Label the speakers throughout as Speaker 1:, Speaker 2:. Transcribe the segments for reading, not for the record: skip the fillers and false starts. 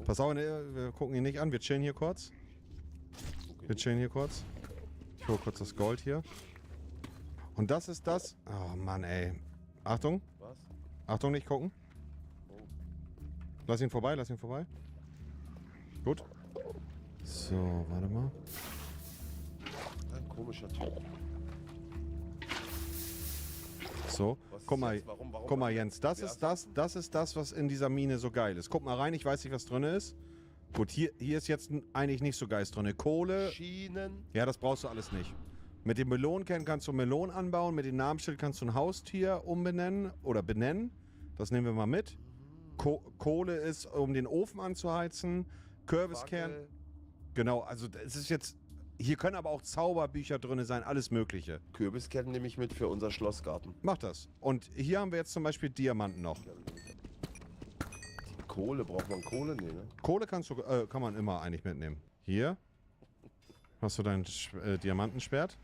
Speaker 1: Pass auf, wir gucken ihn nicht an. Wir chillen hier kurz. Ich hole kurz das Gold hier. Und das ist das... Oh Mann, ey. Achtung.
Speaker 2: Was?
Speaker 1: Achtung, nicht gucken.
Speaker 2: Oh.
Speaker 1: Lass ihn vorbei. Gut. So, warte mal.
Speaker 2: Ein komischer Typ.
Speaker 1: So, guck mal,
Speaker 2: Warum
Speaker 1: guck mal, Jens, das ist das, was in dieser Mine so geil ist. Guck mal rein, ich weiß nicht, was drin ist. Gut, hier ist jetzt eigentlich nicht so geil drin. Kohle.
Speaker 2: Schienen.
Speaker 1: Ja, das brauchst du alles nicht. Mit dem Melonenkern kannst du Melonen anbauen, mit dem Namensschild kannst du ein Haustier umbenennen oder benennen. Das nehmen wir mal mit. Kohle ist, um den Ofen anzuheizen. Kürbiskern. Genau, also es ist jetzt... Hier können aber auch Zauberbücher drin sein, alles mögliche.
Speaker 2: Kürbisketten nehme ich mit für unser Schlossgarten.
Speaker 1: Mach das. Und hier haben wir jetzt zum Beispiel Diamanten noch.
Speaker 2: Die Kohle, braucht man Kohle? Nee, ne?
Speaker 1: Kohle kann man immer eigentlich mitnehmen. Hier hast du dein Diamantenschwert.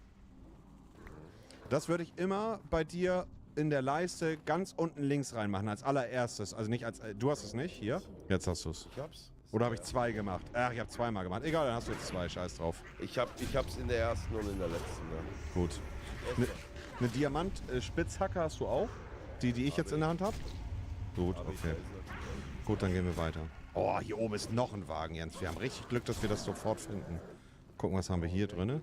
Speaker 1: Das würde ich immer bei dir in der Leiste ganz unten links reinmachen, als allererstes. Also nicht als... Du hast es nicht, hier. Jetzt hast du es.
Speaker 2: Ich hab's.
Speaker 1: Oder habe ich 2 gemacht? Ach, ich habe 2-mal gemacht. Egal, dann hast du jetzt 2. Scheiß drauf.
Speaker 2: Ich hab's in der ersten und in der letzten. Ja.
Speaker 1: Gut. Eine Diamant-Spitzhacke hast du auch? Die ich jetzt in der Hand habe? Gut, okay. Gut, dann gehen wir weiter. Oh, hier oben ist noch ein Wagen, Jens. Wir haben richtig Glück, dass wir das sofort finden. Gucken, was haben wir hier drin?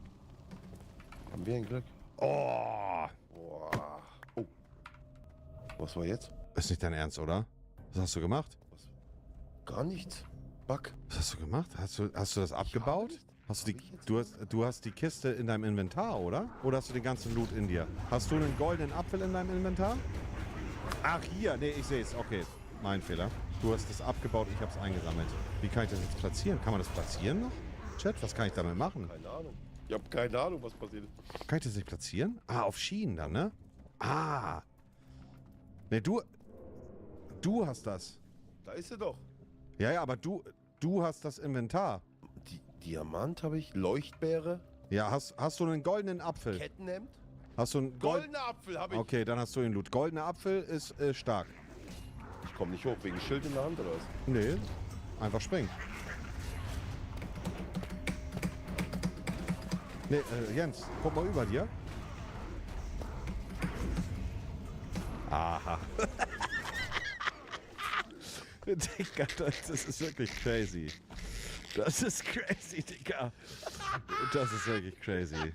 Speaker 2: Haben wir ein Glück?
Speaker 1: Oh!
Speaker 2: Boah. Oh. Was war jetzt?
Speaker 1: Ist nicht dein Ernst, oder? Was hast du gemacht?
Speaker 2: Was? Gar nichts. Bug.
Speaker 1: Was hast du gemacht? Hast du das abgebaut? Hast du hast die Kiste in deinem Inventar, oder? Oder hast du den ganzen Loot in dir? Hast du einen goldenen Apfel in deinem Inventar? Ach, hier. Nee, ich sehe es. Okay. Mein Fehler. Du hast das abgebaut, ich habe es eingesammelt. Wie kann ich das jetzt platzieren? Kann man das platzieren noch? Chat, was kann ich damit machen?
Speaker 2: Keine Ahnung. Ich habe keine Ahnung, was passiert ist.
Speaker 1: Kann ich das nicht platzieren? Ah, auf Schienen dann, ne? Ah. Ne, du hast das.
Speaker 2: Da ist sie doch.
Speaker 1: Ja, aber du hast das Inventar.
Speaker 2: Diamant habe ich, Leuchtbeere.
Speaker 1: Ja, hast du einen goldenen Apfel?
Speaker 2: Kettenhemd.
Speaker 1: Hast du einen
Speaker 2: Goldener Apfel habe ich.
Speaker 1: Okay, dann hast du den Loot. Goldener Apfel ist stark.
Speaker 2: Ich komme nicht hoch, wegen Schild in der Hand oder was?
Speaker 1: Nee, einfach springen. Nee, Jens, guck mal über dir. Aha. Digga, das ist wirklich crazy. Das ist crazy, Digga. Das ist wirklich crazy.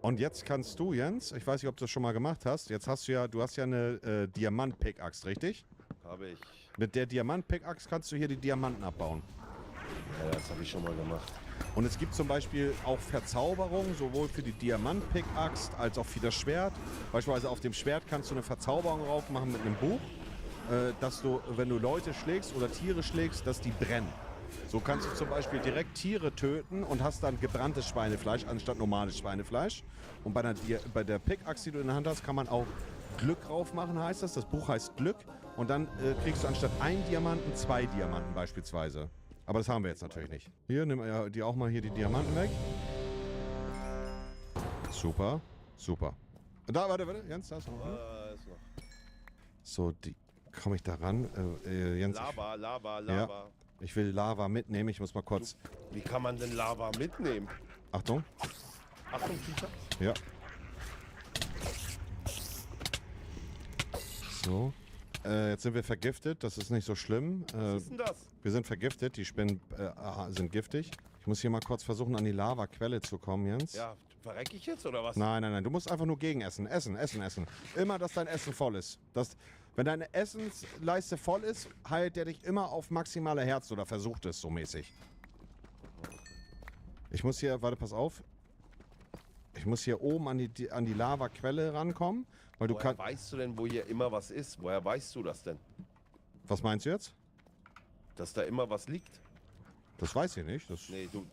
Speaker 1: Und jetzt kannst du, Jens, ich weiß nicht, ob du das schon mal gemacht hast, jetzt hast du hast ja eine Diamant-Pickaxe, richtig?
Speaker 2: Habe ich.
Speaker 1: Mit der Diamant-Pickaxe kannst du hier die Diamanten abbauen.
Speaker 2: Ja, das habe ich schon mal gemacht.
Speaker 1: Und es gibt zum Beispiel auch Verzauberungen, sowohl für die Diamant-Pickaxe als auch für das Schwert. Beispielsweise auf dem Schwert kannst du eine Verzauberung drauf machen mit einem Buch, dass du, wenn du Leute schlägst oder Tiere schlägst, dass die brennen. So kannst du zum Beispiel direkt Tiere töten und hast dann gebranntes Schweinefleisch anstatt normales Schweinefleisch. Und bei der Pickaxe, die du in der Hand hast, kann man auch Glück drauf machen, heißt das. Das Buch heißt Glück. Und dann kriegst du anstatt 1 Diamanten 2 Diamanten beispielsweise. Aber das haben wir jetzt natürlich nicht. Hier, nimm dir auch mal hier die Diamanten weg. Super, super. Da, warte, Jens, da ist noch.
Speaker 2: Ist noch.
Speaker 1: So, komme ich da ran? Jens,
Speaker 2: Lava.
Speaker 1: Ja, ich will Lava mitnehmen, ich muss mal kurz...
Speaker 2: Wie kann man denn Lava mitnehmen?
Speaker 1: Achtung.
Speaker 2: Achtung, Peter.
Speaker 1: Ja. So. Jetzt sind wir vergiftet, das ist nicht so schlimm.
Speaker 2: Was ist denn das?
Speaker 1: Wir sind vergiftet, die Spinnen sind giftig. Ich muss hier mal kurz versuchen, an die Lavaquelle zu kommen, Jens.
Speaker 2: Ja, verrecke ich jetzt oder was?
Speaker 1: Nein, du musst einfach nur gegenessen. Essen. Immer, dass dein Essen voll ist. Wenn deine Essensleiste voll ist, heilt der dich immer auf maximale Herz oder versucht es so mäßig. Ich muss hier, warte, pass auf. Ich muss hier oben an die Lavaquelle rankommen, weil du kannst...
Speaker 2: Woher weißt du denn, wo hier immer was ist? Woher weißt du das denn?
Speaker 1: Was meinst du jetzt?
Speaker 2: Dass da immer was liegt?
Speaker 1: Das weiß ich nicht.
Speaker 2: Nee, du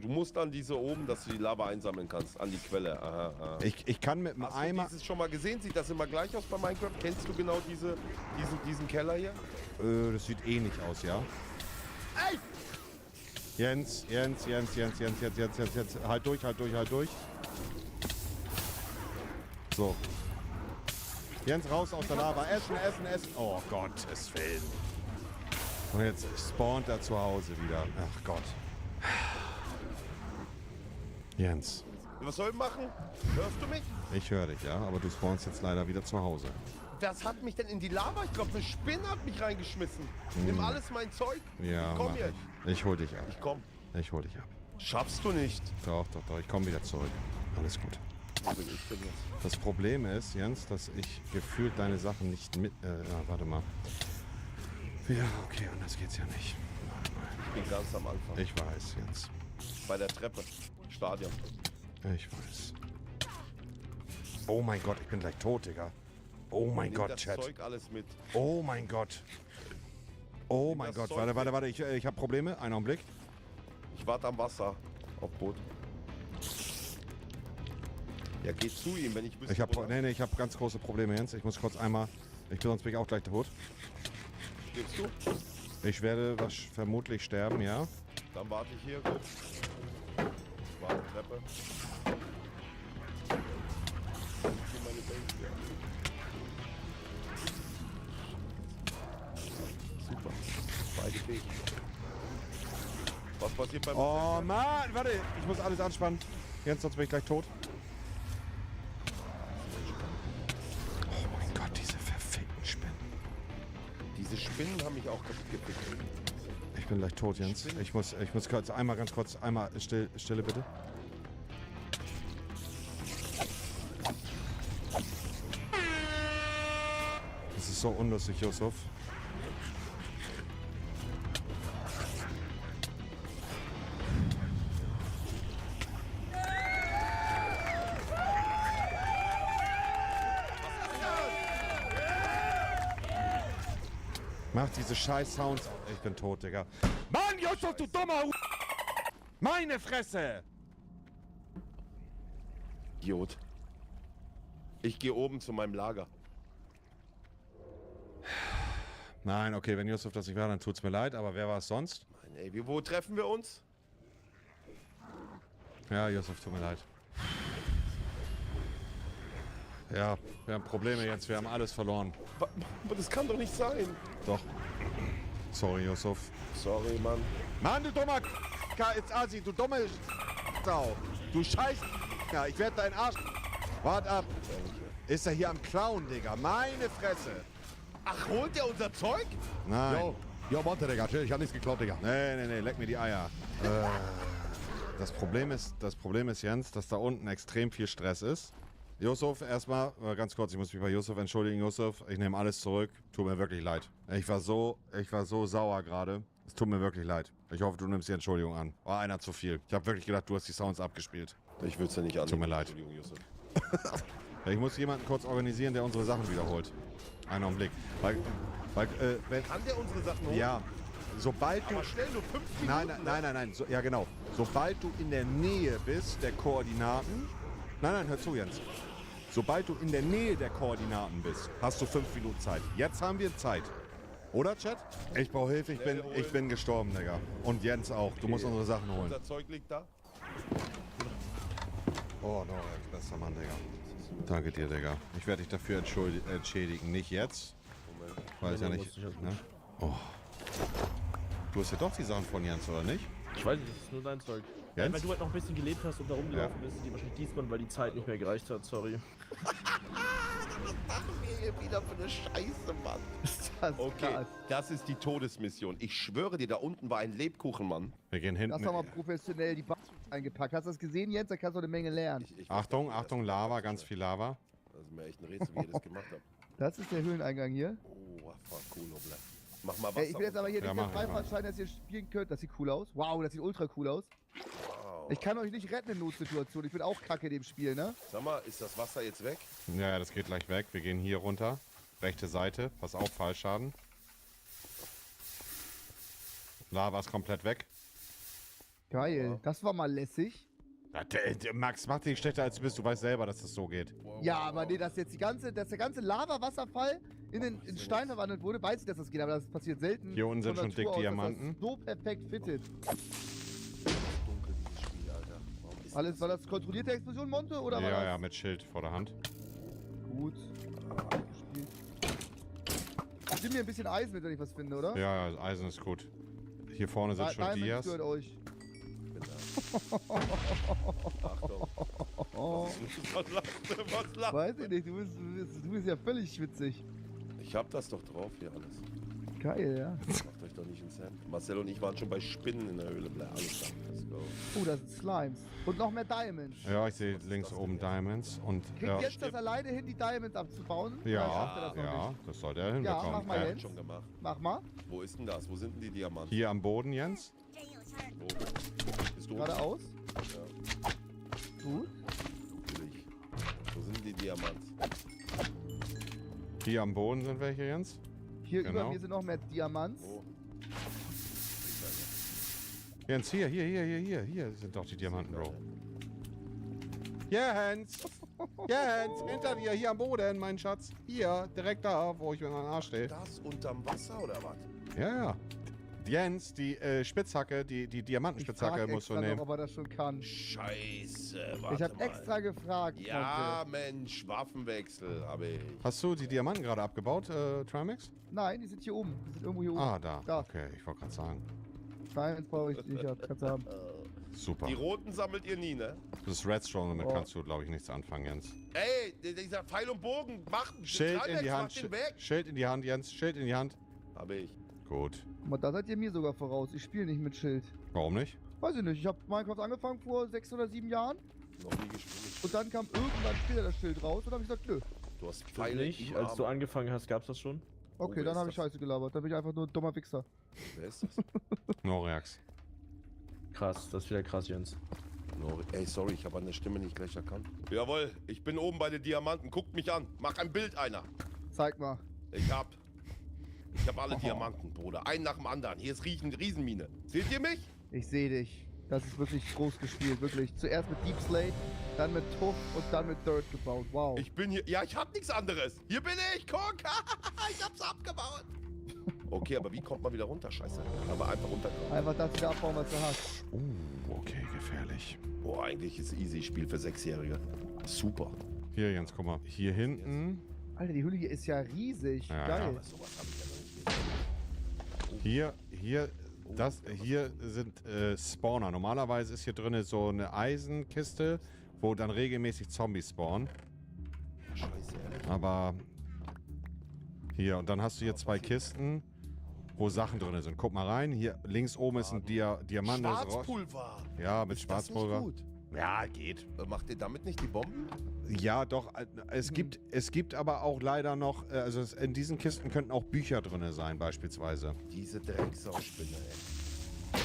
Speaker 2: musst an diese oben, dass du die Lava einsammeln kannst. An die Quelle. Aha.
Speaker 1: Ich kann mit einem Eimer...
Speaker 2: Hast du dieses schon mal gesehen? Sieht das immer gleich aus bei Minecraft? Kennst du genau diesen Keller hier?
Speaker 1: Das sieht ähnlich aus, ja.
Speaker 2: Ey!
Speaker 1: Jens. Halt durch. So. Jens, raus aus der Lava. Essen. Oh Gottes Willen. Und jetzt spawnt er zu Hause wieder. Ach Gott. Jens.
Speaker 2: Was soll ich machen? Hörst du mich?
Speaker 1: Ich höre dich, ja, aber du spawnst jetzt leider wieder zu Hause.
Speaker 2: Was hat mich denn in die Lava? Ich glaube, eine Spinne hat mich reingeschmissen. Nimm alles mein Zeug.
Speaker 1: Ja,
Speaker 2: ich komm
Speaker 1: mach
Speaker 2: jetzt.
Speaker 1: ich hol dich ab.
Speaker 2: Ich komm.
Speaker 1: Ich hol dich ab.
Speaker 2: Schaffst du nicht.
Speaker 1: Doch, ich komme wieder zurück. Alles gut.
Speaker 2: Wo bin ich denn jetzt?
Speaker 1: Das Problem ist, Jens, dass ich gefühlt deine Sachen nicht mit... warte mal. Ja, okay, anders geht's ja nicht. Warte mal.
Speaker 2: Ich bin ganz am Anfang.
Speaker 1: Ich weiß, Jens.
Speaker 2: Bei der Treppe. Stadion.
Speaker 1: Ich weiß. Oh mein Gott, ich bin gleich tot, Digga. Oh mein
Speaker 2: Nimm
Speaker 1: Gott,
Speaker 2: das
Speaker 1: Chat.
Speaker 2: Zeug alles mit.
Speaker 1: Oh mein Gott. Oh
Speaker 2: Nimm
Speaker 1: mein
Speaker 2: das
Speaker 1: Gott.
Speaker 2: Zeug
Speaker 1: Warte. Ich habe Probleme. Einen Augenblick.
Speaker 2: Ich warte am Wasser. Auf Boot. Ja, geh zu ihm, wenn ich wüsste,
Speaker 1: Ich habe ganz große Probleme, Jens. Ich muss kurz einmal... sonst bin ich auch gleich tot.
Speaker 2: Gehst du?
Speaker 1: Ich werde vermutlich sterben, ja.
Speaker 2: Dann warte ich hier kurz. Warte, Treppe. Hier meine Base, ja. Super. Beide Wege. Was passiert beim...
Speaker 1: Oh Mann, warte. Ich muss alles anspannen. Jens, sonst bin ich gleich tot. Oh mein Gott, diese verfickten Spinnen.
Speaker 2: Diese Spinnen haben mich auch kaputt gepickt.
Speaker 1: Ich bin gleich tot, Jens. Ich muss kurz, ganz kurz, Stille bitte. Das ist so unlustig, Yusuf. Mach diese scheiß Sounds. Ich bin tot, Digga. Mann, Yusuf, du dummer Meine Fresse!
Speaker 2: Idiot. Ich gehe oben zu meinem Lager.
Speaker 1: Nein, okay, wenn Yusuf das nicht war, dann tut's mir leid, aber wer war es sonst?
Speaker 2: Mann, ey, wo treffen wir uns?
Speaker 1: Ja, Yusuf, tut mir leid. Ja, wir haben Probleme jetzt, wir haben alles verloren.
Speaker 2: Aber das kann doch nicht sein.
Speaker 1: Doch. Sorry, Yusuf.
Speaker 2: Sorry, Mann.
Speaker 1: Mann, du dummer Asi, du dumme Sau. Du Scheiß. Ja, ich werde deinen Arsch. Wart ab. Ist er hier am Clown, Digga? Meine Fresse.
Speaker 2: Ach, holt der unser Zeug?
Speaker 1: Nein.
Speaker 3: Jo, warte, Digga. Ich hab nichts geklaut, Digga.
Speaker 1: Nee, leck mir die Eier. Das Problem ist, Jens, dass da unten extrem viel Stress ist. Yusuf, erstmal, ganz kurz, ich muss mich bei Yusuf entschuldigen, Yusuf. Ich nehme alles zurück. Tut mir wirklich leid. Ich war so sauer gerade. Es tut mir wirklich leid. Ich hoffe, du nimmst die Entschuldigung an. War einer zu viel. Ich habe wirklich gedacht, du hast die Sounds abgespielt.
Speaker 2: Ich würde es ja nicht annehmen.
Speaker 1: Tut mir leid.
Speaker 2: Entschuldigung, Yusuf.
Speaker 1: Ich muss jemanden kurz organisieren, der unsere Sachen wiederholt. Einen Augenblick. Wenn,
Speaker 2: Kann der unsere Sachen holen?
Speaker 1: ja, sobald du...
Speaker 2: Aber schnell, nur 5 Minuten.
Speaker 1: Nein. Ja, genau. Sobald du in der Nähe bist der Koordinaten... Nein, hör zu, Jens. Sobald du in der Nähe der Koordinaten bist, hast du 5 Minuten Zeit. Jetzt haben wir Zeit. Oder, Chat? Ich brauche Hilfe, ich bin gestorben, Digga. Und Jens auch. Du musst unsere Sachen holen.
Speaker 2: Unser Zeug liegt da.
Speaker 1: Oh, no, bester Mann, Digga. Danke dir, Digga. Ich werde dich dafür entschädigen. Nicht jetzt.
Speaker 2: Moment.
Speaker 1: Weiß ja nicht. Ne? Oh. Du hast ja doch die Sachen von Jens, oder nicht?
Speaker 4: Ich weiß nicht, das ist nur dein Zeug.
Speaker 1: Jens?
Speaker 4: Weil du halt noch ein bisschen gelebt hast und da rumgelaufen bist, die wahrscheinlich diesmal, weil die Zeit nicht mehr gereicht hat, sorry.
Speaker 2: Hier wieder für eine Scheiße, Mann.
Speaker 3: Das
Speaker 2: Okay,
Speaker 3: krass.
Speaker 2: das ist die Todesmission. Ich schwöre dir, da unten war ein Lebkuchen, Mann.
Speaker 1: Wir gehen hinten.
Speaker 3: Das haben wir professionell die Bass eingepackt. Hast du das gesehen, Jens? Da kannst du eine Menge lernen.
Speaker 2: Ich
Speaker 1: Achtung, Lava, ganz viel Lava.
Speaker 2: Das ist mir echt ein Rätsel, wie ihr das gemacht habt.
Speaker 3: Das ist der Höhleneingang hier.
Speaker 2: Oh, fuck, cool, Obla. Mach mal Wasser.
Speaker 3: Ich will jetzt aber hier
Speaker 1: Ja,
Speaker 3: nicht den
Speaker 1: mach ich,
Speaker 3: Freifahrtschein, dass ihr spielen könnt. Das sieht cool aus. Wow, das sieht ultra cool aus.
Speaker 2: Wow.
Speaker 3: Ich kann euch nicht retten in Notsituationen. Ich bin auch kacke in dem Spiel, ne?
Speaker 2: Sag mal, ist das Wasser jetzt weg?
Speaker 1: Ja, das geht gleich weg. Wir gehen hier runter. Rechte Seite. Pass auf, Fallschaden. Lava ist komplett weg.
Speaker 3: Geil. Das war mal lässig.
Speaker 1: Ja, Max, mach dich schlechter als du bist. Du weißt selber, dass das so geht.
Speaker 3: Ja, aber nee, dass jetzt dass der ganze Lava-Wasserfall in Stein verwandelt wurde, weiß ich, dass das geht, aber das passiert selten.
Speaker 1: Hier unten sind
Speaker 3: von
Speaker 1: schon dick
Speaker 3: Natur aus, dass
Speaker 1: Diamanten.
Speaker 3: Das so perfekt fittet.
Speaker 2: Dunkel, dieses Spiel, Alter. Warum ist
Speaker 3: Alles, war das kontrollierte Explosion, Monte? Oder war das?
Speaker 1: Ja, mit Schild vor der Hand.
Speaker 3: Gut. Gespielt. Ich nehme mir ein bisschen Eisen mit, wenn ich was finde, oder?
Speaker 1: Ja, ja, Eisen ist gut. Hier vorne sind schon
Speaker 3: Diamonds
Speaker 1: Dias.
Speaker 3: gehört euch.
Speaker 2: Achtung. Was lacht?
Speaker 3: Weiß ich nicht, du bist ja völlig schwitzig.
Speaker 2: Ich hab das doch drauf hier alles.
Speaker 3: Geil, ja.
Speaker 2: Macht euch doch nicht ins Hemd. Marcel und ich waren schon bei Spinnen in der Höhle. Alles klar. Let's go.
Speaker 3: Oh, das sind Slimes. Und noch mehr Diamonds.
Speaker 1: Ja, ich sehe links oben Diamonds und
Speaker 3: Kriegt
Speaker 1: ja,
Speaker 3: jetzt das alleine hin, die Diamonds abzubauen? Oder
Speaker 1: ja,
Speaker 3: schafft er das noch
Speaker 1: ja,
Speaker 3: nicht?
Speaker 1: das sollte er
Speaker 3: Ja,
Speaker 1: hinbekommen.
Speaker 3: mach mal
Speaker 2: Hab
Speaker 3: jetzt.
Speaker 2: ich schon gemacht.
Speaker 3: Mach mal.
Speaker 2: Wo ist denn das? Wo sind denn die Diamanten?
Speaker 1: Hier am Boden, Jens.
Speaker 2: Wo? Bist du?
Speaker 3: Geradeaus.
Speaker 2: Ja,
Speaker 3: Gut.
Speaker 2: natürlich. Wo sind die Diamanten?
Speaker 1: Hier am Boden sind welche, Jens.
Speaker 3: Hier
Speaker 1: Genau.
Speaker 3: über mir sind noch mehr Diamants.
Speaker 2: Wo?
Speaker 1: Jens, hier sind doch die Diamanten, Bro. Jens! Jens, hinter dir, hier am Boden, mein Schatz. Hier, direkt da, wo ich mit meinem Arsch stehe.
Speaker 2: Das unterm Wasser oder was?
Speaker 1: Ja, ja. Jens, die Spitzhacke, die
Speaker 3: Ich
Speaker 1: Diamantenspitzhacke
Speaker 3: frag
Speaker 1: musst du
Speaker 3: extra
Speaker 1: nehmen.
Speaker 3: noch, ob er das schon kann.
Speaker 2: Scheiße, warte
Speaker 3: Ich habe
Speaker 2: mal.
Speaker 3: extra gefragt.
Speaker 2: Ja, Mensch, Waffenwechsel habe ich.
Speaker 1: Hast du die Diamanten gerade abgebaut, Trimax?
Speaker 3: Nein, die sind hier oben. Die sind irgendwo hier oben.
Speaker 1: Ah, da.
Speaker 3: Da.
Speaker 1: Okay, ich wollte gerade sagen.
Speaker 3: Nein, brauche ich nicht. Kannst du haben.
Speaker 1: Super.
Speaker 2: Die roten sammelt ihr nie, ne?
Speaker 1: Das ist Redstone, damit
Speaker 3: Oh.
Speaker 1: kannst du, glaube ich, nichts anfangen, Jens.
Speaker 2: Ey, dieser Pfeil und Bogen, mach
Speaker 1: Schild in
Speaker 2: Trimax,
Speaker 1: die
Speaker 2: mach
Speaker 1: Hand,
Speaker 2: den weg.
Speaker 1: Schild in die Hand, Jens, Schild in die Hand.
Speaker 2: Habe ich.
Speaker 1: Gut.
Speaker 3: Guck mal, da seid ihr mir sogar voraus. Ich spiele nicht mit Schild.
Speaker 1: Warum nicht?
Speaker 3: Weiß ich nicht. Ich habe Minecraft angefangen vor 6 oder 7 Jahren.
Speaker 2: Noch nie gespielt.
Speaker 3: Und dann kam irgendwann später das Schild raus. Und dann habe ich gesagt, nö.
Speaker 2: Du hast
Speaker 4: Pfeile
Speaker 2: Pfeile
Speaker 4: nicht.
Speaker 2: im
Speaker 4: Als du
Speaker 2: Arm.
Speaker 4: angefangen hast, gab's das schon?
Speaker 3: Okay,
Speaker 2: wer
Speaker 3: dann
Speaker 2: ist
Speaker 3: habe ich
Speaker 2: das?
Speaker 3: Scheiße gelabert. Dann bin ich einfach nur ein dummer Wichser.
Speaker 2: Wer ist das?
Speaker 1: Noreax.
Speaker 4: Krass, das ist wieder krass, Jens.
Speaker 2: Ey, sorry, ich habe an der Stimme nicht gleich erkannt. Jawohl, ich bin oben bei den Diamanten. Guckt mich an. Mach ein Bild einer.
Speaker 3: Zeig mal.
Speaker 2: Ich hab alle Diamanten, Bruder. Einen nach dem anderen. Hier ist Riesenmine. Seht ihr mich?
Speaker 3: Ich sehe dich. Das ist wirklich groß gespielt, wirklich. Zuerst mit Deep Slate, dann mit Tuff und dann mit Dirt gebaut. Wow.
Speaker 2: Ich bin hier. Ja, ich hab nichts anderes. Hier bin ich. Guck. Ich hab's abgebaut. Okay, aber wie kommt man wieder runter? Scheiße. Aber einfach runterkommen.
Speaker 3: Einfach das wieder abbauen, was du hast.
Speaker 1: Okay, gefährlich.
Speaker 2: Boah, eigentlich ist easy Spiel für 6-Jährige. Super.
Speaker 1: Hier, Jens, guck mal. Hier hinten.
Speaker 3: Alter, die Hülle hier ist ja riesig.
Speaker 1: Ja,
Speaker 3: Geil.
Speaker 2: Aber sowas hab ich ja noch nicht gesehen.
Speaker 1: Hier sind Spawner. Normalerweise ist hier drin so eine Eisenkiste, wo dann regelmäßig Zombies spawnen.
Speaker 2: Scheiße, ey.
Speaker 1: Aber hier, und dann hast du hier zwei Kisten, wo Sachen drin sind. Guck mal rein. Hier links oben ist ein Diamant.
Speaker 2: Schwarzpulver.
Speaker 1: Ja, mit
Speaker 2: Ist das nicht
Speaker 1: Schwarzpulver.
Speaker 2: gut?
Speaker 1: Ja, geht.
Speaker 2: Macht ihr damit nicht die Bomben?
Speaker 1: Ja, doch. Es gibt aber auch leider noch, in diesen Kisten könnten auch Bücher drin sein, beispielsweise.
Speaker 2: Diese Drecksauspinne, ey.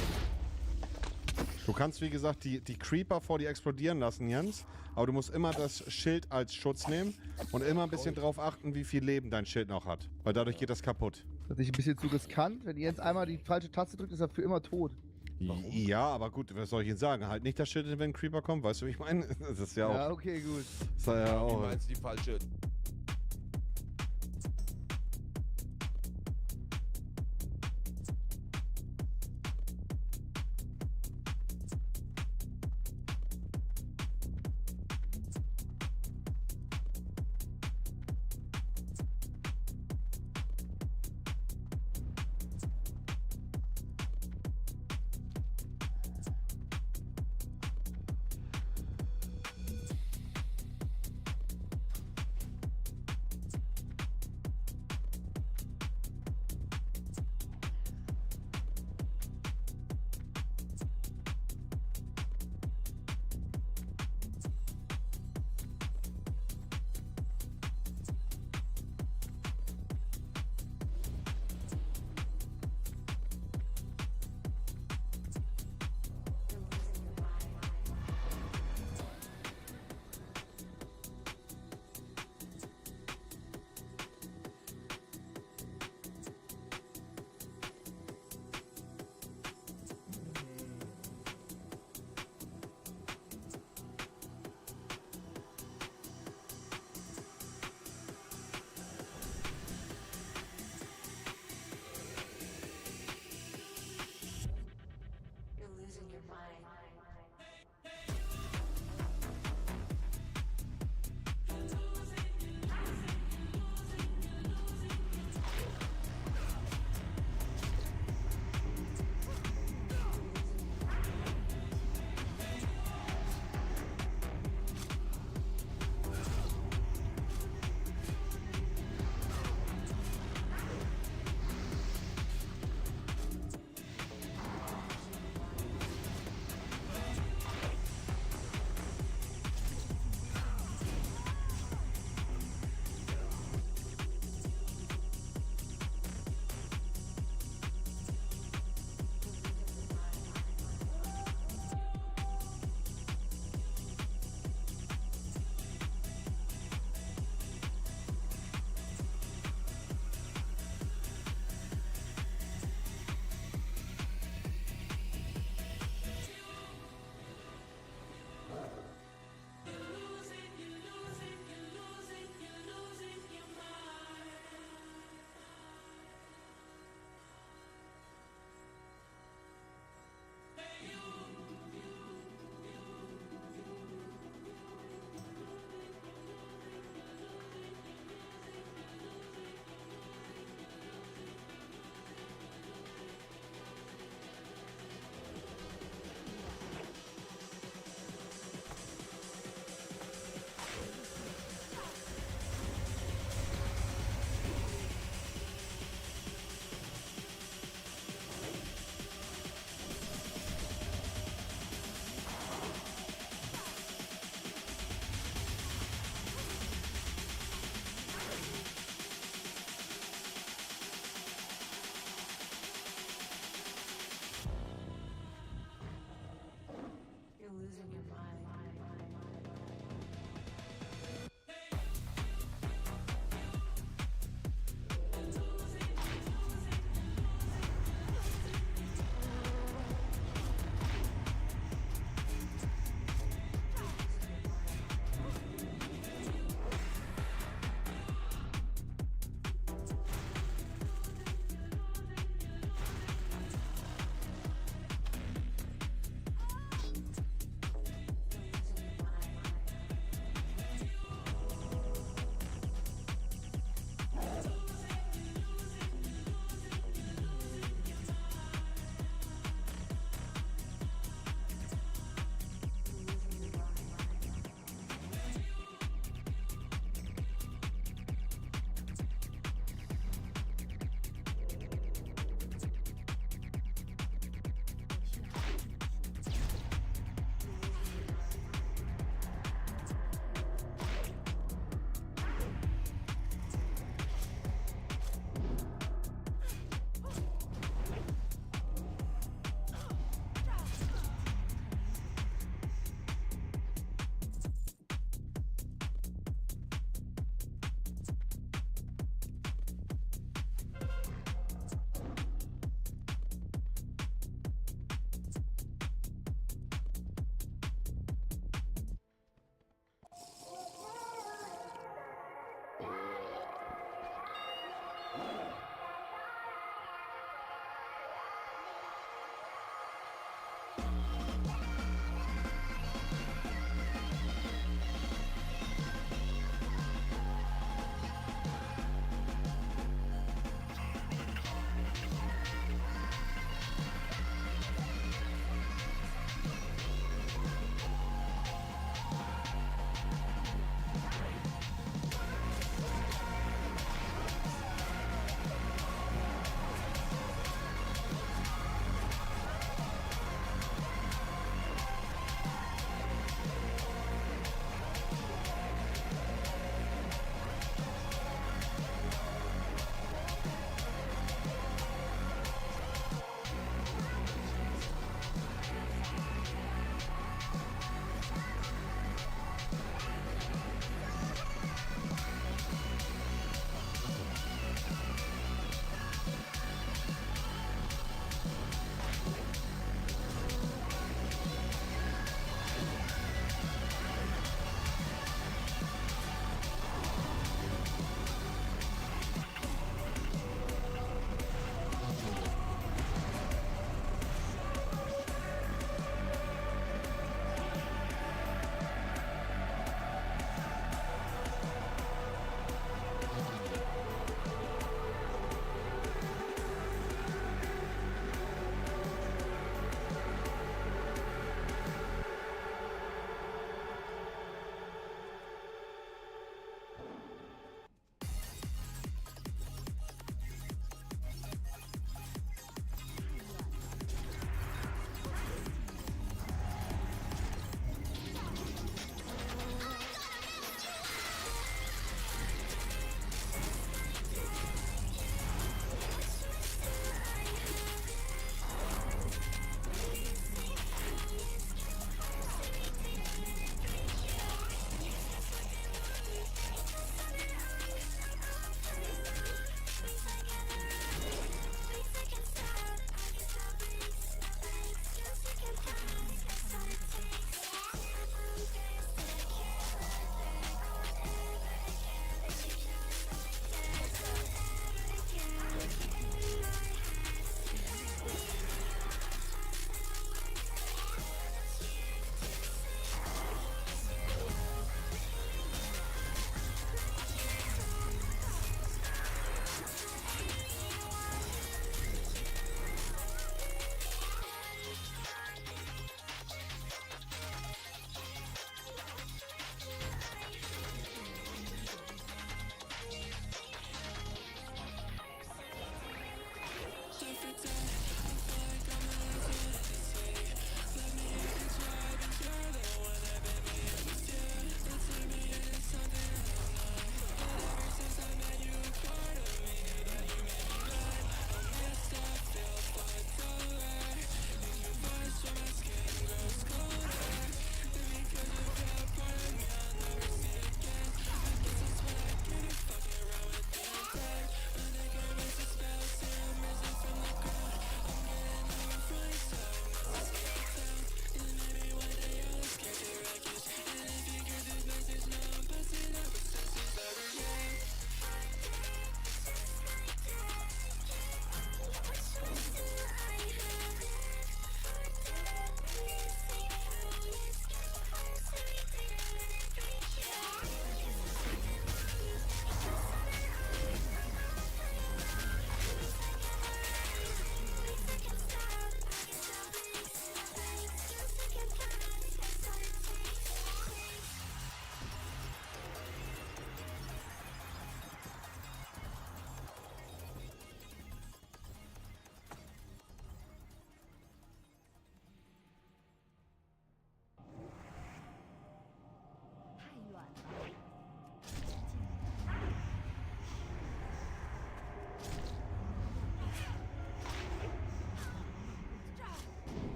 Speaker 1: Du kannst, wie gesagt, die Creeper vor dir explodieren lassen, Jens. Aber du musst immer das Schild als Schutz nehmen und immer ein bisschen drauf achten, wie viel Leben dein Schild noch hat. Weil dadurch geht das kaputt.
Speaker 3: Das ist ein bisschen zu riskant. Wenn ihr jetzt einmal die falsche Taste drückt, ist er für immer tot.
Speaker 1: Ja, aber gut, was soll ich Ihnen sagen? Halt nicht das Schild, wenn ein Creeper kommt, weißt du, wie ich meine? Das ist ja auch.
Speaker 3: Ja, okay, gut.
Speaker 1: Das ist ja
Speaker 2: Wie
Speaker 1: auch
Speaker 2: meinst du die falsche?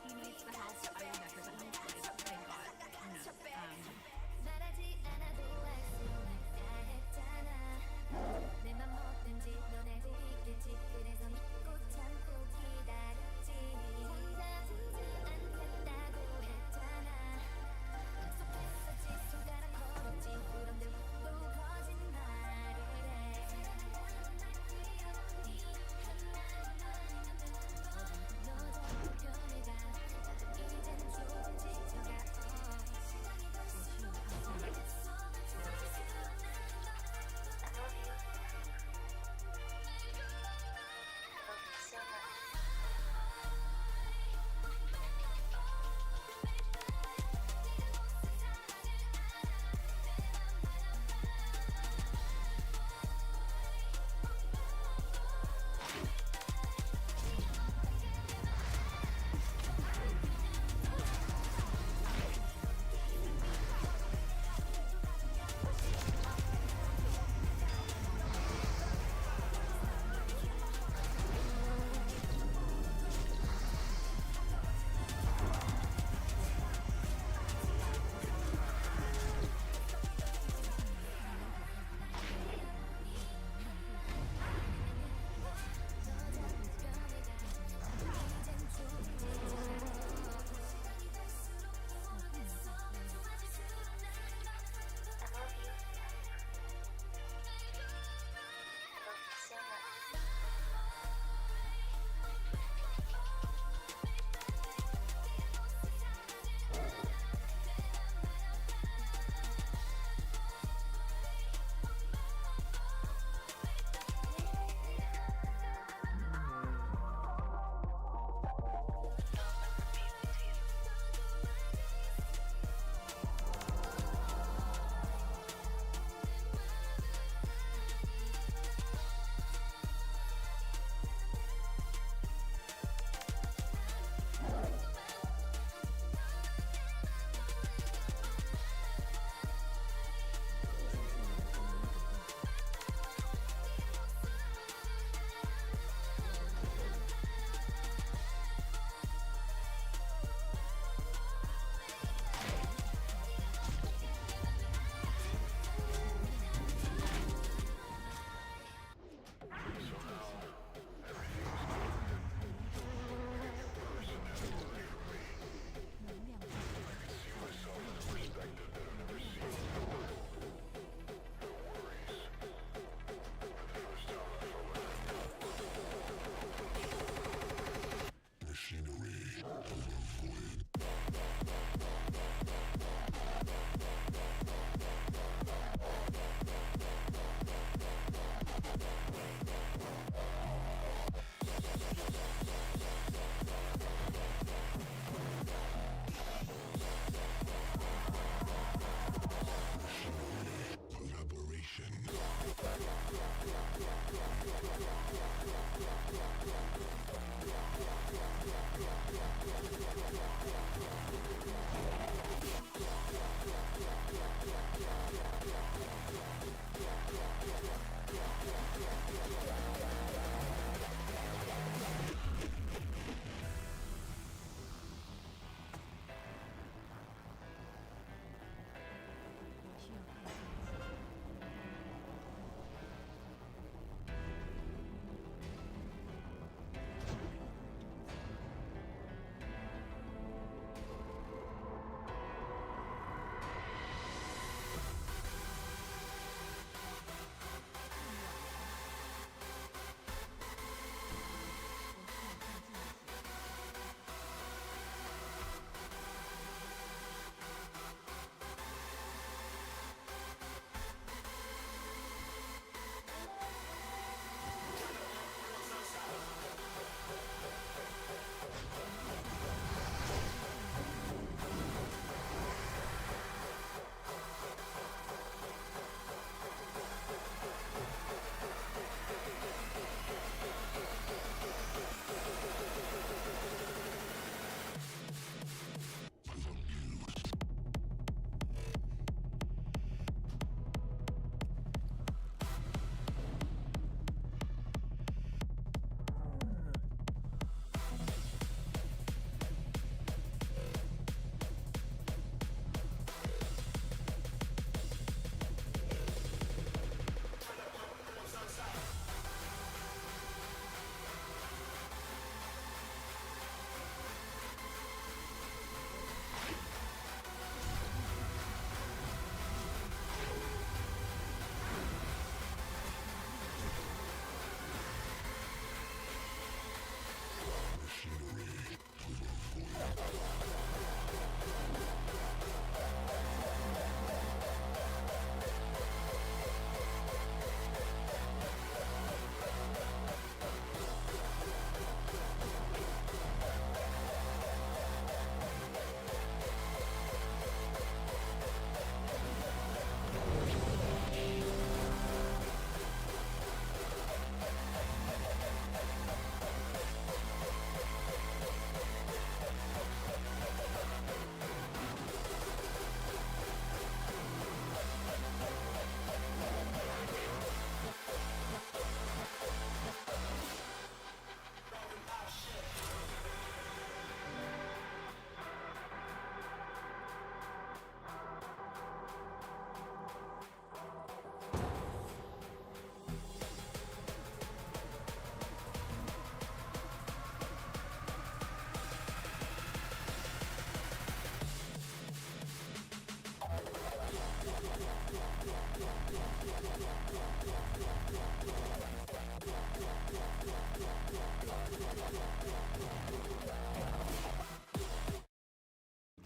Speaker 5: needs the help, I will definitely like, thank God.
Speaker 6: 말하지 않아도 알 수 있다 했잖아. 내 맘 뭐든지 너네도 있겠지. 그래서 믿고 참고 기다렸지. 혼자지지 않겠다고 했잖아. 약속했었지. 손가락 걸었지. 그런데 또 거짓말을 해. 너도 변해가. 이젠 좀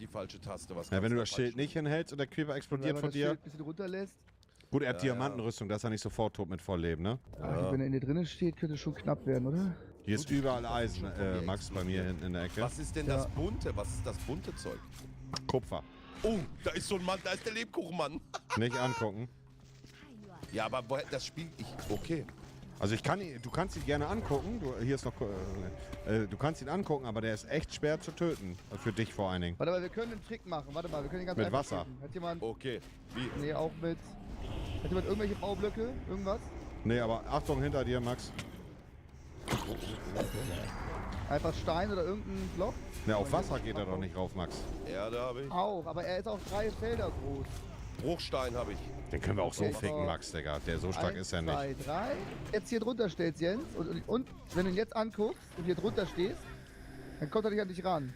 Speaker 2: die falsche Taste. Was
Speaker 1: Ja, wenn
Speaker 2: kannst
Speaker 1: du
Speaker 2: da
Speaker 1: das Schild
Speaker 2: falsch
Speaker 1: nicht hinhältst und der Creeper
Speaker 3: Wenn
Speaker 1: explodiert
Speaker 3: man
Speaker 1: von
Speaker 3: das
Speaker 1: dir.
Speaker 3: Schild ein bisschen runterlässt.
Speaker 1: Gut, er hat
Speaker 2: Ja,
Speaker 1: Diamantenrüstung, da ist er nicht sofort tot mit Vollleben, ne?
Speaker 3: Ah, wenn er in der drinnen steht, könnte es schon knapp werden, oder?
Speaker 1: Hier ist
Speaker 2: Gut,
Speaker 1: überall
Speaker 2: das ist
Speaker 1: Eisen,
Speaker 2: schon von mir
Speaker 1: Max, bei mir hinten in der Ecke.
Speaker 2: Was ist denn
Speaker 3: Ja.
Speaker 2: das bunte? Was ist das bunte Zeug?
Speaker 1: Kupfer.
Speaker 2: Oh, da ist so ein Mann, da ist der Lebkuchenmann.
Speaker 1: Nicht angucken.
Speaker 2: Ja, aber das Spiel, okay.
Speaker 1: Also du kannst ihn gerne angucken. Hier ist noch, du kannst ihn angucken, aber der ist echt schwer zu töten. Für dich vor allen Dingen.
Speaker 3: Warte mal, wir können einen Trick machen. Warte mal, wir können den ganz
Speaker 1: Mit
Speaker 3: einfach
Speaker 1: Wasser.
Speaker 3: töten. Hat jemand...
Speaker 2: Okay, wie?
Speaker 3: Nee, auch mit... Hat jemand irgendwelche Baublöcke? Irgendwas?
Speaker 1: Nee, aber Achtung hinter dir, Max.
Speaker 3: Einfach Stein oder irgendein Block?
Speaker 1: Ne, auf Wasser geht er doch nicht rauf, Max.
Speaker 2: Erde habe ich.
Speaker 3: Auch, aber er ist auch 3 Felder groß.
Speaker 2: Bruchstein habe ich.
Speaker 1: Den können wir auch so
Speaker 3: Okay,
Speaker 1: ficken,
Speaker 3: aber-
Speaker 1: Max, Digga. Der so stark ist er nicht.
Speaker 3: 2, 3. Jetzt hier drunter stellst, Jens. Und wenn du ihn jetzt anguckst und hier drunter stehst, dann kommt er nicht an dich ran.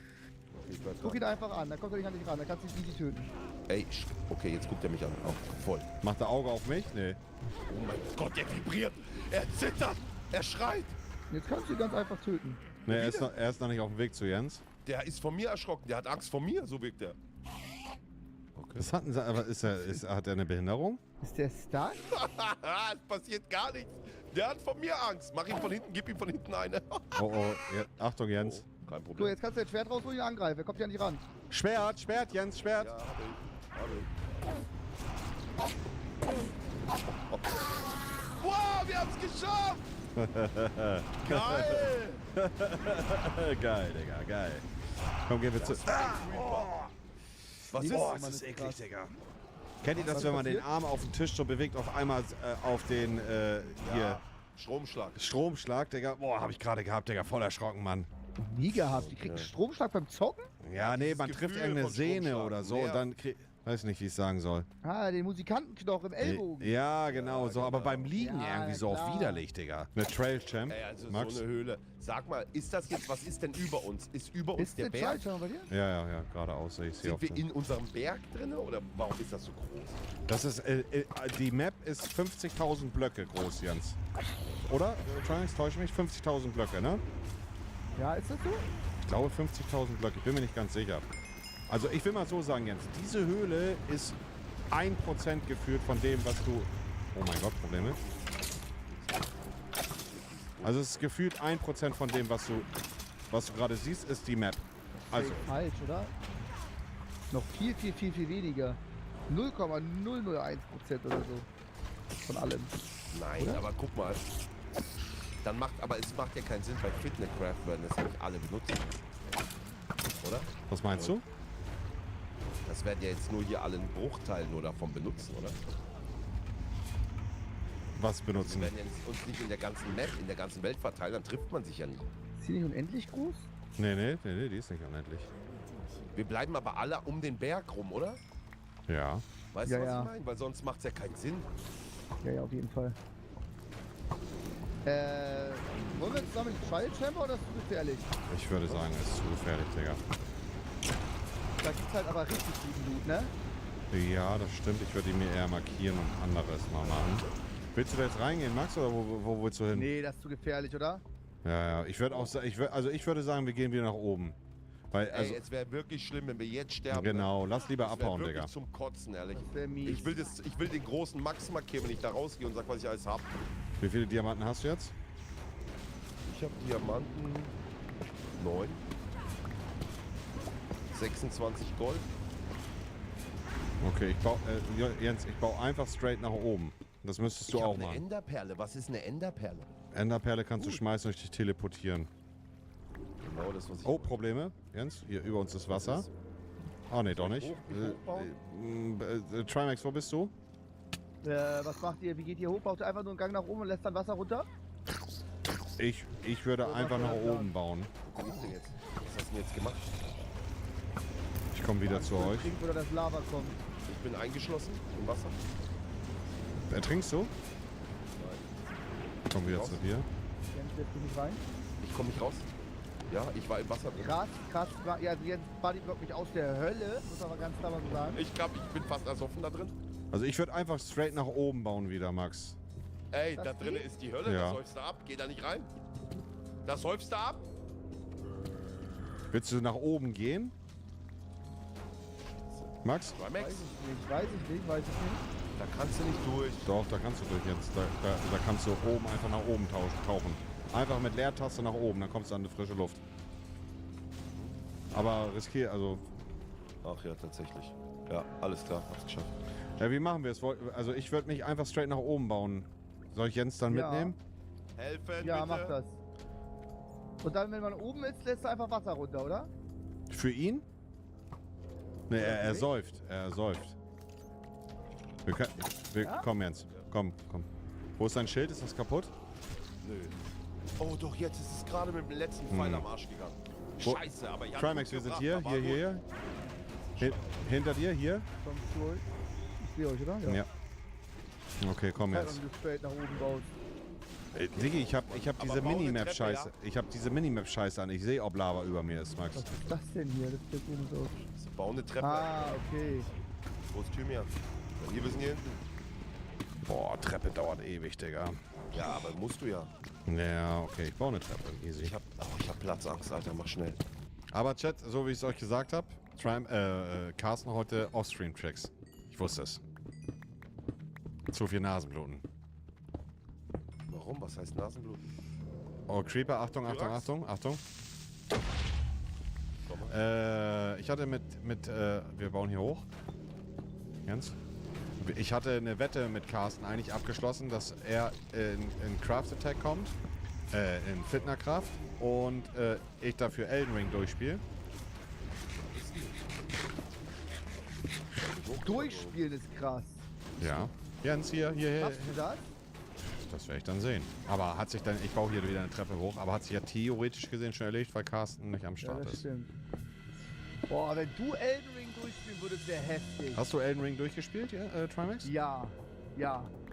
Speaker 3: Guck ihn einfach an, dann kommt er nicht an dich ran. Dann kannst du ihn easy töten.
Speaker 2: Ey, okay, jetzt guckt er mich an. Auch voll.
Speaker 1: Macht er Auge auf mich? Nee.
Speaker 2: Oh mein Gott, der vibriert. Er zittert. Er schreit.
Speaker 3: Jetzt kannst du ihn ganz einfach töten.
Speaker 1: Nee, er ist noch nicht auf dem Weg zu Jens.
Speaker 2: Der ist von mir erschrocken. Der hat Angst vor mir, so wirkt er.
Speaker 1: Was hatten sie, aber hat er eine Behinderung?
Speaker 3: Ist der stark?
Speaker 2: Es passiert gar nichts. Der hat von mir Angst. Mach ihn von hinten, gib ihm von hinten eine.
Speaker 1: Oh, Achtung, Jens.
Speaker 2: Kein
Speaker 3: So,
Speaker 2: Problem.
Speaker 3: jetzt kannst du das Schwert rausholen und ihn angreifen. Er kommt ja an dich ran.
Speaker 1: Schwert, Jens, Schwert.
Speaker 2: Ja, hab ich. Oh. Wow, wir haben's geschafft! Geil!
Speaker 1: Geil, Digga, geil. Komm, gehen wir zu.
Speaker 2: Was ist
Speaker 3: Boah,
Speaker 2: das?
Speaker 3: Mann, ist krass.
Speaker 1: Digga. Kennt ihr das,
Speaker 3: Was
Speaker 1: wenn man den
Speaker 3: passiert?
Speaker 1: Arm auf den Tisch so bewegt, auf einmal auf den hier
Speaker 2: Ja, Stromschlag.
Speaker 1: Stromschlag, Digga? Boah, hab ich gerade gehabt, Digga. Voll erschrocken, Mann.
Speaker 3: Nie gehabt. Die kriegt einen Stromschlag beim Zocken?
Speaker 1: Ja, nee,
Speaker 2: dieses
Speaker 1: man
Speaker 2: Gefühl
Speaker 1: trifft irgendeine
Speaker 2: von
Speaker 1: Sehne
Speaker 2: Stromschlag.
Speaker 1: oder so
Speaker 2: Ja.
Speaker 1: und dann weiß nicht, wie ich sagen soll.
Speaker 3: Ah, den Musikantenknochen im Ellbogen.
Speaker 1: Ja, genau, so, aber beim Liegen
Speaker 3: Ja,
Speaker 1: irgendwie so
Speaker 3: klar.
Speaker 1: auf widerlich, Digga. Eine Trail Champ.
Speaker 2: Ey, also
Speaker 1: Max?
Speaker 2: so eine Höhle. Sag mal, ist das jetzt, was ist denn über uns? Ist über uns
Speaker 3: Ist
Speaker 2: der
Speaker 3: der
Speaker 2: Berg?
Speaker 3: Schalter bei dir?
Speaker 1: Ja, geradeaus sehe ich sie
Speaker 2: Sind
Speaker 1: auf
Speaker 2: wir
Speaker 1: so.
Speaker 2: in unserem Berg drin oder warum ist das so groß?
Speaker 1: Das ist, die Map ist 50.000 Blöcke groß, Jens. Oder? Trianx, täusche mich? 50.000 Blöcke, ne?
Speaker 3: Ja, ist das so?
Speaker 1: Ich glaube 50.000 Blöcke, ich bin mir nicht ganz sicher. Also ich will mal so sagen, Jens, diese Höhle ist 1% geführt von dem, was du... Oh mein Gott, Probleme. Also es ist gefühlt 1% von dem, was du gerade siehst, ist die Map. Also,
Speaker 3: Falsch, oder? Noch viel weniger. 0,001% oder so. Von allem.
Speaker 2: Nein,
Speaker 3: Oder?
Speaker 2: aber guck mal. Aber es macht ja keinen Sinn, bei Fitnesscraft werden das ja nicht alle benutzen. Oder?
Speaker 1: was meinst du?
Speaker 2: Das werden ja jetzt nur hier alle einen Bruchteil nur davon benutzen, oder?
Speaker 1: Was
Speaker 2: Wir
Speaker 1: benutzen?
Speaker 2: werden ja uns nicht in der ganzen Map, in der ganzen Welt verteilen, dann trifft man sich ja nicht.
Speaker 3: Ist die nicht unendlich groß?
Speaker 1: Nee, die ist nicht unendlich.
Speaker 2: Wir bleiben aber alle um den Berg rum, oder?
Speaker 1: Ja.
Speaker 2: Weißt
Speaker 3: Ja,
Speaker 2: du, was
Speaker 3: ja.
Speaker 2: ich meine? Weil sonst macht es ja keinen Sinn.
Speaker 3: Ja, auf jeden Fall. Wollen wir zusammen den Schaltchamber oder ist das gefährlich?
Speaker 1: Ich würde sagen, es ist zu gefährlich, Digga.
Speaker 3: Da gibt's halt aber richtig guten Loot, ne?
Speaker 1: Ja, das stimmt. Ich würde ihn mir eher markieren und anderes mal machen. Willst du da jetzt reingehen, Max, oder wo willst du hin?
Speaker 3: Nee, das ist zu gefährlich, oder?
Speaker 1: Ja, ich würde auch sagen, ich würde sagen, wir gehen wieder nach oben. Weil, also,
Speaker 2: Ey, es wäre wirklich schlimm, wenn wir jetzt sterben.
Speaker 1: genau, lass lieber
Speaker 2: Das wär
Speaker 1: abhauen,
Speaker 2: wirklich
Speaker 1: Digga.
Speaker 2: zum Kotzen, ehrlich.
Speaker 3: Das wär mies.
Speaker 2: Ich will den großen Max markieren, wenn ich da rausgehe und sag, was ich alles hab.
Speaker 1: Wie viele Diamanten hast du jetzt?
Speaker 2: Ich habe Diamanten 9. 26 Gold.
Speaker 1: Okay, Jens, ich baue einfach straight nach oben. Das müsstest du
Speaker 2: Ich hab
Speaker 1: auch
Speaker 2: eine
Speaker 1: machen.
Speaker 2: Enderperle. Was ist eine Enderperle?
Speaker 1: Enderperle kannst du schmeißen und dich teleportieren.
Speaker 2: Genau das, was ich...
Speaker 1: Oh, Probleme. Jens, hier über uns ist Wasser.
Speaker 2: ist?
Speaker 1: Ah, nee, doch nicht. Trimax, wo bist du?
Speaker 3: Was macht ihr? Wie geht ihr hoch? Baut ihr einfach nur einen Gang nach oben und lässt dann Wasser runter?
Speaker 1: Ich würde einfach nach oben bauen.
Speaker 2: Wo komm ich denn jetzt? Was hast du denn jetzt gemacht?
Speaker 1: Ich komme wieder zu euch.
Speaker 3: Trinkt oder das Lava kommt.
Speaker 2: Ich bin eingeschlossen im Wasser.
Speaker 1: Ertrinkst du? Ich komme wieder zu dir.
Speaker 3: Jens, lässt du nicht rein?
Speaker 2: Ich komme nicht raus. Ja, ich war im Wasser drin.
Speaker 3: Krass. Ja, also Jens Bodyblock mich aus der Hölle, muss man mal ganz klar mal so sagen.
Speaker 2: Ich bin fast ersoffen da drin.
Speaker 1: Also ich würde einfach straight nach oben bauen wieder, Max.
Speaker 2: Ey,
Speaker 3: Das
Speaker 2: da drinnen
Speaker 3: geht?
Speaker 2: ist die Hölle.
Speaker 1: Ja.
Speaker 2: Da säufst du ab. Geh da nicht rein. Da säufst du ab.
Speaker 1: Willst du nach oben gehen? Max?
Speaker 2: Max,
Speaker 3: Weiß ich nicht.
Speaker 2: da kannst du nicht durch.
Speaker 1: Doch, da kannst du durch jetzt. Da kannst du oben einfach nach oben tauchen. Einfach mit Leertaste nach oben, dann kommst du an die frische Luft. Aber riskier, also...
Speaker 2: Ach ja, tatsächlich. Ja, alles klar, hab's geschafft.
Speaker 1: Ja, wie machen wir es? Also ich würde mich einfach straight nach oben bauen. Soll ich Jens dann
Speaker 3: Ja.
Speaker 1: mitnehmen?
Speaker 2: Helfen,
Speaker 3: Ja,
Speaker 2: bitte.
Speaker 3: mach das. Und dann, wenn man oben ist, lässt du einfach Wasser runter, oder?
Speaker 1: Für ihn? Ne, er säuft. Er säuft. Komm, Jens. Komm. Wo ist dein Schild? Ist das kaputt?
Speaker 2: Nö. Oh doch, jetzt ist es gerade mit dem letzten Pfeil am Arsch gegangen.
Speaker 1: Wo-
Speaker 2: Scheiße, aber ja.
Speaker 1: Trimax, wir sind hier. Hier. Hinter dir, hier.
Speaker 3: Komm, zurück. Ich sehe euch, oder?
Speaker 1: Ja. Okay, komm
Speaker 3: Wenn
Speaker 1: jetzt.
Speaker 3: du straight nach oben baust.
Speaker 1: Diggi, ich hab diese
Speaker 2: bau eine
Speaker 1: Minimap-Scheiße.
Speaker 2: Treppe,
Speaker 1: Ich hab diese Minimap-Scheiße an. Ich sehe, ob Lava über mir ist, Max.
Speaker 3: Was ist das denn hier? Das sieht komisch aus.
Speaker 2: So, bau eine Treppe.
Speaker 3: Ah, okay.
Speaker 2: Wo ist Thymian? Hier, wir sind hier hinten.
Speaker 1: Boah, Treppe dauert ewig, Digga.
Speaker 2: Ja, aber musst du ja.
Speaker 1: Ja, okay, ich baue eine Treppe. Easy.
Speaker 2: Ich hab Platzangst, Alter, mach schnell.
Speaker 1: Aber Chat, so wie ich es euch gesagt habe, Carsten heute Offstream-Tricks. Ich wusste es. Zu viel Nasenbluten.
Speaker 2: Warum? Was heißt Nasenblut?
Speaker 1: Oh, Creeper, Achtung.
Speaker 2: Komm
Speaker 1: Ich hatte wir bauen hier hoch. Jens? Ich hatte eine Wette mit Carsten eigentlich abgeschlossen, dass er in Craft Attack kommt, in Fitnerkraft und ich dafür Elden Ring durchspiele.
Speaker 3: Durchspielen ist krass.
Speaker 1: Ja. Jens, hier.
Speaker 3: Hast du das?
Speaker 1: Das werde ich dann sehen. Aber hat sich dann, ich baue hier wieder eine Treppe hoch, aber hat sich ja theoretisch gesehen schon erledigt, weil Carsten nicht am
Speaker 3: Ja,
Speaker 1: Start
Speaker 3: das
Speaker 1: ist.
Speaker 3: stimmt. Boah, wenn du Elden Ring durchspielen würdest, wäre heftig.
Speaker 1: Hast du Elden Ring durchgespielt, ja, Trimax?
Speaker 3: Ja.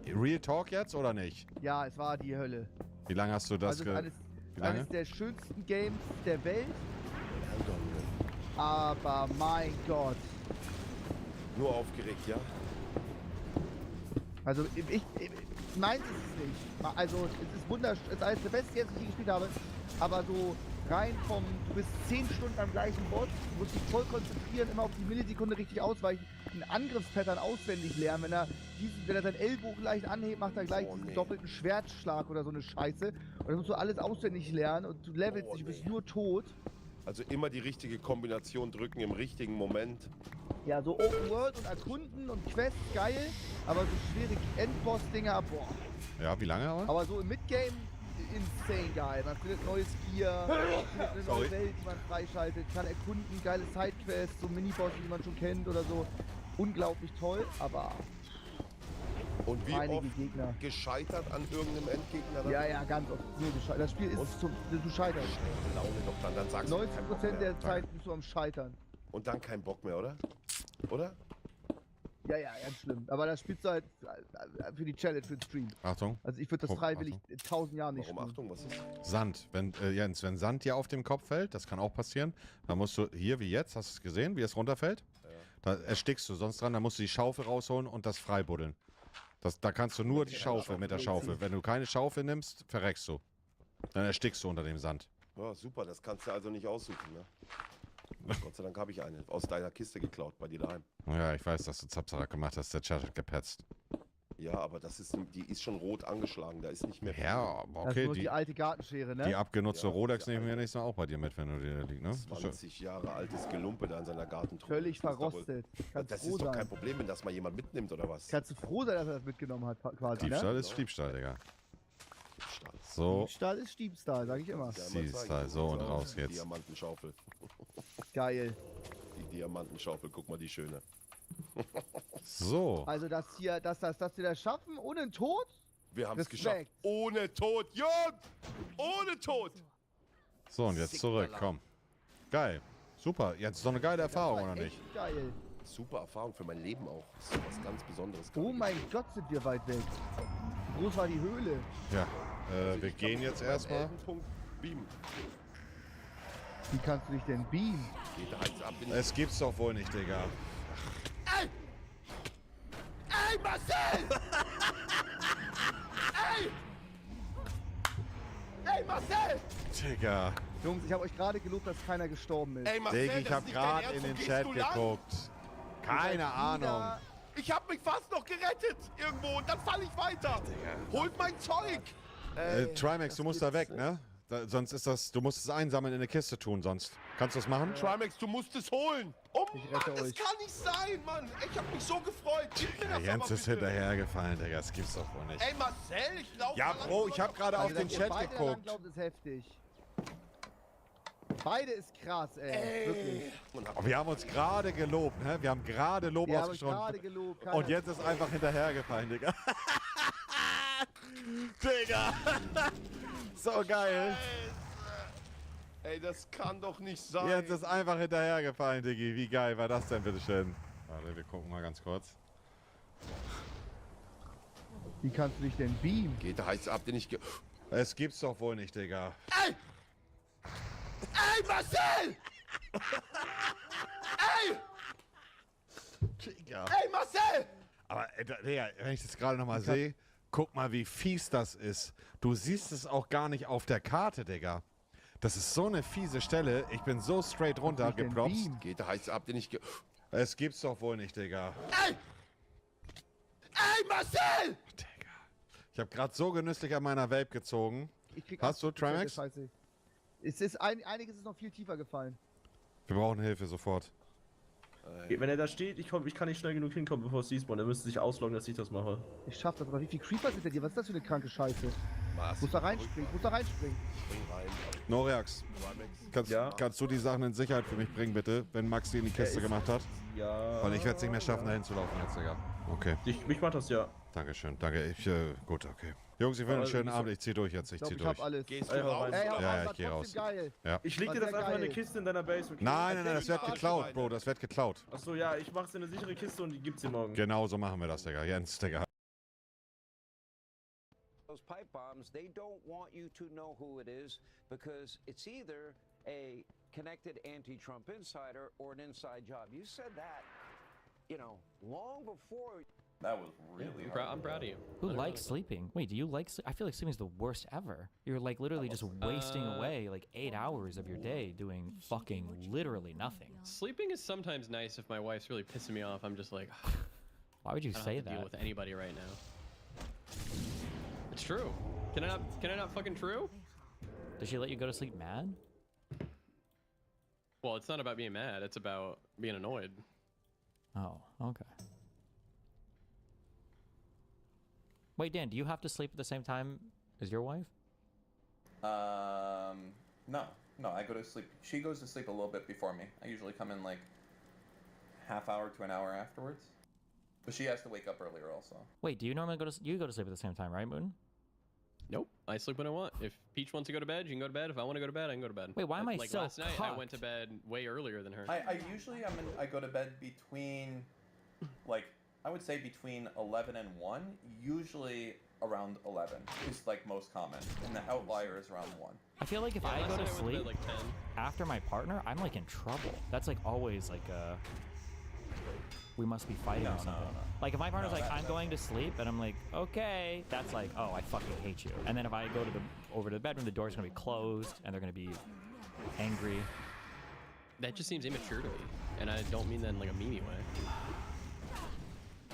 Speaker 1: Real Talk jetzt oder nicht?
Speaker 3: Ja, es war die Hölle.
Speaker 1: Wie lange hast du das
Speaker 3: Also
Speaker 1: Wie lange?
Speaker 3: eines der schönsten Games der Welt. Aber mein Gott.
Speaker 2: Nur aufgeregt, ja?
Speaker 3: Also meins ist es nicht. Also es ist wunderschön. Es ist eines der besten Games, die ich je gespielt habe. Aber so rein du bist 10 Stunden am gleichen Boss, musst dich voll konzentrieren, immer auf die Millisekunde richtig ausweichen, den Angriffspattern auswendig lernen. Wenn er seinen Ellbogen leicht anhebt, macht er gleich diesen doppelten Schwertschlag oder so eine Scheiße. Und dann musst du alles auswendig lernen und du levelst dich, bist nur tot.
Speaker 2: Also immer die richtige Kombination drücken im richtigen Moment.
Speaker 3: Ja, so Open World und Erkunden und Quests, geil. Aber so schwere Endboss-Dinger, boah.
Speaker 1: Ja, wie lange aber?
Speaker 3: Aber so im Midgame, insane geil. Man findet neues Gear, findet eine neue Welt, die man freischaltet, kann erkunden, geile Sidequests, so Minibosse, die man schon kennt oder so. Unglaublich toll, aber
Speaker 2: Und wie
Speaker 3: einige
Speaker 2: oft
Speaker 3: Gegner.
Speaker 2: gescheitert an irgendeinem Endgegner? dann?
Speaker 3: Ja, ganz oft. Nur gescheitert. Das Spiel ist du scheiterst.
Speaker 2: Laune doch dann sagst du keinen Bock
Speaker 3: 90%
Speaker 2: mehr.
Speaker 3: der Zeit bist du am Scheitern.
Speaker 2: Und dann kein Bock mehr, oder? Oder?
Speaker 3: Ja, ganz schlimm. Aber das spielst du halt für die Challenge, für den Stream.
Speaker 1: Achtung.
Speaker 3: Also ich würde das freiwillig in 1000 Jahren nicht
Speaker 2: Warum?
Speaker 3: spielen.
Speaker 2: Achtung, was ist?
Speaker 1: Sand. Jens, wenn Sand dir auf dem Kopf fällt, das kann auch passieren, dann musst du hier wie jetzt, hast du es gesehen, wie es runterfällt? Ja. Da erstickst du sonst dran, dann musst du die Schaufel rausholen und das freibuddeln. Da kannst du nur die Schaufel mit der Schaufel. Wenn du keine Schaufel nimmst, verreckst du. Dann erstickst du unter dem Sand.
Speaker 2: Ja, super, das kannst du also nicht aussuchen, ne? Gott sei Dank habe ich eine aus deiner Kiste geklaut, bei dir daheim.
Speaker 1: Ja, ich weiß, dass du Zapsarak gemacht hast, der Chat hat gepetzt.
Speaker 2: Ja, aber die ist schon rot angeschlagen, da ist nicht mehr viel.
Speaker 1: Ja, aber
Speaker 3: Das ist
Speaker 1: okay,
Speaker 3: nur die alte Gartenschere, ne?
Speaker 1: die abgenutzte
Speaker 2: Ja,
Speaker 1: Rolex
Speaker 2: ja,
Speaker 1: nehmen wir nächstes Mal auch bei dir mit, wenn du dir da liegt, ne?
Speaker 2: 20 Jahre altes Gelumpe da in seiner Gartentruhe.
Speaker 3: Völlig
Speaker 2: Das ist doch wohl-
Speaker 3: verrostet. Kannst
Speaker 2: Das
Speaker 3: froh
Speaker 2: ist doch kein
Speaker 3: sein.
Speaker 2: Problem, wenn das mal jemand mitnimmt, oder was?
Speaker 3: Kannst du froh sein, dass er das mitgenommen hat, quasi,
Speaker 1: Diebstahl
Speaker 3: ne?
Speaker 1: ist Diebstahl, Digga.
Speaker 2: Stahl.
Speaker 1: So,
Speaker 3: Stahl ist Stiebstahl, sag ich immer.
Speaker 2: Ja, mal
Speaker 1: Siehst
Speaker 2: zeigen.
Speaker 1: du, so und raus jetzt.
Speaker 2: Diamantenschaufel.
Speaker 3: Geil.
Speaker 2: Die Diamantenschaufel, guck mal, die schöne.
Speaker 1: So.
Speaker 3: Also dass wir das schaffen ohne einen Tod?
Speaker 2: Wir haben es
Speaker 3: Respekt.
Speaker 2: geschafft. Ohne Tod, Jung! Ohne Tod!
Speaker 1: So, und jetzt zurück, komm. Geil. Super, jetzt ist doch eine geile Erfahrung, oder nicht?
Speaker 3: Echt geil.
Speaker 2: Super Erfahrung für mein Leben auch. Das ist was ganz Besonderes.
Speaker 3: Oh mein Gott, sind wir weit weg. Wie groß war die Höhle?
Speaker 1: Ja, wir gehen jetzt erstmal.
Speaker 2: Punkt beamen.
Speaker 3: Wie kannst du dich denn beamen?
Speaker 2: Geht halt ab in
Speaker 1: Es gibt's doch wohl nicht, Digga.
Speaker 2: Ey! Ey, Marcel! Ey! Ey, Marcel!
Speaker 1: Digga.
Speaker 3: Jungs, ich habe euch gerade gelobt, dass keiner gestorben ist.
Speaker 2: Ey, Marcel,
Speaker 1: Digga, ich
Speaker 2: das
Speaker 1: hab
Speaker 2: ist nicht dein
Speaker 1: gerade
Speaker 2: Ernst,
Speaker 1: in
Speaker 2: wo
Speaker 1: den
Speaker 2: gehst
Speaker 1: Chat
Speaker 2: du lang?
Speaker 1: geguckt. Keine Ahnung.
Speaker 2: Ich hab mich fast noch gerettet irgendwo und dann falle ich weiter. Holt mein Zeug.
Speaker 1: Trimax, du musst da weg, ne? Sonst ist das, du musst es einsammeln in eine Kiste tun, sonst. Kannst du das machen?
Speaker 2: Trimax, du musst es holen. Oh
Speaker 3: Ich
Speaker 2: Mann,
Speaker 3: rette
Speaker 2: das
Speaker 3: euch.
Speaker 2: kann nicht sein, Mann. Ich hab mich so gefreut. Gib mir das
Speaker 1: Jens
Speaker 2: aber
Speaker 1: ist
Speaker 2: bitte.
Speaker 1: hinterhergefallen, Digga. Das gibt's doch wohl nicht.
Speaker 2: Ey, Marcel, ich laufe
Speaker 1: Ja, Bro, ich hab gerade auf
Speaker 3: Also,
Speaker 1: den
Speaker 3: dass ihr
Speaker 1: Chat
Speaker 3: beide daran
Speaker 1: geguckt.
Speaker 3: glaubt, ist heftig. Beide ist krass, ey. Wirklich.
Speaker 1: Oh, wir haben uns gerade gelobt, ne? Wir haben gerade Lob
Speaker 3: Wir haben euch gerade
Speaker 1: ausgesprochen.
Speaker 3: gelobt.
Speaker 1: Und jetzt ist einfach hinterhergefallen, Digga. Digga. So geil.
Speaker 2: Ey, das kann doch nicht sein.
Speaker 1: Jetzt ist einfach hinterhergefallen, Diggi. Wie geil war das denn, bitteschön? Warte, wir gucken mal ganz kurz.
Speaker 3: Wie kannst du dich denn beamen?
Speaker 2: Geht, da heißt habt ihr nicht
Speaker 1: Es gibt's doch wohl nicht, Digga.
Speaker 2: Ey! Ey, Marcel! Ey!
Speaker 1: Digga.
Speaker 2: Ey, Marcel!
Speaker 1: Aber, Digga, wenn ich das gerade nochmal sehe, guck mal, wie fies das ist. Du siehst es auch gar nicht auf der Karte, Digga. Das ist so eine fiese Stelle. Ich bin so straight runter
Speaker 3: dich denn
Speaker 1: gepropst.
Speaker 3: beamen?
Speaker 2: Geht, da heißt habt ihr nicht
Speaker 1: Es gibt's doch wohl nicht, Digga.
Speaker 2: Ey! Ey, Marcel!
Speaker 1: Digga. Ich habe gerade so genüsslich an meiner Vape gezogen.
Speaker 3: Ich krieg
Speaker 1: Hast du
Speaker 3: 80%
Speaker 1: Trimax?
Speaker 3: Scheiße. Es ist einiges ist noch viel tiefer gefallen.
Speaker 1: Wir brauchen Hilfe sofort.
Speaker 4: Wenn er da steht, ich kann nicht schnell genug hinkommen, bevor es despawn. Er müsste sich ausloggen, dass ich das mache.
Speaker 3: Ich schaff das, aber wie viele Creeper sind denn hier? Was ist das für eine kranke Scheiße?
Speaker 2: Was?
Speaker 3: Ich muss da reinspringen, ich muss da reinspringen.
Speaker 2: Spring rein.
Speaker 1: Noreax, kannst du die Sachen in Sicherheit für mich bringen, bitte, wenn Max die in die Kiste gemacht hat?
Speaker 4: Ja.
Speaker 1: Weil ich werde es nicht mehr schaffen, dahin zu laufen jetzt, Digga. Okay,
Speaker 4: Mich macht das ja.
Speaker 1: Dankeschön. Danke, gut, okay. Jungs, ich wünsche einen schönen Abend. Ich zieh durch jetzt, ich
Speaker 3: Ich
Speaker 1: zieh
Speaker 3: glaube, ich
Speaker 1: durch.
Speaker 3: hab alles.
Speaker 2: Gehst du
Speaker 4: Ey,
Speaker 2: raus?
Speaker 3: Ey, aber
Speaker 1: Ja,
Speaker 3: das
Speaker 1: ich
Speaker 3: war
Speaker 1: geh
Speaker 3: trotzdem
Speaker 1: raus.
Speaker 3: geil.
Speaker 4: Ich leg
Speaker 3: War
Speaker 4: dir das
Speaker 3: sehr
Speaker 4: einfach in eine
Speaker 3: geil.
Speaker 4: Kiste in deiner Base, okay?
Speaker 1: Nein, das wird
Speaker 3: Spaß
Speaker 1: geklaut,
Speaker 2: dabei,
Speaker 1: Bro,
Speaker 2: ne?
Speaker 1: das wird geklaut.
Speaker 4: Achso, ja, ich mach's in eine sichere Kiste und die gibt's dir morgen.
Speaker 1: Genau so machen wir das, Digga. Jens, Digga.
Speaker 7: Those pipe bombs, they don't want you to know who it is because it's either a connected anti-Trump insider or an inside job. You said that, you know, long before.
Speaker 8: That was really hard.
Speaker 9: I'm proud of you.
Speaker 10: Who likes sleeping? Wait, do you like sleep? I feel like sleeping is the worst ever. You're like literally just wasting away like 8 hours of your day doing fucking literally nothing.
Speaker 9: Sleeping is sometimes nice if my wife's really pissing me off. I'm just like,
Speaker 10: Why would you
Speaker 9: I don't
Speaker 10: say
Speaker 9: have to deal
Speaker 10: that?
Speaker 9: with anybody right now. It's true. Can I not fucking true?
Speaker 10: Does she let you go to sleep mad?
Speaker 9: Well, it's not about being mad. It's about being annoyed.
Speaker 10: Oh, okay. Wait, Dan, do you have to sleep at the same time as your wife?
Speaker 8: No, I go to sleep. She goes to sleep a little bit before me. I usually come in like half hour to an hour afterwards. But she has to wake up earlier also.
Speaker 10: Wait, do you normally go to sleep at the same time, right, Moon?
Speaker 9: Nope. I sleep when I want. If Peach wants to go to bed, you can go to bed. If I want to go to bed, I can go to bed.
Speaker 10: Wait, why am I
Speaker 9: like
Speaker 10: so
Speaker 9: last night, I went to
Speaker 10: cocked?
Speaker 9: bed way earlier than her.
Speaker 8: I usually I go to bed between like I would say between 11 and 1, usually around 11 is like most common, and the outlier is around 1.
Speaker 10: I feel like if
Speaker 9: Yeah,
Speaker 10: I
Speaker 9: last
Speaker 10: go
Speaker 9: night
Speaker 10: to
Speaker 9: went bed
Speaker 10: sleep
Speaker 9: like 10.
Speaker 10: after my partner, I'm like in trouble. That's like always like we must be fighting or something. Like if my partner's like, I'm going to sleep, and I'm like, okay, that's like, oh, I fucking hate you. And then if I go to over to the bedroom, the door's gonna be closed, and they're gonna be angry.
Speaker 9: That just seems immature to me, and I don't mean that in like a meanie way.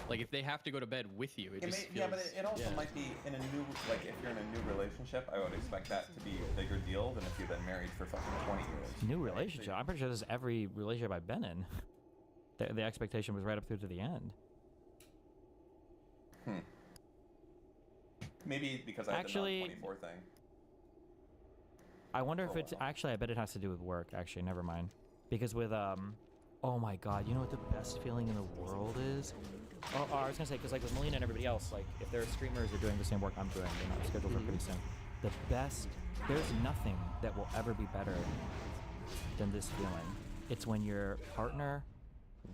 Speaker 9: Like if they have to go to bed with you, it just feels.
Speaker 8: Yeah, but it also might be in a new, like if you're in a new relationship, I would expect that to be a bigger deal than if you've been married for fucking 20 years.
Speaker 10: New relationship. I'm pretty sure this is every relationship I've been in. The expectation was right up through to the end.
Speaker 8: Maybe because I've
Speaker 10: Actually,
Speaker 8: been on 24 thing.
Speaker 10: I wonder if it's actually. I bet it has to do with work. Actually, never mind. Because with oh my God, you know what the best feeling in the world is? Oh, I was gonna say because like with Melina and everybody else, like if they're streamers, they're doing the same work I'm doing. You know, our schedules are pretty soon. The best. There's nothing that will ever be better than this feeling. It's when your partner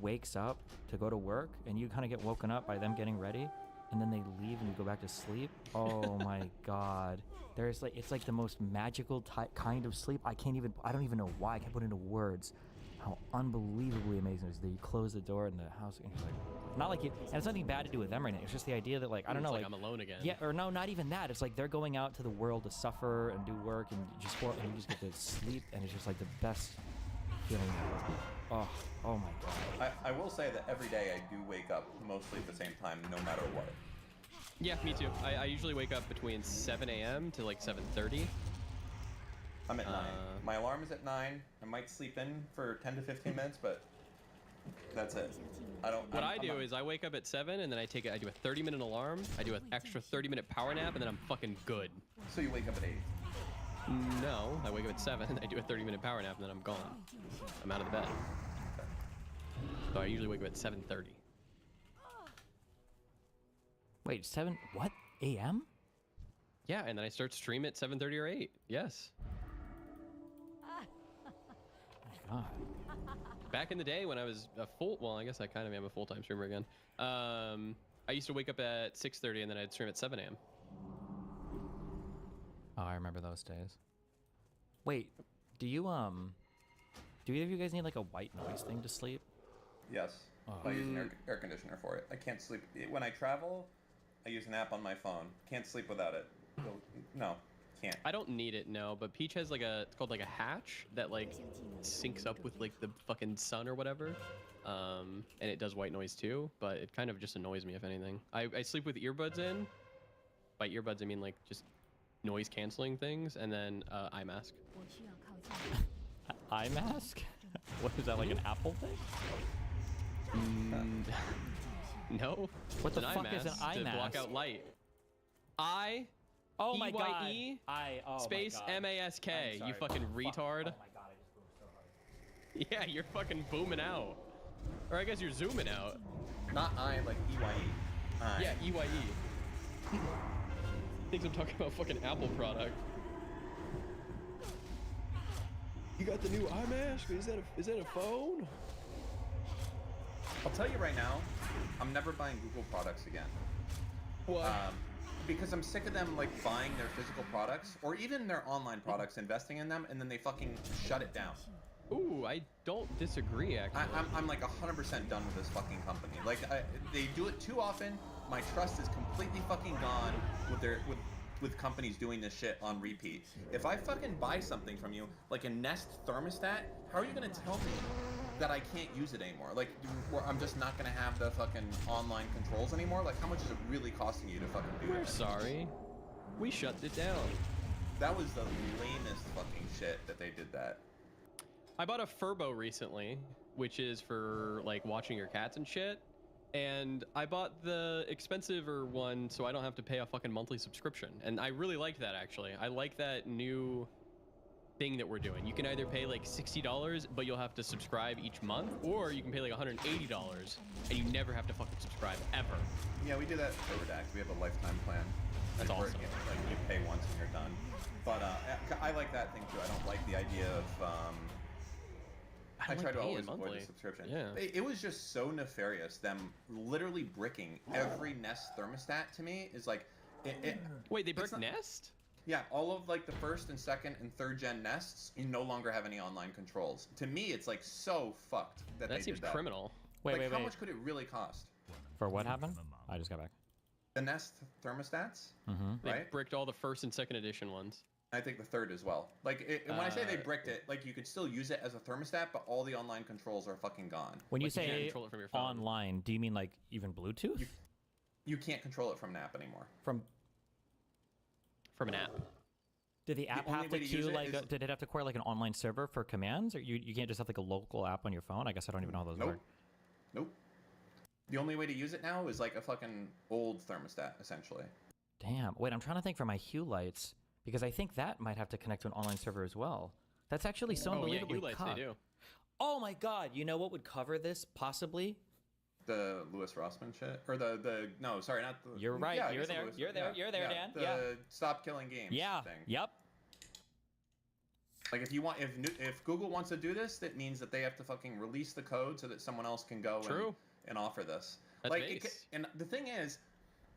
Speaker 10: wakes up to go to work and you kind of get woken up by them getting ready, and then they leave and you go back to sleep. Oh my God. There's like, it's like the most magical kind of sleep. I don't even know why I can't put into words how unbelievably amazing it is that you close the door in the house and you're like, not like you, and it's nothing bad to do with them right now. It's just the idea that like, I don't know,
Speaker 9: like I'm alone again.
Speaker 10: Yeah, or no, not even that. It's like they're going out to the world to suffer and do work and you just get to sleep, and it's just like the best feeling. Oh, oh my god.
Speaker 8: I will say that every day I do wake up mostly at the same time, no matter what.
Speaker 9: Yeah, me too. I usually wake up between 7 a.m. to like 7:30.
Speaker 8: I'm at 9. My alarm is at 9. I might sleep in for 10 to 15 minutes, but that's it.
Speaker 9: What I do is I wake up at 7 and then I do a 30-minute alarm. I do an extra 30-minute power nap and then I'm fucking good.
Speaker 8: So you wake up at 8?
Speaker 9: No, I wake up at 7. I do a 30-minute power nap and then I'm gone. I'm out of the bed. So I usually wake up at 7:30.
Speaker 10: Wait, 7 what? A.M.?
Speaker 9: Yeah, and then I start stream at 7:30 or 8. Yes.
Speaker 10: My god.
Speaker 9: Back in the day when I was well, I guess I kind of am a full-time streamer again. I used to wake up at 6:30 and then I'd stream at 7 a.m.
Speaker 10: Oh, I remember those days. Wait, do either of you guys need like a white noise thing to sleep?
Speaker 8: Yes. I use an air conditioner for it. I can't sleep. When I travel, I use an app on my phone. Can't sleep without it. No, can't.
Speaker 9: I don't need it, no, but Peach has like it's called like a hatch that like syncs up with like the fucking sun or whatever. And it does white noise too, but it kind of just annoys me if anything. I sleep with earbuds in. By earbuds, I mean like just noise canceling things, and then eye mask.
Speaker 10: Eye mask? What is that, like an Apple thing?
Speaker 9: No.
Speaker 10: What the
Speaker 9: It's an
Speaker 10: fuck
Speaker 9: eye
Speaker 10: is an
Speaker 9: mask
Speaker 10: eye
Speaker 9: to
Speaker 10: mask?
Speaker 9: block out light. I.
Speaker 10: Oh my god.
Speaker 9: E-Y-E,
Speaker 10: Oh
Speaker 9: space
Speaker 10: my god.
Speaker 9: M-A-S-K.
Speaker 10: I'm sorry.
Speaker 9: You fucking retard.
Speaker 10: Oh my god, I just boomed so hard.
Speaker 9: Yeah, you're fucking booming out. Or I guess you're zooming out.
Speaker 8: Not I, like E-Y-E. I.
Speaker 9: Yeah, E-Y-E. Thinks I'm talking about fucking Apple product. You got the new eye mask? Is that a phone?
Speaker 8: I'll tell you right now, I'm never buying Google products again.
Speaker 9: What?
Speaker 8: Because I'm sick of them like buying their physical products or even their online products, investing in them, and then they fucking shut it down.
Speaker 9: Ooh, I don't disagree, actually.
Speaker 8: I'm like 100% done with this fucking company. Like they do it too often. My trust is completely fucking gone with companies doing this shit on repeat. If I fucking buy something from you, like a Nest thermostat, how are you gonna tell me that I can't use it anymore? Like, I'm just not gonna have the fucking online controls anymore? Like, how much is it really costing you to fucking do that?
Speaker 9: We're sorry. We shut it down.
Speaker 8: That was the lamest fucking shit that they did that.
Speaker 9: I bought a Furbo recently, which is for like watching your cats and shit. And I bought the expensiver one so I don't have to pay a fucking monthly subscription. And I really liked that, actually. I like that new thing that we're doing. You can either pay like $60, but you'll have to subscribe each month, or you can pay like $180 and you never have to fucking subscribe ever.
Speaker 8: Yeah, we do that for Redact. We have a lifetime plan.
Speaker 9: That's
Speaker 8: where,
Speaker 9: awesome.
Speaker 8: Like, you pay once and you're done. But I like that thing too. I don't like the idea of I try to always avoid the subscription.
Speaker 9: Yeah.
Speaker 8: It was just so nefarious. Them literally bricking every Nest thermostat to me is like.
Speaker 9: Wait, they brick Nest?
Speaker 8: Yeah, all of like the first and second and third gen Nests, you no longer have any online controls. To me, it's like so fucked that they
Speaker 9: seems
Speaker 8: did that.
Speaker 9: criminal.
Speaker 10: Wait,
Speaker 8: How much could it really cost?
Speaker 10: For what happened? I just got back.
Speaker 8: The Nest thermostats,
Speaker 10: Mm-hmm.
Speaker 8: right?
Speaker 9: They bricked all the first and second edition ones.
Speaker 8: I think the third as well. Like, when I say they bricked it, like, you could still use it as a thermostat, but all the online controls are fucking gone.
Speaker 10: When you
Speaker 9: Like, you can't
Speaker 10: say
Speaker 9: control it from your phone.
Speaker 10: online, do you mean like even Bluetooth?
Speaker 8: You can't control it from an app anymore.
Speaker 10: From
Speaker 9: an app.
Speaker 10: Did the app
Speaker 8: only
Speaker 10: have to
Speaker 8: way to use
Speaker 10: queue
Speaker 8: it
Speaker 10: like?
Speaker 8: is-
Speaker 10: Did it have to acquire like an online server for commands, or you can't just have like a local app on your phone? I guess I don't even know how those work.
Speaker 8: Nope. The only way to use it now is like a fucking old thermostat, essentially.
Speaker 10: Damn. Wait, I'm trying to think for my Hue lights because I think that might have to connect to an online server as well. That's actually so
Speaker 9: Oh yeah,
Speaker 10: unbelievably
Speaker 9: Hue lights, they
Speaker 10: cocked.
Speaker 9: do.
Speaker 10: Oh my god! You know what would cover this possibly?
Speaker 8: The Louis Rossman shit, or no, sorry, not the.
Speaker 10: You're right.
Speaker 8: Yeah, I
Speaker 10: You're
Speaker 8: guess the
Speaker 10: there.
Speaker 8: Louis-
Speaker 10: You're there.
Speaker 8: yeah,
Speaker 10: You're there,
Speaker 8: yeah,
Speaker 10: Dan.
Speaker 8: The
Speaker 10: Yeah.
Speaker 8: stop killing games.
Speaker 10: Yeah.
Speaker 8: Thing.
Speaker 10: Yep.
Speaker 8: Like if Google wants to do this, that means that they have to fucking release the code so that someone else can go and offer this.
Speaker 9: That's
Speaker 8: like,
Speaker 9: base.
Speaker 8: and the thing is,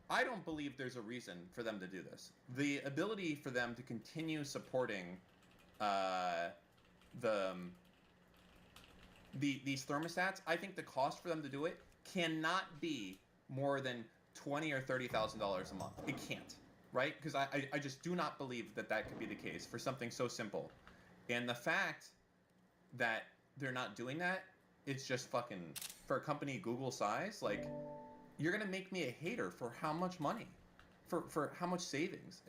Speaker 8: I don't believe there's a reason for them to do this. The ability for them to continue supporting these thermostats, I think the cost for them to do it cannot be more than $20,000 or $30,000 a month. It can't, right? Because I just do not believe that could be the case for something so simple. And the fact that they're not doing that, it's just fucking, for a company Google size, like, you're gonna make me a hater for how much money? For how much savings?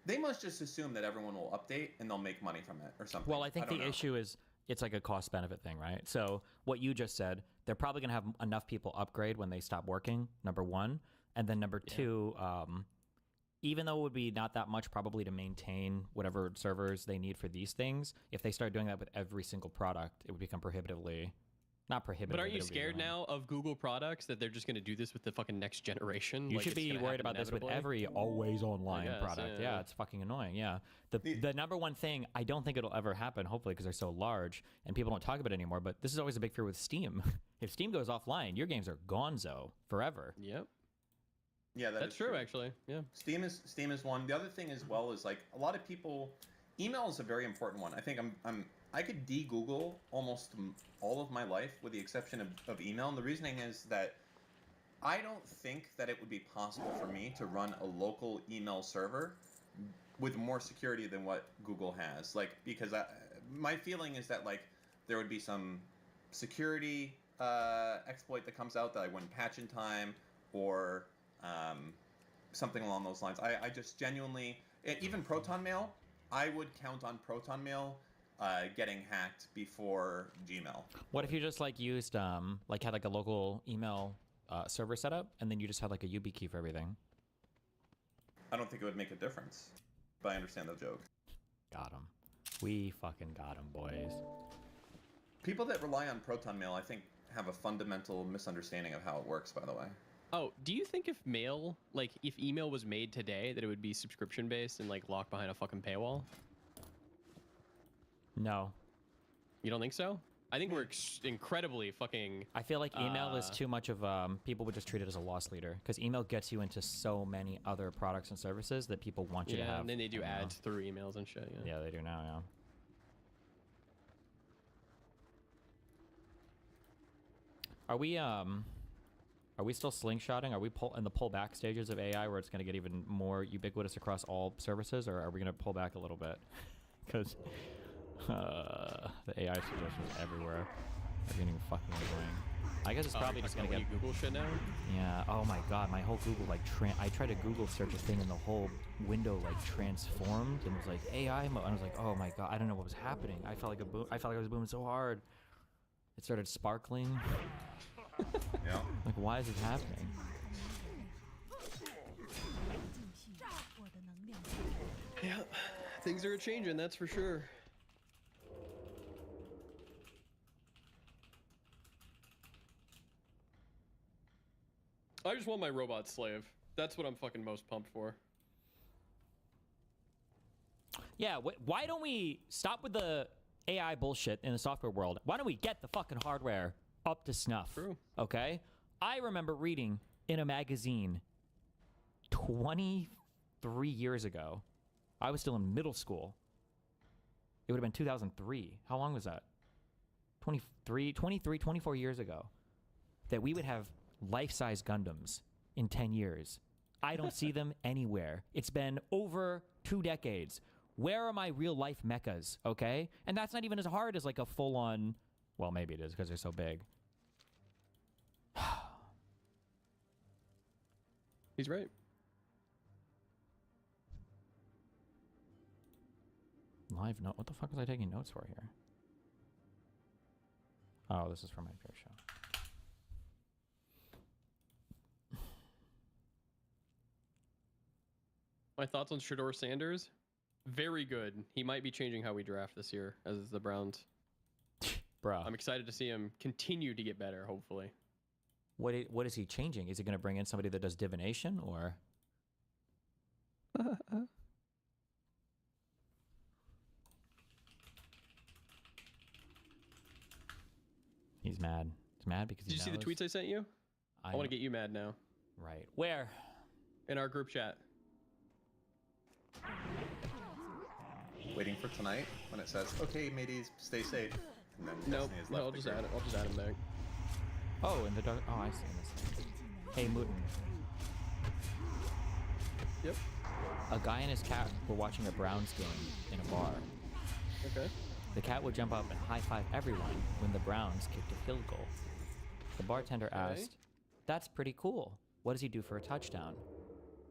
Speaker 8: They must just assume that everyone will update and they'll make money from it or something.
Speaker 10: Well, I think
Speaker 8: don't
Speaker 10: the
Speaker 8: know.
Speaker 10: issue is it's like a cost benefit thing, right? So what you just said, they're probably going to have enough people upgrade when they stop working, number one. And then number two, even though it would be not that much probably to maintain whatever servers they need for these things, if they start doing that with every single product, it would become prohibitively... Not prohibitive.
Speaker 9: But aren't you scared now of Google products that they're just going to do this with the fucking next generation?
Speaker 10: You
Speaker 9: Like,
Speaker 10: should
Speaker 9: it's
Speaker 10: be
Speaker 9: gonna
Speaker 10: worried
Speaker 9: happen
Speaker 10: about this with
Speaker 9: inevitably?
Speaker 10: every always online
Speaker 9: guess,
Speaker 10: product.
Speaker 9: yeah.
Speaker 10: Yeah, it's fucking annoying. Yeah. The number one thing, I don't think it'll ever happen, hopefully, because they're so large and people don't talk about it anymore. But this is always a big fear with Steam. If Steam goes offline, your games are gonzo forever.
Speaker 9: Yep.
Speaker 8: Yeah,
Speaker 9: That's true, actually. Yeah.
Speaker 8: Steam is one. The other thing as well is like a lot of people, email is a very important one. I think I could de-Google almost all of my life with the exception of email. And the reasoning is that I don't think that it would be possible for me to run a local email server with more security than what Google has. Like, because my feeling is that like there would be some security exploit that comes out that I wouldn't patch in time, or something along those lines. I just genuinely, even Proton Mail, I would count on Proton Mail getting hacked before Gmail.
Speaker 10: What if you just like used like had like a local email server setup and then you just had like a YubiKey for everything?
Speaker 8: I don't think it would make a difference, but I understand the joke.
Speaker 10: Got him. We fucking got him, boys.
Speaker 8: People that rely on Proton Mail, I think, have a fundamental misunderstanding of how it works, by the way.
Speaker 9: Oh, do you think if if email was made today, that it would be subscription based and like locked behind a fucking paywall?
Speaker 10: No.
Speaker 9: You don't think so? I think we're incredibly fucking...
Speaker 10: I feel like email is too much of people would just treat it as a loss leader because email gets you into so many other products and services that people want you to have.
Speaker 9: And then they do ads through emails and shit.
Speaker 10: Yeah, they do now. Yeah. Are we still slingshotting? Are we in the pullback stages of AI where it's going to get even more ubiquitous across all services, or are we going to pull back a little bit? Because the AI suggestions everywhere are getting fucking annoying. I guess it's probably just going to get
Speaker 9: Google shit now.
Speaker 10: Yeah. Oh my god, my whole Google I tried to Google search a thing and the whole window like transformed and it was like AI mode. And I was like, oh my god, I don't know what was happening. I felt like I was booming so hard. It started sparkling.
Speaker 8: Yeah.
Speaker 10: Like, why is this happening?
Speaker 9: Yeah, things are changing, that's for sure. I just want my robot slave. That's what I'm fucking most pumped for.
Speaker 10: Yeah, why don't we stop with the AI bullshit in the software world? Why don't we get the fucking hardware up to snuff?
Speaker 9: True.
Speaker 10: Okay? I remember reading in a magazine 23 years ago. I was still in middle school. It would have been 2003. How long was that? 24 years ago. That we would have life-size Gundams in 10 years. I don't see them anywhere. It's been over 2 decades. Where are my real-life mechas, okay? And that's not even as hard as like a full-on... Well, maybe it is because they're so big.
Speaker 9: He's right.
Speaker 10: Live note? What the fuck was I taking notes for here? Oh, this is from my fair show.
Speaker 9: My thoughts on Shedeur Sanders? Very good. He might be changing how we draft this year as the Browns.
Speaker 10: Bro.
Speaker 9: I'm excited to see him continue to get better, hopefully.
Speaker 10: What is he changing? Is he going to bring in somebody that does divination, or? He's mad. He's mad because he
Speaker 9: Did you see the tweets I sent you? I want to get you mad now.
Speaker 10: Right. Where?
Speaker 9: In our group chat.
Speaker 8: Waiting for tonight when it says, "Okay, mateys, stay safe." And then
Speaker 9: Nope.
Speaker 8: Destiny has
Speaker 9: No,
Speaker 8: left
Speaker 9: I'll
Speaker 8: the
Speaker 9: just
Speaker 8: group.
Speaker 9: add it. I'll just add him back.
Speaker 10: Oh, in the dark. Oh, I see this. Hey, Mutin.
Speaker 9: Yep.
Speaker 10: A guy and his cat were watching a Browns game in a bar.
Speaker 9: Okay.
Speaker 10: The cat would jump up and high-five everyone when the Browns kicked a field goal. The bartender asked, "That's pretty cool. What does he do for a touchdown?"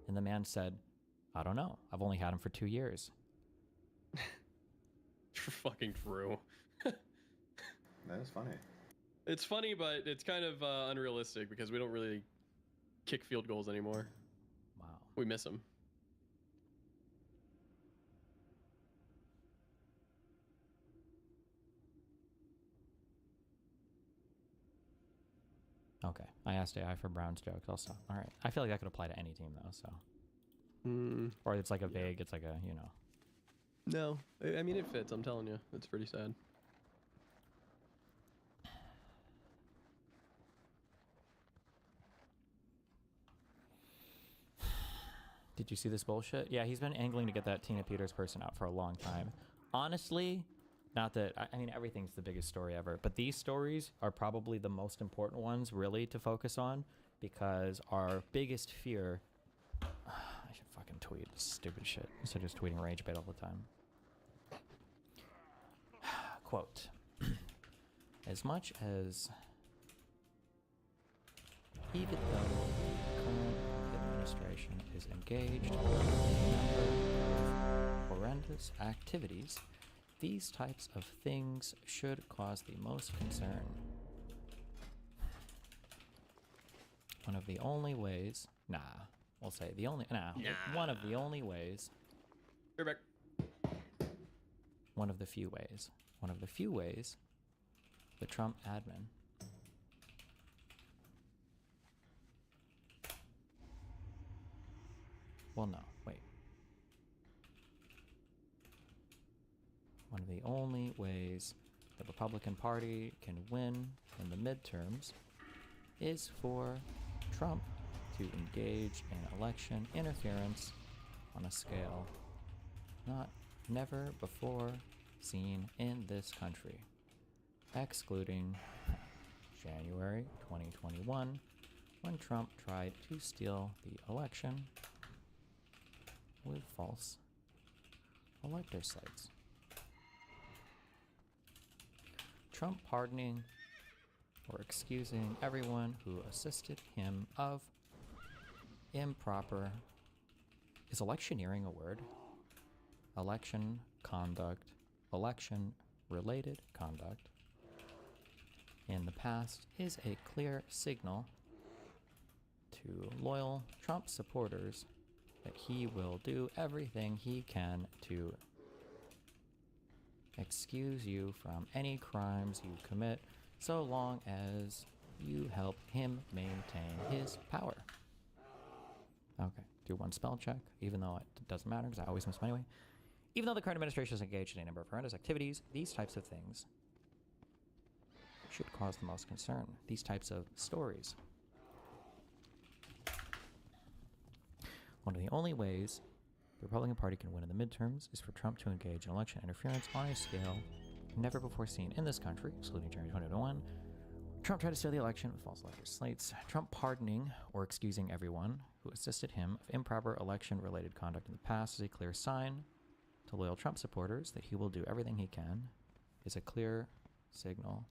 Speaker 10: And the man said, "I don't know. I've only had him for 2 years."
Speaker 9: Fucking true.
Speaker 8: That is funny.
Speaker 9: It's funny, but it's kind of unrealistic because we don't really kick field goals anymore.
Speaker 10: Wow.
Speaker 9: We miss them.
Speaker 10: Okay. I asked AI for Browns jokes also. All right. I feel like that could apply to any team though, so. Or it's like a vague, it's like a, you know.
Speaker 9: No. I mean, it fits. I'm telling you. It's pretty sad.
Speaker 10: Did you see this bullshit? Yeah, he's been angling to get that Tina Peters person out for a long time. Honestly, not that, I mean, everything's the biggest story ever, but these stories are probably the most important ones really to focus on because our biggest fear, I should fucking tweet stupid shit instead of just tweeting rage bait all the time. Quote, as much as, even though current administration is engaged in a number of horrendous activities, these types of things should cause the most concern. One of the only ways, one of the only ways,
Speaker 9: You're back.
Speaker 10: one of the few ways, the Trump admin Well, no, wait. One of the only ways the Republican Party can win in the midterms is for Trump to engage in election interference on a scale never before seen in this country, excluding January 2021, when Trump tried to steal the election with false elector sites. Trump pardoning or excusing everyone who assisted him of improper, is electioneering a word? Election conduct, election-related conduct in the past is a clear signal to loyal Trump supporters that he will do everything he can to excuse you from any crimes you commit so long as you help him maintain his power. Okay, do one spell check, even though it doesn't matter because I always miss them anyway. Even though the current administration is engaged in a number of horrendous activities, these types of things should cause the most concern. These types of stories. One of the only ways the Republican Party can win in the midterms is for Trump to engage in election interference on a scale never before seen in this country, excluding January 2021. Trump tried to steal the election with false elector slates. Trump pardoning or excusing everyone who assisted him of improper election-related conduct in the past is a clear sign to loyal Trump supporters that he will do everything he can, is a clear signal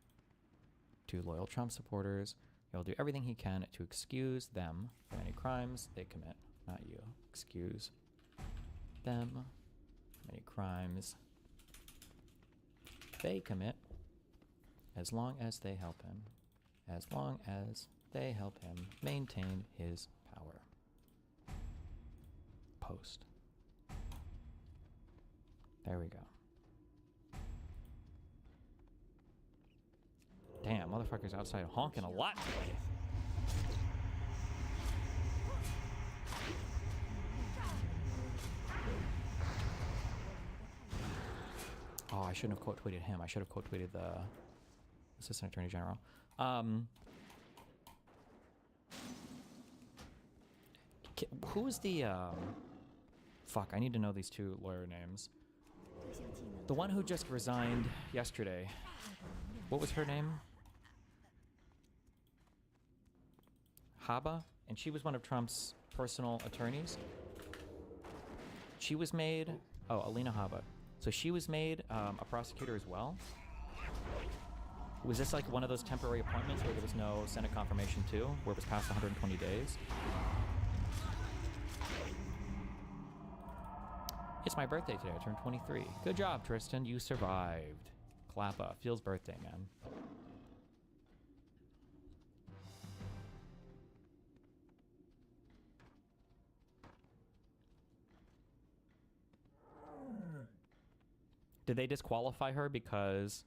Speaker 10: to loyal Trump supporters. He will do everything he can to excuse them for any crimes they commit. Not you. Excuse them from any crimes they commit as long as they help him. As long as they help him maintain his power. Post. There we go. Damn, motherfuckers outside honking a lot today. Oh, I shouldn't have quote tweeted him. I should have quote tweeted the Assistant Attorney General. Who is the fuck, I need to know these two lawyer names. The one who just resigned yesterday. What was her name? Haba? And she was one of Trump's personal attorneys. She was made... Oh, Alina Haba. So she was made a prosecutor as well. Was this like one of those temporary appointments where there was no Senate confirmation too, where it was past 120 days? It's my birthday today. I turned 23. Good job, Tristan. You survived. Clappa. Feels birthday, man. Did they disqualify her because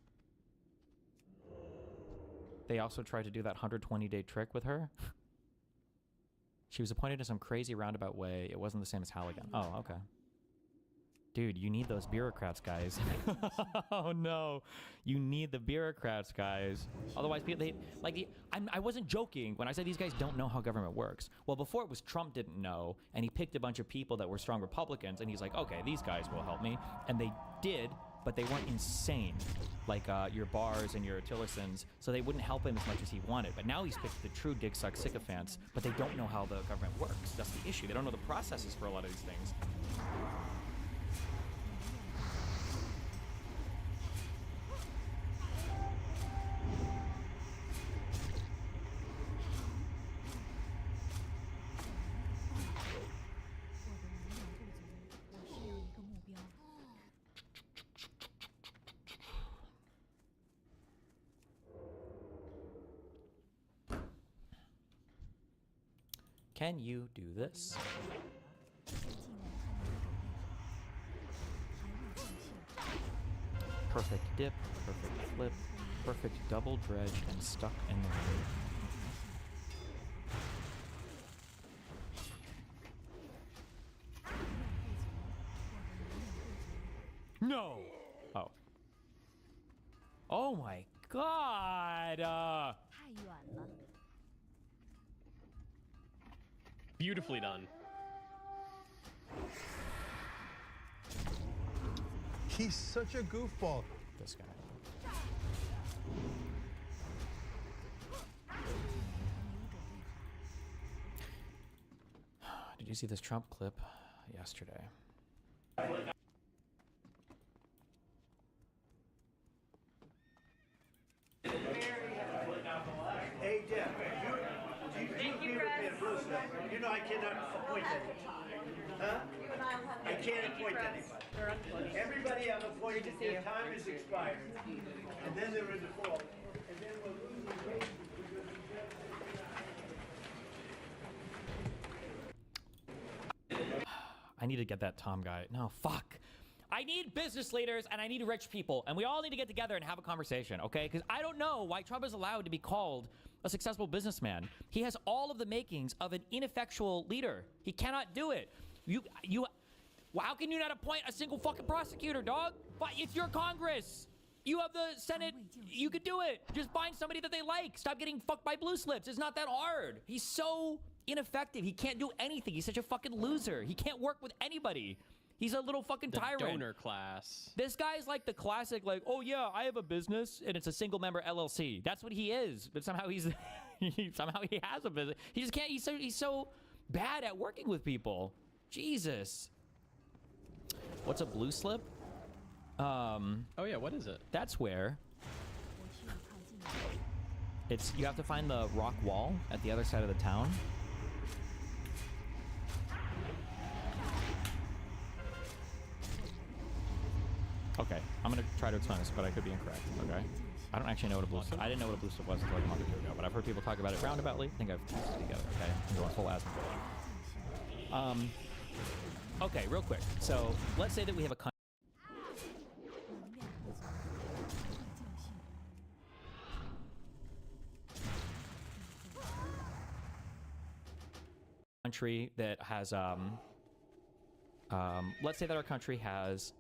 Speaker 10: they also tried to do that 120-day trick with her? She was appointed in some crazy roundabout way. It wasn't the same as Halligan. Oh, okay. Dude, you need those bureaucrats, guys. Oh no, you need the bureaucrats, guys. Otherwise, people I wasn't joking when I said these guys don't know how government works. Well, before it was Trump didn't know, and he picked a bunch of people that were strong Republicans, and he's like, okay, these guys will help me, and they did. But they weren't insane, like your Barrs and your Tillersons, so they wouldn't help him as much as he wanted. But now he's picked the true dick suck sycophants, but they don't know how the government works. That's the issue. They don't know the processes for a lot of these things. Can you do this? Perfect dip, perfect flip, perfect double dredge, and stuck in the room. No! Oh. Oh my god!
Speaker 9: Beautifully done.
Speaker 11: He's such a goofball.
Speaker 10: This guy. Did you see this Trump clip yesterday?
Speaker 12: Hey, Deb, you agree with me at Blue Stuff? You know I cannot appoint anybody. Huh? I can't appoint anybody. Everybody I've appointed, their time is expired. And then they're in default. And then we'll lose the case.
Speaker 10: I need to get that Tom guy. No, fuck. I need business leaders and I need rich people, and we all need to get together and have a conversation, okay? Because I don't know why Trump is allowed to be called a successful businessman. He has all of the makings of an ineffectual leader. He cannot do it. How can you not appoint a single fucking prosecutor, dog? But it's your Congress. You have the Senate. You could do it. Just find somebody that they like. Stop getting fucked by blue slips. It's not that hard. He's so ineffective. He can't do anything. He's such a fucking loser. He can't work with anybody. He's a little fucking tyrant.
Speaker 9: Donor class.
Speaker 10: This guy's like the classic, like, oh yeah, I have a business and it's a single member LLC. That's what he is. But somehow he's somehow he has a business. He just can't. He's so bad at working with people. Jesus. What's a blue slip?
Speaker 9: Oh yeah, what is it?
Speaker 10: That's where it's. You have to find the rock wall at the other side of the town. Okay, I'm gonna try to explain this, but I could be incorrect. Okay, I don't actually know what a blue slip. I didn't know what a blue slip was until like a month or two ago, but I've heard people talk about it roundaboutly. I think I've pieced it together. Okay, I'm going full ass. Okay, real quick. So let's say that we have a country that has let's say that our country has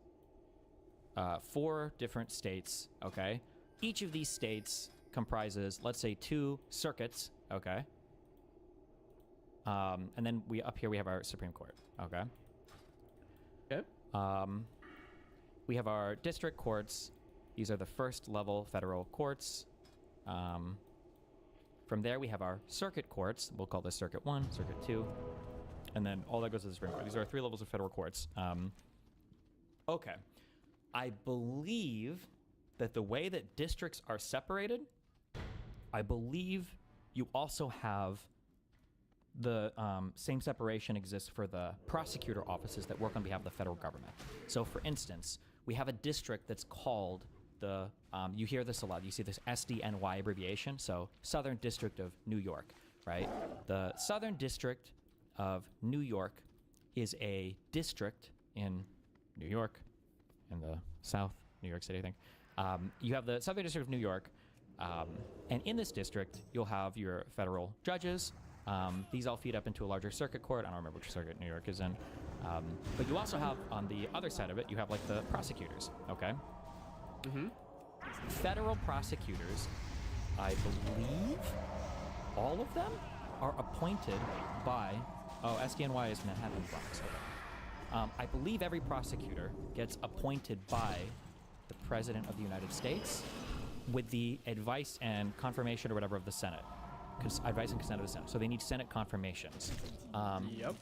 Speaker 10: 4 different states, okay? Each of these states comprises, let's say, 2 circuits, okay? And then up here we have our Supreme Court, okay?
Speaker 9: Okay.
Speaker 10: We have our district courts. These are the first level federal courts. From there we have our circuit courts. We'll call this Circuit 1, Circuit 2, and then all that goes to the Supreme Court. These are 3 levels of federal courts. Okay. I believe that the way that districts are separated, I believe you also have the same separation exists for the prosecutor offices that work on behalf of the federal government. So for instance, we have a district that's called the, you hear this a lot, you see this SDNY abbreviation, so Southern District of New York, right? The Southern District of New York is a district in New York, in the South, New York City, I think. You have the Southern District of New York, and in this district, you'll have your federal judges. These all feed up into a larger circuit court. I don't remember which circuit New York is in. But you also have, on the other side of it, you have like the prosecutors, okay? Federal prosecutors, I believe all of them are appointed by, SDNY is Manhattan Bronx, okay. I believe every prosecutor gets appointed by the President of the United States with the advice and confirmation or whatever of the Senate. Advice and consent of the Senate. So they need Senate confirmations.
Speaker 9: Yep.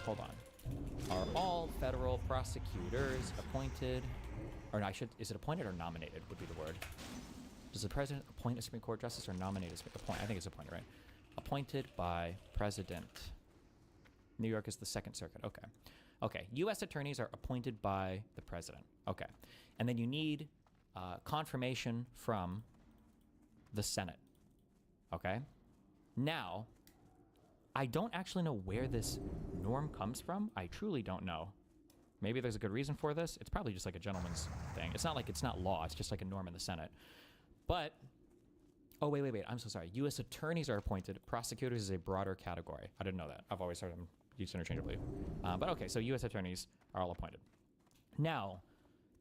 Speaker 10: Hold on. Are all federal prosecutors appointed? Or no, is it appointed or nominated would be the word. Does the president appoint a Supreme Court justice or nominate a I think it's appointed, right? Appointed by president. New York is the Second Circuit. Okay. Okay. U.S. attorneys are appointed by the president. Okay. And then you need confirmation from the Senate. Okay. Now, I don't actually know where this norm comes from. I truly don't know. Maybe there's a good reason for this. It's probably just like a gentleman's thing. It's not like it's not law. It's just like a norm in the Senate. But, oh, wait. I'm so sorry. U.S. attorneys are appointed. Prosecutors is a broader category. I didn't know that. I've always heard them used interchangeably. But okay, so U.S. attorneys are all appointed. Now,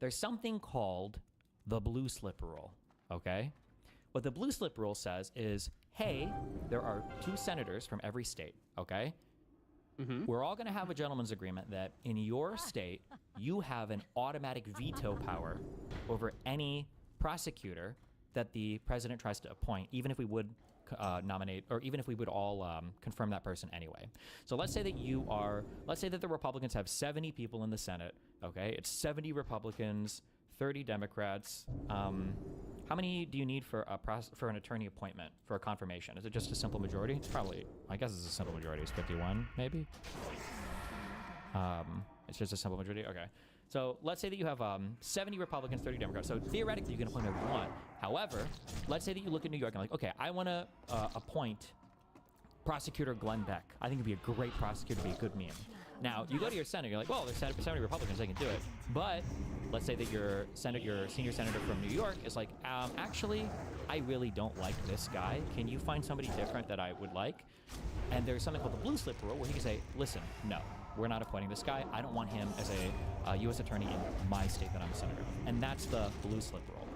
Speaker 10: there's something called the blue slip rule, okay? What the blue slip rule says is, hey, there are 2 senators from every state, okay? We're all going to have a gentleman's agreement that in your state, you have an automatic veto power over any prosecutor that the president tries to appoint, even if we would nominate, or even if we would all confirm that person anyway. So let's say that let's say that the Republicans have 70 people in the Senate, okay? It's 70 Republicans, 30 Democrats. How many do you need for an attorney appointment for a confirmation? Is it just a simple majority? It's probably, I guess it's a simple majority. It's 51, maybe? It's just a simple majority? Okay. So let's say that you have 70 Republicans, 30 Democrats. So theoretically, you can appoint whoever you want. However, let's say that you look at New York and like, okay, I want to appoint Prosecutor Glenn Beck. I think he'd be a great prosecutor, be a good meme. Now, you go to your senator, you're like, well, there's 70 Republicans, they can do it. But let's say that your senior senator from New York is like, actually, I really don't like this guy. Can you find somebody different that I would like? And there's something called the blue slip rule where he can say, listen, no, we're not appointing this guy. I don't want him as a U.S. attorney in my state that I'm a senator of. And that's the blue slip rule.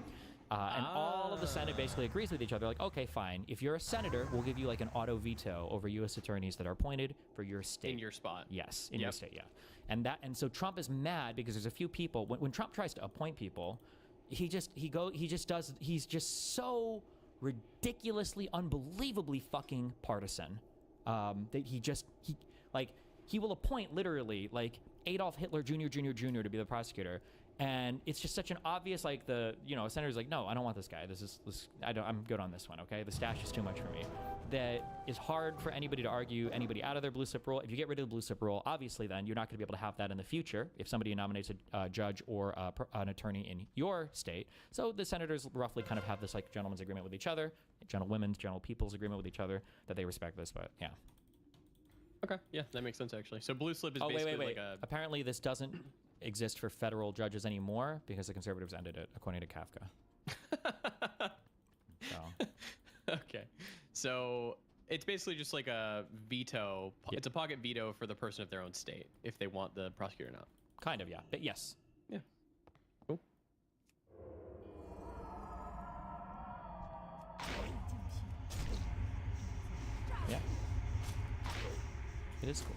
Speaker 10: And all of the Senate basically agrees with each other, like, okay, fine. If you're a senator, we'll give you like an auto veto over U.S. attorneys that are appointed for your state.
Speaker 9: In your spot.
Speaker 10: Yes, in your state, yeah. And so Trump is mad because there's a few people, when Trump tries to appoint people, he's just so ridiculously, unbelievably fucking partisan. That he will appoint literally like Adolf Hitler Jr. to be the prosecutor. And it's just such an obvious, like, senator's like, no, I don't want this guy. I'm good on this one, okay? The stash is too much for me. That is hard for anybody to argue anybody out of their blue slip rule. If you get rid of the blue slip rule, obviously then you're not going to be able to have that in the future if somebody nominates a judge or an attorney in your state. So the senators roughly kind of have this, like, gentleman's agreement with each other, gentlewomen's, people's agreement with each other, that they respect this, but yeah.
Speaker 9: Okay, yeah, that makes sense, actually. So blue slip is
Speaker 10: basically
Speaker 9: like a...
Speaker 10: Apparently this doesn't exist for federal judges anymore because the conservatives ended it, according to Kafka. So.
Speaker 9: Okay, so it's basically just like a veto. Yeah. It's a pocket veto for the person of their own state if they want the prosecutor or not.
Speaker 10: Kind of, yeah. But yes.
Speaker 9: Yeah. Cool.
Speaker 10: Yeah. It is cool.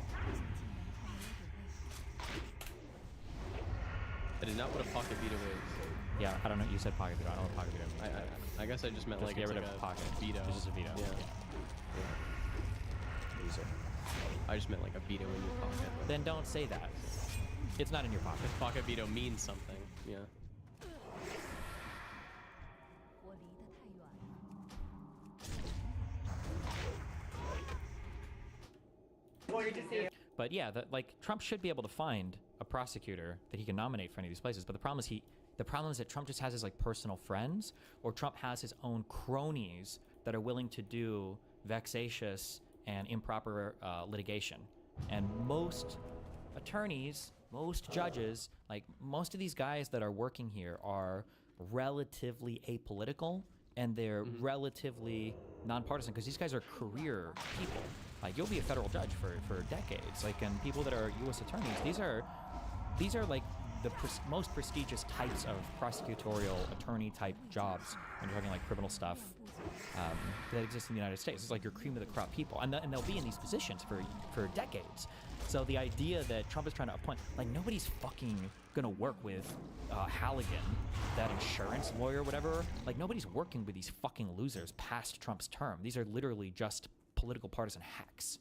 Speaker 9: That is not what a pocket veto is.
Speaker 10: Yeah, I don't know. You said pocket veto. I don't know what pocket veto means.
Speaker 9: I guess I just meant
Speaker 10: just
Speaker 9: like
Speaker 10: get
Speaker 9: it's
Speaker 10: rid
Speaker 9: like
Speaker 10: of
Speaker 9: a
Speaker 10: pocket
Speaker 9: veto.
Speaker 10: It's just a veto.
Speaker 9: Yeah.
Speaker 10: Loser.
Speaker 9: I just meant like a veto in your pocket.
Speaker 10: Then don't say that. It's not in your pocket.
Speaker 9: Pocket veto means something. Yeah.
Speaker 5: Great to see you.
Speaker 10: But yeah, like Trump should be able to find a prosecutor that he can nominate for any of these places. But the problem is that Trump just has his like personal friends, or Trump has his own cronies that are willing to do vexatious and improper litigation. And most attorneys, most judges, like most of these guys that are working here are relatively apolitical, and they're relatively nonpartisan because these guys are career people. Like you'll be a federal judge for decades. Like, and people that are U.S. attorneys, these are like the most prestigious types of prosecutorial attorney type jobs when you're talking like criminal stuff that exist in the United States. It's like your cream of the crop people, and they'll be in these positions for decades. So the idea that Trump is trying to appoint, like, nobody's fucking gonna work with Halligan, that insurance lawyer, whatever. Like, nobody's working with these fucking losers past Trump's term. These are literally just political partisan hacks.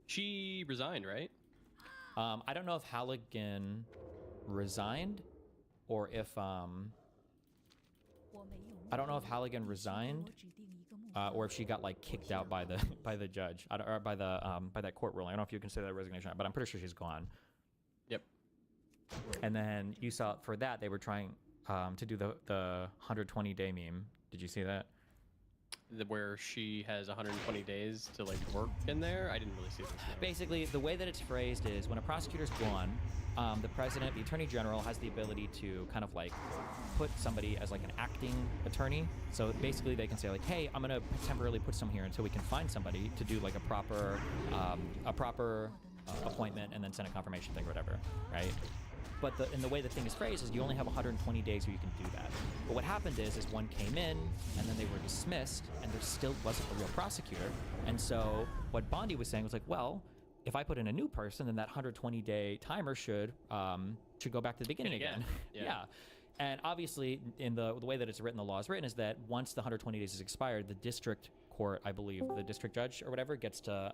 Speaker 9: She resigned, right?
Speaker 10: I don't know if Halligan resigned, or if I don't know if Halligan resigned, or if she got like kicked out by the judge, or by that court ruling. I don't know if you consider that resignation, but I'm pretty sure she's gone.
Speaker 9: Yep.
Speaker 10: And then you saw for that they were trying to do the 120-day meme. Did you see that?
Speaker 9: Where she has 120 days to like work in there. I didn't really see this. No.
Speaker 10: Basically, the way that it's phrased is when a prosecutor's gone, the president, the attorney general, has the ability to kind of like put somebody as like an acting attorney. So basically, they can say like, "Hey, I'm gonna temporarily put some here until we can find somebody to do like a proper appointment, and then send a confirmation thing or whatever, right?" But in the way the thing is phrased is you only have 120 days where you can do that. But what happened is one came in, and then they were dismissed, and there still wasn't a real prosecutor. And so what Bondi was saying was like, well, if I put in a new person, then that 120-day timer should go back to the beginning again. Yeah. And obviously, in the way that it's written, the law is written, is that once the 120 days is expired, the district court, I believe, the district judge or whatever, get to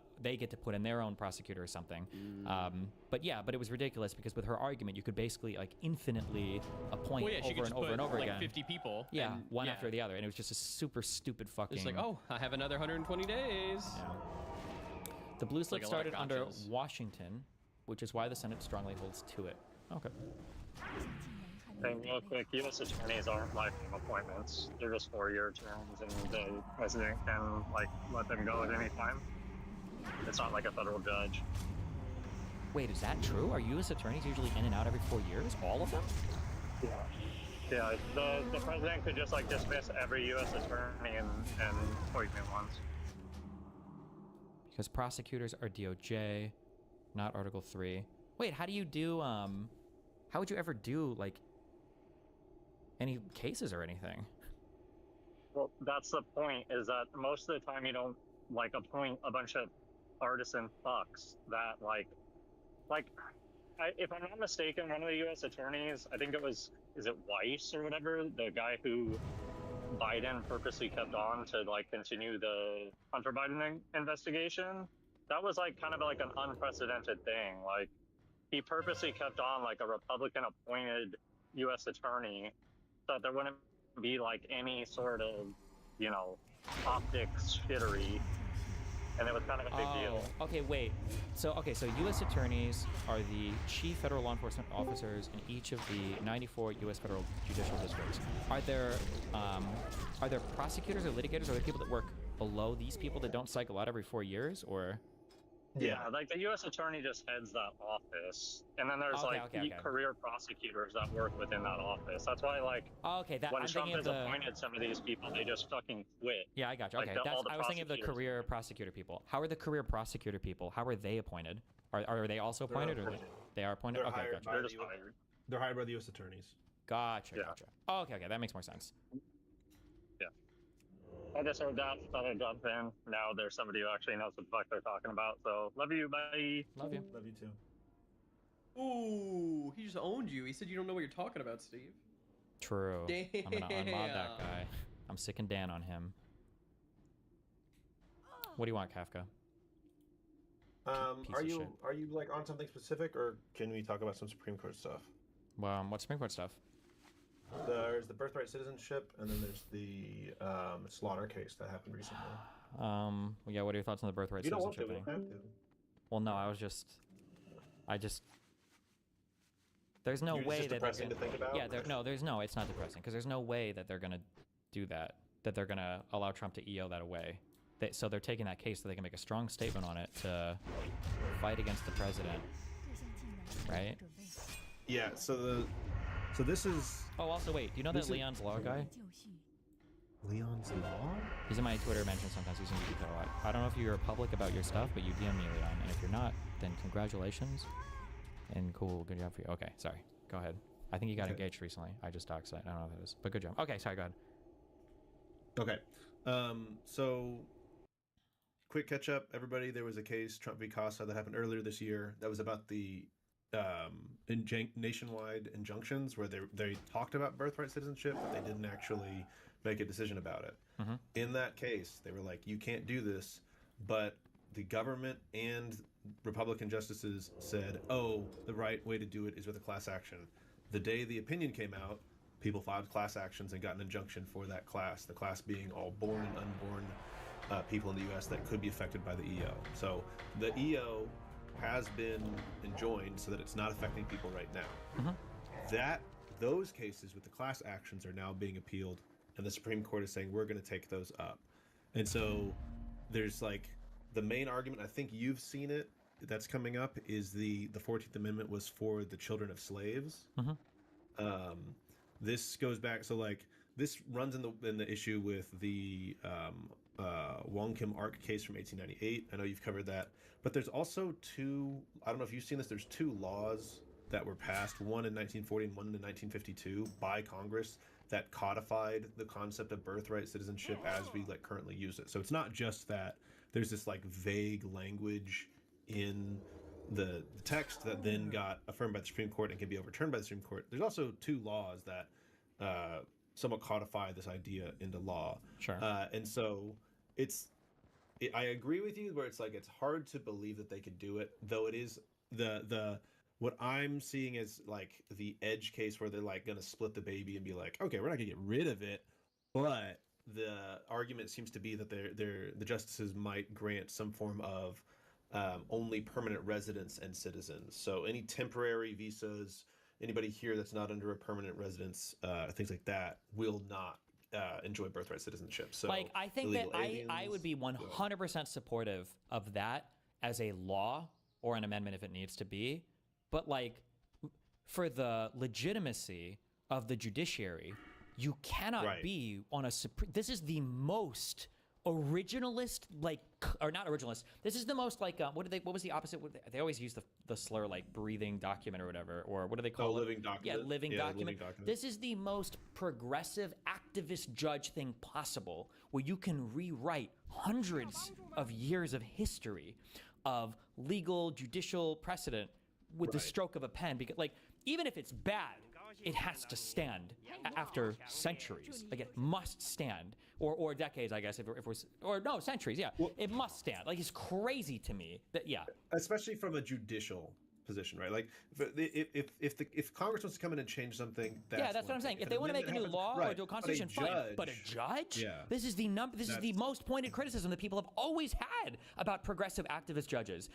Speaker 10: put in their own prosecutor or something. But it was ridiculous because with her argument, you could basically like infinitely appoint over and over and over
Speaker 9: like
Speaker 10: again.
Speaker 9: 50 people.
Speaker 10: Yeah, one after the other, and it was just a super stupid fucking.
Speaker 9: It's like, oh, I have another 120 days.
Speaker 10: Yeah. The blue slip
Speaker 9: like
Speaker 10: started under Washington, which is why the Senate strongly holds to it. Okay.
Speaker 13: And real quick, U.S. attorneys aren't lifetime appointments. They're just 4-year terms, and the president can like let them go at any time. It's not like a federal judge.
Speaker 10: Wait, is that true? Are U.S. attorneys usually in and out every 4 years? All of them?
Speaker 13: Yeah. The president could just like dismiss every U.S. attorney and appoint new ones.
Speaker 10: Because prosecutors are DOJ, not Article 3. Wait, how do you do? How would you ever do like any cases or anything?
Speaker 13: Well, that's the point, is that most of the time you don't like appoint a bunch of partisan fucks that if I'm not mistaken, one of the U.S. attorneys, I think is it Weiss or whatever, the guy who Biden purposely kept on to like continue the Hunter Biden investigation, that was like kind of like an unprecedented thing. Like, he purposely kept on like a Republican appointed U.S. attorney so that there wouldn't be like any sort of, optics shittery. And it was kind of a big deal.
Speaker 10: Okay, wait. So U.S. attorneys are the chief federal law enforcement officers in each of the 94 U.S. federal judicial districts. Are there prosecutors or litigators? Are there people that work below these people that don't cycle out every 4 years, or?
Speaker 13: Yeah, like the U.S. attorney just heads that office, and then there's career prosecutors that work within that office. That's why, when Trump has appointed some of these people, they just fucking quit.
Speaker 10: Yeah, I got you. Okay, I was thinking of the career prosecutor people. How are the career prosecutor people? How are they appointed? Are they also appointed, or they are appointed?
Speaker 14: They're
Speaker 10: okay,
Speaker 14: hired
Speaker 10: gotcha.
Speaker 13: They're just hired.
Speaker 14: They're hired by the U.S. attorneys.
Speaker 10: Gotcha. Okay, that makes more sense.
Speaker 13: I just heard that, thought I'd jump in. Now there's somebody who actually knows what the fuck they're talking about, so love you, bye.
Speaker 10: Love you.
Speaker 14: Love you too.
Speaker 9: Ooh, he just owned you. He said you don't know what you're talking about, Steve.
Speaker 10: True.
Speaker 9: Damn.
Speaker 10: I'm gonna unmod that guy. I'm sick and Dan on him. What do you want, Kafka?
Speaker 14: Are you like on something specific, or can we talk about some Supreme Court stuff?
Speaker 10: What Supreme Court stuff?
Speaker 14: There's the birthright citizenship, and then there's the slaughter case that happened recently.
Speaker 10: Yeah, what are your thoughts on the birthright
Speaker 14: You don't want to,
Speaker 10: citizenship
Speaker 14: we
Speaker 10: thing?
Speaker 14: don't have to.
Speaker 10: Well, no, there's no
Speaker 14: It's
Speaker 10: way
Speaker 14: just
Speaker 10: that they're
Speaker 14: depressing
Speaker 10: gonna,
Speaker 14: to think about?
Speaker 10: yeah, it's not depressing because there's no way that they're gonna do that. That they're gonna allow Trump to EO that away. So they're taking that case so they can make a strong statement on it to fight against the president, right?
Speaker 14: Yeah. So this is
Speaker 10: Oh, also wait, do you know that Leon's Law guy?
Speaker 14: Leon's Law.
Speaker 10: He's in my Twitter mentions sometimes. He's in detail a lot. I don't know if you're public about your stuff, but you DM me, Leon. And if you're not, then congratulations. And cool, good job for you. Okay, sorry. Go ahead. I think you got engaged recently. I just doxed that. I don't know if it is, but good job. Okay, sorry, go ahead.
Speaker 14: Okay. So quick catch up, everybody. There was a case, Trump v. Casa, that happened earlier this year. That was about the nationwide injunctions where they talked about birthright citizenship, but they didn't actually make a decision about it.
Speaker 10: Mm-hmm.
Speaker 14: In that case, they were like, you can't do this, but the government and Republican justices said, oh, the right way to do it is with a class action. The day the opinion came out, people filed class actions and got an injunction for that class, the class being all born and unborn people in the U.S. that could be affected by the EO. So the EO has been enjoined so that it's not affecting people right now.
Speaker 10: Mm-hmm.
Speaker 14: Those cases with the class actions are now being appealed, and the Supreme Court is saying we're going to take those up. And so there's like the main argument, I think you've seen it, that's coming up is the 14th Amendment was for the children of slaves.
Speaker 10: Mm-hmm.
Speaker 14: This goes back, so like this runs in the issue with the Wong Kim Ark case from 1898. I know you've covered that, but there's also two, I don't know if you've seen this, there's two laws that were passed, one in 1940 and one in 1952 by Congress that codified the concept of birthright citizenship as we like currently use it. So it's not just that there's this like vague language in the text that then got affirmed by the Supreme Court and can be overturned by the Supreme Court. There's also two laws that somewhat codify this idea into law.
Speaker 10: Sure.
Speaker 14: And so I agree with you where it's like it's hard to believe that they could do it, though it is the what I'm seeing is like the edge case where they're like going to split the baby and be like, okay, we're not going to get rid of it, but the argument seems to be that the justices might grant some form of only permanent residents and citizens. So any temporary visas, anybody here that's not under a permanent residence, things like that, will not enjoy birthright citizenship. So
Speaker 10: like I think that I would be 100% supportive of that as a law or an amendment if it needs to be. But like for the legitimacy of the judiciary, you cannot be on a this is the most originalist, like, or not originalist. This is the most like what was the opposite? They always use the slur like breathing document or whatever, or what do they call it?
Speaker 14: Living document.
Speaker 10: Yeah, living document. This is the most progressive activist judge thing possible, where you can rewrite hundreds of years of history of legal judicial precedent with the stroke of a pen. Because like even if it's bad, it has to stand after centuries. Like it must stand, or decades, I guess. If we're or no centuries, yeah, well, it must stand. Like it's crazy to me that
Speaker 14: especially from a judicial position, right? Like if Congress wants to come in and change something, that's
Speaker 10: what I'm saying. If they want to make a new law or do a constitution, fine. But a judge? This is the most pointed criticism that people have always had about progressive activist judges.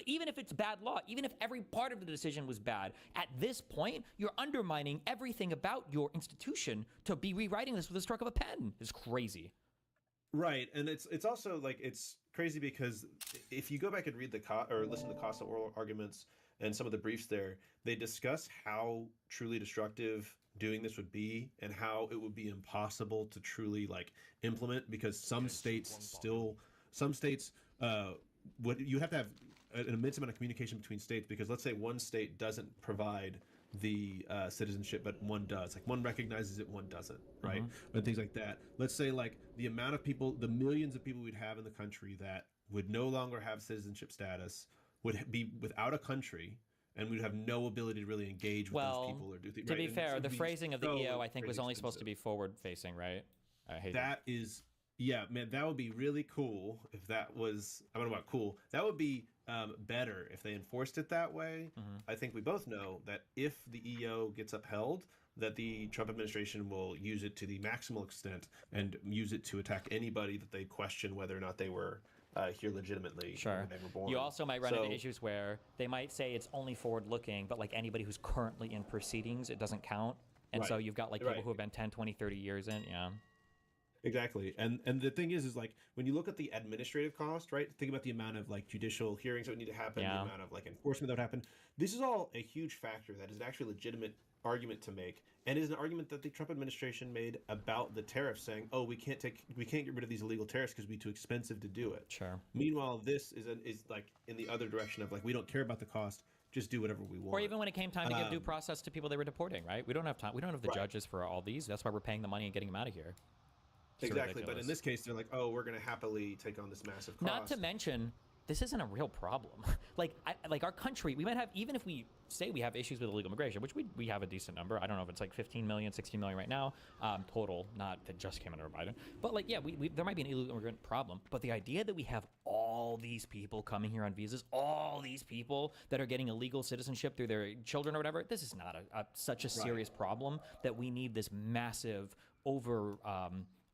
Speaker 10: Even if it's bad law, even if every part of the decision was bad, at this point you're undermining everything about your institution to be rewriting this with a stroke of a pen. It's crazy.
Speaker 14: Right, and it's also like it's crazy because if you go back and read or listen to the Casa oral arguments and some of the briefs there, they discuss how truly destructive doing this would be and how it would be impossible to truly like implement because some states would you have to have an immense amount of communication between states because let's say one state doesn't provide the citizenship but one does, like one recognizes it, one doesn't, right? And things like that. Let's say like the amount of people, the millions of people we'd have in the country that would no longer have citizenship status would be without a country, and we'd have no ability to really engage with those people or do things.
Speaker 10: To be fair, the phrasing of the EO, I think, was only supposed to be forward-facing, right? I hate that.
Speaker 14: Yeah, man, that would be really cool if that was. I don't know about cool. That would be better if they enforced it that way. I think we both know that if the EO gets upheld, that the Trump administration will use it to the maximal extent and use it to attack anybody that they question whether or not they were here legitimately
Speaker 10: Sure.
Speaker 14: when they were born.
Speaker 10: You also might run
Speaker 14: So-
Speaker 10: into issues where they might say it's only forward-looking, but like anybody who's currently in proceedings, it doesn't count. And so
Speaker 14: Right.
Speaker 10: you've got like people
Speaker 14: Right.
Speaker 10: who have been 10, 20, 30 years in. Yeah.
Speaker 14: Exactly. And the thing is like when you look at the administrative cost, right? Think about the amount of like judicial hearings that would need to happen,
Speaker 10: Yeah.
Speaker 14: the amount of like enforcement that would happen. This is all a huge factor that is an actually legitimate argument to make, and is an argument that the Trump administration made about the tariffs, saying, "Oh, we can't get rid of these illegal tariffs because it'd be too expensive to do it."
Speaker 10: Sure.
Speaker 14: Meanwhile, this is like in the other direction of like we don't care about the cost, just do whatever we want.
Speaker 10: Or even when it came time to give due process to people they were deporting, right? We don't have time. We don't have the
Speaker 14: Right.
Speaker 10: judges for all these. That's why we're paying the money and getting them out of here. It's
Speaker 14: Exactly, but in
Speaker 10: ridiculous.
Speaker 14: this case, they're like, "Oh, we're going to happily take on this massive cost."
Speaker 10: Not to mention, this isn't a real problem. like our country, we might have, even if we say we have issues with illegal immigration, which we have a decent number. I don't know if it's like 15 million, 16 million right now, total, not that just came under Biden. But like, yeah, there might be an illegal immigrant problem. But the idea that we have all these people coming here on visas, all these people that are getting illegal citizenship through their children or whatever, this is not such a serious problem that we need this massive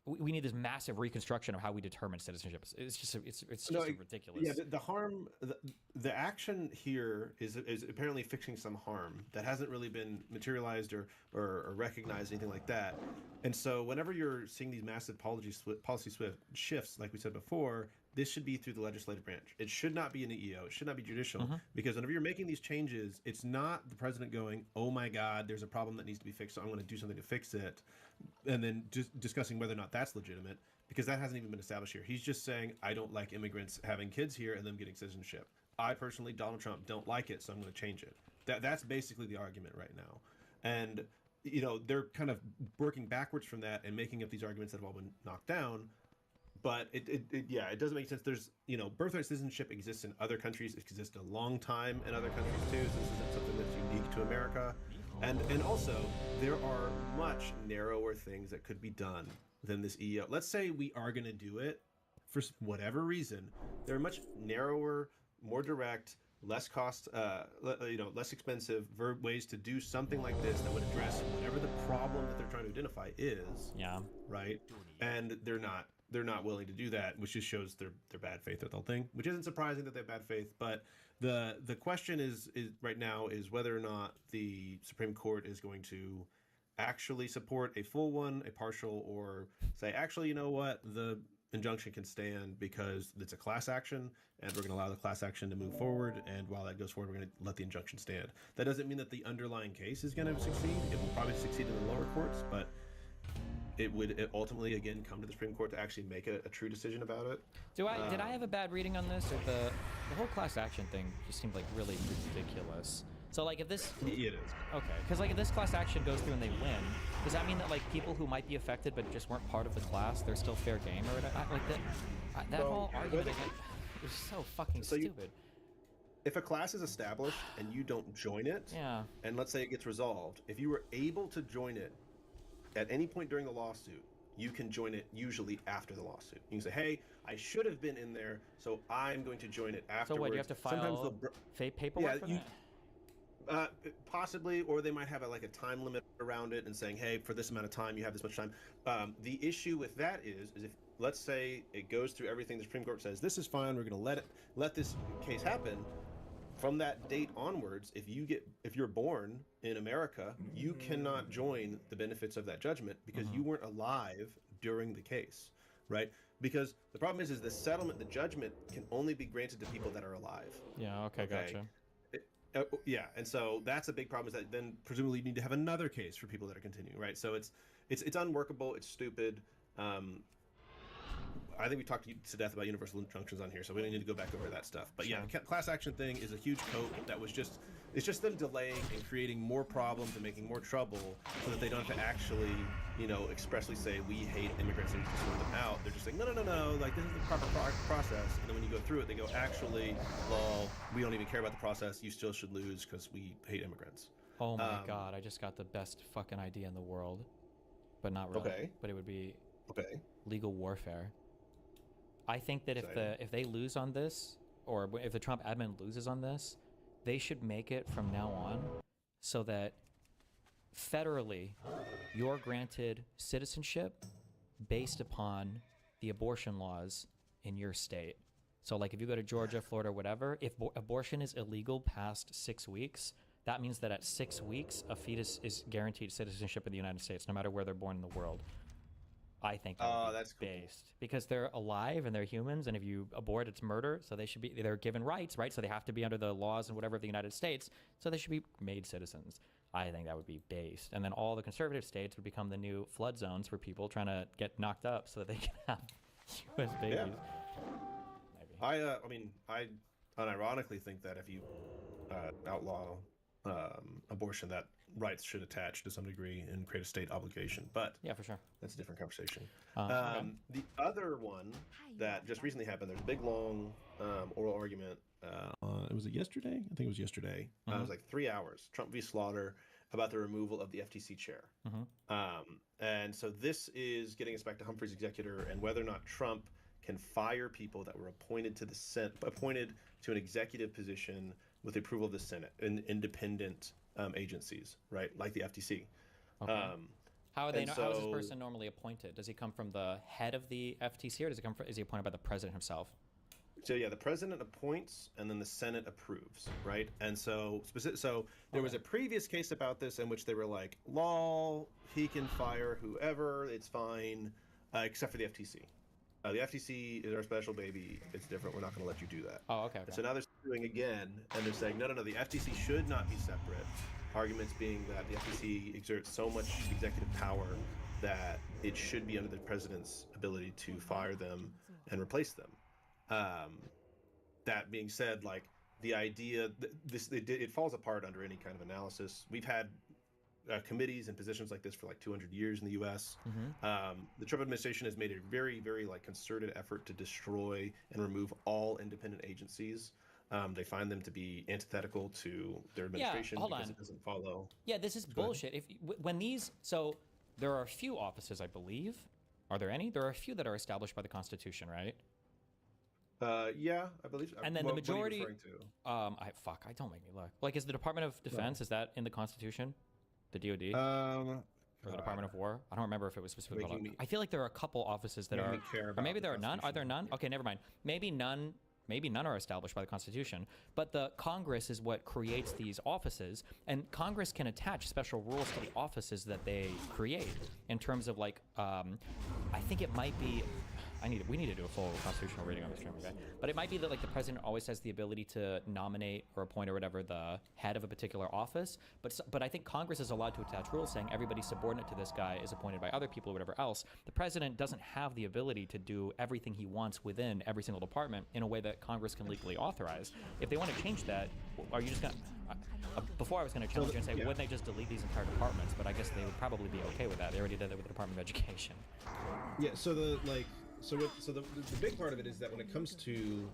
Speaker 10: we need this massive reconstruction of how we determine citizenship. It's just ridiculous.
Speaker 14: Yeah, the harm, the action here is apparently fixing some harm that hasn't really been materialized or recognized, anything like that. And so whenever you're seeing these massive policy shifts, like we said before, this should be through the legislative branch. It should not be an EEO. It should not be judicial. Because whenever you're making these changes, it's not the president going, "Oh my God, there's a problem that needs to be fixed, so I'm going to do something to fix it," and then just discussing whether or not that's legitimate, because that hasn't even been established here. He's just saying, "I don't like immigrants having kids here and them getting citizenship. I personally, Donald Trump, don't like it, so I'm going to change it." That's basically the argument right now. And they're kind of working backwards from that and making up these arguments that have all been knocked down. But it doesn't make sense. There's, birthright citizenship exists in other countries. It exists a long time in other countries too. So this isn't something that's unique to America. And also, there are much narrower things that could be done than this EEO. Let's say we are going to do it for whatever reason. There are much narrower, more direct, less cost, less expensive ways to do something like this that would address whatever the problem that they're trying to identify is.
Speaker 10: Yeah.
Speaker 14: Right. And they're not willing to do that, which just shows their bad faith with the whole thing, which isn't surprising that they have bad faith. But the question is right now is whether or not the Supreme Court is going to actually support a full one, a partial, or say, actually, you know what, the injunction can stand because it's a class action and we're going to allow the class action to move forward. And while that goes forward, we're going to let the injunction stand. That doesn't mean that the underlying case is going to succeed. It will probably succeed in the lower courts, but it would ultimately again come to the Supreme Court to actually make a true decision about it.
Speaker 10: Did I have a bad reading on this, or the whole class action thing just seemed like really ridiculous? So like if this
Speaker 14: it is
Speaker 10: okay, because like if this class action goes through and they win, does that mean that like people who might be affected but just weren't part of the class, they're still fair game or whatever? Like that whole argument is so fucking stupid.
Speaker 14: If a class is established and you don't join it,
Speaker 10: yeah,
Speaker 14: and let's say it gets resolved, if you were able to join it at any point during the lawsuit, you can join it usually after the lawsuit. You can say, "Hey, I should have been in there, so I'm going to join it afterwards."
Speaker 10: So what, you have to file fake paperwork for that?
Speaker 14: Possibly, or they might have a time limit around it and saying, "Hey, for this amount of time, you have this much time." The issue with that is if, let's say, it goes through everything, the Supreme Court says, "This is fine, we're going to let this case happen." From that date onwards, if you're born in America, you cannot join the benefits of that judgment because you weren't alive during the case, right? Because the problem is the settlement, the judgment can only be granted to people that are alive.
Speaker 10: Yeah. Okay. Gotcha.
Speaker 14: Yeah, and so that's a big problem. Is that then presumably you need to have another case for people that are continuing, right? So it's unworkable. It's stupid. I think we talked to death about universal injunctions on here, so we don't need to go back over that stuff. But yeah, the class action thing is a huge cope that was it's just them delaying and creating more problems and making more trouble so that they don't have to actually, expressly say, "We hate immigrants and just want them out." They're just saying, no, like this is the proper process. And then when you go through it, they go, "Actually, lol, we don't even care about the process. You still should lose because we hate immigrants."
Speaker 10: Oh my God, I just got the best fucking idea in the world. But not really.
Speaker 14: Okay.
Speaker 10: But it would be legal warfare. I think that if they lose on this, or if the Trump admin loses on this, they should make it from now on so that federally, you're granted citizenship based upon the abortion laws in your state. So like if you go to Georgia, Florida, whatever, if abortion is illegal past 6 weeks, that means that at 6 weeks, a fetus is guaranteed citizenship in the United States, no matter where they're born in the world. I think that would be
Speaker 14: that's cool.
Speaker 10: based because they're alive and they're humans, and if you abort, it's murder. So they're given rights, right? So they have to be under the laws and whatever of the United States. So they should be made citizens. I think that would be based, and then all the conservative states would become the new flood zones for people trying to get knocked up so that they can have U.S. babies.
Speaker 14: Yeah. I unironically think that if you outlaw abortion, that rights should attach to some degree and create a state obligation. But
Speaker 10: yeah, for sure,
Speaker 14: that's a different conversation.
Speaker 10: Okay.
Speaker 14: The other one that just recently happened, there's a big long oral argument. Was it yesterday? I think it was yesterday. It was like 3 hours. Trump v. Slaughter about the removal of the FTC chair. And so this is getting us back to Humphrey's executor and whether or not Trump can fire people that were appointed to the appointed to an executive position with the approval of the Senate in independent agencies, right, like the FTC.
Speaker 10: Okay. How is this person normally appointed? Does he come from the head of the FTC, or is he appointed by the president himself?
Speaker 14: So yeah, the president appoints, and then the Senate approves, right? And so there was a previous case about this in which they were like, "Lol, he can fire whoever, it's fine, except for the FTC." The FTC is our special baby. It's different. We're not going to let you do that.
Speaker 10: Oh, okay.
Speaker 14: So now they're suing again, and they're saying, no, the FTC should not be separate. Arguments being that the FTC exerts so much executive power that it should be under the president's ability to fire them and replace them. That being said, like the idea, it falls apart under any kind of analysis. We've had committees and positions like this for like 200 years in the U.S. The Trump administration has made a very, very like concerted effort to destroy and remove all independent agencies. They find them to be antithetical to their administration because it doesn't follow.
Speaker 10: Yeah, this is bullshit. So there are a few offices, I believe. Are there any? There are a few that are established by the Constitution, right?
Speaker 14: Yeah, I believe so.
Speaker 10: And then the majority.
Speaker 14: What are you referring to?
Speaker 10: I don't make me look. Like, is the Department of Defense, is that in the Constitution? The DoD? Or the Department of War? I don't remember if it was specifically. I feel like there are a couple offices that are. Or maybe there are none. Are there none? Okay, never mind. Maybe none are established by the Constitution, but the Congress is what creates these offices, and Congress can attach special rules to the offices that they create in terms of like, I think it might be, we need to do a full constitutional reading on this stream, okay? But it might be that like the president always has the ability to nominate or appoint or whatever the head of a particular office, but I think Congress is allowed to attach rules saying everybody subordinate to this guy is appointed by other people or whatever else. The president doesn't have the ability to do everything he wants within every single department in a way that Congress can legally authorize. If they want to change that, are you just going to... before I was going to challenge you and say, wouldn't they just delete these entire departments? But I guess they would probably be okay with that. They already did that with the Department of Education.
Speaker 14: Yeah, so the big part of it is that when it comes to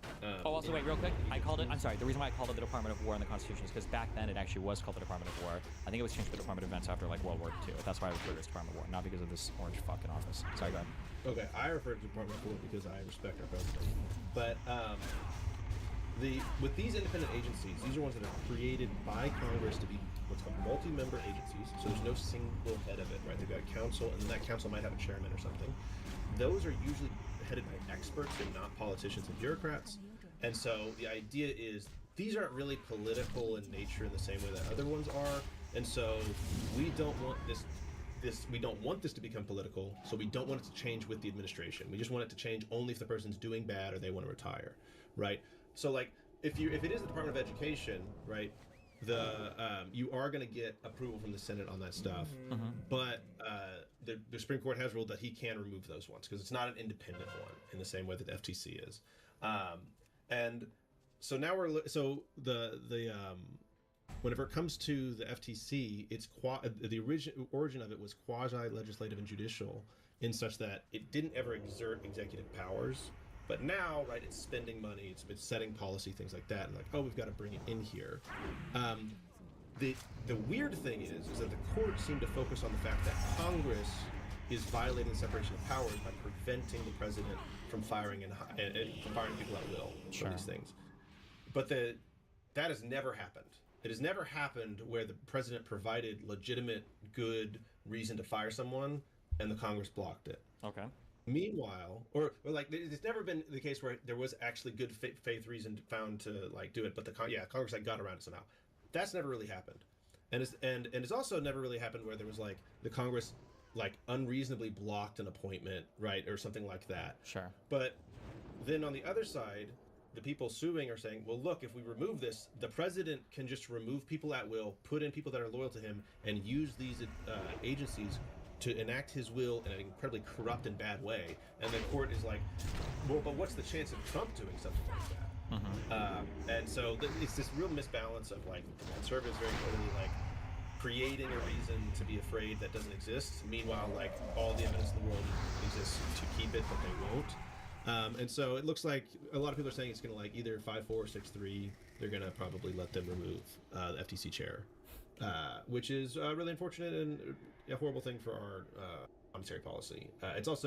Speaker 10: also wait, real quick, I'm sorry, the reason why I called it the Department of War in the Constitution is because back then it actually was called the Department of War. I think it was changed to the Department of Defense after like World War II. That's why I refer to it as Department of War, not because of this orange fucking office. Sorry, go ahead.
Speaker 14: Okay, I refer to the Department of War because I respect our president. But with these independent agencies, these are ones that are created by Congress to be what's called multi-member agencies. So there's no single head of it, right? They've got a council, and then that council might have a chairman or something. Those are usually headed by experts and not politicians and bureaucrats. And so the idea is these aren't really political in nature in the same way that other ones are. And so we don't want we don't want this to become political, so we don't want it to change with the administration. We just want it to change only if the person's doing bad or they want to retire, right? So like if it is the Department of Education, right, you are going to get approval from the Senate on that stuff, but the Supreme Court has ruled that he can remove those ones because it's not an independent one in the same way that the FTC is. And so now whenever it comes to the FTC, it's the origin of it was quasi-legislative and judicial in such that it didn't ever exert executive powers. But now, right, it's spending money, it's setting policy, things like that, and like, oh, we've got to bring it in here. The weird thing is that the courts seem to focus on the fact that Congress is violating the separation of powers by preventing the president from firing and from firing people at will from these things. But that has never happened it has never happened where the president provided legitimate, good reason to fire someone, and the Congress blocked it.
Speaker 10: Okay.
Speaker 14: Meanwhile, or like, it's never been the case where there was actually good faith reason found to like do it, but Congress like got around it somehow. That's never really happened, and it's also never really happened where there was like the Congress like unreasonably blocked an appointment, right, or something like that.
Speaker 10: Sure.
Speaker 14: But then on the other side, the people suing are saying, well, look, if we remove this, the president can just remove people at will, put in people that are loyal to him, and use these agencies to enact his will in an incredibly corrupt and bad way. And the court is like, well, but what's the chance of Trump doing something like that? And so it's this real misbalance of like the conservatives very clearly like creating a reason to be afraid that doesn't exist. Meanwhile, like all the evidence in the world exists to keep it, but they won't. And so it looks like a lot of people are saying it's going to like either 5-4 or 6-3. They're going to probably let them remove the FTC chair, which is really unfortunate and a horrible thing for our monetary policy. It's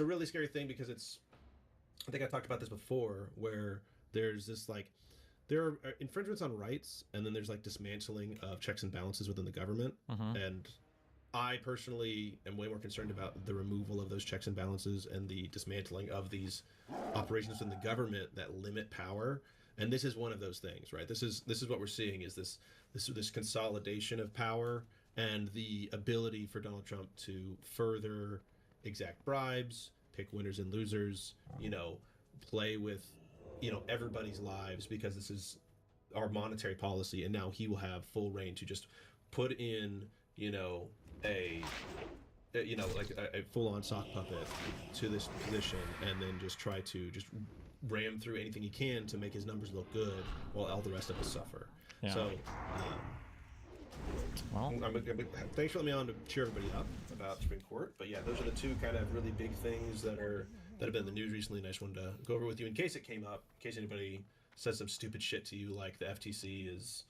Speaker 14: a really scary thing because I think I talked about this before, where there's this like, there are infringements on rights, and then there's like dismantling of checks and balances within the government. And I personally am way more concerned about the removal of those checks and balances and the dismantling of these operations in the government that limit power. And this is one of those things, right? This is what we're seeing is this consolidation of power and the ability for Donald Trump to further exact bribes, pick winners and losers, play with, everybody's lives, because this is our monetary policy, and now he will have full reign to just put in, a full-on sock puppet to this position, and then just try to just ram through anything he can to make his numbers look good while all the rest of us suffer.
Speaker 10: Yeah.
Speaker 14: So,
Speaker 10: well,
Speaker 14: thanks for letting me on to cheer everybody up about the Supreme Court. But yeah, those are the two kind of really big things that have been in the news recently, and I just wanted to go over with you in case it came up, in case anybody says some stupid shit to you like the FTC is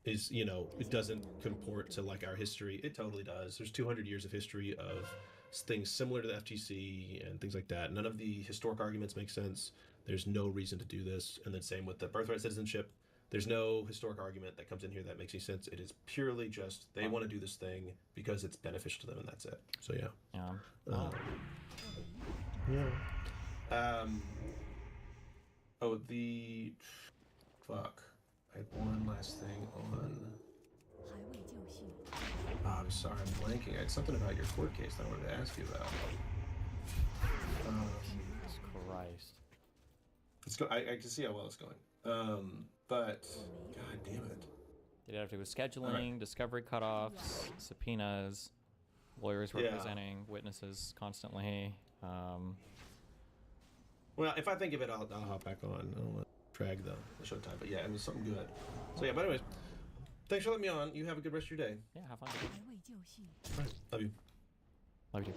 Speaker 14: it doesn't comport to like our history. It totally does. There's 200 years of history of things similar to the FTC and things like that. None of the historic arguments make sense. There's no reason to do this. And then same with the birthright citizenship. There's no historic argument that comes in here that makes any sense. It is purely just they want to do this thing because it's beneficial to them, and that's it. So yeah. I had one last thing on. I'm sorry, I'm blanking. I had something about your court case that I wanted to ask you about.
Speaker 10: Jesus Christ.
Speaker 14: I can see how well it's going. But god damn it.
Speaker 10: Did it have to do with scheduling, discovery cutoffs, subpoenas, lawyers representing witnesses constantly?
Speaker 14: Well, if I think of it, I'll hop back on. I don't want to drag the show time, but yeah, it was something good. So yeah, but anyways, thanks for letting me on. You have a good rest of your day.
Speaker 10: Yeah, have fun.
Speaker 14: All right, love you.
Speaker 10: Love you.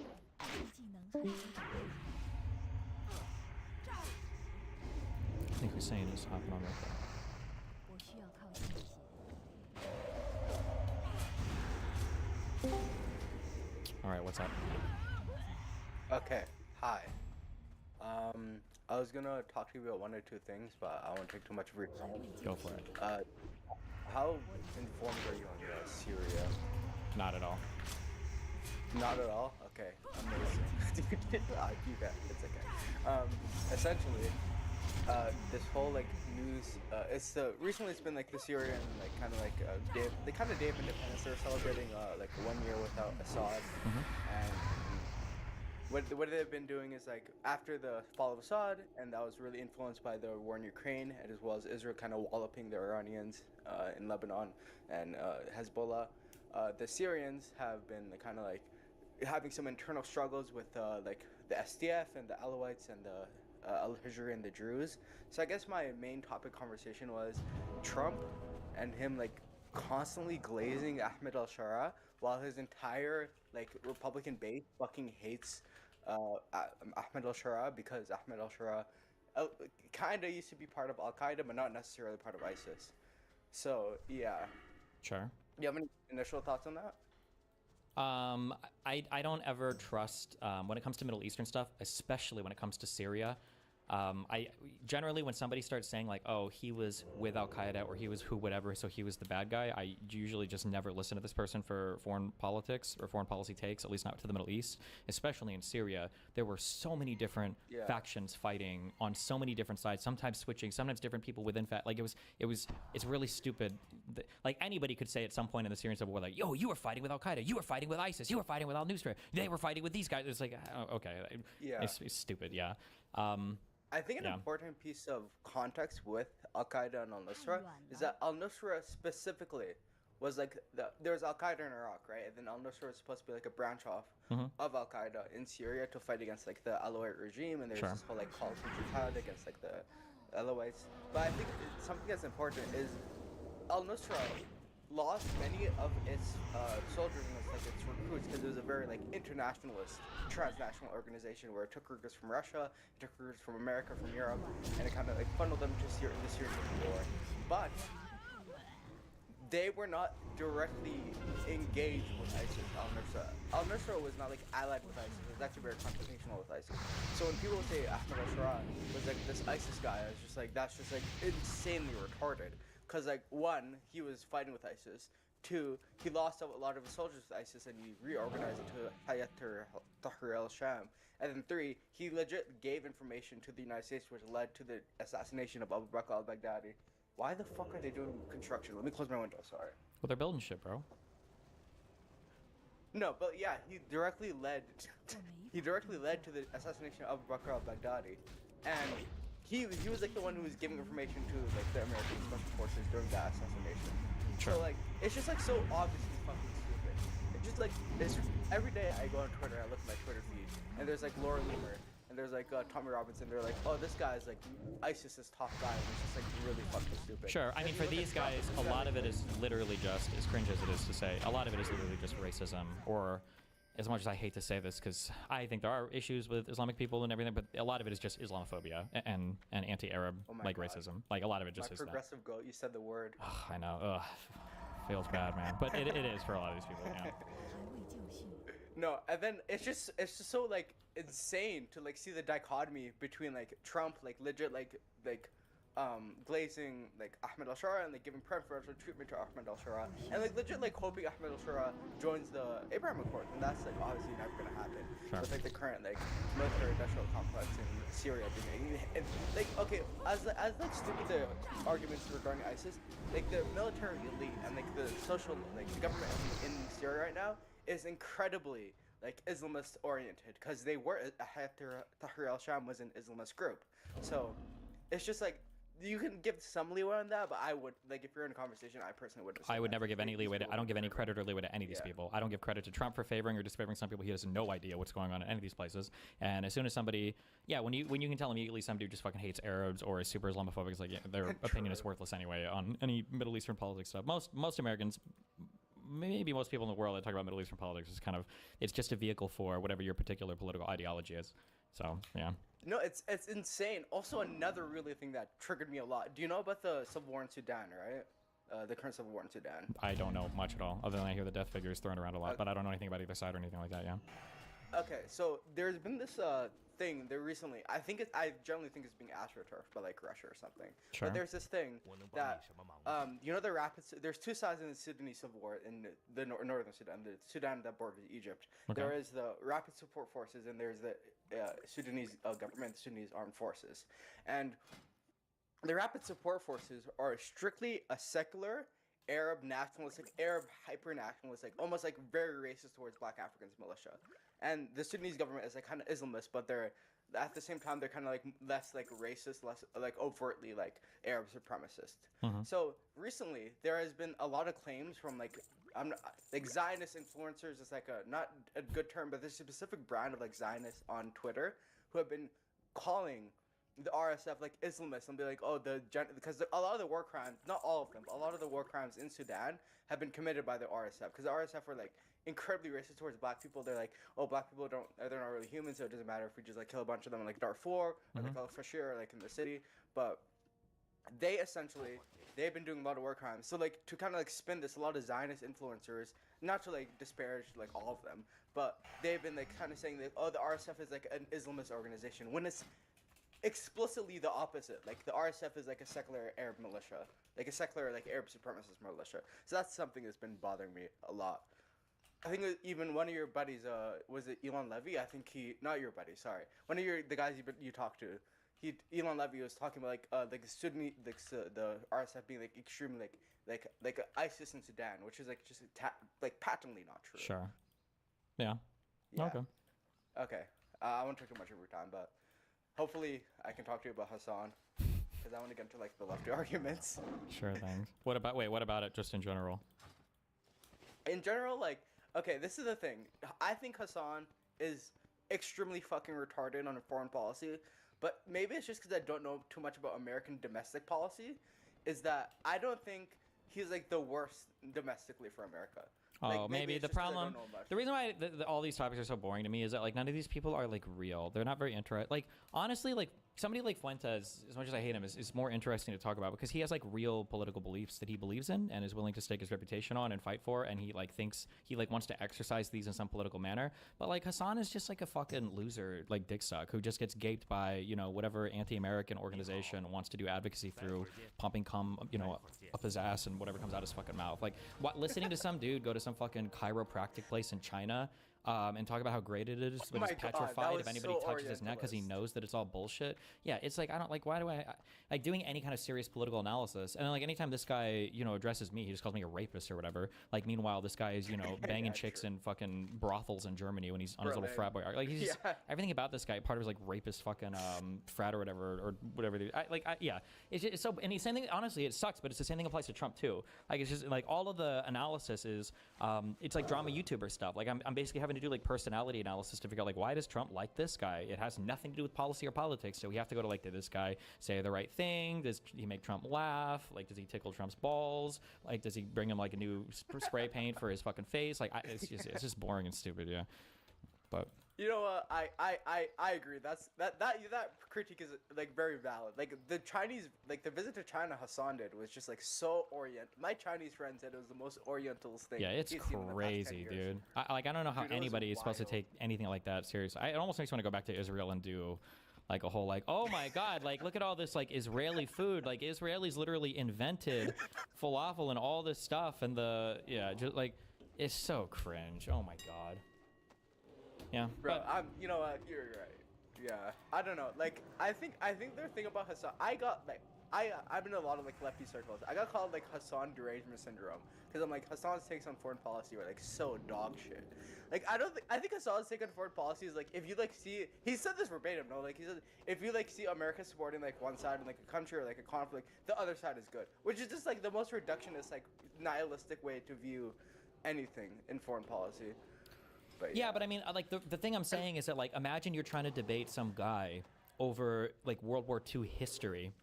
Speaker 10: I think Hussein is hopping on right there. All right, what's up?
Speaker 15: Okay, hi. I was gonna talk to you about one or two things, but I won't take too much of your time.
Speaker 10: Go for it.
Speaker 15: How informed are you on Syria?
Speaker 10: Not at all.
Speaker 15: Not at all? Okay, amazing. I do that, it's okay. Essentially, this whole like news, recently it's been like the Syrian like kind of like day of independence. They're celebrating like 1 year without Assad, and what they've been doing is like after the fall of Assad, and that was really influenced by the war in Ukraine, and as well as Israel kind of walloping the Iranians in Lebanon and Hezbollah. The Syrians have been kind of like having some internal struggles with like the SDF and the Alawites and the Al-Hijri and the Druze. So I guess my main topic conversation was Trump and him like constantly glazing Ahmed al-Shara while his entire like Republican base fucking hates Ahmed al-Shara, because Ahmed al-Shara kind of used to be part of Al-Qaeda but not necessarily part of ISIS. So yeah.
Speaker 10: Sure.
Speaker 15: Do you have any initial thoughts on that?
Speaker 10: I don't ever trust when it comes to Middle Eastern stuff, especially when it comes to Syria. I generally, when somebody starts saying like, "Oh, he was with Al Qaeda" or "He was who, whatever," so he was the bad guy, I usually just never listen to this person for foreign politics or foreign policy takes. At least not to the Middle East, especially in Syria. There were so many different factions fighting on so many different sides. Sometimes switching, sometimes different people within like it's really stupid. Like anybody could say at some point in the Syrian civil war, like, "Yo, you were fighting with Al Qaeda, you were fighting with ISIS, you were fighting with Al Nusra, they were fighting with these guys." It's like, oh, okay, it's stupid, yeah.
Speaker 15: I think an important piece of context with Al Qaeda and Al Nusra is that Al Nusra specifically was like there was Al Qaeda in Iraq, right? And then Al Nusra was supposed to be like a branch off of Al Qaeda in Syria to fight against like the Alawite regime, and there's this whole like call to jihad against like the Alawites. But I think something that's important is Al Nusra lost many of its soldiers and its recruits because it was a very like internationalist, transnational organization where it took recruits from Russia, it took recruits from America, from Europe, and it kind of like funneled them to the Syrian civil war. But they were not directly engaged with ISIS. Al Nusra was not like allied with ISIS. It was actually very confrontational with ISIS. So when people say Ahmed al-Shara was like this ISIS guy, I was just like, that's just like insanely retarded. Because, like, one, he was fighting with ISIS. Two, he lost a lot of his soldiers with ISIS and he reorganized it to Hayat Tahrir al-Sham. And then three, he legit gave information to the United States which led to the assassination of Abu Bakr al-Baghdadi. Why the fuck are they doing construction? Let me close my window, sorry.
Speaker 10: Well, they're building shit, bro.
Speaker 15: No, but yeah, he directly led to the assassination of Abu Bakr al-Baghdadi. And he was like the one who was giving information to like the American special forces during that assassination.
Speaker 10: Sure.
Speaker 15: So like it's just like so obviously fucking stupid. It's just like every day I go on Twitter and I look at my Twitter feed and there's like Laura Loomer and there's like Tommy Robinson. They're like, oh, this guy's like ISIS's top guy, and it's just like really fucking stupid.
Speaker 10: Sure. I mean, for these guys, a lot of it is literally just, as cringe as it is to say, a lot of it is literally just racism or. As much as I hate to say this, because I think there are issues with Islamic people and everything, but a lot of it is just Islamophobia and anti-Arab racism. Like a lot of it just is that.
Speaker 15: Progressive goat, you said the word.
Speaker 10: Ugh, I know. Ugh, feels bad, man. But it is for a lot of these people. Yeah.
Speaker 15: No, and then it's just so like insane to like see the dichotomy between like Trump like legit like glazing like Ahmed al-Shara and like giving preferential treatment to Ahmed al-Shara and like legit like hoping Ahmed al-Shara joins the Abraham Accords, and that's like obviously never gonna happen with like the current like military industrial complex in Syria being and like okay as like stupid the arguments regarding ISIS, like the military elite and like the social like the government in Syria right now is incredibly like Islamist oriented because they were Tahrir al-Sham was an Islamist group, so it's just like you can give some leeway on that, but I would like if you're in a conversation, I personally wouldn't.
Speaker 10: I would never give any leeway to. I don't give any credit or leeway to any of these people. I don't give credit to Trump for favoring or disfavoring some people. He has no idea what's going on in any of these places. And as soon as somebody, when you can tell immediately somebody just fucking hates Arabs or is super Islamophobic, it's like their opinion is worthless anyway on any Middle Eastern politics stuff. Most Americans. Maybe most people in the world that talk about Middle Eastern politics is kind of it's just a vehicle for whatever your particular political ideology is. So yeah.
Speaker 15: No, it's insane. Also, another really thing that triggered me a lot. Do you know about the civil war in Sudan, right? The current civil war in Sudan.
Speaker 10: I don't know much at all, other than I hear the death figures thrown around a lot, but I don't know anything about either side or anything like that. Yeah.
Speaker 15: Okay, so there's been this thing there recently. I generally think it's being astroturfed by like Russia or something.
Speaker 10: Sure.
Speaker 15: But there's this thing that you know there's two sides in the Sudanese civil war in the northern Sudan, the Sudan that borders Egypt.
Speaker 10: Okay.
Speaker 15: There is the Rapid Support Forces and there's the Sudanese government, the Sudanese armed forces, and the Rapid Support Forces are strictly a secular Arab nationalistic, Arab hyper-nationalistic, almost like very racist towards Black Africans militia. And the Sudanese government is like kind of Islamist, but they're at the same time they're kind of like less like racist, less like overtly like Arab supremacist. So recently there has been a lot of claims from like Zionist influencers. It's like not a good term, but there's a specific brand of like Zionists on Twitter who have been calling the RSF like Islamists and be like, oh, because a lot of the war crimes, not all of them, but a lot of the war crimes in Sudan have been committed by the RSF because the RSF were like incredibly racist towards Black people. They're like, oh, Black people they're not really human, so it doesn't matter if we just like kill a bunch of them in like Darfur or like Al-Fashir or like in the city. But they've been doing a lot of war crimes. So like to kind of like spin this, a lot of Zionist influencers, not to like disparage like all of them, but they've been like kind of saying that, oh, the RSF is like an Islamist organization when it's explicitly the opposite. Like the RSF is like a secular Arab militia, like a secular like Arab supremacist militia. So that's something that's been bothering me a lot. I think even one of your buddies, was it Elon Levy? I think not your buddy, sorry. One of the guys you talked to, Elon Levy was talking about like Sunni, the RSF being like extremely like ISIS in Sudan, which is like just like patently not true.
Speaker 10: Sure. Yeah.
Speaker 15: Yeah.
Speaker 10: Okay.
Speaker 15: Okay. I won't take too much of your time, but hopefully I can talk to you about Hassan, because I want to get into like the lefty arguments.
Speaker 10: Sure thing. What about it just in general?
Speaker 15: In general, like, okay, this is the thing. I think Hassan is extremely fucking retarded on foreign policy, but maybe it's just because I don't know too much about American domestic policy, is that I don't think he's like the worst domestically for America.
Speaker 10: Oh,
Speaker 15: Like,
Speaker 10: maybe
Speaker 15: it's
Speaker 10: the
Speaker 15: just 'cause I don't
Speaker 10: problem.
Speaker 15: know much.
Speaker 10: The reason why all these topics are so boring to me is that like none of these people are like real. They're not very interesting. Like honestly, like somebody like Fuentes, as much as I hate him, is more interesting to talk about because he has like real political beliefs that he believes in and is willing to stake his reputation on and fight for, and he like thinks he like wants to exercise these in some political manner. But like Hassan is just like a fucking loser, like dick suck, who just gets gaped by whatever anti-American organization wants to do advocacy through pumping cum up his ass and whatever comes out his fucking mouth. Like listening to some dude go to some fucking chiropractic place in China and talk about how great it is, but he's petrified if anybody touches his neck because he knows that it's all bullshit. Yeah, it's like I don't like. Why do I like doing any kind of serious political analysis? And then, like anytime this guy addresses me, he just calls me a rapist or whatever. Like meanwhile, this guy is banging chicks in fucking brothels in Germany when he's on his little frat boy. Like he's just, everything about this guy. Part of his like rapist fucking frat or whatever. Yeah, it's so. And the same thing. Honestly, it sucks, but it's the same thing applies to Trump too. Like it's just like all of the analysis is it's like drama YouTuber stuff. Like I'm basically having to do like personality analysis to figure out like why does Trump like this guy. It has nothing to do with policy or politics, so we have to go to like, did this guy say the right thing? Does he make Trump laugh? Like does he tickle Trump's balls? Like does he bring him like a new spray paint for his fucking face? Like it's just boring and stupid. Yeah, but
Speaker 15: you know what? I agree. That critique is like very valid. Like the Chinese, like the visit to China Hassan did was just like so orient. My Chinese friend said it was the most orientalist thing.
Speaker 10: Yeah, it's
Speaker 15: he's seen in the past 10
Speaker 10: crazy,
Speaker 15: years.
Speaker 10: dude. I don't know how
Speaker 15: Dude, it was
Speaker 10: anybody is supposed to
Speaker 15: wild.
Speaker 10: take anything like that seriously. It almost makes me want to go back to Israel and do like a whole like, oh my god, like look at all this like Israeli food. Like Israelis literally invented falafel and all this stuff, and just like it's so cringe. Oh my god. Yeah,
Speaker 15: Bro, you know what? You're right. Yeah, I don't know. Like, I think their thing about Hassan, I'm in a lot of like lefty circles. I got called like Hassan derangement syndrome because I'm like Hassan's takes on foreign policy are like so dog shit. Like I think Hassan's take on foreign policy is like if you like see, he said this verbatim, no, like he said if you like see America supporting like one side in like a country or like a conflict, the other side is good, which is just like the most reductionist like nihilistic way to view anything in foreign policy. But,
Speaker 10: yeah, but I mean, like the thing I'm saying is that like imagine you're trying to debate some guy over like World War II history,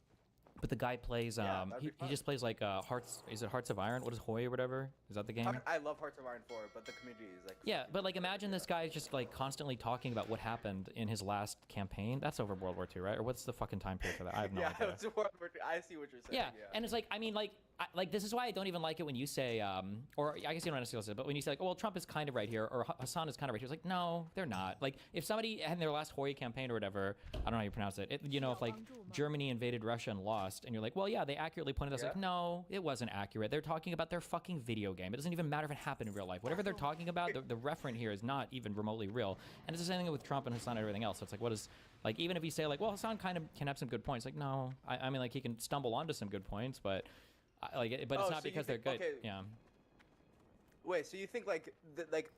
Speaker 10: but the guy plays he just plays like Hearts. Is it Hearts of Iron? What is Hoy or whatever? Is that the game?
Speaker 15: I love Hearts of Iron 4, but the community is like
Speaker 10: Yeah, but like imagine this guy just like constantly talking about what happened in his last campaign. That's over World War II, right? Or what's the fucking time period for that? I have no idea.
Speaker 15: It's World War II. I see what you're saying.
Speaker 10: Yeah, and it's like I mean like this is why I don't even like it when you say or I guess you don't necessarily say it, but when you say like, oh well, Trump is kind of right here or Hassan is kind of right here. It's like no, they're not. Like if somebody had their last Hoy campaign or whatever, I don't know how you pronounce it. If like Germany invaded Russia and lost, and you're like, well, yeah, they accurately pointed out. Like, no, it wasn't accurate. They're talking about their fucking video game. It doesn't even matter if it happened in real life. Whatever they're talking about, the referent here is not even remotely real. And it's the same thing with Trump and Hassan and everything else. So it's like, what is like even if you say like, well, Hassan kind of can have some good points. Like no, I mean like he can stumble onto some good points, but. But it's not because they're good.
Speaker 15: Okay.
Speaker 10: Yeah.
Speaker 15: Wait, so you think like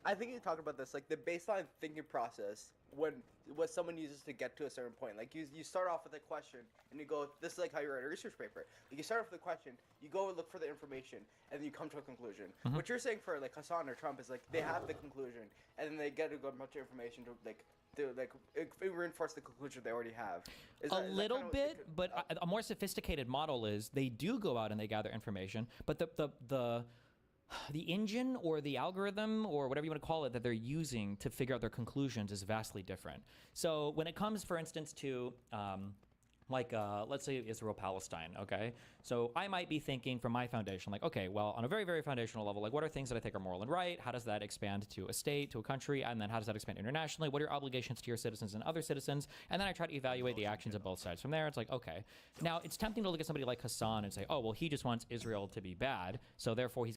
Speaker 15: I think you talked about this like the baseline thinking process when what someone uses to get to a certain point. Like you start off with a question and you go, this is like how you write a research paper. Like you start off with a question, you go and look for the information, and then you come to a conclusion.
Speaker 10: Mm-hmm.
Speaker 15: What you're saying for like Hassan or Trump is like they have the conclusion and then they get a good bunch of information to reinforce the conclusion they already have.
Speaker 10: A little bit, but a more sophisticated model is they do go out and they gather information, but the engine or the algorithm or whatever you want to call it that they're using to figure out their conclusions is vastly different. So when it comes, for instance, to like let's say Israel Palestine, okay? So I might be thinking from my foundation, like, okay, well, on a very, very foundational level, like, what are things that I think are moral and right? How does that expand to a state, to a country? And then how does that expand internationally? What are your obligations to your citizens and other citizens? And then I try to evaluate the actions of both sides from there. It's like, okay, now it's tempting to look at somebody like Hassan and say, oh, well, he just wants Israel to be bad, so therefore he's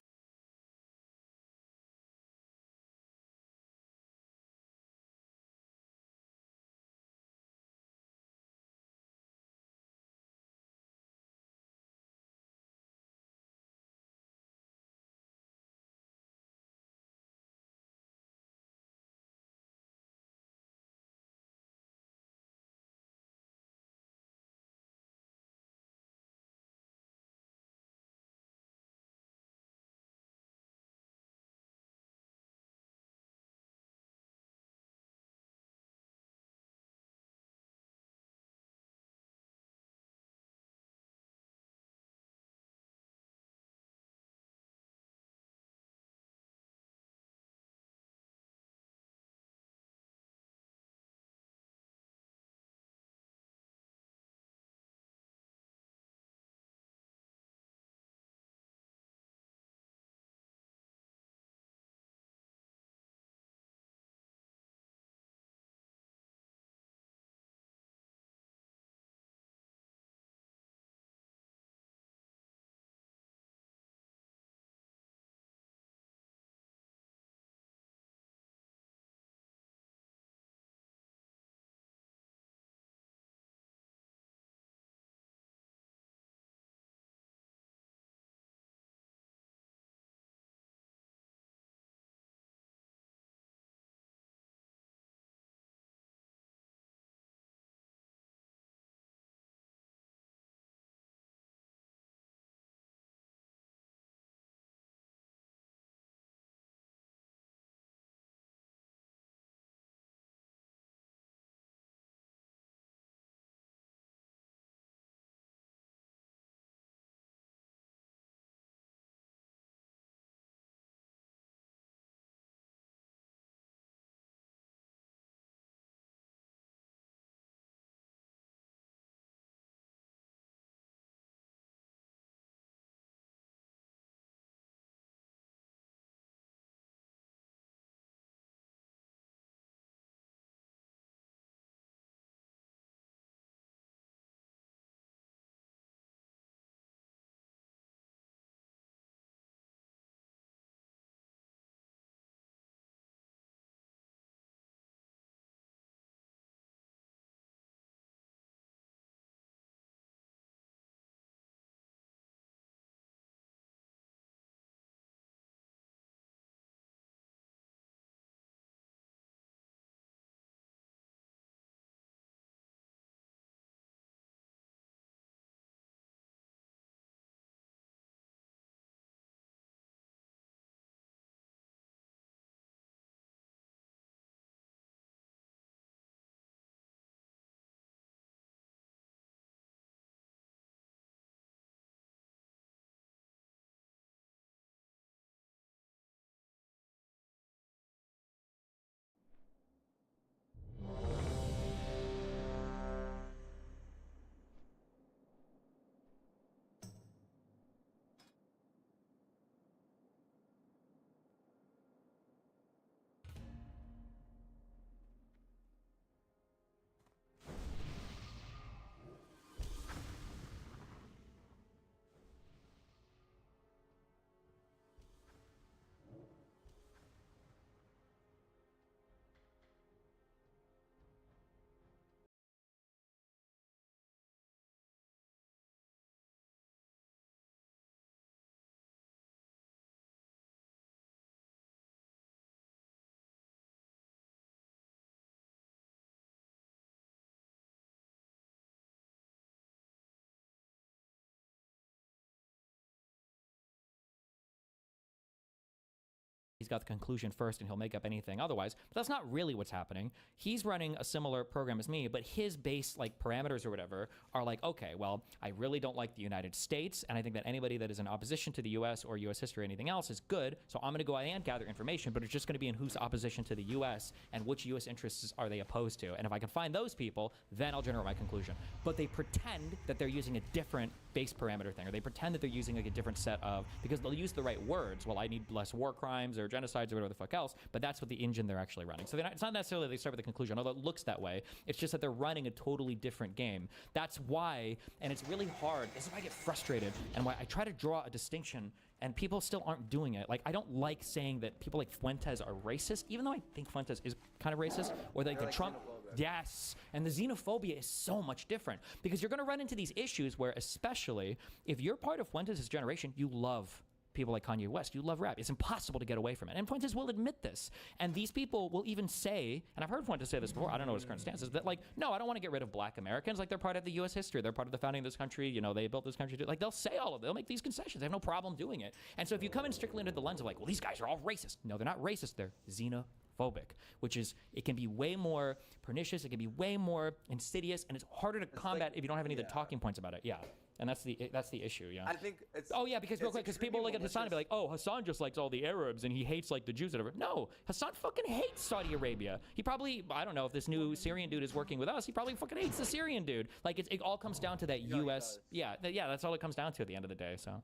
Speaker 10: he's got the conclusion first and he'll make up anything otherwise. But that's not really what's happening. He's running a similar program as me, but his base like parameters or whatever are like, okay, well, I really don't like the United States, and I think that anybody that is in opposition to the US or US history or anything else is good, so I'm going to go out and gather information, but it's just going to be in who's opposition to the US and which US interests are they opposed to. And if I can find those people, then I'll generate my conclusion. But they pretend that they're using a different base parameter thing, or they pretend that they're using like a different set of, because they'll use the right words. Well, I need less war crimes or genocides or whatever the fuck else, but that's what the engine they're actually running. So it's not necessarily they start with the conclusion, although it looks that way. It's just that they're running a totally different game. That's why, and it's really hard. This is why I get frustrated, and why I try to draw a distinction, and people still aren't doing it. Like, I don't like saying that people like Fuentes are racist, even though I think Fuentes is kind of racist, or like the Trump. Yes, and the xenophobia is so much different, because you're going to run into these issues where, especially if you're part of Fuentes' generation, you love people like Kanye West, you love rap. It's impossible to get away from it. And Fuentes will admit this. And these people will even say, and I've heard Fuentes say this before, I don't know what his current stance is, but like, no, I don't want to get rid of black Americans. Like, they're part of the U.S. history. They're part of the founding of this country. You know, they built this country. Like, they'll say all of it. They'll make these concessions. They have no problem doing it. And so if you come in strictly under the lens of like, well, these guys are all racist. No, they're not racist. They're xenophobic, which is, it can be way more pernicious. It can be way more insidious, and it's harder to combat
Speaker 15: like,
Speaker 10: if you don't have any of the talking points about it. Yeah. And that's the issue, yeah.
Speaker 15: I think it's.
Speaker 10: Oh yeah, because real quick, because people look at Hassan and be like, oh, Hassan just likes all the Arabs and he hates like the Jews or whatever. No, Hassan fucking hates Saudi Arabia. He probably, I don't know if this new Syrian dude is working with us, he probably fucking hates the Syrian dude. Like, it all comes down to that U.S. Yeah, that's all it comes down to at the end of the day. So.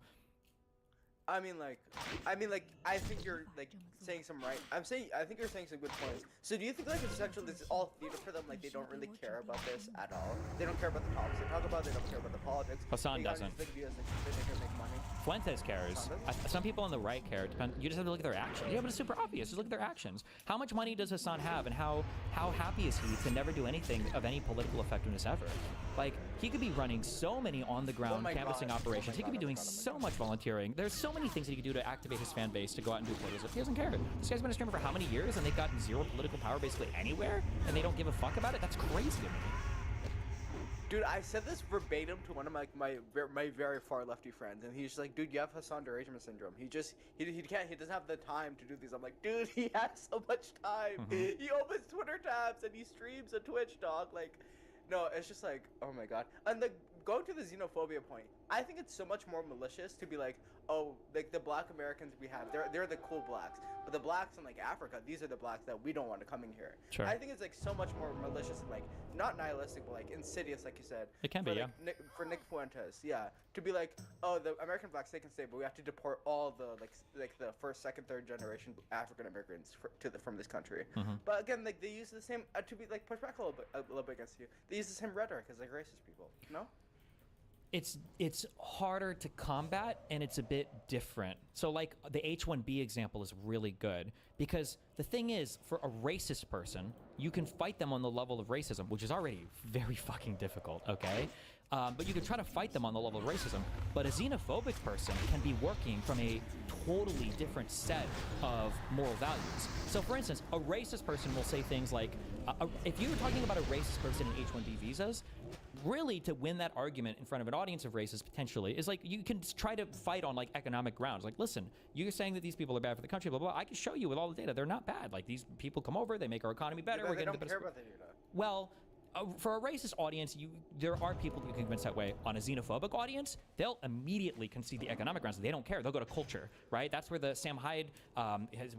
Speaker 15: I mean, I think you're like saying some right. I think you're saying some good points. So do you think like essentially this is all theater for them? Like they don't really care about this at all. They don't care about the topics they talk about. They don't care about the politics.
Speaker 10: Hassan doesn't.
Speaker 15: They can make money.
Speaker 10: Fuentes cares. Some people on the right care. You just have to look at their actions. Yeah, but it's super obvious. Just look at their actions. How much money does Hassan have, and how happy is he to never do anything of any political effectiveness ever? Like, he could be running so many on-the-ground canvassing operations. He could be doing so much volunteering. There's so many things that he could do to activate his fan base to go out and do protest. He doesn't care. This guy's been a streamer for how many years, and they've gotten zero political power basically anywhere, and they don't give a fuck about it? That's crazy to me.
Speaker 15: Dude, I said this verbatim to one of my very far lefty friends, and he's just like, dude, you have Hassan derangement syndrome. He doesn't have the time to do these. I'm like, dude, he has so much time. He opens Twitter tabs and he streams on Twitch, dog. Like, no, it's just like, oh my god. And going to the xenophobia point, I think it's so much more malicious to be like, oh, like the black Americans we have, they're the cool blacks. But the blacks in like Africa, these are the blacks that we don't want to come in here.
Speaker 10: Sure.
Speaker 15: I think it's like so much more malicious and like not nihilistic, but like insidious, like you said.
Speaker 10: It can be,
Speaker 15: like,
Speaker 10: yeah.
Speaker 15: For Nick Fuentes, yeah, to be like, oh, the American blacks they can stay, but we have to deport all the like the first, second, third generation African immigrants from this country. But again, like they use the same to be like push back a little bit against you. They use the same rhetoric as like racist people, no?
Speaker 10: It's harder to combat, and it's a bit different. So like the H-1B example is really good, because the thing is, for a racist person, you can fight them on the level of racism, which is already very fucking difficult, okay? But you can try to fight them on the level of racism. But a xenophobic person can be working from a totally different set of moral values. So for instance, a racist person will say things like, if you were talking about a racist person in H-1B visas, really to win that argument in front of an audience of racists potentially is like, you can try to fight on like economic grounds. Like, listen, you're saying that these people are bad for the country, blah, blah, blah. I can show you with all the data. They're not bad. Like, these people come over, they make our economy better.
Speaker 15: Yeah,
Speaker 10: we're
Speaker 15: they
Speaker 10: getting
Speaker 15: don't
Speaker 10: the
Speaker 15: care
Speaker 10: best.
Speaker 15: about the data.
Speaker 10: Well, for a racist audience, there are people who can convince that way. On a xenophobic audience, they'll immediately concede the economic grounds. They don't care. They'll go to culture, right? That's where the Sam Hyde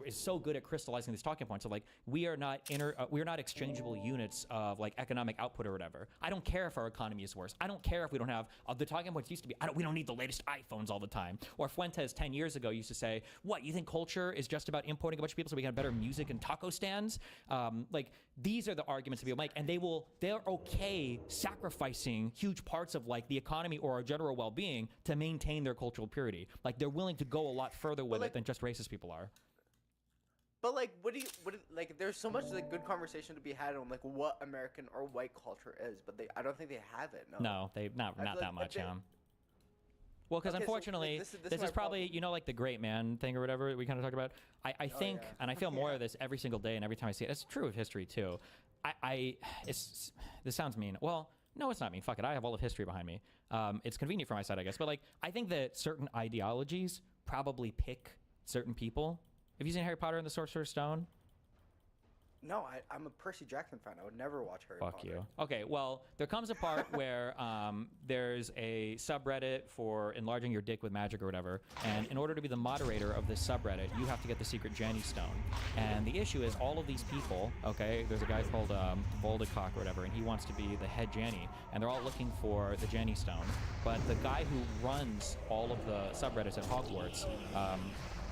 Speaker 10: is so good at crystallizing these talking points. So like, we are not exchangeable units of like economic output or whatever. I don't care if our economy is worse. I don't care if we don't have the talking points used to be. We don't need the latest iPhones all the time. Or Fuentes 10 years ago used to say, what, you think culture is just about importing a bunch of people so we can have better music and taco stands? Like, these are the arguments that people make, and they're okay sacrificing huge parts of like the economy or our general well-being to maintain their cultural purity. Like, they're willing to go a lot further with it than just racist people are.
Speaker 15: But like, like, there's so much like good conversation to be had on like what American or white culture is, but I don't think they have it. No,
Speaker 10: they not
Speaker 15: like,
Speaker 10: that much. Well, because
Speaker 15: okay,
Speaker 10: unfortunately,
Speaker 15: so, like,
Speaker 10: this is probably, you know, like the great man thing or whatever we kind of talked about. I think, and I feel more of this every single day and every time I see it. It's true of history too. This sounds mean. Well, no, it's not mean. Fuck it. I have all of history behind me. It's convenient for my side, I guess. But like, I think that certain ideologies probably pick certain people Have you seen Harry Potter and the Sorcerer's Stone?
Speaker 15: No, I'm a Percy Jackson fan. I would never watch Harry
Speaker 10: Fuck
Speaker 15: Potter.
Speaker 10: you. Okay, well, there comes a part where there's a subreddit for enlarging your dick with magic or whatever, and in order to be the moderator of this subreddit, you have to get the secret Janny Stone. And the issue is all of these people, okay, there's a guy called Voldecock or whatever, and he wants to be the head Janny, and they're all looking for the Janny Stone. But the guy who runs all of the subreddits at Hogwarts,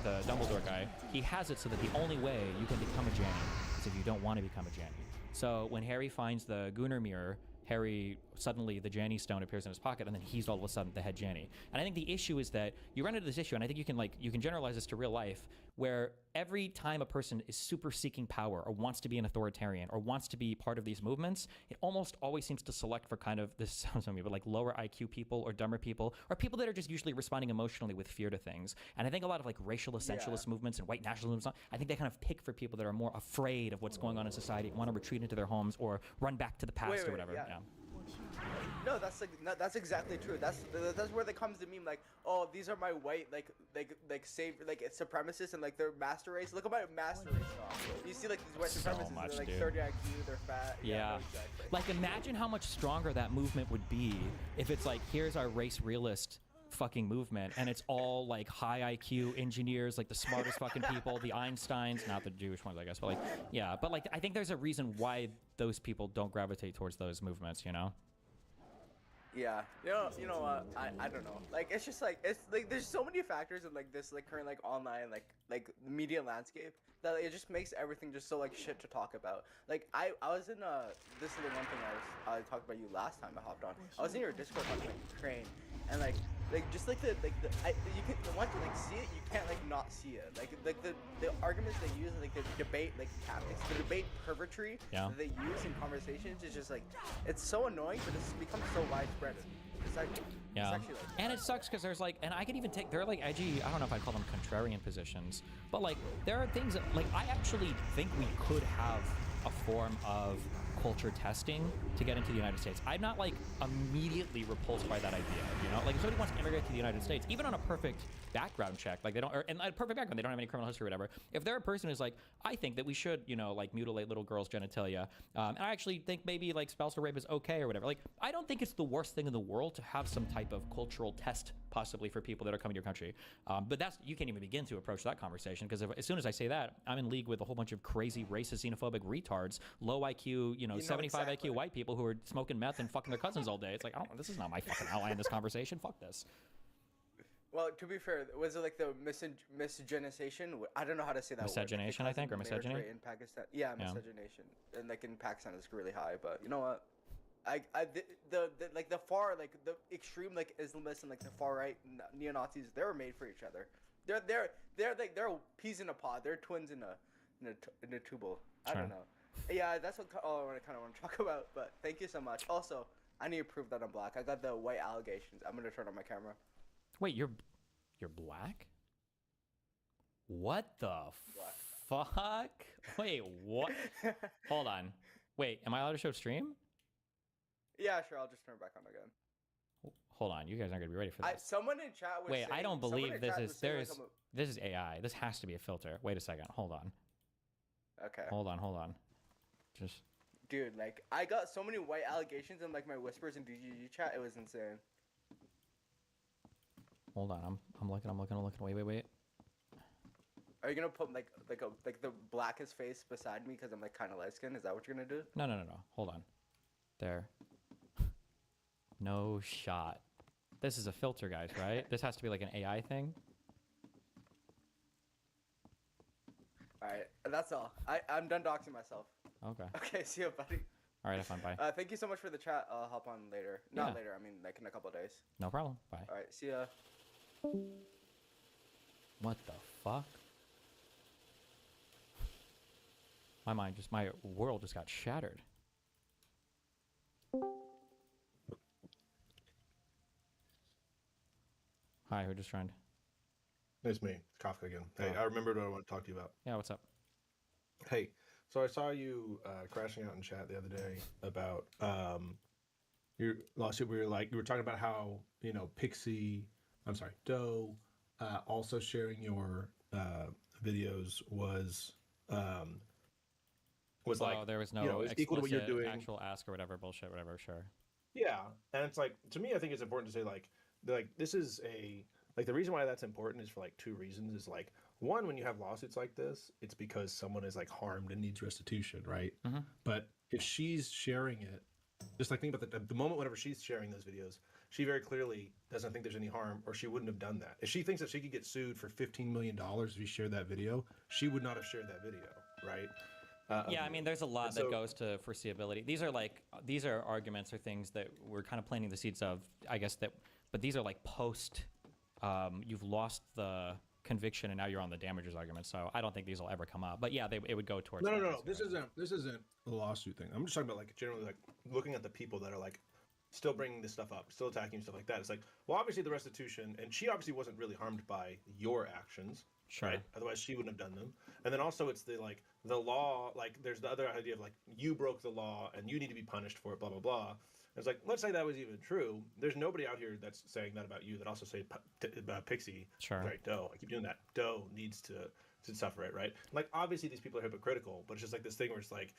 Speaker 10: the Dumbledore guy, he has it so that the only way you can become a Janny is if you don't want to become a Janny. So when Harry finds the Gunnar mirror, Harry, suddenly the Janny Stone appears in his pocket, and then he's all of a sudden the head Janny. And I think the issue is that you run into this issue, and I think you can generalize this to real life, where every time a person is super seeking power or wants to be an authoritarian or wants to be part of these movements, it almost always seems to select for kind of, this sounds on me, but like lower IQ people or dumber people, or people that are just usually responding emotionally with fear to things. And I think a lot of like racial essentialist movements and white nationalism, I think they kind of pick for people that are more afraid of what's going on in society, want to retreat into their homes or run back to the past or whatever. Yeah.
Speaker 15: No, that's exactly true. That's where it comes to meme like, oh, these are my white like supremacists and like their master race. Look at my master race song. You see like these white supremacists, they're like 30 IQ, they're fat.
Speaker 10: Yeah.
Speaker 15: No, exactly.
Speaker 10: Like imagine how much stronger that movement would be if it's like, here's our race realist fucking movement, and it's all like high IQ engineers, like the smartest fucking people, the Einsteins, not the Jewish ones, I guess, but like, yeah, but like, I think there's a reason why those people don't gravitate towards those movements, you know?
Speaker 15: Yeah, you know what? I don't know. Like it's just like it's like there's so many factors in like this like current like online like media landscape that it just makes everything just so like shit to talk about. Like I was in this is the one thing I talked about you last time I hopped on. I was in your Discord talking about Ukraine, and like just like you can once you like see it, you can't like not see it. Like the arguments they use, like the debate like tactics, the debate pervertry that they use in conversations is just like it's so annoying, but it's become so widespread. It's like
Speaker 10: yeah,
Speaker 15: it's actually, like,
Speaker 10: and it sucks because there's like, and I could even take, they're like edgy, I don't know if I call them contrarian positions, but like there are things that like I actually think we could have a form of culture testing to get into the United States. I'm not like immediately repulsed by that idea, you know? Like if somebody wants to immigrate to the United States, even on a perfect background check, like they don't, or in a perfect background, they don't have any criminal history or whatever. If they're a person who's like, I think that we should, you know, like mutilate little girls' genitalia, and I actually think maybe like spousal rape is okay or whatever. Like, I don't think it's the worst thing in the world to have some type of cultural test possibly for people that are coming to your country. But that's, you can't even begin to approach that conversation because as soon as I say that, I'm in league with a whole bunch of crazy racist, xenophobic retards, low IQ, you know 75 IQ white people who are smoking meth and fucking their cousins all day. It's like, this is not my fucking ally in this conversation. Fuck this.
Speaker 15: Well, to be fair, was it like the miscegenation? I don't know how to say that
Speaker 10: Miscegenation,
Speaker 15: word.
Speaker 10: I think, or misogyny?
Speaker 15: In Pakistan. Yeah, miscegenation. And like in Pakistan, it's really high. But you know what? The far, like the extreme, like Islamists and like the far right neo-Nazis, they were made for each other. They're peas in a pod. They're twins in a tubal. I don't know. Yeah, that's all I kind of want to talk about. But thank you so much. Also, I need to prove that I'm black. I got the white allegations. I'm gonna turn on my camera.
Speaker 10: Wait, you're black? What the fuck? Wait, what? Hold on. Wait, am I allowed to show stream?
Speaker 15: Yeah, sure. I'll just turn it back on again.
Speaker 10: Hold on, you guys aren't gonna be ready for this.
Speaker 15: Someone in chat was
Speaker 10: Wait,
Speaker 15: saying,
Speaker 10: I don't believe this is
Speaker 15: like
Speaker 10: this is AI. This has to be a filter. Wait a second. Hold on.
Speaker 15: Okay.
Speaker 10: Hold on. Just.
Speaker 15: Dude, like I got so many white allegations in like my whispers in DGG chat. It was insane.
Speaker 10: Hold on. I'm looking. Wait.
Speaker 15: Are you gonna put like the blackest face beside me because I'm like kind of light skinned? Is that what you're gonna do?
Speaker 10: No. Hold on. There. No shot. This is a filter, guys, right? This has to be like an AI thing.
Speaker 15: Alright, that's all. I'm done doxing myself.
Speaker 10: Okay.
Speaker 15: Okay, see you, buddy.
Speaker 10: Alright, have fun, bye.
Speaker 15: Thank you so much for the chat. I'll hop on later. Not later, I mean like in a couple of days.
Speaker 10: No problem. Bye.
Speaker 15: Alright, see ya.
Speaker 10: What the fuck? My world just got shattered. Hi, who just joined?
Speaker 14: It's me, Kafka again. Hey, I remembered what I want to talk to you about.
Speaker 10: Yeah, what's up?
Speaker 14: Hey, so I saw you crashing out in chat the other day about your lawsuit where you were talking about how, Doe also sharing your videos was
Speaker 10: Oh,
Speaker 14: like,
Speaker 10: there was no
Speaker 14: you know, it's equal to what you're
Speaker 10: explicit
Speaker 14: doing.
Speaker 10: actual ask or whatever bullshit, whatever. Sure.
Speaker 14: Yeah, and it's like, to me, I think it's important to say like this is a like the reason why that's important is for like two reasons. Is like, one, when you have lawsuits like this, it's because someone is like harmed and needs restitution, right?
Speaker 10: Mhm.
Speaker 14: But if she's sharing it, just like think about the moment whenever she's sharing those videos, she very clearly doesn't think there's any harm, or she wouldn't have done that. If she thinks that she could get sued for $15 million if she shared that video, she would not have shared that video, right?
Speaker 10: Yeah, I mean, there's a lot
Speaker 14: And
Speaker 10: that
Speaker 14: so-
Speaker 10: goes to foreseeability. These are arguments or things that we're kind of planting the seeds of, I guess, but these are like post, you've lost the conviction and now you're on the damages argument. So I don't think these will ever come up. But yeah, it would go towards.
Speaker 14: No. This isn't a lawsuit thing. I'm just talking about like generally like looking at the people that are like still bringing this stuff up, still attacking stuff like that. It's like, well, obviously the restitution, and she obviously wasn't really harmed by your actions,
Speaker 10: Sure.
Speaker 14: right? Otherwise she wouldn't have done them. And then also it's the law, like there's the other idea of like you broke the law and you need to be punished for it, blah blah blah. It's like, let's say that was even true. There's nobody out here that's saying that about you that also say Pixie,
Speaker 10: Sure.
Speaker 14: right? Doe, I keep doing that. Doe needs to suffer it, right? Like obviously these people are hypocritical, but it's just like this thing where it's like,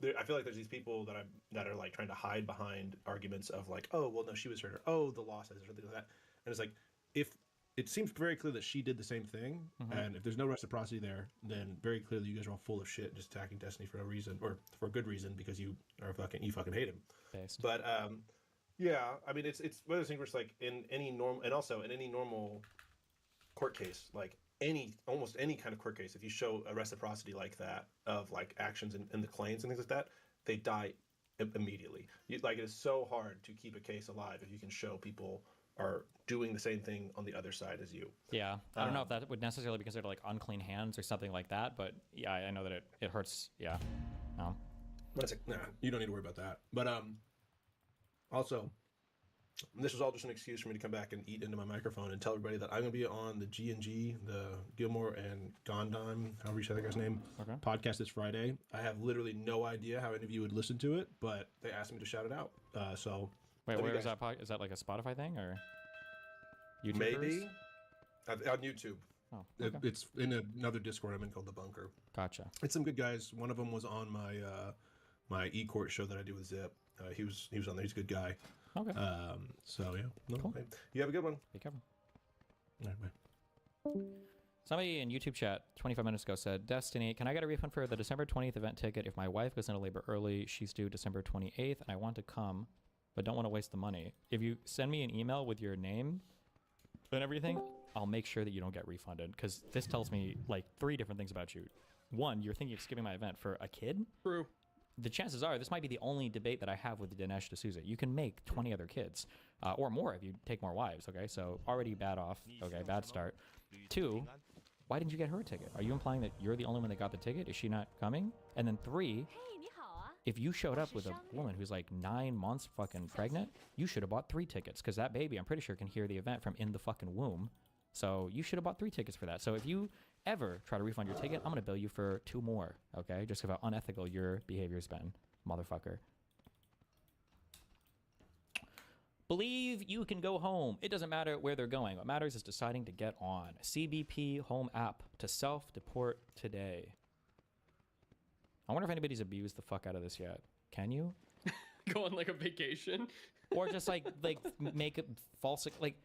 Speaker 14: I feel like there's these people that are like trying to hide behind arguments of like, oh well, no, she was hurt, or oh the law says, or something like that. And it's like, if it seems very clear that she did the same thing, and if there's no reciprocity there, then very clearly you guys are all full of shit, just attacking Destiny for no reason, or for a good reason, because you fucking hate him.
Speaker 10: Based.
Speaker 14: But yeah, I mean it's one of those things where it's like in any normal court case, like almost any kind of court case, if you show a reciprocity like that of like actions and the claims and things like that, they die immediately. Like it is so hard to keep a case alive if you can show people are doing the same thing on the other side as you.
Speaker 10: Yeah, I don't know if that would necessarily be considered like unclean hands or something like that, but yeah, I know that it hurts. Yeah, no.
Speaker 14: But it's like, nah, you don't need to worry about that. But also, this was all just an excuse for me to come back and eat into my microphone and tell everybody that I'm going to be on the G&G, the Gilmore and Gondheim, however you say that guy's name, podcast this Friday. I have literally no idea how any of you would listen to it, but they asked me to shout it out. So
Speaker 10: wait,
Speaker 14: love you
Speaker 10: where is
Speaker 14: guys.
Speaker 10: that? Is that like a Spotify thing or YouTubers?
Speaker 14: Maybe on YouTube.
Speaker 10: Oh, okay.
Speaker 14: It's in another Discord I'm in called The Bunker.
Speaker 10: Gotcha.
Speaker 14: It's some good guys. One of them was on my my e-court show that I do with Zip. He was on there. He's a good guy.
Speaker 10: Okay.
Speaker 14: So yeah. No,
Speaker 10: Cool.
Speaker 14: You have a good one.
Speaker 10: Be careful.
Speaker 14: All right, bye.
Speaker 10: Somebody in YouTube chat 25 minutes ago said, Destiny, can I get a refund for the December 20th event ticket? If my wife goes into labor early, she's due December 28th, and I want to come, but don't want to waste the money. If you send me an email with your name and everything, I'll make sure that you don't get refunded, because this tells me like 3 different things about you. One, you're thinking of skipping my event for a kid?
Speaker 9: True.
Speaker 10: The chances are this might be the only debate that I have with Dinesh D'Souza. You can make 20 other kids, or more if you take more wives, okay? So already bad off, okay, bad start. 2, why didn't you get her a ticket? Are you implying that you're the only one that got the ticket? Is she not coming? And then 3, if you showed up with a woman who's like 9 months fucking pregnant, you should have bought 3 tickets, because that baby, I'm pretty sure, can hear the event from in the fucking womb. So you should have bought 3 tickets for that. So if you ever try to refund your ticket, I'm going to bill you for 2 more, okay? Just because how unethical your behavior's been, motherfucker. Believe you can go home. It doesn't matter where they're going. What matters is deciding to get on. CBP Home app to self-deport today. I wonder if anybody's abused the fuck out of this yet. Can you?
Speaker 9: Go on like a vacation?
Speaker 10: Or just like make it false, like,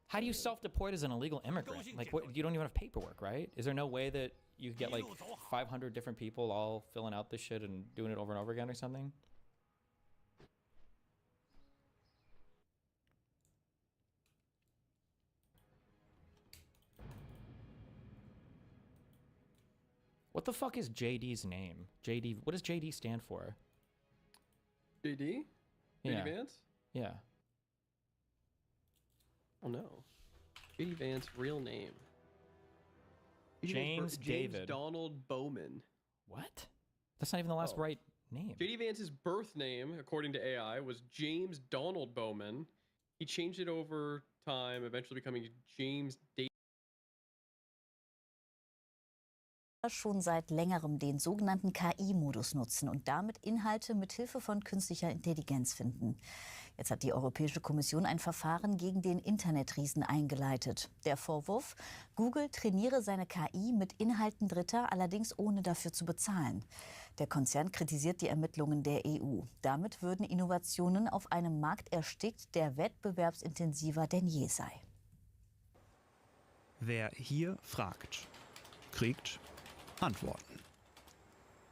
Speaker 10: how do you self-deport as an illegal immigrant? Like, what, you don't even have paperwork, right? Is there no way that you could get like 500 different people all filling out this shit and doing it over and over again or something? What the fuck is JD's name? JD, what does JD stand for?
Speaker 9: JD?
Speaker 10: Yeah.
Speaker 9: JD Vance?
Speaker 10: Yeah.
Speaker 9: Oh no. JD Vance, real name.
Speaker 10: James David.
Speaker 9: James Donald Bowman.
Speaker 10: What? That's not even the last right name.
Speaker 9: JD Vance's birth name, according to AI, was James Donald Bowman. He changed it over time, eventually becoming James David.
Speaker 16: Schon seit längerem den sogenannten KI-Modus nutzen und damit Inhalte mit Hilfe von künstlicher Intelligenz finden. Jetzt hat die Europäische Kommission ein Verfahren gegen den Internetriesen eingeleitet. Der Vorwurf: Google trainiere seine KI mit Inhalten Dritter, allerdings ohne dafür zu bezahlen. Der Konzern kritisiert die Ermittlungen der EU. Damit würden Innovationen auf einem Markt erstickt, der wettbewerbsintensiver denn je sei.
Speaker 17: Wer hier fragt, kriegt Antworten.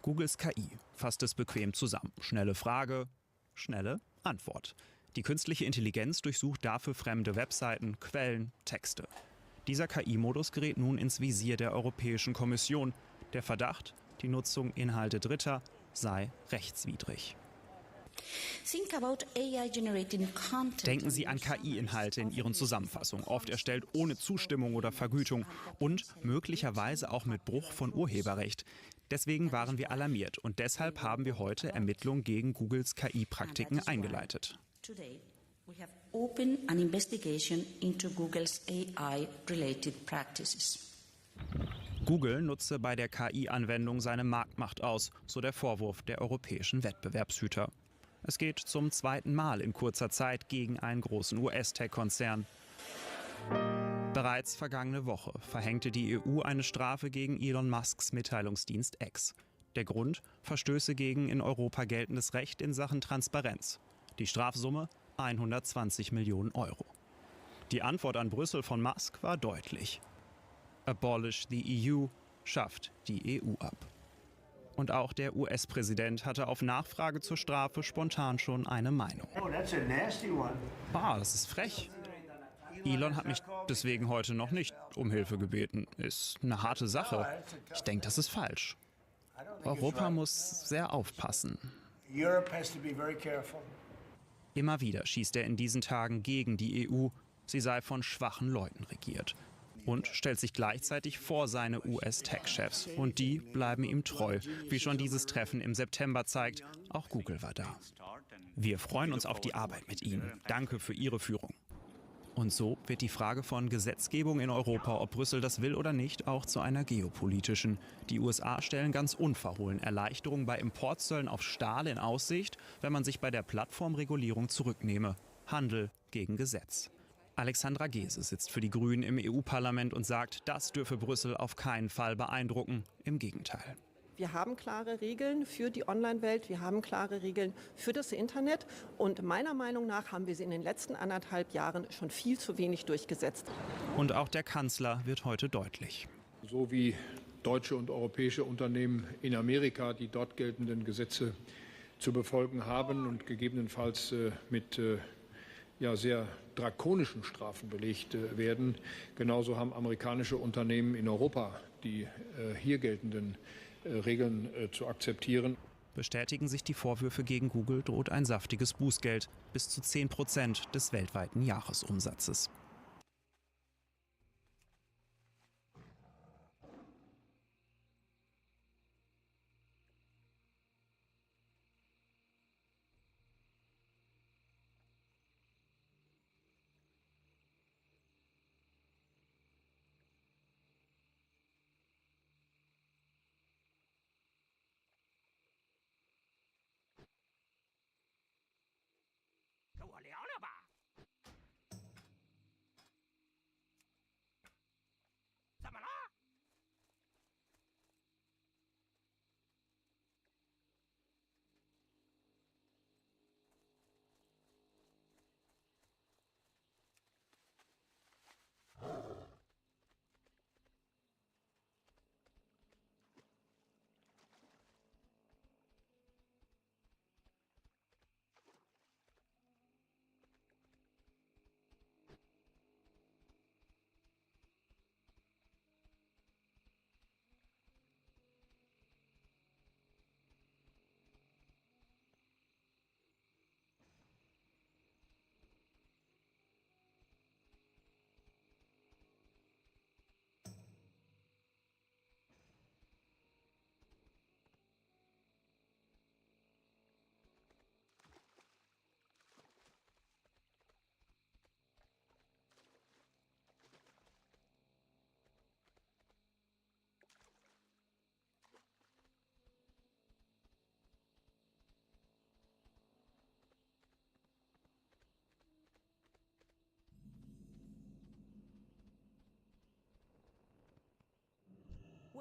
Speaker 17: Googles KI fasst es bequem zusammen. Schnelle Frage, schnelle Antwort. Die künstliche Intelligenz durchsucht dafür fremde Webseiten, Quellen, Texte. Dieser KI-Modus gerät nun ins Visier der Europäischen Kommission. Der Verdacht, die Nutzung Inhalte Dritter sei rechtswidrig. Denken Sie an KI-Inhalte in Ihren Zusammenfassungen, oft erstellt ohne Zustimmung oder Vergütung und möglicherweise auch mit Bruch von Urheberrecht. Deswegen waren wir alarmiert und deshalb haben wir heute Ermittlungen gegen Googles KI-Praktiken eingeleitet.
Speaker 18: Today, we have opened an investigation into Google's AI-related practices.
Speaker 17: Google nutze bei der KI-Anwendung seine Marktmacht aus, so der Vorwurf der europäischen Wettbewerbshüter. Es geht zum zweiten Mal in kurzer Zeit gegen einen großen US-Tech-Konzern. Bereits vergangene Woche verhängte die EU eine Strafe gegen Elon Musks Mitteilungsdienst X. Der Grund: Verstöße gegen in Europa geltendes Recht in Sachen Transparenz. Die Strafsumme: 120 Millionen Euro. Die Antwort an Brüssel von Musk war deutlich. Abolish the EU, schafft die EU ab. Und auch der US-Präsident hatte auf Nachfrage zur Strafe spontan schon eine Meinung.
Speaker 12: Oh, that's a nasty one.
Speaker 17: Das ist frech. Elon hat mich deswegen heute noch nicht um Hilfe gebeten. Ist eine harte Sache. Ich denke, das ist falsch. Europa muss sehr aufpassen.
Speaker 12: Europe has to be very careful.
Speaker 17: Immer wieder schießt er in diesen Tagen gegen die EU. Sie sei von schwachen Leuten regiert. Und stellt sich gleichzeitig vor seine US-Tech-Chefs. Und die bleiben ihm treu, wie schon dieses Treffen im September zeigt. Auch Google war da. Wir freuen uns auf die Arbeit mit Ihnen. Danke für Ihre Führung. Und so wird die Frage von Gesetzgebung in Europa, ob Brüssel das will oder nicht, auch zu einer geopolitischen. Die USA stellen ganz unverhohlen Erleichterungen bei Importzöllen auf Stahl in Aussicht, wenn man sich bei der Plattformregulierung zurücknehme. Handel gegen Gesetz. Alexandra Gese sitzt für die Grünen im EU-Parlament und sagt, das dürfe Brüssel auf keinen Fall beeindrucken. Im Gegenteil.
Speaker 19: Wir haben klare Regeln für die Online-Welt, wir haben klare Regeln für das Internet und meiner Meinung nach haben wir sie in den letzten 1,5 Jahren schon viel zu wenig durchgesetzt.
Speaker 17: Und auch der Kanzler wird heute deutlich.
Speaker 20: So wie deutsche und europäische Unternehmen in Amerika die dort geltenden Gesetze zu befolgen haben und gegebenenfalls mit sehr drakonischen Strafen belegt werden. Genauso haben amerikanische Unternehmen in Europa die hier geltenden Regeln zu akzeptieren.
Speaker 17: Bestätigen sich die Vorwürfe gegen Google, droht ein saftiges Bußgeld bis zu 10% des weltweiten Jahresumsatzes.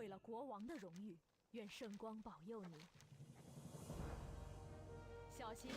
Speaker 21: 为了国王的荣誉，愿圣光保佑你。小心！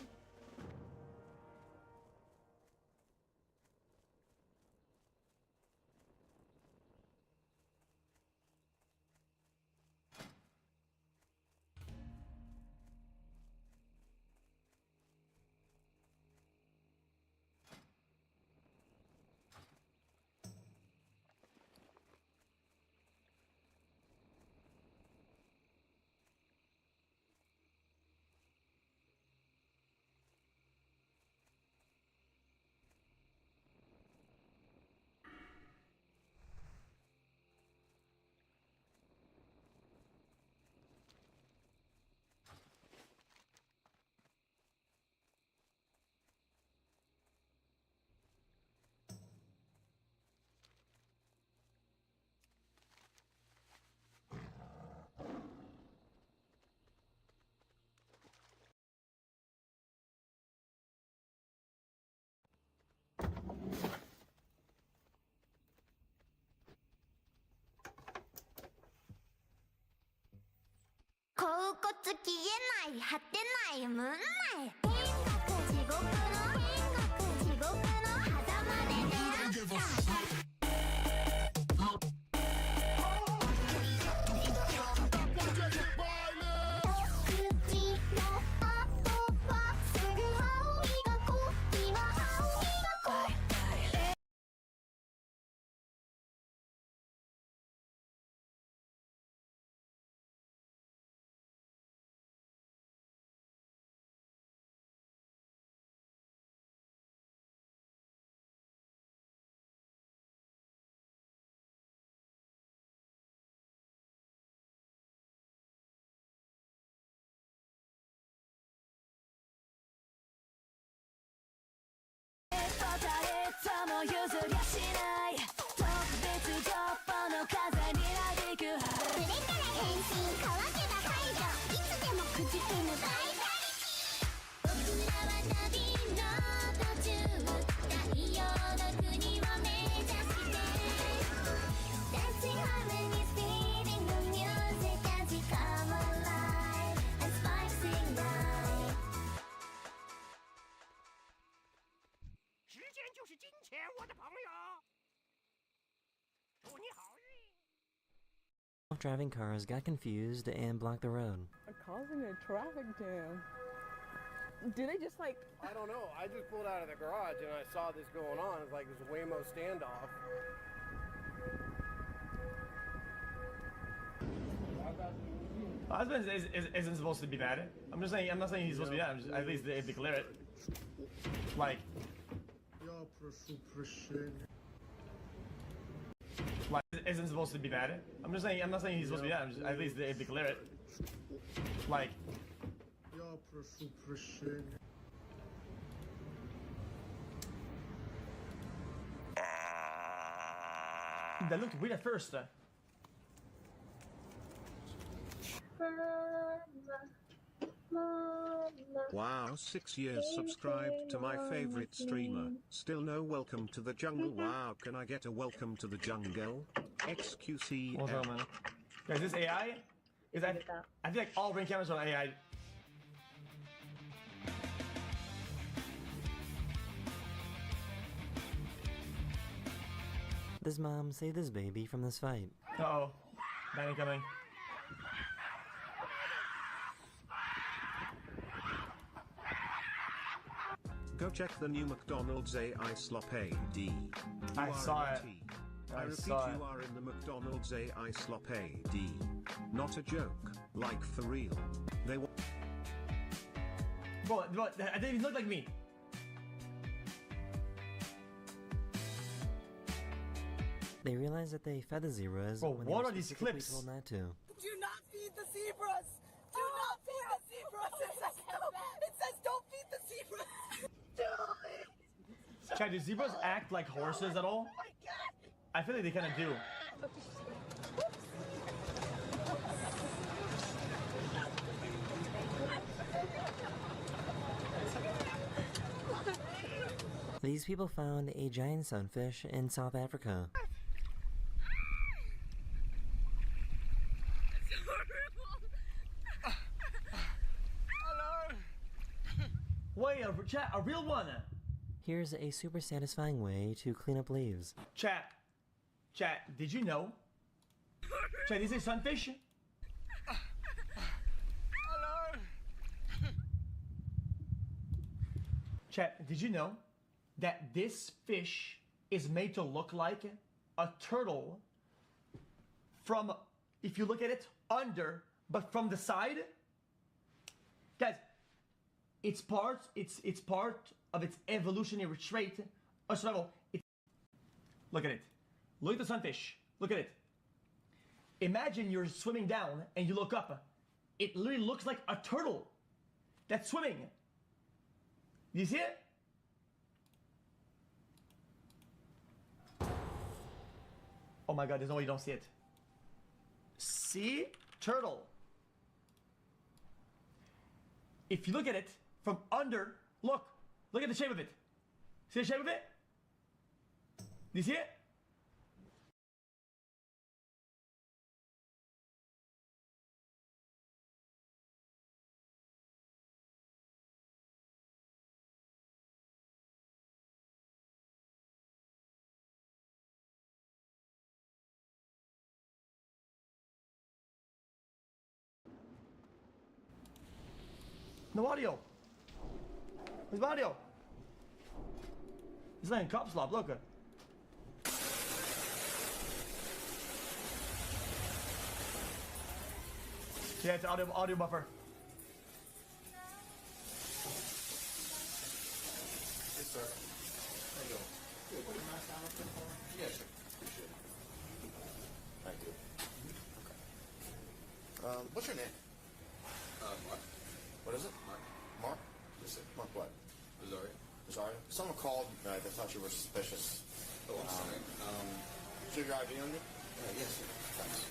Speaker 6: 甲骨消えない果てない無ない天国地獄の地獄の狭間で出会ったも譲りゃしない特別情報の風になびくそれから変身乾けば排除いつでもくじけぬバイタリティ僕らは旅の途中太陽の国を目指して Dancing harmony speeding the music as we come alive and sparks ignite
Speaker 12: 时间就是金钱，我的朋友。祝你好运。
Speaker 22: Driving cars got confused and blocked the road.
Speaker 23: Causing a traffic jam. Do they just like...
Speaker 24: I don't know. I just pulled out of the garage and I saw this going on. It's like this Waymo standoff.
Speaker 25: Husband isn't supposed to be bad. I'm just saying. I'm not saying he's supposed to be bad. I'm just, at least if they clear it. Like. Like isn't supposed to be bad. I'm just saying. I'm not saying he's supposed to be bad. I'm just, at least if they clear it. Like. That looked weird at first.
Speaker 26: Wow, 6 years subscribed to my favorite streamer. Still no welcome to the jungle. Wow, can I get a welcome to the jungle? XQC.
Speaker 25: What's up, man? Is this AI? Is that? I feel like all ring cameras are AI.
Speaker 22: This mom saved this baby from this fight.
Speaker 25: Uh-oh. Banning coming.
Speaker 26: Go check the new McDonald's AI slop AD.
Speaker 25: I saw it.
Speaker 26: I repeat, you are in the McDonald's AI slop AD. Not a joke, like for real. They were.
Speaker 25: Bro, they didn't look like me.
Speaker 22: They realized that they fed the zebras.
Speaker 25: Bro,
Speaker 22: when
Speaker 25: what
Speaker 22: they
Speaker 25: are these
Speaker 22: specifically
Speaker 25: clips?
Speaker 22: told not to.
Speaker 27: Do not feed the zebras! Do not feed the zebras! It says don't feed the zebras!
Speaker 25: Chad, do zebras act like horses at all? I feel like they kind of do.
Speaker 22: These people found a giant sunfish in South Africa.
Speaker 24: Wait, chat, a real one.
Speaker 22: Here's a super satisfying way to clean up leaves.
Speaker 24: Chat, did you know? Chat, this is sunfish.
Speaker 27: Hello.
Speaker 24: Chat, did you know that this fish is made to look like a turtle from, if you look at it, under, but from the side? Guys, it's part of its evolutionary trait or survival. Look at it. Look at the sunfish. Look at it. Imagine you're swimming down and you look up. It literally looks like a turtle that's swimming. You see it? Oh my god, there's no way you don't see it. See? Turtle. If you look at it from under, look at the shape of it. See the shape of it? Do you see it? No audio. Where's my audio? It's like a cop slop, look. Yeah, it's an audio buffer.
Speaker 1: Yes, sir. There you go. Good. Put your mask down up there for me? Yes, sir. Appreciate it. Thank you. Okay. What's your name? Mark. What is it? Mark. Mark? Yes, sir. Mark what? Rosario. Rosario? Someone called, they thought you were suspicious. Oh, I'm sorry. Should your ID on you? Yes, sir. Thanks.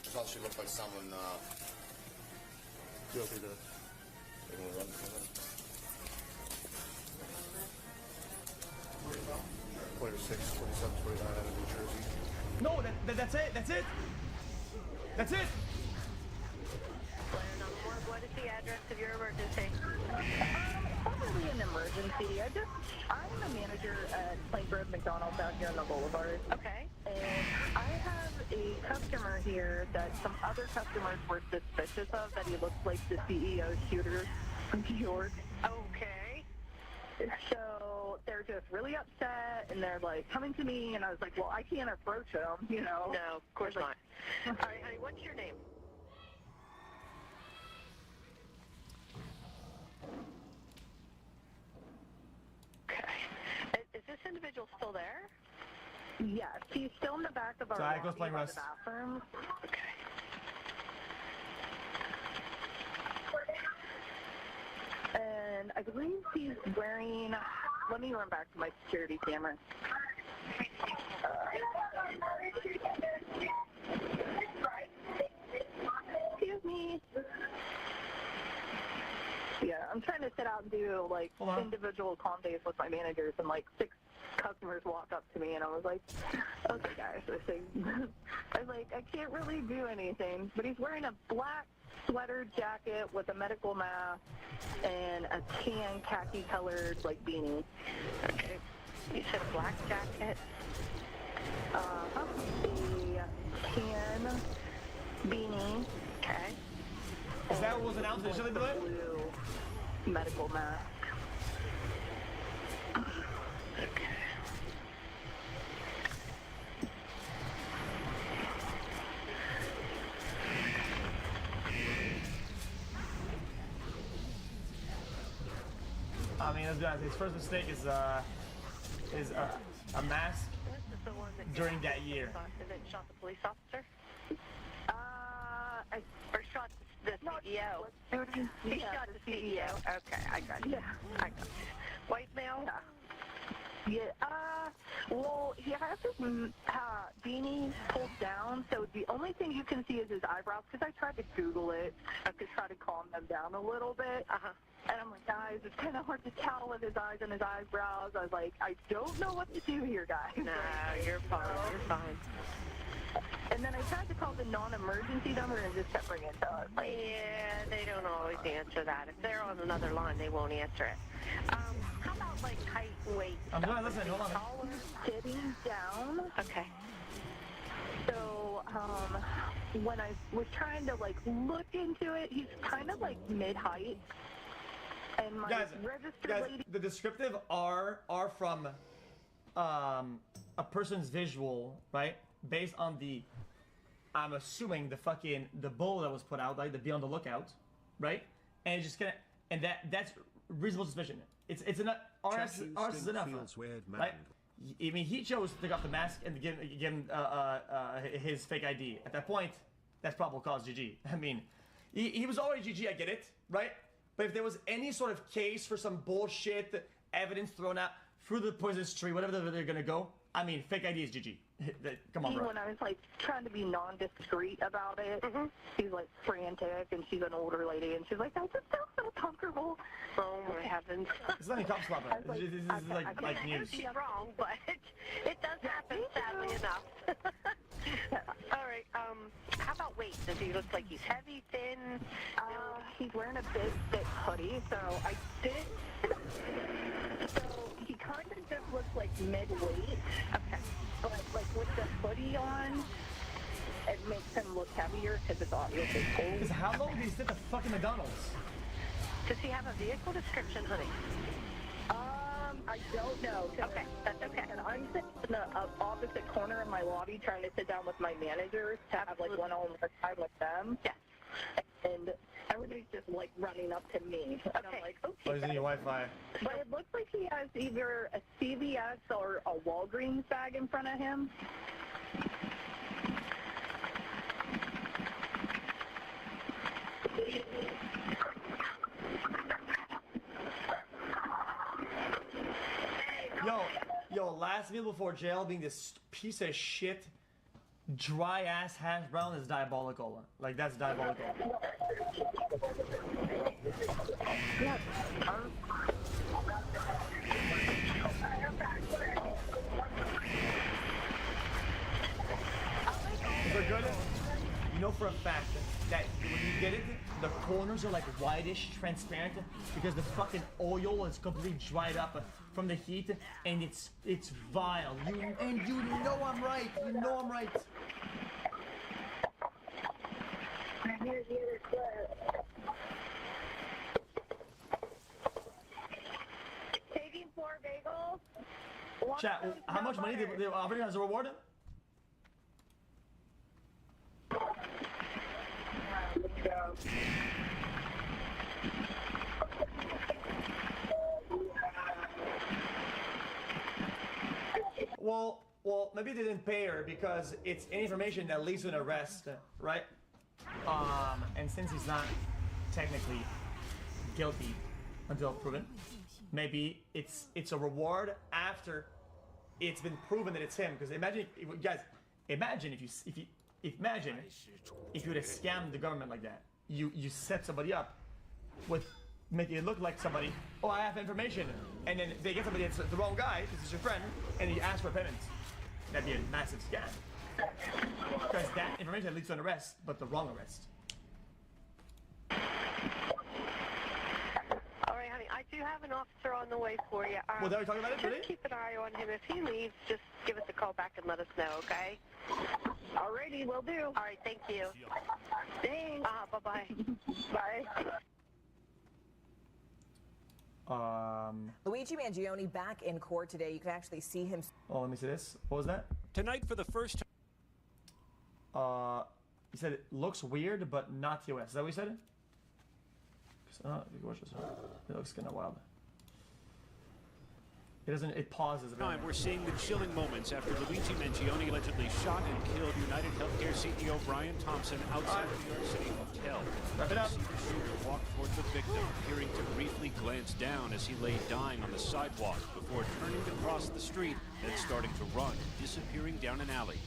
Speaker 1: I thought she looked like someone, guilty to taking a run from it. 26, 27, 29 out of New Jersey.
Speaker 24: No, that's it. That's it. That's it.
Speaker 2: What is the address of your emergency? Probably an emergency. I'm the manager at Plainford McDonald's out here on the Boulevard. Okay. And I have a customer here that some other customers were suspicious of, that he looks like the CEO shooter from New York. Okay. So they're just really upset, and they're like coming to me, and I was like, well, I can't approach them, you know? No, of course not. All right, honey, what's your name? Okay. Is this individual still there? Yes, he's still in the back of our
Speaker 24: Sorry, I was
Speaker 2: lobby
Speaker 24: playing
Speaker 2: by
Speaker 24: Rust.
Speaker 2: the bathroom. Okay. And I believe he's wearing, let me run back to my security camera. Excuse me. Yeah, I'm trying to sit out and do like individual calm days with my managers, and like 6 customers walk up to me, and I was like, okay guys, I was like, I can't really do anything, but he's wearing a black sweater jacket with a medical mask and a tan khaki colored like beanie. Okay. You said a black jacket? A tan beanie. Okay.
Speaker 24: Is that what was announced initially, by the way?
Speaker 2: Blue medical mask. Okay.
Speaker 24: I mean, let's be honest, his first mistake is a mask during that year.
Speaker 2: Is it shot the police officer? Or shot the CEO? He shot the CEO. Okay, I got you. I got you. White male? Yeah. Well, he has his beanie pulled down, so the only thing you can see is his eyebrows, because I tried to Google it to try to calm them down a little bit. And I'm like, guys, it's kind of hard to tell with his eyes and his eyebrows. I was like, I don't know what to do here, guys. No, you're fine. You're fine. And then I tried to call the non-emergency number and it just kept ringing. So I was like,
Speaker 3: yeah, they don't always answer that. If they're on another line, they won't answer it. How about like height, weight?
Speaker 25: I'm not listening. Hold on.
Speaker 2: Taller, sitting down.
Speaker 3: Okay.
Speaker 2: So, when I was trying to like look into it, he's kind of like mid-height. And my registered lady.
Speaker 25: The descriptive are from a person's visual, right? Based on the, I'm assuming the bull that was put out, like the be on the lookout, right? And it's just that's reasonable suspicion. It's enough. Ours is enough, right? I mean, he chose to take off the mask and give him his fake ID. At that point, that's probable cause. GG. I mean, he was already GG. I get it, right? But if there was any sort of case for some bullshit evidence thrown out through the poisonous tree, whatever they're gonna go, I mean, fake ID is GG. Come on, bro.
Speaker 2: When I was like trying to be non-discreet about it, she's like frantic, and she's an older lady, and she's like, I just don't feel comfortable.
Speaker 3: Oh my heavens!
Speaker 25: It's not a cop slapper. This is like news.
Speaker 3: She's wrong, but it does happen, sadly enough. All right. How about weight? Does he look like he's heavy, thin?
Speaker 2: He's wearing a big, thick hoodie, so I did. So he kind of just looks like mid-weight. Okay. But like with the hoodie on, it makes him look heavier because it's obviously cold.
Speaker 25: Because how long did he sit at the fucking McDonald's?
Speaker 3: Does he have a vehicle description, honey?
Speaker 2: I don't know.
Speaker 3: Okay, that's okay.
Speaker 2: And I'm sitting in the opposite corner of my lobby trying to sit down with my managers to have like one-on-one time with them.
Speaker 3: Yes.
Speaker 2: And everybody's just like running up to me. And I'm like, okay.
Speaker 25: Oh, he's in your Wi-Fi.
Speaker 2: But it looks like he has either a CVS or a Walgreens bag in front of him.
Speaker 25: Yo, last meal before jail being this piece of shit, dry ass hash brown is diabolical. Like, that's diabolical. For good, you know for a fact that when you get it, the corners are like whitish, transparent, because the fucking oil is completely dried up from the heat, and it's vile. You know I'm right. You know I'm right.
Speaker 2: Taking 4 bagels.
Speaker 25: Chat, how much money they offering as a reward? Well, maybe they didn't pay her because it's information that leads to an arrest, right? And since he's not technically guilty until proven, maybe it's a reward after it's been proven that it's him. Because imagine, guys, imagine if you would have scammed the government like that. You set somebody up with making it look like somebody. Oh, I have information, and then they get somebody that's the wrong guy. This is your friend, and you ask for payment. That'd be a massive scam. Because that information leads to an arrest, but the wrong arrest.
Speaker 3: All right, honey. I do have an officer on the way for you.
Speaker 25: Well, are we talking about it,
Speaker 3: just
Speaker 25: really?
Speaker 3: keep an eye on him. If he leaves, just give us a call back and let us know, okay?
Speaker 2: Alrighty, will do.
Speaker 3: All right, thank you.
Speaker 2: Thanks.
Speaker 3: Bye-bye.
Speaker 2: Bye.
Speaker 4: Luigi Mangione back in court today. You can actually see him.
Speaker 25: Oh, let me see this. What was that?
Speaker 5: Tonight for the first
Speaker 25: time. He said it looks weird, but not TOS. Is that what he said? It looks kind of wild. It doesn't. It pauses.
Speaker 5: Time we're seeing the chilling moments after Luigi Mangione allegedly shot and killed United Healthcare CEO Brian Thompson outside the New York City hotel.
Speaker 25: Wrap it up.
Speaker 5: See the shooter walk towards the victim, appearing to briefly glance down as he lay dying on the sidewalk before turning to cross the street and starting to run, disappearing down an alley.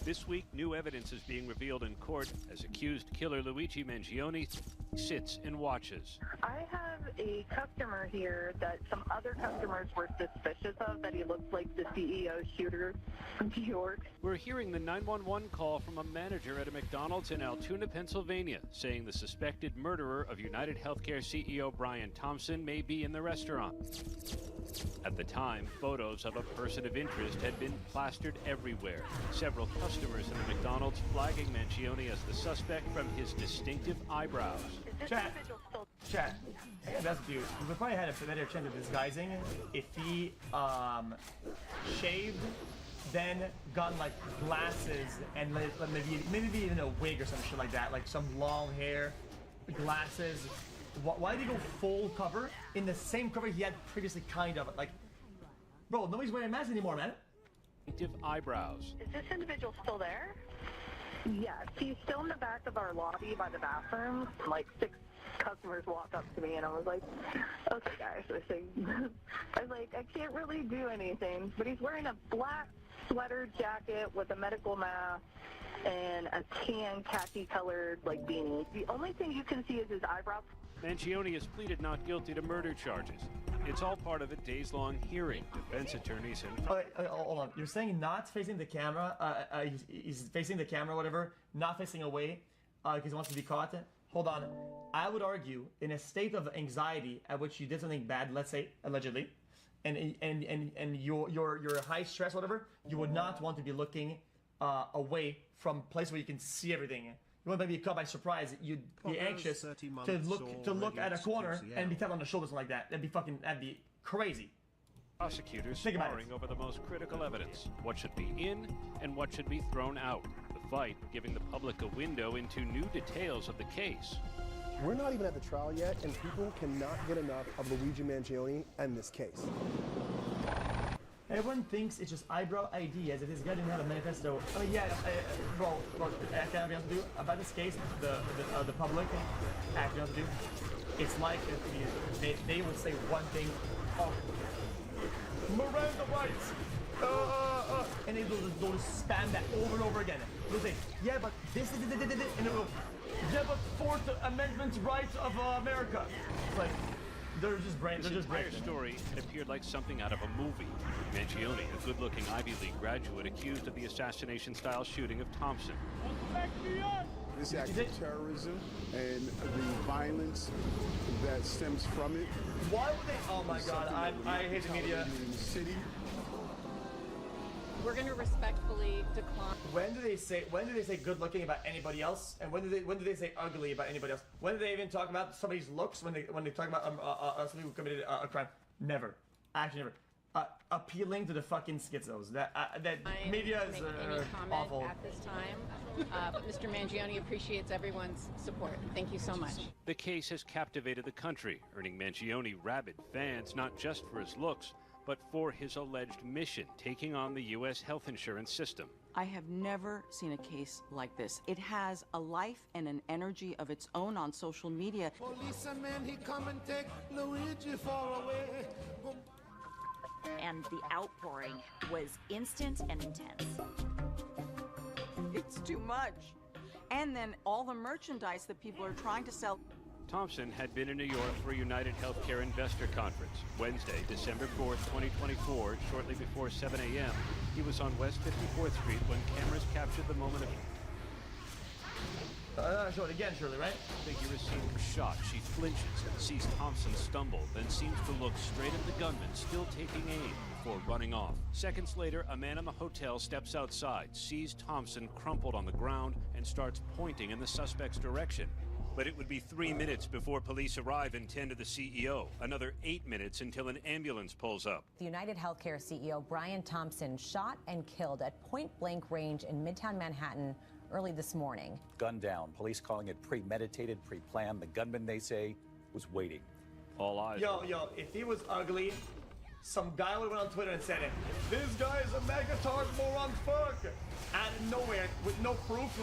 Speaker 5: This week, new evidence is being revealed in court as accused killer Luigi Mangione sits and watches.
Speaker 2: I have a customer here that some other customers were suspicious of, that he looked like the CEO shooter from New York.
Speaker 5: We're hearing the 911 call from a manager at a McDonald's in Altoona, Pennsylvania, saying the suspected murderer of United Healthcare CEO Brian Thompson may be in the restaurant. At the time, photos of a person of interest had been plastered everywhere. Several customers in the McDonald's flagging Mangione as the suspect from his distinctive eyebrows.
Speaker 25: Chat. That's dude. We would probably had a better chance of disguising if he shaved, then got like glasses and maybe even a wig or some shit like that, like some long hair, glasses. Why did he go full cover in the same cover he had previously, kind of? Like, bro, nobody's wearing masks anymore, man.
Speaker 5: Distinctive eyebrows.
Speaker 2: Is this individual still there? Yes, he's still in the back of our lobby by the bathroom. Like 6 customers walked up to me and I was like, okay guys, I was like, I can't really do anything. But he's wearing a black sweater jacket with a medical mask and a tan khaki colored like beanie. The only thing you can see is his eyebrows.
Speaker 5: Mangione has pleaded not guilty to murder charges. It's all part of a days-long hearing. Defense attorneys and...
Speaker 25: hold on. You're saying not facing the camera, he's facing the camera, whatever, not facing away, because he wants to be caught? Hold on. I would argue, in a state of anxiety at which you did something bad, let's say, allegedly, and you're high stress, whatever, you would not want to be looking away from a place where you can see everything. You wouldn't be caught by surprise. You'd be anxious to look at a corner and be tapped on the shoulder, something like that. That'd be crazy.
Speaker 5: Prosecutors sparring over the most critical evidence. What should be in and what should be thrown out. The fight giving the public a window into new details of the case.
Speaker 7: We're not even at the trial yet, and people cannot get enough of Luigi Mangione and this case.
Speaker 25: Everyone thinks it's just eyebrow ID, as if this guy didn't have a manifesto. I mean, yeah, bro, I can't be honest with you. About this case, the public, I have to be honest with you, it's like if they would say one thing, oh, Miranda rights, and they'll just spam that over and over again. They'll say, yeah, but this, and it will, yeah, but 4th Amendment rights of America. It's like, they're just brain. They're just brain.
Speaker 5: This entire story had appeared like something out of a movie. Mangione, a good-looking Ivy League graduate, accused of the assassination-style shooting of Thompson.
Speaker 7: This act of terrorism and the violence that stems from it.
Speaker 25: Why would they? Oh my God! I hate the media.
Speaker 7: In the city.
Speaker 8: We're going to respectfully decline.
Speaker 25: When do they say good looking about anybody else? And when do they say ugly about anybody else? When do they even talk about somebody's looks when they talk about somebody who committed a crime? Never. Actually, never. Appealing to the fucking schizos. That media is awful.
Speaker 8: At this time, but Mr. Mangione appreciates everyone's support. Thank you so much.
Speaker 5: The case has captivated the country, earning Mangione rabid fans not just for his looks, but for his alleged mission, taking on the U.S. health insurance system.
Speaker 10: I have never seen a case like this. It has a life and an energy of its own on social media.
Speaker 27: Policeman, he come and take Luigi far away.
Speaker 11: And the outpouring was instant and intense.
Speaker 10: It's too much. And then all the merchandise that people are trying to sell.
Speaker 5: Thompson had been in New York for a United Healthcare Investor Conference. Wednesday, December 4th, 2024, shortly before 7 a.m., he was on West 54th Street when cameras captured the moment of...
Speaker 25: Show it again, Shirley, right?
Speaker 5: The figure is seen shot. She flinches and sees Thompson stumble, then seems to look straight at the gunman, still taking aim, before running off. Seconds later, a man in the hotel steps outside, sees Thompson crumpled on the ground, and starts pointing in the suspect's direction. But it would be 3 minutes before police arrive and tend to the CEO. Another 8 minutes until an ambulance pulls up.
Speaker 4: The United Healthcare CEO, Brian Thompson, shot and killed at point-blank range in Midtown Manhattan early this morning.
Speaker 13: Gunned down. Police calling it premeditated, pre-planned. The gunman, they say, was waiting.
Speaker 5: All eyes.
Speaker 25: Yo, if he was ugly, some guy would have went on Twitter and said it. This guy is a megatard moron, fuck! Out of nowhere, with no proof.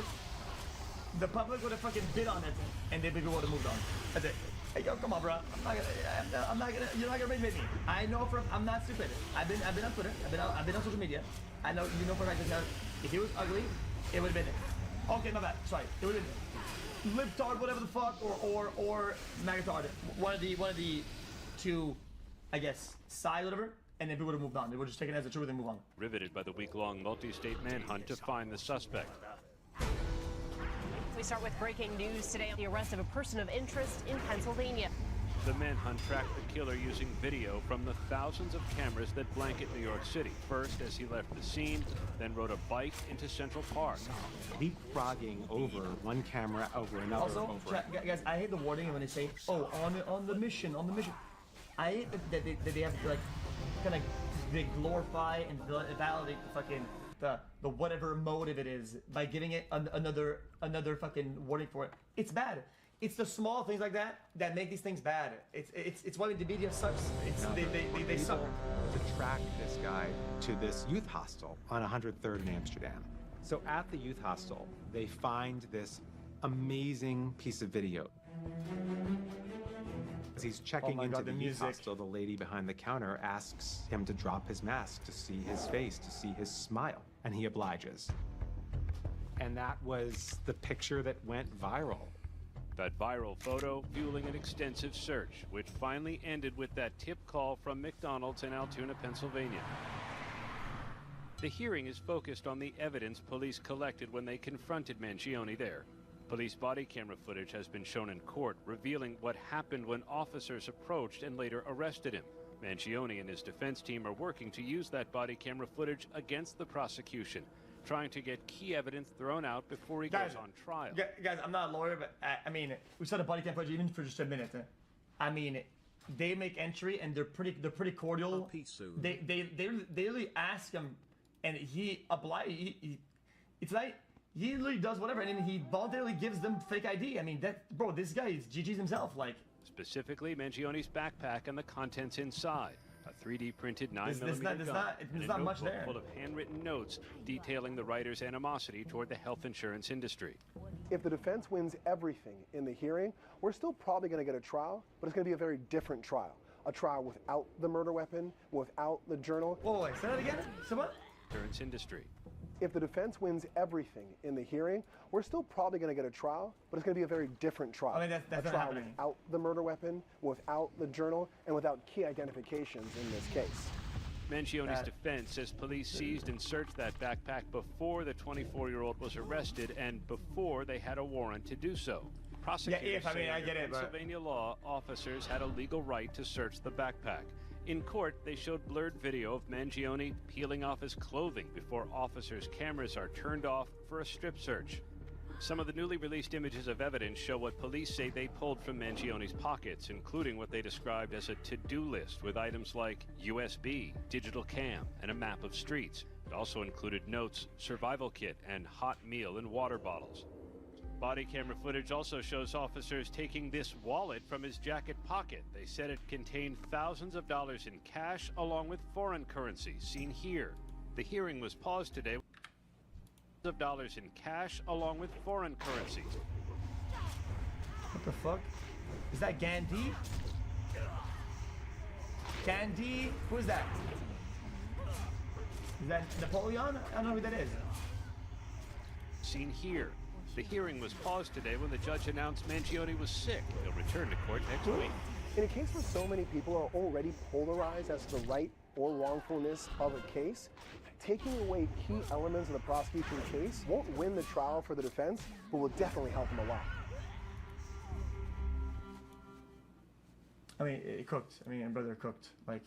Speaker 25: The public would have fucking bid on it, and they maybe would have moved on. That's it. Hey, yo, come on, bro. I'm not gonna. You're not gonna make me. I know I'm not stupid. I've been on Twitter. I've been on social media. I know you know for a fact that if he was ugly, it would have been it. Okay, my bad. Sorry, it would have been it. libtard, whatever the fuck, or magatard. One of the two, I guess, side whatever, and then people would have moved on. They would just take it as a truth and move on.
Speaker 5: Riveted by the week-long multi-state manhunt to find the suspect.
Speaker 9: We start with breaking news today: the arrest of a person of interest in Pennsylvania.
Speaker 5: The manhunt tracked the killer using video from the thousands of cameras that blanket New York City. First, as he left the scene, then rode a bike into Central Park.
Speaker 14: Leapfrogging over one camera over another.
Speaker 25: Also, guys, I hate the wording when they say, "Oh, on the mission." I hate that they have to like kind of they glorify and validate the fucking the whatever motive it is by giving it another fucking wording for it. It's bad. It's the small things like that that make these things bad. It's why the media sucks. They suck.
Speaker 14: To track this guy to this youth hostel on 103rd in Amsterdam. So at the youth hostel, they find this amazing piece of video. As he's checking into the youth hostel, the lady behind the counter asks him to drop his mask to see his face, to see his smile, and he obliges. And that was the picture that went viral.
Speaker 5: That viral photo fueling an extensive search, which finally ended with that tip call from McDonald's in Altoona, Pennsylvania. The hearing is focused on the evidence police collected when they confronted Mangione there. Police body camera footage has been shown in court, revealing what happened when officers approached and later arrested him. Mangione and his defense team are working to use that body camera footage against the prosecution, trying to get key evidence thrown out before he goes on trial.
Speaker 25: Guys, I'm not a lawyer, but I mean, we saw the body cam footage even for just a minute. I mean, they make entry and they're pretty cordial. They literally ask him, and he obliges. It's like he literally does whatever, and then he voluntarily gives them fake ID. I mean, bro, this guy is GG's himself. Like,
Speaker 5: specifically, Mangione's backpack and the contents inside. A 3D printed 9mm gun,
Speaker 25: there's not much there.
Speaker 5: Full of handwritten notes detailing the writer's animosity toward the health insurance industry.
Speaker 15: If the defense wins everything in the hearing, we're still probably going to get a trial, but it's going to be a very different trial. A trial without the murder weapon, without the journal.
Speaker 25: Whoa, wait, say that again? So what?
Speaker 5: Insurance industry.
Speaker 15: If the defense wins everything in the hearing, we're still probably going to get a trial, but it's going to be a very different trial.
Speaker 25: I mean, that's
Speaker 15: a trial without the murder weapon, without the journal, and without key identifications in this case.
Speaker 5: Mangione's defense says police seized and searched that backpack before the 24-year-old was arrested and before they had a warrant to do so. Prosecutors say under Pennsylvania law, officers had a legal right to search the backpack. In court, they showed blurred video of Mangione peeling off his clothing before officers' cameras are turned off for a strip search. Some of the newly released images of evidence show what police say they pulled from Mangione's pockets, including what they described as a to-do list with items like USB, digital cam, and a map of streets. It also included notes, survival kit, and hot meal and water bottles. Body camera footage also shows officers taking this wallet from his jacket pocket. They said it contained thousands of dollars in cash along with foreign currency, seen here. The hearing was paused today. Of dollars in cash along with foreign currencies.
Speaker 25: What the fuck? Is that Gandhi? Gandhi? Who is that? Is that Napoleon? I don't know who that is.
Speaker 5: Seen here. The hearing was paused today when the judge announced Mangione was sick. He'll return to court next week.
Speaker 15: In a case where so many people are already polarized as to the right or wrongfulness of a case, taking away key elements of the prosecution case won't win the trial for the defense, but will definitely help them a lot.
Speaker 25: I mean, it cooked. I mean, my brother cooked. Like,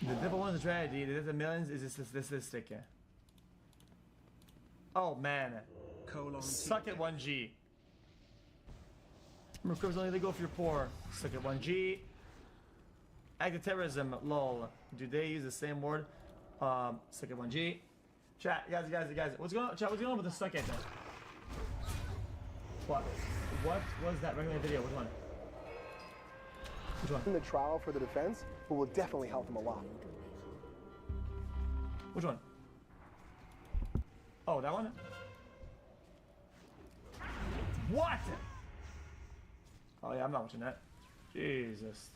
Speaker 25: the devil wants a tragedy. The millions is this stick, yeah. Oh man. Suck it 1G. Remember, criminals only legal if you're poor. Suck it 1G. Act of terrorism, lol. Do they use the same word? Suck it 1G. Chat, guys. What's going on? Chat, what's going on with the suck it? What was that regular video? Which one? Which one?
Speaker 15: In the trial for the defense, but will definitely help them a lot.
Speaker 25: Which one? Oh, that one? What? Oh yeah, I'm not watching that. Jesus.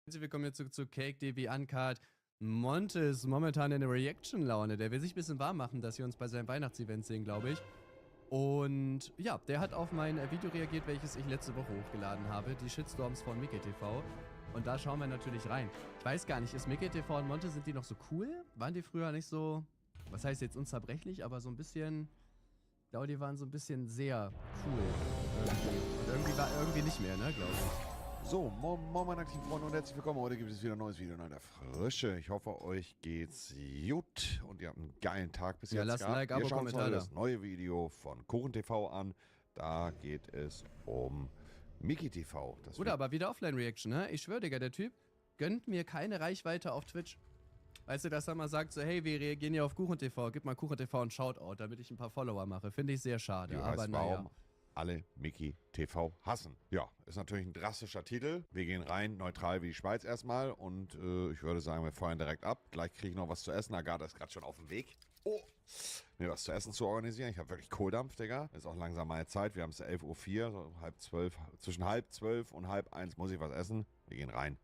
Speaker 6: Willkommen jetzt zu Cake DB Uncut. Monte ist momentan in der Reaction-Laune. Der will sich ein bisschen warm machen, dass wir uns bei seinem Weihnachtsevent sehen, glaube ich. Und ja, der hat auf mein Video reagiert, welches ich letzte Woche hochgeladen habe. Die Shitstorms von Mickey TV. Und da schauen wir natürlich rein. Ich weiß gar nicht, ist Mickey TV und Monte, sind die noch so cool? Waren die früher nicht so, was heißt jetzt unzerbrechlich, aber so ein bisschen, ich glaube, die waren so ein bisschen sehr cool. Irgendwie. Und irgendwie nicht mehr, ne, glaube ich.
Speaker 16: So, moin meine aktiven Freunde und herzlich willkommen. Heute gibt es wieder ein neues Video in einer Frische. Ich hoffe, euch geht's gut und ihr habt einen geilen Tag bis jetzt.
Speaker 6: Ja, lasst ein Like, Abo,
Speaker 16: Wir schauen uns
Speaker 6: Kommentar
Speaker 16: heute
Speaker 6: da.
Speaker 16: das neue Video von Kuchen TV an. Da geht es um Mickey TV. Das
Speaker 6: Oder aber wieder Offline-Reaction, ne? Ich schwöre, Digga, der Typ gönnt mir keine Reichweite auf Twitch. Weißt du, dass er mal sagt so, hey, wir reagieren ja auf Kuchen TV, gib mal Kuchen TV einen Shoutout, damit ich ein paar Follower mache. Finde ich sehr schade,
Speaker 16: Du
Speaker 6: aber
Speaker 16: weißt,
Speaker 6: naja.
Speaker 16: warum alle Mickey TV hassen. Ja, ist natürlich ein drastischer Titel. Wir gehen rein, neutral wie die Schweiz erstmal. Und ich würde sagen, wir feuern direkt ab. Gleich kriege ich noch was zu essen. Agatha ist gerade schon auf dem Weg. Oh, mir was zu essen zu organisieren. Ich habe wirklich Kohldampf, Digga. Ist auch langsam meine Zeit. Wir haben es 11:04 Uhr, so halb 12. Zwischen halb 12 und halb 1 muss ich was essen. Wir gehen rein.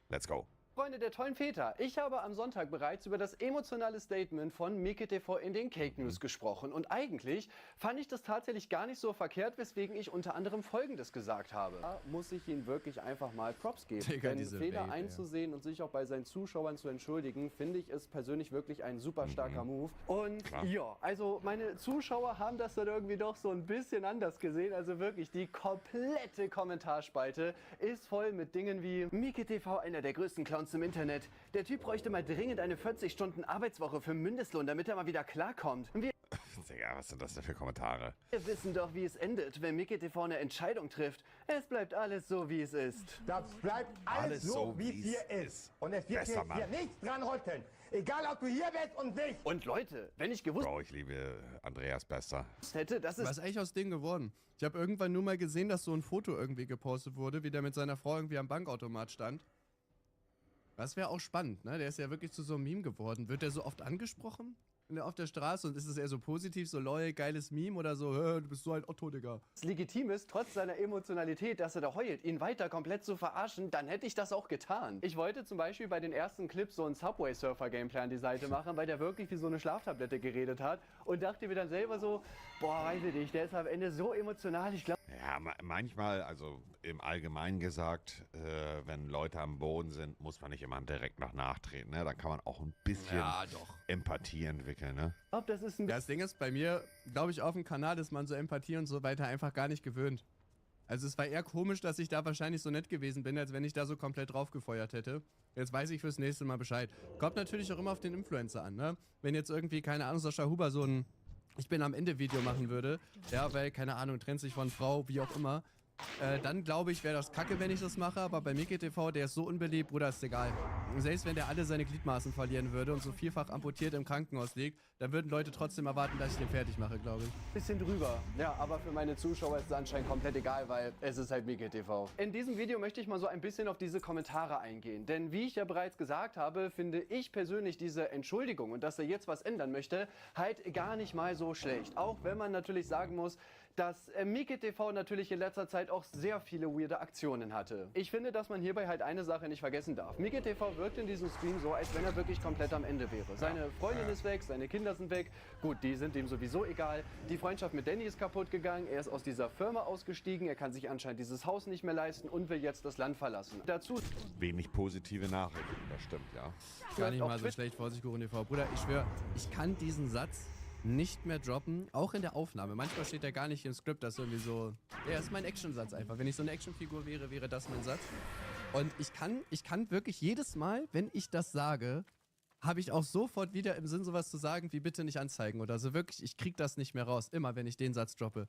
Speaker 16: Let's go.
Speaker 17: Freunde der tollen Väter, ich habe am Sonntag bereits über das emotionale Statement von Mickey TV in den Cake News gesprochen und eigentlich fand ich das tatsächlich gar nicht so verkehrt, weswegen ich unter anderem Folgendes gesagt habe. Da muss ich ihm wirklich einfach mal Props geben,
Speaker 6: Digga,
Speaker 17: denn
Speaker 6: diese
Speaker 17: Fehler
Speaker 6: Welt,
Speaker 17: einzusehen und sich auch bei seinen Zuschauern zu entschuldigen, finde ich ist persönlich wirklich ein super starker Move. Und ja, also meine Zuschauer haben das dann irgendwie doch so ein bisschen anders gesehen, also wirklich die komplette Kommentarspalte ist voll mit Dingen wie Mickey TV, einer der größten Clowns im Internet. Der Typ bräuchte mal dringend eine 40-Stunden-Arbeitswoche für Mindestlohn, damit er mal wieder klarkommt. Wir
Speaker 16: Digga, was sind das denn für Kommentare?
Speaker 17: wissen doch, wie es endet, wenn Mickey TV eine Entscheidung trifft. Es bleibt alles so, wie es ist.
Speaker 18: Das bleibt alles so, wie es hier ist. Und es wird
Speaker 16: Besser,
Speaker 18: hier nichts dran rütteln. Egal, ob du hier bist und nicht.
Speaker 17: Und Leute, wenn ich gewusst
Speaker 16: Bro, ich liebe Andreas Bester.
Speaker 17: hätte, dass es
Speaker 6: Was ist eigentlich aus Ding geworden? Ich habe irgendwann nur mal gesehen, dass so ein Foto irgendwie gepostet wurde, wie der mit seiner Frau irgendwie am Bankautomat stand. Das wäre auch spannend, ne? Der ist ja wirklich zu so einem Meme geworden. Wird der so oft angesprochen auf der Straße und ist es eher so positiv, so lol, geiles Meme oder so, du bist so ein Otto, Digga.
Speaker 17: legitim ist, trotz seiner Emotionalität, dass er da heult, ihn weiter komplett zu verarschen, dann hätte ich das auch getan. Ich wollte zum Beispiel bei den ersten Clips so ein Subway-Surfer-Gameplay an die Seite machen, weil der wirklich wie so eine Schlaftablette geredet hat und dachte mir dann selber so, boah, weiß ich nicht, der ist am Ende so emotional, ich glaube...
Speaker 16: Ja, manchmal, also im Allgemeinen gesagt, wenn Leute am Boden sind, muss man nicht immer direkt noch nachtreten. Ne? Dann kann man auch ein bisschen Empathie entwickeln. Ne?
Speaker 6: Das Ding ist, bei mir, glaube ich, auf dem Kanal ist man so Empathie und so weiter einfach gar nicht gewöhnt. Also es war eher komisch, dass ich da wahrscheinlich so nett gewesen bin, als wenn ich da so komplett drauf gefeuert hätte. Jetzt weiß ich fürs nächste Mal Bescheid. Kommt natürlich auch immer auf den Influencer an, ne? Wenn jetzt irgendwie, keine Ahnung, Sascha Huber so ein Ich bin am Ende Video machen würde, ja, weil, keine Ahnung, trennt sich von Frau, wie auch immer, dann glaube ich, wäre das kacke, wenn ich das mache, aber bei Mickey TV, der ist so unbeliebt, Bruder, ist egal. Selbst wenn der alle seine Gliedmaßen verlieren würde und so vielfach amputiert im Krankenhaus liegt, dann würden Leute trotzdem erwarten, dass ich den fertig mache, glaube ich.
Speaker 17: Bisschen drüber. Ja, aber für meine Zuschauer ist es anscheinend komplett egal, weil es ist halt Mickey TV. In diesem Video möchte ich mal so ein bisschen auf diese Kommentare eingehen. Denn wie ich ja bereits gesagt habe, finde ich persönlich diese Entschuldigung und dass er jetzt was ändern möchte, halt gar nicht mal so schlecht. Auch wenn man natürlich sagen muss, dass Mickey TV natürlich in letzter Zeit auch sehr viele weirde Aktionen hatte. Ich finde, dass man hierbei halt eine Sache nicht vergessen darf. Mickey TV wirkt in diesem Stream so, als wenn er wirklich komplett am Ende wäre. Seine Freundin ist weg, seine Kinder sind weg. Gut, die sind ihm sowieso egal. Die Freundschaft mit Danny ist kaputt gegangen. Er ist aus dieser Firma ausgestiegen. Er kann sich anscheinend dieses Haus nicht mehr leisten und will jetzt das Land verlassen. Dazu
Speaker 16: Wenig positive Nachrichten, das stimmt, ja.
Speaker 6: Gar nicht mal so schlecht, Vorsicht, Kuchen TV. Bruder, ich schwöre, ich kann diesen Satz nicht mehr droppen, auch in der Aufnahme. Manchmal steht der gar nicht im Skript, das ist irgendwie so, der ist mein Actionsatz einfach. Wenn ich so eine Actionfigur wäre, wäre das mein Satz. Und ich kann wirklich jedes Mal, wenn ich das sage, habe ich auch sofort wieder im Sinn sowas zu sagen, wie bitte nicht anzeigen oder so. Wirklich, ich krieg das nicht mehr raus, immer wenn ich den Satz droppe.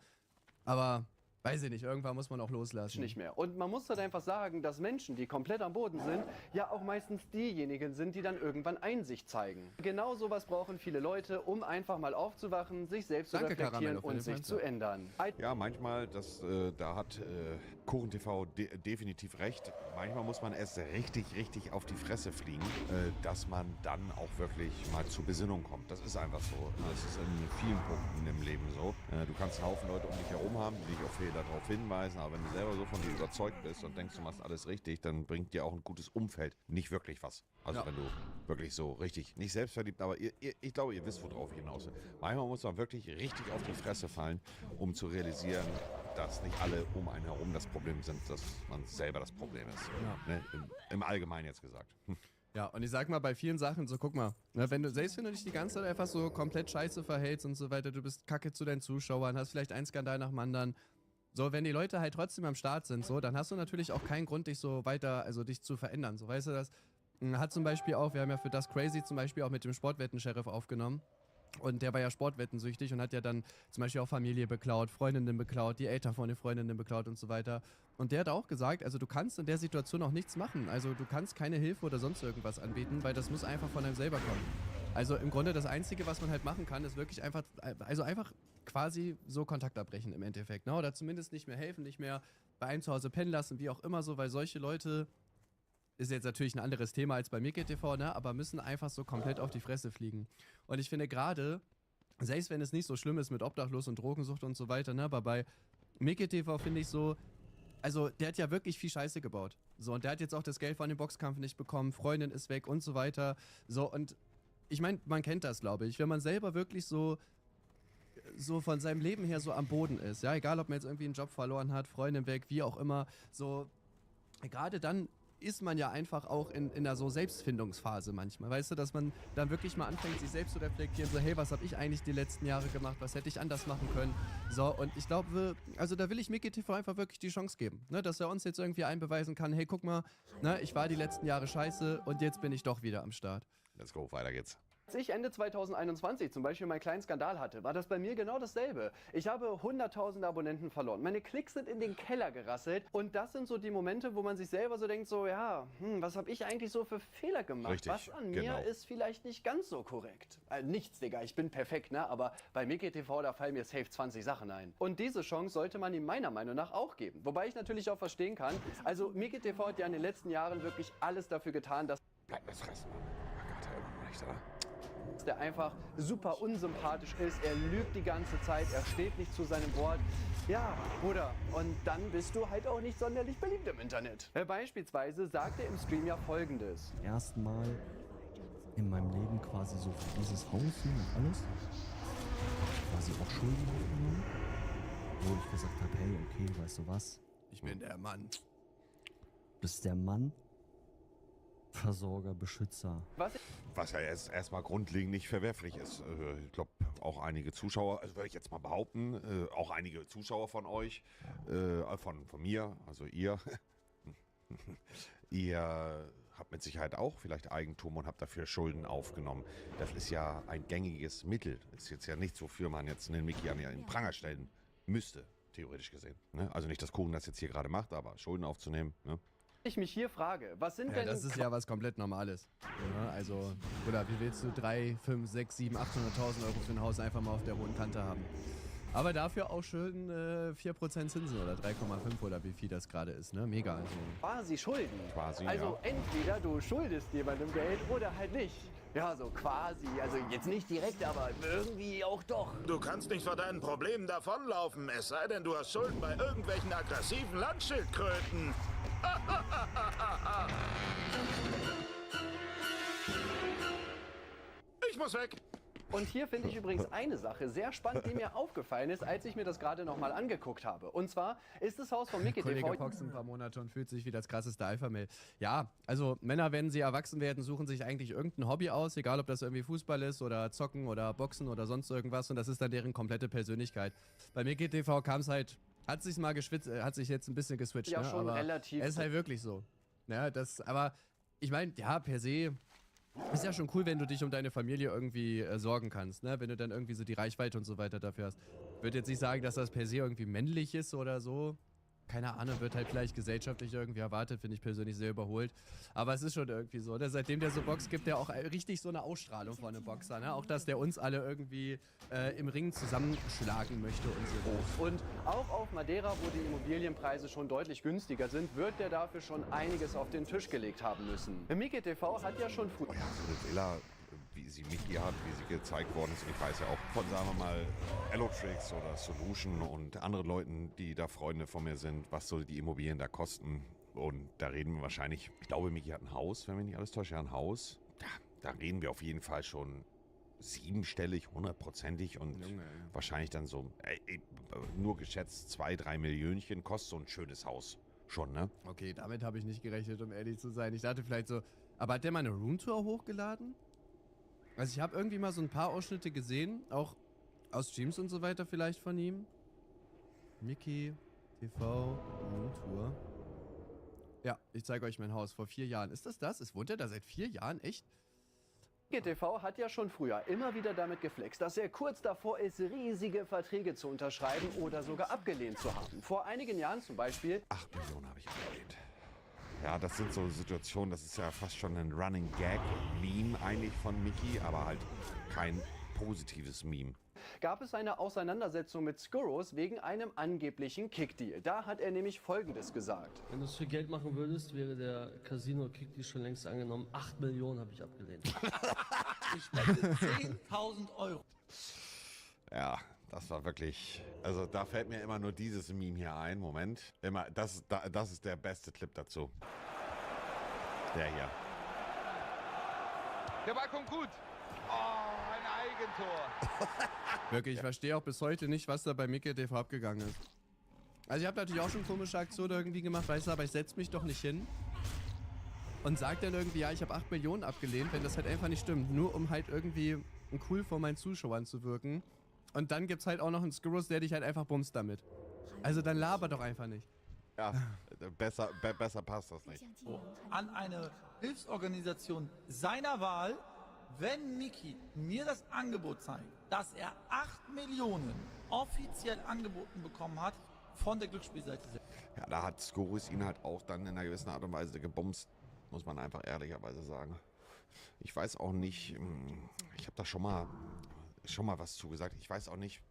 Speaker 6: Aber weiß ich nicht, irgendwann muss man auch loslassen.
Speaker 17: nicht mehr. Und man muss halt einfach sagen, dass Menschen, die komplett am Boden sind, ja auch meistens diejenigen sind, die dann irgendwann Einsicht zeigen. Genau sowas brauchen viele Leute, um einfach mal aufzuwachen, sich selbst zu reflektieren und sich zu ändern.
Speaker 16: Ja, manchmal, da hat Kuchen TV definitiv recht. Manchmal muss man erst richtig auf die Fresse fliegen, dass man dann auch wirklich mal zur Besinnung kommt. Das ist einfach so. Das ist in vielen Punkten im Leben so. Du kannst einen Haufen Leute um dich herum haben, die dich auf jeden darauf hinweisen, aber wenn du selber so von dir überzeugt bist und denkst, du machst alles richtig, dann bringt dir auch ein gutes Umfeld nicht wirklich was. Also wenn du wirklich so richtig, nicht selbstverliebt, aber ich glaube, ihr wisst, worauf ich hinaus will. Manchmal muss man wirklich richtig auf die Fresse fallen, um zu realisieren, dass nicht alle um einen herum das Problem sind, dass man selber das Problem ist.
Speaker 6: Ja.
Speaker 16: Ne? Im Allgemeinen jetzt gesagt.
Speaker 6: Ja, und ich sag mal, bei vielen Sachen, so guck mal, ne, selbst wenn du dich die ganze Zeit einfach so komplett scheiße verhältst und so weiter, du bist kacke zu deinen Zuschauern, hast vielleicht einen Skandal nach dem anderen, so, wenn die Leute halt trotzdem am Start sind, so, dann hast du natürlich auch keinen Grund, dich so weiter, also dich zu verändern, so, weißt du, das hat zum Beispiel auch, wir haben ja für das Crazy zum Beispiel auch mit dem Sportwetten-Sheriff aufgenommen. Und der war ja sportwettensüchtig und hat ja dann zum Beispiel auch Familie beklaut, Freundinnen beklaut, die Eltern von den Freundinnen beklaut und so weiter. Und der hat auch gesagt, also du kannst in der Situation auch nichts machen. Also du kannst keine Hilfe oder sonst irgendwas anbieten, weil das muss einfach von einem selber kommen. Also im Grunde das Einzige, was man halt machen kann, ist wirklich einfach, also einfach quasi so Kontakt abbrechen im Endeffekt. Ne? Oder zumindest nicht mehr helfen, nicht mehr bei einem zu Hause pennen lassen, wie auch immer so, weil solche Leute... Ist jetzt natürlich ein anderes Thema als bei MickeyTV, ne? Aber müssen einfach so komplett auf die Fresse fliegen. Und ich finde gerade, selbst wenn es nicht so schlimm ist mit Obdachlos und Drogensucht und so weiter, ne? Aber bei MickeyTV finde ich so, also der hat ja wirklich viel Scheiße gebaut. So, und der hat jetzt auch das Geld von dem Boxkampf nicht bekommen, Freundin ist weg und so weiter. So, und ich meine, man kennt das, glaube ich. Wenn man selber wirklich so von seinem Leben her so am Boden ist, ja, egal ob man jetzt irgendwie einen Job verloren hat, Freundin weg, wie auch immer, so, gerade dann ist man ja einfach auch in einer so Selbstfindungsphase manchmal, weißt du, dass man dann wirklich mal anfängt, sich selbst zu reflektieren, so hey, was habe ich eigentlich die letzten Jahre gemacht, was hätte ich anders machen können, so, und ich glaube, also da will ich MickeyTV einfach wirklich die Chance geben, ne, dass er uns jetzt irgendwie einbeweisen kann, hey, guck mal, ne, ich war die letzten Jahre scheiße und jetzt bin ich doch wieder am Start.
Speaker 16: Let's go, weiter geht's.
Speaker 17: Als ich Ende 2021 zum Beispiel meinen kleinen Skandal hatte, war das bei mir genau dasselbe. Ich habe hunderttausende Abonnenten verloren. Meine Klicks sind in den Keller gerasselt. Und das sind so die Momente, wo man sich selber so denkt, so ja, was habe ich eigentlich so für Fehler gemacht?
Speaker 16: Richtig,
Speaker 17: was an mir ist vielleicht nicht ganz so korrekt. Nichts, Digga, ich bin perfekt, ne? Aber bei MickeyTV, da fallen mir safe 20 Sachen ein. Und diese Chance sollte man ihm meiner Meinung nach auch geben. Wobei ich natürlich auch verstehen kann, also MickeyTV hat ja in den letzten Jahren wirklich alles dafür getan, dass...
Speaker 16: Bleib mir fressen, Mann. Oh Gott, immer nicht, oder?
Speaker 17: Der einfach super unsympathisch ist, er lügt die ganze Zeit, er steht nicht zu seinem Wort. Ja, Bruder, und dann bist du halt auch nicht sonderlich beliebt im Internet. Beispielsweise sagt er im Stream ja Folgendes.
Speaker 12: Zum ersten Mal in meinem Leben quasi so für dieses Haus hier und alles quasi auch Schulden aufgenommen, wo ich gesagt habe, hey, okay, weißt du was?
Speaker 6: Ich bin der Mann.
Speaker 12: Bist der Mann, Versorger, Beschützer.
Speaker 16: Was ja erstmal grundlegend nicht verwerflich ist. Ich glaube, auch einige Zuschauer, also würde ich jetzt mal behaupten, auch einige Zuschauer von euch, von mir, also ihr, ihr habt mit Sicherheit auch vielleicht Eigentum und habt dafür Schulden aufgenommen. Das ist ja ein gängiges Mittel. Ist jetzt ja nichts, wofür man jetzt einen Mickey an den Pranger stellen müsste, theoretisch gesehen. Ne? Also nicht, dass Kuchen das jetzt hier gerade macht, aber Schulden aufzunehmen, ne?
Speaker 17: Ich mich hier frage, was sind denn...
Speaker 6: Das ist ja was komplett Normales. Ja, also, oder wie willst du 3, 5, 6, 7, 800.000 Euro für ein Haus einfach mal auf der hohen Kante haben? Aber dafür auch schön 4% Zinsen oder 3,5 oder wie viel das gerade ist, ne? Mega. Also.
Speaker 17: Quasi Schulden.
Speaker 16: Quasi,
Speaker 17: also entweder du schuldest jemandem Geld oder halt nicht. Ja, so quasi. Also jetzt nicht direkt, aber irgendwie auch doch.
Speaker 19: Du kannst nicht vor deinen Problemen davonlaufen, es sei denn, du hast Schulden bei irgendwelchen aggressiven Landschildkröten. Ich muss weg.
Speaker 17: Und hier finde ich übrigens eine Sache sehr spannend, die mir aufgefallen ist, als ich mir das gerade nochmal angeguckt habe. Und zwar ist das Haus von MickeyTV...
Speaker 6: Kollege Fox ein paar Monate und fühlt sich wie das krasseste Alpha-Mail. Ja, also Männer, wenn sie erwachsen werden, suchen sich eigentlich irgendein Hobby aus, egal ob das irgendwie Fußball ist oder Zocken oder Boxen oder sonst irgendwas. Und das ist dann deren komplette Persönlichkeit. Bei MickeyTV kam es halt... Hat sich mal geschwitzt, hat sich jetzt ein bisschen geswitcht,
Speaker 17: ja,
Speaker 6: ne?
Speaker 17: schon
Speaker 6: Aber
Speaker 17: relativ.
Speaker 6: Es ist halt wirklich so. Ja, aber ich meine, ja, per se ist ja schon cool, wenn du dich um deine Familie irgendwie sorgen kannst, ne? Wenn du dann irgendwie so die Reichweite und so weiter dafür hast. Ich würde jetzt nicht sagen, dass das per se irgendwie männlich ist oder so. Keine Ahnung, wird halt vielleicht gesellschaftlich irgendwie erwartet, finde ich persönlich sehr überholt. Aber es ist schon irgendwie so, ne? Seitdem der so Box gibt, der auch richtig so eine Ausstrahlung von einem Boxer, ne? Auch, dass der uns alle irgendwie im Ring zusammenschlagen möchte und so.
Speaker 17: Und auch auf Madeira, wo die Immobilienpreise schon deutlich günstiger sind, wird der dafür schon einiges auf den Tisch gelegt haben müssen. MickeyTV hat ja schon früher...
Speaker 16: Oh ja, Venezuela wie sie Mickey hat, wie sie gezeigt worden ist. Und ich weiß ja auch von, sagen wir mal, Allotrix oder Solution und anderen Leuten, die da Freunde von mir sind, was so die Immobilien da kosten. Und da reden wir wahrscheinlich, ich glaube, Mickey hat ein Haus, wenn mich nicht alles täuscht, ja, ein Haus. Ja, da reden wir auf jeden Fall schon 7-stellig, 100%ig und wahrscheinlich dann so, nur geschätzt 2-3 Millionchen kostet so ein schönes Haus schon, ne?
Speaker 6: Okay, damit habe ich nicht gerechnet, um ehrlich zu sein. Ich dachte vielleicht so, aber hat der mal eine Roomtour hochgeladen? Also ich habe irgendwie mal so ein paar Ausschnitte gesehen, auch aus Streams und so weiter vielleicht von ihm. Mickey TV Roomtour. Ja, ich zeige euch mein Haus vor 4 Jahren. Ist das das? Wohnt er da seit 4 Jahren? Echt?
Speaker 17: GTV hat ja schon früher immer wieder damit geflext, dass er kurz davor ist, riesige Verträge zu unterschreiben oder sogar abgelehnt zu haben. Vor einigen Jahren zum Beispiel...
Speaker 16: 8 Millionen habe ich abgelehnt. Ja, das sind so Situationen, das ist ja fast schon ein Running Gag, Meme eigentlich von Mickey, aber halt kein positives Meme.
Speaker 17: Gab es eine Auseinandersetzung mit Skurros wegen einem angeblichen Kickdeal. Da hat er nämlich Folgendes gesagt.
Speaker 1: Wenn du es für Geld machen würdest, wäre der Casino-Kickdeal schon längst angenommen. 8 Millionen habe ich abgelehnt.
Speaker 20: Ich spende 10.000 Euro.
Speaker 16: Ja, das war wirklich... Also da fällt mir immer nur dieses Meme hier ein. Moment. Immer, das ist der beste Clip dazu. Der hier.
Speaker 20: Der Ball kommt gut. Oh, ein Eigentor.
Speaker 6: Wirklich, ich verstehe auch bis heute nicht, was da bei Mickey TV abgegangen ist. Also ich habe natürlich auch schon komische Aktionen irgendwie gemacht, weißt du, aber ich setze mich doch nicht hin und sage dann irgendwie, ja, ich habe 8 Millionen abgelehnt, wenn das halt einfach nicht stimmt. Nur um halt irgendwie cool vor meinen Zuschauern zu wirken. Und dann gibt's halt auch noch einen Skurrus, der dich halt einfach bumst damit. Also dann laber doch einfach nicht.
Speaker 16: Ja, besser passt das nicht.
Speaker 20: An eine Hilfsorganisation seiner Wahl, wenn Mickey mir das Angebot zeigt, dass er 8 Millionen offiziell angeboten bekommen hat von der Glücksspielseite.
Speaker 16: Ja, da hat Skurrus ihn halt auch dann in einer gewissen Art und Weise gebumst, muss man einfach ehrlicherweise sagen. Ich weiß auch nicht, ich habe da schon mal was zugesagt. Ich weiß auch nicht,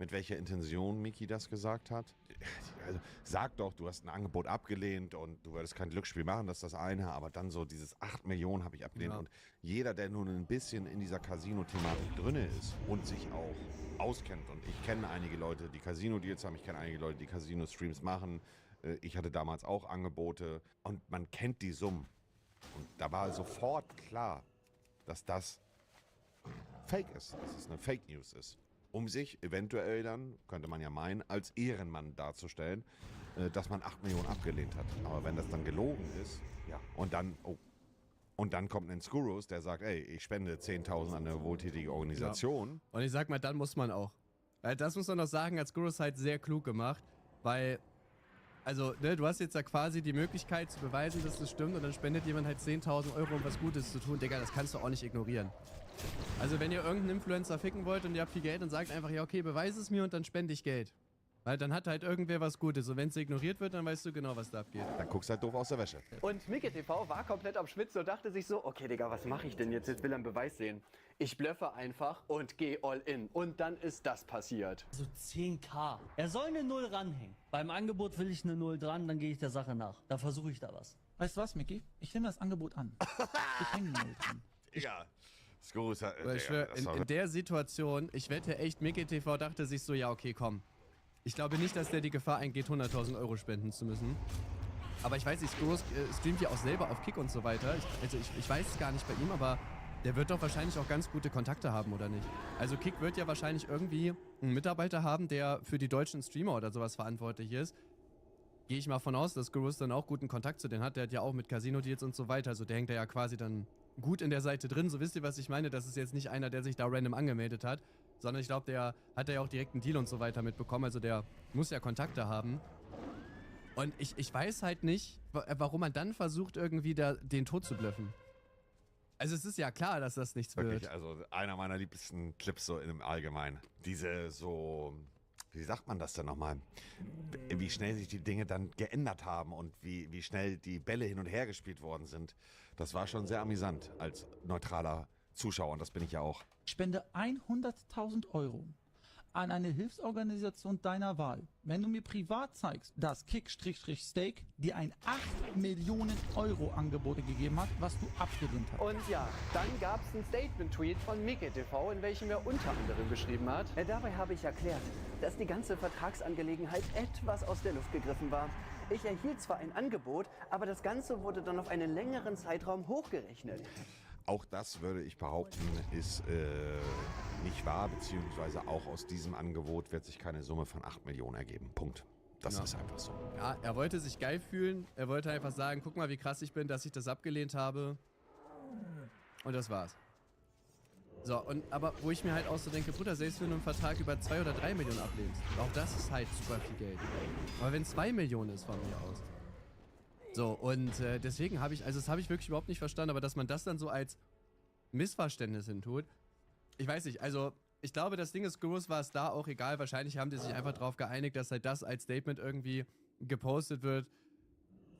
Speaker 16: mit welcher Intention Mickey das gesagt hat. Also, sag doch, du hast ein Angebot abgelehnt und du würdest kein Glücksspiel machen, das ist das eine, aber dann so dieses 8 Millionen habe ich abgelehnt. Ja. Und jeder, der nun ein bisschen in dieser Casino-Thematik drinne ist und sich auch auskennt, und ich kenne einige Leute, die Casino-Deals haben, ich kenne einige Leute, die Casino-Streams machen, ich hatte damals auch Angebote und man kennt die Summen. Und da war sofort klar, dass das Fake ist, dass es eine Fake News ist. Um sich eventuell dann, könnte man ja meinen, als Ehrenmann darzustellen, dass man 8 Millionen abgelehnt hat. Aber wenn das dann gelogen ist, ja, und dann kommt ein Skurrus, der sagt, ey, ich spende 10.000 an eine wohltätige Organisation.
Speaker 6: Ja. Und ich sag mal, dann muss man auch. Das muss man noch sagen, hat Skurrus halt sehr klug gemacht, weil, also, ne, du hast jetzt da quasi die Möglichkeit zu beweisen, dass das stimmt und dann spendet jemand halt 10.000 Euro, um was Gutes zu tun. Digga, das kannst du auch nicht ignorieren. Also wenn ihr irgendeinen Influencer ficken wollt und ihr habt viel Geld und sagt einfach, ja okay, beweis es mir und dann spende ich Geld. Weil dann hat halt irgendwer was Gutes und wenn es ignoriert wird, dann weißt du genau, was da abgeht.
Speaker 16: Dann guckst du halt doof aus der Wäsche.
Speaker 17: Und Mickey TV war komplett am Schwitzen und dachte sich so, okay Digga, was mache ich denn jetzt? Jetzt will er einen Beweis sehen. Ich blöffe einfach und gehe all in. Und dann ist das passiert.
Speaker 1: Also 10.000. Er soll eine 0 ranhängen. Beim Angebot will ich eine 0 dran, dann gehe ich der Sache nach. Da versuche ich da was.
Speaker 20: Weißt du was, Mickey? Ich nehme das Angebot an. Ich hänge eine 0 dran.
Speaker 16: Ja. Skurrus hat,
Speaker 6: ich schwör, in der Situation, ich wette echt, Mickey TV dachte sich so, ja okay, komm. Ich glaube nicht, dass der die Gefahr eingeht, 100.000 Euro spenden zu müssen. Aber ich weiß nicht, Skurrus streamt ja auch selber auf Kick und so weiter. Ich weiß es gar nicht bei ihm, aber der wird doch wahrscheinlich auch ganz gute Kontakte haben, oder nicht? Also Kick wird ja wahrscheinlich irgendwie einen Mitarbeiter haben, der für die deutschen Streamer oder sowas verantwortlich ist. Gehe ich mal von aus, dass Skurrus dann auch guten Kontakt zu denen hat. Der hat ja auch mit Casino-Deals und so weiter. Also der hängt ja quasi dann gut in der Seite drin. So wisst ihr, was ich meine? Das ist jetzt nicht einer, der sich da random angemeldet hat. Sondern ich glaube, der hat ja auch direkt einen Deal und so weiter mitbekommen. Also der muss ja Kontakte haben. Und ich weiß halt nicht, warum man dann versucht, irgendwie den Tod zu blöffen. Also es ist ja klar, dass das nichts
Speaker 16: wirklich,
Speaker 6: wird.
Speaker 16: Also einer meiner liebsten Clips so im Allgemeinen. Diese so... Wie sagt man das denn nochmal? Wie schnell sich die Dinge dann geändert haben und wie schnell die Bälle hin und her gespielt worden sind. Das war schon sehr amüsant als neutraler Zuschauer und das bin ich ja auch.
Speaker 20: Ich spende 100.000 Euro an eine Hilfsorganisation deiner Wahl. Wenn du mir privat zeigst, dass Kick-Steak dir ein 8 Millionen Euro Angebot gegeben hat, was du abgelehnt hast.
Speaker 17: Und ja, dann gab es einen Statement-Tweet von MickeyTV, in welchem er unter anderem geschrieben hat:
Speaker 2: Dabei habe ich erklärt, dass die ganze Vertragsangelegenheit etwas aus der Luft gegriffen war. Ich erhielt zwar ein Angebot, aber das Ganze wurde dann auf einen längeren Zeitraum hochgerechnet.
Speaker 16: Auch das würde ich behaupten, ist nicht wahr, beziehungsweise auch aus diesem Angebot wird sich keine Summe von 8 Millionen ergeben. Punkt. Das ist einfach so.
Speaker 6: Ja, er wollte sich geil fühlen. Er wollte einfach sagen, guck mal, wie krass ich bin, dass ich das abgelehnt habe. Und das war's. So, aber wo ich mir halt auch so denke, Bruder, selbst wenn du einen Vertrag über 2 oder 3 Millionen ablehnst, auch das ist halt super viel Geld. Aber wenn 2 Millionen ist von mir aus. So, und deswegen habe ich, also das habe ich wirklich überhaupt nicht verstanden, aber dass man das dann so als Missverständnis hintut, ich weiß nicht, also ich glaube, das Ding ist groß, war es da auch egal. Wahrscheinlich haben die sich einfach darauf geeinigt, dass halt das als Statement irgendwie gepostet wird,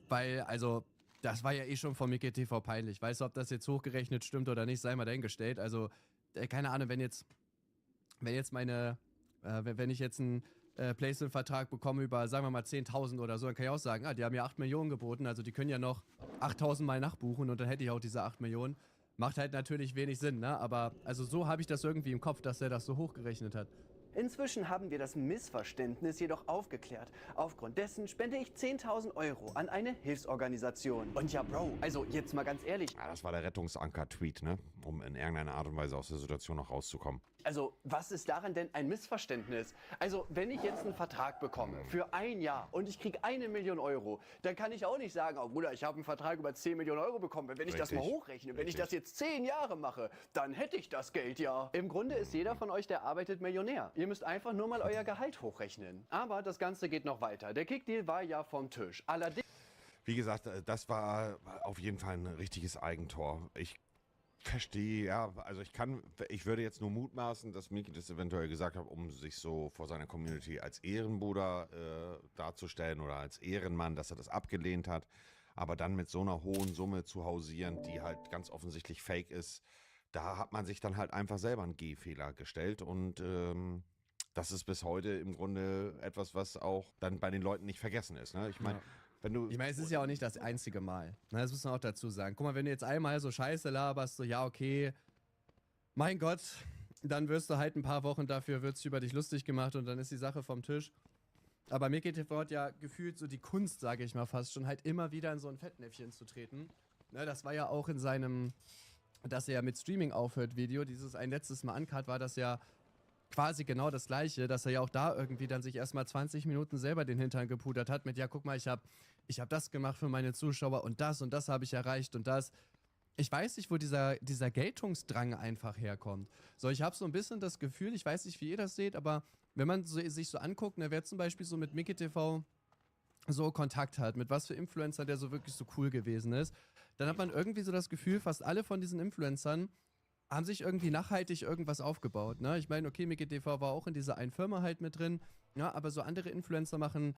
Speaker 6: weil, also, das war ja eh schon von MickeyTV peinlich. Weißt du, ob das jetzt hochgerechnet stimmt oder nicht, sei mal dahingestellt. Also, keine Ahnung, wenn ich jetzt einen Placement-Vertrag bekomme über, sagen wir mal, 10.000 oder so, dann kann ich auch sagen, die haben ja 8 Millionen geboten, also die können ja noch 8.000 Mal nachbuchen und dann hätte ich auch diese 8 Millionen. Macht halt natürlich wenig Sinn, ne? Aber also so habe ich das irgendwie im Kopf, dass er das so hochgerechnet hat.
Speaker 2: Inzwischen haben wir das Missverständnis jedoch aufgeklärt. Aufgrund dessen spende ich 10.000 Euro an eine Hilfsorganisation. Und ja, Bro, also jetzt mal ganz ehrlich.
Speaker 16: Ja, das war der Rettungsanker-Tweet, ne? Um in irgendeiner Art und Weise aus der Situation noch rauszukommen.
Speaker 17: Also, was ist daran denn ein Missverständnis? Also, wenn ich jetzt einen Vertrag bekomme für 1 Jahr und ich kriege 1 Million Euro, dann kann ich auch nicht sagen, oh Bruder, ich habe einen Vertrag über 10 Millionen Euro bekommen. Wenn ich das mal hochrechne, wenn ich das jetzt 10 Jahre mache, dann hätte ich das Geld ja. Im Grunde ist jeder von euch, der arbeitet, Millionär. Ihr müsst einfach nur mal euer Gehalt hochrechnen. Aber das Ganze geht noch weiter. Der Kickdeal war ja vom Tisch. Allerdings...
Speaker 16: Wie gesagt, das war auf jeden Fall ein richtiges Eigentor. Ich verstehe, ja, also ich würde jetzt nur mutmaßen, dass Miki das eventuell gesagt hat, um sich so vor seiner Community als Ehrenbruder darzustellen oder als Ehrenmann, dass er das abgelehnt hat. Aber dann mit so einer hohen Summe zu hausieren, die halt ganz offensichtlich fake ist, da hat man sich dann halt einfach selber einen Gehfehler gestellt und das ist bis heute im Grunde etwas, was auch dann bei den Leuten nicht vergessen ist. Ne? Ich meine,
Speaker 6: es ist ja auch nicht das einzige Mal. Na, das muss man auch dazu sagen. Guck mal, wenn du jetzt einmal so Scheiße laberst, so, ja, okay, mein Gott, dann wirst du halt ein paar Wochen dafür, wird sich über dich lustig gemacht und dann ist die Sache vom Tisch. Aber MickeyTV hat ja gefühlt so die Kunst, sage ich mal fast schon, halt immer wieder in so ein Fettnäpfchen zu treten. Ne, das war ja auch in seinem, dass er ja mit Streaming aufhört Video, dieses ein letztes Mal Uncut, war das ja quasi genau das Gleiche, dass er ja auch da irgendwie dann sich erstmal 20 Minuten selber den Hintern gepudert hat mit, ja, guck mal, ich hab das gemacht für meine Zuschauer und das habe ich erreicht und das. Ich weiß nicht, wo dieser Geltungsdrang einfach herkommt. So, ich habe so ein bisschen das Gefühl, ich weiß nicht, wie ihr das seht, aber wenn man sich so anguckt, wer zum Beispiel so mit MickeyTV so Kontakt hat, mit was für Influencer der so wirklich so cool gewesen ist, dann hat man irgendwie so das Gefühl, fast alle von diesen Influencern haben sich irgendwie nachhaltig irgendwas aufgebaut. Ne? Ich meine, okay, MickeyTV war auch in dieser einen Firma halt mit drin, ja, aber so andere Influencer machen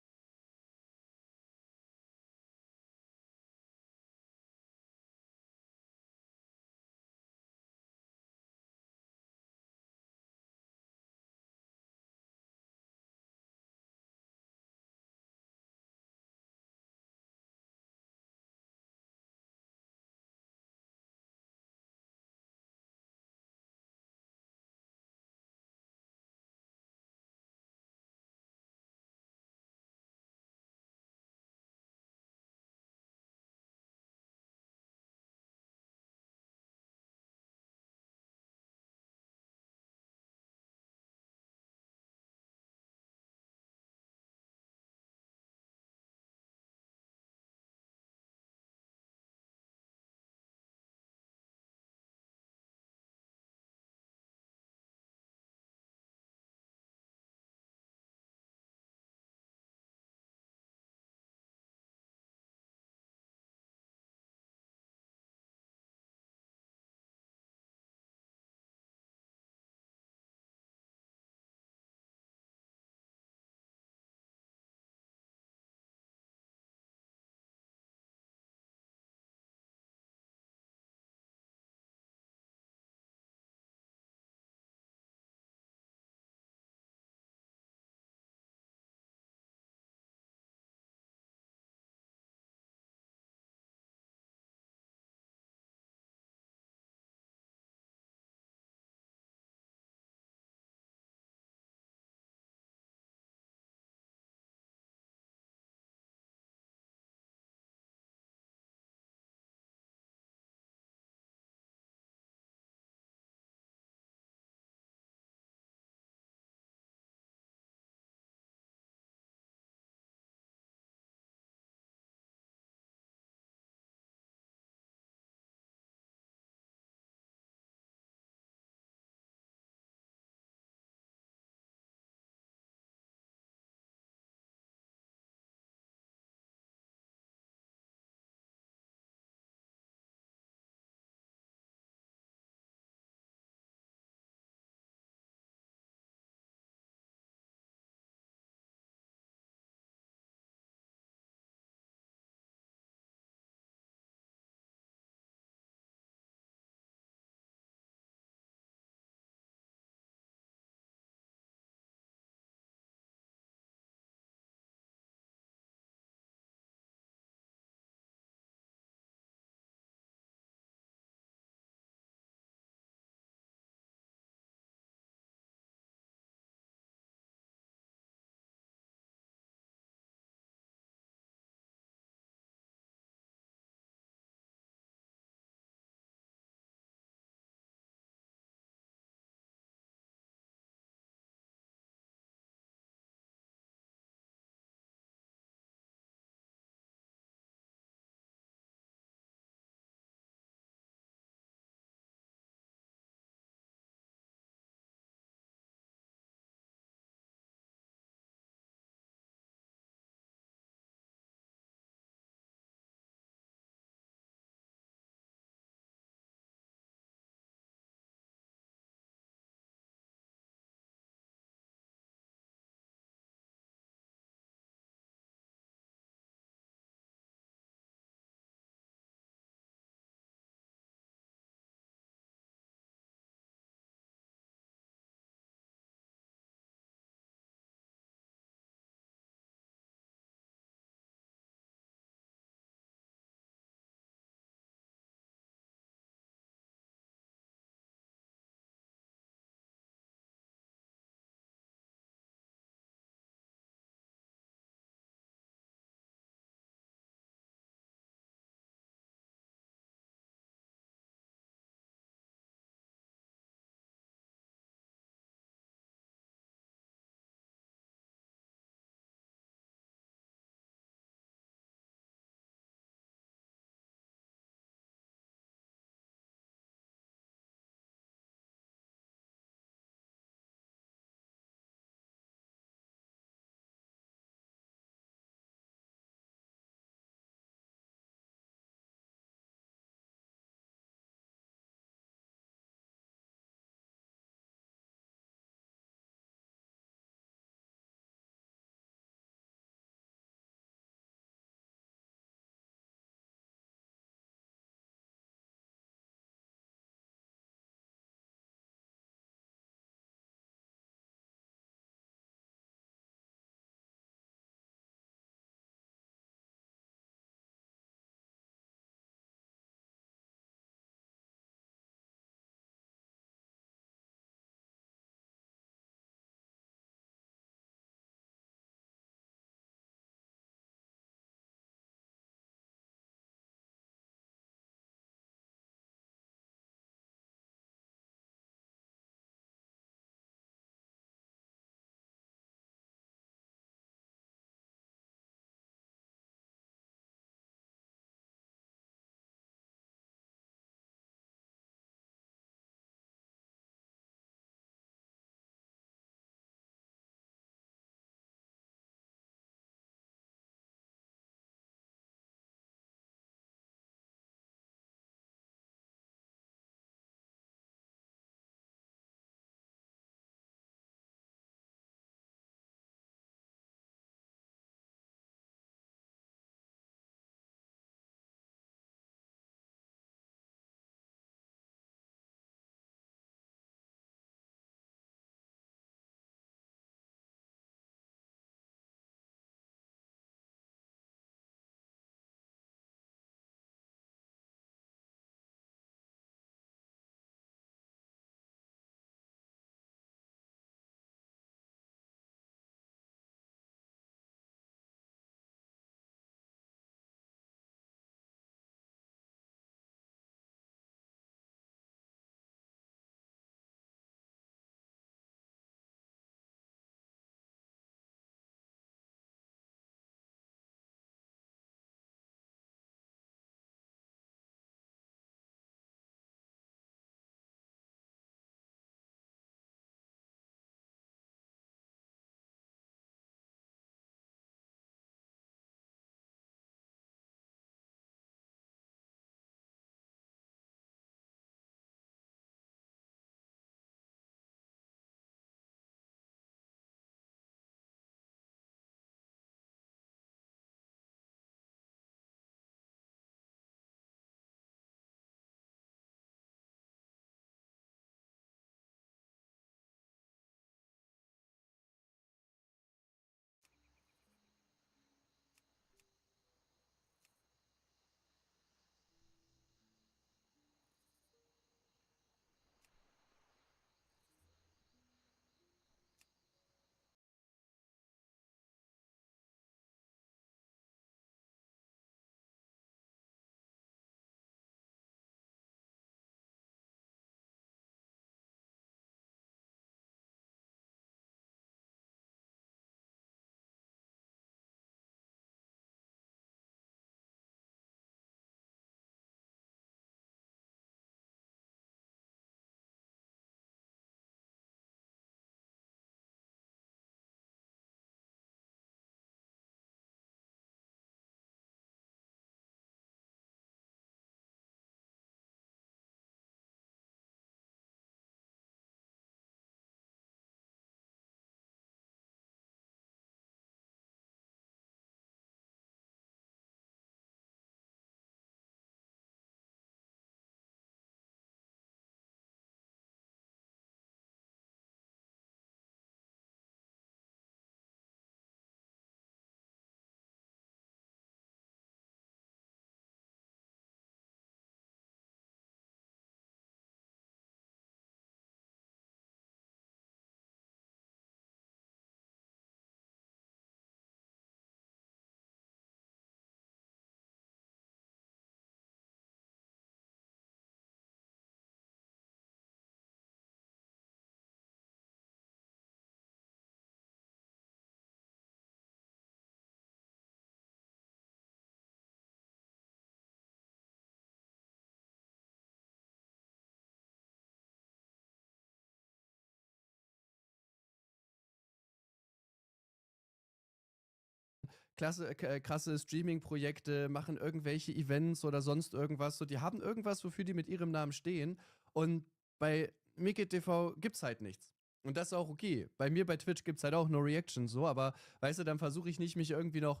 Speaker 6: krasse Streaming-Projekte, machen irgendwelche Events oder sonst irgendwas. So, die haben irgendwas, wofür die mit ihrem Namen stehen. Und bei Mickey TV gibt's halt nichts. Und das ist auch okay. Bei mir bei Twitch gibt's halt auch no Reaction so, aber weißt du, dann versuche ich nicht, mich irgendwie noch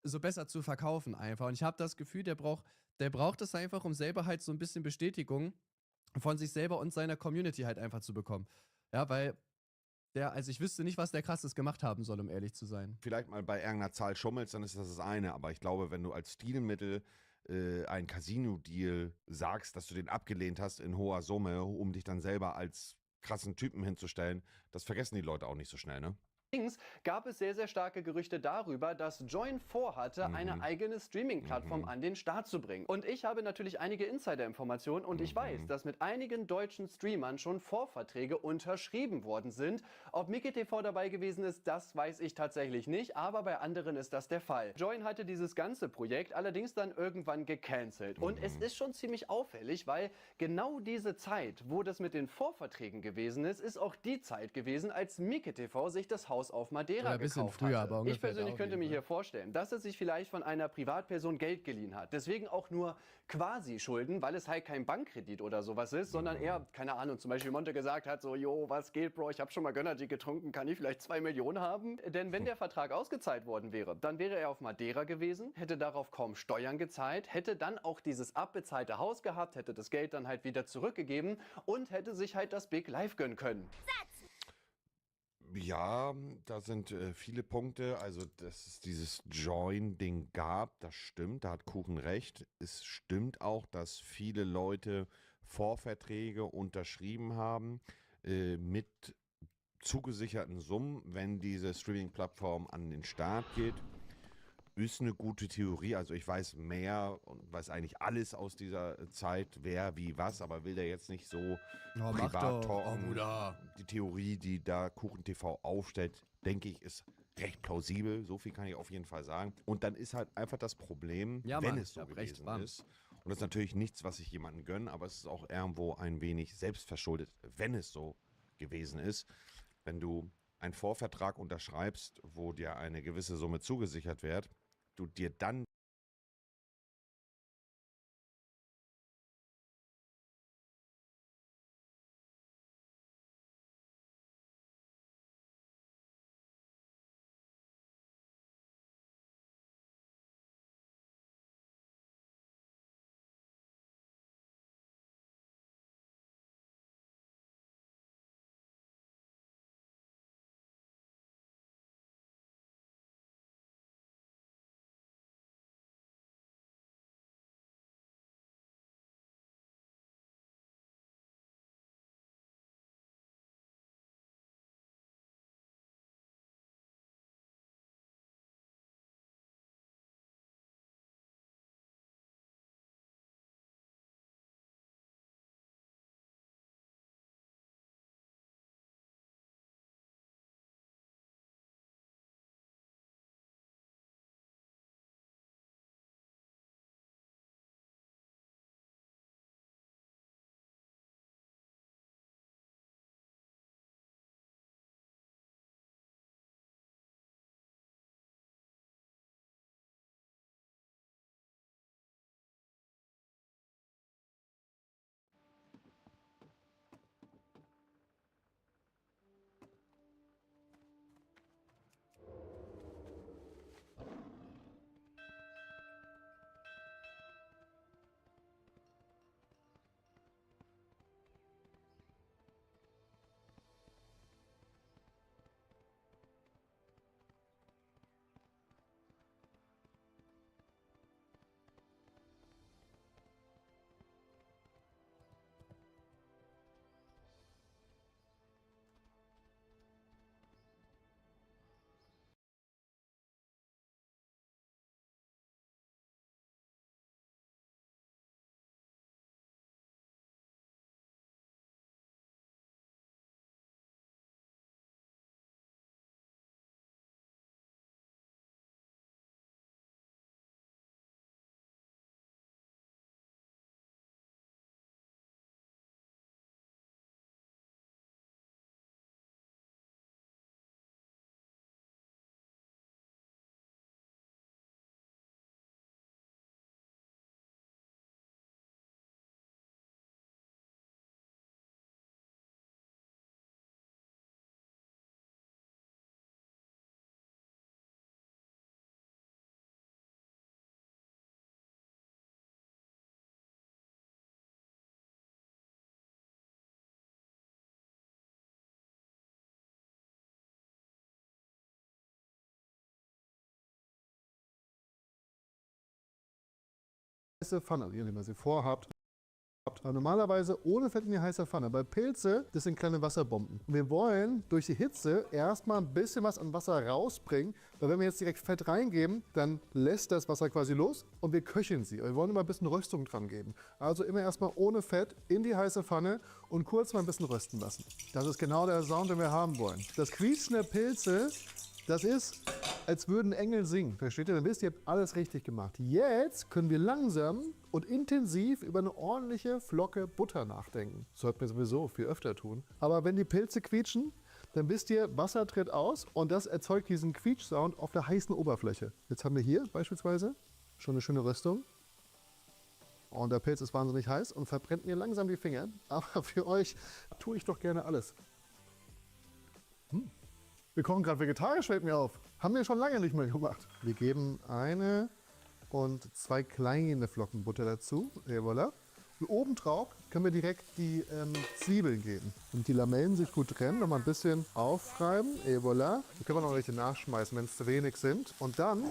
Speaker 6: so besser zu verkaufen einfach. Und ich habe das Gefühl, der braucht es einfach, um selber halt so ein bisschen Bestätigung von sich selber und seiner Community halt einfach zu bekommen. Ja, weil also ich wüsste nicht, was der krasses gemacht haben soll, um ehrlich zu sein.
Speaker 16: Vielleicht mal bei irgendeiner Zahl schummelst, dann ist das eine. Aber ich glaube, wenn du als Stilmittel einen Casino-Deal sagst, dass du den abgelehnt hast in hoher Summe, um dich dann selber als krassen Typen hinzustellen, das vergessen die Leute auch nicht so schnell, ne?
Speaker 17: Gab es sehr, sehr starke Gerüchte darüber, dass Join vorhatte, eine eigene Streaming-Plattform an den Start zu bringen. Und ich habe natürlich einige Insider-Informationen und ich weiß, dass mit einigen deutschen Streamern schon Vorverträge unterschrieben worden sind. Ob Mickey TV dabei gewesen ist, das weiß ich tatsächlich nicht, aber bei anderen ist das der Fall. Join hatte dieses ganze Projekt allerdings dann irgendwann gecancelt. Und es ist schon ziemlich auffällig, weil genau diese Zeit, wo das mit den Vorverträgen gewesen ist, ist auch die Zeit gewesen, als Mickey TV sich das Haus auf Madeira
Speaker 6: Oder ein bisschen
Speaker 17: gekauft
Speaker 6: früher,
Speaker 17: hatte.
Speaker 6: aber
Speaker 17: Ich persönlich
Speaker 6: ungefähr
Speaker 17: könnte mir hier vorstellen, dass er sich vielleicht von einer Privatperson Geld geliehen hat. Deswegen auch nur quasi Schulden, weil es halt kein Bankkredit oder sowas ist, sondern eher, keine Ahnung, zum Beispiel Monte gesagt hat, so, jo, was geht, Bro, ich habe schon mal Gönnergy getrunken, kann ich vielleicht 2 Millionen haben? Denn wenn der Vertrag ausgezahlt worden wäre, dann wäre er auf Madeira gewesen, hätte darauf kaum Steuern gezahlt, hätte dann auch dieses abbezahlte Haus gehabt, hätte das Geld dann halt wieder zurückgegeben und hätte sich halt das Big Life gönnen können.
Speaker 16: Ja, da sind viele Punkte. Also, dass es dieses Join-Ding gab, das stimmt, da hat Kuchen recht. Es stimmt auch, dass viele Leute Vorverträge unterschrieben haben mit zugesicherten Summen, wenn diese Streaming-Plattform an den Start geht. Ist eine gute Theorie. Also ich weiß mehr und weiß eigentlich alles aus dieser Zeit, wer, wie, was, aber will der jetzt nicht so privat talken. Die Theorie, die da Kuchen TV aufstellt, denke ich, ist recht plausibel. So viel kann ich auf jeden Fall sagen. Und dann ist halt einfach das Problem, wenn es so gewesen ist. Und das ist natürlich nichts, was ich jemandem gönne, aber es ist auch irgendwo ein wenig selbstverschuldet, wenn es so gewesen ist. Wenn du einen Vorvertrag unterschreibst, wo dir eine gewisse Summe zugesichert wird, du dir dann
Speaker 3: heiße Pfanne, je nachdem, was ihr vorhabt. Aber normalerweise ohne Fett in die heiße Pfanne. Bei Pilze, das sind kleine Wasserbomben. Und wir wollen durch die Hitze erstmal ein bisschen was an Wasser rausbringen, weil wenn wir jetzt direkt Fett reingeben, dann lässt das Wasser quasi los und wir köcheln sie. Wir wollen immer ein bisschen Röstung dran geben. Also immer erstmal ohne Fett in die heiße Pfanne und kurz mal ein bisschen rösten lassen. Das ist genau der Sound, den wir haben wollen. Das Quietschen der Pilze, das ist, als würden Engel singen. Versteht ihr? Dann wisst ihr, ihr habt alles richtig gemacht. Jetzt können wir langsam und intensiv über eine ordentliche Flocke Butter nachdenken. Das sollten wir sowieso viel öfter tun. Aber wenn die Pilze quietschen, dann wisst ihr, Wasser tritt aus und das erzeugt diesen Quietsch-Sound auf der heißen Oberfläche. Jetzt haben wir hier beispielsweise schon eine schöne Röstung. Und der Pilz ist wahnsinnig heiß und verbrennt mir langsam die Finger. Aber für euch tue ich doch gerne alles. Wir kochen gerade vegetarisch, fällt mir auf. Haben wir schon lange nicht mehr gemacht. Wir geben 1 und 2 kleine Flocken Butter dazu. Et voilà. Und obendrauf können wir direkt die Zwiebeln geben. Und die Lamellen sich gut trennen, nochmal ein bisschen aufreiben. Et voilà. Die können wir noch welche nachschmeißen, wenn es zu wenig sind. Und dann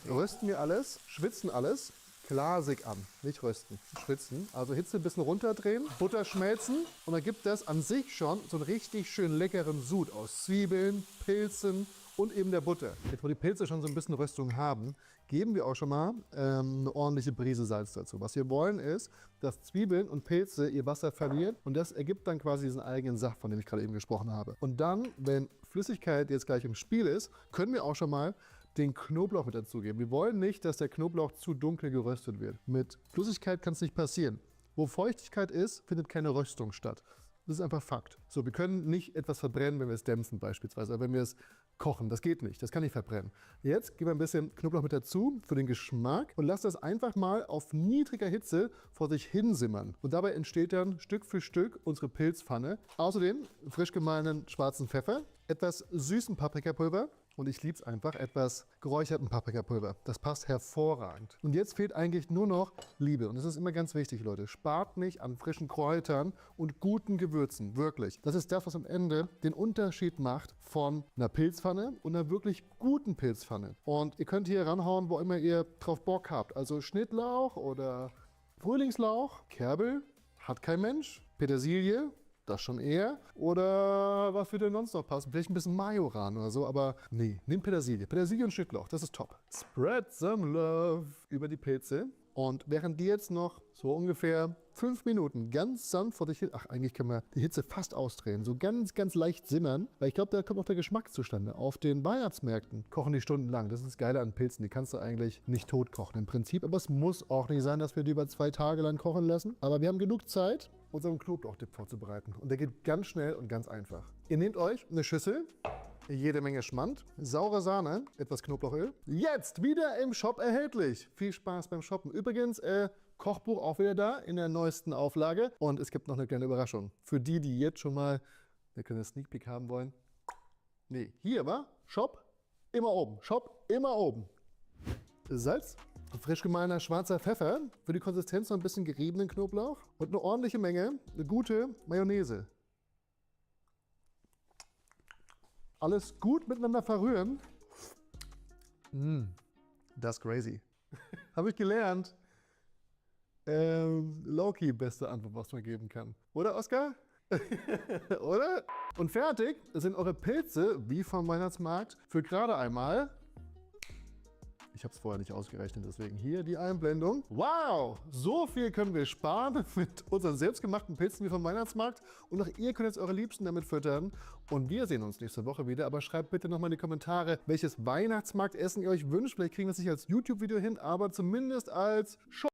Speaker 3: rösten wir alles, schwitzen alles. Glasig an, nicht rösten, schwitzen. Also Hitze ein bisschen runterdrehen, Butter schmelzen und dann gibt das an sich schon so einen richtig schön leckeren Sud aus Zwiebeln, Pilzen und eben der Butter. Jetzt, wo die Pilze schon so ein bisschen Röstung haben, geben wir auch schon mal eine ordentliche Prise Salz dazu. Was wir wollen ist, dass Zwiebeln und Pilze ihr Wasser verlieren und das ergibt dann quasi diesen eigenen Saft, von dem ich gerade eben gesprochen habe. Und dann, wenn Flüssigkeit jetzt gleich im Spiel ist, können wir auch schon mal den Knoblauch mit dazugeben. Wir wollen nicht, dass der Knoblauch zu dunkel geröstet wird. Mit Flüssigkeit kann es nicht passieren. Wo Feuchtigkeit ist, findet keine Röstung statt. Das ist einfach Fakt. So, wir können nicht etwas verbrennen, wenn wir es dämpfen beispielsweise, oder wenn wir es kochen. Das geht nicht, das kann nicht verbrennen. Jetzt geben wir ein bisschen Knoblauch mit dazu für den Geschmack und lasst das einfach mal auf niedriger Hitze vor sich hin simmern. Und dabei entsteht dann Stück für Stück unsere Pilzpfanne. Außerdem frisch gemahlenen schwarzen Pfeffer, etwas süßen Paprikapulver, und ich liebe es einfach, etwas geräucherten Paprikapulver. Das passt hervorragend. Und jetzt fehlt eigentlich nur noch Liebe. Und das ist immer ganz wichtig, Leute. Spart nicht an frischen Kräutern und guten Gewürzen. Wirklich. Das ist das, was am Ende den Unterschied macht von einer Pilzpfanne und einer wirklich guten Pilzpfanne. Und ihr könnt hier ranhauen, wo immer ihr drauf Bock habt. Also Schnittlauch oder Frühlingslauch, Kerbel, hat kein Mensch, Petersilie, das schon eher. Oder was würde denn sonst noch passen? Vielleicht ein bisschen Majoran oder so, aber nee, nehmt Petersilie. Petersilie und Schnittlauch, das ist top. Spread some love über die Pilze. Und während die jetzt noch so ungefähr 5 Minuten ganz sanft vor dich hin, ach, eigentlich können wir die Hitze fast ausdrehen, so ganz, ganz leicht simmern, weil ich glaube, da kommt auch der Geschmack zustande. Auf den Weihnachtsmärkten kochen die stundenlang. Das ist das Geile an Pilzen, die kannst du eigentlich nicht tot kochen im Prinzip. Aber es muss auch nicht sein, dass wir die über 2 Tage lang kochen lassen. Aber wir haben genug Zeit, unseren Knoblauchdip vorzubereiten. Und der geht ganz schnell und ganz einfach. Ihr nehmt euch eine Schüssel, jede Menge Schmand, saure Sahne, etwas Knoblauchöl. Jetzt wieder im Shop erhältlich. Viel Spaß beim Shoppen. Übrigens, Kochbuch auch wieder da in der neuesten Auflage. Und es gibt noch eine kleine Überraschung. Für die, die jetzt schon mal eine Sneak Peek haben wollen. Nee, hier war Shop immer oben. Shop immer oben. Salz, frisch gemahlener schwarzer Pfeffer, für die Konsistenz noch ein bisschen geriebenen Knoblauch und eine ordentliche Menge, eine gute Mayonnaise. Alles gut miteinander verrühren. Das ist crazy. Habe ich gelernt. Low-key beste Antwort, was man geben kann. Oder, Oskar? Oder? Und fertig sind eure Pilze, wie vom Weihnachtsmarkt, für gerade einmal. Ich habe es vorher nicht ausgerechnet, deswegen hier die Einblendung. Wow, so viel können wir sparen mit unseren selbstgemachten Pilzen wie vom Weihnachtsmarkt. Und auch ihr könnt jetzt eure Liebsten damit füttern. Und wir sehen uns nächste Woche wieder. Aber schreibt bitte nochmal in die Kommentare, welches Weihnachtsmarktessen ihr euch wünscht. Vielleicht kriegen wir es nicht als YouTube-Video hin, aber zumindest als Show.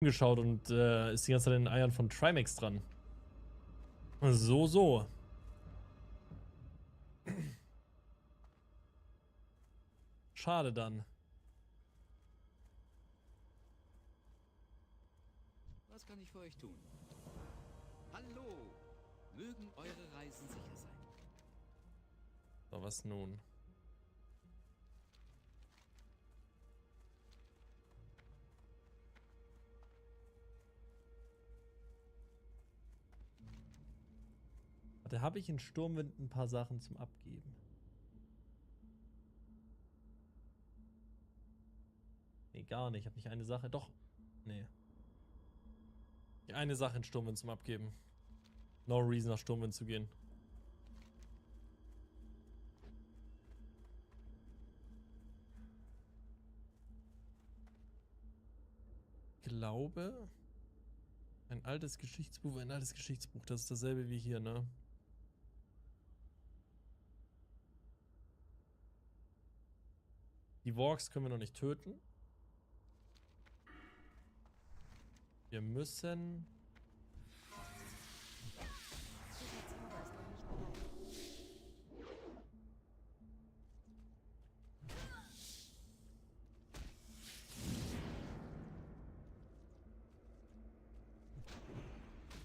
Speaker 7: Geschaut und ist die ganze Zeit in den Eiern von Trimax dran. So. Schade dann.
Speaker 8: Was kann ich für euch tun? Hallo! Mögen eure Reisen sicher sein.
Speaker 7: So, was nun? Da habe ich in Sturmwind ein paar Sachen zum Abgeben. Nee, gar nicht. Ich habe nicht eine Sache. Doch. Nee. Eine Sache in Sturmwind zum Abgeben. No reason nach Sturmwind zu gehen. Ich glaube, ein altes Geschichtsbuch, das ist dasselbe wie hier, ne? Die Works können wir noch nicht töten. Wir müssen...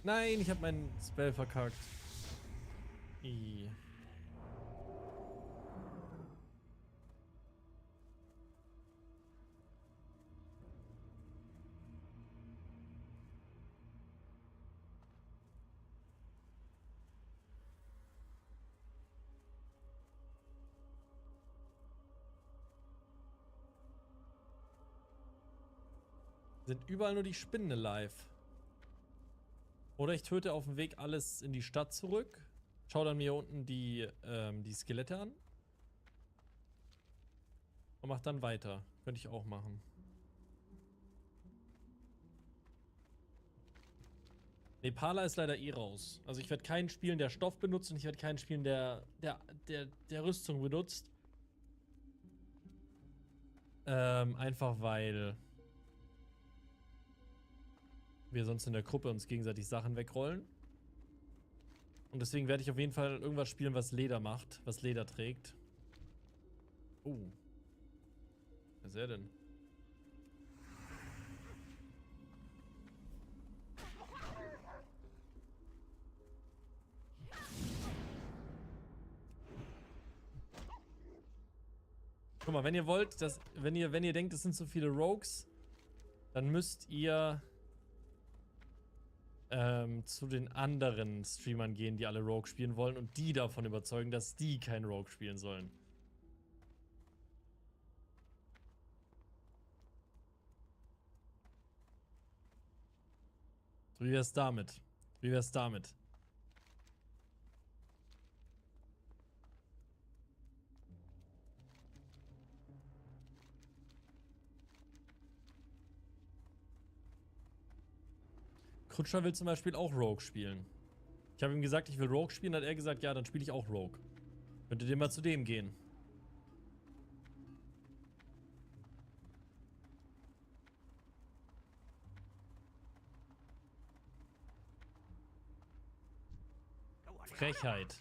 Speaker 7: Nein, ich habe meinen Spell verkackt. I. Sind überall nur die Spinnen alive. Oder ich töte auf dem Weg alles in die Stadt zurück. Schau dann mir hier unten die Skelette an. Und mach dann weiter. Könnte ich auch machen. Nepala ist leider eh raus. Also ich werde keinen spielen, der Stoff benutzt, und ich werde keinen spielen, der Rüstung benutzt. Einfach weil wir sonst in der Gruppe uns gegenseitig Sachen wegrollen. Und deswegen werde ich auf jeden Fall irgendwas spielen, was Leder macht, was Leder trägt. Was ist er denn? Guck mal, wenn ihr wollt, wenn ihr denkt, es sind so viele Rogues, dann müsst ihr zu den anderen Streamern gehen, die alle Rogue spielen wollen, und die davon überzeugen, dass die kein Rogue spielen sollen. Wie wär's damit? Wie wär's damit? Krutscher will zum Beispiel auch Rogue spielen. Ich habe ihm gesagt, ich will Rogue spielen, hat er gesagt, ja, dann spiele ich auch Rogue. Könntet ihr mal zu dem gehen? Frechheit.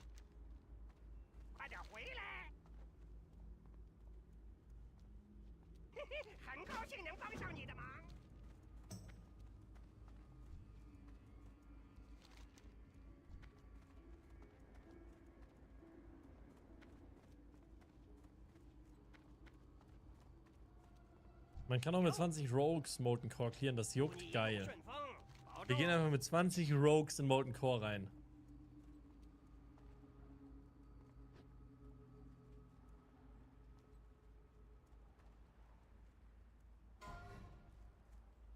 Speaker 7: Man kann auch mit 20 Rogues Molten Core clearen, das juckt geil. Wir gehen einfach mit 20 Rogues in Molten Core rein.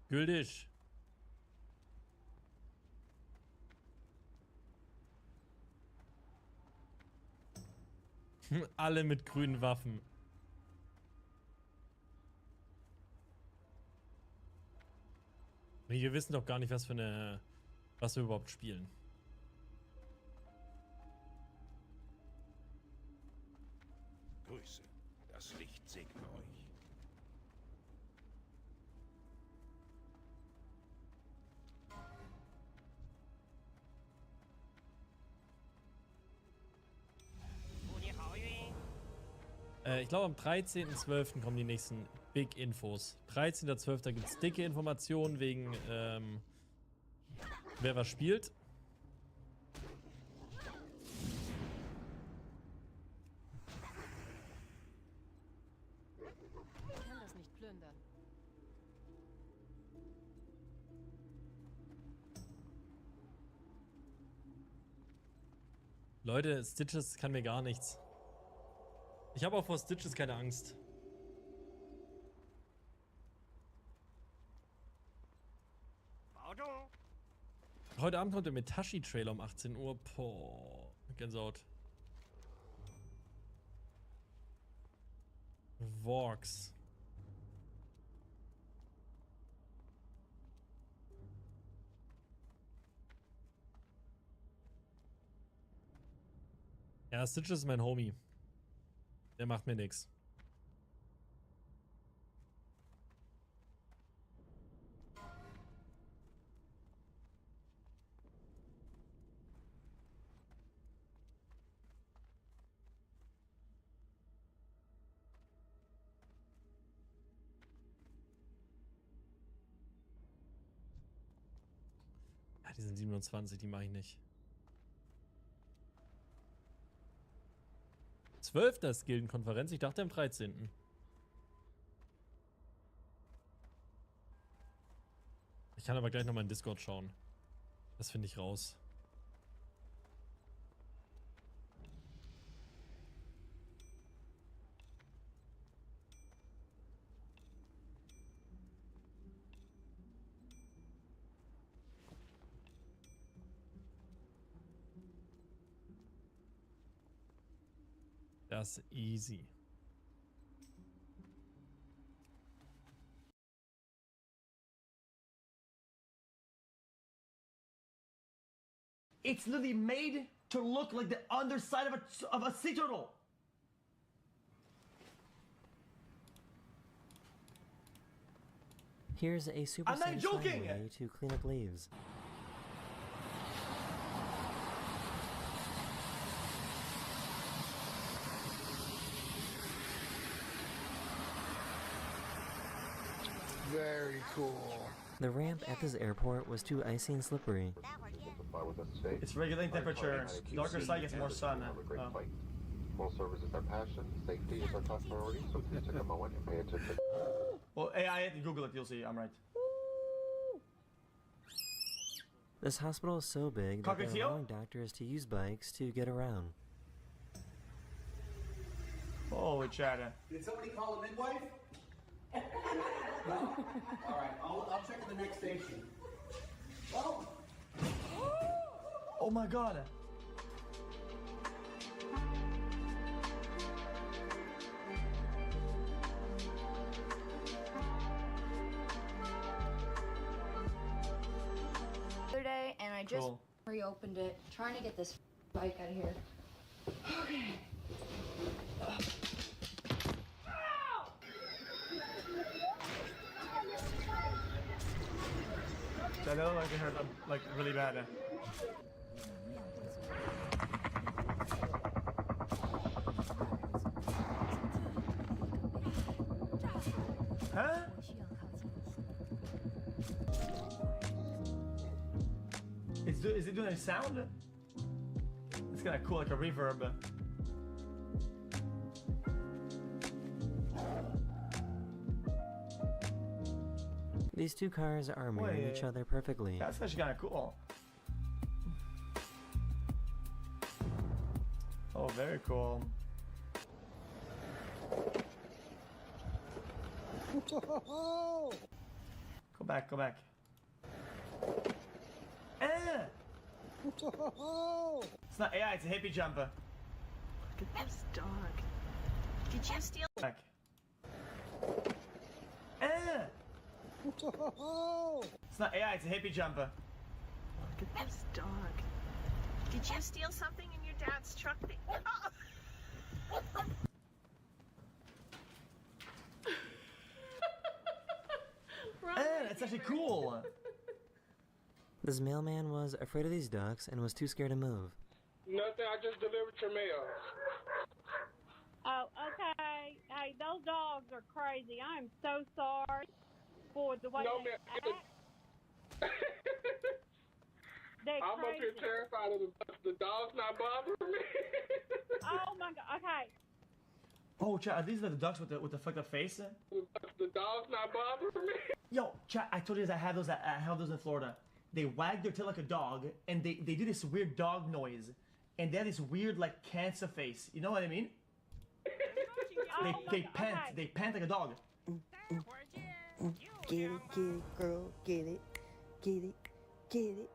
Speaker 7: Gültig. Alle mit grünen Waffen. Wir wissen doch gar nicht, was wir überhaupt spielen.
Speaker 19: Grüße. Das Licht segne euch.
Speaker 7: Ich glaube, am 13.12. kommen die nächsten Big Infos. 13.12. gibt es dicke Informationen wegen, wer was spielt.
Speaker 9: Ich kann das nicht plündern.
Speaker 7: Leute, Stitches kann mir gar nichts. Ich habe auch vor Stitches keine Angst. Heute Abend kommt der Metashi-Trailer um 18 Uhr. Boah, Gänsehaut. Vorks. Ja, Stitches ist mein Homie. Der macht mir nix. Ja, die sind 27, die mache ich nicht. 12. ist Gildenkonferenz, ich dachte am 13. Ich kann aber gleich nochmal in Discord schauen. Das finde ich raus. Das ist easy.
Speaker 25: It's literally made to look like the underside of a sea turtle.
Speaker 11: Here's a super
Speaker 25: I'm not
Speaker 11: satisfying
Speaker 25: joking!
Speaker 11: way to clean up leaves.
Speaker 3: Very cool.
Speaker 11: The ramp at this airport was too icy and slippery.
Speaker 25: It's regulating temperature. Darker side gets more sun.
Speaker 21: Full service is our passion. Safety is our top priority. So please take a moment and pay attention.
Speaker 25: Well, AI, Google it. You'll see. I'm right.
Speaker 11: This hospital is so big that they're
Speaker 25: Cockatiel?
Speaker 11: allowing doctors to use bikes to get around.
Speaker 25: Holy chatter.
Speaker 2: Did somebody call a midwife? No? Alright, I'll check at the next station. Oh!
Speaker 25: Oh my god.
Speaker 22: Other day, and I just
Speaker 25: Cool.
Speaker 22: reopened it, trying to get this bike out of here. Okay.
Speaker 25: I know, like I heard, like really bad. Huh? Is it doing a sound? It's kind of cool, like a reverb.
Speaker 11: These two cars are mirroring each other perfectly.
Speaker 25: That's actually kind of cool. Oh, very cool. Go back, go back. It's not AI, it's a hippie jumper.
Speaker 22: Look at this dog. Did you steal?
Speaker 25: Back. It's not AI, it's a hippie jumper.
Speaker 22: Look at this dog. Did you steal something in your dad's truck?
Speaker 25: That's actually cool.
Speaker 11: This mailman was afraid of these ducks and was too scared to move.
Speaker 23: Nothing, I just delivered your mail.
Speaker 24: Oh, okay.
Speaker 4: okay, those dogs are crazy. I'm so sorry for the way they act. They're
Speaker 10: I'm
Speaker 4: crazy.
Speaker 10: up here terrified of the dogs not bothering me.
Speaker 4: Oh my god. Okay.
Speaker 25: Oh, chat, are these the ducks with the fucked up face?
Speaker 10: The dogs not bothering me.
Speaker 25: Yo, chat, I told you guys I have those in Florida. They wag their tail like a dog, and they do this weird dog noise, and they have this weird like cancer face. You know what I mean? They pant like a dog.
Speaker 13: Get it, girl, get it, get it, get it,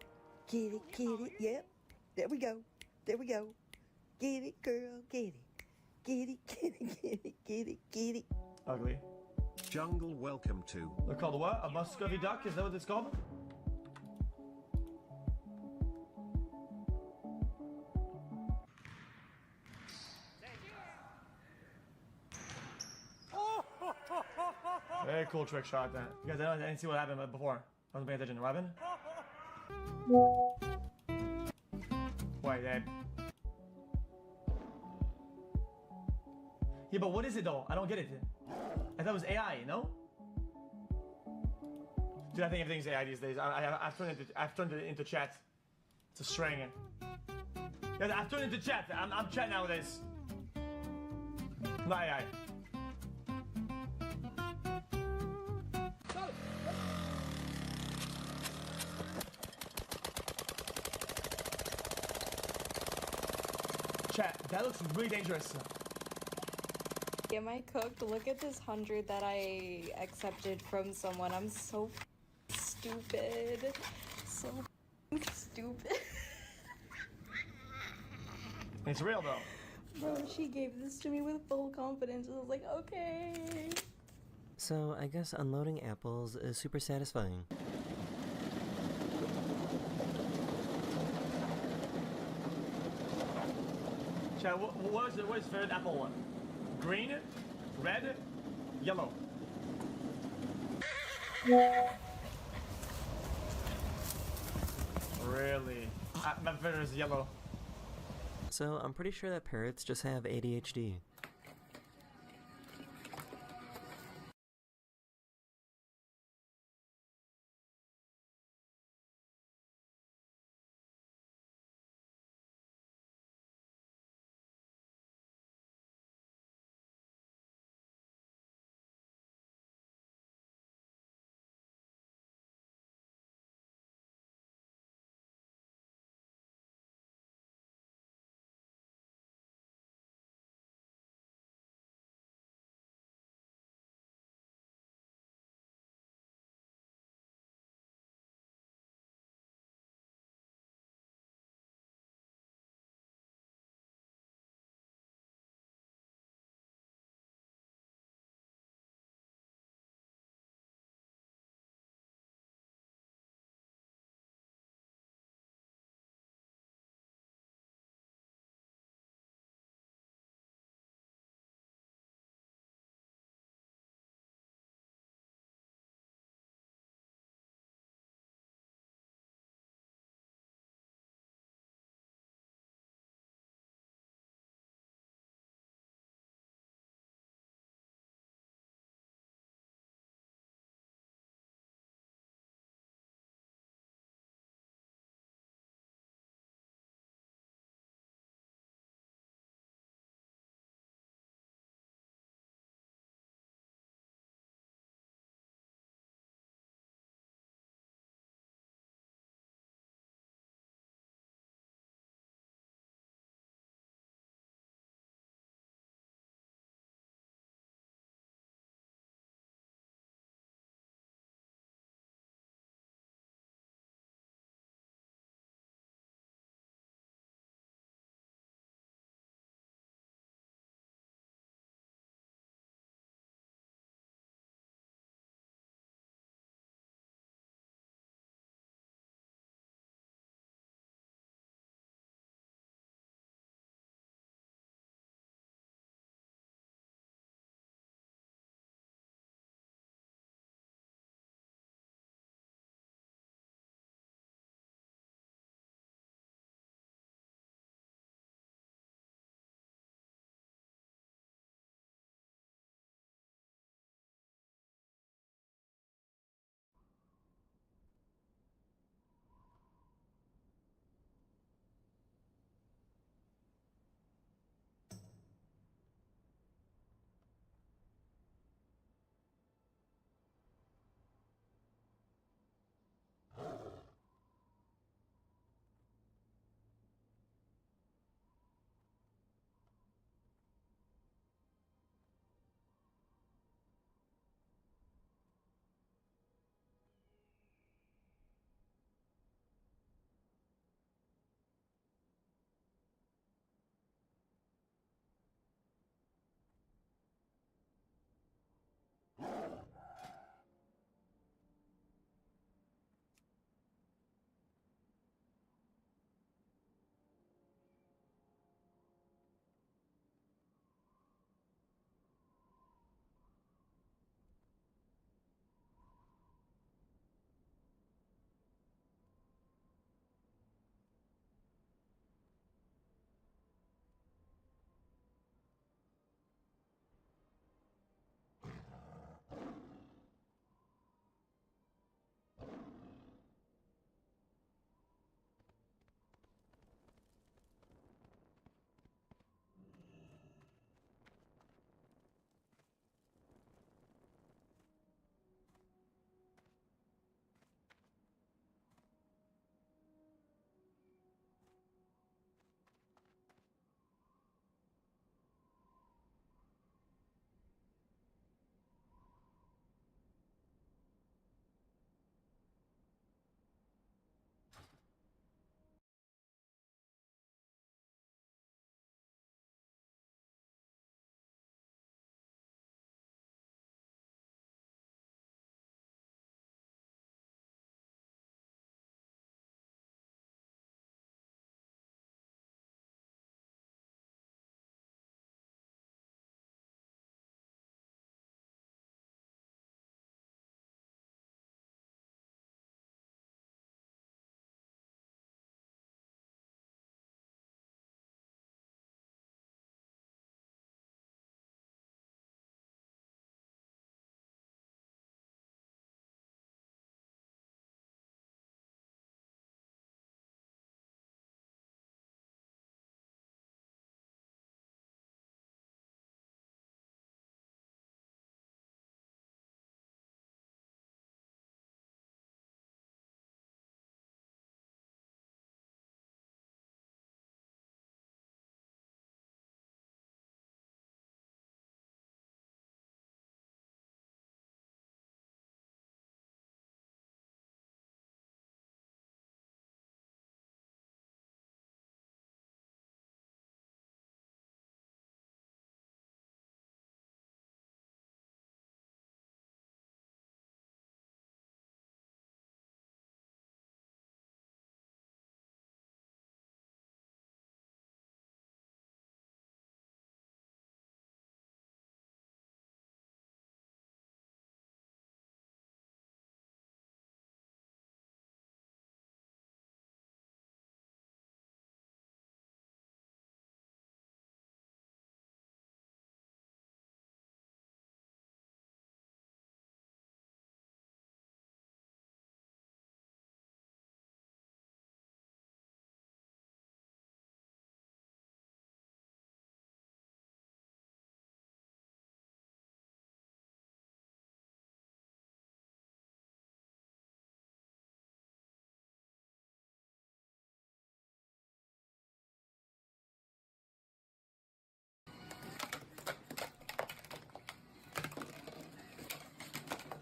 Speaker 13: get it, get it. Yep, there we go, there we go. Get it, girl, get it, get it, get it, get it, get it, get it.
Speaker 25: Ugly.
Speaker 23: Jungle, welcome to.
Speaker 25: They're called what? A Muscovy duck? Is that what it's called? Very cool trick shot, that. You guys, I didn't see what happened before. I wasn't paying attention. What happened? Wait, that. Yeah, but what is it though? I don't get it. I thought it was AI, no? Dude, I think everything's AI these days. I've turned it into chat. It's a string. Yeah, I've turned it into chat. I'm chat nowadays. Not AI. Chat, that looks really dangerous.
Speaker 24: Am I cooked? Look at this 100 that I accepted from someone. I'm so stupid. So stupid.
Speaker 25: It's real though.
Speaker 24: Bro, she gave this to me with full confidence. I was like, okay.
Speaker 11: So I guess unloading apples is super satisfying.
Speaker 25: Chat, what is favorite apple one? Green, red, yellow. Really? My favorite is yellow.
Speaker 11: So I'm pretty sure that parrots just have ADHD.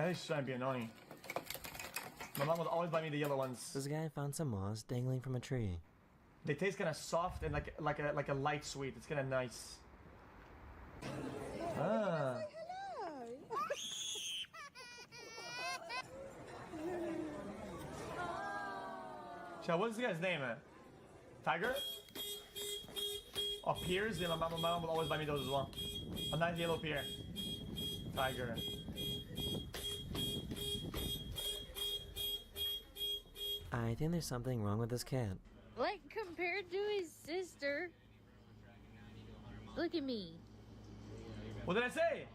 Speaker 25: That is trying to be annoying. My mom would always buy me the yellow ones.
Speaker 11: This guy found some moss dangling from a tree.
Speaker 25: They taste kind of soft and like a light sweet. It's kind of nice. Ah. So what's this guy's name? Tiger? Or pears? Yeah, my mom would always buy me those as well. A nice yellow pear. Tiger.
Speaker 11: I think there's something wrong with this cat.
Speaker 5: Like, compared to his sister. Look at me.
Speaker 25: What did I say?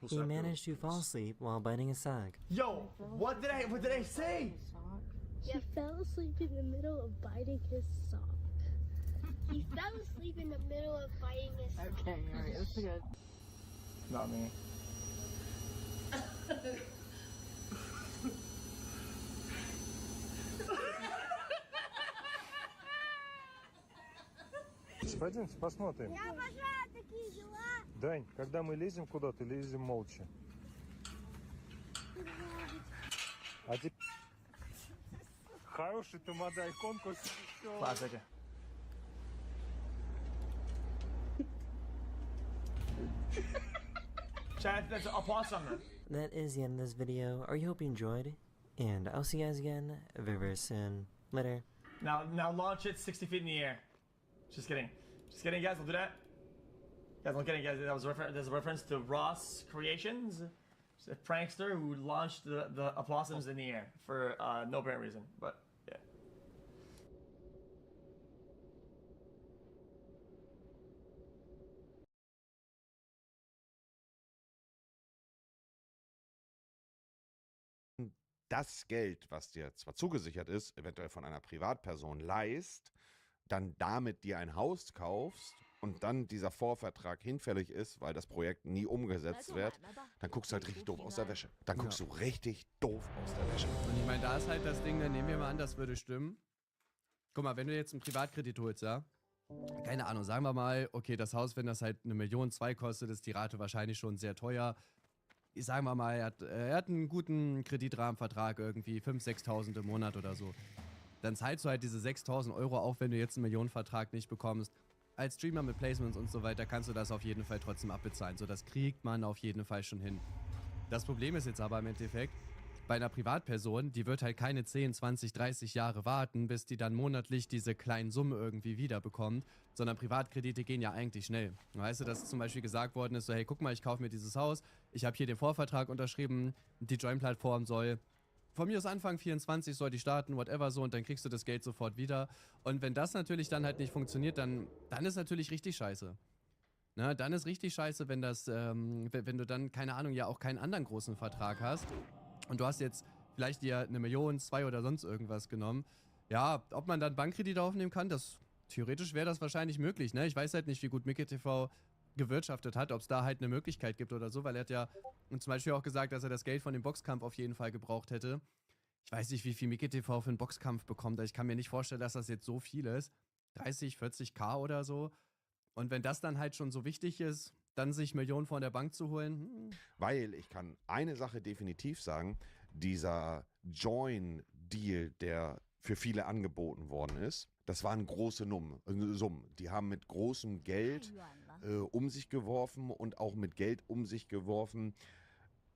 Speaker 11: He managed to fall asleep while biting a sock.
Speaker 25: Yo, what did I say?
Speaker 12: He fell asleep in the middle of biting his sock. He fell asleep in the middle of biting his sock.
Speaker 14: Okay, alright, that's good.
Speaker 25: Not me.
Speaker 15: Пойдемте посмотрим.
Speaker 12: Я обожаю такие дела.
Speaker 15: Дань, когда мы лезем куда-то, лезем молча. А теперь... Хороший тамадай конкурс.
Speaker 25: Classic. Chad, that's a possum.
Speaker 11: That is the end of this video. I hope you enjoyed. And I'll see you guys again very, very soon. Later.
Speaker 25: Now launch it 60 feet in the air. Just kidding. Just kidding, guys. We'll do that. Guys, I'm kidding, guys. That was there's a reference to Ross Creations, a prankster who launched the opossums in the air for no apparent reason. But yeah.
Speaker 16: Das Geld, was dir zwar zugesichert ist, eventuell von einer Privatperson leihst, dann damit dir ein Haus kaufst und dann dieser Vorvertrag hinfällig ist, weil das Projekt nie umgesetzt wird, dann guckst du halt richtig doof aus der Wäsche. Dann guckst du richtig doof aus der Wäsche.
Speaker 6: Und ich meine, da ist halt das Ding, dann nehmen wir mal an, das würde stimmen. Guck mal, wenn du jetzt einen Privatkredit holst, ja, keine Ahnung, sagen wir mal, okay, das Haus, wenn das halt 1,2 Millionen kostet, ist die Rate wahrscheinlich schon sehr teuer. Sagen wir mal, er hat einen guten Kreditrahmenvertrag, irgendwie 5.000, 6.000 im Monat oder so. Dann zahlst du halt diese 6.000 Euro, auch wenn du jetzt einen Millionenvertrag nicht bekommst. Als Streamer mit Placements und so weiter kannst du das auf jeden Fall trotzdem abbezahlen. So, das kriegt man auf jeden Fall schon hin. Das Problem ist jetzt aber im Endeffekt, bei einer Privatperson, die wird halt keine 10, 20, 30 Jahre warten, bis die dann monatlich diese kleinen Summen irgendwie wiederbekommt, sondern Privatkredite gehen ja eigentlich schnell. Weißt du, dass zum Beispiel gesagt worden ist, so hey, guck mal, ich kaufe mir dieses Haus, ich habe hier den Vorvertrag unterschrieben, die Join-Plattform soll von mir aus Anfang 24 soll die starten, whatever so, und dann kriegst du das Geld sofort wieder. Und wenn das natürlich dann halt nicht funktioniert, dann ist natürlich richtig scheiße. Na, dann ist richtig scheiße, wenn du dann, keine Ahnung, ja auch keinen anderen großen Vertrag hast. Und du hast jetzt vielleicht dir 1 Million, 2 oder sonst irgendwas genommen. Ja, ob man dann Bankkredite aufnehmen kann, theoretisch wäre das wahrscheinlich möglich, ne? Ich weiß halt nicht, wie gut MickeyTV gewirtschaftet hat, ob es da halt eine Möglichkeit gibt oder so, weil er hat ja zum Beispiel auch gesagt, dass er das Geld von dem Boxkampf auf jeden Fall gebraucht hätte. Ich weiß nicht, wie viel MickeyTV für einen Boxkampf bekommt. Ich kann mir nicht vorstellen, dass das jetzt so viel ist. 30, 40k oder so. Und wenn das dann halt schon so wichtig ist, dann sich Millionen von der Bank zu holen.
Speaker 16: Weil ich kann eine Sache definitiv sagen, dieser Join-Deal, der für viele angeboten worden ist, das waren große Summen. Die haben mit großem Geld um sich geworfen und auch mit Geld um sich geworfen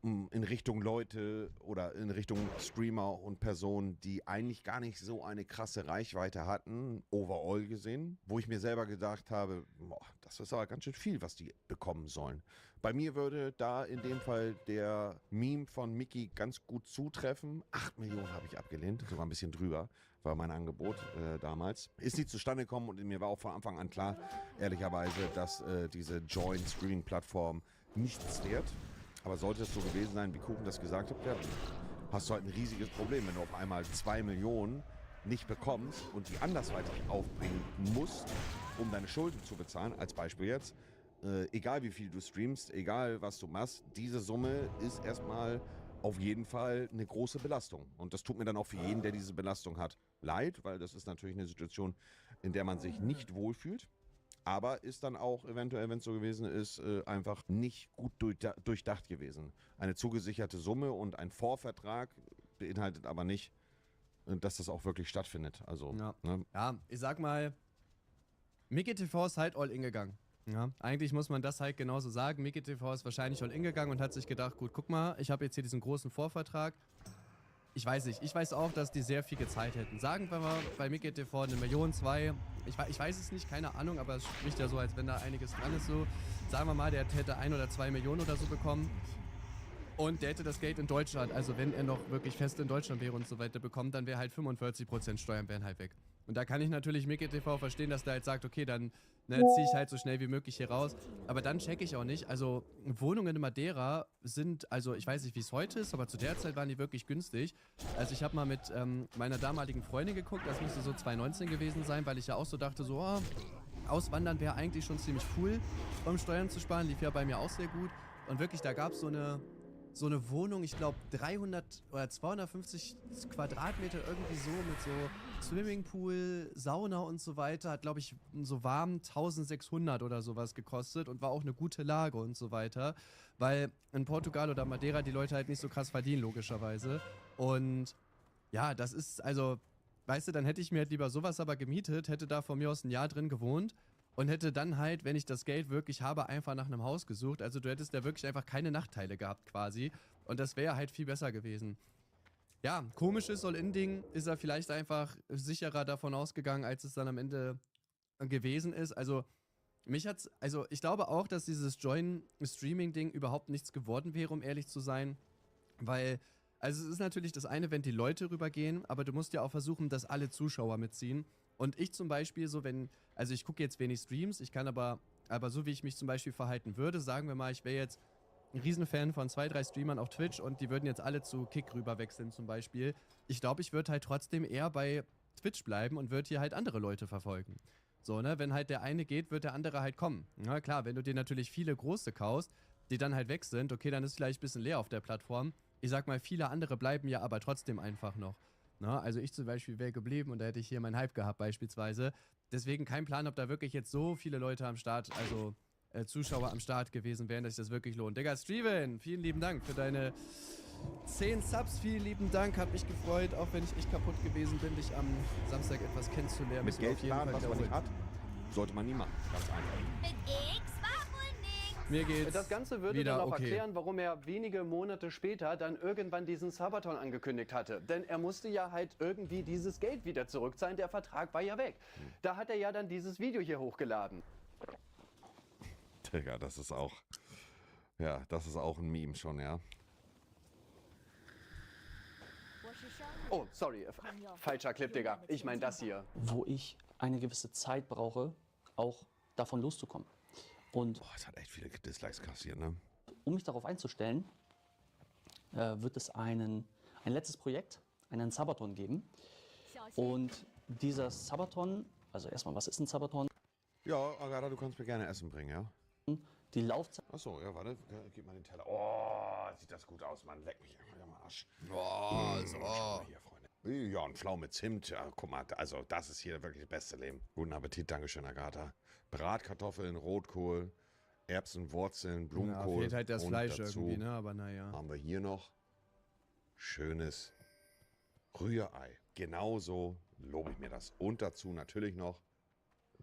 Speaker 16: in Richtung Leute oder in Richtung Streamer und Personen, die eigentlich gar nicht so eine krasse Reichweite hatten, overall gesehen, wo ich mir selber gedacht habe, boah, das ist aber ganz schön viel, was die bekommen sollen. Bei mir würde da in dem Fall der Meme von Mickey ganz gut zutreffen. 8 Millionen habe ich abgelehnt, sogar ein bisschen drüber, war mein Angebot damals. Ist nie zustande gekommen und mir war auch von Anfang an klar, ehrlicherweise, dass diese Join-Streaming-Plattform nichts wert. Aber sollte es so gewesen sein, wie Kuchen das gesagt hat, ja, hast du halt ein riesiges Problem, wenn du auf einmal 2 Millionen nicht bekommst und die andersweitig aufbringen musst, um deine Schulden zu bezahlen, als Beispiel jetzt. Egal wie viel du streamst, egal was du machst, diese Summe ist erstmal auf jeden Fall eine große Belastung. Und das tut mir dann auch für jeden, der diese Belastung hat, leid, weil das ist natürlich eine Situation, in der man sich nicht wohlfühlt. Aber ist dann auch eventuell, wenn es so gewesen ist, einfach nicht gut durchdacht gewesen. Eine zugesicherte Summe und ein Vorvertrag beinhaltet aber nicht, dass das auch wirklich stattfindet. Also,
Speaker 6: Ja,
Speaker 16: ne?
Speaker 6: ja, ich sag mal, Mickey TV ist halt all in gegangen. Ja, eigentlich muss man das halt genauso sagen. Mickey TV ist wahrscheinlich all in gegangen und hat sich gedacht, gut, guck mal, ich habe jetzt hier diesen großen Vorvertrag. Ich weiß nicht, ich weiß auch, dass die sehr viel Zeit hätten. Sagen wir mal, bei Mickey TV 1 Million, 2, ich weiß es nicht, keine Ahnung, aber es spricht ja so, als wenn da einiges dran ist so. Sagen wir mal, der hätte 1 oder 2 Millionen oder so bekommen. Und der hätte das Geld in Deutschland, also wenn er noch wirklich fest in Deutschland wäre und so weiter bekommt, dann wäre halt 45% Steuern wären halt weg. Und da kann ich natürlich Mickey TV verstehen, dass der halt sagt, okay, dann ziehe ich halt so schnell wie möglich hier raus. Aber dann checke ich auch nicht, also Wohnungen in Madeira sind, also ich weiß nicht, wie es heute ist, aber zu der Zeit waren die wirklich günstig. Also ich habe mal mit meiner damaligen Freundin geguckt, das müsste so 2019 gewesen sein, weil ich ja auch so dachte, so, oh, auswandern wäre eigentlich schon ziemlich cool, um Steuern zu sparen, lief ja bei mir auch sehr gut. Und wirklich, da gab es so eine Wohnung, ich glaube 300 oder 250 Quadratmeter irgendwie so mit so Swimmingpool, Sauna und so weiter, hat glaube ich so warm 1600 oder sowas gekostet und war auch eine gute Lage und so weiter, weil in Portugal oder Madeira die Leute halt nicht so krass verdienen logischerweise und ja, das ist also, weißt du, dann hätte ich mir halt lieber sowas aber gemietet, hätte da von mir aus ein Jahr drin gewohnt und hätte dann halt, wenn ich das Geld wirklich habe, einfach nach einem Haus gesucht. Also du hättest da wirklich einfach keine Nachteile gehabt quasi. Und das wäre halt viel besser gewesen. Ja, komisches All-In-Ding ist er vielleicht einfach sicherer davon ausgegangen, als es dann am Ende gewesen ist. Also ich glaube auch, dass dieses Join-Streaming-Ding überhaupt nichts geworden wäre, um ehrlich zu sein. Weil, also es ist natürlich das eine, wenn die Leute rübergehen, aber du musst ja auch versuchen, dass alle Zuschauer mitziehen. Und ich zum Beispiel so, also ich gucke jetzt wenig Streams, ich kann aber so wie ich mich zum Beispiel verhalten würde, sagen wir mal, ich wäre jetzt ein Riesenfan von 2, 3 Streamern auf Twitch und die würden jetzt alle zu Kick rüber wechseln zum Beispiel. Ich glaube, ich würde halt trotzdem eher bei Twitch bleiben und würde hier halt andere Leute verfolgen. So, ne, wenn halt der eine geht, wird der andere halt kommen. Na klar, wenn du dir natürlich viele große kaufst, die dann halt weg sind, okay, dann ist vielleicht ein bisschen leer auf der Plattform. Ich sag mal, viele andere bleiben ja aber trotzdem einfach noch. Na, also ich zum Beispiel wäre geblieben und da hätte ich hier meinen Hype gehabt beispielsweise. Deswegen kein Plan, ob da wirklich jetzt so viele Leute am Start, also Zuschauer am Start gewesen wären, dass sich das wirklich lohnt. Digga, Steven, vielen lieben Dank für deine 10 Subs. Vielen lieben Dank, hat mich gefreut, auch wenn ich echt kaputt gewesen bin, dich am Samstag etwas kennenzulernen.
Speaker 16: Mit Geld planen, was man nicht hat, sollte man nie machen. Ganz einfach.
Speaker 5: Mit X war wohl nix.
Speaker 6: Mir geht's
Speaker 2: Das Ganze würde
Speaker 6: wieder
Speaker 2: dann auch
Speaker 6: okay.
Speaker 2: erklären, warum er wenige Monate später dann irgendwann diesen Sabaton angekündigt hatte. Denn er musste ja halt irgendwie dieses Geld wieder zurückzahlen. Der Vertrag war ja weg. Da hat er ja dann dieses Video hier hochgeladen.
Speaker 16: Digga, das ist auch ein Meme schon, ja.
Speaker 2: Oh, sorry. Falscher Clip, Digga. Ich meine das hier.
Speaker 1: Wo ich eine gewisse Zeit brauche, auch davon loszukommen. Und
Speaker 16: es hat echt viele Dislikes kassiert, ne?
Speaker 1: um mich darauf einzustellen, wird es ein letztes Projekt, einen Sabaton geben. Und dieser Sabaton, also erstmal, was ist ein Sabaton?
Speaker 16: Ja, Agatha, du kannst mir gerne Essen bringen, ja?
Speaker 1: Die Laufzeit.
Speaker 16: Achso, ja, warte, gib mal den Teller. Oh, sieht das gut aus, Mann. Leck mich am Arsch.
Speaker 6: Oh, so.
Speaker 16: Schau mal hier, Freunde. Ja, ein Pflaume mit Zimt. Ja, guck mal, also das ist hier wirklich das beste Leben. Guten Appetit, Dankeschön, Agatha. Bratkartoffeln, Rotkohl, Erbsen, Wurzeln, Blumenkohl.
Speaker 6: Ja, fehlt halt das
Speaker 16: und
Speaker 6: Fleisch
Speaker 16: dazu
Speaker 6: irgendwie, ne? Aber naja.
Speaker 16: haben wir hier noch schönes Rührei. Genauso lobe ich mir das. Und dazu natürlich noch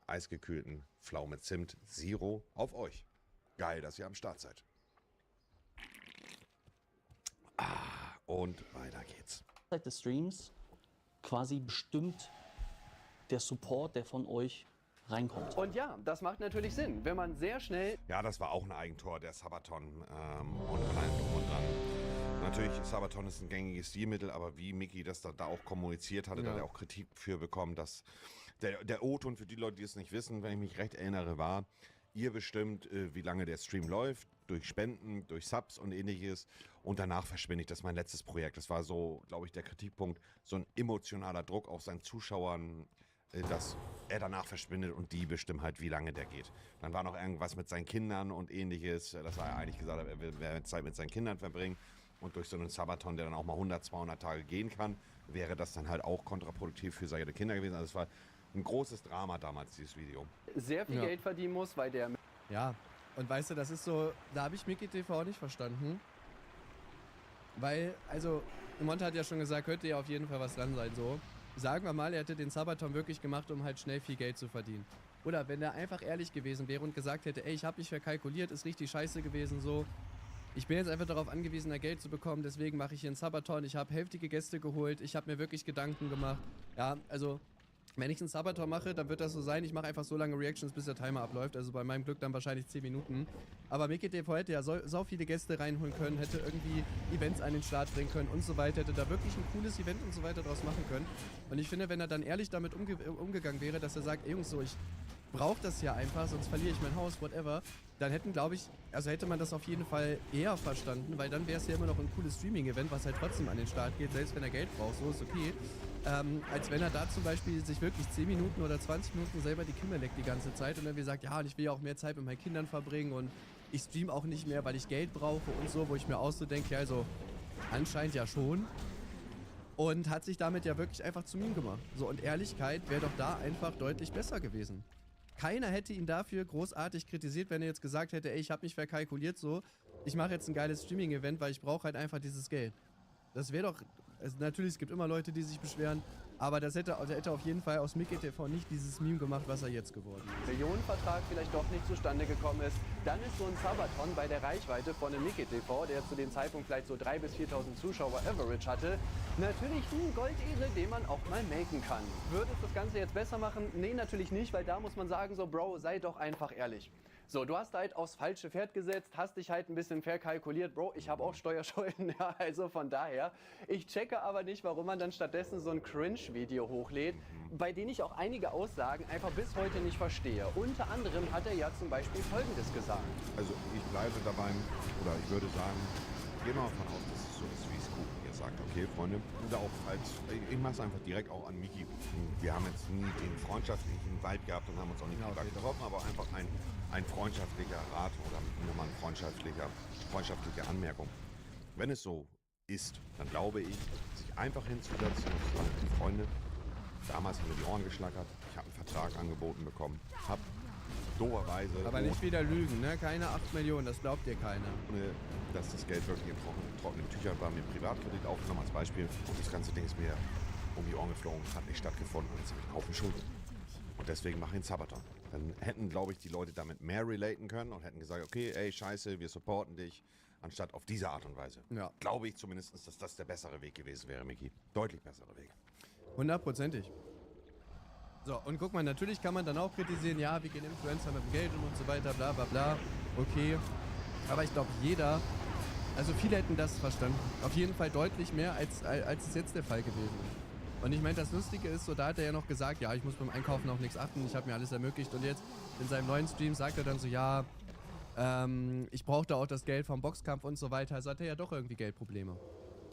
Speaker 16: eisgekühlten Pflaume Zimt Zero auf euch. Geil, dass ihr am Start seid. Und weiter geht's.
Speaker 1: Seit des Streams quasi bestimmt der Support, der von euch reinkommt.
Speaker 2: Und ja, das macht natürlich Sinn, wenn man sehr schnell...
Speaker 16: Ja, das war auch ein Eigentor, der Sabaton und allem drum und dran. Natürlich, Sabaton ist ein gängiges Stilmittel, aber wie Mickey das da auch kommuniziert hatte, da hat er auch Kritik für bekommen, dass der O-Ton für die Leute, die es nicht wissen, wenn ich mich recht erinnere, war, ihr bestimmt, wie lange der Stream läuft, durch Spenden, durch Subs und ähnliches. Und danach verschwinde ich. Das ist mein letztes Projekt. Das war so, glaube ich, der Kritikpunkt, so ein emotionaler Druck auf seinen Zuschauern, dass er danach verschwindet und die bestimmen halt, wie lange der geht. Dann war noch irgendwas mit seinen Kindern und ähnliches, dass er eigentlich gesagt hat, er will mehr Zeit mit seinen Kindern verbringen. Und durch so einen Sabaton, der dann auch mal 100, 200 Tage gehen kann, wäre das dann halt auch kontraproduktiv für seine Kinder gewesen. Also es war ein großes Drama damals, dieses Video.
Speaker 2: Sehr viel Geld verdienen muss, weil der...
Speaker 6: Ja, und weißt du, das ist so, da habe ich Mickey TV nicht verstanden. Weil, also, Monte hat ja schon gesagt, könnte ja auf jeden Fall was dran sein, so. Sagen wir mal, er hätte den Sabaton wirklich gemacht, um halt schnell viel Geld zu verdienen. Oder wenn er einfach ehrlich gewesen wäre und gesagt hätte, ey, ich habe mich verkalkuliert, ist richtig scheiße gewesen, so. Ich bin jetzt einfach darauf angewiesen, da Geld zu bekommen, deswegen mache ich hier einen Sabaton. Ich habe heftige Gäste geholt, ich habe mir wirklich Gedanken gemacht. Ja, also, wenn ich einen Sabaton mache, dann wird das so sein, ich mache einfach so lange Reactions, bis der Timer abläuft. Also bei meinem Glück dann wahrscheinlich 10 Minuten. Aber Mickey TV hätte ja so viele Gäste reinholen können, hätte irgendwie Events an den Start bringen können und so weiter. Hätte da wirklich ein cooles Event und so weiter draus machen können. Und ich finde, wenn er dann ehrlich damit umgegangen wäre, dass er sagt, ey Jungs, so, ich brauche das ja einfach, sonst verliere ich mein Haus, whatever, dann hätte man das auf jeden Fall eher verstanden, weil dann wäre es ja immer noch ein cooles Streaming-Event, was halt trotzdem an den Start geht, selbst wenn er Geld braucht, so ist okay. Als wenn er da zum Beispiel sich wirklich 10 Minuten oder 20 Minuten selber die Kimme leckt die ganze Zeit und dann wie sagt, ja, und ich will ja auch mehr Zeit mit meinen Kindern verbringen und ich stream auch nicht mehr, weil ich Geld brauche und so, wo ich mir auch so denke, ja, also anscheinend ja schon. Und hat sich damit ja wirklich einfach zu Meme gemacht. So, und Ehrlichkeit wäre doch da einfach deutlich besser gewesen. Keiner hätte ihn dafür großartig kritisiert, wenn er jetzt gesagt hätte, ey, ich habe mich verkalkuliert so, ich mache jetzt ein geiles Streaming-Event, weil ich brauche halt einfach dieses Geld. Das wäre doch, also natürlich, es gibt immer Leute, die sich beschweren, aber das hätte auf jeden Fall aus Mickey TV nicht dieses Meme gemacht, was er jetzt geworden ist.
Speaker 2: Millionenvertrag vielleicht doch nicht zustande gekommen ist, dann ist so ein Sabaton bei der Reichweite von einem Mickey TV, der zu dem Zeitpunkt vielleicht so 3.000 bis 4.000 Zuschauer Average hatte, natürlich ein Goldesel, den man auch mal melken kann. Würde es das Ganze jetzt besser machen? Nee, natürlich nicht, weil da muss man sagen, so Bro, sei doch einfach ehrlich. So, du hast halt aufs falsche Pferd gesetzt, hast dich halt ein bisschen verkalkuliert. Bro, ich habe auch Steuerschulden, ja, also von daher. Ich checke aber nicht, warum man dann stattdessen so ein Cringe-Video hochlädt, bei dem ich auch einige Aussagen einfach bis heute nicht verstehe. Unter anderem hat er ja zum Beispiel Folgendes gesagt.
Speaker 16: Also ich bleibe dabei, oder ich würde sagen, gehen wir mal davon aus, dass es so ist, wie es Kuchen hier sagt. Okay, Freunde, oder auch falls, ich mache es einfach direkt auch an Miki. Wir haben jetzt nie den freundschaftlichen Vibe gehabt und haben uns auch nicht privat getroffen, aber einfach ein freundschaftlicher Rat oder nur mal eine freundschaftliche Anmerkung. Wenn es so ist, dann glaube ich, sich einfach hinzusetzen und zu sagen, Freunde, damals haben wir die Ohren geschlackert, ich habe einen Vertrag angeboten bekommen, habe doberweise...
Speaker 6: Aber nicht wieder lügen, ne? Keine 8 Millionen, das glaubt dir keiner.
Speaker 16: Ohne, dass das Geld wirklich in trockenen Tüchern war, mir Privatkredit aufgenommen als Beispiel und das ganze Ding ist mir um die Ohren geflogen, hat nicht stattgefunden und jetzt habe ich einen Haufen Schulden. Und deswegen mache ich einen Sabaton. Dann hätten, glaube ich, die Leute damit mehr relaten können und hätten gesagt, okay, ey, scheiße, wir supporten dich, anstatt auf diese Art und Weise. Ja. Glaube ich zumindest, dass das der bessere Weg gewesen wäre, Miki. Deutlich bessere Weg.
Speaker 6: 100%ig. So, und guck mal, natürlich kann man dann auch kritisieren, ja, wir gehen Influencer mit dem Geld und so weiter, bla bla bla. Okay. Aber ich glaube, also viele hätten das verstanden. Auf jeden Fall deutlich mehr, als es jetzt der Fall gewesen ist. Und ich meine, das Lustige ist, so da hat er ja noch gesagt, ja, ich muss beim Einkaufen auf nichts achten, ich habe mir alles ermöglicht. Und jetzt in seinem neuen Stream sagt er dann so, ja, ich brauchte auch das Geld vom Boxkampf und so weiter. Also hat er ja doch irgendwie Geldprobleme.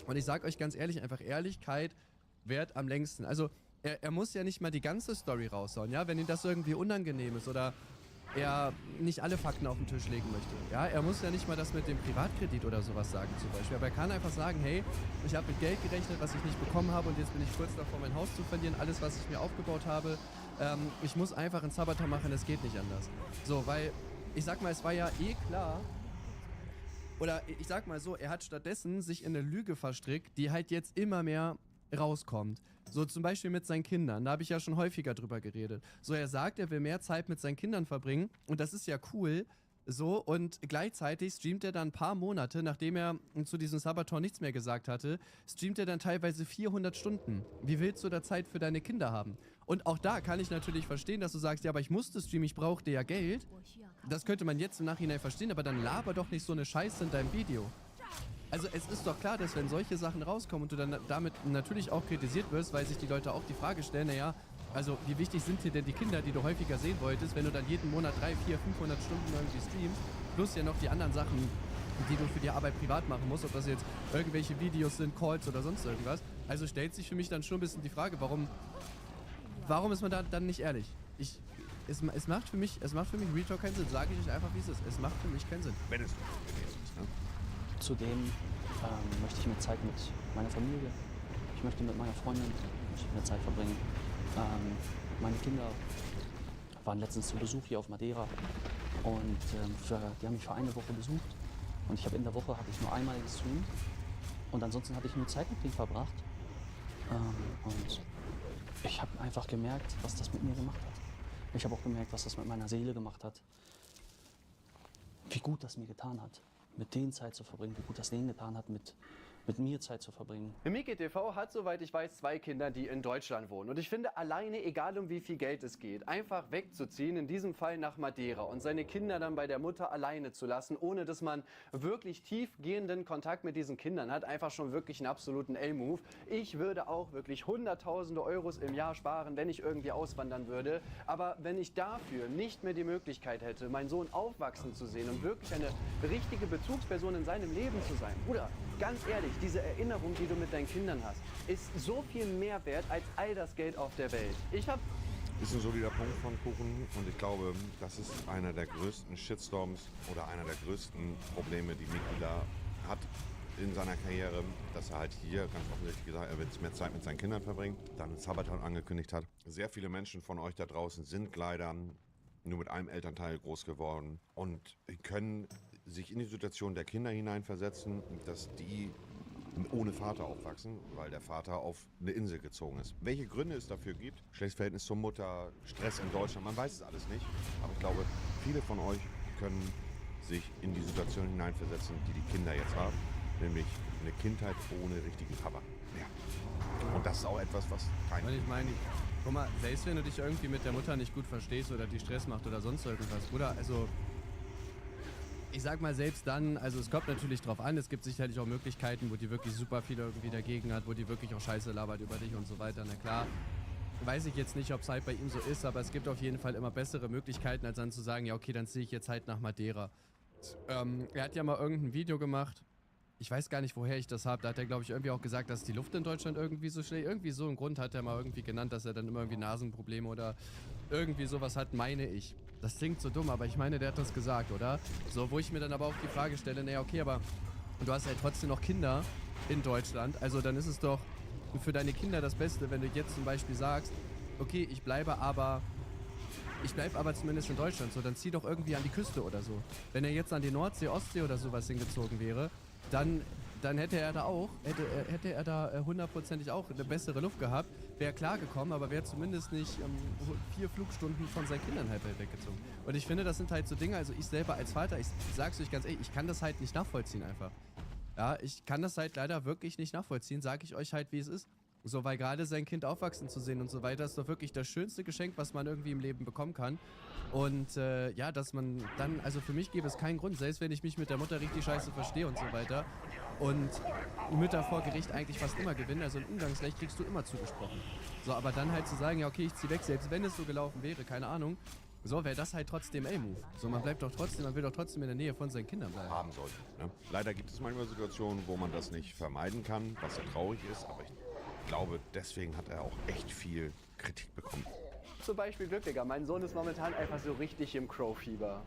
Speaker 6: Und ich sag euch ganz ehrlich, einfach Ehrlichkeit währt am längsten. Also er muss ja nicht mal die ganze Story raushauen, ja, wenn ihm das irgendwie unangenehm ist oder er nicht alle Fakten auf den Tisch legen möchte. Ja, er muss ja nicht mal das mit dem Privatkredit oder sowas sagen zum Beispiel. Aber er kann einfach sagen, hey, ich habe mit Geld gerechnet, was ich nicht bekommen habe und jetzt bin ich kurz davor, mein Haus zu verlieren, alles, was ich mir aufgebaut habe. Ich muss einfach einen Sabaton machen, es geht nicht anders. So, weil, ich sag mal, es war ja eh klar, oder ich sag mal so, er hat stattdessen sich in eine Lüge verstrickt, die halt jetzt immer mehr rauskommt. So zum Beispiel mit seinen Kindern, da habe ich ja schon häufiger drüber geredet. So, er sagt, er will mehr Zeit mit seinen Kindern verbringen und das ist ja cool, so, und gleichzeitig streamt er dann ein paar Monate, nachdem er zu diesem Sabaton nichts mehr gesagt hatte, streamt er dann teilweise 400 Stunden. Wie willst du da Zeit für deine Kinder haben? Und auch da kann ich natürlich verstehen, dass du sagst, ja, aber ich musste streamen, ich brauchte ja Geld. Das könnte man jetzt im Nachhinein verstehen, aber dann laber doch nicht so eine Scheiße in deinem Video. Also es ist doch klar, dass wenn solche Sachen rauskommen und du dann damit natürlich auch kritisiert wirst, weil sich die Leute auch die Frage stellen, naja, also wie wichtig sind dir denn die Kinder, die du häufiger sehen wolltest, wenn du dann jeden Monat 300, 400, 500 Stunden irgendwie streamst, plus ja noch die anderen Sachen, die du für die Arbeit privat machen musst, ob das jetzt irgendwelche Videos sind, Calls oder sonst irgendwas. Also stellt sich für mich dann schon ein bisschen die Frage, warum ist man da dann nicht ehrlich? Es macht für mich Real Talk keinen Sinn, sage ich euch einfach, wie es ist. Es macht für mich keinen Sinn.
Speaker 16: Wenn es gewesen ist, ne?
Speaker 1: Zudem möchte ich mehr Zeit mit meiner Familie, ich möchte mit meiner Freundin mehr Zeit verbringen. meine Kinder waren letztens zu Besuch hier auf Madeira und die haben mich für eine Woche besucht. Und ich habe in der Woche hatte ich nur einmal gestreamt und ansonsten hatte ich nur Zeit mit denen verbracht. Und ich habe einfach gemerkt, was das mit mir gemacht hat. Ich habe auch gemerkt, was das mit meiner Seele gemacht hat. Wie gut das mir getan hat, mit denen Zeit zu verbringen, wie gut das denen getan hat, mit mir Zeit zu verbringen.
Speaker 2: Miki TV hat, soweit ich weiß, 2 Kinder, die in Deutschland wohnen. Und ich finde, alleine, egal um wie viel Geld es geht, einfach wegzuziehen, in diesem Fall nach Madeira und seine Kinder dann bei der Mutter alleine zu lassen, ohne dass man wirklich tiefgehenden Kontakt mit diesen Kindern hat, einfach schon wirklich einen absoluten L-Move. Ich würde auch wirklich Hunderttausende Euros im Jahr sparen, wenn ich irgendwie auswandern würde. Aber wenn ich dafür nicht mehr die Möglichkeit hätte, meinen Sohn aufwachsen zu sehen und wirklich eine richtige Bezugsperson in seinem Leben zu sein, Bruder, ganz ehrlich, diese Erinnerung, die du mit deinen Kindern hast, ist so viel mehr wert als all das Geld auf der Welt.
Speaker 16: Ist ein solider Punkt von Kuchen und ich glaube, das ist einer der größten Shitstorms oder einer der größten Probleme, die Miki da hat in seiner Karriere, dass er halt hier ganz offensichtlich gesagt hat, er will mehr Zeit mit seinen Kindern verbringen, dann einen Sabaton angekündigt hat. Sehr viele Menschen von euch da draußen sind leider nur mit einem Elternteil groß geworden und können sich in die Situation der Kinder hineinversetzen, dass die ohne Vater aufwachsen, weil der Vater auf eine Insel gezogen ist. Welche Gründe es dafür gibt, schlechtes Verhältnis zur Mutter, Stress in Deutschland, man weiß es alles nicht. Aber ich glaube, viele von euch können sich in die Situation hineinversetzen, die die Kinder jetzt haben, nämlich eine Kindheit ohne richtigen Papa. Ja. Und das ist auch etwas, was kein...
Speaker 6: Und ich meine, guck mal, selbst wenn du dich irgendwie mit der Mutter nicht gut verstehst oder die Stress macht oder sonst irgendwas, Bruder, also ich sag mal, selbst dann, also es kommt natürlich drauf an, es gibt sicherlich auch Möglichkeiten, wo die wirklich super viel irgendwie dagegen hat, wo die wirklich auch Scheiße labert über dich und so weiter, na klar. Weiß ich jetzt nicht, ob es halt bei ihm so ist, aber es gibt auf jeden Fall immer bessere Möglichkeiten, als dann zu sagen, ja okay, dann ziehe ich jetzt halt nach Madeira. Er hat ja mal irgendein Video gemacht, ich weiß gar nicht, woher ich das habe, da hat er, glaube ich, irgendwie auch gesagt, dass die Luft in Deutschland irgendwie so schlecht, irgendwie so einen Grund hat er mal irgendwie genannt, dass er dann immer irgendwie Nasenprobleme oder irgendwie sowas hat, meine ich. Das klingt so dumm, aber ich meine, der hat das gesagt, oder? So, wo ich mir dann aber auch die Frage stelle, naja, okay, aber du hast ja trotzdem noch Kinder in Deutschland, also dann ist es doch für deine Kinder das Beste, wenn du jetzt zum Beispiel sagst, okay, ich bleibe aber zumindest in Deutschland, so, dann zieh doch irgendwie an die Küste oder so. Wenn er jetzt an die Nordsee, Ostsee oder sowas hingezogen wäre, dann hätte er da hundertprozentig auch eine bessere Luft gehabt, wäre klargekommen, aber wäre zumindest nicht 4 Flugstunden von seinen Kindern halt weggezogen. Und ich finde, das sind halt so Dinge, also ich selber als Vater, ich sag's euch ganz ehrlich, ich kann das halt nicht nachvollziehen einfach. Ja, ich kann das halt leider wirklich nicht nachvollziehen, sage ich euch halt, wie es ist. So, weil gerade sein Kind aufwachsen zu sehen und so weiter, ist doch wirklich das schönste Geschenk, was man irgendwie im Leben bekommen kann. Und ja, dass man dann, also für mich gäbe es keinen Grund, selbst wenn ich mich mit der Mutter richtig scheiße verstehe und so weiter. Und Mütter vor Gericht eigentlich fast immer gewinnen, also ein Umgangsrecht kriegst du immer zugesprochen. So, aber dann halt zu sagen, ja okay, ich zieh weg, selbst wenn es so gelaufen wäre, keine Ahnung, so wäre das halt trotzdem A-Move. So, man will doch trotzdem in der Nähe von seinen Kindern bleiben.
Speaker 16: Haben sollte. Ne? Leider gibt es manchmal Situationen, wo man das nicht vermeiden kann, was ja traurig ist, aber ich glaube, deswegen hat er auch echt viel Kritik bekommen.
Speaker 2: Zum Beispiel Glück, Digga. Mein Sohn ist momentan einfach so richtig im Crow-Fieber.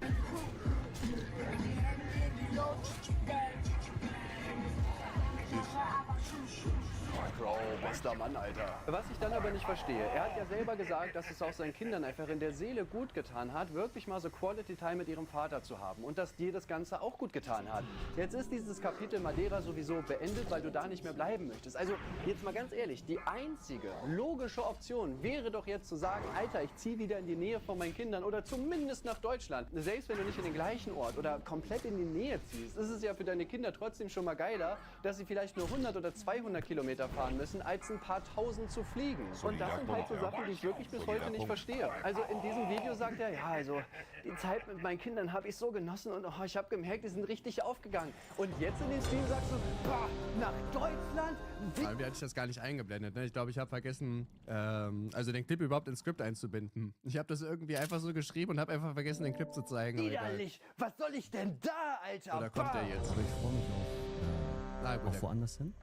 Speaker 2: Crow, bester Mann, Alter. Was ich dann aber nicht verstehe, er hat ja selber gesagt, dass es auch seinen Kindern einfach in der Seele gut getan hat, wirklich mal so Quality Time mit ihrem Vater zu haben und dass dir das Ganze auch gut getan hat. Jetzt ist dieses Kapitel Madeira sowieso beendet, weil du da nicht mehr bleiben möchtest. Also jetzt mal ganz ehrlich, die einzige logische Option wäre doch jetzt zu sagen, Alter, ich ziehe wieder in die Nähe von meinen Kindern oder zumindest nach Deutschland. Selbst wenn du nicht in den gleichen Ort oder komplett in die Nähe ziehst, ist es ja für deine Kinder trotzdem schon mal geiler, dass sie vielleicht nur 100 oder 200 Kilometer fahren müssen, als ein paar tausend zu fliegen. Und das sind halt so Sachen, die ich wirklich bis heute nicht verstehe. Also in diesem Video sagt er, ja, also die Zeit mit meinen Kindern habe ich so genossen und ich habe gemerkt, die sind richtig aufgegangen. Und jetzt in den Stream sagst du, bah, nach Deutschland?
Speaker 6: Wie hatte ich das gar nicht eingeblendet, ne? Ich glaube, ich habe vergessen, also den Clip überhaupt ins Skript einzubinden. Ich habe das irgendwie einfach so geschrieben und habe einfach vergessen, den Clip zu zeigen.
Speaker 2: Widerlich! Was soll ich denn da, Alter?
Speaker 6: Oder kommt der jetzt?
Speaker 8: Aber ich freue mich auch woanders hin.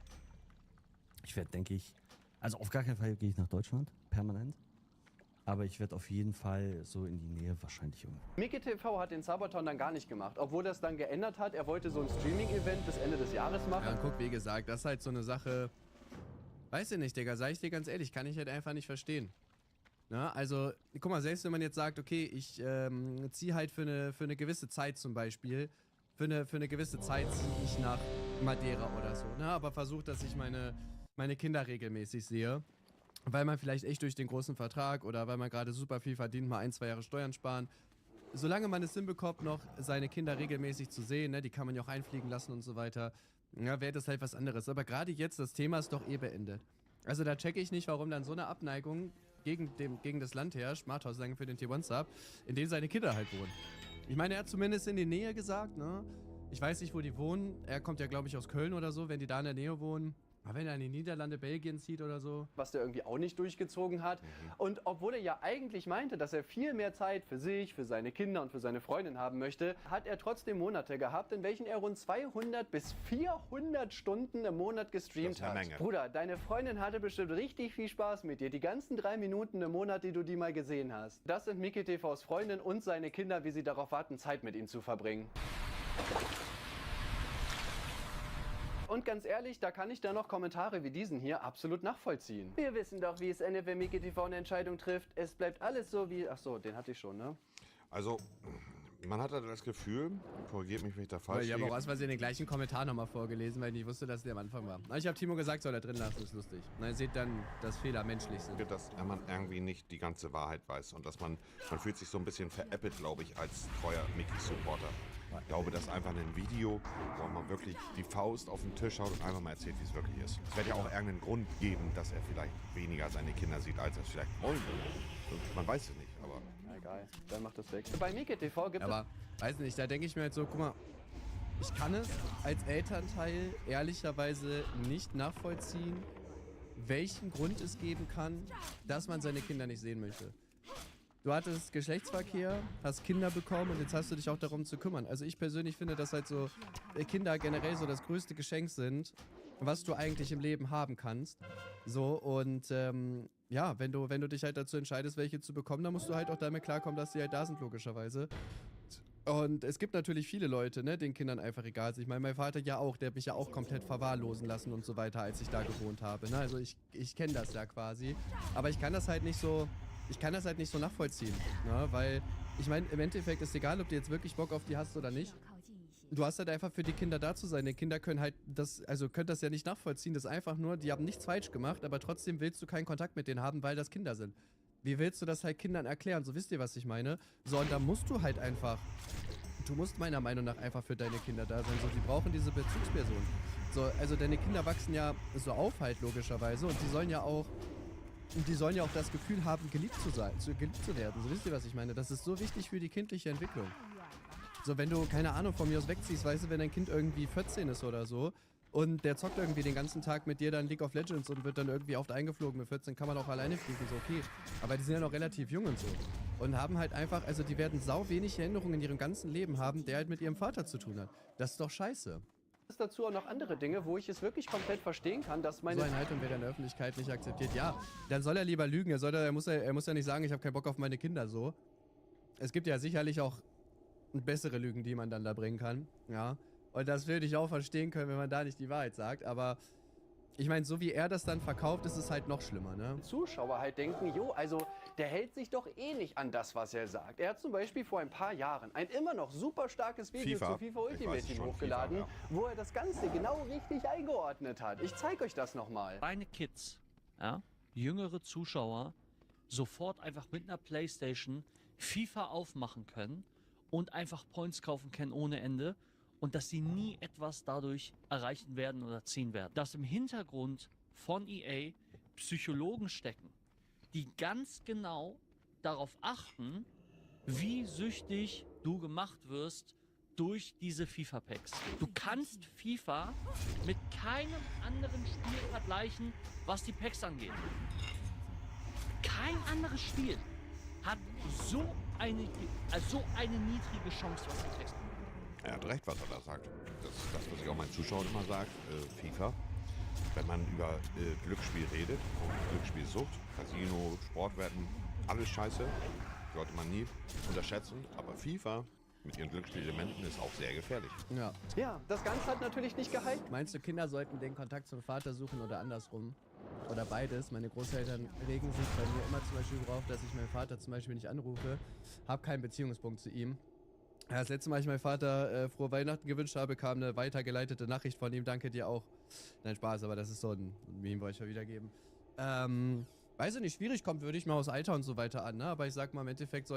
Speaker 8: Ich werde, denke ich, also auf gar keinen Fall gehe ich nach Deutschland, permanent. Aber ich werde auf jeden Fall so in die Nähe wahrscheinlich irgendwo.
Speaker 2: Miki TV hat den Sabaton dann gar nicht gemacht, obwohl das dann geändert hat. Er wollte so ein Streaming-Event bis Ende des Jahres machen.
Speaker 6: Ja, guck, wie gesagt, das ist halt so eine Sache, weiß ich nicht, Digga, sag ich dir ganz ehrlich, kann ich halt einfach nicht verstehen. Ne? Also, guck mal, selbst wenn man jetzt sagt, okay, ich ziehe halt für eine gewisse Zeit zum Beispiel, für eine gewisse Zeit ziehe ich nach Madeira oder so, ne? Aber versucht, dass ich meine Kinder regelmäßig sehe, weil man vielleicht echt durch den großen Vertrag oder weil man gerade super viel verdient, mal 1-2 Jahre Steuern sparen. Solange man es hinbekommt, noch seine Kinder regelmäßig zu sehen, ne, die kann man ja auch einfliegen lassen und so weiter, ja, wäre das halt was anderes. Aber gerade jetzt, das Thema ist doch eh beendet. Also da checke ich nicht, warum dann so eine Abneigung gegen das Land herrscht, Marthaus, danke für den T1-Sub, in dem seine Kinder halt wohnen. Ich meine, er hat zumindest in die Nähe gesagt, ne? Ich weiß nicht, wo die wohnen. Er kommt ja, glaube ich, aus Köln oder so, wenn die da in der Nähe wohnen. Aber wenn er in die Niederlande, Belgien zieht oder so.
Speaker 2: Was der irgendwie auch nicht durchgezogen hat. Und obwohl er ja eigentlich meinte, dass er viel mehr Zeit für sich, für seine Kinder und für seine Freundin haben möchte, hat er trotzdem Monate gehabt, in welchen er rund 200 bis 400 Stunden im Monat gestreamt hat.
Speaker 16: Menge.
Speaker 2: Bruder, deine Freundin hatte bestimmt richtig viel Spaß mit dir, die ganzen 3 Minuten im Monat, die du die mal gesehen hast. Das sind Mickey TVs Freundin und seine Kinder, wie sie darauf warten, Zeit mit ihm zu verbringen. Und ganz ehrlich, da kann ich dann noch Kommentare wie diesen hier absolut nachvollziehen. Wir wissen doch, wie es endet, wenn Mickey TV eine Entscheidung trifft. Es bleibt alles so wie... Ach so, den hatte ich schon, ne?
Speaker 16: Also, man hat halt das Gefühl, korrigiert mich, wenn ich da falsch
Speaker 6: Ich habe
Speaker 16: liege.
Speaker 6: auch aus Versehen den gleichen Kommentar nochmal vorgelesen, weil ich nicht wusste, dass der am Anfang war. Ich habe Timo gesagt, soll er drin lassen, ist lustig. Na, ihr seht dann, dass Fehler menschlich sind.
Speaker 16: Dass man irgendwie nicht die ganze Wahrheit weiß und dass man fühlt sich so ein bisschen veräppelt, glaube ich, als treuer Mickey-Supporter. Ich glaube, das ist einfach ein Video, wo man wirklich die Faust auf den Tisch haut und einfach mal erzählt, wie es wirklich ist. Es wird ja auch irgendeinen Grund geben, dass er vielleicht weniger seine Kinder sieht, als er es vielleicht wollen würde. Man weiß es nicht, aber...
Speaker 2: Na egal, dann macht das weg. Bei Mickey TV gibt es...
Speaker 6: Aber, weiß nicht, da denke ich mir halt so, guck mal, ich kann es als Elternteil ehrlicherweise nicht nachvollziehen, welchen Grund es geben kann, dass man seine Kinder nicht sehen möchte. Du hattest Geschlechtsverkehr, hast Kinder bekommen und jetzt hast du dich auch darum zu kümmern. Also ich persönlich finde, dass halt so Kinder generell so das größte Geschenk sind, was du eigentlich im Leben haben kannst. So, und ja, wenn du dich halt dazu entscheidest, welche zu bekommen, dann musst du halt auch damit klarkommen, dass sie halt da sind, logischerweise. Und es gibt natürlich viele Leute, ne, denen Kindern einfach egal sind. Ich meine, mein Vater ja auch, der hat mich ja auch komplett verwahrlosen lassen und so weiter, als ich da gewohnt habe. Ne? Also ich kenne das ja quasi. Aber ich kann das halt nicht so nachvollziehen. Ne? Weil, ich meine, im Endeffekt ist egal, ob du jetzt wirklich Bock auf die hast oder nicht. Du hast halt einfach für die Kinder da zu sein. Die Kinder können halt können das ja nicht nachvollziehen. Das ist einfach nur, die haben nichts falsch gemacht, aber trotzdem willst du keinen Kontakt mit denen haben, weil das Kinder sind. Wie willst du das halt Kindern erklären? So, wisst ihr, was ich meine? So, und da musst du halt einfach, du musst meiner Meinung nach einfach für deine Kinder da sein. So, die brauchen diese Bezugsperson. So, also deine Kinder wachsen ja so auf halt, logischerweise. Und die sollen ja auch das Gefühl haben, geliebt zu werden. So, wisst ihr, was ich meine? Das ist so wichtig für die kindliche Entwicklung. So, wenn du, keine Ahnung, von mir aus wegziehst, weißt du, wenn dein Kind irgendwie 14 ist oder so und der zockt irgendwie den ganzen Tag mit dir dann League of Legends und wird dann irgendwie oft eingeflogen. Mit 14 kann man auch alleine fliegen, so okay. Aber die sind ja noch relativ jung und so. Und haben halt einfach, also die werden sau wenig Erinnerungen in ihrem ganzen Leben haben, der halt mit ihrem Vater zu tun hat. Das ist doch scheiße.
Speaker 2: Es dazu auch noch andere Dinge, wo ich es wirklich komplett verstehen kann, dass meine...
Speaker 6: So eine Haltung wird in der Öffentlichkeit nicht akzeptiert. Ja, dann soll er lieber lügen. Er muss ja nicht sagen, ich habe keinen Bock auf meine Kinder so. Es gibt ja sicherlich auch bessere Lügen, die man dann da bringen kann. Ja. Und das würde ich auch verstehen können, wenn man da nicht die Wahrheit sagt. Aber ich meine, so wie er das dann verkauft, ist es halt noch schlimmer, ne?
Speaker 2: Zuschauer halt denken, jo, also der hält sich doch eh nicht an das, was er sagt. Er hat zum Beispiel vor ein paar Jahren ein immer noch super starkes Video zu FIFA Ultimate Team hochgeladen, wo er das Ganze genau richtig eingeordnet hat. Ich zeige euch das nochmal.
Speaker 1: Deine Kids, ja, jüngere Zuschauer, sofort einfach mit einer Playstation FIFA aufmachen können und einfach Points kaufen können ohne Ende und dass sie nie etwas dadurch erreichen werden oder ziehen werden. Dass im Hintergrund von EA Psychologen stecken, die ganz genau darauf achten, wie süchtig du gemacht wirst durch diese FIFA-Packs. Du kannst FIFA mit keinem anderen Spiel vergleichen, was die Packs angeht. Kein anderes Spiel hat so eine niedrige Chance, was die Packs angeht.
Speaker 16: Er hat recht, was er da sagt. Das ist das, was ich auch meinen Zuschauern immer sage. FIFA. Wenn man über Glücksspiel redet und Glücksspielsucht, Casino, Sportwetten, alles scheiße, sollte man nie unterschätzen. Aber FIFA mit ihren Glücksspielelementen ist auch sehr gefährlich.
Speaker 6: Ja.
Speaker 2: Ja, das Ganze hat natürlich nicht gehalten.
Speaker 6: Meinst du, Kinder sollten den Kontakt zum Vater suchen oder andersrum? Oder beides. Meine Großeltern regen sich bei mir immer zum Beispiel drauf, dass ich meinen Vater zum Beispiel nicht anrufe. Hab keinen Beziehungspunkt zu ihm. Ja, das letzte Mal, ich meinem Vater frohe Weihnachten gewünscht habe, kam eine weitergeleitete Nachricht von ihm. Danke dir auch. Nein, Spaß, aber das ist so ein Meme, wollte ich mal wiedergeben. Weiß ich nicht, schwierig kommt, würde ich mal aus Alter und so weiter an, ne? Aber ich sag mal, im Endeffekt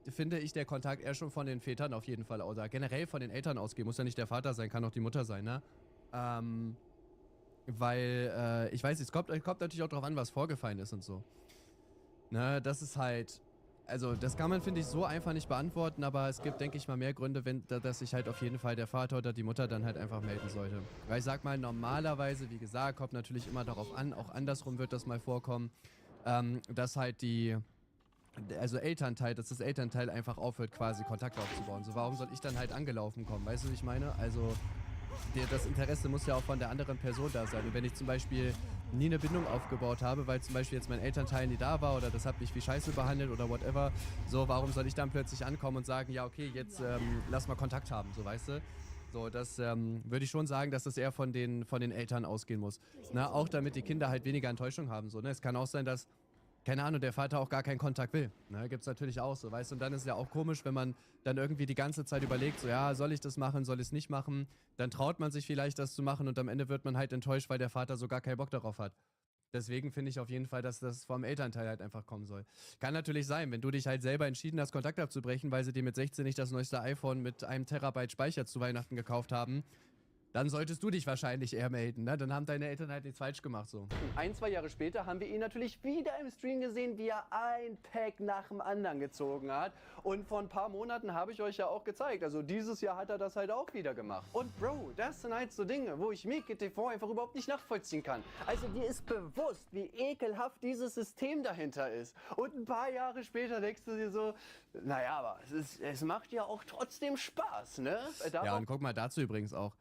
Speaker 6: finde ich, der Kontakt eher schon von den Vätern auf jeden Fall oder generell von den Eltern ausgehen. Muss ja nicht der Vater sein, kann auch die Mutter sein, ne? Weil, ich weiß, es kommt natürlich auch drauf an, was vorgefallen ist und so. Ne, das ist halt, also das kann man, finde ich, so einfach nicht beantworten, aber es gibt, denke ich mal, mehr Gründe, dass sich halt auf jeden Fall der Vater oder die Mutter dann halt einfach melden sollte. Weil ich sag mal, normalerweise, wie gesagt, kommt natürlich immer darauf an, auch andersrum wird das mal vorkommen, dass halt dass das Elternteil einfach aufhört, quasi Kontakt aufzubauen. So, warum soll ich dann halt angelaufen kommen? Weißt du, was ich meine? Also, das Interesse muss ja auch von der anderen Person da sein. Und wenn ich zum Beispiel nie eine Bindung aufgebaut habe, weil zum Beispiel jetzt mein Elternteil nie da war oder das hat mich wie Scheiße behandelt oder whatever, so, warum soll ich dann plötzlich ankommen und sagen, ja, okay, jetzt lass mal Kontakt haben, so, weißt du? So, das würde ich schon sagen, dass das eher von den Eltern ausgehen muss. Na, auch damit die Kinder halt weniger Enttäuschung haben, so, ne? Es kann auch sein, dass, keine Ahnung, der Vater auch gar keinen Kontakt will. Ne, gibt's natürlich auch so, weißt du? Und dann ist es ja auch komisch, wenn man dann irgendwie die ganze Zeit überlegt, so, ja, soll ich das machen, soll ich es nicht machen? Dann traut man sich vielleicht, das zu machen und am Ende wird man halt enttäuscht, weil der Vater so gar keinen Bock darauf hat. Deswegen finde ich auf jeden Fall, dass das vom Elternteil halt einfach kommen soll. Kann natürlich sein, wenn du dich halt selber entschieden hast, Kontakt abzubrechen, weil sie dir mit 16 nicht das neueste iPhone mit 1 Terabyte Speicher zu Weihnachten gekauft haben, dann solltest du dich wahrscheinlich eher melden, ne? Dann haben deine Eltern halt nichts falsch gemacht, so.
Speaker 2: 1-2 Jahre später haben wir ihn natürlich wieder im Stream gesehen, wie er ein Pack nach dem anderen gezogen hat. Und vor ein paar Monaten habe ich euch ja auch gezeigt. Also dieses Jahr hat er das halt auch wieder gemacht. Und Bro, das sind halt so Dinge, wo ich MikiTV einfach überhaupt nicht nachvollziehen kann. Also dir ist bewusst, wie ekelhaft dieses System dahinter ist. Und ein paar Jahre später denkst du dir so, naja, aber es macht ja auch trotzdem Spaß, ne?
Speaker 6: Ja, und guck mal dazu übrigens auch.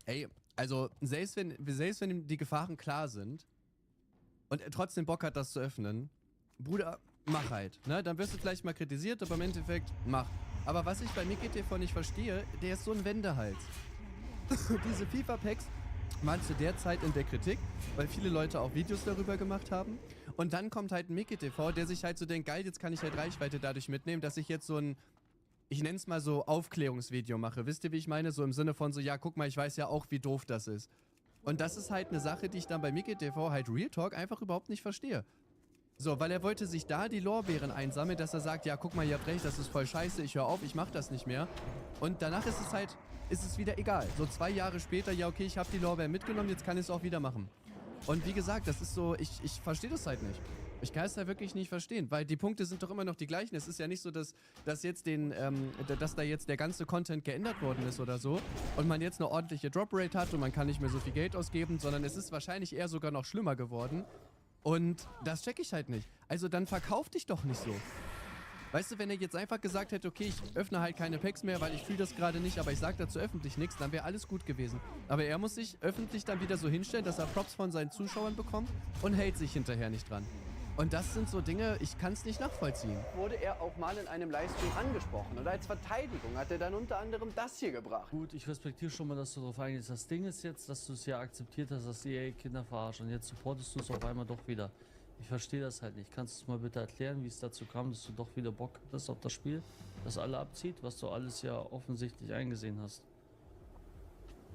Speaker 6: Ey, also selbst wenn die Gefahren klar sind und er trotzdem Bock hat, das zu öffnen, Bruder, mach halt, ne? Dann wirst du vielleicht mal kritisiert, aber im Endeffekt, mach. Aber was ich bei MikiTV nicht verstehe, der ist so ein Wendehals. Diese FIFA-Packs waren zu der Zeit in der Kritik, weil viele Leute auch Videos darüber gemacht haben. Und dann kommt halt ein MikiTV, der sich halt so denkt, geil, jetzt kann ich halt Reichweite dadurch mitnehmen, dass ich jetzt so ein, ich nenne es mal so, Aufklärungsvideo mache. Wisst ihr, wie ich meine? So im Sinne von so, ja, guck mal, ich weiß ja auch, wie doof das ist. Und das ist halt eine Sache, die ich dann bei MikiTV halt Real Talk einfach überhaupt nicht verstehe. So, weil er wollte sich da die Lorbeeren einsammeln, dass er sagt, ja, guck mal, ihr habt recht, das ist voll scheiße, ich höre auf, ich mach das nicht mehr. Und danach ist es wieder egal. So 2 Jahre später, ja, okay, ich habe die Lorbeeren mitgenommen, jetzt kann ich es auch wieder machen. Und wie gesagt, das ist so, ich verstehe das halt nicht. Ich kann es da wirklich nicht verstehen, weil die Punkte sind doch immer noch die gleichen. Es ist ja nicht so, dass da jetzt der ganze Content geändert worden ist oder so und man jetzt eine ordentliche Drop-Rate hat und man kann nicht mehr so viel Geld ausgeben, sondern es ist wahrscheinlich eher sogar noch schlimmer geworden. Und das check ich halt nicht. Also dann verkauf dich doch nicht so. Weißt du, wenn er jetzt einfach gesagt hätte, okay, ich öffne halt keine Packs mehr, weil ich fühle das gerade nicht, aber ich sage dazu öffentlich nichts, dann wäre alles gut gewesen. Aber er muss sich öffentlich dann wieder so hinstellen, dass er Props von seinen Zuschauern bekommt und hält sich hinterher nicht dran. Und das sind so Dinge, ich kann es nicht nachvollziehen.
Speaker 2: Wurde er auch mal in einem Livestream angesprochen und als Verteidigung hat er dann unter anderem das hier gebracht.
Speaker 1: Gut, ich respektiere schon mal, dass du darauf eingehst. Das Ding ist jetzt, dass du es ja akzeptiert hast, dass EA Kinder verarschen und jetzt supportest du es auf einmal doch wieder. Ich verstehe das halt nicht. Kannst du es mal bitte erklären, wie es dazu kam, dass du doch wieder Bock hattest auf das Spiel, das alle abzieht, was du alles ja offensichtlich eingesehen hast?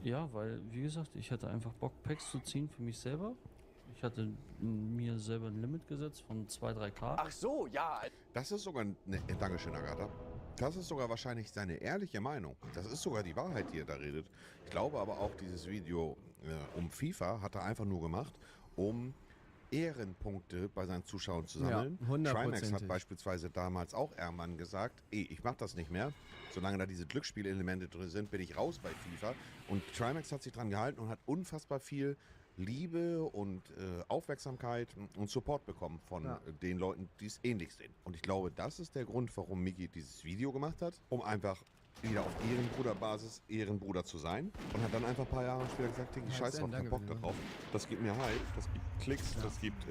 Speaker 1: Ja, weil, wie gesagt, ich hatte einfach Bock, Packs zu ziehen für mich selber. Ich hatte mir selber ein Limit gesetzt von 2-3K.
Speaker 2: Ach so, ja.
Speaker 16: Das ist sogar, Dankeschön, Agatha. Das ist sogar wahrscheinlich seine ehrliche Meinung. Das ist sogar die Wahrheit, die er da redet. Ich glaube aber auch, dieses Video um FIFA hat er einfach nur gemacht, um Ehrenpunkte bei seinen Zuschauern zu sammeln.
Speaker 6: Ja,
Speaker 16: Trimax hat beispielsweise damals auch irgendwann gesagt, ich mach das nicht mehr. Solange da diese Glücksspielelemente drin sind, bin ich raus bei FIFA. Und Trimax hat sich dran gehalten und hat unfassbar viel Liebe und Aufmerksamkeit und Support bekommen von den Leuten, die es ähnlich sehen. Und ich glaube, das ist der Grund, warum Miki dieses Video gemacht hat, um einfach wieder auf Ehrenbruderbasis Ehrenbruder zu sein. Und hat dann einfach ein paar Jahre später gesagt, ich scheiß drauf, keinen Bock darauf. Das gibt mir Hype, das gibt Klicks, das gibt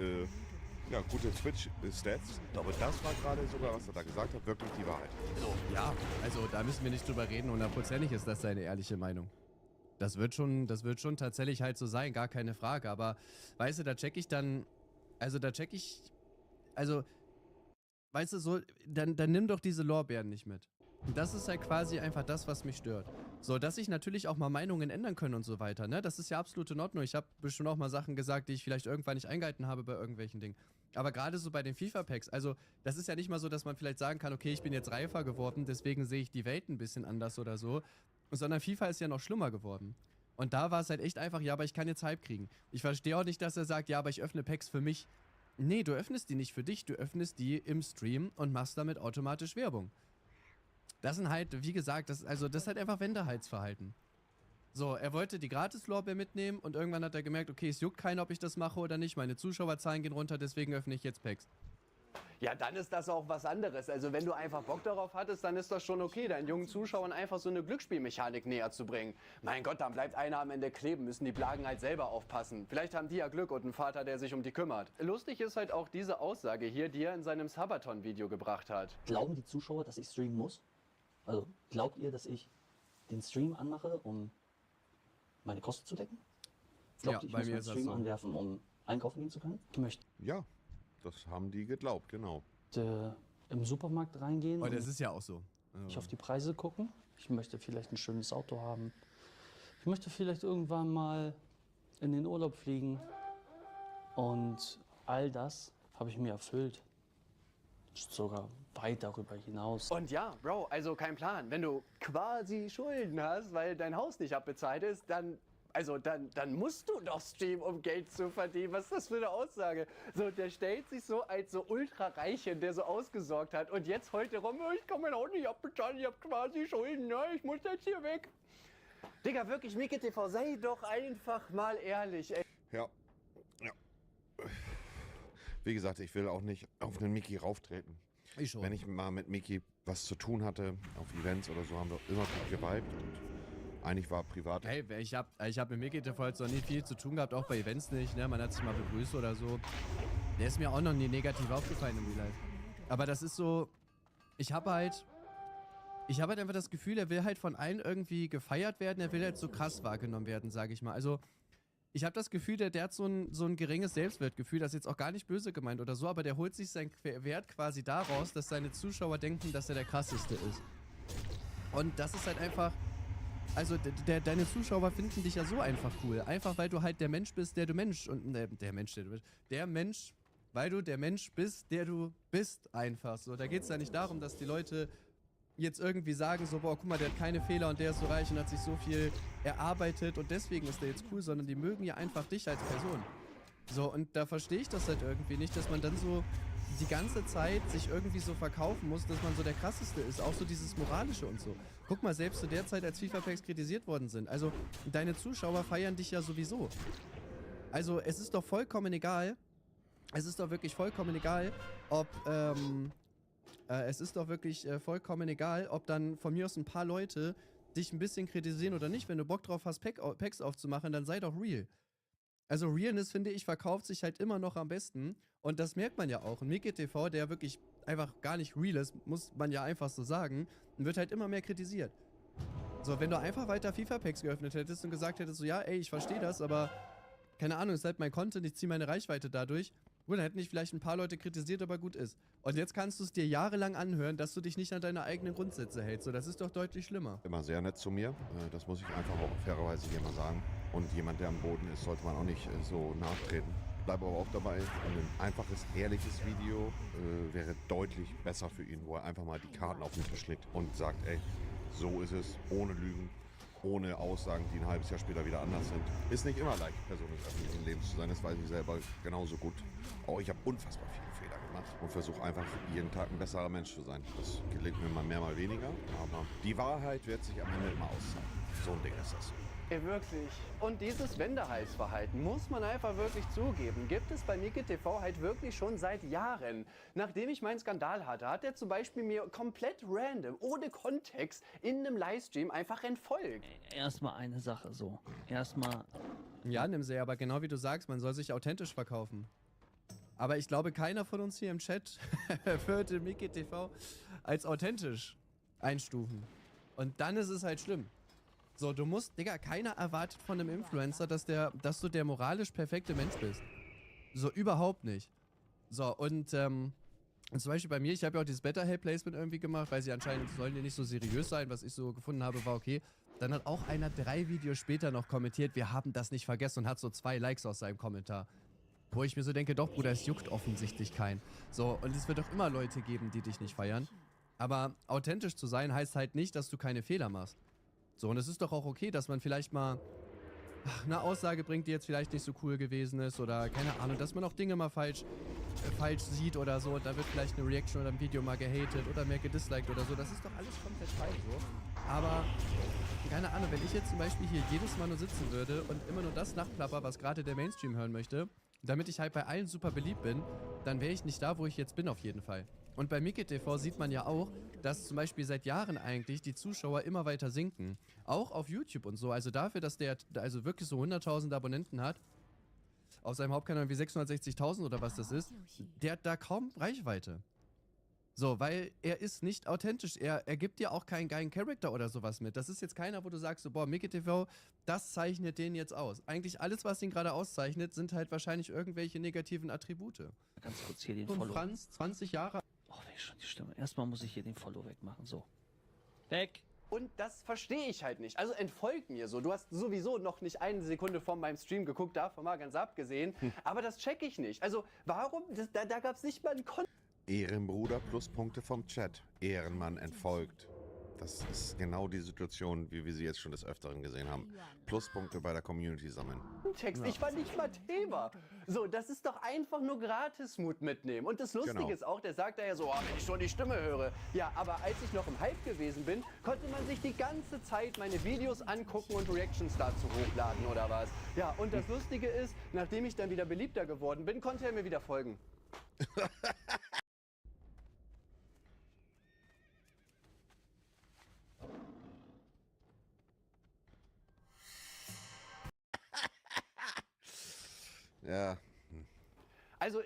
Speaker 16: Ja, gute Twitch-Stats. Aber das war gerade sogar, was er da gesagt hat, wirklich die Wahrheit.
Speaker 6: So, ja, also da müssen wir nicht drüber reden. 100%ig ist das seine ehrliche Meinung. Das wird schon tatsächlich halt so sein, gar keine Frage. Aber, weißt du, weißt du, so, dann nimm doch diese Lorbeeren nicht mit. Und das ist halt quasi einfach das, was mich stört. So, dass sich natürlich auch mal Meinungen ändern können und so weiter, ne? Das ist ja absolut in Ordnung. Ich habe bestimmt auch mal Sachen gesagt, die ich vielleicht irgendwann nicht eingehalten habe bei irgendwelchen Dingen. Aber gerade so bei den FIFA-Packs, also das ist ja nicht mal so, dass man vielleicht sagen kann, okay, ich bin jetzt reifer geworden, deswegen sehe ich die Welt ein bisschen anders oder so. Sondern FIFA ist ja noch schlimmer geworden. Und da war es halt echt einfach, ja, aber ich kann jetzt Hype kriegen. Ich verstehe auch nicht, dass er sagt, ja, aber ich öffne Packs für mich. Nee, du öffnest die nicht für dich, du öffnest die im Stream und machst damit automatisch Werbung. Das sind halt, wie gesagt, das ist halt einfach Wendeheitsverhalten. So, er wollte die Gratis-Lorbeer mitnehmen und irgendwann hat er gemerkt, okay, es juckt keinen, ob ich das mache oder nicht. Meine Zuschauerzahlen gehen runter, deswegen öffne ich jetzt Packs.
Speaker 2: Ja, dann ist das auch was anderes. Also wenn du einfach Bock darauf hattest, dann ist das schon okay, deinen jungen Zuschauern einfach so eine Glücksspielmechanik näher zu bringen. Mein Gott, dann bleibt einer am Ende kleben, müssen die Plagen halt selber aufpassen. Vielleicht haben die ja Glück und einen Vater, der sich um die kümmert. Lustig ist halt auch diese Aussage hier, die er in seinem Sabaton-Video gebracht hat.
Speaker 1: Glauben die Zuschauer, dass ich streamen muss? Also glaubt ihr, dass ich den Stream anmache, um meine Kosten zu decken? Glaubt ihr, ich muss meinen Stream anwerfen, um einkaufen gehen zu können? Ich möchte
Speaker 16: Ja, das haben die geglaubt, genau.
Speaker 1: im Supermarkt reingehen.
Speaker 6: Oh, das ist ja auch so.
Speaker 1: Ich auf die Preise gucken. Ich möchte vielleicht ein schönes Auto haben. Ich möchte vielleicht irgendwann mal in den Urlaub fliegen. Und all das habe ich mir erfüllt. Sogar weit darüber hinaus.
Speaker 2: Und ja, Bro, also kein Plan. Wenn du quasi Schulden hast, weil dein Haus nicht abbezahlt ist, dann musst du doch streamen, um Geld zu verdienen. Was ist das für eine Aussage? So, der stellt sich so als so Ultra-Reichen, der so ausgesorgt hat. Und jetzt heute rum, ich kann mein Haus nicht abbezahlen, ich hab quasi Schulden, ne? Ich muss jetzt hier weg. Digga, wirklich, Mickey TV, sei doch einfach mal ehrlich, ey.
Speaker 16: Ja. Wie gesagt, ich will auch nicht auf einen Mickey rauftreten.
Speaker 6: Ich schon.
Speaker 16: Wenn ich mal mit Mickey was zu tun hatte, auf Events oder so, haben wir immer gut geweibt und eigentlich war privat.
Speaker 6: Hey, ich hab mit Mickey TV jetzt noch nie viel zu tun gehabt, auch bei Events nicht, ne? Man hat sich mal begrüßt oder so. Der ist mir auch noch nie negativ aufgefallen im Real Life. Aber das ist so, ich habe halt einfach das Gefühl, er will halt von allen irgendwie gefeiert werden, er will halt so krass wahrgenommen werden, sage ich mal. Also, ich habe das Gefühl, der hat so ein geringes Selbstwertgefühl, das ist jetzt auch gar nicht böse gemeint oder so, aber der holt sich seinen Wert quasi daraus, dass seine Zuschauer denken, dass er der krasseste ist. Und das ist halt einfach, also deine Zuschauer finden dich ja so einfach cool, einfach weil du halt der Mensch bist, weil du der Mensch bist, der du bist einfach so. Da geht es ja nicht darum, dass die Leute jetzt irgendwie sagen so, boah, guck mal, der hat keine Fehler und der ist so reich und hat sich so viel erarbeitet und deswegen ist der jetzt cool, sondern die mögen ja einfach dich als Person. So, und da verstehe ich das halt irgendwie nicht, dass man dann so die ganze Zeit sich irgendwie so verkaufen muss, dass man so der Krasseste ist. Auch so dieses Moralische und so. Guck mal, selbst zu der Zeit, als FIFA-Packs kritisiert worden sind. Also, deine Zuschauer feiern dich ja sowieso. Also, es ist doch vollkommen egal, ob, vollkommen egal, ob dann von mir aus ein paar Leute dich ein bisschen kritisieren oder nicht. Wenn du Bock drauf hast, Packs aufzumachen, dann sei doch real. Also Realness, finde ich, verkauft sich halt immer noch am besten. Und das merkt man ja auch. Und Mickey TV, der wirklich einfach gar nicht real ist, muss man ja einfach so sagen, wird halt immer mehr kritisiert. So, wenn du einfach weiter FIFA-Packs geöffnet hättest und gesagt hättest, so, ja, ey, ich verstehe das, aber keine Ahnung, ist halt mein Content, ich ziehe meine Reichweite dadurch. Gut, dann hätten dich vielleicht ein paar Leute kritisiert, aber gut ist. Und jetzt kannst du es dir jahrelang anhören, dass du dich nicht an deine eigenen Grundsätze hältst. So, das ist doch deutlich schlimmer.
Speaker 16: Immer sehr nett zu mir, das muss ich einfach auch fairerweise hier mal sagen. Und jemand, der am Boden ist, sollte man auch nicht so nachtreten. Bleibe aber auch dabei, ein einfaches, ehrliches Video wäre deutlich besser für ihn, wo er einfach mal die Karten auf den Tisch legt und sagt, ey, so ist es, ohne Lügen, ohne Aussagen, die ein halbes Jahr später wieder anders sind. Ist nicht immer leicht, Person des öffentlichen Lebens zu sein, das weiß ich selber genauso gut. Auch ich habe unfassbar viele Fehler gemacht und versuche einfach jeden Tag ein besserer Mensch zu sein. Das gelingt mir mal mehr, mal weniger, aber die Wahrheit wird sich am Ende immer auszahlen. So ein Ding ist das.
Speaker 2: Wirklich. Und dieses Wendehalsverhalten muss man einfach wirklich zugeben, gibt es bei Mickey TV halt wirklich schon seit Jahren. Nachdem ich meinen Skandal hatte, hat er zum Beispiel mir komplett random, ohne Kontext, in einem Livestream einfach entfolgt.
Speaker 1: Erstmal eine Sache so. Erstmal.
Speaker 6: Ja, nimm sie, aber genau wie du sagst, man soll sich authentisch verkaufen. Aber ich glaube, keiner von uns hier im Chat würde Mickey TV als authentisch einstufen. Und dann ist es halt schlimm. So, du musst, Digga, keiner erwartet von einem Influencer, dass du der moralisch perfekte Mensch bist. So, überhaupt nicht. So, und zum Beispiel bei mir, ich habe ja auch dieses Better Help Placement irgendwie gemacht, weil sie anscheinend sollen die nicht so seriös sein, was ich so gefunden habe, war okay. Dann hat auch einer 3 Videos später noch kommentiert, wir haben das nicht vergessen und hat so 2 Likes aus seinem Kommentar. Wo ich mir so denke, doch Bruder, es juckt offensichtlich keinen. So, und es wird auch immer Leute geben, die dich nicht feiern. Aber authentisch zu sein heißt halt nicht, dass du keine Fehler machst. So, und es ist doch auch okay, dass man vielleicht mal eine Aussage bringt, die jetzt vielleicht nicht so cool gewesen ist oder keine Ahnung, dass man auch Dinge mal falsch sieht oder so. Da wird vielleicht eine Reaction oder ein Video mal gehatet oder mehr gedisliked oder so. Das ist doch alles komplett fein so. Aber, keine Ahnung, wenn ich jetzt zum Beispiel hier jedes Mal nur sitzen würde und immer nur das nachplapper, was gerade der Mainstream hören möchte, damit ich halt bei allen super beliebt bin, dann wäre ich nicht da, wo ich jetzt bin auf jeden Fall. Und bei Mickey TV sieht man ja auch, dass zum Beispiel seit Jahren eigentlich die Zuschauer immer weiter sinken. Auch auf YouTube und so. Also dafür, dass der also wirklich so 100.000 Abonnenten hat, auf seinem Hauptkanal wie 660.000 oder was das ist, der hat da kaum Reichweite. So, weil er ist nicht authentisch. Er gibt dir auch keinen geilen Charakter oder sowas mit. Das ist jetzt keiner, wo du sagst, so, boah, Mickey TV, das zeichnet den jetzt aus. Eigentlich alles, was ihn gerade auszeichnet, sind halt wahrscheinlich irgendwelche negativen Attribute.
Speaker 1: Ganz kurz hier den
Speaker 6: Und
Speaker 1: Follow.
Speaker 6: Franz, 20 Jahre.
Speaker 1: Oh, wenn schon die Stimme. Erstmal muss ich hier den Follow wegmachen. So. Weg.
Speaker 2: Und das verstehe ich halt nicht. Also entfolgt mir so. Du hast sowieso noch nicht eine Sekunde von meinem Stream geguckt, davon mal ganz abgesehen. Aber das check ich nicht. Also warum? Da gab es nicht mal einen
Speaker 16: Ehrenbruder, Pluspunkte vom Chat. Ehrenmann entfolgt. Das ist genau die Situation, wie wir sie jetzt schon des Öfteren gesehen haben. Pluspunkte bei der Community sammeln.
Speaker 2: Text. Ich war nicht mal Thema. So, das ist doch einfach nur Gratismut mitnehmen. Und das Lustige ist auch, der sagt da ja so, wenn ich schon die Stimme höre. Ja, aber als ich noch im Hype gewesen bin, konnte man sich die ganze Zeit meine Videos angucken und Reactions dazu hochladen oder was. Ja, und das Lustige ist, nachdem ich dann wieder beliebter geworden bin, konnte er mir wieder folgen.
Speaker 16: Ja.
Speaker 2: Also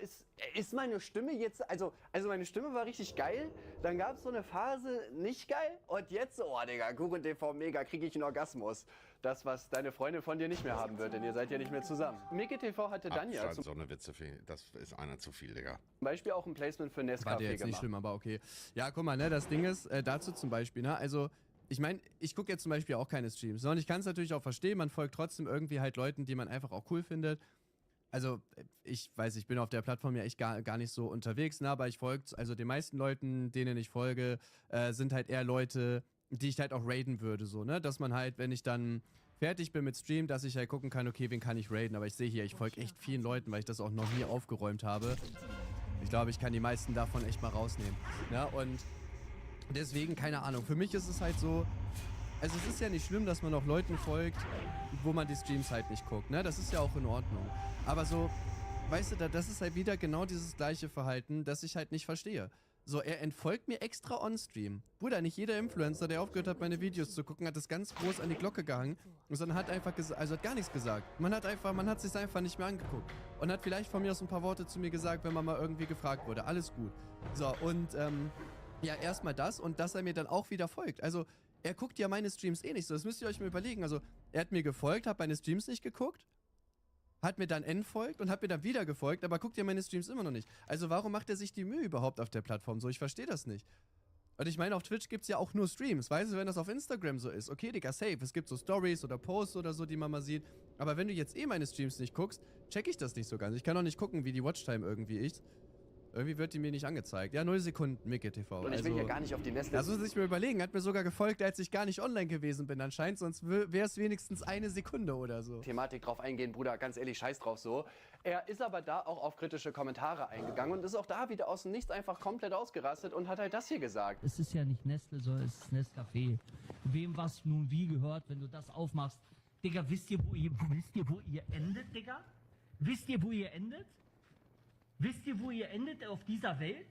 Speaker 2: ist meine Stimme jetzt, also meine Stimme war richtig geil, dann gab es so eine Phase nicht geil und jetzt so, oh Digga, Kuchen TV mega, kriege ich einen Orgasmus. Das, was deine Freundin von dir nicht mehr haben wird, denn ihr seid ja nicht mehr zusammen. Mickey TV hatte dann ja
Speaker 16: so eine Witze, das ist einer zu viel, Digga.
Speaker 2: Zum Beispiel auch ein Placement für Nescafé
Speaker 6: War der jetzt nicht schlimm, aber okay. Ja, guck mal, ne, das Ding ist, dazu zum Beispiel, ne, also ich meine, ich gucke jetzt zum Beispiel auch keine Streams, sondern ich kann es natürlich auch verstehen, man folgt trotzdem irgendwie halt Leuten, die man einfach auch cool findet. Also, ich weiß, ich bin auf der Plattform ja echt gar nicht so unterwegs, ne, aber ich folge, also den meisten Leuten, denen ich folge, sind halt eher Leute, die ich halt auch raiden würde, so, ne, dass man halt, wenn ich dann fertig bin mit Stream, dass ich halt gucken kann, okay, wen kann ich raiden, aber ich sehe hier, ich folge echt vielen Leuten, weil ich das auch noch nie aufgeräumt habe. Ich glaube, ich kann die meisten davon echt mal rausnehmen, ne, und deswegen, keine Ahnung, für mich ist es halt so, also es ist ja nicht schlimm, dass man auch Leuten folgt, wo man die Streams halt nicht guckt, ne? Das ist ja auch in Ordnung. Aber so, weißt du, das ist halt wieder genau dieses gleiche Verhalten, das ich halt nicht verstehe. So, er entfolgt mir extra on-stream. Bruder, nicht jeder Influencer, der aufgehört hat, meine Videos zu gucken, hat das ganz groß an die Glocke gehangen, sondern hat einfach hat gar nichts gesagt. Man hat sich einfach nicht mehr angeguckt. Und hat vielleicht von mir aus ein paar Worte zu mir gesagt, wenn man mal irgendwie gefragt wurde. Alles gut. So, und, ja, erstmal das und dass er mir dann auch wieder folgt. Also, er guckt ja meine Streams eh nicht so. Das müsst ihr euch mal überlegen. Also, er hat mir gefolgt, hat meine Streams nicht geguckt, hat mir dann entfolgt und hat mir dann wieder gefolgt, aber guckt ja meine Streams immer noch nicht. Also, warum macht er sich die Mühe überhaupt auf der Plattform so? Ich verstehe das nicht. Und ich meine, auf Twitch gibt es ja auch nur Streams. Weißt du, wenn das auf Instagram so ist, okay, Digga, safe. Es gibt so Stories oder Posts oder so, die man mal sieht. Aber wenn du jetzt eh meine Streams nicht guckst, check ich das nicht so ganz. Ich kann auch nicht gucken, wie die Watchtime irgendwie ist. Irgendwie wird die mir nicht angezeigt. Ja, 0 Sekunden, Mickey TV.
Speaker 2: Und ich will hier gar nicht auf die Nestle.
Speaker 6: Das muss ich mir überlegen. Hat mir sogar gefolgt, als ich gar nicht online gewesen bin anscheinend. Sonst wäre es wenigstens 1 Sekunde oder so.
Speaker 2: Thematik drauf eingehen, Bruder. Ganz ehrlich, scheiß drauf so. Er ist aber da auch auf kritische Kommentare eingegangen und ist auch da wieder aus dem Nichts einfach komplett ausgerastet und hat halt das hier gesagt.
Speaker 14: Es ist ja nicht Nestle, sondern es ist Nescafé. Wem was nun wie gehört, wenn du das aufmachst? Digga, wisst ihr, wo ihr endet, Digga? Wisst ihr, wo ihr endet? Wisst ihr, wo ihr endet auf dieser Welt?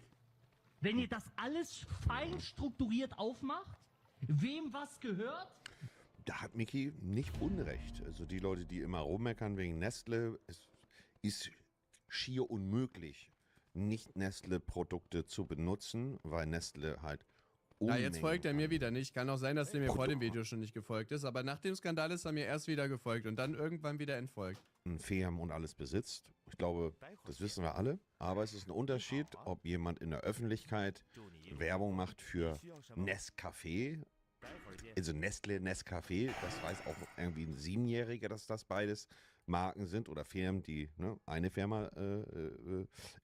Speaker 14: Wenn ihr das alles fein strukturiert aufmacht? Wem was gehört?
Speaker 16: Da hat Mickey nicht Unrecht. Also die Leute, die immer rummeckern wegen Nestle, ist schier unmöglich, nicht Nestle-Produkte zu benutzen, weil Nestle halt
Speaker 6: Ja, jetzt folgt er mir wieder nicht. Kann auch sein, dass der mir vor dem Video schon nicht gefolgt ist, aber nach dem Skandal ist er mir erst wieder gefolgt und dann irgendwann wieder entfolgt.
Speaker 16: Firmen und alles besitzt. Ich glaube, das wissen wir alle. Aber es ist ein Unterschied, ob jemand in der Öffentlichkeit Werbung macht für Nescafé, also Nestle, Nescafé. Das weiß auch irgendwie ein 7-Jähriger, dass das beides Marken sind oder Firmen, die eine Firma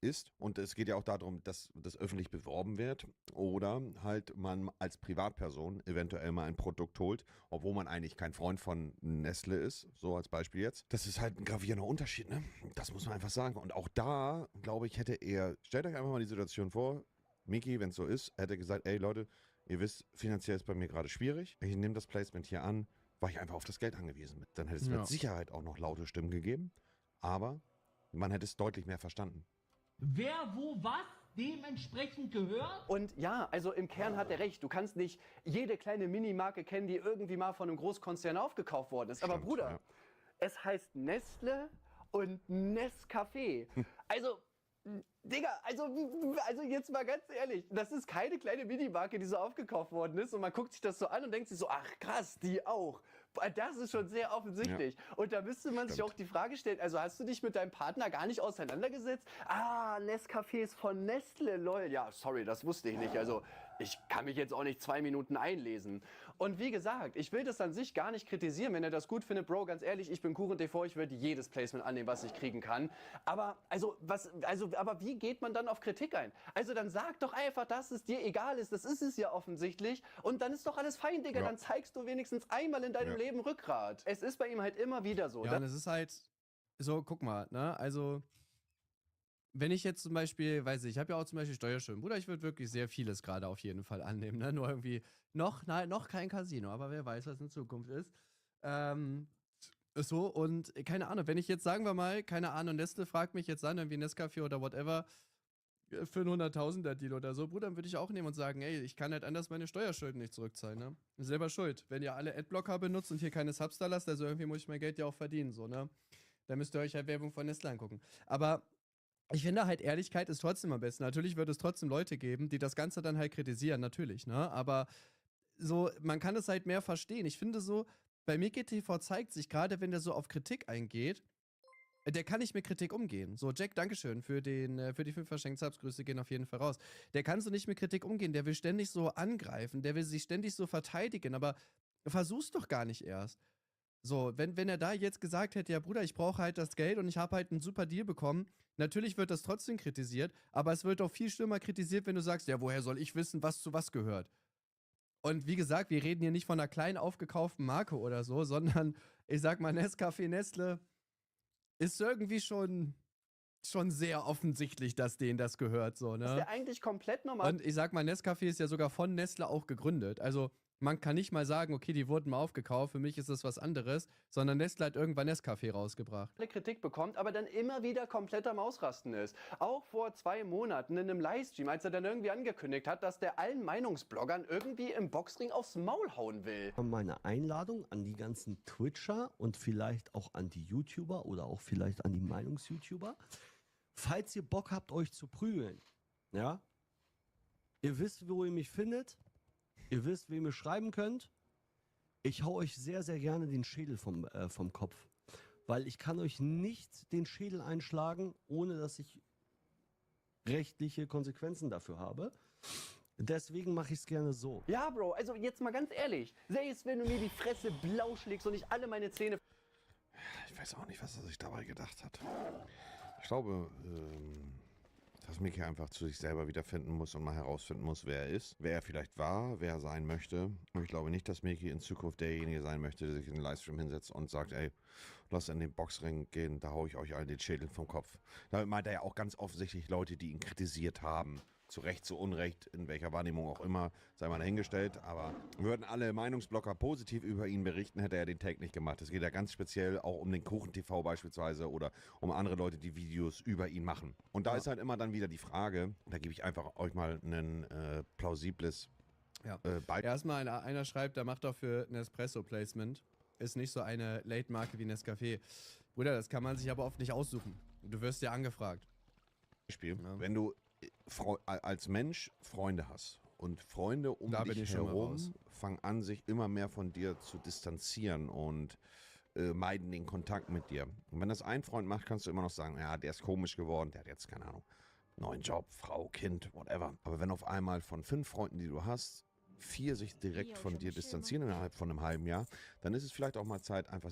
Speaker 16: ist. Und es geht ja auch darum, dass das öffentlich beworben wird oder halt man als Privatperson eventuell mal ein Produkt holt, obwohl man eigentlich kein Freund von Nestle ist, so als Beispiel jetzt. Das ist halt ein gravierender Unterschied, ne? Das muss man einfach sagen. Und auch da, glaube ich, hätte er, stellt euch einfach mal die Situation vor, Miki, wenn es so ist, hätte gesagt, ey Leute, ihr wisst, finanziell ist bei mir gerade schwierig. Ich nehme das Placement hier an, weil ich einfach auf das Geld angewiesen bin. Dann hätte es mit Sicherheit auch noch laute Stimmen gegeben, aber man hätte es deutlich mehr verstanden.
Speaker 14: Wer, wo, was dementsprechend gehört?
Speaker 2: Und ja, also im Kern hat er recht. Du kannst nicht jede kleine Minimarke kennen, die irgendwie mal von einem Großkonzern aufgekauft worden ist. Aber Bruder, es heißt Nestle und Nescafé. Also, Digga, also jetzt mal ganz ehrlich, das ist keine kleine Minimarke, die so aufgekauft worden ist und man guckt sich das so an und denkt sich so, ach krass, die auch. Das ist schon sehr offensichtlich. Ja. Und da müsste man sich auch die Frage stellen, also hast du dich mit deinem Partner gar nicht auseinandergesetzt? Ah, Nescafé ist von Nestle, lol. Ja, sorry, das wusste ich nicht. Also ich kann mich jetzt auch nicht 2 Minuten einlesen. Und wie gesagt, ich will das an sich gar nicht kritisieren, wenn er das gut findet. Bro, ganz ehrlich, ich bin KuchenTV, ich würde jedes Placement annehmen, was ich kriegen kann. Aber aber wie geht man dann auf Kritik ein? Also dann sag doch einfach, dass es dir egal ist. Das ist es ja offensichtlich. Und dann ist doch alles fein, Digga. Ja. Dann zeigst du wenigstens einmal in deinem Leben Rückgrat. Es ist bei ihm halt immer wieder so.
Speaker 6: Ja, und es ist halt so, guck mal, ne, also wenn ich jetzt zum Beispiel, weiß ich habe ja auch zum Beispiel Steuerschulden. Bruder, ich würde wirklich sehr vieles gerade auf jeden Fall annehmen, ne? Nur irgendwie noch kein Casino, aber wer weiß, was in Zukunft ist. So, und keine Ahnung, wenn ich jetzt, sagen wir mal, keine Ahnung, Nestle fragt mich jetzt an, irgendwie Nescafé oder whatever, für einen 100.000er Deal oder so, Bruder, dann würde ich auch nehmen und sagen, ey, ich kann halt anders meine Steuerschulden nicht zurückzahlen, ne? Selber schuld. Wenn ihr alle Adblocker benutzt und hier keine Subs da lasst, also irgendwie muss ich mein Geld ja auch verdienen, so, ne? Dann müsst ihr euch halt Werbung von Nestle angucken. Aber ich finde halt, Ehrlichkeit ist trotzdem am besten. Natürlich wird es trotzdem Leute geben, die das Ganze dann halt kritisieren, natürlich, ne? Aber so, man kann es halt mehr verstehen. Ich finde so, bei MikiTV zeigt sich, gerade wenn der so auf Kritik eingeht, der kann nicht mit Kritik umgehen. So, Jack, Dankeschön für die 5 verschenkten Subs. Grüße gehen auf jeden Fall raus. Der kann so nicht mit Kritik umgehen. Der will ständig so angreifen. Der will sich ständig so verteidigen. Aber versuch's doch gar nicht erst. So, wenn er da jetzt gesagt hätte, ja Bruder, ich brauche halt das Geld und ich habe halt einen super Deal bekommen, natürlich wird das trotzdem kritisiert, aber es wird auch viel schlimmer kritisiert, wenn du sagst, ja, woher soll ich wissen, was zu was gehört? Und wie gesagt, wir reden hier nicht von einer kleinen aufgekauften Marke oder so, sondern ich sag mal, Nescafé, Nestle ist irgendwie schon sehr offensichtlich, dass denen das gehört, so, ne?
Speaker 2: Das ist ja eigentlich komplett normal.
Speaker 6: Und ich sag mal, Nescafé ist ja sogar von Nestle auch gegründet. Also man kann nicht mal sagen, okay, die wurden mal aufgekauft, für mich ist das was anderes, sondern Nestle hat irgendwann Nescafé rausgebracht.
Speaker 2: Kritik bekommt, aber dann immer wieder komplett am Ausrasten ist. Auch vor 2 Monaten in einem Livestream, als er dann irgendwie angekündigt hat, dass der allen Meinungsbloggern irgendwie im Boxring aufs Maul hauen will.
Speaker 8: Meine Einladung an die ganzen Twitcher und vielleicht auch an die YouTuber oder auch vielleicht an die Meinungs-YouTuber. Falls ihr Bock habt, euch zu prügeln, ja, ihr wisst, wo ihr mich findet. Ihr wisst, wem ihr schreiben könnt. Ich hau euch sehr, sehr gerne den Schädel vom Kopf. Weil ich kann euch nicht den Schädel einschlagen, ohne dass ich rechtliche Konsequenzen dafür habe. Deswegen mache ich es gerne so.
Speaker 2: Ja, Bro, also jetzt mal ganz ehrlich. Selbst wenn du mir die Fresse blau schlägst und ich alle meine Zähne...
Speaker 16: Ich weiß auch nicht, was er sich dabei gedacht hat. Ich glaube, dass Miki einfach zu sich selber wiederfinden muss und mal herausfinden muss, wer er ist, wer er vielleicht war, wer er sein möchte. Und ich glaube nicht, dass Miki in Zukunft derjenige sein möchte, der sich in den Livestream hinsetzt und sagt, ey, lasst in den Boxring gehen, da hau ich euch allen den Schädel vom Kopf. Damit meint er ja auch ganz offensichtlich Leute, die ihn kritisiert haben. Zu Recht, zu Unrecht, in welcher Wahrnehmung auch immer, sei mal dahingestellt. Aber würden alle Meinungsblocker positiv über ihn berichten, hätte er den Take nicht gemacht. Es geht ja ganz speziell auch um den KuchenTV beispielsweise oder um andere Leute, die Videos über ihn machen. Und da ist halt immer dann wieder die Frage, da gebe ich einfach euch mal ein plausibles Beispiel.
Speaker 6: Erstmal einer schreibt, der macht doch für Nespresso-Placement. Ist nicht so eine Late-Marke wie Nescafé. Bruder, das kann man sich aber oft nicht aussuchen. Du wirst ja angefragt.
Speaker 16: Beispiel, wenn du als Mensch Freunde hast und Freunde um
Speaker 6: Da bin
Speaker 16: dich
Speaker 6: ich schon mal
Speaker 16: herum
Speaker 6: raus.
Speaker 16: fangen an, sich immer mehr von dir zu distanzieren und meiden den Kontakt mit dir. Und wenn das ein Freund macht, kannst du immer noch sagen, ja, der ist komisch geworden, der hat jetzt, keine Ahnung, neuen Job, Frau, Kind, whatever. Aber wenn auf einmal von 5 Freunden, die du hast, 4 sich direkt von dir distanzieren innerhalb von einem halben Jahr, dann ist es vielleicht auch mal Zeit, einfach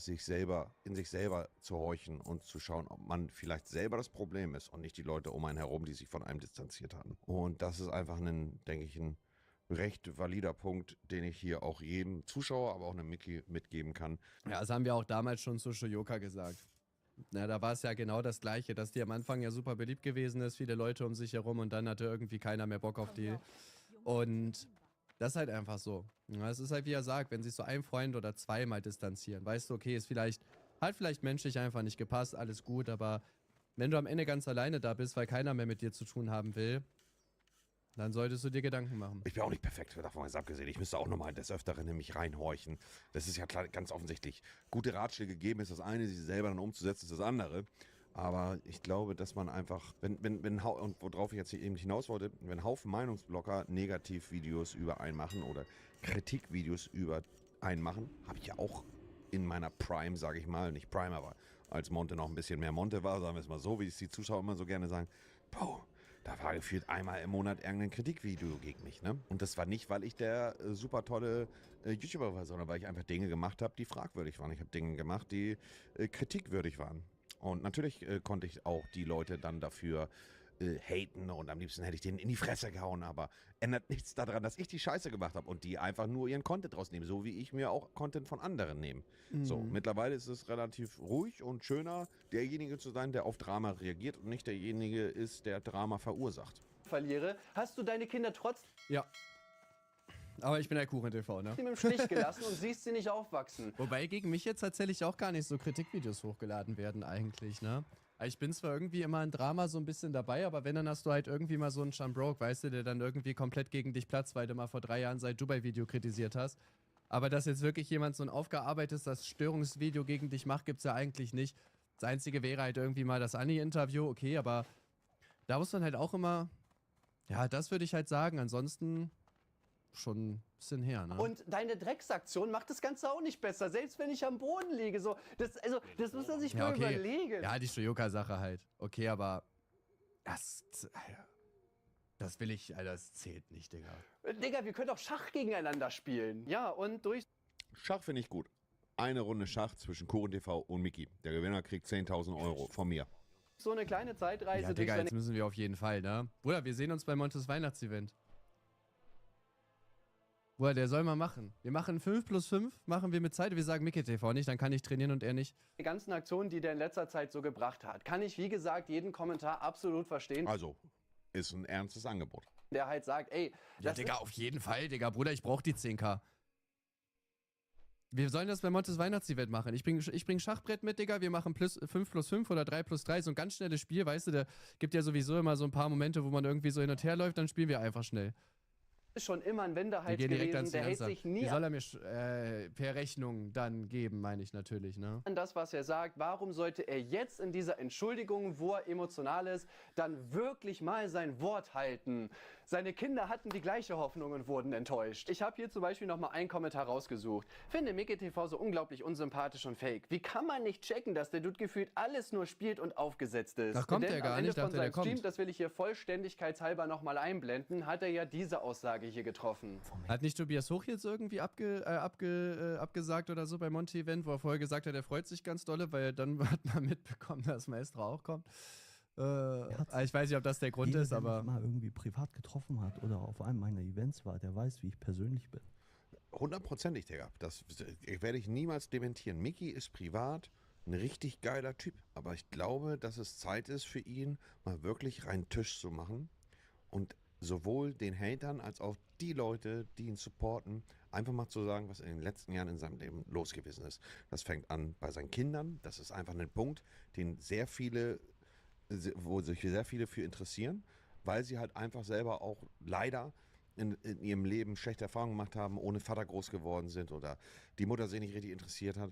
Speaker 16: in sich selber zu horchen und zu schauen, ob man vielleicht selber das Problem ist und nicht die Leute um einen herum, die sich von einem distanziert haben. Und das ist einfach denke ich, ein recht valider Punkt, den ich hier auch jedem Zuschauer, aber auch einem Mickey mitgeben kann.
Speaker 6: Ja, das haben wir auch damals schon zu Shoyoka gesagt. Na, da war es ja genau das Gleiche, dass die am Anfang ja super beliebt gewesen ist, viele Leute um sich herum und dann hatte irgendwie keiner mehr Bock auf die. Und das ist halt einfach so. Ja, es ist halt, wie er sagt, wenn sich so ein Freund oder 2 mal distanzieren, weißt du, okay, hat vielleicht menschlich einfach nicht gepasst, alles gut, aber wenn du am Ende ganz alleine da bist, weil keiner mehr mit dir zu tun haben will, dann solltest du dir Gedanken machen.
Speaker 16: Ich bin auch nicht perfekt, davon mal abgesehen. Ich müsste auch nochmal des Öfteren in mich reinhorchen. Das ist ja klar, ganz offensichtlich. Gute Ratschläge geben ist das eine, sie selber dann umzusetzen ist das andere. Aber ich glaube, dass man einfach, und worauf ich jetzt hier eben hinaus wollte, wenn Haufen Meinungsblocker Negativvideos über einen machen oder Kritikvideos über einen machen, habe ich ja auch in meiner Prime, sage ich mal, nicht Prime, aber als Monte noch ein bisschen mehr Monte war, sagen wir es mal so, wie es die Zuschauer immer so gerne sagen, Bro, da war gefühlt einmal im Monat irgendein Kritikvideo gegen mich, ne? Und das war nicht, weil ich der super tolle YouTuber war, sondern weil ich einfach Dinge gemacht habe, die fragwürdig waren. Ich habe Dinge gemacht, die kritikwürdig waren. Und natürlich konnte ich auch die Leute dann dafür haten und am liebsten hätte ich denen in die Fresse gehauen, aber ändert nichts daran, dass ich die Scheiße gemacht habe und die einfach nur ihren Content rausnehmen, so wie ich mir auch Content von anderen nehme. So, mittlerweile ist es relativ ruhig und schöner, derjenige zu sein, der auf Drama reagiert und nicht derjenige ist, der Drama verursacht.
Speaker 2: Verliere, hast du deine Kinder trotzdem
Speaker 6: Ja. Aber ich bin der Kuchen-TV, ne?
Speaker 2: im Stich gelassen und siehst sie nicht aufwachsen.
Speaker 6: Wobei gegen mich jetzt tatsächlich auch gar nicht so Kritikvideos hochgeladen werden eigentlich, ne? Ich bin zwar irgendwie immer in Drama so ein bisschen dabei, aber wenn, dann hast du halt irgendwie mal so einen Chambroke, weißt du, der dann irgendwie komplett gegen dich platzt, weil du mal vor 3 Jahren sein Dubai-Video kritisiert hast. Aber dass jetzt wirklich jemand so ein aufgearbeitetes, das Störungsvideo gegen dich macht, gibt's ja eigentlich nicht. Das Einzige wäre halt irgendwie mal das Anni-Interview, okay, aber da muss man halt auch immer, ja, das würde ich halt sagen, ansonsten schon ein bisschen her, ne?
Speaker 2: Und deine Drecksaktion macht das Ganze auch nicht besser, selbst wenn ich am Boden liege. So, das muss man sich
Speaker 6: Ja,
Speaker 2: mal
Speaker 6: okay.
Speaker 2: überlegen.
Speaker 6: Ja, die Shoyoka-Sache halt. Okay, aber das will ich, Alter, das zählt nicht, Digga.
Speaker 2: Digga, wir können doch Schach gegeneinander spielen. Ja, und durch
Speaker 16: Schach finde ich gut. Eine Runde Schach zwischen KuchenTV und Mickey. Der Gewinner kriegt 10.000 Euro von mir.
Speaker 2: so eine kleine Zeitreise
Speaker 6: Ja,
Speaker 2: durch
Speaker 6: Digga,
Speaker 2: seine
Speaker 6: jetzt müssen wir auf jeden Fall, ne? Bruder, wir sehen uns bei Montes Weihnachtsevent. Bruder, der soll mal machen. Wir machen 5+5, machen wir mit Zeit. Wir sagen Mickey TV nicht, dann kann ich trainieren und er nicht.
Speaker 2: ganzen Aktionen, die der in letzter Zeit so gebracht hat. Kann ich, wie gesagt, jeden Kommentar absolut verstehen.
Speaker 16: Also, ist ein ernstes Angebot.
Speaker 2: Der halt sagt, ey,
Speaker 6: Ja, Digga, auf jeden Fall, Digga. Bruder, ich brauch die 10.000. Wir sollen das bei Montes Weihnachtsevent machen. Ich bring Schachbrett mit, Digga. Wir machen 5+5 oder 3+3. So ein ganz schnelles Spiel, weißt du, der gibt ja sowieso immer so ein paar Momente, wo man irgendwie so hin und her läuft, dann spielen wir einfach schnell.
Speaker 2: ist schon immer ein Wendehals
Speaker 6: Wir gehen direkt
Speaker 2: gewesen.
Speaker 6: ans
Speaker 2: Der hält
Speaker 6: Ernste.
Speaker 2: sich nie
Speaker 6: Die soll er mir per Rechnung dann geben, meine ich natürlich, ne?
Speaker 2: an das, was er sagt. Warum sollte er jetzt in dieser Entschuldigung, wo er emotional ist, dann wirklich mal sein Wort halten? Seine Kinder hatten die gleiche Hoffnung und wurden enttäuscht. Ich habe hier zum Beispiel noch mal einen Kommentar rausgesucht. Finde Mickey TV so unglaublich unsympathisch und fake. Wie kann man nicht checken, dass der Dude gefühlt alles nur spielt und aufgesetzt ist?
Speaker 6: Ach, kommt
Speaker 2: Denn
Speaker 6: der gar
Speaker 2: am Ende
Speaker 6: nicht?
Speaker 2: von
Speaker 6: Dachte, der
Speaker 2: seinem Stream,
Speaker 6: kommt.
Speaker 2: das will ich hier vollständigkeitshalber noch mal einblenden, hat er ja diese Aussage hier getroffen.
Speaker 6: Hat nicht Tobias Hoch jetzt irgendwie abgesagt oder so beim Monte-Event, wo er vorher gesagt hat, er freut sich ganz dolle, weil dann hat man mitbekommen, dass Maestro auch kommt. Ich weiß nicht, ob das der Grund ist,
Speaker 8: der
Speaker 6: aber...
Speaker 8: mich mal irgendwie privat getroffen hat oder auf einem meiner Events war, der weiß, wie ich persönlich bin.
Speaker 16: 100%, Digga. Das werde ich niemals dementieren. Mickey ist privat ein richtig geiler Typ. Aber ich glaube, dass es Zeit ist für ihn, mal wirklich reinen Tisch zu machen und sowohl den Hatern als auch die Leute, die ihn supporten, einfach mal zu sagen, was in den letzten Jahren in seinem Leben los gewesen ist. Das fängt an bei seinen Kindern. Das ist einfach ein Punkt, wo sich sehr viele für interessieren, weil sie halt einfach selber auch leider in ihrem Leben schlechte Erfahrungen gemacht haben, ohne Vater groß geworden sind oder die Mutter sie nicht richtig interessiert hat.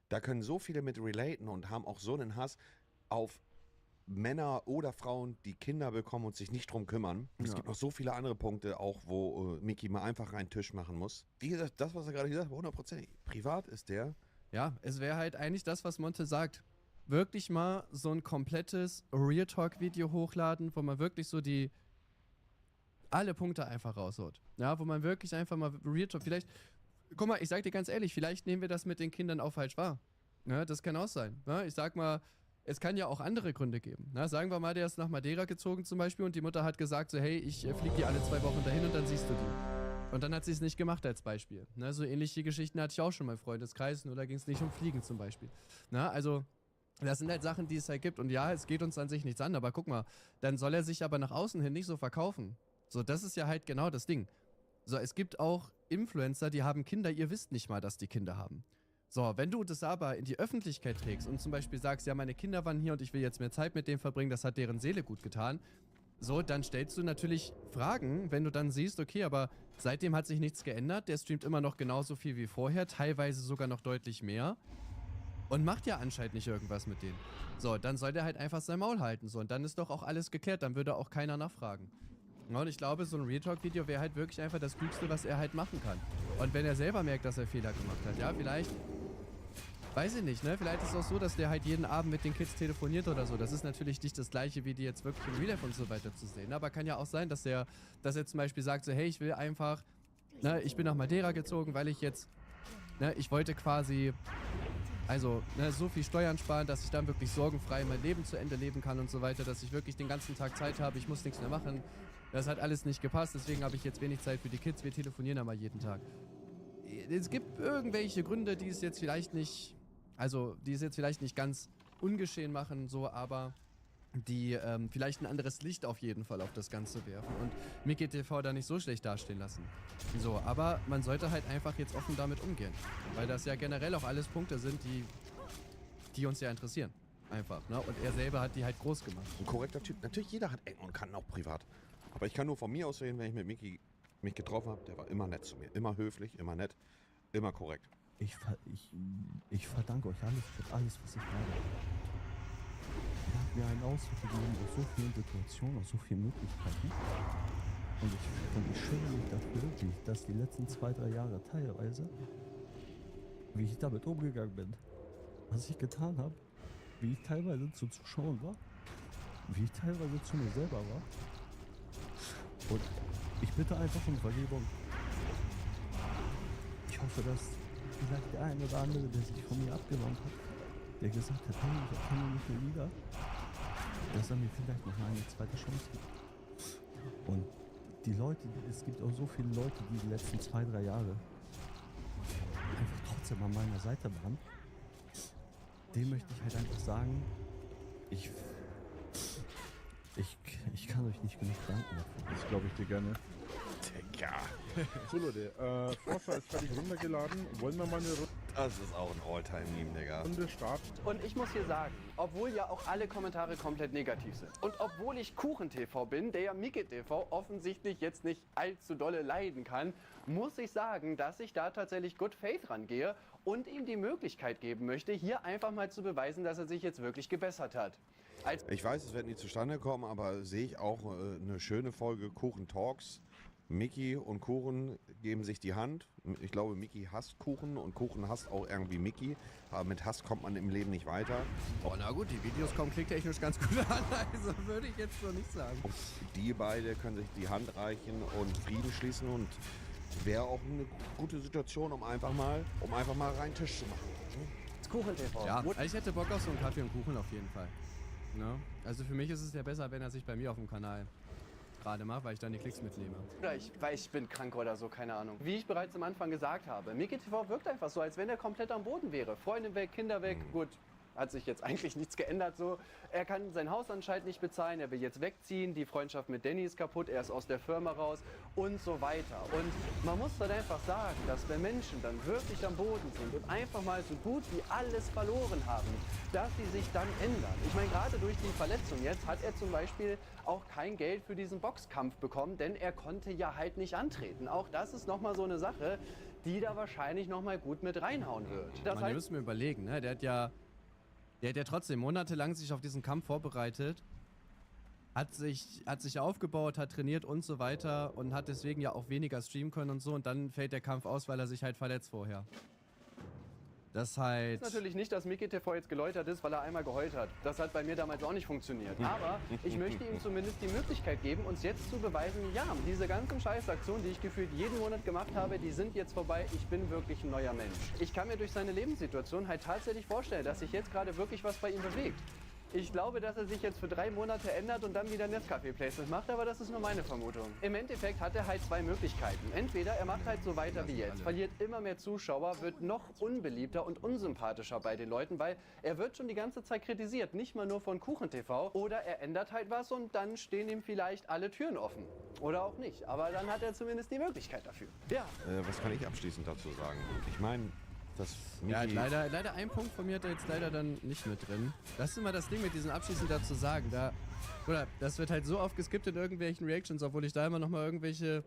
Speaker 16: Da können so viele mit relaten und haben auch so einen Hass auf Männer oder Frauen, die Kinder bekommen und sich nicht drum kümmern. Es gibt noch so viele andere Punkte auch, wo Mickey mal einfach einen Tisch machen muss. Wie gesagt, das, was er gerade gesagt hat, 100%. Privat ist der.
Speaker 6: Ja, es wäre halt eigentlich das, was Monte sagt. Wirklich mal so ein komplettes Real Talk-Video hochladen, wo man wirklich so alle Punkte einfach rausholt. Ja, wo man wirklich einfach mal Real Talk, vielleicht, guck mal, ich sag dir ganz ehrlich, vielleicht nehmen wir das mit den Kindern auch falsch wahr. Ja, das kann auch sein. Ja, ich sag mal, es kann ja auch andere Gründe geben. Na, sagen wir mal, der ist nach Madeira gezogen zum Beispiel und die Mutter hat gesagt so, hey, ich fliege die alle 2 Wochen dahin und dann siehst du die. Und dann hat sie es nicht gemacht als Beispiel. Na, so ähnliche Geschichten hatte ich auch schon mal im Freundeskreis, nur da ging es nicht um Fliegen zum Beispiel. Na, also, das sind halt Sachen, die es halt gibt. Und ja, es geht uns an sich nichts an, aber guck mal, dann soll er sich aber nach außen hin nicht so verkaufen. So, das ist ja halt genau das Ding. So, es gibt auch Influencer, die haben Kinder, ihr wisst nicht mal, dass die Kinder haben. So, wenn du das aber in die Öffentlichkeit trägst und zum Beispiel sagst, ja, meine Kinder waren hier und ich will jetzt mehr Zeit mit denen verbringen, das hat deren Seele gut getan, so, dann stellst du natürlich Fragen, wenn du dann siehst, okay, aber seitdem hat sich nichts geändert, der streamt immer noch genauso viel wie vorher, teilweise sogar noch deutlich mehr und macht ja anscheinend nicht irgendwas mit denen. So, dann soll der halt einfach sein Maul halten, so, und dann ist doch auch alles geklärt, dann würde auch keiner nachfragen. Ja, und ich glaube, so ein Real Talk-Video wäre halt wirklich einfach das Klügste, was er halt machen kann. Und wenn er selber merkt, dass er Fehler gemacht hat, ja, vielleicht, weiß ich nicht, ne, vielleicht ist es auch so, dass der halt jeden Abend mit den Kids telefoniert oder so. Das ist natürlich nicht das Gleiche, wie die jetzt wirklich im Real Life und so weiter zu sehen. Aber kann ja auch sein, dass er zum Beispiel sagt so, hey, ich will einfach, ne, ich bin nach Madeira gezogen, weil ich jetzt, ne, ich wollte quasi, also, ne, so viel Steuern sparen, dass ich dann wirklich sorgenfrei mein Leben zu Ende leben kann und so weiter, dass ich wirklich den ganzen Tag Zeit habe, ich muss nichts mehr machen. Das hat alles nicht gepasst, deswegen habe ich jetzt wenig Zeit für die Kids, wir telefonieren aber jeden Tag. Es gibt irgendwelche Gründe, die es jetzt vielleicht nicht, also die es jetzt vielleicht nicht ganz ungeschehen machen, so, aber die vielleicht ein anderes Licht auf jeden Fall auf das Ganze werfen und Mickey TV da nicht so schlecht dastehen lassen. So, aber man sollte halt einfach jetzt offen damit umgehen, weil das ja generell auch alles Punkte sind, die uns ja interessieren. Einfach, ne? Und er selber hat die halt groß gemacht.
Speaker 16: Ein korrekter Typ. Natürlich, jeder hat Ecken und Kanten, auch privat. Aber ich kann nur von mir aus reden, wenn ich mit Mickey mich getroffen habe, der war immer nett zu mir. Immer höflich, immer nett, immer korrekt.
Speaker 8: Ich verdanke euch alles, was ich habe. Ihr habt mir einen Ausweg gegeben aus so vielen Situationen, aus so vielen Möglichkeiten. Und ich schäme mich dafür, wie ich das die letzten 2-3 Jahre teilweise, wie ich damit umgegangen bin. Was ich getan habe, wie ich teilweise zu Zuschauern war, wie ich teilweise zu mir selber war. Und ich bitte einfach um Vergebung. Ich hoffe, dass vielleicht der eine oder andere, der sich von mir abgewandt hat, der gesagt hat, hey, ich erkenne nicht mehr wieder, dass er mir vielleicht noch eine zweite Chance gibt. Und die Leute, es gibt auch so viele Leute, die die letzten 2-3 Jahre einfach trotzdem an meiner Seite waren. Dem möchte ich halt einfach sagen, ich kann euch nicht genug danken dafür.
Speaker 15: Das glaube ich dir gerne.
Speaker 16: Digga.
Speaker 15: So Leute, Forscher ist fertig runtergeladen. Wollen wir mal eine
Speaker 16: Das ist auch ein All-Time-Meme, Digga.
Speaker 15: Runde starten?
Speaker 2: Und ich muss hier sagen, obwohl ja auch alle Kommentare komplett negativ sind und obwohl ich Kuchen-TV bin, der ja Mickey-TV offensichtlich jetzt nicht allzu dolle leiden kann, muss ich sagen, dass ich da tatsächlich Good Faith rangehe und ihm die Möglichkeit geben möchte, hier einfach mal zu beweisen, dass er sich jetzt wirklich gebessert hat.
Speaker 16: Ich weiß, es wird nie zustande kommen, aber sehe ich auch eine schöne Folge Kuchen Talks. Mickey und Kuchen geben sich die Hand. Ich glaube, Mickey hasst Kuchen und Kuchen hasst auch irgendwie Mickey. Aber mit Hass kommt man im Leben nicht weiter.
Speaker 6: Oh, na gut, die Videos kommen klicktechnisch ganz gut an, also würde ich jetzt so nicht sagen.
Speaker 16: Und die beide können sich die Hand reichen und Frieden schließen und wäre auch eine gute Situation, um einfach mal rein Tisch zu machen.
Speaker 2: Kuchen-TV.
Speaker 6: Ja, also ich hätte Bock auf so einen Kaffee und Kuchen auf jeden Fall. Ne? Also für mich ist es ja besser, wenn er sich bei mir auf dem Kanal gerade macht, weil ich dann die Klicks mitnehme.
Speaker 2: Oder ich bin krank oder so, keine Ahnung. Wie ich bereits am Anfang gesagt habe, Mickey TV wirkt einfach so, als wenn er komplett am Boden wäre. Freunde weg, Kinder weg, gut. Hat sich jetzt eigentlich nichts geändert so. Er kann sein Haus anscheinend nicht bezahlen, er will jetzt wegziehen, die Freundschaft mit Danny ist kaputt, er ist aus der Firma raus und so weiter. Und man muss dann einfach sagen, dass wenn Menschen dann wirklich am Boden sind und einfach mal so gut wie alles verloren haben, dass sie sich dann ändern. Ich meine, gerade durch die Verletzung jetzt hat er zum Beispiel auch kein Geld für diesen Boxkampf bekommen, denn er konnte ja halt nicht antreten. Auch das ist nochmal so eine Sache, die da wahrscheinlich nochmal gut mit reinhauen wird. Das
Speaker 6: Man, müssen wir überlegen, ne? Der hat ja Der hat ja trotzdem monatelang sich auf diesen Kampf vorbereitet, hat sich aufgebaut, hat trainiert und so weiter und hat deswegen ja auch weniger streamen können und so und dann fällt der Kampf aus, weil er sich halt verletzt vorher. Das halt...
Speaker 2: Das ist natürlich nicht, dass Mickey TV jetzt geläutert ist, weil er einmal geheult hat. Das hat bei mir damals auch nicht funktioniert. Aber ich möchte ihm zumindest die Möglichkeit geben, uns jetzt zu beweisen, ja, diese ganzen Scheißaktionen, die ich gefühlt jeden Monat gemacht habe, die sind jetzt vorbei. Ich bin wirklich ein neuer Mensch. Ich kann mir durch seine Lebenssituation halt tatsächlich vorstellen, dass sich jetzt gerade wirklich was bei ihm bewegt. Ich glaube, dass er sich jetzt für 3 Monate ändert und dann wieder Nescafé-Placement macht, aber das ist nur meine Vermutung. Im Endeffekt hat er halt 2 Möglichkeiten. Entweder er macht halt so weiter wie jetzt, verliert immer mehr Zuschauer, wird noch unbeliebter und unsympathischer bei den Leuten, weil er wird schon die ganze Zeit kritisiert, nicht mal nur von KuchenTV. Oder er ändert halt was und dann stehen ihm vielleicht alle Türen offen. Oder auch nicht, aber dann hat er zumindest die Möglichkeit dafür. Ja.
Speaker 16: Was kann ich abschließend dazu sagen? Ich meine,
Speaker 6: ja, leider ein Punkt von mir hat er jetzt leider dann nicht mit drin. Das ist immer das Ding mit diesem abschließend dazu sagen. Das wird halt so oft geskippt in irgendwelchen Reactions, obwohl ich da immer nochmal irgendwelche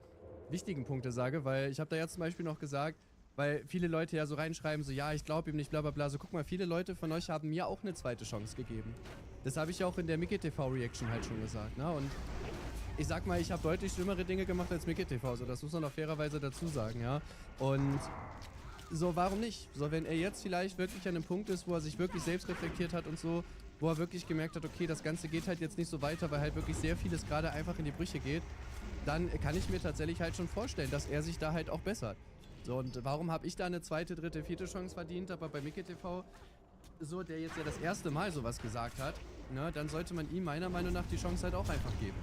Speaker 6: wichtigen Punkte sage, weil ich habe da jetzt zum Beispiel noch gesagt, weil viele Leute ja so reinschreiben, so ja, ich glaube ihm nicht, bla bla bla. So guck mal, viele Leute von euch haben mir auch eine zweite Chance gegeben. Das habe ich ja auch in der Mickey TV Reaction halt schon gesagt, ne? Und ich sag mal, ich habe deutlich schlimmere Dinge gemacht als Mickey TV, so das muss man auch fairerweise dazu sagen, ja. Und so, warum nicht? So, wenn er jetzt vielleicht wirklich an einem Punkt ist, wo er sich wirklich selbst reflektiert hat und so, wo er wirklich gemerkt hat, okay, das Ganze geht halt jetzt nicht so weiter, weil halt wirklich sehr vieles gerade einfach in die Brüche geht, dann kann ich mir tatsächlich halt schon vorstellen, dass er sich da halt auch bessert. So, und warum habe ich da eine zweite, dritte, vierte Chance verdient, aber bei Mickey TV, so, der jetzt ja das erste Mal sowas gesagt hat, ne, dann sollte man ihm meiner Meinung nach die Chance halt auch einfach geben.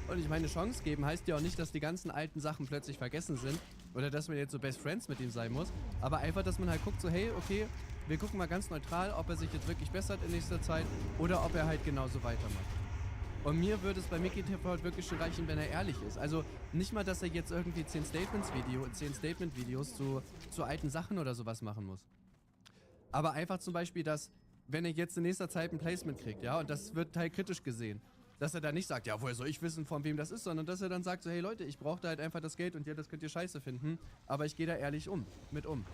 Speaker 6: Und ich meine, Chance geben heißt ja auch nicht, dass die ganzen alten Sachen plötzlich vergessen sind oder dass man jetzt so Best Friends mit ihm sein muss, aber einfach, dass man halt guckt so, hey, okay, wir gucken mal ganz neutral, ob er sich jetzt wirklich bessert in nächster Zeit oder ob er halt genauso weitermacht. Und mir würde es bei Mickey TV halt wirklich schon reichen, wenn er ehrlich ist. Also nicht mal, dass er jetzt irgendwie 10 Statement-Videos zu alten Sachen oder sowas machen muss. Aber einfach zum Beispiel, dass, wenn er jetzt in nächster Zeit ein Placement kriegt, ja, und das wird halt kritisch gesehen, dass er dann nicht sagt, ja, woher soll ich wissen, von wem das ist, sondern dass er dann sagt, so, hey Leute, ich brauche da halt einfach das Geld und ja, das könnt ihr scheiße finden, aber ich gehe da ehrlich mit um.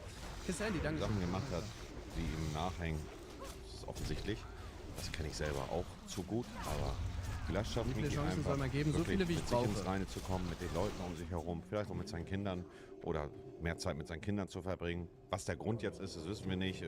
Speaker 6: Kiss Andy, danke.
Speaker 16: Sachen gemacht hat, die ihm nachhängen, das ist offensichtlich. Das kenne ich selber auch zu gut, aber vielleicht schafft
Speaker 6: wie viele
Speaker 16: Mickey
Speaker 6: Chancen
Speaker 16: einfach,
Speaker 6: soll man geben? So viele, wie ich
Speaker 16: mit
Speaker 6: brauche.
Speaker 16: sich ins Reine zu kommen, mit den Leuten um sich herum, vielleicht auch mit seinen Kindern oder mehr Zeit mit seinen Kindern zu verbringen. Was der Grund jetzt ist, das wissen wir nicht.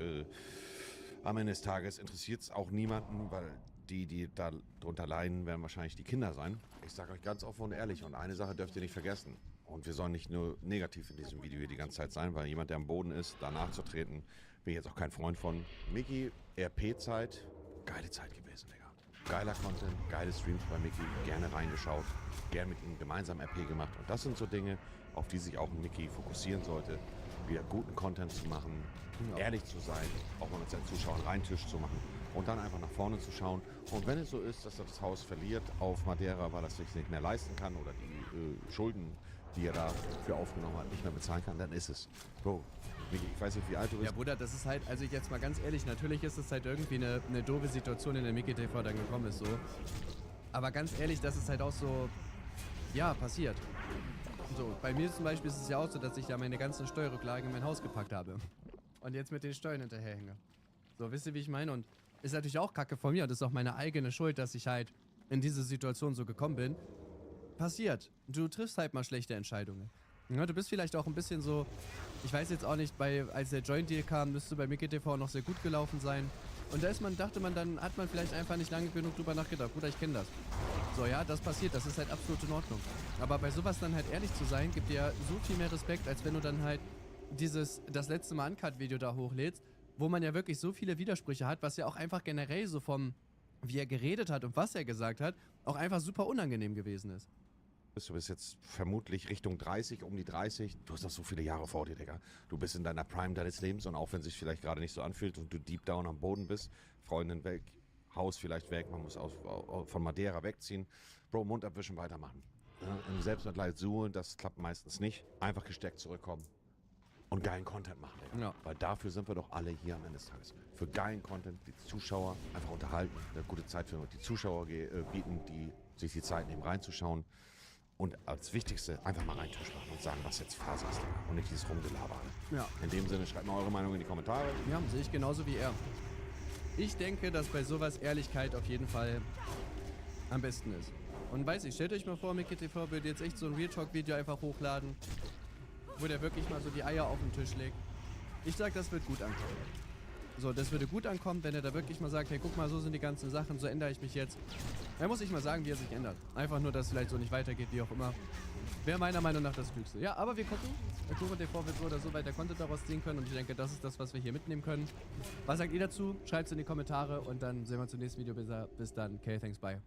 Speaker 16: Am Ende des Tages interessiert es auch niemanden, weil die da drunter leiden, werden wahrscheinlich die Kinder sein. Ich sage euch ganz offen und ehrlich, und eine Sache dürft ihr nicht vergessen. Und wir sollen nicht nur negativ in diesem Video hier die ganze Zeit sein, weil jemand, der am Boden ist, danach zu treten, bin ich jetzt auch kein Freund von. Mickey, RP-Zeit, geile Zeit gewesen, Digga. Geiler Content, geile Streams bei Mickey, gerne reingeschaut, gerne mit ihm gemeinsam RP gemacht. Und das sind so Dinge, auf die sich auch ein Mickey fokussieren sollte, wieder guten Content zu machen, ehrlich zu sein, auch mal mit seinen Zuschauern reintisch zu machen und dann einfach nach vorne zu schauen. Und wenn es so ist, dass er das Haus verliert auf Madeira, weil er es sich nicht mehr leisten kann oder die Schulden, die er dafür aufgenommen hat, nicht mehr bezahlen kann, dann ist es. Bro, Mickey, ich weiß nicht, wie alt du bist.
Speaker 6: Ja, Bruder, das ist halt, also jetzt mal ganz ehrlich, natürlich ist es halt irgendwie eine doofe Situation, in der Mickey TV dann gekommen ist, so. Aber ganz ehrlich, das ist halt auch so, ja, passiert. So, bei mir zum Beispiel ist es ja auch so, dass ich ja meine ganzen Steuerrücklagen in mein Haus gepackt habe. Und jetzt mit den Steuern hinterherhänge. So, wisst ihr, wie ich meine? Und ist natürlich auch Kacke von mir. Das ist auch meine eigene Schuld, dass ich halt in diese Situation so gekommen bin. Passiert. Du triffst halt mal schlechte Entscheidungen. Ja, du bist vielleicht auch ein bisschen so, ich weiß jetzt auch nicht, als der Joint Deal kam, müsste bei Mickey TV noch sehr gut gelaufen sein. Und da dachte man, dann hat man vielleicht einfach nicht lange genug drüber nachgedacht. Bruder, ich kenne das. So, ja, das passiert, das ist halt absolut in Ordnung. Aber bei sowas dann halt ehrlich zu sein, gibt dir ja so viel mehr Respekt, als wenn du dann halt das letzte Mal Uncut-Video da hochlädst, wo man ja wirklich so viele Widersprüche hat, was ja auch einfach generell so wie er geredet hat und was er gesagt hat, auch einfach super unangenehm gewesen ist.
Speaker 16: Du bist jetzt vermutlich Richtung 30, um die 30. Du hast noch so viele Jahre vor dir, Digga. Du bist in deiner Prime deines Lebens und auch wenn es sich vielleicht gerade nicht so anfühlt und du deep down am Boden bist, Freundin weg, Haus vielleicht weg, man muss von Madeira wegziehen. Bro, Mund abwischen, weitermachen. Ja, im Selbstmitleid suchen, das klappt meistens nicht. Einfach gesteckt zurückkommen und geilen Content machen, Digga. Ja. Weil dafür sind wir doch alle hier am Ende des Tages. Für geilen Content, die Zuschauer einfach unterhalten, eine gute Zeit für die Zuschauer bieten, die sich die Zeit nehmen reinzuschauen. Und als Wichtigste einfach mal reintuschen und sagen, was jetzt Phase ist, Digga. Und nicht dieses Rumgelaber.
Speaker 6: Ja.
Speaker 16: In dem Sinne, schreibt mal eure Meinung in die Kommentare.
Speaker 6: Ja, sehe ich genauso wie er. Ich denke, dass bei sowas Ehrlichkeit auf jeden Fall am besten ist. Und weiß ich, stellt euch mal vor, Mickey TV würde jetzt echt so ein Real Talk Video einfach hochladen, wo der wirklich mal so die Eier auf den Tisch legt. Ich sag, das wird gut ankommen. So, das würde gut ankommen, wenn er da wirklich mal sagt, hey, guck mal, so sind die ganzen Sachen, so ändere ich mich jetzt. Er muss sich mal sagen, wie er sich ändert. Einfach nur, dass es vielleicht so nicht weitergeht, wie auch immer. Wäre meiner Meinung nach das Klügste. Ja, aber wir gucken. Der Kuchen TV wird so oder so weiter Content daraus ziehen können und ich denke, das ist das, was wir hier mitnehmen können. Was sagt ihr dazu? Schreibt es in die Kommentare und dann sehen wir uns im nächsten Video. Bis dann. Okay, thanks, bye.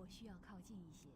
Speaker 9: 我需要靠近一些。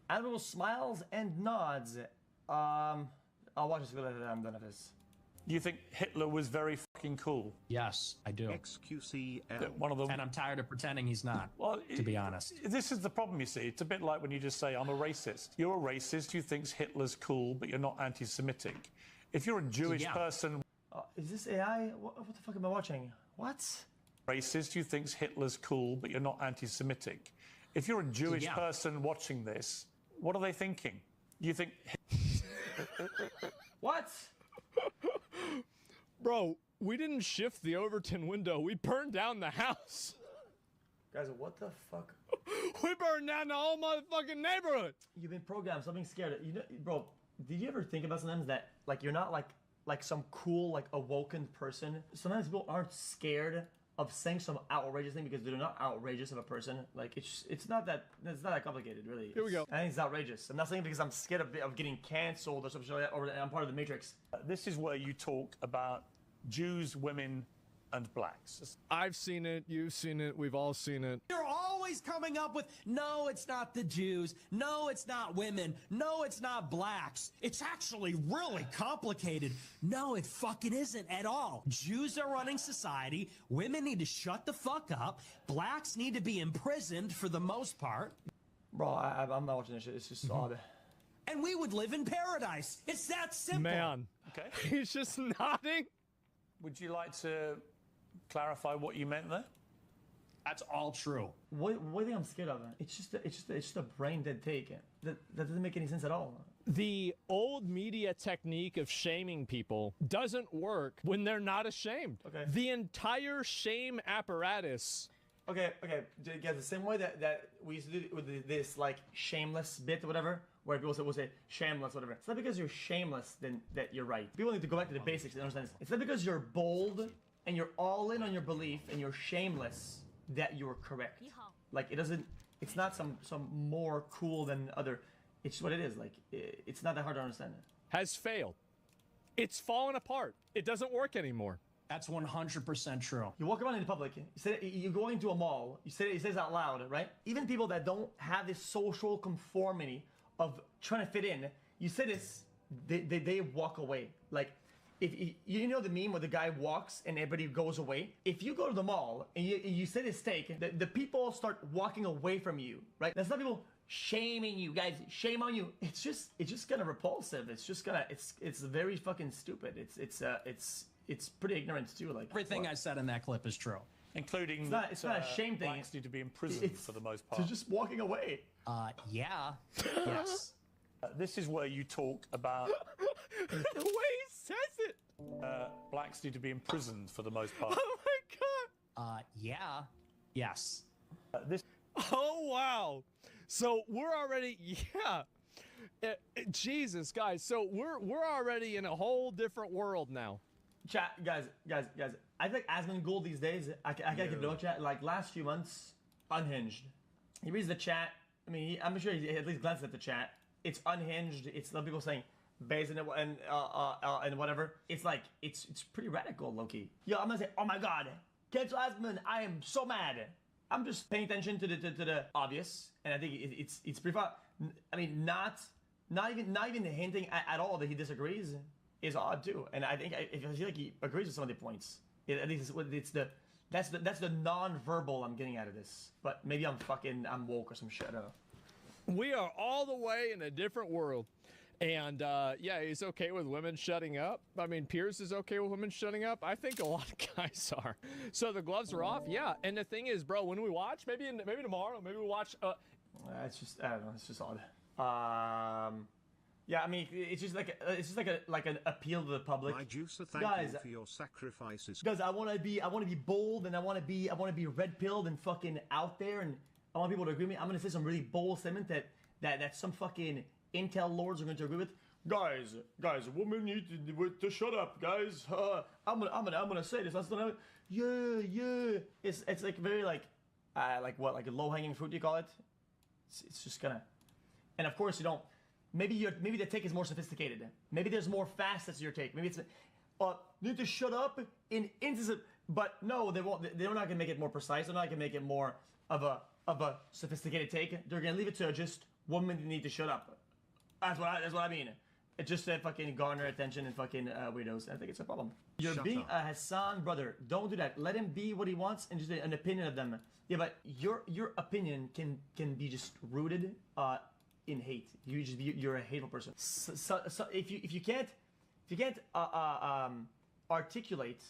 Speaker 25: Admiral smiles and nods. I'll watch this video and I'm done with this.
Speaker 7: You think Hitler was very fucking cool?
Speaker 17: Yes, I do.
Speaker 23: XQCL.
Speaker 7: One of them.
Speaker 17: And I'm tired of pretending he's not,
Speaker 7: Well,
Speaker 17: to be honest.
Speaker 7: This is the problem, you see. It's a bit like when you just say, I'm a racist. You're a racist who thinks Hitler's cool, but you're not anti-Semitic. If you're a Jewish person...
Speaker 25: Is this AI? What the fuck am I watching? What?
Speaker 7: Racist who thinks Hitler's cool, but you're not anti-Semitic. If you're a Jewish person watching this, what are they thinking? You think...
Speaker 25: What?
Speaker 18: Bro, we didn't shift the Overton window. We burned down the house.
Speaker 25: Guys, what the fuck?
Speaker 18: We burned down the whole motherfucking neighborhood.
Speaker 25: You've been programmed, so I'm being scared. You know, bro, did you ever think about sometimes that, like, you're not like some cool, like, awoken person? Sometimes people aren't scared of saying some outrageous thing because they're not outrageous of a person. Like, it's not that complicated, really.
Speaker 18: Here we go.
Speaker 25: I think it's outrageous. I'm not saying it because I'm scared of getting canceled or something like that, or I'm part of the Matrix.
Speaker 7: This is where you talk about Jews, women, and blacks.
Speaker 18: I've seen it. You've seen it. We've all seen it.
Speaker 19: You're always coming up with, no, it's not the Jews. No, it's not women. No, it's not blacks. It's actually really complicated. No, it fucking isn't at all. Jews are running society. Women need to shut the fuck up. Blacks need to be imprisoned for the most part.
Speaker 25: Bro, I'm not watching this shit. It's just odd.
Speaker 19: And we would live in paradise. It's that simple.
Speaker 18: Man.
Speaker 7: Okay.
Speaker 18: He's just nodding.
Speaker 7: Would you like to clarify what you meant there?
Speaker 19: That's all true.
Speaker 25: What do you think I'm scared of? It's just a brain dead take. That doesn't make any sense at all.
Speaker 18: The old media technique of shaming people doesn't work when they're not ashamed.
Speaker 25: Okay.
Speaker 18: The entire shame apparatus.
Speaker 25: Okay. Guys, the same way that we used to do with this, like, shameless bit or whatever, where people will say shameless, whatever. It's not because you're shameless then that you're right. People need to go back to the basics and understand this. It's not because you're bold and you're all in on your belief and you're shameless that you're correct. Like, it's not some more cool than other. It's just what it is. Like, it's not that hard to understand.
Speaker 18: Has failed. It's fallen apart. It doesn't work anymore.
Speaker 19: That's 100% true.
Speaker 25: You walk around in public, you go into a mall, you say it out loud, right? Even people that don't have this social conformity of trying to fit in, you say this, they walk away. Like, if you know the meme where the guy walks and everybody goes away? If you go to the mall and you say this steak, the people start walking away from you, right? That's not people shaming you, guys. Shame on you. It's just kind of repulsive. It's very fucking stupid. It's pretty ignorant too. Like,
Speaker 19: everything I said in that clip is true,
Speaker 7: including
Speaker 25: it's not a shame thing.
Speaker 7: Blacks need to be imprisoned for the most part.
Speaker 25: So just walking away.
Speaker 19: Yeah. Yes.
Speaker 7: This is where you talk about
Speaker 18: the way he says it.
Speaker 7: Blacks need to be imprisoned for the most part.
Speaker 18: Oh my god.
Speaker 19: Yeah. Yes.
Speaker 18: Oh wow. So we're already Jesus, guys. So we're already in a whole different world now.
Speaker 25: Chat, guys. I think Asmongold these days, I can't give no chat. Like, last few months, unhinged. He reads the chat. I mean, I'm sure he at least glances at the chat. It's unhinged. It's some people saying base and whatever. It's like it's pretty radical, low-key. Yo, I'm gonna say, oh my god, cancel Asmon. I am so mad. I'm just paying attention to the obvious, and I think it's pretty fun. I mean, not even hinting at all that he disagrees is odd too. And I think I feel like he agrees with some of the points. At least that's the non-verbal I'm getting out of this. But maybe I'm woke or some shit. I don't know.
Speaker 18: We are all the way in a different world. And yeah, he's okay with women shutting up. I mean, Pierce is okay with women shutting up. I think a lot of guys are. So the gloves are off, yeah. And the thing is, bro, when we watch, maybe tomorrow, maybe we watch.
Speaker 25: It's just, I don't know. It's just odd. Yeah, I mean, it's just like an appeal to the public.
Speaker 23: My juicer, thank you for your sacrifices.
Speaker 25: Guys, I want to be bold, and I want to be red pilled and fucking out there, and I want people to agree with me. I'm gonna say some really bold statement that some fucking intel lords are going to agree with. Guys, women need to shut up, guys. I'm gonna say this. That's not. Yeah. It's like very like a low hanging fruit, you call it. It's just gonna, and of course you don't. Maybe the take is more sophisticated. Maybe there's more facets to your take. Maybe it's need to shut up in instances. But no, they won't. They're not gonna make it more precise. They're not gonna make it more of a sophisticated take. They're gonna leave it to just women need to shut up. That's what I mean. It's just to fucking garner attention and fucking weirdos. I think it's a problem. You're
Speaker 3: Shut
Speaker 25: being
Speaker 3: up.
Speaker 25: a Hassan brother. Don't do that. Let him be what he wants and just an opinion of them. Yeah, but your opinion can be just rooted in hate. You're a hateful person. So if you can't articulate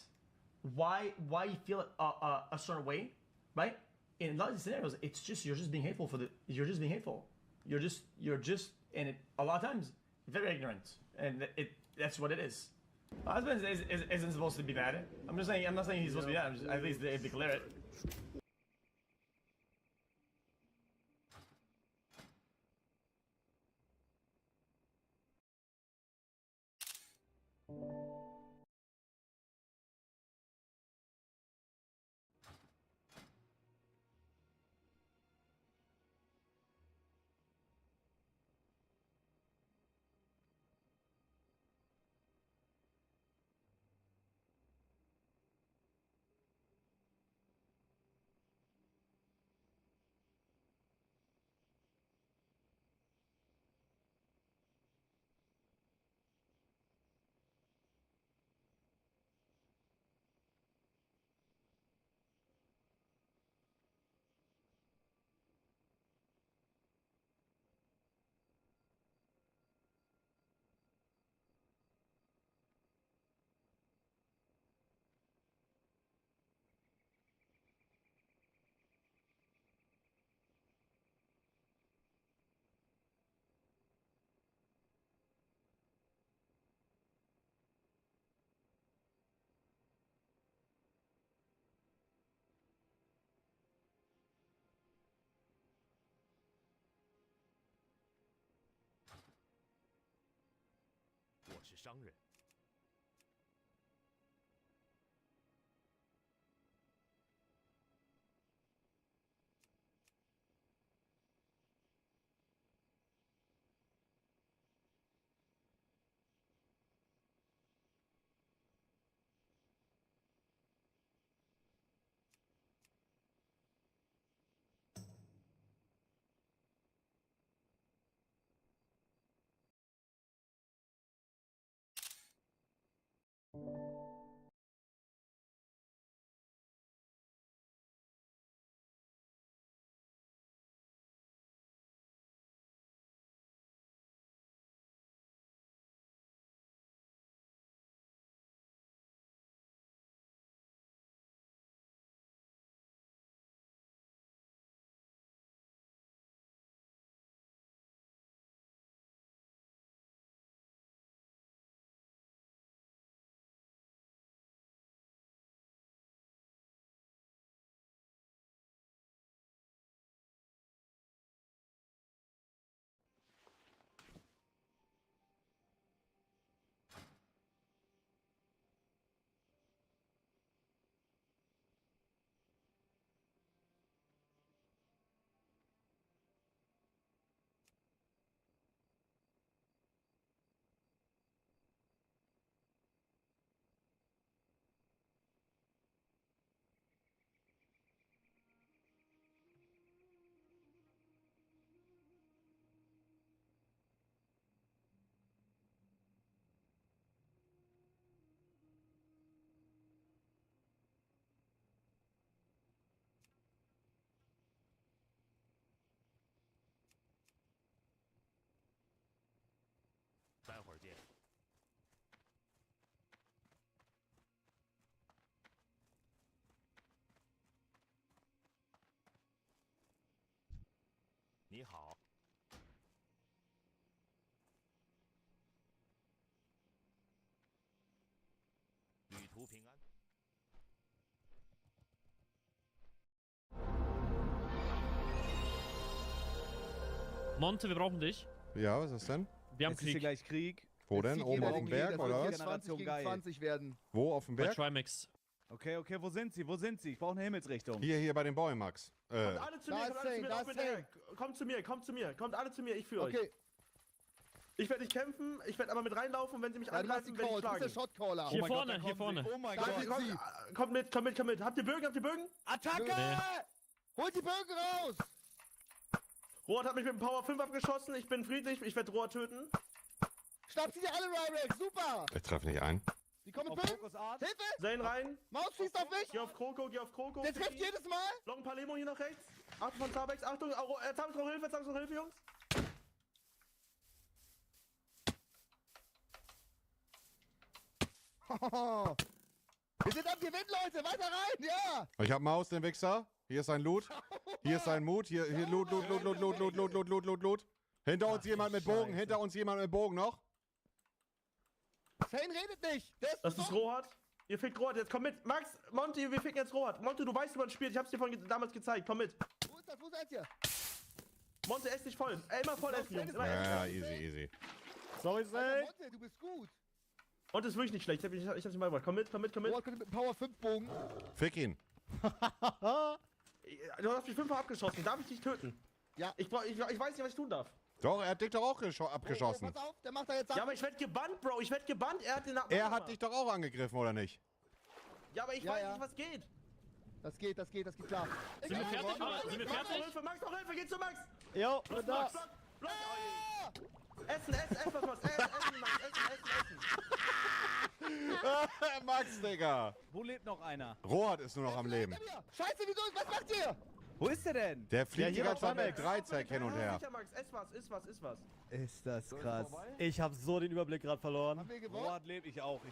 Speaker 25: why you feel a certain way, right? In a lot of these scenarios, it's just you're just being hateful you're just being hateful. You're just and it a lot of times very ignorant, and that's what it is. Husband isn't supposed to be bad. I'm not saying he's supposed to be bad. At least they declare it.
Speaker 3: Monte, wir brauchen dich.
Speaker 4: Ja, was ist das denn?
Speaker 3: Wir haben
Speaker 20: Jetzt ist hier
Speaker 3: Krieg.
Speaker 20: gleich Krieg.
Speaker 4: Wo
Speaker 20: Jetzt
Speaker 4: denn?
Speaker 20: zieht
Speaker 4: Oben
Speaker 20: jeder
Speaker 4: auf
Speaker 20: den
Speaker 4: dem
Speaker 20: Krieg,
Speaker 4: Berg,
Speaker 20: das
Speaker 4: oder
Speaker 20: wird
Speaker 4: was?
Speaker 20: 20 gegen
Speaker 13: geil.
Speaker 20: 20 werden.
Speaker 4: Wo, auf dem
Speaker 3: Bei
Speaker 4: Berg?
Speaker 3: Trimax.
Speaker 20: Okay, wo sind sie? Wo sind sie? Ich brauche eine Himmelsrichtung.
Speaker 4: Hier bei den Bäumen, Max.
Speaker 21: Kommt alle zu mir, kommt alle zu mir, lauf mir hinterher. Kommt zu mir, kommt alle zu mir, ich führe euch.
Speaker 20: Okay.
Speaker 21: Ich werde nicht kämpfen, ich werde aber mit reinlaufen und wenn sie mich
Speaker 20: Ja, du hast
Speaker 21: angreifen,
Speaker 20: die
Speaker 21: werde ich
Speaker 20: Calls, du bist der
Speaker 21: schlagen.
Speaker 20: Shotcaller.
Speaker 3: Hier
Speaker 20: Oh mein
Speaker 3: vorne,
Speaker 20: Gott, da
Speaker 3: hier
Speaker 20: kommen
Speaker 3: vorne.
Speaker 20: sie. Oh mein
Speaker 21: Nein,
Speaker 20: Gott.
Speaker 21: kommt mit. Habt ihr Bögen?
Speaker 20: Attacke!
Speaker 3: Nee.
Speaker 20: Holt die Bögen raus!
Speaker 21: Rohat hat mich mit dem Power 5 abgeschossen. Ich bin friedlich. Ich werde Rohat töten.
Speaker 10: Schnappt sie dir alle, Ryrex. Super.
Speaker 16: Ich treffe nicht ein.
Speaker 10: Die kommen mit Hilfe.
Speaker 21: Zane rein.
Speaker 10: Maus schießt auf mich.
Speaker 21: Geh auf Kroko, geh auf Kroko.
Speaker 10: Der trifft jedes Mal.
Speaker 21: Noch ein paar Lemo hier nach rechts. Achtung von Zabex. Achtung. Zabex noch Hilfe. Zabex noch Hilfe, Jungs.
Speaker 10: Wir sind am Gewinn, Leute. Weiter rein. Ja.
Speaker 16: Ich hab Maus, den Wichser. Hier ist sein Loot. Hier ist sein Loot. Hier Loot. Hinter uns jemand mit Bogen. Hinter uns jemand mit Bogen noch.
Speaker 10: Zane redet nicht.
Speaker 21: Das ist Rohat. Ihr fickt Rohat. Jetzt komm mit. Max, Monty, wir ficken jetzt Rohat. Monty, du weißt, wie man spielt. Ich hab's dir damals gezeigt. Komm mit.
Speaker 10: Wo ist das? Wo seid ihr?
Speaker 21: Monty, ess dich voll. Immer voll essen, Jungs. Immer
Speaker 16: Ja,
Speaker 21: essen.
Speaker 16: easy.
Speaker 21: Sorry, Zane.
Speaker 10: Monte, du bist gut.
Speaker 21: Und ist wirklich nicht schlecht. Ich hab's nicht mal gemacht. Komm mit.
Speaker 10: Rohat könnte mit einem Power 5 Bogen.
Speaker 16: Fick ihn.
Speaker 21: Du hast mich 5-mal abgeschossen. Darf ich dich töten?
Speaker 10: Ja.
Speaker 21: Ich weiß nicht, was ich tun darf.
Speaker 16: Doch, er hat dich doch auch abgeschossen.
Speaker 10: Pass auf, der macht da jetzt ab.
Speaker 21: Ja, aber ich werd gebannt, Bro. Ich werd gebannt. Er hat den
Speaker 16: Er hat dich doch auch angegriffen, oder nicht?
Speaker 21: Ja, aber ich weiß nicht, was geht.
Speaker 10: Das geht klar.
Speaker 3: Sind wir fertig? Sind wir fertig?
Speaker 21: Max, noch Hilfe. Geh zu Max.
Speaker 10: Jo,
Speaker 21: Los,
Speaker 10: da.
Speaker 21: Max. Los. Essen, was. Essen, Max. Essen.
Speaker 16: Max, Digga.
Speaker 20: Wo lebt noch einer?
Speaker 16: Rohat ist nur noch am Leben.
Speaker 10: Scheiße, wieso? Was macht ihr?
Speaker 20: Wo ist der denn?
Speaker 16: Der fliegt die
Speaker 20: hier
Speaker 16: ganze Zeit
Speaker 20: noch
Speaker 16: mit Dreizack hin und her.
Speaker 21: Sicher, Max. Iss was.
Speaker 20: Ist das krass. Ich hab so den Überblick gerade verloren.
Speaker 10: Haben wir gewonnen?
Speaker 20: Rohat lebt, ich auch.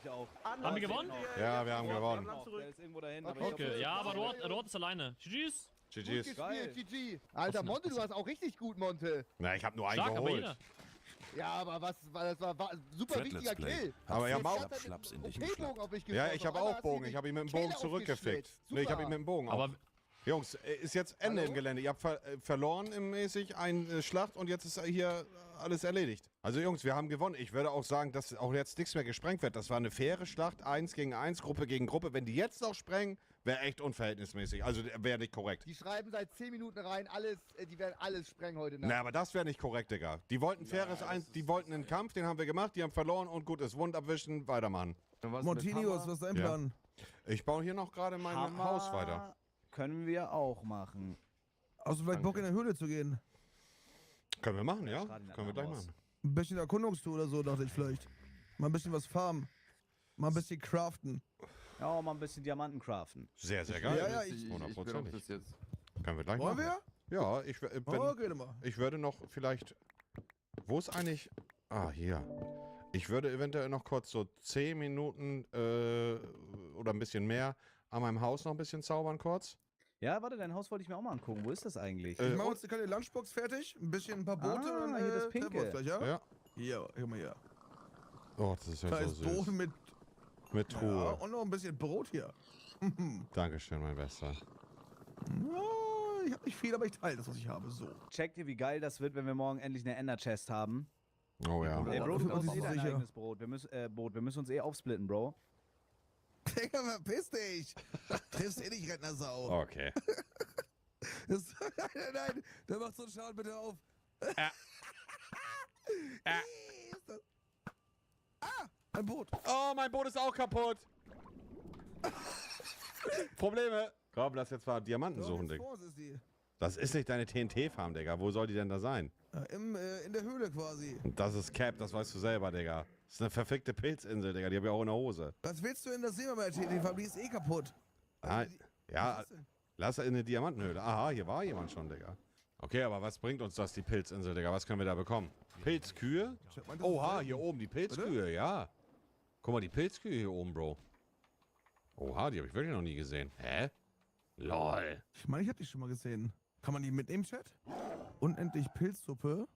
Speaker 3: Haben wir gewonnen?
Speaker 16: Ja, wir haben gewonnen.
Speaker 20: Der ist irgendwo dahin.
Speaker 3: Okay, ja, aber Rot ist alleine. GG's.
Speaker 10: Gut
Speaker 16: GG's.
Speaker 10: gespielt, GG. Alter, Monte, du hast auch richtig gut, Monte.
Speaker 16: Na, ich hab nur einen
Speaker 3: Stark, aber
Speaker 16: geholt.
Speaker 3: jeder.
Speaker 10: Ja, aber das war ein super wichtiger Kill.
Speaker 16: Aber ja, Maus.
Speaker 10: Schnaps in dich Bogen auf mich
Speaker 16: Ja, ich habe auch Bogen. Ich habe ihn mit dem Bogen zurückgefickt. Nee, ich habe ihn mit dem Bogen.
Speaker 3: Aber
Speaker 16: Jungs, ist jetzt Ende im Gelände. Ihr habt verloren im mäßig eine Schlacht und jetzt ist hier alles erledigt. Also Jungs, wir haben gewonnen. Ich würde auch sagen, dass auch jetzt nichts mehr gesprengt wird. Das war eine faire Schlacht, 1 gegen 1, Gruppe gegen Gruppe. Wenn die jetzt noch sprengen, wäre echt unverhältnismäßig. Also wäre nicht korrekt.
Speaker 10: Die schreiben seit 10 Minuten rein, die werden alles sprengen heute Nacht.
Speaker 16: Na, aber das wäre nicht korrekt, Digga. Die wollten faires die wollten einen Kampf, den haben wir gemacht, die haben verloren und gut ist. Wund abwischen, weitermachen.
Speaker 15: Montinius, was ist dein Plan?
Speaker 16: Ich baue hier noch gerade mein Haus weiter.
Speaker 20: Können wir auch machen.
Speaker 15: Hast du vielleicht Bock in der Höhle zu gehen?
Speaker 16: Können wir machen, ja? Können wir gleich machen.
Speaker 15: Ein bisschen Erkundungstour oder so, dachte ich vielleicht. Mal ein bisschen was farmen. Mal ein bisschen craften.
Speaker 20: Ja, mal ein bisschen Diamanten craften.
Speaker 16: Sehr, sehr geil.
Speaker 15: Ja,
Speaker 16: ich 100%.
Speaker 15: bis jetzt.
Speaker 16: Können wir gleich
Speaker 15: Wollen
Speaker 16: machen.
Speaker 15: wir?
Speaker 16: Ja, ich würde noch vielleicht... Wo ist eigentlich... Ah, hier. Ich würde eventuell noch kurz so 10 Minuten oder ein bisschen mehr an meinem Haus noch ein bisschen zaubern kurz.
Speaker 20: Ja, warte, dein Haus wollte ich mir auch mal angucken. Wo ist das eigentlich?
Speaker 15: Ich mache uns eine kleine Lunchbox fertig, ein paar Boote und dann
Speaker 20: hier das
Speaker 15: treffen wir
Speaker 20: Pinke.
Speaker 15: uns gleich, ja?
Speaker 16: Ja.
Speaker 15: Hier, guck mal hier.
Speaker 16: Oh, das ist ja
Speaker 15: Da
Speaker 16: so
Speaker 15: ist
Speaker 16: süß.
Speaker 15: Boden
Speaker 16: mit Truhe.
Speaker 15: Ja, und noch ein bisschen Brot hier.
Speaker 16: Dankeschön, mein Bester.
Speaker 15: Ja, ich habe nicht viel, aber ich teile das, was ich habe. So.
Speaker 20: Checkt ihr, wie geil das wird, wenn wir morgen endlich eine Ender-Chest haben?
Speaker 16: Oh ja.
Speaker 20: Ey, Bro,
Speaker 15: das
Speaker 20: du
Speaker 15: ist
Speaker 20: brauchst jeder ein
Speaker 15: sicher.
Speaker 20: eigenes Brot. Wir müssen uns aufsplitten, Bro.
Speaker 15: Digga, verpiss dich! Triffst eh nicht, Rentnersau.
Speaker 16: Okay.
Speaker 15: Nein, der macht so einen Schaden, bitte auf. Ein Boot.
Speaker 16: Oh, mein Boot ist auch kaputt. Probleme. Komm, lass jetzt mal Diamanten suchen, Digga. Das ist nicht deine TNT-Farm, Digga. Wo soll die denn da sein?
Speaker 15: In der Höhle quasi.
Speaker 16: Das ist Cap, das weißt du selber, Digga. Das ist eine verfickte Pilzinsel, Digga. Die hab ich auch in der Hose.
Speaker 15: Was willst du in der See bei TNT-Farm? Die ist eh kaputt.
Speaker 16: Ja, lass in eine Diamantenhöhle. Aha, hier war jemand schon, Digga. Okay, aber was bringt uns das, die Pilzinsel, Digga? Was können wir da bekommen? Pilzkühe? Oha, hier oben, die Pilzkühe, ja. Guck mal, die Pilzkühe hier oben, Bro. Oha, die habe ich wirklich noch nie gesehen. Hä? LOL.
Speaker 15: Ich meine, ich habe die schon mal gesehen. Kann man die mitnehmen, Chat? Unendlich Pilzsuppe.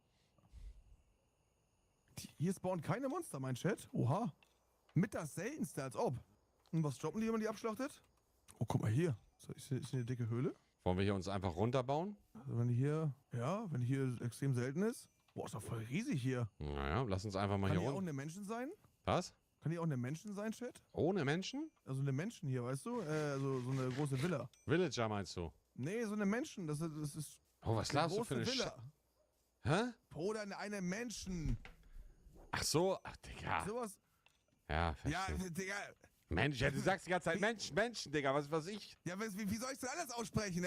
Speaker 15: Hier spawnen keine Monster, mein Chat. Oha. Mit das seltenste, als ob. Und was droppen die, wenn man die abschlachtet? Oh, guck mal hier. Ist hier eine dicke Höhle?
Speaker 16: Wollen wir hier uns einfach runterbauen?
Speaker 15: Also wenn hier extrem selten ist. Boah, ist doch voll riesig hier.
Speaker 16: Naja, lass uns einfach mal
Speaker 15: Kann
Speaker 16: hier
Speaker 15: hier auch
Speaker 16: runter.
Speaker 15: eine Menschen sein?
Speaker 16: Was?
Speaker 15: Kann hier auch eine Menschen sein, Chat?
Speaker 16: Ohne Menschen?
Speaker 15: Also eine Menschen hier, weißt du? Also so eine große Villa.
Speaker 16: Villager meinst du?
Speaker 15: Nee, so eine Menschen. Das ist
Speaker 16: Oh, was
Speaker 15: eine
Speaker 16: laufst du für eine
Speaker 15: große Villa.
Speaker 16: Hä?
Speaker 15: Bruder, eine Menschen.
Speaker 16: Ach so, ach, Digga.
Speaker 15: Sowas.
Speaker 16: Ja,
Speaker 15: Ja,
Speaker 16: verstehe.
Speaker 15: Digga.
Speaker 16: Mensch, ja, du sagst die ganze Zeit Menschen, Digga, was weiß ich?
Speaker 15: Ja, wie soll ich denn alles aussprechen,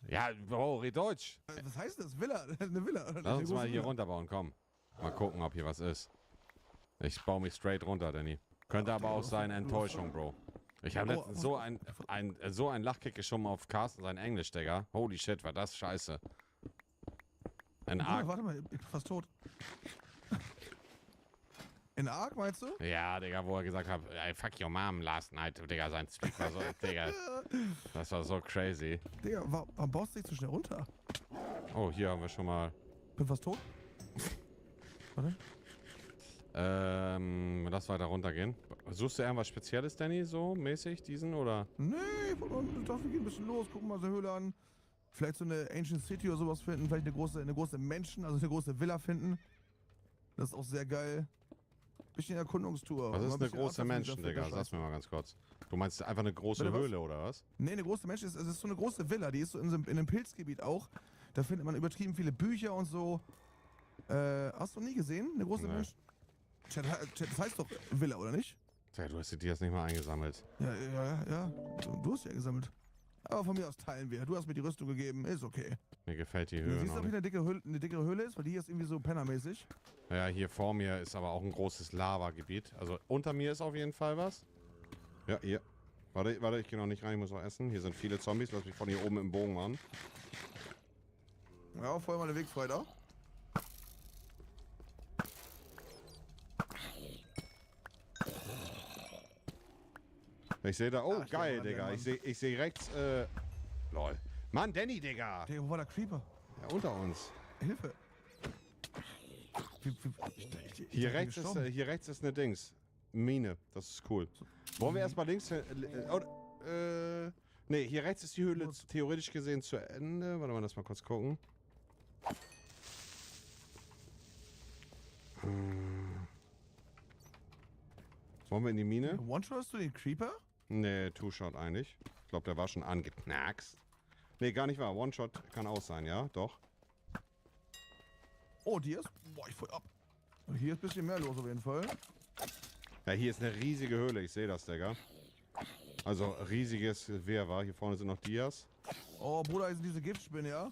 Speaker 16: Ja, Bro, red Deutsch.
Speaker 15: Was heißt das? Villa? Eine Villa?
Speaker 16: Lass uns mal hier runterbauen, komm. Mal gucken, ob hier was ist. Ich baue mich straight runter, Danny. Könnte aber auch sein Enttäuschung, Bro. Ich habe letztens so ein Lachkick geschoben auf Carsten sein Englisch, Digga. Holy shit, war das scheiße.
Speaker 15: Warte mal, ich bin fast tot. In Ark, meinst du?
Speaker 16: Ja, Digga, wo er gesagt hat, ey, fuck your mom last night, Digga, sein Speak war so, Digga, das war so crazy.
Speaker 15: Digga, warum baust du dich so schnell runter?
Speaker 16: Oh, hier haben wir schon mal...
Speaker 15: Bin fast tot. Warte.
Speaker 16: Lass weiter runtergehen. Suchst du irgendwas Spezielles, Danny, so mäßig, diesen, oder?
Speaker 15: Nee, ich dachte, wir gehen ein bisschen los, gucken mal so eine Höhle an. Vielleicht so eine Ancient City oder sowas finden, vielleicht eine große Menschen, also eine große Villa finden. Das ist auch sehr geil. Bisschen Erkundungstour.
Speaker 16: Was ist eine große Menschen, Digga? Sag's mir mal ganz kurz. Du meinst einfach eine große Höhle, oder was?
Speaker 15: Nee, eine große Menschen es ist so eine große Villa, die ist so in einem Pilzgebiet auch. Da findet man übertrieben viele Bücher und so. Hast du nie gesehen? Eine große Menschen? Chat, das heißt doch Villa, oder nicht?
Speaker 16: Ja, du hast die jetzt nicht mal eingesammelt.
Speaker 15: Ja. Du hast ja gesammelt. Aber von mir aus teilen wir. Du hast mir die Rüstung gegeben, ist okay.
Speaker 16: Mir gefällt die Höhe
Speaker 15: Siehst du,
Speaker 16: noch
Speaker 15: ob hier
Speaker 16: nicht.
Speaker 15: eine dickere Höhle ist? Weil die hier ist irgendwie so pennermäßig.
Speaker 16: Ja, hier vor mir ist aber auch ein großes Lavagebiet. Also unter mir ist auf jeden Fall was. Ja, hier. Warte, ich gehe noch nicht rein, ich muss noch essen. Hier sind viele Zombies, lass mich von hier oben im Bogen machen.
Speaker 15: Ja, vorher mal den Weg frei da.
Speaker 16: Ich sehe da, oh
Speaker 15: Ach,
Speaker 16: geil,
Speaker 15: ja,
Speaker 16: Digga.
Speaker 15: Mann.
Speaker 16: Ich sehe rechts, lol. Mann, Danny, Digga.
Speaker 15: Digga, wo war der Creeper?
Speaker 16: Ja, unter uns.
Speaker 15: Hilfe.
Speaker 16: Hier rechts ist eine Dings. Mine, das ist cool. Wollen wir erstmal links... nee, hier rechts ist die Höhle theoretisch gesehen zu Ende. Warte mal, lass mal kurz gucken. Wollen wir in die Mine?
Speaker 15: One-shotst du den Creeper?
Speaker 16: Nee, Two-Shot eigentlich. Ich glaube, der war schon angeknackst. Nee, gar nicht wahr. One-Shot kann auch sein, ja? Doch.
Speaker 15: Oh, die ist... Boah, ich voll ab. Und hier ist ein bisschen mehr los auf jeden Fall.
Speaker 16: Ja, hier ist eine riesige Höhle. Ich sehe das, Digga. Also, riesiges Wirrwarr. Hier vorne sind noch Dias.
Speaker 15: Oh, Bruder, hier sind diese Giftspinnen, ja?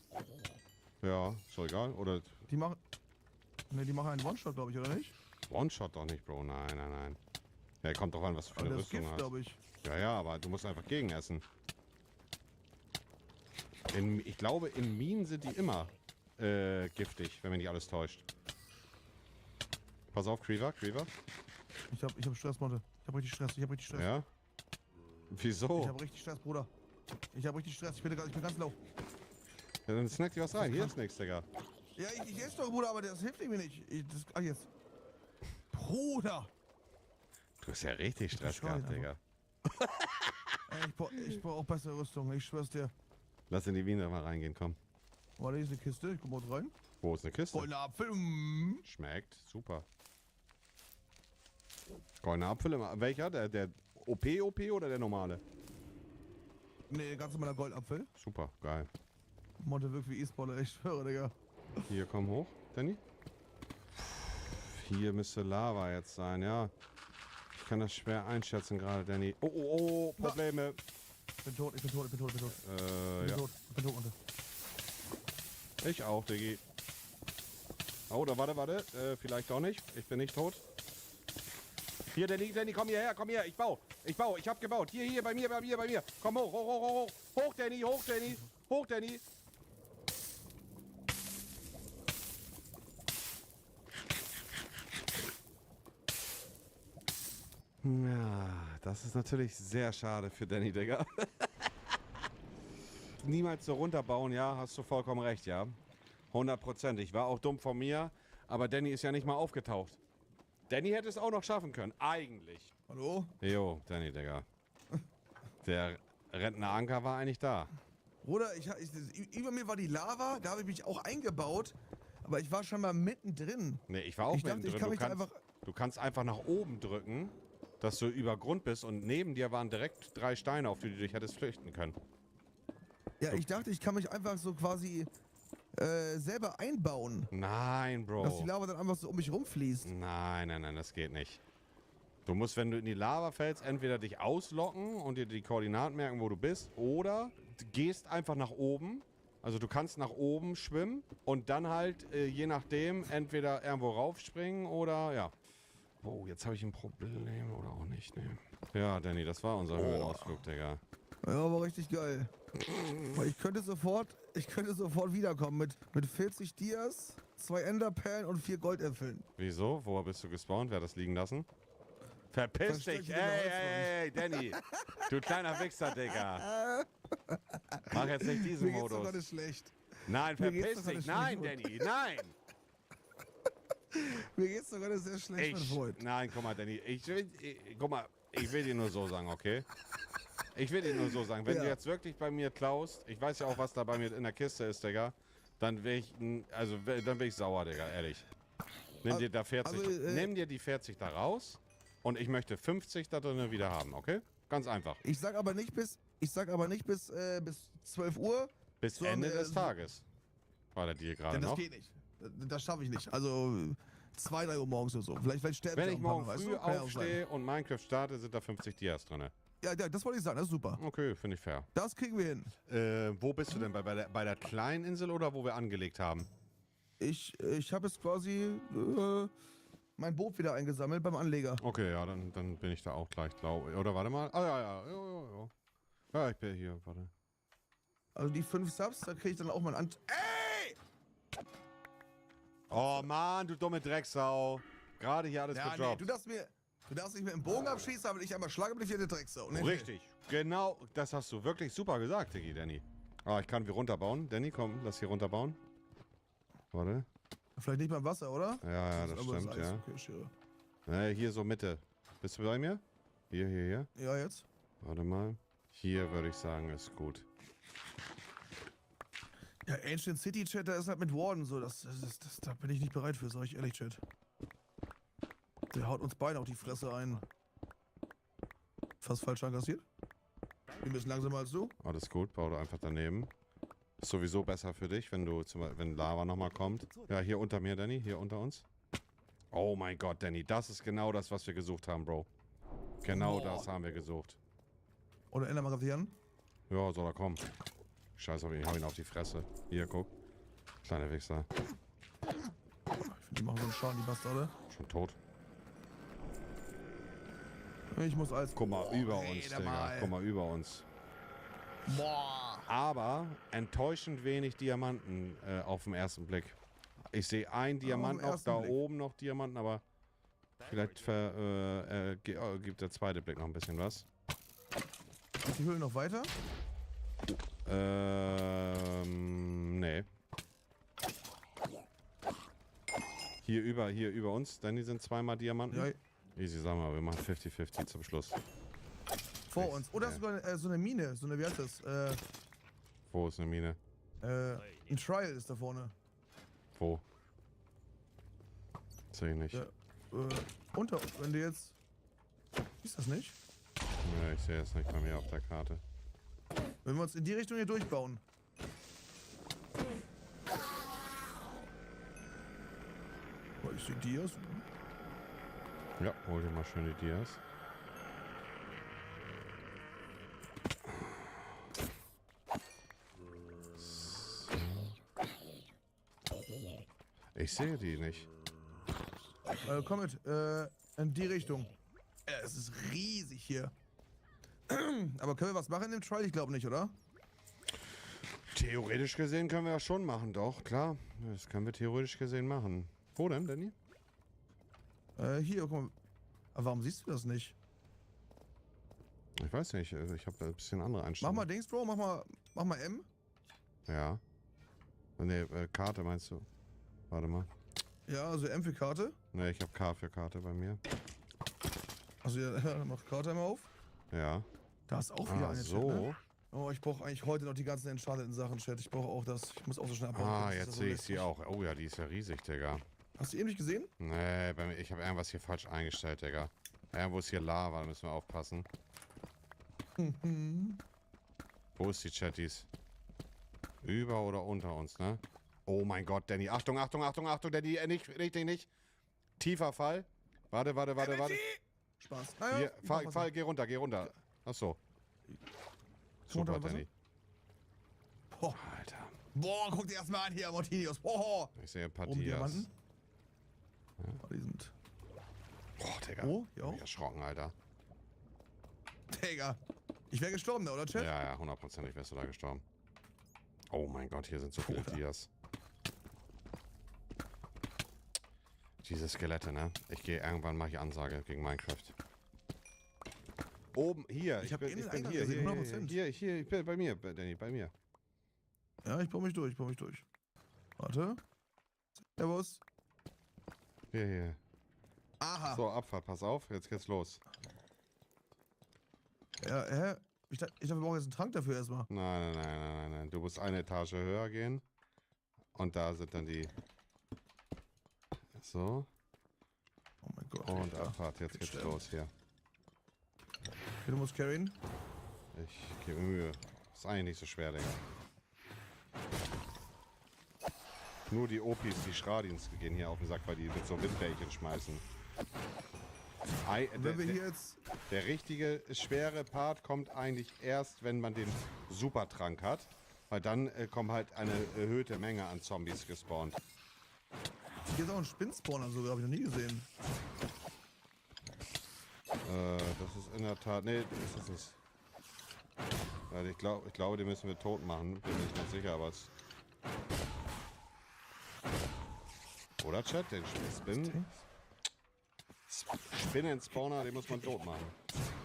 Speaker 16: Ja, ist doch egal. Oder...
Speaker 15: Die machen... Ne, die machen einen One-Shot, glaube ich, oder nicht?
Speaker 16: One-Shot doch nicht, Bro. Nein. Ja, kommt doch an, was du für eine
Speaker 15: das
Speaker 16: Rüstung
Speaker 15: Gift,
Speaker 16: hast.
Speaker 15: glaube ich.
Speaker 16: Ja, aber du musst einfach gegen essen. Ich glaube, in Minen sind die immer giftig, wenn man nicht alles täuscht. Pass auf, Creeper.
Speaker 15: Ich hab Stress, Monte. Ich hab richtig Stress.
Speaker 16: Ja? Wieso?
Speaker 15: Ich hab richtig Stress, Bruder. Ich hab richtig Stress. Ich bin ganz low.
Speaker 16: Ja, dann snack dir was rein. Hier ist nichts, Digga.
Speaker 15: Ja, ich esse doch, Bruder, aber das hilft mir nicht. Jetzt. Bruder!
Speaker 16: Du hast ja richtig Stress gehabt, Digga.
Speaker 15: Ich brauch auch bessere Rüstung, ich schwör's dir.
Speaker 16: Lass in die Mine mal reingehen, komm.
Speaker 15: Warte, hier ist eine Kiste, ich komm mal rein.
Speaker 16: Wo ist eine Kiste?
Speaker 15: Goldener Apfel.
Speaker 16: Schmeckt, super. Goldener Apfel, welcher? Der OP oder der normale?
Speaker 15: Nee, ganz normaler Goldapfel.
Speaker 16: Super, geil.
Speaker 15: Monte wirkt wie E-Spoiler, ich schwöre, Digga.
Speaker 16: Hier, komm hoch, Danny. Hier müsste Lava jetzt sein, ja. Ich kann das schwer einschätzen gerade, Danny. Oh, Probleme.
Speaker 15: Ich bin tot.
Speaker 16: Ja.
Speaker 15: Ich bin tot, Monte.
Speaker 16: Ich auch, Diggi. Oh, da warte. Vielleicht doch nicht. Ich bin nicht tot. Hier, Danny, komm hierher. Ich baue. Ich hab gebaut. Hier, bei mir. Komm hoch. Hoch, Danny. Ja, das ist natürlich sehr schade für Danny, Digga. Niemals so runterbauen, ja, hast du vollkommen recht, ja. 100%. War auch dumm von mir, aber Danny ist ja nicht mal aufgetaucht. Danny hätte es auch noch schaffen können, eigentlich.
Speaker 15: Hallo?
Speaker 16: Jo, Danny, Digga. Der Rentner Anker war eigentlich da.
Speaker 15: Bruder, über mir war die Lava, da habe ich mich auch eingebaut, aber ich war schon mal mittendrin.
Speaker 16: Nee, ich war auch mittendrin. Du kannst einfach nach oben drücken, dass du über Grund bist und neben dir waren direkt 3 Steine, auf die du dich hättest flüchten können.
Speaker 15: Ja, ich dachte, ich kann mich einfach so quasi selber einbauen.
Speaker 16: Nein, Bro.
Speaker 15: Dass die Lava dann einfach so um mich rumfließt.
Speaker 16: Nein, das geht nicht. Du musst, wenn du in die Lava fällst, entweder dich auslocken und dir die Koordinaten merken, wo du bist, oder du gehst einfach nach oben, Also du kannst nach oben schwimmen und dann halt, je nachdem, entweder irgendwo raufspringen oder, ja. Oh, jetzt habe ich ein Problem oder auch nicht, ne? Ja, Danny, das war unser Höhenausflug, Digga.
Speaker 15: Ja, war richtig geil. Weil ich könnte sofort wiederkommen mit 40 Dias, 2 Enderperlen und 4 Goldäpfeln.
Speaker 16: Wieso? Wo bist du gespawnt? Wer hat das liegen lassen? Verpiss dich! Ey, Danny! Du kleiner Wichser, Digga! Mach jetzt nicht diesen
Speaker 15: Mir geht's
Speaker 16: Modus.
Speaker 15: doch gar nicht schlecht.
Speaker 16: Nein,
Speaker 15: Mir geht's
Speaker 16: verpiss
Speaker 15: doch gar
Speaker 16: dich!
Speaker 15: nicht
Speaker 16: Nein,
Speaker 15: schlecht.
Speaker 16: Danny! Nein!
Speaker 15: Mir geht's doch gerade sehr schlecht, mein Freund.
Speaker 16: Nein, guck mal, Danny. Ich will dir nur so sagen, okay? Ich will dir nur so sagen, wenn du jetzt wirklich bei mir klaust, ich weiß ja auch, was da bei mir in der Kiste ist, Digga, dann bin ich sauer, Digga, ehrlich. Nimm dir da 40, nimm dir die 40 da raus und ich möchte 50 da drin wieder haben, okay? Ganz einfach.
Speaker 15: Ich sag aber nicht bis 12 Uhr.
Speaker 16: Bis Ende des Tages. War der Deal gerade
Speaker 15: Denn das
Speaker 16: noch?
Speaker 15: geht nicht. Das schaffe ich nicht. Also 2, 3 Uhr morgens oder so. Vielleicht sterbe
Speaker 16: Wenn
Speaker 15: ich
Speaker 16: ich
Speaker 15: auch ein
Speaker 16: morgen
Speaker 15: paar Mal,
Speaker 16: früh
Speaker 15: weißt du? Kann ja auch
Speaker 16: aufstehe
Speaker 15: sein.
Speaker 16: und Minecraft starte, sind da 50 Dias drin.
Speaker 15: Ja, das wollte ich sagen. Das ist super.
Speaker 16: Okay, finde ich fair.
Speaker 15: Das kriegen wir hin.
Speaker 16: Wo bist du denn? Bei der kleinen Insel oder wo wir angelegt haben?
Speaker 15: Ich habe jetzt quasi mein Boot wieder eingesammelt beim Anleger.
Speaker 16: Okay, ja, dann bin ich da auch gleich, glaube ich. Oder warte mal. Ah, ja. Ja, ich bin hier, warte.
Speaker 15: Also die 5 Subs, da kriege ich dann auch mal ein Ey!
Speaker 16: Oh Mann, du dumme Drecksau. Gerade hier alles
Speaker 15: Ja,
Speaker 16: gedroppt.
Speaker 15: nee, du darfst nicht mit dem Bogen abschießen, aber ich einmal schlage mich hier eine Drecksau. Nee,
Speaker 16: Richtig, genau, das hast du wirklich super gesagt, Diggi, Danny. Ah, ich kann wie runterbauen. Danny, komm, lass hier runterbauen. Warte.
Speaker 15: Vielleicht nicht mal im Wasser, oder?
Speaker 16: Ja, das
Speaker 15: aber
Speaker 16: stimmt,
Speaker 15: ist
Speaker 16: ja.
Speaker 15: okay, sure.
Speaker 16: Hier so Mitte. Bist du bei mir? Hier.
Speaker 15: Ja, jetzt?
Speaker 16: Warte mal. Hier würde ich sagen, ist gut.
Speaker 15: Ja, Ancient City Chat, da ist halt mit Warden so. Da bin ich nicht bereit für, sag ich ehrlich, Chat. Der haut uns beide auf die Fresse ein. Fast falsch ankassiert. Wir müssen langsamer als du.
Speaker 16: Alles gut, bau du einfach daneben. Ist sowieso besser für dich, wenn Lava nochmal kommt. Ja, hier unter mir, Danny, hier unter uns. Oh mein Gott, Danny, das ist genau das, was wir gesucht haben, Bro. Genau das haben wir gesucht.
Speaker 15: Oder ändern wir hier an?
Speaker 16: Ja, soll er kommen. Scheiße, ich hau ihn auf die Fresse. Hier, guck. Kleiner Wichser.
Speaker 15: Ich finde, die machen so einen Schaden, die Bastarde.
Speaker 16: Schon tot.
Speaker 15: Ich muss alles...
Speaker 16: Guck mal, über uns, Digga. Guck mal, über uns.
Speaker 15: Boah.
Speaker 16: Aber enttäuschend wenig Diamanten auf den ersten Blick. Ich sehe einen Diamant noch, da oben noch Diamanten, aber vielleicht gibt der zweite Blick noch ein bisschen was.
Speaker 15: Ist die Höhle noch weiter?
Speaker 16: Nee. Hier über uns, Danny, sind zweimal Diamanten.
Speaker 15: Ja.
Speaker 16: Easy, sagen wir, wir machen 50-50 zum Schluss.
Speaker 15: Vor uns. Oder sogar so eine Mine. So eine, wie heißt das?
Speaker 16: Wo ist eine Mine?
Speaker 15: Ein Trial ist da vorne.
Speaker 16: Wo? Sehe ich nicht.
Speaker 15: Ja, unter uns. Wenn du jetzt... Ist das nicht?
Speaker 16: Ja, ich sehe es nicht bei mir auf der Karte.
Speaker 15: Wenn wir uns in die Richtung hier durchbauen. Oh, ich sehe Dias.
Speaker 16: Ja, hol dir mal schön die Dias. Ich sehe die nicht.
Speaker 15: Komm mit, in die Richtung. Es ist riesig hier. Aber können wir was machen in dem Trial? Ich glaube nicht, oder?
Speaker 16: Theoretisch gesehen können wir das schon machen, doch, klar. Das können wir theoretisch gesehen machen. Wo denn, Danny?
Speaker 15: Hier, guck mal. Aber warum siehst du das nicht?
Speaker 16: Ich weiß nicht, ich habe ein bisschen andere
Speaker 15: Mach
Speaker 16: Einstellungen.
Speaker 15: mal Dings, Bro, mach mal M.
Speaker 16: Ja. Ne, Karte meinst du? Warte mal.
Speaker 15: Ja, also M für Karte.
Speaker 16: Ne, ich habe K für Karte bei mir.
Speaker 15: Also ja, dann mach Karte einmal auf.
Speaker 16: Ja.
Speaker 15: Da ist auch wieder eine
Speaker 16: so.
Speaker 15: Chat, ne? Oh, ich brauche eigentlich heute noch die ganzen entschadeten Sachen, Chat. Ich brauche auch das. Ich muss auch so schnell abbauen.
Speaker 16: Ah,
Speaker 15: Das ist
Speaker 16: jetzt
Speaker 15: ja so
Speaker 16: sehe ich
Speaker 15: lästig.
Speaker 16: sie auch. Oh ja, die ist ja riesig, Digga.
Speaker 15: Hast du eben nicht gesehen?
Speaker 16: Nee, bei mir, ich habe irgendwas hier falsch eingestellt, Digga. Irgendwo ist hier Lava, da müssen wir aufpassen. Wo ist die Chatties? Über oder unter uns, ne? Oh mein Gott, Danny. Achtung, Achtung, Achtung, Achtung, Danny. Nicht. Tiefer Fall. Warte.
Speaker 15: Spaß.
Speaker 16: Hier, Fall, geh runter. Achso. Super, Danny.
Speaker 15: Boah.
Speaker 16: Alter.
Speaker 15: Boah, guck dir erstmal an hier, Mortinius. Boah.
Speaker 16: Ich sehe ein paar
Speaker 15: Oben
Speaker 16: Dias.
Speaker 15: Diamanten. Oh, die sind...
Speaker 16: Boah, Digga.
Speaker 15: Oh,
Speaker 16: Ich bin erschrocken, Alter.
Speaker 15: Digga. Ich wäre gestorben, oder, Chat?
Speaker 16: Ja, ja, 100%ig wärst du da gestorben. Oh mein Gott, hier sind so viele Dias. Diese Skelette, ne? Ich gehe irgendwann, mache ich Ansage gegen Minecraft. Oben, hier. Ich bin hier,
Speaker 15: 100%.
Speaker 16: hier, ich bin bei mir, Danny, bei mir.
Speaker 15: Ja, ich baue mich durch, Warte. Servus.
Speaker 16: Hier.
Speaker 15: Aha.
Speaker 16: So, Abfahrt, pass auf, jetzt geht's los.
Speaker 15: Ja, hä? Ich dachte, wir brauchen jetzt einen Trank dafür erstmal.
Speaker 16: Nein. Du musst eine Etage höher gehen. Und da sind dann die... So.
Speaker 15: Oh mein Gott.
Speaker 16: Und Abfahrt, jetzt geht's los, hier.
Speaker 15: Okay, du musst carryen.
Speaker 16: Ich gebe mir Mühe. Ist eigentlich nicht so schwer, Digga. Nur die Opis, die Schradins gehen hier auf den Sack, weil die mit so Windbällchen schmeißen. Der richtige, schwere Part kommt eigentlich erst, wenn man den Supertrank hat. Weil dann kommt halt eine erhöhte Menge an Zombies gespawnt.
Speaker 15: Hier ist auch ein Spinnspawner sogar, habe ich noch nie gesehen.
Speaker 16: Das ist in der Tat... Nee, das ist es. Also ich glaube, den müssen wir tot machen. Bin mir nicht ganz sicher, aber es... Oder, Chat? Den Spinnen-Spawner, den muss man tot machen.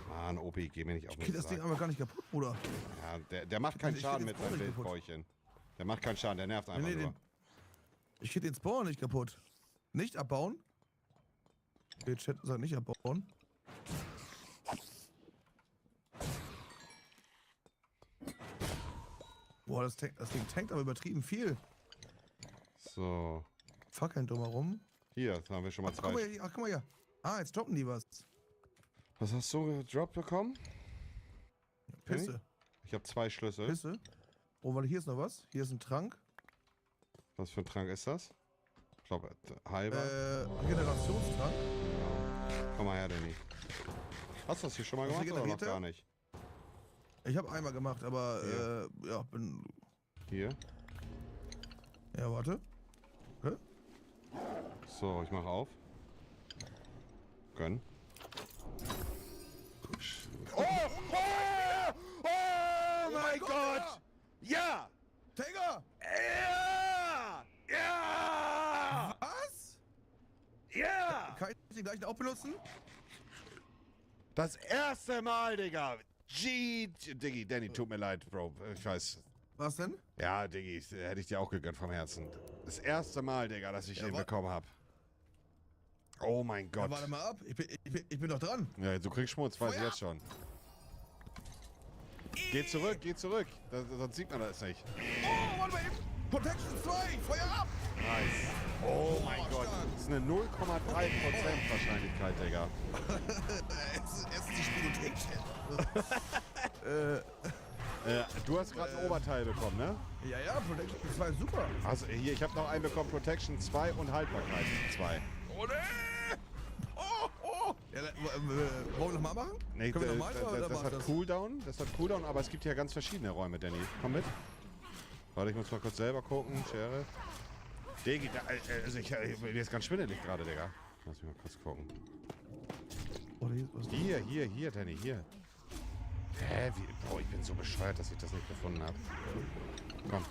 Speaker 16: Mann, Opi, geh mir nicht auf den
Speaker 15: Geht das Ding aber gar nicht kaputt, Bruder?
Speaker 16: Ja, der macht keinen Schaden mit seinem Wildbäuchchen. Der macht keinen Schaden, der nervt einfach nur.
Speaker 15: Ich krieg den Spawn nicht kaputt. Nicht abbauen? Der Chat sagt nicht abbauen. Boah, das Ding tankt aber übertrieben viel.
Speaker 16: So.
Speaker 15: Fackeln drumherum.
Speaker 16: Hier, jetzt haben wir schon mal zwei.
Speaker 15: Guck mal hier. Ah, jetzt droppen die was.
Speaker 16: Was hast du gedroppt bekommen?
Speaker 15: Pisse.
Speaker 16: Ich habe 2 Schlüssel.
Speaker 15: Pisse. Oh, warte, hier ist noch was. Hier ist ein Trank.
Speaker 16: Was für ein Trank ist das? Ich glaube, halber.
Speaker 15: Generationstrank.
Speaker 16: Ja. Komm mal her, Danny. Hast du das hier schon mal gemacht oder noch gar nicht?
Speaker 15: Ich habe einmal gemacht, aber ja, bin...
Speaker 16: Hier.
Speaker 15: Ja, warte. Okay.
Speaker 16: So, ich mache auf. Gönn.
Speaker 15: Oh mein Gott!
Speaker 16: Ja!
Speaker 15: Digga!
Speaker 16: Ja! Ja!
Speaker 15: Was?
Speaker 16: Ja!
Speaker 15: Kann ich den gleichen auch benutzen?
Speaker 16: Das erste Mal, Digga! Diggi, Danny, tut mir leid, Bro. Ich weiß.
Speaker 15: Was denn?
Speaker 16: Ja, Diggi, hätte ich dir auch gegönnt vom Herzen. Das erste Mal, Digga, dass ich den bekommen habe. Oh mein Gott.
Speaker 15: Ja, warte mal ab. Ich bin doch dran.
Speaker 16: Ja, du kriegst Schmutz, weiß ich jetzt schon. Geh zurück. Sonst sieht man das nicht.
Speaker 15: Oh, warte mal eben. Protection 2, Feuer ab!
Speaker 16: Nice. Oh mein Gott. Das ist eine 0,3% Wahrscheinlichkeit, Digga.
Speaker 15: Es ist die Spielothek.
Speaker 16: Du hast gerade ein Oberteil bekommen, ne?
Speaker 15: Ja, Protection 2 ist super.
Speaker 16: Also hier, ich habe noch einen bekommen, Protection 2 und Haltbarkeit 2.
Speaker 15: Oh ne! Oh! Ja, wollen wir nochmal machen?
Speaker 16: Nee,
Speaker 15: Können wir nochmal
Speaker 16: das hat Cooldown, aber es gibt ja ganz verschiedene Räume, Danny. Komm mit. Warte, ich muss mal kurz selber gucken. Schere. Diggi, also ich bin jetzt ganz schwindelig gerade, Digga. Lass mich mal kurz gucken. Hier, Danny, hier. Hä? Boah, ich bin so bescheuert, dass ich das nicht gefunden habe. Komm.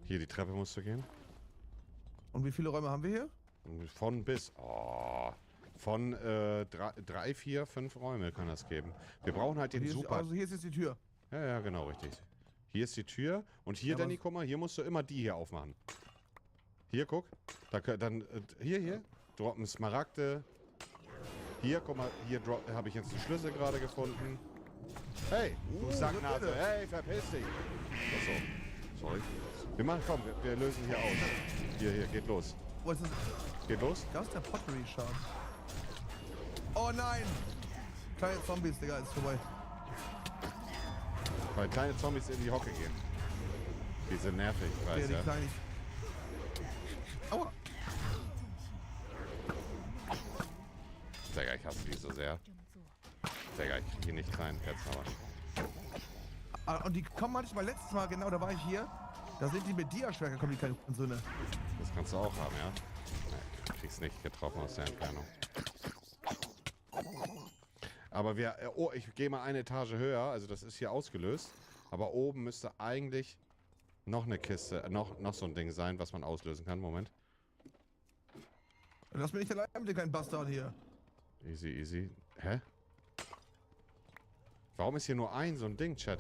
Speaker 16: Hier, die Treppe musst du gehen.
Speaker 15: Und wie viele Räume haben wir hier?
Speaker 16: Von bis. Oh. Von 3, 4, 5 Räume kann das geben. Wir brauchen halt den Super.
Speaker 15: Also hier ist jetzt die Tür.
Speaker 16: Ja, genau, richtig. Hier ist die Tür. Und hier, Danny, guck mal, hier musst du immer die hier aufmachen. Hier, guck. Hier. Droppen Smaragde. Hier, guck mal, hier habe ich jetzt die Schlüssel gerade gefunden. Hey, du Sacknase. Hey, verpiss dich. Achso. Sorry. Komm, wir lösen hier aus. Hier, geht los.
Speaker 15: Wo ist das?
Speaker 16: Geht los?
Speaker 15: Da ist der Pottery-Schaden. Oh nein! Kleine Zombies, Digga, ist vorbei.
Speaker 16: Weil kleine Zombies in die Hocke gehen. Die sind nervig, ich weiß,
Speaker 15: ja. Aua!
Speaker 16: Digga, ich hasse die so sehr. Digga, ich krieg die nicht klein, jetzt aber.
Speaker 15: Und die kommen manchmal, letztes Mal, genau, da war ich hier. Da sind die mit Dia-Schwerter, kommen die kleinen Söhne.
Speaker 16: Das kannst du auch haben, ja? Nee, du kriegst nicht getroffen aus der Entfernung. Aber oh, ich gehe mal eine Etage höher, also das ist hier ausgelöst. Aber oben müsste eigentlich noch eine Kiste, noch so ein Ding sein, was man auslösen kann. Moment.
Speaker 15: Lass mich nicht allein mit dem kleinen Bastard hier.
Speaker 16: Easy, easy. Hä? Warum ist hier nur ein so ein Ding, Chat?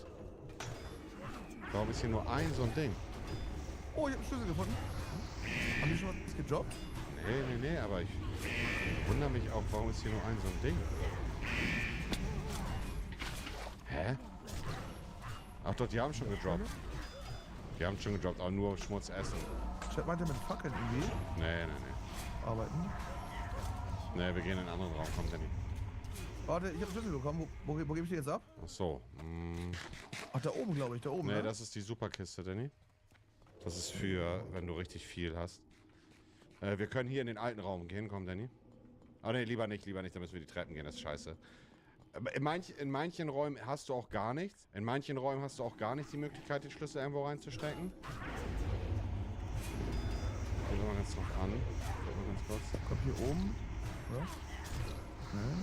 Speaker 16: Warum ist hier nur ein so ein Ding?
Speaker 15: Oh, ich hab einen Schlüssel gefunden. Haben die schon was gedroppt?
Speaker 16: Nee, aber ich wundere mich auch, warum ist hier nur ein so ein Ding? Hä? Ach doch, die haben schon gedroppt. Die haben schon gedroppt, aber nur Schmutz essen.
Speaker 15: Chat meinte mit Fackeln irgendwie.
Speaker 16: Nee.
Speaker 15: Arbeiten.
Speaker 16: Nee, wir gehen in einen anderen Raum, kommt Danny.
Speaker 15: Warte, ich hab einen Schlüssel bekommen. Wo gebe ich den jetzt ab?
Speaker 16: Ach so.
Speaker 15: Ach, da oben, glaube ich, da oben.
Speaker 16: Nee,
Speaker 15: ne?
Speaker 16: das ist die Superkiste, Danny. Das ist für, wenn du richtig viel hast. Wir können hier in den alten Raum gehen, komm, Danny. Oh nee, lieber nicht, da müssen wir die Treppen gehen, das ist scheiße. In manchen Räumen hast du auch gar nichts. In manchen Räumen hast du auch gar nicht die Möglichkeit, den Schlüssel irgendwo reinzustecken. Gehen wir mal ganz drauf an. Guck mal ganz kurz.
Speaker 15: Kommt hier oben. Ja? Nee.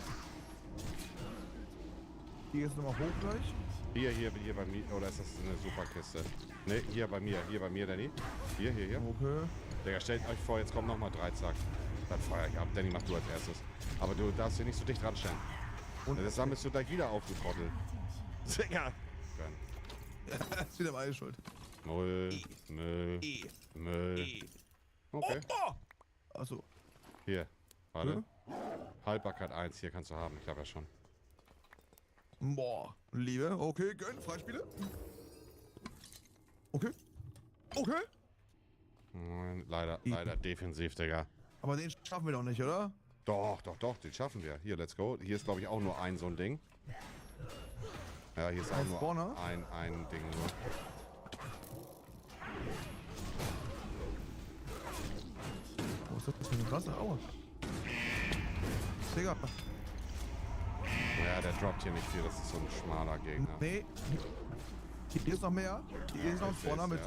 Speaker 15: Hier jetzt nochmal hoch gleich.
Speaker 16: Hier bei mir. Oder ist das eine Superkiste? Ne, hier bei mir, Danny. Hier.
Speaker 15: Okay.
Speaker 16: Digga, stellt euch vor, jetzt kommen nochmal 3, zack. Dann feuer ich ab. Danny, mach du als erstes. Aber du darfst hier nicht so dicht ranstellen. Und das sammelst du gleich wieder auf, du Trottel. Digga.
Speaker 15: Ja, ist wieder meine Schuld.
Speaker 16: Müll. Okay.
Speaker 15: Achso.
Speaker 16: Hier, warte. Haltbarkeit 1, hier kannst du haben. Ich glaube ja schon.
Speaker 15: Boah, Liebe. Okay, gönn. Freispiele. Okay.
Speaker 16: Leider defensiv, Digga.
Speaker 15: Aber den schaffen wir doch nicht, oder?
Speaker 16: Doch, den schaffen wir. Hier, let's go. Hier ist, glaube ich, auch nur ein so ein Ding. Ja, hier ist auch nur
Speaker 15: Spawner?
Speaker 16: ein Ding nur.
Speaker 15: Wo ist das für eine Klasse? Aua. Digga.
Speaker 16: Ja, der droppt hier nicht viel. Das ist so ein schmaler Gegner.
Speaker 15: Nee. Hier ist noch mehr. Hier ist noch ein Spawner mit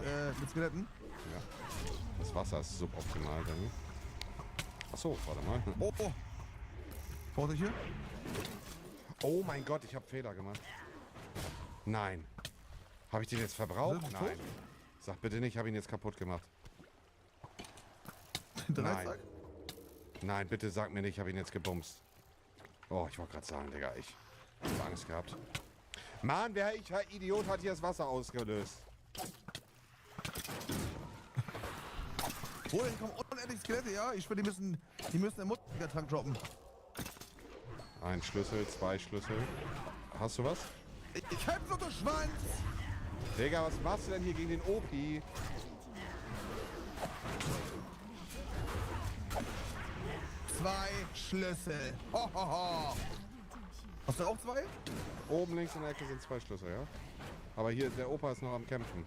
Speaker 15: Skeletten.
Speaker 16: Ja. Das Wasser ist suboptimal, Danny. Achso, warte mal.
Speaker 15: Oh. Vorsicht hier.
Speaker 16: Oh mein Gott, ich habe Fehler gemacht. Nein. Habe ich den jetzt verbraucht? Nein. Sag bitte nicht, ich habe ihn jetzt kaputt gemacht. Nein. Nein, bitte sag mir nicht, ich habe ihn jetzt gebumst. Oh, ich wollte gerade sagen, Digga, ich habe Angst gehabt. Mann, welcher Idiot hat hier das Wasser ausgelöst?
Speaker 15: Oh, hier kommen unendlich Skelette, ja? Ich schwöre, die müssen den Muttertank droppen.
Speaker 16: Ein Schlüssel, 2 Schlüssel. Hast du was?
Speaker 15: Ich hab so den Schwanz!
Speaker 16: Digga, was machst du denn hier gegen den OP?
Speaker 15: Zwei Schlüssel. Ho, ho, ho. Hast du auch 2?
Speaker 16: Oben links in der Ecke sind 2 Schlüssel, ja? Aber hier, der Opa ist noch am Kämpfen.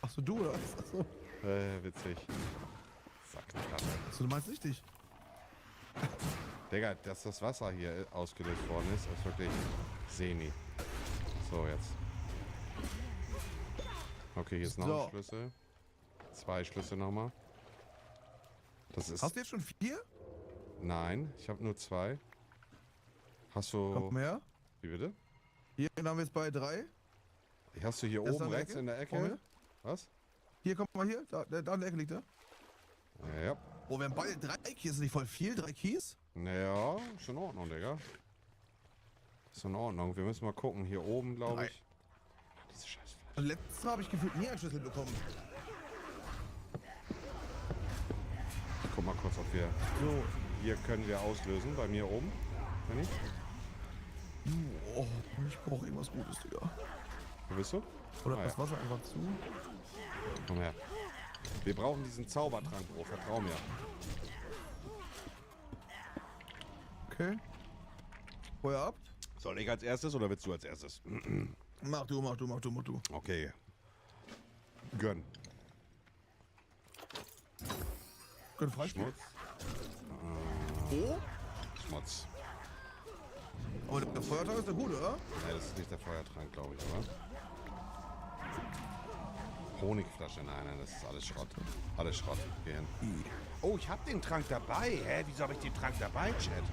Speaker 15: Achso, du oder was? Achso.
Speaker 16: Witzig. Sacknatter.
Speaker 15: Achso, du meinst richtig.
Speaker 16: Digga, dass das Wasser hier ausgelöst worden ist wirklich semi. So, jetzt. Okay, hier ist noch ein Schlüssel. 2 Schlüssel nochmal. Das ist...
Speaker 15: Hast du jetzt schon 4?
Speaker 16: Nein, ich habe nur 2. Hast du...
Speaker 15: Kommt mehr?
Speaker 16: Wie bitte?
Speaker 15: Hier haben wir jetzt bei 3.
Speaker 16: Hast du hier
Speaker 15: Ist
Speaker 16: oben
Speaker 15: da
Speaker 16: rechts in der Ecke? Was?
Speaker 15: Hier, komm mal hier. Da in der Ecke liegt er.
Speaker 16: Ja.
Speaker 15: Oh, wir haben beide 3 Keys. Ist nicht voll viel? 3 Keys?
Speaker 16: Naja, ist in Ordnung, Digga. Ist in Ordnung. Wir müssen mal gucken. Hier oben, glaube ich. Diese Scheiße.
Speaker 15: Letztes Mal habe ich gefühlt nie einen Schlüssel bekommen.
Speaker 16: Ich guck mal kurz, ob wir...
Speaker 15: So.
Speaker 16: Hier können wir auslösen, bei mir oben. Wenn nicht?
Speaker 15: Oh, ich brauche irgendwas Gutes, Digga.
Speaker 16: Wo bist du?
Speaker 15: Oder das Wasser einfach zu.
Speaker 16: Komm her. Wir brauchen diesen Zaubertrank, Bro. Vertrau mir.
Speaker 15: Okay. Feuer ab.
Speaker 16: Soll ich als erstes oder willst du als erstes?
Speaker 15: Mach du.
Speaker 16: Okay. Gönn.
Speaker 15: Freispiel.
Speaker 16: Schmutz.
Speaker 15: Oh?
Speaker 16: Schmutz.
Speaker 15: Aber der Feuertrank ist doch gut, oder?
Speaker 16: Nee, das ist nicht der Feuertrank, glaube ich, oder? Honigflasche, nein, das ist alles Schrott. Alles Schrott. Geh hin. Oh, ich hab den Trank dabei. Hä, wieso habe ich den Trank dabei, Chat?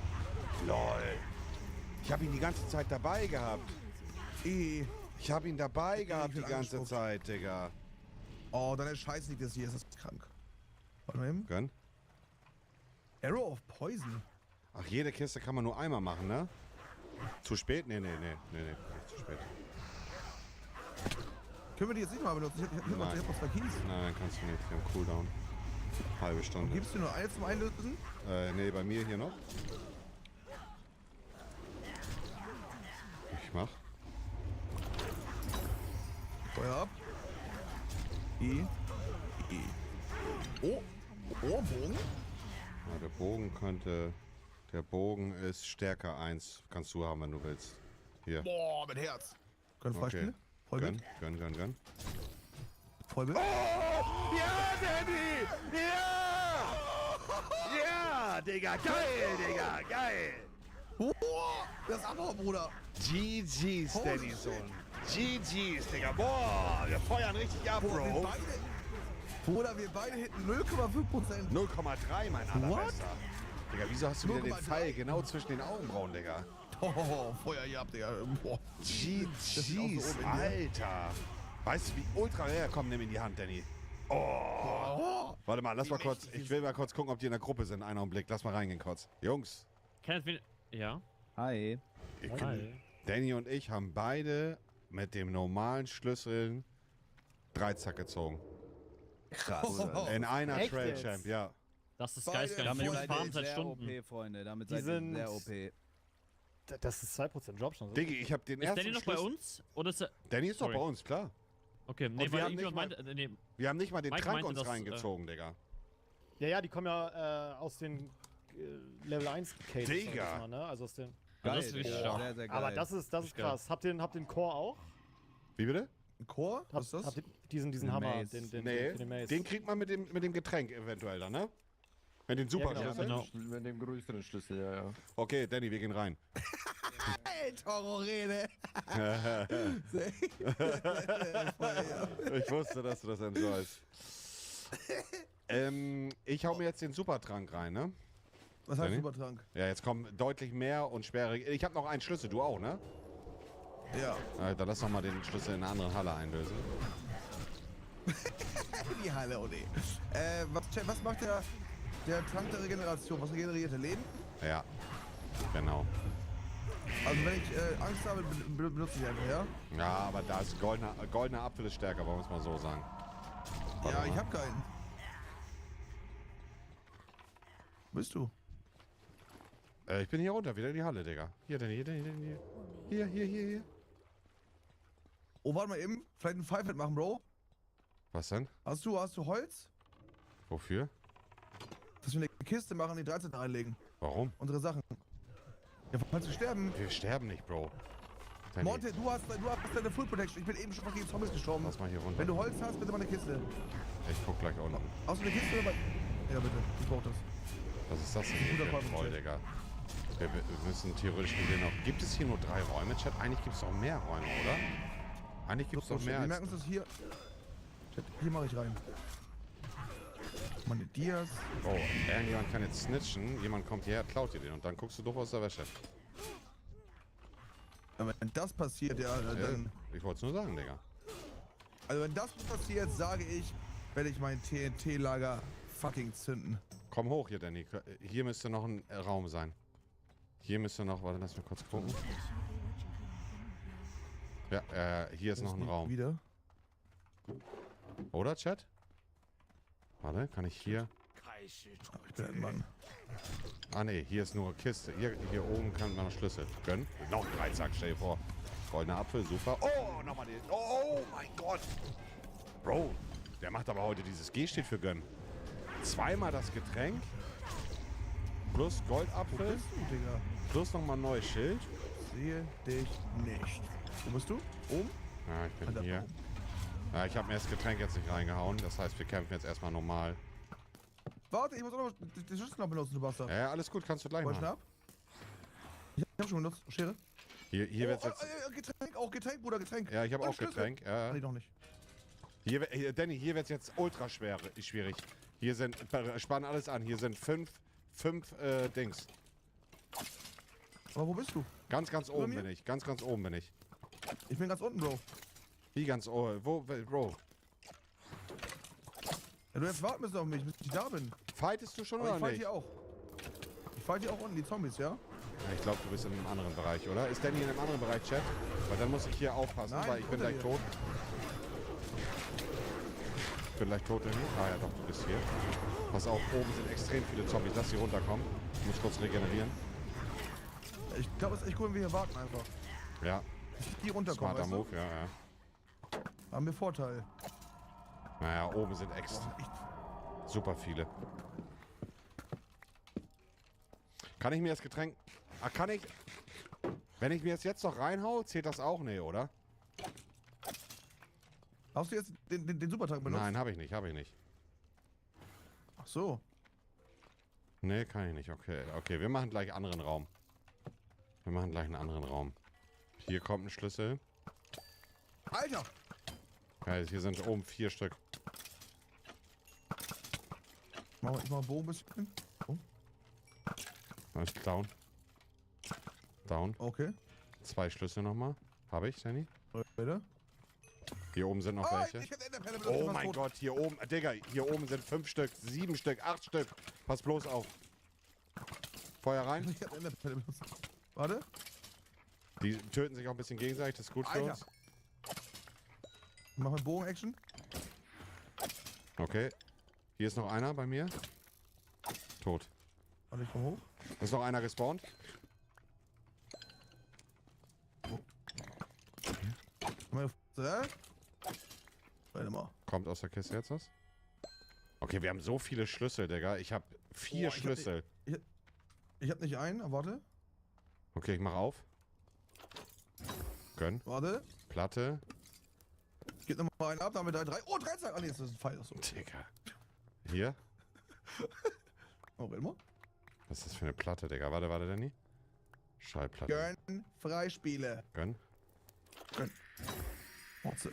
Speaker 16: Lol. Ich habe ihn die ganze Zeit dabei gehabt. Ich habe ihn dabei gehabt die ganze Zeit, Digga.
Speaker 15: Oh, deine Scheiße liegt jetzt hier. Ist das krank? Warte mal eben.
Speaker 16: Gönn.
Speaker 15: Arrow of Poison.
Speaker 16: Ach, jede Kiste kann man nur einmal machen, ne? Zu spät? Nee, nicht zu spät.
Speaker 15: Können wir die jetzt nicht mal benutzen? Ich hab noch 2 Keys.
Speaker 16: Nein, kannst du nicht. Wir haben Cooldown. Halbe Stunde.
Speaker 15: Gibst du nur eine zum Einlösen?
Speaker 16: Nee, bei mir hier noch. Ich mach.
Speaker 15: Feuer ab. Oh, Bogen?
Speaker 16: Ja, der Bogen könnte... Der Bogen ist Stärke 1. Kannst du haben, wenn du willst. Hier.
Speaker 15: Boah, mit Herz. Können wir freispielen? Vollbild?
Speaker 16: Gönn.
Speaker 15: Vollbild?
Speaker 10: Oh! Ja, Danny! Ja! Ja, Digga, geil, Digga, geil!
Speaker 15: Boah, das ist Abhau, Bruder.
Speaker 10: GG's, Danny Sohn. GG's, Digga. Boah, wir feuern richtig ab, Bro.
Speaker 15: Bruder, wir beide hätten 0,5%.
Speaker 16: 0,3, mein allerbester. Digga, wieso hast du wieder den
Speaker 15: 0,3?
Speaker 16: Pfeil genau zwischen den Augenbrauen, Digga?
Speaker 15: Oh, Feuer hier ab, Digga. Boah.
Speaker 16: GG's, Alter. Weißt du, wie ultra rare kommen nimm in die Hand, Danny? Oh. Warte mal, lass mal kurz. Ich will mal kurz gucken, ob die in der Gruppe sind. Einen Augenblick. Lass mal reingehen kurz. Jungs.
Speaker 3: Ja.
Speaker 20: Hi.
Speaker 16: Danny und ich haben beide mit dem normalen Schlüssel Dreizack gezogen.
Speaker 20: Krass.
Speaker 16: In einer
Speaker 20: Echt
Speaker 16: Trail
Speaker 20: jetzt?
Speaker 16: Champ, ja.
Speaker 3: Das ist geistgeil. Die Jungs farmen seit Stunden.
Speaker 20: OP, Freunde. Damit
Speaker 5: Die
Speaker 20: seid ihr
Speaker 5: sind
Speaker 20: sehr OP.
Speaker 5: Das ist 2% Job schon.
Speaker 16: Diggi, ich hab den
Speaker 3: Ist
Speaker 16: ersten
Speaker 3: Danny noch bei uns? Oder ist er...
Speaker 16: Danny ist doch
Speaker 3: Sorry.
Speaker 16: bei uns, klar.
Speaker 3: Okay, nee,
Speaker 16: Und
Speaker 3: weil
Speaker 16: wir haben
Speaker 3: irgendjemand
Speaker 16: nicht
Speaker 3: meinte... Nee,
Speaker 16: Wir haben nicht mal den
Speaker 3: Mike
Speaker 16: Trank
Speaker 3: meinte,
Speaker 16: uns
Speaker 3: dass,
Speaker 16: reingezogen, Digga.
Speaker 5: Ja, die kommen ja aus den Level 1 Cases.
Speaker 16: Digga.
Speaker 5: Mal, ne? Also aus den...
Speaker 3: Also das ist wirklich stark.
Speaker 20: Sehr, sehr geil.
Speaker 5: Aber das ist krass. Habt den Core auch?
Speaker 16: Wie bitte?
Speaker 15: Ein Chor? Was ist das?
Speaker 5: Habt ihr diesen Hammer,
Speaker 20: Mace.
Speaker 5: den
Speaker 16: Nee,
Speaker 5: für den Mace?
Speaker 16: den kriegt man mit dem Getränk eventuell dann, ne? Mit den Superschlüssel.
Speaker 3: genau.
Speaker 11: Mit dem größeren Schlüssel, ja.
Speaker 16: Okay, Danny, wir gehen rein.
Speaker 15: Hey, Tororede.
Speaker 16: Ich wusste, dass du das enjoyst. Ich hau mir jetzt den Supertrank rein, ne?
Speaker 15: Was heißt
Speaker 16: Danny?
Speaker 15: Supertrank?
Speaker 16: Ja, jetzt kommen deutlich mehr und schwere... Ich habe noch einen Schlüssel, du auch, ne?
Speaker 15: Ja.
Speaker 16: Dann lass doch mal den Schlüssel in einer anderen Halle einlösen.
Speaker 15: Die Halle, oh nee. Was macht der Trank der Regeneration? Was regeneriert der Leben?
Speaker 16: Ja, genau.
Speaker 15: Also wenn ich Angst habe, benutze ich einfach, ja?
Speaker 16: Ja, aber da ist goldener Apfel ist stärker, wollen wir es mal so sagen. Warte
Speaker 15: Ja,
Speaker 16: mal.
Speaker 15: ich hab keinen. Wo bist du?
Speaker 16: Ich bin hier runter, wieder in die Halle, Digga. Hier, Danny, hier. Hier.
Speaker 15: Oh, warte mal eben. Vielleicht ein Five-Hit machen, Bro.
Speaker 16: Was denn?
Speaker 15: Hast du Holz?
Speaker 16: Wofür?
Speaker 15: Dass wir eine Kiste machen, die 13 reinlegen.
Speaker 16: Warum?
Speaker 15: Unsere Sachen. Ja, falls wir sterben.
Speaker 16: Wir sterben nicht, Bro. Danny,
Speaker 15: Monte, du hast deine Full Protection. Ich bin eben schon fast gegen Zombies gestorben.
Speaker 16: lass mal hier runter.
Speaker 15: Wenn du Holz hast, bitte mal eine Kiste.
Speaker 16: Ich guck gleich unten.
Speaker 15: Hast du eine Kiste oder? Ja, bitte. Ich brauch das.
Speaker 16: Was ist das denn hier für ein Troll, Digga? Wir müssen theoretisch gesehen noch... Gibt es hier nur 3 Räume, Chat? Eigentlich gibt es auch mehr Räume, oder? Eigentlich gibt es doch mehr
Speaker 15: Wir
Speaker 16: als...
Speaker 15: merken uns das hier. Hier mache ich rein. Meine Dias.
Speaker 16: Oh, irgendjemand kann jetzt snitchen. Jemand kommt hierher, klaut dir den und dann guckst du doch aus der Wäsche.
Speaker 15: Aber wenn das passiert, ja, dann...
Speaker 16: Ich wollte es nur sagen, Digga.
Speaker 15: Also wenn das passiert, sage ich, werde ich mein TNT-Lager fucking zünden.
Speaker 16: Komm hoch hier, Danny. Hier müsste noch ein Raum sein. Hier müsste noch... Warte, lass mich kurz gucken. Ja, hier ist noch ein Raum.
Speaker 15: Wieder?
Speaker 16: Oder, Chat? Warte, kann ich hier...
Speaker 15: Ich bin ein Mann.
Speaker 16: Ah, ne, hier ist nur Kiste. Hier oben kann man noch Schlüssel. Gönn. Noch ein Dreizack, stell dir vor. Goldener Apfel, super. Oh, nochmal den... Oh, mein Gott. Bro, der macht aber heute dieses G steht für Gönn. Zweimal das Getränk. Plus Goldapfel.
Speaker 15: Wo bist du, Digga?
Speaker 16: Plus nochmal ein neues Schild.
Speaker 15: Sehe dich nicht. Wo bist du? Oben?
Speaker 16: Ja, ich bin hier. Ja, ich habe mir das Getränk jetzt nicht reingehauen. Das heißt, wir kämpfen jetzt erstmal normal.
Speaker 15: Warte, ich muss auch noch den Schlüssel noch benutzen, du Bastard.
Speaker 16: Ja, alles gut, kannst du gleich
Speaker 15: Voll
Speaker 16: machen.
Speaker 15: schnapp? Ich hab schon benutzt. Schere.
Speaker 16: Hier wird's jetzt...
Speaker 15: Getränk, Bruder, Getränk.
Speaker 16: Ja, ich habe
Speaker 15: Und
Speaker 16: auch
Speaker 15: Schlüssel.
Speaker 16: Getränk. Ja.
Speaker 15: Nee, doch nicht.
Speaker 16: Hier, Danny, hier wird's jetzt ultra schwierig. Hier sind, spann alles an, hier sind fünf Dings.
Speaker 15: Aber wo bist du?
Speaker 16: Ganz oben bin ich, ganz oben bin ich.
Speaker 15: Ich bin ganz unten, Bro.
Speaker 16: Wie ganz oben? Wo, Bro?
Speaker 15: Ja, du jetzt warten müssen auf mich, bis ich da bin.
Speaker 16: Fightest du schon
Speaker 15: Aber
Speaker 16: oder
Speaker 15: ich fight
Speaker 16: nicht?
Speaker 15: hier auch. Ich fight hier auch unten, die Zombies, ja?
Speaker 16: Ja, ich glaube, du bist in einem anderen Bereich, oder? Ist Danny in einem anderen Bereich, Chat? Weil dann muss ich hier aufpassen,
Speaker 15: Nein,
Speaker 16: weil ich bin
Speaker 15: unter
Speaker 16: gleich
Speaker 15: dir.
Speaker 16: tot. Ich bin gleich tot, Danny. Ah ja, doch, du bist hier. Pass auf, oben sind extrem viele Zombies. Lass sie runterkommen. Ich muss kurz regenerieren.
Speaker 15: Ich glaube, es ist echt cool, wenn wir hier warten einfach.
Speaker 16: Ja.
Speaker 15: Die runterkommen,
Speaker 16: Smarter
Speaker 15: weißt du?
Speaker 16: Move, ja.
Speaker 15: Haben wir Vorteil.
Speaker 16: Naja, oben sind super viele. Kann ich mir das Getränk... Ah, kann ich... Wenn ich mir das jetzt noch reinhau, zählt das auch? Nee, oder?
Speaker 15: Hast du jetzt den Supertank benutzt?
Speaker 16: Nein, habe ich nicht.
Speaker 15: Ach so.
Speaker 16: Nee, kann ich nicht. Okay, wir machen gleich einen anderen Raum. Hier kommt ein Schlüssel.
Speaker 15: Alter!
Speaker 16: Ja, hier sind oben 4 Stück.
Speaker 15: Ich mach einen Bogen ein bisschen. Oh.
Speaker 16: Das ist down.
Speaker 15: Okay.
Speaker 16: 2 Schlüssel nochmal. Habe ich, Danny?
Speaker 15: Bitte?
Speaker 16: Hier oben sind noch welche.
Speaker 15: Ich hätte Enderperle benutzt,
Speaker 16: Oh
Speaker 15: ich
Speaker 16: mein
Speaker 15: war tot.
Speaker 16: Gott, hier oben, Digga, hier oben sind 5 Stück, 7 Stück, 8 Stück. Pass bloß auf. Feuer rein.
Speaker 15: Ich hab Enderperle benutzt. Warte.
Speaker 16: Die töten sich auch ein bisschen gegenseitig, das ist gut für
Speaker 15: Alter.
Speaker 16: uns.
Speaker 15: Ich mach mal Bogen-Action.
Speaker 16: Okay. Hier ist noch einer bei mir. Tot.
Speaker 15: Warte, ich komm hoch.
Speaker 16: Ist noch einer gespawnt.
Speaker 15: Warte mal.
Speaker 16: Kommt aus der Kiste jetzt was? Okay, wir haben so viele Schlüssel, Digga. Ich habe 4 Schlüssel.
Speaker 15: Ich hab nicht einen, aber warte.
Speaker 16: Okay, ich mach auf. Gönn.
Speaker 15: Warte.
Speaker 16: Platte.
Speaker 15: Ich geb nochmal einen ab, damit 3. Oh, 13! Ah, nee, das ist ein Pfeil. Achso.
Speaker 16: Digga. Hier.
Speaker 15: Oh, warte mal.
Speaker 16: Was ist das für eine Platte, Digga? Warte, Danny. Schallplatte.
Speaker 15: Gönn, Freispiele.
Speaker 16: Gönn.
Speaker 15: Warte.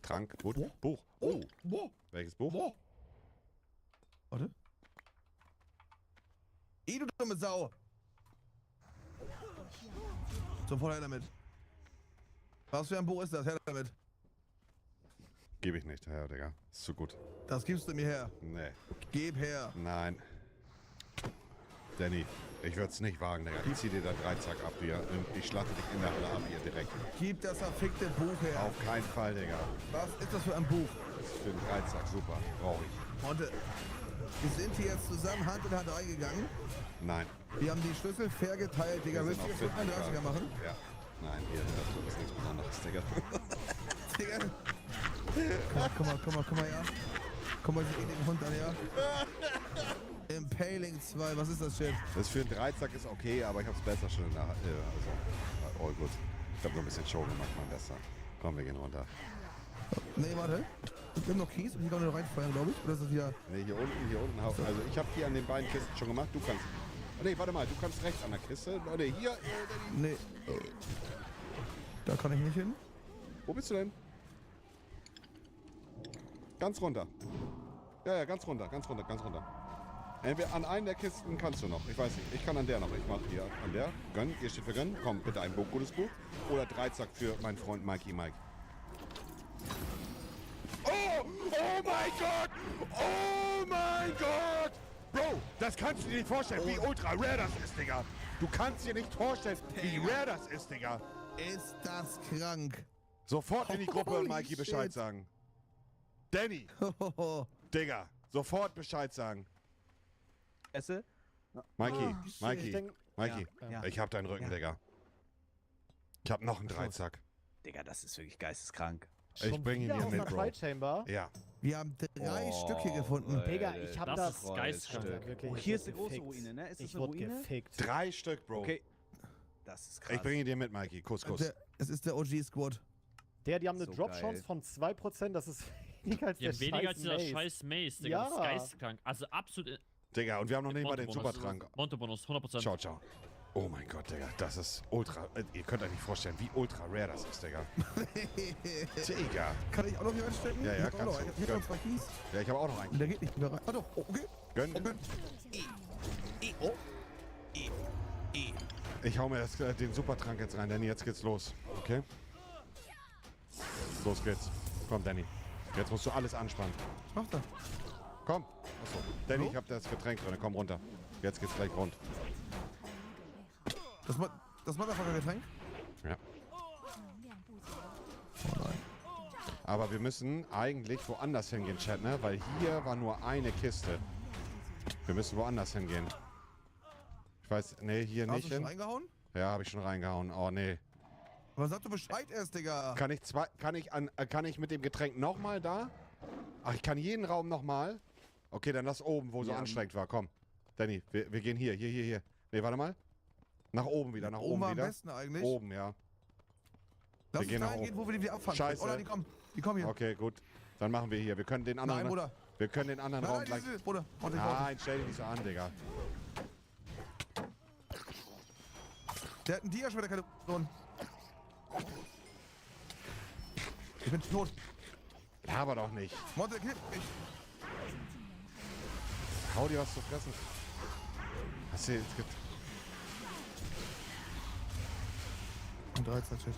Speaker 16: Trank. Buch. Oh. Welches Buch?
Speaker 15: Warte. Du dumme Sau! Sofort her damit. Was für ein Buch ist das? Her damit.
Speaker 16: Gebe ich nicht her, Digga. Ist zu gut.
Speaker 15: Das gibst du mir her.
Speaker 16: Nee.
Speaker 15: Gib her.
Speaker 16: Nein. Danny, ich würde es nicht wagen, Digga. Ich zieh dir da Dreizack ab, hier. Ich schlachte dich in der Halle ab, hier direkt.
Speaker 15: Gib das verfickte Buch her.
Speaker 16: Auf keinen Fall, Digga.
Speaker 15: Was ist das für ein Buch?
Speaker 16: Das ist für den Dreizack, super. Brauche ich.
Speaker 15: Monte, wir sind hier jetzt zusammen Hand in Hand reingegangen.
Speaker 16: Nein.
Speaker 15: Wir haben die Schlüssel fair geteilt, Digga.
Speaker 16: Wir
Speaker 15: Willst
Speaker 16: sind
Speaker 15: du
Speaker 16: auf
Speaker 15: jetzt 31er machen?
Speaker 16: Ja. Nein, hier, das ist nichts Besonderes, Digga.
Speaker 15: Digga. Komm mal, ja. Komm mal, sie den Hund an, ja. Impaling 2, was ist das, Shit?
Speaker 16: Das für einen Dreizack ist okay, aber ich hab's besser schon in der Hand. Also, all gut. Ich hab nur ein bisschen Show gemacht, mein Bester. Komm, wir gehen runter.
Speaker 15: Nee, warte. Wir haben noch Kies und die können wir noch reinfeuern, glaube ich. Oder ist das wieder...
Speaker 16: Nee, hier unten. Also, ich hab hier an den beiden Kisten schon gemacht. Du kannst... Oh, nee, warte mal, du kannst rechts an der Kiste. Oh, nee, hier...
Speaker 15: Nee. Da kann ich nicht hin.
Speaker 16: Wo bist du denn? Ganz runter. Ja, ganz runter. Entweder an einen der Kisten kannst du noch. Ich weiß nicht. Ich kann an der noch. Ich mach hier an der. Gönn. Hier steht für Gönn. Komm, bitte ein gutes Buch. Oder Dreizack für meinen Freund Mikey Mike. Oh! Oh mein Gott! Oh mein Gott! Bro, das kannst du dir nicht vorstellen, wie ultra rare das ist, Digga. Du kannst dir nicht vorstellen, wie rare das ist, Digga.
Speaker 15: Ist das krank?
Speaker 16: Sofort in die Gruppe und
Speaker 15: Holy
Speaker 16: Mikey Bescheid
Speaker 15: shit.
Speaker 16: sagen. Danny! Digga, sofort Bescheid sagen.
Speaker 20: Esse?
Speaker 16: Mikey,
Speaker 20: Ich
Speaker 16: Mikey,
Speaker 20: denk-
Speaker 16: Mikey,
Speaker 20: Ja.
Speaker 16: ich hab deinen Rücken, Digga. Ich hab noch einen Dreizack.
Speaker 20: Digga, das ist wirklich geisteskrank.
Speaker 16: Ich bring ihn dir mit, Bro.
Speaker 5: Chamber?
Speaker 16: Ja.
Speaker 15: Wir haben 3 Stück hier gefunden.
Speaker 5: Digga, ich hab das
Speaker 20: Geisteskrank.
Speaker 5: wirklich.
Speaker 20: Oh, hier ist eine große Ruine, ne? Ist das
Speaker 5: Ich
Speaker 20: eine
Speaker 5: wurde
Speaker 20: Ruine?
Speaker 5: gefickt.
Speaker 16: 3 Stück, Bro.
Speaker 20: Okay. Das ist krass.
Speaker 16: Ich bring ihn dir mit, Mikey. Kuss.
Speaker 15: Es ist der OG-Squad.
Speaker 5: Die haben eine
Speaker 20: So
Speaker 5: Drop-Chance
Speaker 20: geil.
Speaker 5: von 2%, das ist weniger als
Speaker 3: Die
Speaker 5: der
Speaker 3: haben weniger als dieser
Speaker 5: Maze.
Speaker 3: scheiß Maze, Digga. Das ist
Speaker 5: Ja.
Speaker 3: geisteskrank. Also absolut.
Speaker 16: Digga, und wir haben noch nicht mal den
Speaker 3: Montebonus.
Speaker 16: Supertrank.
Speaker 3: Montebonus, 100%.
Speaker 16: Ciao. Oh mein Gott, Digga, das ist ultra. Ihr könnt euch nicht vorstellen, wie ultra rare das ist, Digga. Digga.
Speaker 15: Kann ich auch noch hier reinstecken?
Speaker 16: Ja, ja,
Speaker 15: ich kannst
Speaker 16: du.
Speaker 15: Ich hab noch 2 Keys.
Speaker 16: Ja, ich habe auch noch einen.
Speaker 15: Der geht nicht mehr rein. Ah doch, oh, okay.
Speaker 16: Gönn. Ich hau mir den Supertrank jetzt rein, Danny. Jetzt geht's los. Okay? Los geht's. Komm, Danny. Jetzt musst du alles anspannen.
Speaker 15: Was macht er?
Speaker 16: Komm. Achso. Danny, ich hab das Getränk drin. Komm runter. Jetzt geht's gleich rund.
Speaker 15: Das Motherfucker-Getränk?
Speaker 16: Ja. Aber wir müssen eigentlich woanders hingehen, Chat, ne? Weil hier war nur eine Kiste. Wir müssen woanders hingehen. Ich weiß, nee, hier
Speaker 15: Hast
Speaker 16: nicht
Speaker 15: du schon
Speaker 16: hin.
Speaker 15: reingehauen?
Speaker 16: Ja, habe ich schon reingehauen. Oh, nee.
Speaker 15: Aber sag du Bescheid erst, Digga.
Speaker 16: Kann ich mit dem Getränk nochmal da? Ach, ich kann jeden Raum nochmal? Okay, dann lass oben, wo so anstrengend war. Komm. Danny, wir gehen hier. Nee, warte mal. Nach oben wieder, nach oben
Speaker 15: war
Speaker 16: wieder.
Speaker 15: Am besten eigentlich.
Speaker 16: Oben, ja.
Speaker 15: Lass
Speaker 16: wir gehen
Speaker 15: uns
Speaker 16: nach
Speaker 15: da gehen,
Speaker 16: oben.
Speaker 15: wo wir die wieder abfangen.
Speaker 16: Scheiße.
Speaker 15: Oder die kommen hier.
Speaker 16: Okay, gut. Dann machen wir hier. Wir können den anderen.
Speaker 15: Nein, Bruder.
Speaker 16: Wir können den anderen Raum gleich.
Speaker 15: Bruder.
Speaker 16: Nein, stell dich nicht so an, Digga.
Speaker 15: Der hat einen Dia-Schwerter, keine Sohn. Ich bin tot.
Speaker 16: Laber doch nicht.
Speaker 15: Monte, killt mich.
Speaker 16: Hau dir was zu fressen. Hast du jetzt
Speaker 15: Und 13 Shit.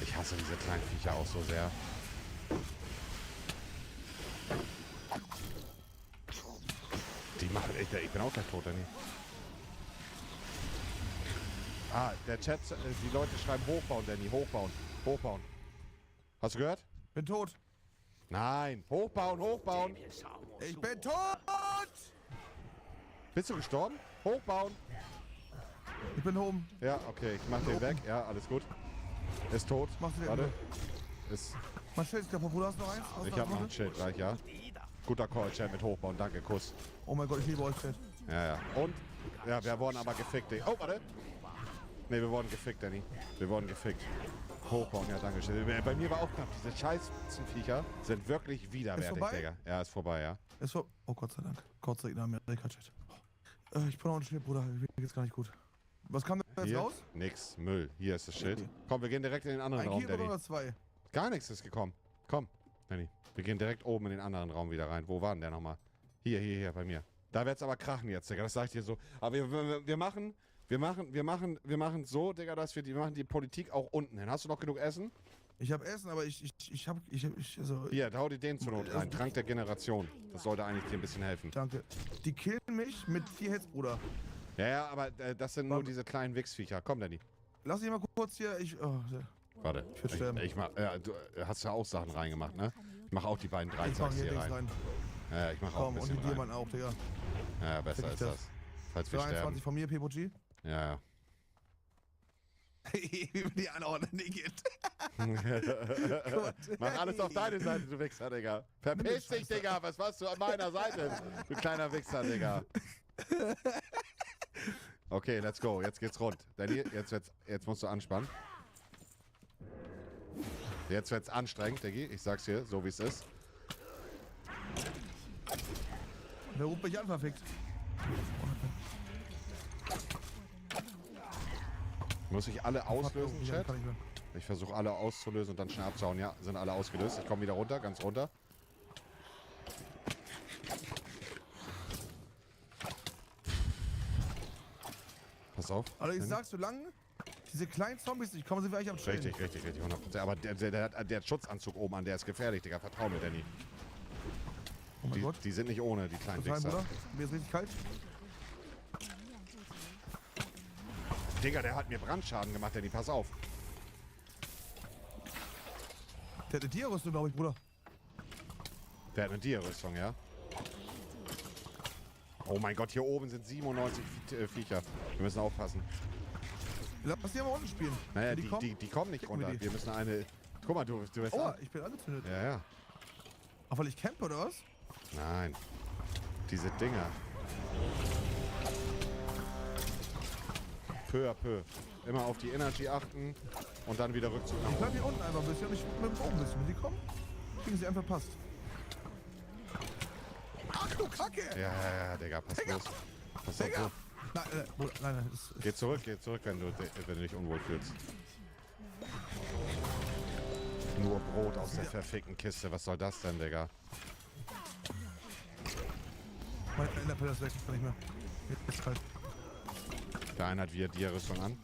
Speaker 16: Ich hasse diese kleinen Viecher auch so sehr. Die machen echt, ich bin auch gleich tot, Danny. Ah, der Chat, die Leute schreiben hochbauen, Danny, hochbauen, hochbauen. Hast du gehört?
Speaker 15: Bin tot.
Speaker 16: Nein, hochbauen.
Speaker 15: Ich bin tot!
Speaker 16: Bist du gestorben? Hochbauen.
Speaker 15: Ich bin oben.
Speaker 16: Ja, okay, ich mach den weg. Ja, alles gut. Ist tot.
Speaker 15: Machst du den
Speaker 16: Warte.
Speaker 15: weg?
Speaker 16: Ist.
Speaker 15: Mein Schild ist kaputt. Bruder, hast du noch eins?
Speaker 16: Ich hab noch ein Schild gleich, ja. Guter Call, Chat mit hochbauen. Danke, Kuss.
Speaker 15: Oh mein Gott, ich liebe euch, Chat.
Speaker 16: Ja. Und? Ja, wir wurden aber gefickt. Oh, warte. Ne, wir wurden gefickt, Danny. Wir wurden gefickt. Hochbauen, ja, danke schön. Bei mir war auch knapp. Diese scheiß Viecher sind wirklich widerwärtig, Digga. Ja, ist vorbei, ja.
Speaker 15: Oh Gott sei Dank. Gott sei Dank, Amerika, Chat. Ich brauche noch ein Schild, Bruder. Mir geht's gar nicht gut. Was kam da jetzt
Speaker 16: Hier?
Speaker 15: raus?
Speaker 16: Nix, Müll. Hier ist das Schild. Komm, wir gehen direkt in den anderen Raum,
Speaker 15: Kilo
Speaker 16: Danny.
Speaker 15: oder 2?
Speaker 16: Gar nichts ist gekommen. Komm, Danny. Wir gehen direkt oben in den anderen Raum wieder rein. Wo war denn der nochmal? Hier, bei mir. Da wird's aber krachen jetzt, Digga. Das sag ich dir so. Aber wir machen so, Digga, dass wir machen die Politik auch unten hin. Hast du noch genug Essen?
Speaker 15: Ich hab Essen, aber ich also...
Speaker 16: Hier, hau dir den zur Not rein. Trank der Generation. Das sollte eigentlich dir ein bisschen helfen.
Speaker 15: Danke. Die killen mich mit 4 Hits, Bruder.
Speaker 16: Ja, aber das sind nur diese kleinen Wichsviecher. Komm, Danny.
Speaker 15: Lass mich mal kurz hier,
Speaker 16: Warte.
Speaker 15: Ich würde sterben.
Speaker 16: Du hast ja auch Sachen reingemacht, ne? Ich mach auch die beiden 3 hier rein. Ja, ich mach auch ein bisschen
Speaker 15: und die Diamant auch, Digga.
Speaker 16: Ja, besser ist das. Falls wir
Speaker 15: 23
Speaker 16: sterben.
Speaker 15: von mir, PPG.
Speaker 16: Ja.
Speaker 15: Wie die anordnen, Igitt.
Speaker 16: Mach alles auf deine Seite, du Wichser, Digga. Verpiss dich, Digga. Was warst du an meiner Seite? Du kleiner Wichser, Digga. Okay, let's go. Jetzt geht's rund. Danny, jetzt musst du anspannen. Jetzt wird's anstrengend, Diggi. Ich sag's dir, so wie es ist.
Speaker 15: Wer ruft mich an, verfickt?
Speaker 16: Muss ich alle auslösen, Chat? Ich versuche alle auszulösen und dann schnell abzuhauen. Ja, sind alle ausgelöst. Ich komme wieder runter, ganz runter. Pass auf.
Speaker 15: Also ich sag, solange diese kleinen Zombies nicht kommen, sind wir eigentlich am Chillen.
Speaker 16: Richtig, 100%. Aber der hat Schutzanzug oben an, der ist gefährlich, Digga. Vertrau mir, Danny.
Speaker 15: Oh mein Gott.
Speaker 16: Die sind nicht ohne, die kleinen
Speaker 15: Was
Speaker 16: Wichser.
Speaker 15: Bruder? Mir ist richtig kalt.
Speaker 16: Digga, der hat mir Brandschaden gemacht, Danny. Pass auf.
Speaker 15: Der hat eine Dia-Rüstung, glaube ich, Bruder.
Speaker 16: Der hat eine Dia-Rüstung, ja? Oh mein Gott, hier oben sind 97 Viecher. Wir müssen aufpassen.
Speaker 15: Lass die mal unten spielen.
Speaker 16: Naja, die kommen nicht runter. Wir müssen eine... Guck mal, du wirst...
Speaker 15: Oh, ich bin angezündet.
Speaker 16: Ja.
Speaker 15: Ach, weil ich campe, oder was?
Speaker 16: Nein. Diese Dinger. Peu à peu. Immer auf die Energy achten und dann wieder Rückzug nach
Speaker 15: Ich bleib
Speaker 16: oben.
Speaker 15: hier unten einfach ein bisschen und ich mit dem oben ein bisschen. Wenn die kommen, kriegen sie einfach passt. Ach du Kacke!
Speaker 16: Ja, Digga, pass los. Pass auf.
Speaker 15: Nein.
Speaker 16: Geh zurück, wenn du dich unwohl fühlst. Nur Brot aus der verfickten Kiste. Was soll das denn, Digga?
Speaker 15: Mein Enderpearl ist weg, ich kann nicht mehr. Ist kalt.
Speaker 16: Der eine hat wieder Dia-Rüstung an.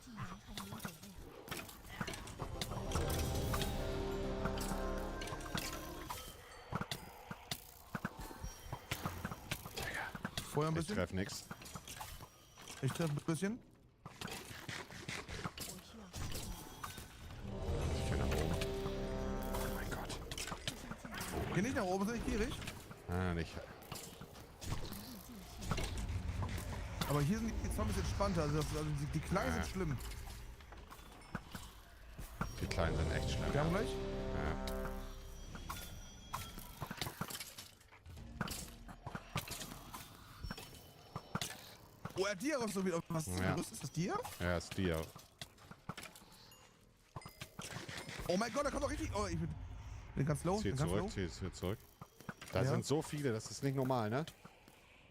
Speaker 15: Vorher ein
Speaker 16: Ich
Speaker 15: bisschen.
Speaker 16: treff nix.
Speaker 15: Ich treffe ein bisschen.
Speaker 16: Ich geh nach oben. Oh mein Gott.
Speaker 15: Geh nicht nach oben, ist nicht gierig.
Speaker 16: Ah, nicht.
Speaker 15: Aber hier sind die Zombies entspannter. Also die Kleinen sind schlimm.
Speaker 16: Die Kleinen sind echt schlimm.
Speaker 15: Wir haben gleich.
Speaker 16: Ja.
Speaker 15: Oh, er hat Dia-Rüstung wieder. Was ist das? Ist das Dia?
Speaker 16: Ja, ist Dia.
Speaker 15: Oh mein Gott, da kommt doch richtig. Oh, ich bin ganz low.
Speaker 16: Zieh zurück. Da sind so viele, das ist nicht normal, ne?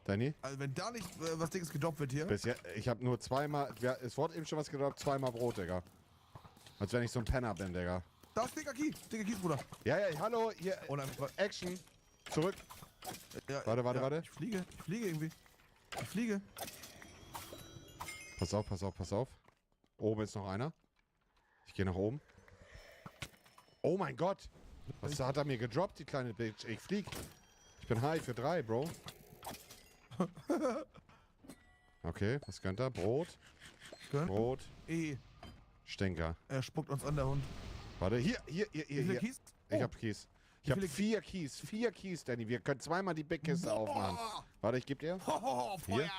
Speaker 16: Danny?
Speaker 15: Also wenn da nicht was Dickes gedroppt wird hier.
Speaker 16: Bisher, ich habe nur zweimal, es wurde eben schon was gedroppt, zweimal Brot, Digga. Als wenn ich so ein Penner bin, Digga.
Speaker 15: Da ist dicker Kies, Bruder.
Speaker 16: Ja, hallo, hier, Action. Zurück.
Speaker 15: Ja,
Speaker 16: warte.
Speaker 15: Ich fliege irgendwie. Ich fliege.
Speaker 16: Pass auf. Oben ist noch einer. Ich gehe nach oben. Oh mein Gott. Was hat er mir gedroppt, die kleine Bitch? Ich flieg. Ich bin high für 3, Bro. Okay, was gönnt er? Brot. Brot. Stinker.
Speaker 15: Er spuckt uns an, der Hund.
Speaker 16: Warte, hier.
Speaker 15: Wie viele Kies?
Speaker 16: Ich hab Kies. Ich hab 4 Kies. 4 Kies, Danny. Wir können zweimal die Big Kiste aufmachen. Warte, ich geb dir.
Speaker 15: Feuer.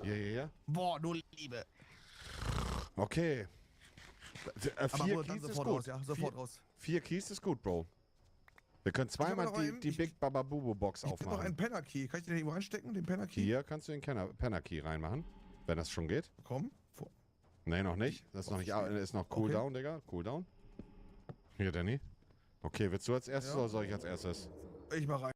Speaker 16: Hier.
Speaker 15: Boah, nur Liebe.
Speaker 16: Okay. 4 Kies ist gut.
Speaker 15: Sofort raus.
Speaker 16: 4 Keys ist gut, Bro. Wir können zweimal die Big Baba Bubu Box aufmachen.
Speaker 15: Ich hab noch einen Penner Key. Kann ich den irgendwo reinstecken, den Penner Key?
Speaker 16: Hier kannst du den Penner Key reinmachen, wenn das schon geht.
Speaker 15: Komm.
Speaker 16: Nee, noch nicht. Das ist noch nicht. Ist noch Cooldown, Digga. Cooldown. Hier, Danny. Okay, willst du als erstes oder soll ich als erstes?
Speaker 15: Ich mach rein.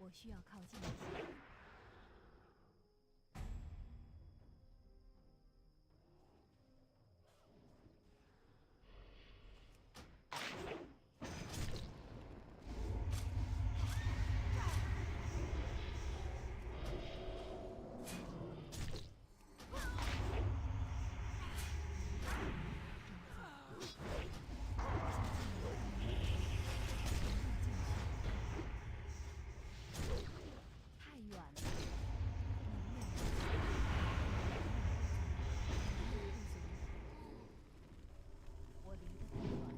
Speaker 9: 我需要靠近一些。太远了，我离得太远了，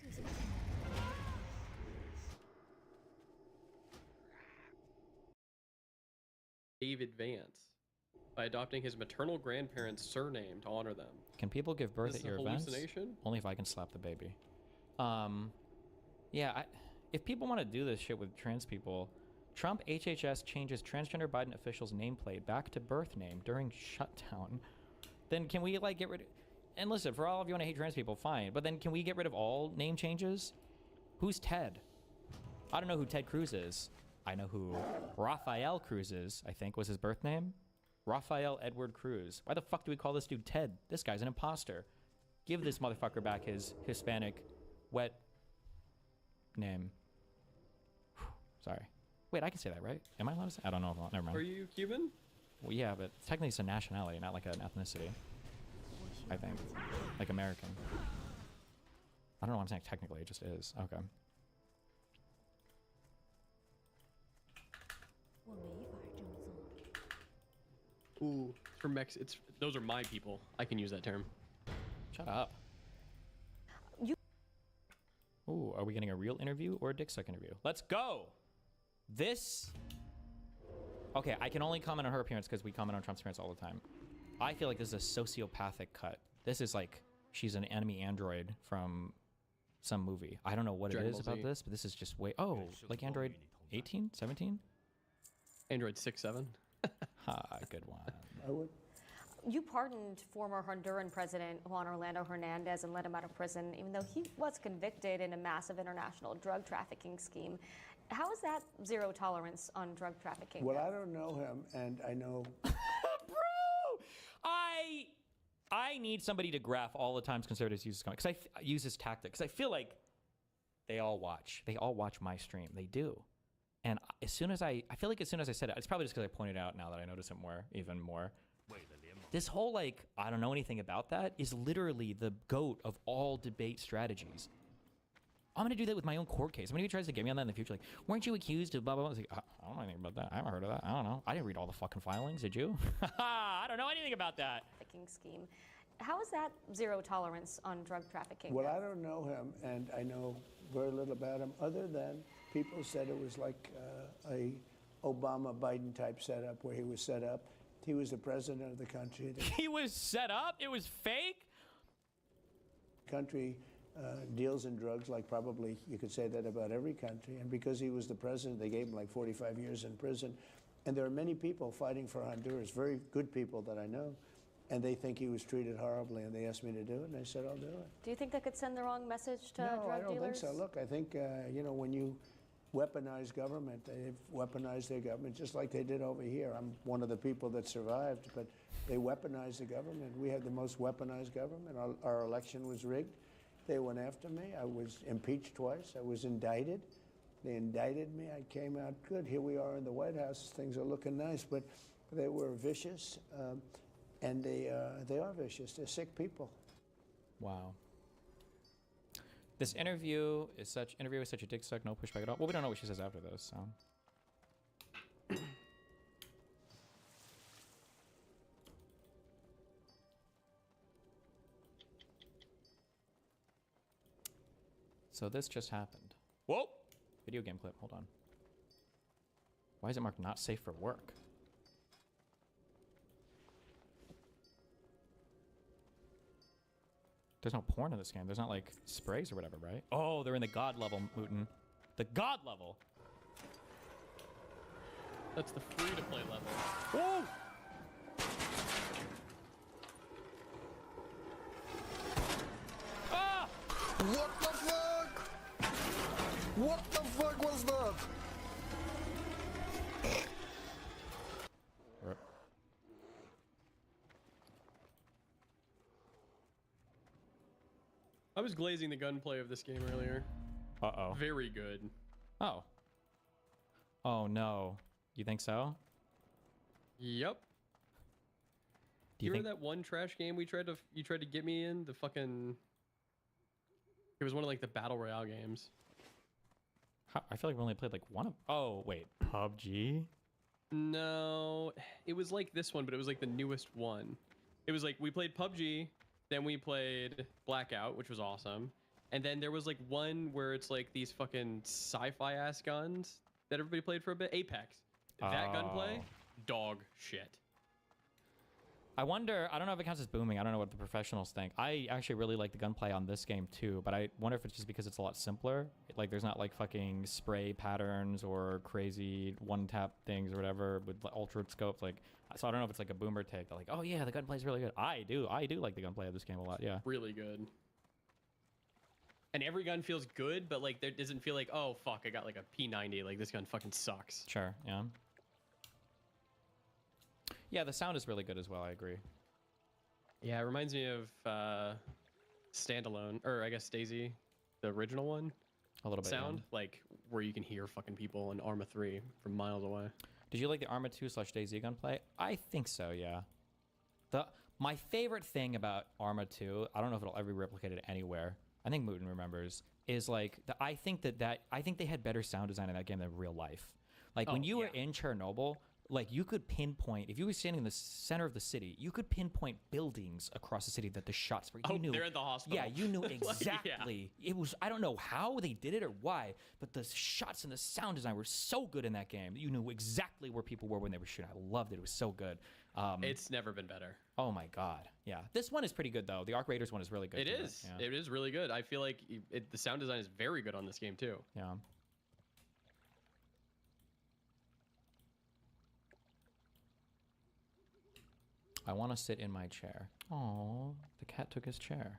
Speaker 9: 这些技能。
Speaker 1: David Vance by adopting his maternal grandparents' surname to honor them.
Speaker 12: Can people give birth
Speaker 1: This
Speaker 12: at
Speaker 1: is a
Speaker 12: your events?
Speaker 1: hallucination?
Speaker 12: Only if I can slap the baby. Yeah, if people want to do this shit with trans people, Trump HHS changes transgender Biden official's nameplate back to birth name during shutdown. Then can we like get rid of... And listen, for all of you want to hate trans people, fine. But then can we get rid of all name changes? Who's Ted? I don't know who Ted Cruz is. I know who Rafael Cruz is, I think was his birth name. Rafael Edward Cruz. Why the fuck do we call this dude Ted? This guy's an imposter. Give this motherfucker back his Hispanic wet name. Sorry. Wait, I can say that, right? Am I allowed to say? I don't know. Never mind.
Speaker 1: Are you Cuban?
Speaker 12: Well, yeah, but technically it's a nationality, not like an ethnicity. I think. Like American. I don't know why I'm saying technically, it just is. Okay.
Speaker 9: 我没法这么做。
Speaker 1: Ooh, it's from those are my people. I can use that term.
Speaker 12: Shut up. Ooh, are we getting a real interview or a dick suck interview? Let's go! This... Okay, I can only comment on her appearance because we comment on Trump's appearance all the time. I feel like this is a sociopathic cut. This is like, she's an enemy android from some movie. I don't know what
Speaker 1: Dragon
Speaker 12: it is
Speaker 1: Ball
Speaker 12: about
Speaker 1: Z.
Speaker 12: this, but this is just way... Oh, like Android 18? 17?
Speaker 1: Android 6-7.
Speaker 12: Ha, good one.
Speaker 14: I would. You pardoned former Honduran President Juan Orlando Hernandez and let him out of prison, even though he was convicted in a massive international drug trafficking scheme. How is that zero tolerance on drug trafficking?
Speaker 22: Well, I don't know him, and I know...
Speaker 12: Bro! I need somebody to graph all the times conservatives use this comment, because I use this tactic, because I feel like they all watch my stream. They do. And as soon as I feel like as soon as I said it, it's probably just because I pointed out now that I notice it even more. This whole, like, I don't know anything about that is literally the GOAT of all debate strategies. I'm going to do that with my own court case. Somebody who tries to get me on that in the future, like, weren't you accused of blah, blah, blah? I was like, I don't know anything about that. I haven't heard of that. I don't know. I didn't read all the fucking filings, did you? I don't know anything about that.
Speaker 14: Trafficking scheme. How is that zero tolerance on drug trafficking?
Speaker 22: Well, I don't know him, and I know very little about him, other than people said it was like a Obama-Biden type setup, where he was set up. He was the president of the country.
Speaker 12: He was set up? It was fake?
Speaker 22: Country deals in drugs like probably you could say that about every country. And because he was the president, they gave him like 45 years in prison. And there are many people fighting for Honduras, very good people that I know, and they think he was treated horribly, and they asked me to do it, and I said, I'll do it.
Speaker 14: Do you think that could send the wrong message to drug
Speaker 22: No, I don't
Speaker 14: dealers?
Speaker 22: think so. Look, I think, you know, when you weaponize government, they've weaponized their government just like they did over here. I'm one of the people that survived, but they weaponized the government. We had the most weaponized government. Our election was rigged. They went after me. I was impeached twice. I was indicted. They indicted me. I came out good. Here we are in the White House. Things are looking nice, but they were vicious, and they are vicious. They're sick people.
Speaker 12: Wow. This interview is such a dick suck, no pushback at all. Well, we don't know what she says after this, so. So this just happened. Whoa! Video game clip, hold on. Why is it marked not safe for work? There's no porn in this game. There's not like sprays or whatever, right? Oh, they're in the God level, Mutin. The God level.
Speaker 1: That's the free-to-play level.
Speaker 12: Whoa!
Speaker 10: Ah! What the fuck? What the fuck was that?
Speaker 1: I was glazing the gunplay of this game earlier.
Speaker 12: Uh-oh.
Speaker 1: Very good.
Speaker 12: Oh. Oh, no. You think so?
Speaker 1: Yep.
Speaker 12: Do
Speaker 1: you remember that one trash game you tried to get me in? The fucking... It was one of like the battle royale games.
Speaker 12: I feel like we only played like one of... Oh, wait. PUBG?
Speaker 1: No. It was like this one, but it was like the newest one. It was like we played PUBG, then we played Blackout, which was awesome. And then there was like one where it's like these fucking sci-fi ass guns that everybody played for a bit. Apex. That gunplay, dog shit.
Speaker 12: I wonder, I don't know if it counts as booming. I don't know what the professionals think. I actually really like the gunplay on this game too, but I wonder if it's just because it's a lot simpler. Like there's not like fucking spray patterns or crazy one-tap things or whatever with ultra scopes. Like, so I don't know if it's like a boomer take. They're like, oh yeah, the gunplay is really good. I do like the gunplay of this game a lot, yeah.
Speaker 1: Really good. And every gun feels good, but like there doesn't feel like, oh fuck, I got like a P90. Like this gun fucking sucks.
Speaker 12: Sure, yeah. Yeah, the sound is really good as well, I agree.
Speaker 1: Yeah, it reminds me of Standalone, or I guess Daisy, the original one.
Speaker 12: A little bit.
Speaker 1: Sound,
Speaker 12: yeah.
Speaker 1: like where you can hear fucking people in Arma 3 from miles away.
Speaker 12: Did you like the Arma 2/DayZ gunplay? I think so, yeah. My favorite thing about Arma 2, I don't know if it'll ever be replicated anywhere, I think Mooten remembers, is like, I think they had better sound design in that game than real life. Like when you were in Chernobyl, like you could pinpoint, if you were standing in the center of the city, you could pinpoint buildings across the city that the shots were. You knew,
Speaker 1: they're at the hospital.
Speaker 12: Yeah, you knew exactly. It was, I don't know how they did it or why, but the shots and the sound design were so good in that game. You knew exactly where people were when they were shooting. I loved it. It was so good.
Speaker 1: It's never been better.
Speaker 12: Oh my god. Yeah. This one is pretty good though. The Arc Raiders one is really good.
Speaker 1: It is.
Speaker 12: Yeah.
Speaker 1: It is really good. I feel like the sound design is very good on this game too.
Speaker 12: Yeah. I want to sit in my chair. Oh, the cat took his chair.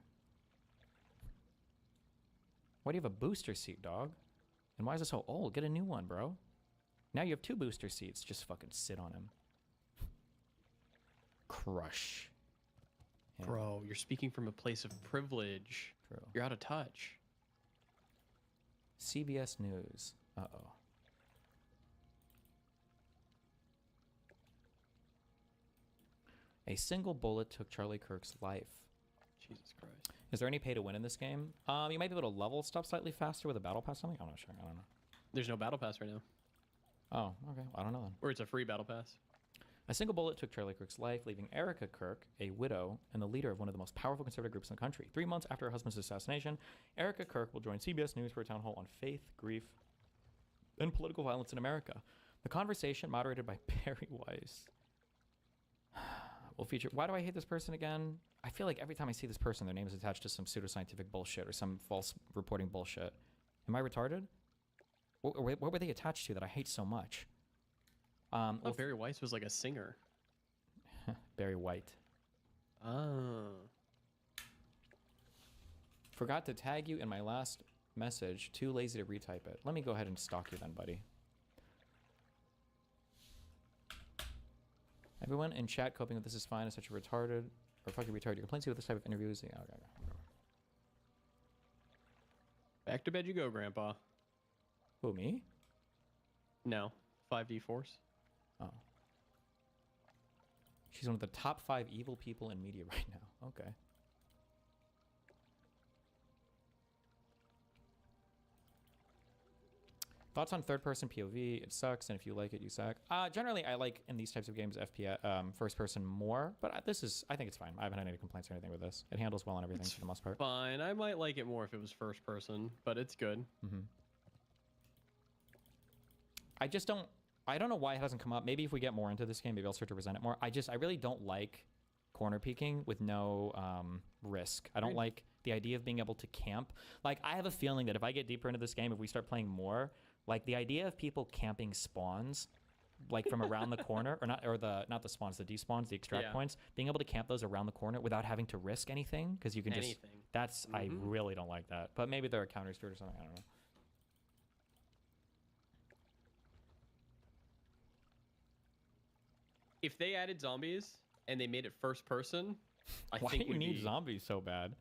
Speaker 12: Why do you have a booster seat, dog? And why is it so old? Get a new one, bro. Now you have 2 booster seats. Just fucking sit on him. Crush. Yeah.
Speaker 1: Bro, you're speaking from a place of privilege.
Speaker 12: True.
Speaker 1: You're out of touch.
Speaker 12: CBS News. Uh-oh. A single bullet took Charlie Kirk's life.
Speaker 1: Jesus Christ.
Speaker 12: Is there any pay to win in this game? You might be able to level stuff slightly faster with a battle pass or something. I'm not sure. I don't know.
Speaker 1: There's no battle pass right now.
Speaker 12: Oh, okay. I don't know then.
Speaker 1: Or it's a free battle pass.
Speaker 12: A single bullet took Charlie Kirk's life, leaving Erica Kirk, a widow and the leader of one of the most powerful conservative groups in the country. 3 months after her husband's assassination, Erica Kirk will join CBS News for a town hall on faith, grief, and political violence in America. The conversation, moderated by Barry Weiss, will feature... Why do I hate this person again? I feel like every time I see this person, their name is attached to some pseudoscientific bullshit or some false reporting bullshit. Am I retarded? What were they attached to that I hate so much?
Speaker 1: Barry Weiss was like a singer.
Speaker 12: Barry White.
Speaker 1: Oh.
Speaker 12: Forgot to tag you in my last message. Too lazy to retype it. Let me go ahead and stalk you then, buddy. Everyone in chat coping with this is fine. It's such a retarded or fucking retarded. Your complaints with this type of interviews. Yeah, okay.
Speaker 1: Back to bed you go, Grandpa.
Speaker 12: Who, me?
Speaker 1: No. 5D Force.
Speaker 12: Oh. She's one of the top 5 evil people in media right now. Okay. Thoughts on third-person POV? It sucks, and if you like it, you suck. Generally, I like in these types of games FPS, first-person more, but I think it's fine. I haven't had any complaints or anything with this. It handles well on everything for the most part.
Speaker 1: Fine. I might like it more if it was first-person, but it's good.
Speaker 12: Mm-hmm. I don't know why it hasn't come up. Maybe if we get more into this game, maybe I'll start to resent it more. I really don't like corner peeking with no risk. I don't like the idea of being able to camp. Like, I have a feeling that if I get deeper into this game, if we start playing more, like the idea of people camping spawns, like from around the corner, or not the spawns, the despawns, the extract points, being able to camp those around the corner without having to risk anything, because you can just, that's, I really don't like that. But maybe there are counters to it or something, I don't know.
Speaker 1: If they added zombies and they made it first person, I
Speaker 12: Why
Speaker 1: think
Speaker 12: do you need zombies so bad?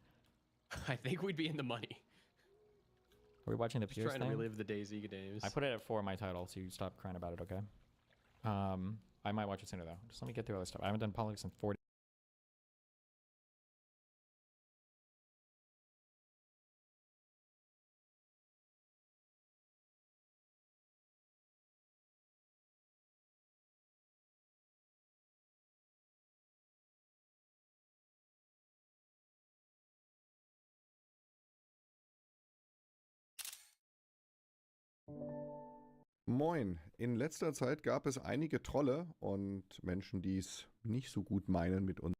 Speaker 1: I think we'd be in the money.
Speaker 12: Are we watching the
Speaker 1: Just
Speaker 12: Pierce
Speaker 1: trying to
Speaker 12: thing?
Speaker 1: relive the DayZ days.
Speaker 12: I put it at 4 in my title, so you stop crying about it, okay? I might watch it sooner though. Just let me get through all this stuff. I haven't done politics in 40.
Speaker 16: Moin. In letzter Zeit gab es einige Trolle und Menschen, die es nicht so gut meinen mit uns.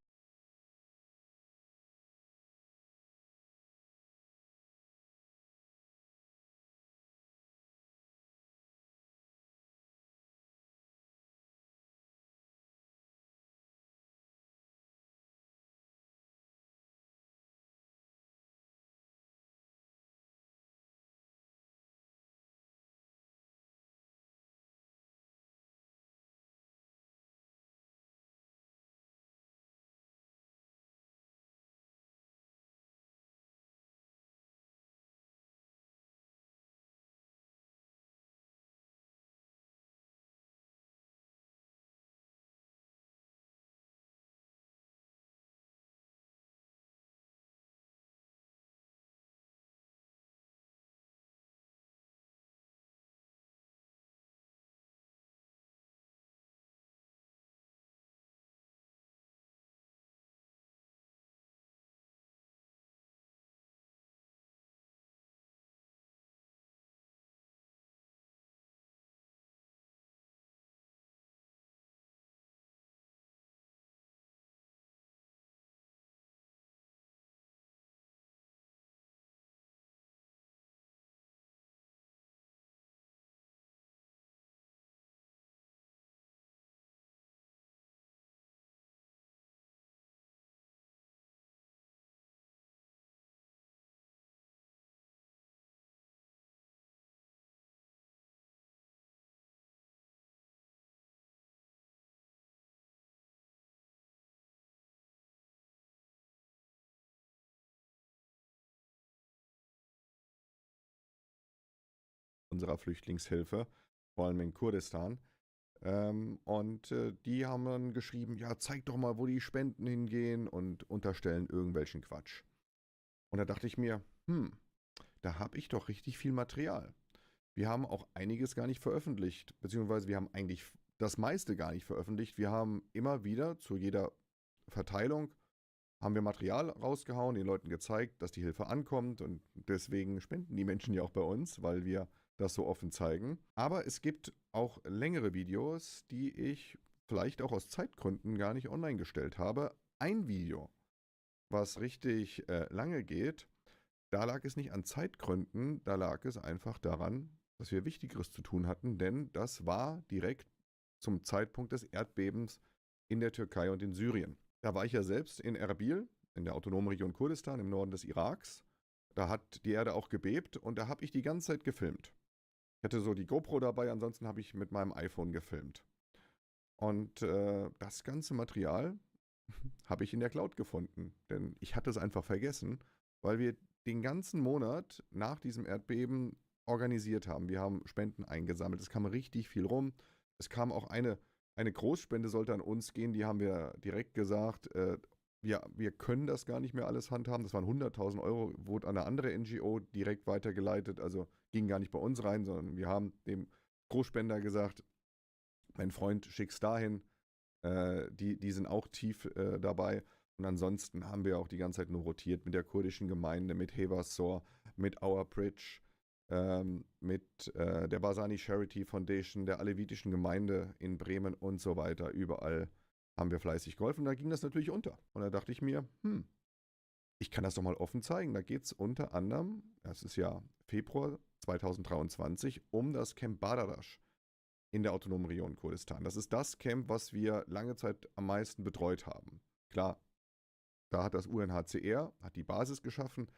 Speaker 16: Unserer Flüchtlingshilfe, vor allem in Kurdistan. Die haben dann geschrieben, ja, zeig doch mal, wo die Spenden hingehen und unterstellen irgendwelchen Quatsch. Und da dachte ich mir, da habe ich doch richtig viel Material. Wir haben auch einiges gar nicht veröffentlicht, beziehungsweise wir haben eigentlich das meiste gar nicht veröffentlicht. Wir haben immer wieder zu jeder Verteilung haben wir Material rausgehauen, den Leuten gezeigt, dass die Hilfe ankommt und deswegen spenden die Menschen ja auch bei uns, weil wir das so offen zeigen. Aber es gibt auch längere Videos, die ich vielleicht auch aus Zeitgründen gar nicht online gestellt habe. Ein Video, was richtig lange geht, da lag es nicht an Zeitgründen, da lag es einfach daran, dass wir Wichtigeres zu tun hatten, denn das war direkt zum Zeitpunkt des Erdbebens in der Türkei und in Syrien. Da war ich ja selbst in Erbil, in der autonomen Region Kurdistan im Norden des Iraks. Da hat die Erde auch gebebt und da habe ich die ganze Zeit gefilmt. Ich hatte so die GoPro dabei, ansonsten habe ich mit meinem iPhone gefilmt. Und das ganze Material habe ich in der Cloud gefunden, denn ich hatte es einfach vergessen, weil wir den ganzen Monat nach diesem Erdbeben organisiert haben. Wir haben Spenden eingesammelt, es kam richtig viel rum. Es kam auch eine Großspende sollte an uns gehen, die haben wir direkt gesagt, wir können das gar nicht mehr alles handhaben. Das waren 100.000 Euro, wurde an eine andere NGO direkt weitergeleitet, also ging gar nicht bei uns rein, sondern wir haben dem Großspender gesagt, mein Freund, schick's dahin, die sind auch tief dabei. Und ansonsten haben wir auch die ganze Zeit nur rotiert mit der kurdischen Gemeinde, mit Hevassor, mit Our Bridge, mit der Basani Charity Foundation, der alevitischen Gemeinde in Bremen und so weiter. Überall haben wir fleißig geholfen. Da ging das natürlich unter. Und da dachte ich mir, ich kann das doch mal offen zeigen. Da geht es unter anderem, das ist ja Februar 2023, um das Camp Badarash in der autonomen Region Kurdistan. Das ist das Camp, was wir lange Zeit am meisten betreut haben. Klar, da hat das UNHCR, hat die Basis geschaffen,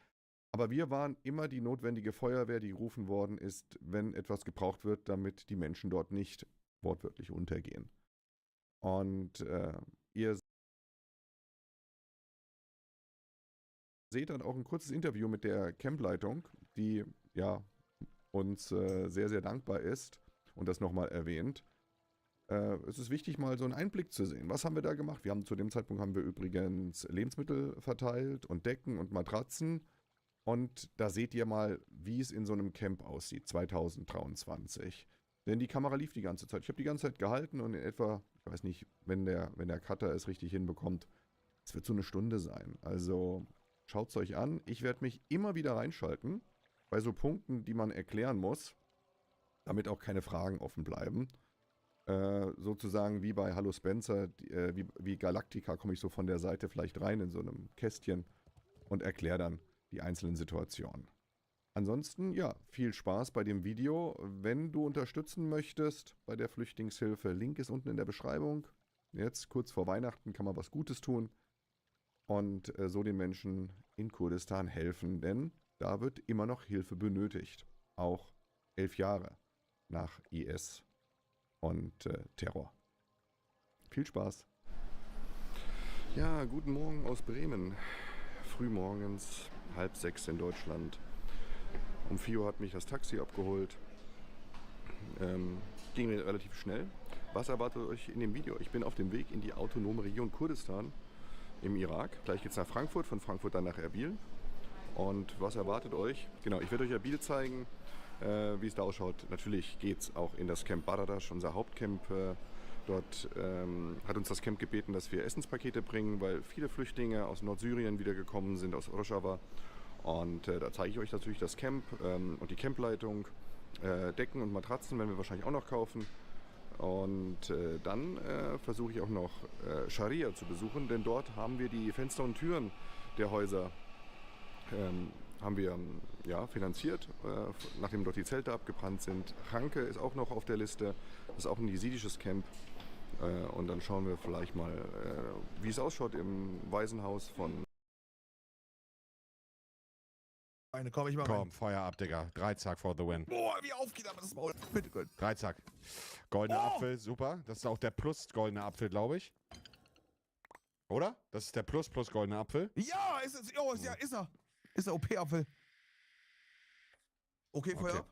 Speaker 16: aber wir waren immer die notwendige Feuerwehr, die gerufen worden ist, wenn etwas gebraucht wird, damit die Menschen dort nicht wortwörtlich untergehen. Und ihr
Speaker 2: seht dann auch ein kurzes Interview mit der Campleitung, die ja uns sehr, sehr dankbar ist und das nochmal erwähnt. Es ist wichtig, mal so einen Einblick zu sehen. Was haben wir da gemacht? Zu dem Zeitpunkt haben wir übrigens Lebensmittel verteilt und Decken und Matratzen. Und da seht ihr mal, wie es in so einem Camp aussieht, 2023. Denn die Kamera lief die ganze Zeit. Ich habe die ganze Zeit gehalten und in etwa, ich weiß nicht, wenn der Cutter es richtig hinbekommt, es wird so eine Stunde sein. Also schaut es euch an. Ich werde mich immer wieder reinschalten bei so Punkten, die man erklären muss, damit auch keine Fragen offen bleiben. Sozusagen wie bei Hallo Spencer, wie Galactica komme ich so von der Seite vielleicht rein in so einem Kästchen und erkläre dann die einzelnen Situationen. Ansonsten, ja, viel Spaß bei dem Video. Wenn du unterstützen möchtest bei der Flüchtlingshilfe, Link ist unten in der Beschreibung. Jetzt, kurz vor Weihnachten, kann man was Gutes tun und so den Menschen in Kurdistan helfen, denn da wird immer noch Hilfe benötigt. Auch 11 Jahre nach IS und Terror. Viel Spaß. Ja, guten Morgen aus Bremen. Frühmorgens, 5:30 in Deutschland. Um 4 Uhr hat mich das Taxi abgeholt. Ging relativ schnell. Was erwartet euch in dem Video? Ich bin auf dem Weg in die autonome Region Kurdistan im Irak. Gleich geht es nach Frankfurt, von Frankfurt dann nach Erbil. Und was erwartet euch? Genau, ich werde euch Erbil zeigen, wie es da ausschaut. Natürlich geht es auch in das Camp Baradash, unser Hauptcamp. Dort hat uns das Camp gebeten, dass wir Essenspakete bringen, weil viele Flüchtlinge aus Nordsyrien wiedergekommen sind, aus Rojava. Und da zeige ich euch natürlich das Camp und die Campleitung. Decken und Matratzen werden wir wahrscheinlich auch noch kaufen. Und dann versuche ich auch noch Scharia zu besuchen, denn dort haben wir die Fenster und Türen der Häuser haben wir finanziert, nachdem dort die Zelte abgebrannt sind. Hanke ist auch noch auf der Liste, das ist auch ein jesidisches Camp. Und dann schauen wir vielleicht mal, wie es ausschaut im Waisenhaus von...
Speaker 15: Komm, ich mach
Speaker 16: Komm, Feuer ab, Digga. Dreizack for the win.
Speaker 15: Boah, wie aufgeht aber das Maul. Bitte, gut.
Speaker 16: Dreizack. Goldener Apfel, super. Das ist auch der Plus goldene Apfel, glaube ich. Oder? Das ist der Plus goldene Apfel.
Speaker 15: Ja, ist es. Oh, ja, ist er. Ist der OP-Apfel. Okay, Feuer ab.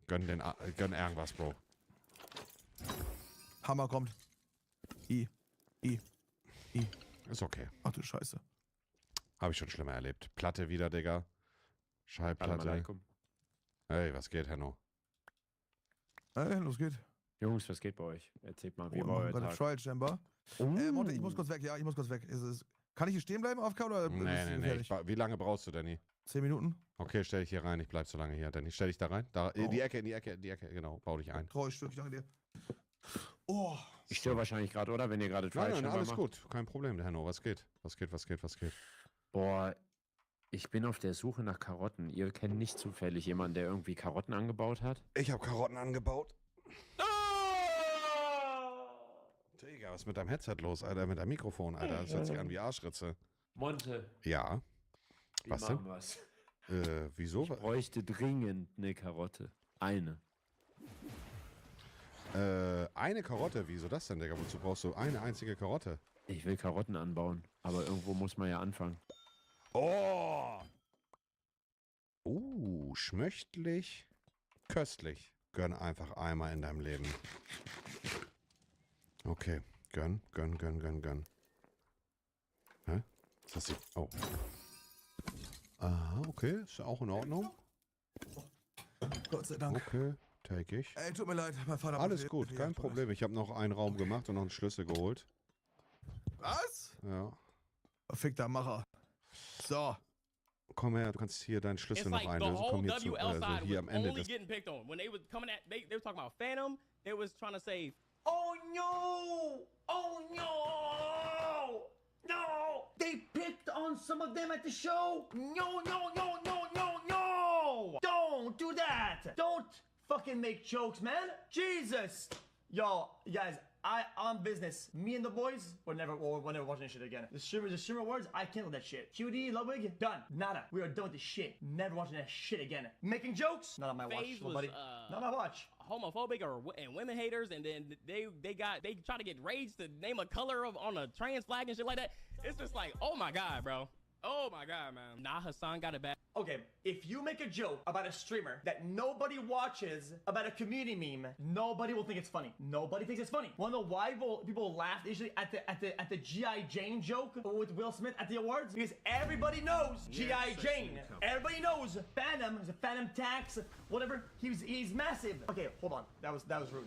Speaker 16: Gönn irgendwas, Bro.
Speaker 15: Hammer kommt. I.
Speaker 16: Ist okay.
Speaker 15: Ach du Scheiße.
Speaker 16: Habe ich schon schlimmer erlebt. Platte wieder, Digga. Schallplatte. Hey, was geht, Henno?
Speaker 15: Hey, los geht.
Speaker 18: Jungs, was geht bei euch? Erzählt mal, wie
Speaker 15: Wir
Speaker 18: war euer
Speaker 15: machen gerade
Speaker 18: Tag?
Speaker 15: Trial Chamber. Monte, ich muss kurz weg. Ja, ich muss kurz weg. Kann ich hier stehen bleiben, AFK, oder
Speaker 16: Nee. Wie lange brauchst du, Danny?
Speaker 15: 10 Minuten.
Speaker 16: Okay, stell dich hier rein. Ich bleib so lange hier, Danny. Stell dich da rein. Da, in die Ecke. Genau, bau dich ein.
Speaker 15: Traurig Stück, danke dir. Oh.
Speaker 18: Ich störe wahrscheinlich gerade, oder? Wenn ihr gerade Trial Chamber
Speaker 16: Nein, alles
Speaker 18: macht.
Speaker 16: gut. Kein Problem, Henno. Was geht?
Speaker 18: Boah, ich bin auf der Suche nach Karotten. Ihr kennt nicht zufällig jemanden, der irgendwie Karotten angebaut hat?
Speaker 16: Ich habe Karotten angebaut. Digga, was ist mit deinem Headset los, Alter? Mit deinem Mikrofon, Alter? Das hört sich an wie Arschritze.
Speaker 18: Monte.
Speaker 16: Ja.
Speaker 18: Wie
Speaker 16: Was
Speaker 18: machen
Speaker 16: denn?
Speaker 18: wir's?
Speaker 16: Wieso?
Speaker 18: Ich bräuchte dringend eine Karotte. Eine.
Speaker 16: Eine Karotte? Wieso das denn, Digga? Wozu brauchst du eine einzige Karotte?
Speaker 18: Ich will Karotten anbauen, aber irgendwo muss man ja anfangen.
Speaker 16: Oh! Schmöchtlich, köstlich. Gönn einfach einmal in deinem Leben. Okay, gönn. Hä? Ist das die... Oh. Aha, okay, ist auch in Ordnung.
Speaker 15: Gott sei Dank.
Speaker 16: Okay, take ich.
Speaker 15: Ey, tut mir leid, mein Vater...
Speaker 16: Alles gut, kein Problem. Ich habe noch einen Raum gemacht und noch einen Schlüssel geholt.
Speaker 15: Was?
Speaker 16: Ja.
Speaker 15: Verfickter Macher. So.
Speaker 16: Komm her, du kannst hier deinen Schlüssel noch einlösen. Komm hier zu, hier am Ende des...
Speaker 6: getting picked on. When they was coming at, they were talking about Phantom. They was trying to say,
Speaker 25: Oh no! Oh no! No! They picked on some of them at the show! No! Don't do that! Don't fucking make jokes, man! Jesus! Yo, guys, I'm business. Me and the boys, we're never watching this shit again. The streamer words, I canceled that shit. QD, Ludwig, done. Nada. We are done with this shit. Never watching that shit again. Making jokes? Not on my watch,
Speaker 6: FaZe
Speaker 25: little buddy.
Speaker 6: was,
Speaker 25: Not on my watch.
Speaker 6: homophobic and women haters, and then they try to get rage to name a color on a trans flag and shit like that. It's just like, oh my god, bro. Oh my god, man. Nah, Hassan got it bad.
Speaker 25: Okay, if you make a joke about a streamer that nobody watches, about a community meme, nobody will think it's funny. Nobody thinks it's funny. Wanna know why people laugh usually at the G.I. Jane joke with Will Smith at the awards? Because everybody knows G.I. Jane. Everybody knows Phantom, the Phantom Tax, whatever. He's massive. Okay, hold on. That was rude.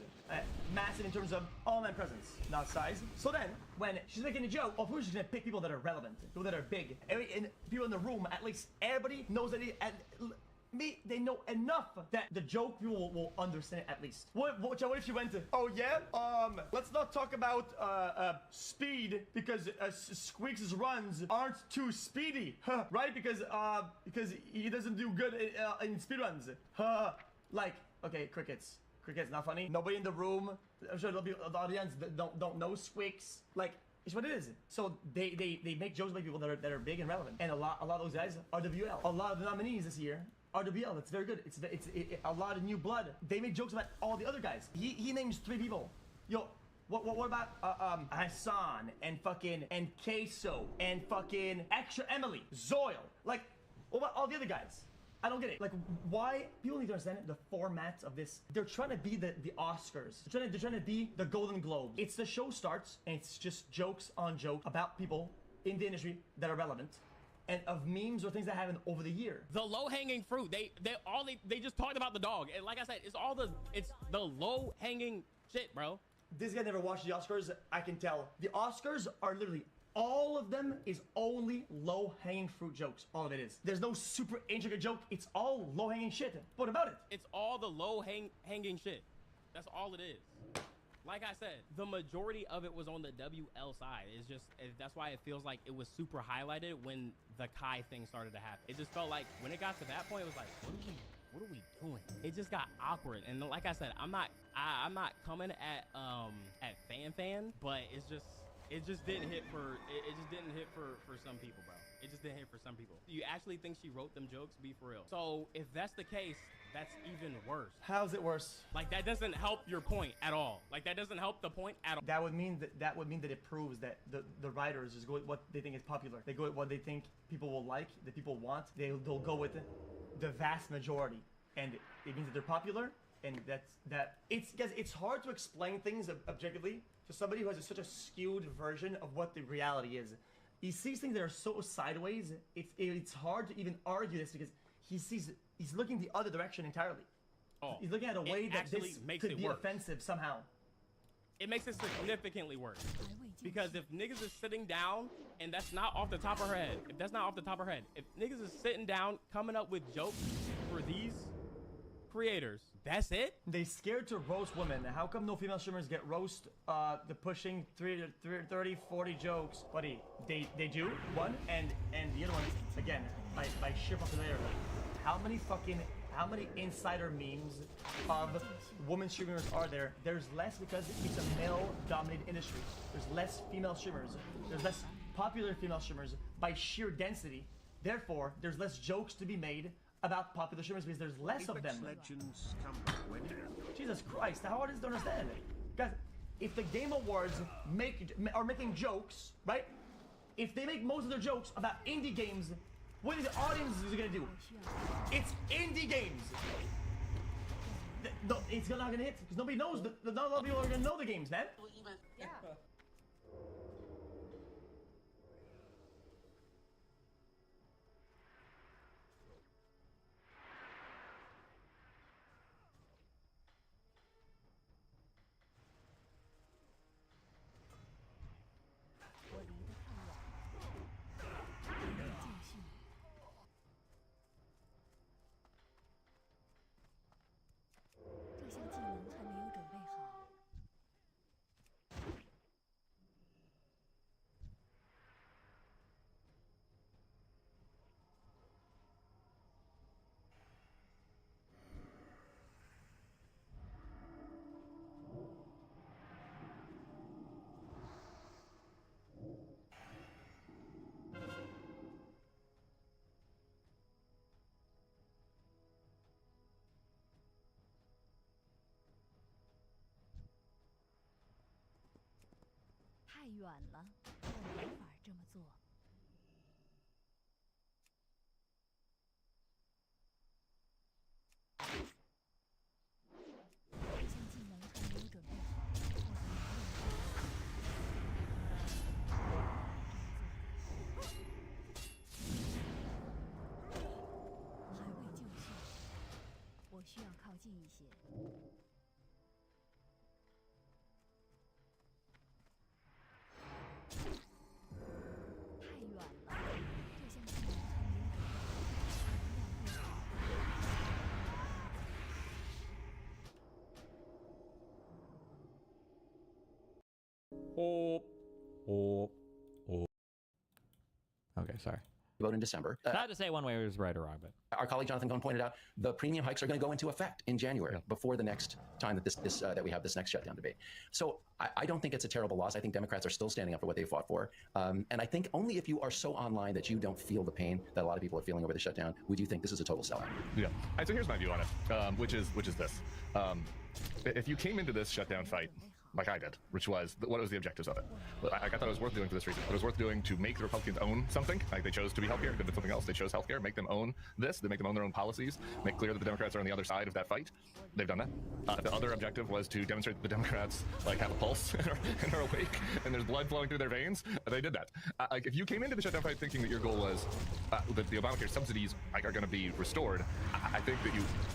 Speaker 25: Massive in terms of online presence, not size. So then, when she's making a joke, of course she's gonna pick people that are relevant, people that are big. And people in the room, at least everybody knows that they know enough that the joke people will understand it at least. What if she went to, oh yeah, let's not talk about speed because Squeaks' runs aren't too speedy, right? Because he doesn't do good in speed runs. Like, okay, crickets, not funny. Nobody in the room, I'm sure there'll be the audience that don't know Squeaks. Like, it's what it is. So they make jokes about people that are big and relevant, and a lot of those guys are WL. A lot of the nominees this year are WL. That's very good. It's a lot of new blood. They make jokes about all the other guys. He names 3 people. Yo, what about Hassan and Queso and fucking Extra Emily, Zoil? Like, what about all the other guys? I don't get it. Like, why? People need to understand the format of this. They're trying to be the Oscars. They're trying to be the Golden Globes. It's the show starts, and it's just jokes on joke about people in the industry that are relevant, and of memes or things that happened over the year.
Speaker 6: The low-hanging fruit. They just talked about the dog, and like I said, it's the low-hanging shit, bro.
Speaker 25: This guy never watched the Oscars. I can tell. The Oscars are literally, all of them is only low-hanging fruit jokes. All of it is. There's no super intricate joke. It's all low-hanging shit. What about it?
Speaker 6: It's all the low-hanging shit. That's all it is. Like I said, the majority of it was on the WL side. That's why it feels like it was super highlighted when the Kai thing started to happen. It just felt like when it got to that point, it was like, what are we doing? It just got awkward. And like I said, I'm not coming at fan, but it just didn't hit for some people, bro. It just didn't hit for some people. You actually think she wrote them jokes? Be for real. So if that's the case, that's even worse.
Speaker 25: How's it worse?
Speaker 6: Like, that doesn't help your point at all. Like, that doesn't help the point at all.
Speaker 25: That would mean that it proves that the writers just go with what they think is popular. They go with what they think people will like, that people want. They'll go with the vast majority, and it means that they're popular. And it's hard to explain things objectively to somebody who has such a skewed version of what the reality is. He sees things that are so sideways. It's hard to even argue this because he's looking the other direction entirely.
Speaker 6: Oh,
Speaker 25: he's looking at a way that this could be
Speaker 6: worse.
Speaker 25: offensive somehow.
Speaker 6: It makes it significantly worse. Because if niggas is sitting down and that's not off the top of her head, if niggas is sitting down coming up with jokes for these creators, that's it?
Speaker 25: They scared to roast women. How come no female streamers get roast the pushing 30, 40 jokes? Buddy, they do, one, and the other one, again, by sheer popularity. How many insider memes of women streamers are there? There's less because it's a male-dominated industry. There's less female streamers. There's less popular female streamers by sheer density. Therefore, there's less jokes to be made about popular streamers because there's less of them. Jesus Christ, how hard is it to understand? Guys, if the Game Awards are making jokes, right? If they make most of their jokes about indie games, what are the audiences gonna do? It's indie games. It's not gonna hit because nobody knows. Not a lot of people are gonna know the games, man.
Speaker 14: Yeah.
Speaker 9: 太远了，我没法这么做。这项技能还没有准备好，或者没有还未就绪，我需要靠近一些。太远了，这项技能还没有准备好，Okay,
Speaker 12: sorry.
Speaker 7: Vote in December.
Speaker 12: Not to say one way was right or wrong, but
Speaker 7: Our colleague Jonathan Cohn pointed out the premium hikes are going to go into effect in January before the next time that that we have this next shutdown debate. So I don't think it's a terrible loss. I think Democrats are still standing up for what they fought for. And I think only if you are so online that you don't feel the pain that a lot of people are feeling over the shutdown would you think this is a total sellout.
Speaker 8: Yeah. And so here's my view on it, which is this. If you came into this shutdown fight like I did, which was, what was the objectives of it? I thought it was worth doing for this reason. It was worth doing to make the Republicans own something. Like they chose to be healthcare, they did something else. They chose healthcare, make them own this, they make them own their own policies, make clear that the Democrats are on the other side of that fight. They've done that. The other objective was to demonstrate that the Democrats like have a pulse and are awake and there's blood flowing through their veins. They did that. Like if you came into the shutdown fight thinking that your goal was that the Obamacare subsidies are going to be restored, I think that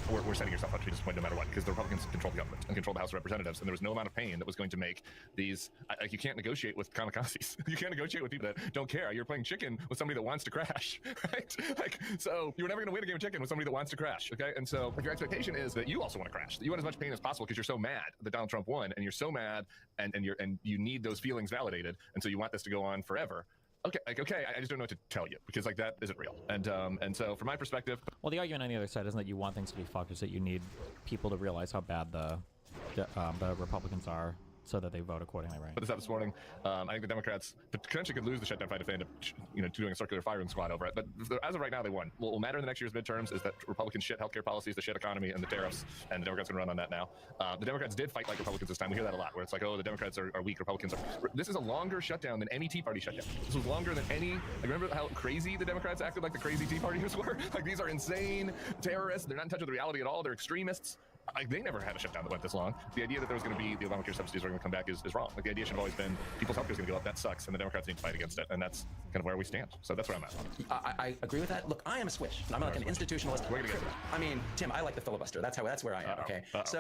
Speaker 8: we're setting yourself up to be disappointed no matter what, because the Republicans control the government and control the House of Representatives, and there was no amount of pain that was going to make these, like you can't negotiate with kamikazes. You can't negotiate with people that don't care. You're playing chicken with somebody that wants to crash, right? Like, so you're never going to win a game of chicken with somebody that wants to crash, okay? And so if your expectation is that you also want to crash, that you want as much pain as possible because you're so mad that Donald Trump won, and you're so mad and you need those feelings validated, and so you want this to go on forever. Okay, I just don't know what to tell you because like that isn't real. And so from my perspective,
Speaker 12: well, the argument on the other side isn't that you want things to be fucked, it's that you need people to realize how bad the Republicans are, so that they vote accordingly, right?
Speaker 8: Put this out this morning. I think the Democrats potentially could lose the shutdown fight if they end up, doing a circular firing squad over it. But as of right now, they won. What will matter in the next year's midterms is that Republicans shit healthcare policies, the shit economy, and the tariffs, and the Democrats can run on that now. The Democrats did fight like Republicans this time. We hear that a lot, where it's like, oh, the Democrats are weak, Republicans are. This is a longer shutdown than any Tea Party shutdown. This was longer than any. Like, remember how crazy the Democrats acted like the crazy Tea Partiers were? Like, these are insane terrorists. They're not in touch with reality at all. They're extremists. Like, they never had a shutdown that went this long. The idea that there was going to be the Obamacare subsidies are going to come back is wrong. Like, the idea should have always been people's health care is going to go up. That sucks, and the Democrats need to fight against it, and that's kind of where we stand. So that's where I'm at on it.
Speaker 7: I agree with that. Look, I am a swish. I'm like an institutionalist.
Speaker 8: We're gonna get to that.
Speaker 7: I mean, Tim, I like the filibuster. That's where I am. Okay.
Speaker 8: So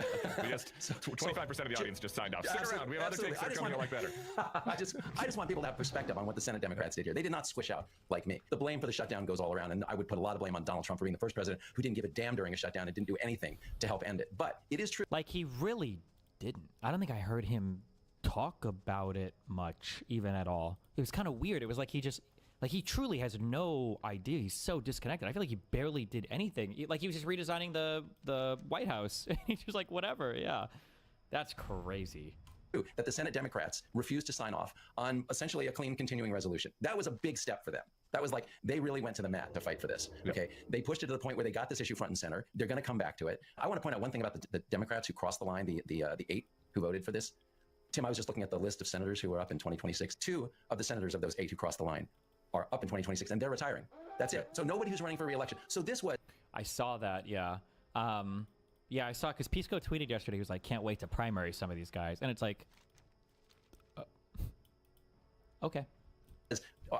Speaker 8: 25% of the audience just signed off. Sit around. We have other takes that are coming to like better.
Speaker 7: I just want people to have perspective on what the Senate Democrats did here. They did not squish out like me. The blame for the shutdown goes all around, and I would put a lot of blame on Donald Trump for being the first president who didn't give a damn during a shutdown and didn't do anything to help end it. But it is true.
Speaker 12: Like, he really didn't. I don't think I heard him talk about it much, even at all. It was kind of weird. It was like he just, like, he truly has no idea. He's so disconnected. I feel like he barely did anything. Like, he was just redesigning the White House. He's just like, whatever, yeah. That's crazy.
Speaker 7: That the Senate Democrats refused to sign off on essentially a clean continuing resolution. That was a big step for them. That was like, they really went to the mat to fight for this. Okay, they pushed it to the point where they got this issue front and center. They're going to come back to it. I want to point out one thing about the Democrats who crossed the line, the 8 who voted for this. Tim, I was just looking at the list of senators who are up in 2026. 2 of the senators of those 8 who crossed the line are up in 2026, and they're retiring. That's it. So nobody who's running for re-election. So this was...
Speaker 12: I saw that, yeah. Yeah, I saw, because Pisco tweeted yesterday, he was like, can't wait to primary some of these guys. And it's like, okay.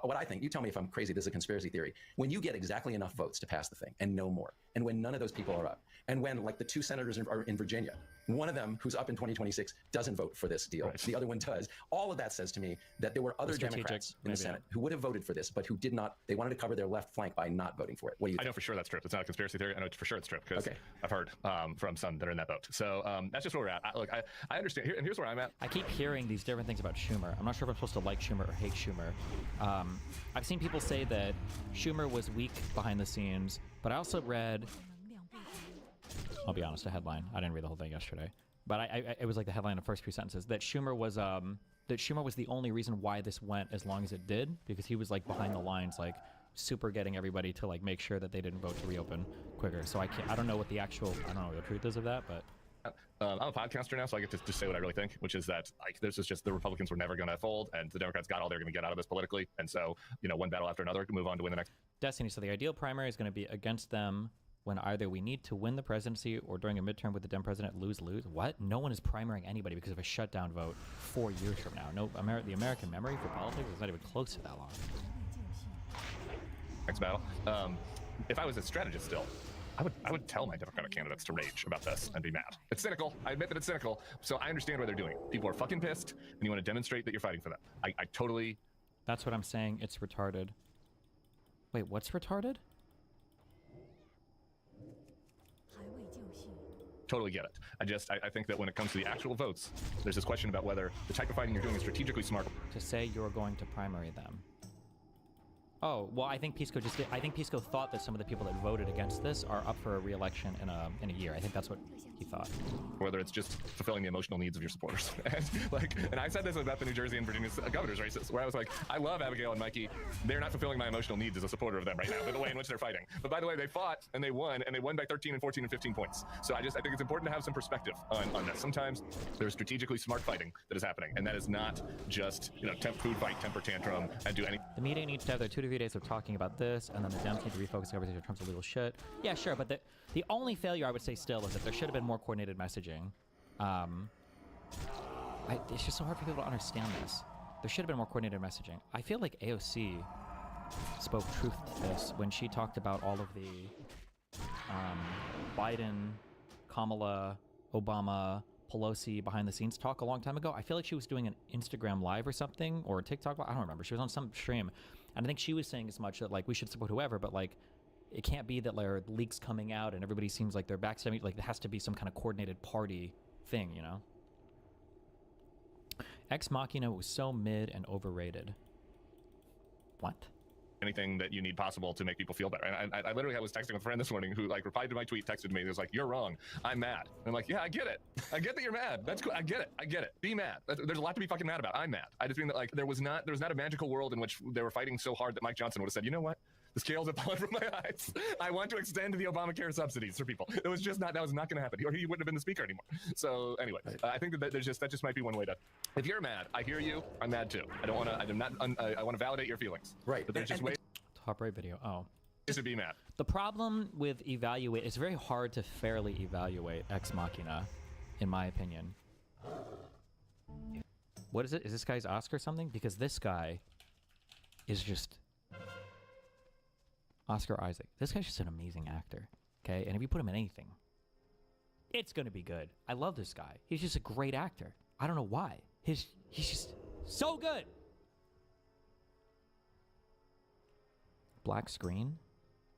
Speaker 7: What I think, you tell me if I'm crazy, this is a conspiracy theory. When you get exactly enough votes to pass the thing, and no more, and when none of those people are up, and when, like, the 2 senators are in Virginia, one of them, who's up in 2026, doesn't vote for this deal. Right. The other one does. All of that says to me that there were other Democrats in the Senate who would have voted for this, but who did not. They wanted to cover their left flank by not voting for it. What do you think?
Speaker 8: I know for sure that's true. It's not a conspiracy theory. I know for sure it's true because I've heard from some that are in that boat. So that's just where we're at. I understand. And here's where I'm at.
Speaker 12: I keep hearing these different things about Schumer. I'm not sure if I'm supposed to like Schumer or hate Schumer. I've seen people say that Schumer was weak behind the scenes, but I also read, I'll be honest, a headline. I didn't read the whole thing yesterday, but it was like the headline in the first few sentences that Schumer was the only reason why this went as long as it did, because he was like behind the lines, like super getting everybody to like make sure that they didn't vote to reopen quicker. So I don't know what the truth is of that, but
Speaker 8: I'm a podcaster now, so I get to just say what I really think, which is that like this is just the Republicans were never going to fold, and the Democrats got all they're going to get out of this politically, and so one battle after another can move on to win the next.
Speaker 12: Destiny. So the ideal primary is going to be against them when either we need to win the presidency or during a midterm with the Dem president lose. What? No one is primarying anybody because of a shutdown vote 4 years from now. No, the American memory for politics is not even close to that long.
Speaker 8: Next battle. If I was a strategist still, I would tell my Democratic candidates to rage about this and be mad. It's cynical. I admit that it's cynical. So I understand why they're doing it. People are fucking pissed, and you want to demonstrate that you're fighting for them. I totally.
Speaker 12: That's what I'm saying. It's retarded. Wait, what's retarded?
Speaker 8: Totally get it. I think that when it comes to the actual votes, there's this question about whether the type of fighting you're doing is strategically smart.
Speaker 12: To say you're going to primary them. Oh, well, I think Pisco just did. I think Pisco thought that some of the people that voted against this are up for a re-election in a year. I think that's what he thought.
Speaker 8: Whether it's just fulfilling the emotional needs of your supporters. And I said this about the New Jersey and Virginia governor's races, where I was like, I love Abigail and Mikey. They're not fulfilling my emotional needs as a supporter of them right now, the way in which they're fighting. But by the way, they fought and they won by 13 and 14 and 15 points. So I think it's important to have some perspective on this. Sometimes there's strategically smart fighting that is happening, and that is not just food fight, temper tantrum, and do any.
Speaker 12: The media needs to have their 2 to 3 days of talking about this, and then the Dems need to refocus the conversation on Trump's illegal shit. Yeah, sure, but the only failure I would say still is that there should have been more coordinated messaging. It's just so hard for people to understand this. There should have been more coordinated messaging. I feel like AOC spoke truth to this when she talked about all of the Biden, Kamala, Obama, Pelosi behind the scenes talk a long time ago. I feel like she was doing an Instagram live or something, or a TikTok, I don't remember. She was on some stream, and I think she was saying as much that like we should support whoever, but like it can't be that there are leaks coming out and everybody seems like they're backstabbing. Like there has to be some kind of coordinated party thing, Ex Machina was so mid and overrated. What?
Speaker 8: Anything that you need possible to make people feel better. And I literally was texting with a friend this morning who like replied to my tweet, texted me. He was like, "You're wrong. I'm mad." And I'm like, "Yeah, I get it. I get that you're mad. That's cool. I get it. Be mad. There's a lot to be fucking mad about. I'm mad. I just mean that like there was not a magical world in which they were fighting so hard that Mike Johnson would have said, you know what? The scales have fallen from my eyes. I want to extend the Obamacare subsidies for people. It was just not. That was not going to happen. Or he wouldn't have been the speaker anymore. So anyway, I think that that just might be one way to. If you're mad, I hear you. I'm mad too. I don't want to. I'm not. I want to validate your feelings.
Speaker 7: Right.
Speaker 8: But there's just way.
Speaker 12: Top right video. Oh.
Speaker 8: Is to be mad.
Speaker 12: The problem with it's very hard to fairly evaluate Ex Machina, in my opinion. What is it? Is this guy's Oscar something? Because this guy is just Oscar Isaac. This guy's just an amazing actor. Okay? And if you put him in anything, it's gonna be good. I love this guy. He's just a great actor. I don't know why. He's just so good. Black screen?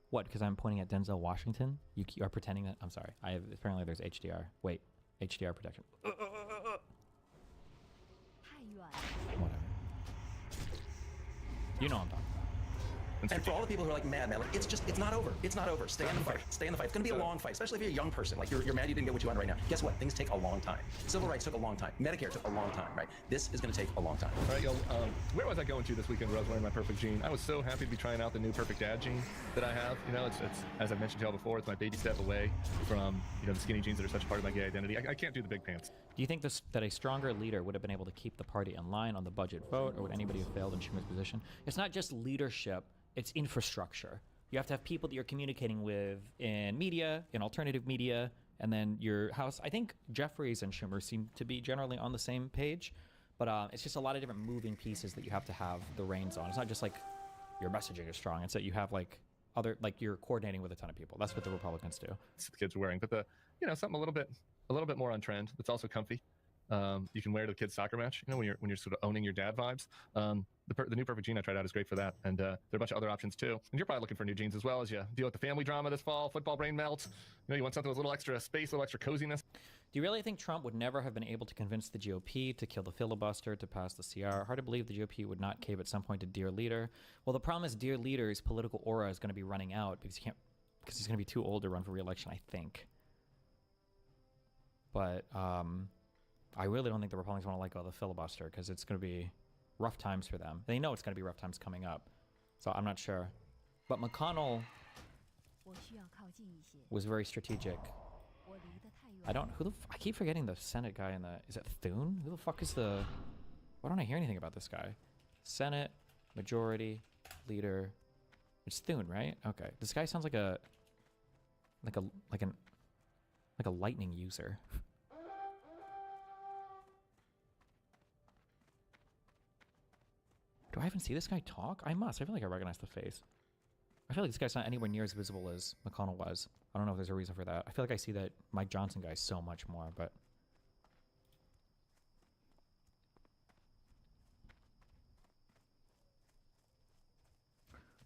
Speaker 12: What, because I'm pointing at Denzel Washington? You are pretending that? I'm sorry. Apparently there's HDR. Wait, HDR protection. Whatever. You know what I'm talking about.
Speaker 7: And for all the people who are like mad, like it's not over. It's not over. Stay in the fight. Stay in the fight. It's gonna be a long fight, especially if you're a young person. Like you're mad you didn't get what you want right now. Guess what? Things take a long time. Civil rights took a long time. Medicare took a long time, right? This is gonna take a long time.
Speaker 8: All right, yo. Where was I going to this weekend where I was wearing my perfect jean? I was so happy to be trying out the new perfect dad jean that I have. It's as I mentioned to y'all before, it's my baby step away from the skinny jeans that are such a part of my gay identity. I can't do the big pants.
Speaker 12: Do you think that a stronger leader would have been able to keep the party in line on the budget vote, or would anybody have failed in Schumer's position? It's not just leadership. It's infrastructure. You have to have people that you're communicating with in media, in alternative media, and then your house. I think Jeffries and Schumer seem to be generally on the same page, but it's just a lot of different moving pieces that you have to have the reins on. It's not just like your messaging is strong. It's that you have you're coordinating with a ton of people. That's what the Republicans do.
Speaker 8: The kids are wearing, but something a little bit more on trend. That's also comfy. You can wear to the kids' soccer match. When you're sort of owning your dad vibes. The new perfect jean I tried out is great for that, and there are a bunch of other options too. And you're probably looking for new jeans as well as you deal with the family drama this fall, football brain melt. You want something with a little extra space, a little extra coziness.
Speaker 12: Do you really think Trump would never have been able to convince the GOP to kill the filibuster to pass the CR? Hard to believe the GOP would not cave at some point to Dear Leader. Well, the problem is Dear Leader's political aura is going to be running out because he's going to be too old to run for re-election, I think. But I really don't think the Republicans want to let go of the filibuster because it's going to be rough times for them. They know it's going to be rough times coming up. So I'm not sure. But McConnell was very strategic I don't. I keep forgetting the Senate guy in the. Is it Thune? Who the fuck is the? Why don't I hear anything about this guy? Senate, Majority, Leader. It's Thune, right? Okay. This guy sounds like a lightning user. Do I even see this guy talk? I must. I feel like I recognize the face. I feel like this guy's not anywhere near as visible as McConnell was. I don't know if there's a reason for that. I feel like I see that Mike Johnson guy so much more, but...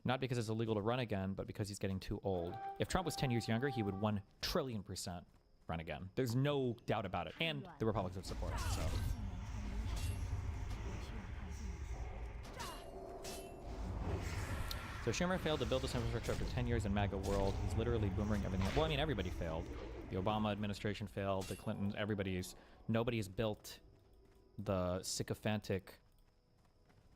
Speaker 12: Not because it's illegal to run again, but because he's getting too old. If Trump was 10 years younger, he would 1 trillion% run again. There's no doubt about it. And the Republicans would support him, so... So Schumer failed to build this infrastructure for 10 years in MAGA world. He's literally boomering everything. Well, I mean, everybody failed. The Obama administration failed. The Clintons, nobody has built the sycophantic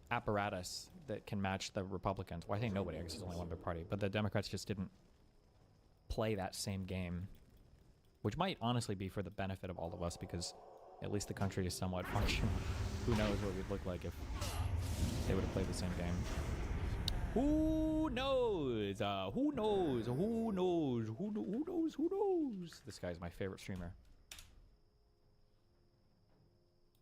Speaker 12: apparatus that can match the Republicans. Well, I think nobody. I guess there's only one big party. But the Democrats just didn't play that same game, which might honestly be for the benefit of all of us because at least the country is somewhat functional. Who knows what we'd look like if they would have played the same game. Who knows? Who knows? Who knows? Who knows? Who knows? This guy's my favorite streamer.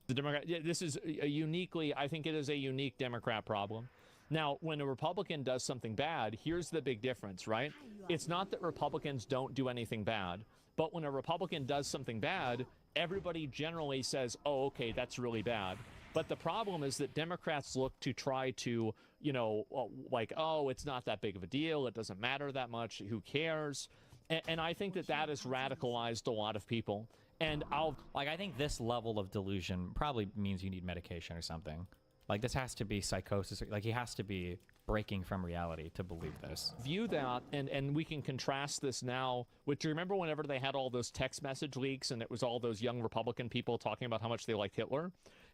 Speaker 18: The Democrat, yeah, this is a uniquely, I think it is a unique Democrat problem. Now, when a Republican does something bad, here's the big difference, right? It's not that Republicans don't do anything bad, but when a Republican does something bad, everybody generally says, oh, okay, that's really bad. But the problem is that Democrats look to try to, you know, like, oh, it's not that big of a deal. It doesn't matter that much. Who cares? And I think that that has radicalized a lot of people. And
Speaker 12: I think this level of delusion probably means you need medication or something. Like, this has to be psychosis. Like, he has to be breaking from reality to believe this.
Speaker 18: View that, and we can contrast this now with, do you remember whenever they had all those text message leaks and it was all those young Republican people talking about how much they liked Hitler?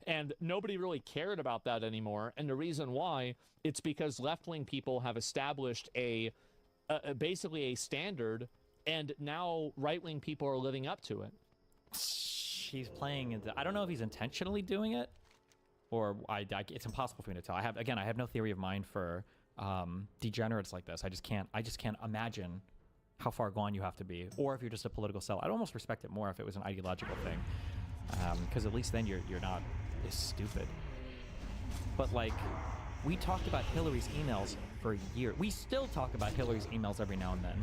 Speaker 18: And nobody really cared about that anymore. And the reason why, it's because left-wing people have established basically a standard, and now right-wing people are living up to it.
Speaker 12: He's playing into, I don't know if he's intentionally doing it, or it's impossible for me to tell. I have no theory of mind for degenerates like this. I just can't imagine how far gone you have to be, or if you're just a political cell. I'd almost respect it more if it was an ideological thing, because at least then you're not as stupid. But like, we talked about Hillary's emails for a year. We still talk about Hillary's emails every now and then.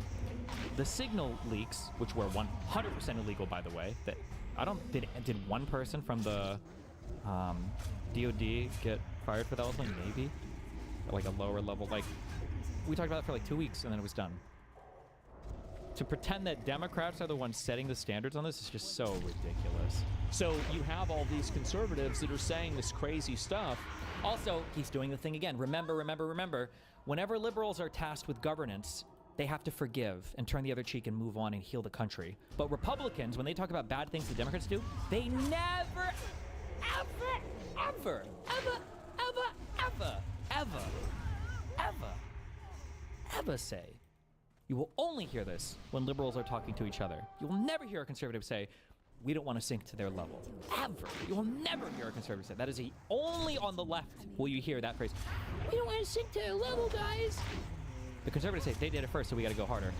Speaker 12: The Signal leaks, which were 100% illegal, by the way, that did one person from the DOD get fired for that? Ultimately, maybe, or like a lower level. Like, we talked about it for like 2 weeks and then it was done. To pretend that Democrats are the ones setting the standards on this is just so ridiculous.
Speaker 18: So you have all these conservatives that are saying this crazy stuff.
Speaker 12: Also, he's doing the thing again. Remember, whenever liberals are tasked with governance, they have to forgive and turn the other cheek and move on and heal the country. But Republicans, when they talk about bad things the Democrats do, they never, ever say. You will only hear this when liberals are talking to each other. You will never hear a conservative say, we don't want to sink to their level. Ever. You will never hear a conservative say. That is only on the left will you hear that phrase. We don't want to sink to their level, guys. The conservatives say, they did it first, so we got to go harder.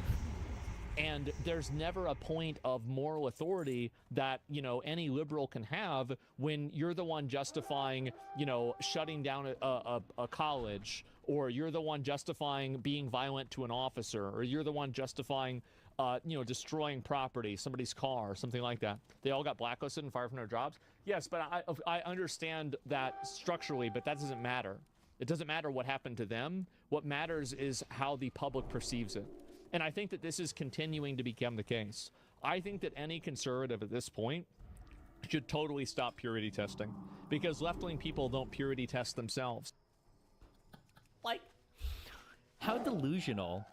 Speaker 18: And there's never a point of moral authority that, you know, any liberal can have when you're the one justifying, you know, shutting down a college, or you're the one justifying being violent to an officer, or you're the one justifying, you know, destroying property, somebody's car, something like that. They all got blacklisted and fired from their jobs. Yes, but I understand that structurally, but that doesn't matter. It doesn't matter what happened to them. What matters is how the public perceives it. And I think that this is continuing to become the case. I think that any conservative at this point should totally stop purity testing, because left-wing people don't purity test themselves.
Speaker 12: Like, how delusional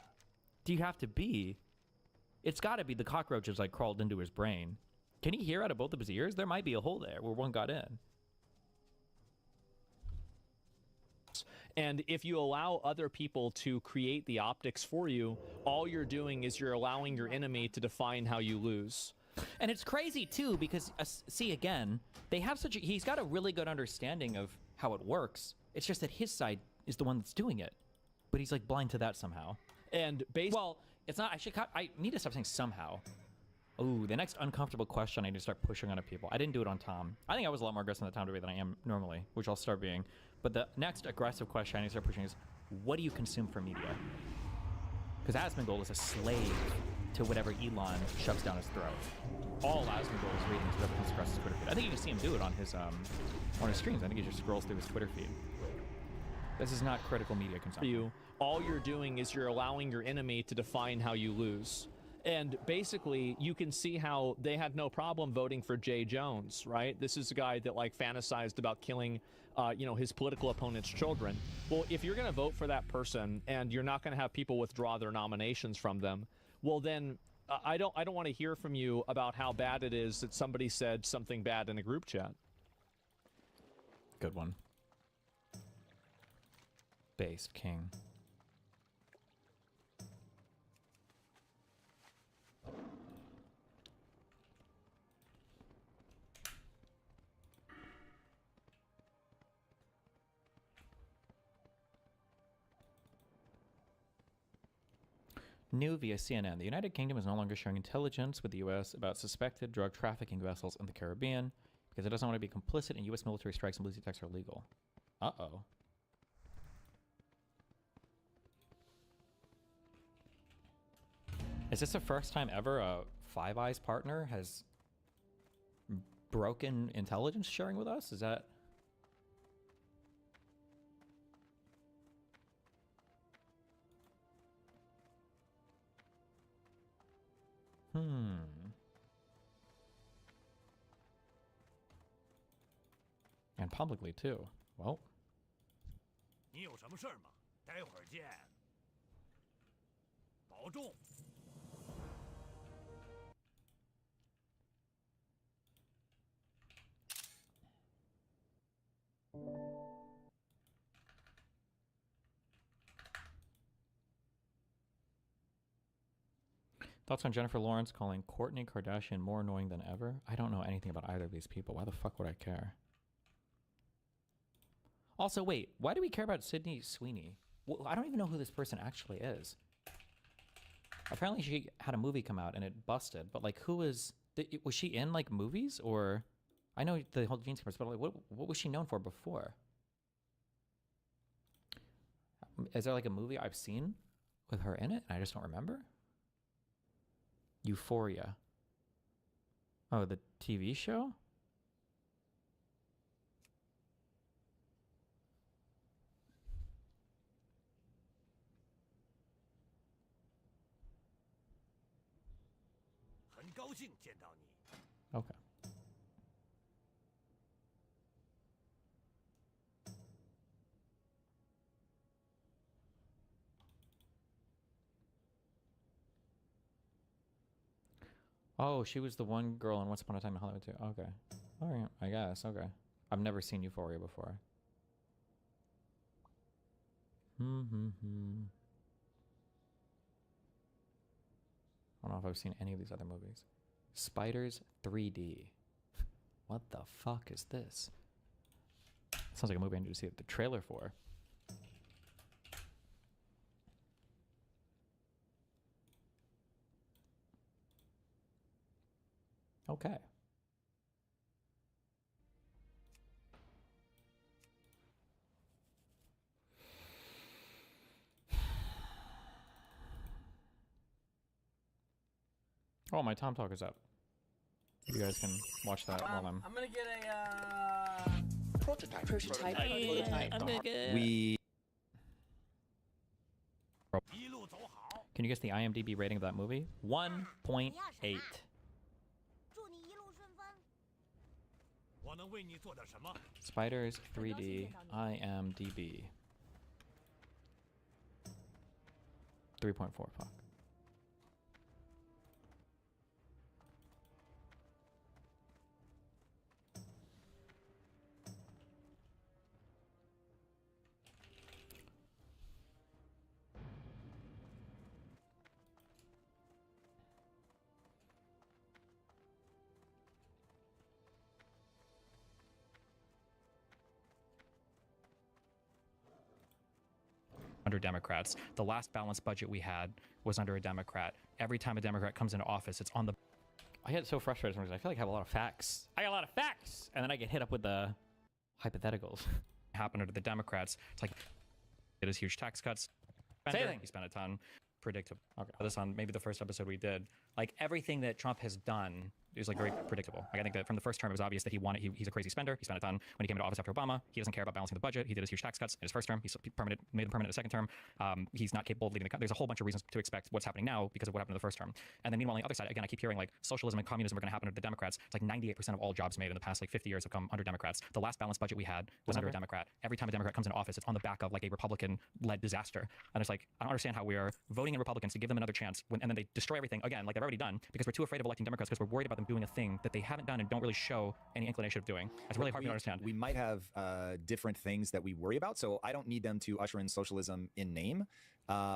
Speaker 12: do you have to be? It's got to be the cockroaches like crawled into his brain. Can he hear out of both of his ears? There might be a hole there where one got in.
Speaker 18: And if you allow other people to create the optics for you, all you're doing is you're allowing your enemy to define how you lose.
Speaker 12: And it's crazy too because see again, they have such a, he's got a really good understanding of how it works. It's just that his side is the one that's doing it, but he's like blind to that somehow.
Speaker 18: And
Speaker 12: well, it's not. I need to stop saying somehow. Ooh, the next uncomfortable question I need to start pushing onto people. I didn't do it on Tom. I think I was a lot more aggressive on the Tom debate than I am normally, which I'll start being. But the next aggressive question I need to start pushing is, what do you consume for media? Because Asmongold is a slave to whatever Elon shoves down his throat. All Asmongold is reading is whatever comes across his Twitter feed. I think you can see him do it on his streams. I think he just scrolls through his Twitter feed. This is not critical media consumption.
Speaker 18: All you're doing is you're allowing your enemy to define how you lose. And basically, you can see how they had no problem voting for Jay Jones, right? This is a guy that like fantasized about killing, his political opponent's children. Well, if you're going to vote for that person and you're not going to have people withdraw their nominations from them, well then I don't want to hear from you about how bad it is that somebody said something bad in a group chat.
Speaker 12: Good one. Based king. New via CNN. The United Kingdom is no longer sharing intelligence with the U.S. about suspected drug trafficking vessels in the Caribbean because it doesn't want to be complicit in U.S. military strikes and blue sea attacks are illegal. Uh-oh. Is this the first time ever a Five Eyes partner has broken intelligence sharing with us? Is that... And publicly too. Well.
Speaker 13: 你有什么事儿吗？待会儿见。保重。
Speaker 12: Thoughts on Jennifer Lawrence calling Kourtney Kardashian more annoying than ever? I don't know anything about either of these people. Why the fuck would I care? Also, wait, why do we care about Sydney Sweeney? Well, I don't even know who this person actually is. Apparently she had a movie come out and it busted, but like who was she in like movies or... I know the whole Gene Skippers, but like what was she known for before? Is there like a movie I've seen with her in it and I just don't remember? Euphoria. Oh, the TV show? Okay. Oh, she was the one girl in Once Upon a Time in Hollywood too. Okay. All right, I guess. Okay. I've never seen Euphoria before. I don't know if I've seen any of these other movies. Spiders 3D. What the fuck is this? Sounds like a movie I need to see the trailer for. Okay. Oh, my Tom Talk is up. You guys can watch that while I'm
Speaker 6: gonna get a prototype. Prototype.
Speaker 12: I'm gonna get... We... Can you guess the IMDb rating of that movie? 1.8. Spiders 3D IMDb 3.4. Fuck. under Democrats. The last balanced budget we had was under a Democrat. Every time a Democrat comes into office, it's on the... I get so frustrated sometimes. I feel like I have a lot of facts. I got a lot of facts! And then I get hit up with the hypotheticals. Happened under the Democrats. It's like, it is huge tax cuts. He spent a ton. Predictable. Okay. This on maybe the first episode we did. Like, everything that Trump has done is like very predictable. Like, I think that from the first term, it was obvious that he's a crazy spender. He spent a ton when he came into office after Obama. He doesn't care about balancing the budget. He did his huge tax cuts in his first term. He made them permanent in the second term. He's not capable of leading the country. There's a whole bunch of reasons to expect what's happening now because of what happened in the first term. And then meanwhile, on the other side, again, I keep hearing like socialism and communism are going to happen under the Democrats. It's like 98% of all jobs made in the past like 50 years have come under Democrats. The last balanced budget we had was under a Democrat. Every time a Democrat comes into office, it's on the back of like a Republican-led disaster. And it's like, I don't understand how we are voting in Republicans to give them another chance and then they destroy everything again, like they've already done, because we're too afraid of electing Democrats because we're worried about them doing a thing that they haven't done and don't really show any inclination of doing. It's really hard for me to understand.
Speaker 4: We might have different things that we worry about, so I don't need them to usher in socialism in name.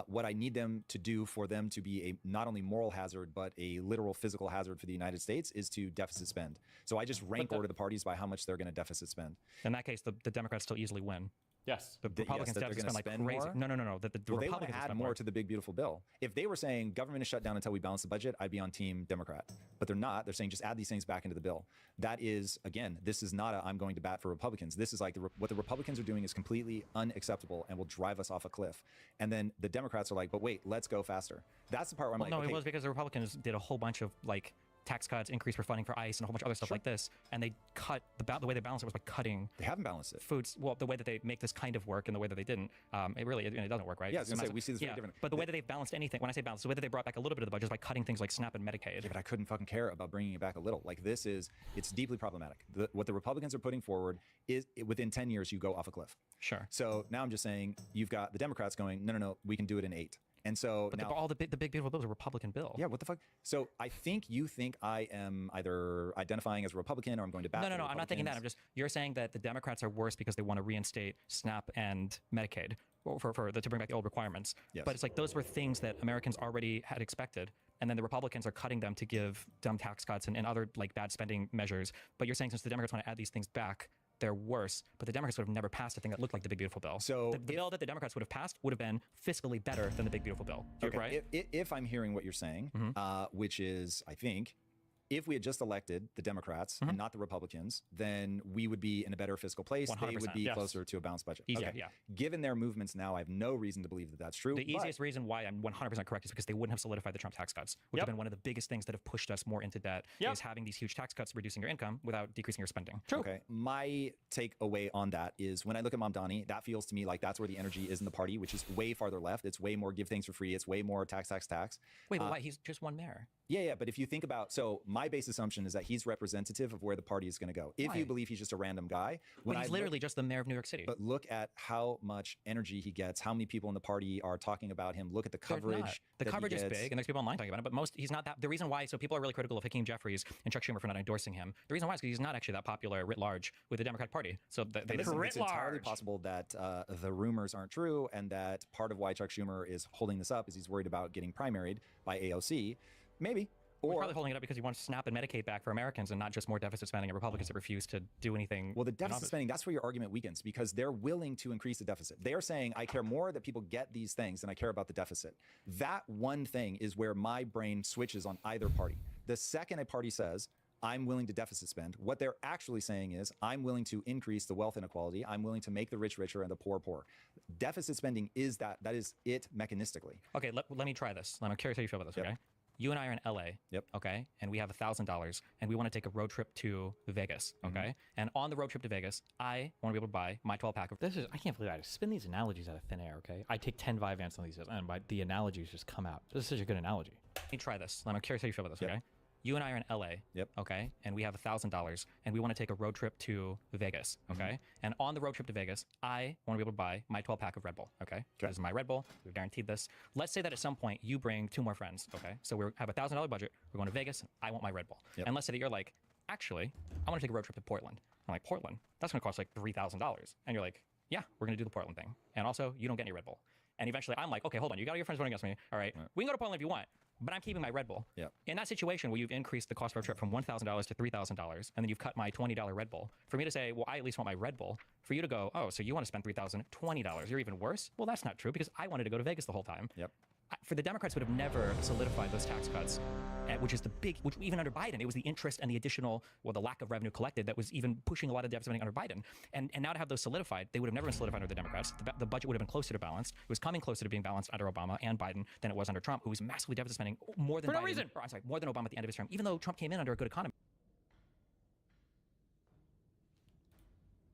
Speaker 4: What I need them to do for them to be a not only moral hazard, but a literal physical hazard for the United States is to deficit spend. So I just rank order the parties by how much they're going to deficit spend.
Speaker 12: In that case, the Democrats still easily win.
Speaker 4: Yes.
Speaker 12: The Republicans deficit spend like crazy.
Speaker 4: More?
Speaker 12: No. The
Speaker 4: Well, they want
Speaker 12: Republicans
Speaker 4: to add
Speaker 12: spend
Speaker 4: more to the big, beautiful bill. If they were saying government is shut down until we balance the budget, I'd be on team Democrat. But they're not. They're saying just add these things back into the bill. That is, again, this is not I'm going to bat for Republicans. This is like what the Republicans are doing is completely unacceptable and will drive us off a cliff. And then the Democrats are like, but wait, let's go faster. That's the part where I'm like,
Speaker 12: no,
Speaker 4: okay,
Speaker 12: it was because the Republicans did a whole bunch of like tax cuts, increase for funding for ICE, and a whole bunch of other stuff like this. And they cut the way they balanced it was by cutting.
Speaker 4: They haven't balanced it.
Speaker 12: Foods. Well, the way that they make this kind of work and the way that they didn't, it doesn't work, right?
Speaker 4: Yeah, I was gonna say, we see this very different.
Speaker 12: But the way that they've balanced anything, when I say balanced, the way that they brought back a little bit of the budget is by cutting things like SNAP and Medicaid.
Speaker 4: Yeah, but I couldn't fucking care about bringing it back a little. Like it's deeply problematic. What the Republicans are putting forward is within 10 years you go off a cliff.
Speaker 12: Sure.
Speaker 4: So now I'm just saying you've got the Democrats going, no, we can do it in 8. And so
Speaker 12: but
Speaker 4: now
Speaker 12: all the big beautiful bills are Republican bill.
Speaker 4: Yeah, what the fuck? So I think you think I am either identifying as a Republican or I'm going to bat for
Speaker 12: No, I'm not thinking that. You're saying that the Democrats are worse because they want to reinstate SNAP and Medicaid to bring back the old requirements.
Speaker 4: Yes.
Speaker 12: But it's like those were things that Americans already had expected. And then the Republicans are cutting them to give dumb tax cuts and other like bad spending measures. But you're saying since the Democrats want to add these things back, they're worse, but the Democrats would have never passed a thing that looked like the Big Beautiful Bill. So the bill that the Democrats would have passed would have been fiscally better than the Big Beautiful Bill.
Speaker 4: Okay.
Speaker 12: Right?
Speaker 4: If I'm hearing what you're saying, which is, I think, if we had just elected the Democrats and not the Republicans, then we would be in a better fiscal place. They would be closer to a balanced budget.
Speaker 12: Easier,
Speaker 4: okay. Given their movements now, I have no reason to believe that that's true.
Speaker 12: The easiest reason why I'm 100% correct is because they wouldn't have solidified the Trump tax cuts, which have been one of the biggest things that have pushed us more into debt, is having these huge tax cuts, reducing your income without decreasing your spending.
Speaker 4: True. Okay. My takeaway on that is when I look at Mamdani, that feels to me like that's where the energy is in the party, which is way farther left. It's way more give things for free. It's way more tax.
Speaker 12: Wait, but why? He's just one mayor.
Speaker 4: Yeah, but if you think about, so my base assumption is that he's representative of where the party is going to go. If you believe he's just a random guy.
Speaker 12: He's literally just the mayor of New York City.
Speaker 4: But look at how much energy he gets, how many people in the party are talking about him. Look at the coverage.
Speaker 12: The coverage is big, and there's people online talking about it, but he's not that. The reason why, so people are really critical of Hakeem Jeffries and Chuck Schumer for not endorsing him. The reason why is because he's not actually that popular writ large with the Democratic Party. So
Speaker 4: it's entirely possible that the rumors aren't true, and that part of why Chuck Schumer is holding this up is he's worried about getting primaried by AOC. Maybe.
Speaker 12: Or probably holding it up because he wants SNAP and Medicaid back for Americans and not just more deficit spending and Republicans that refuse to do anything.
Speaker 4: Well, the deficit spending, that's where your argument weakens because they're willing to increase the deficit. They are saying, I care more that people get these things than I care about the deficit. That one thing is where my brain switches on either party. The second a party says, I'm willing to deficit spend, what they're actually saying is, I'm willing to increase the wealth inequality. I'm willing to make the rich richer and the poor poor. Deficit spending is that is it mechanistically.
Speaker 12: Okay, let me try this. I'm curious how you feel about this, okay? You and I are in LA, okay, and we have $1,000, and we want to take a road trip to Vegas, okay? And on the road trip to Vegas, I want to be able to buy my 12-pack of... I can't believe I spin these analogies out of thin air, okay? I take 10 Vyvanse on these, and the analogies just come out. This is such a good analogy. Let me try this. I'm curious how you feel about this, okay? You and I are in LA, okay, and we have $1,000, and we want to take a road trip to Vegas, okay? And on the road trip to Vegas, I want to be able to buy my 12-pack of Red Bull, okay? This is my Red Bull. We've guaranteed this. Let's say that at some point you bring 2 more friends, okay? So we have a $1,000 budget. We're going to Vegas. And I want my Red Bull. And let's say that you're like, actually, I want to take a road trip to Portland. I'm like, Portland? That's going to cost like $3,000. And you're like, yeah, we're going to do the Portland thing. And also, you don't get any Red Bull. And eventually I'm like, okay, hold on. You got all your friends voting against me. All right. We can go to Portland if you want. but I'm keeping my Red Bull.
Speaker 4: Yep.
Speaker 12: In that situation where you've increased the cost of a trip from $1,000 to $3,000, and then you've cut my $20 Red Bull, for me to say, well, I at least want my Red Bull, for you to go, oh, so you want to spend $3,000, $20, you're even worse? Well, that's not true, because I wanted to go to Vegas the whole time.
Speaker 4: Yep.
Speaker 12: For the Democrats would have never solidified those tax cuts, which is the big, which even under Biden, it was the interest and the additional, well, the lack of revenue collected that was even pushing a lot of deficit spending under Biden. And now to have those solidified, they would have never been solidified under the Democrats. The budget would have been closer to balanced. It was coming closer to being balanced under Obama and Biden than it was under Trump, who was massively deficit spending more than
Speaker 3: For no
Speaker 12: Biden.
Speaker 3: reason.
Speaker 12: Or, I'm sorry, more than Obama at the end of his term, even though Trump came in under a good economy.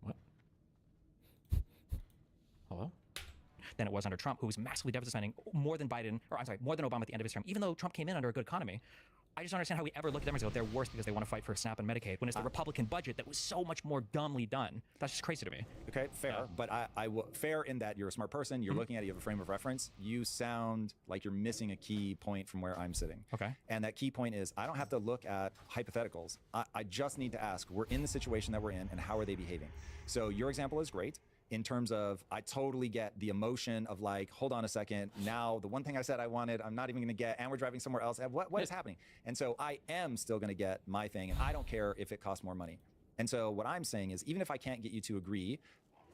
Speaker 12: What? Hello? Than it was under Trump, who was massively deficit spending more than Biden, or I'm sorry, more than Obama at the end of his term, even though Trump came in under a good economy. I just don't understand how we ever look at Democrats and go, they're worse because they want to fight for SNAP and Medicaid, when it's the Republican budget that was so much more dumbly done. That's just crazy to me.
Speaker 4: Okay, fair. But I will fair in that you're a smart person. You're looking at it, you have a frame of reference. You sound like you're missing a key point from where I'm sitting.
Speaker 12: Okay.
Speaker 4: And that key point is I don't have to look at hypotheticals. I just need to ask, we're in the situation that we're in, and how are they behaving? So your example is great. In terms of, I totally get the emotion of like, hold on a second, now the one thing I said I wanted, I'm not even gonna get, and we're driving somewhere else. What is happening? And so I am still gonna get my thing, and I don't care if it costs more money. And so what I'm saying is, even if I can't get you to agree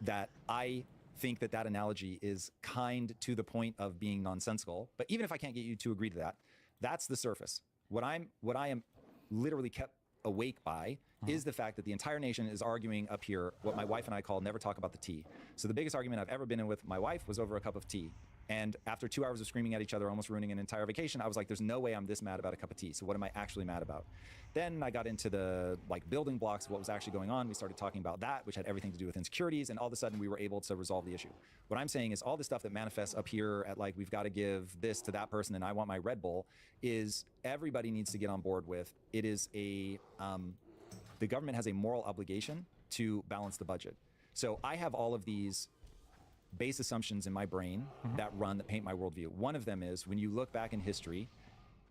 Speaker 4: that I think that that analogy is kind to the point of being nonsensical, but even if I can't get you to agree to that, that's the surface. What I am literally kept awake by is the fact that the entire nation is arguing up here what my wife and I call never talk about the tea. So the biggest argument I've ever been in with my wife was over a cup of tea. And after 2 hours of screaming at each other, almost ruining an entire vacation, I was like, there's no way I'm this mad about a cup of tea. So what am I actually mad about? Then I got into the building blocks of what was actually going on. We started talking about that, which had everything to do with insecurities. And all of a sudden we were able to resolve the issue. What I'm saying is all the stuff that manifests up here at like, we've got to give this to that person and I want my Red Bull, is everybody needs to get on board with. It is the government has a moral obligation to balance the budget. So I have all of these base assumptions in my brain that paint my worldview. One of them is when you look back in history,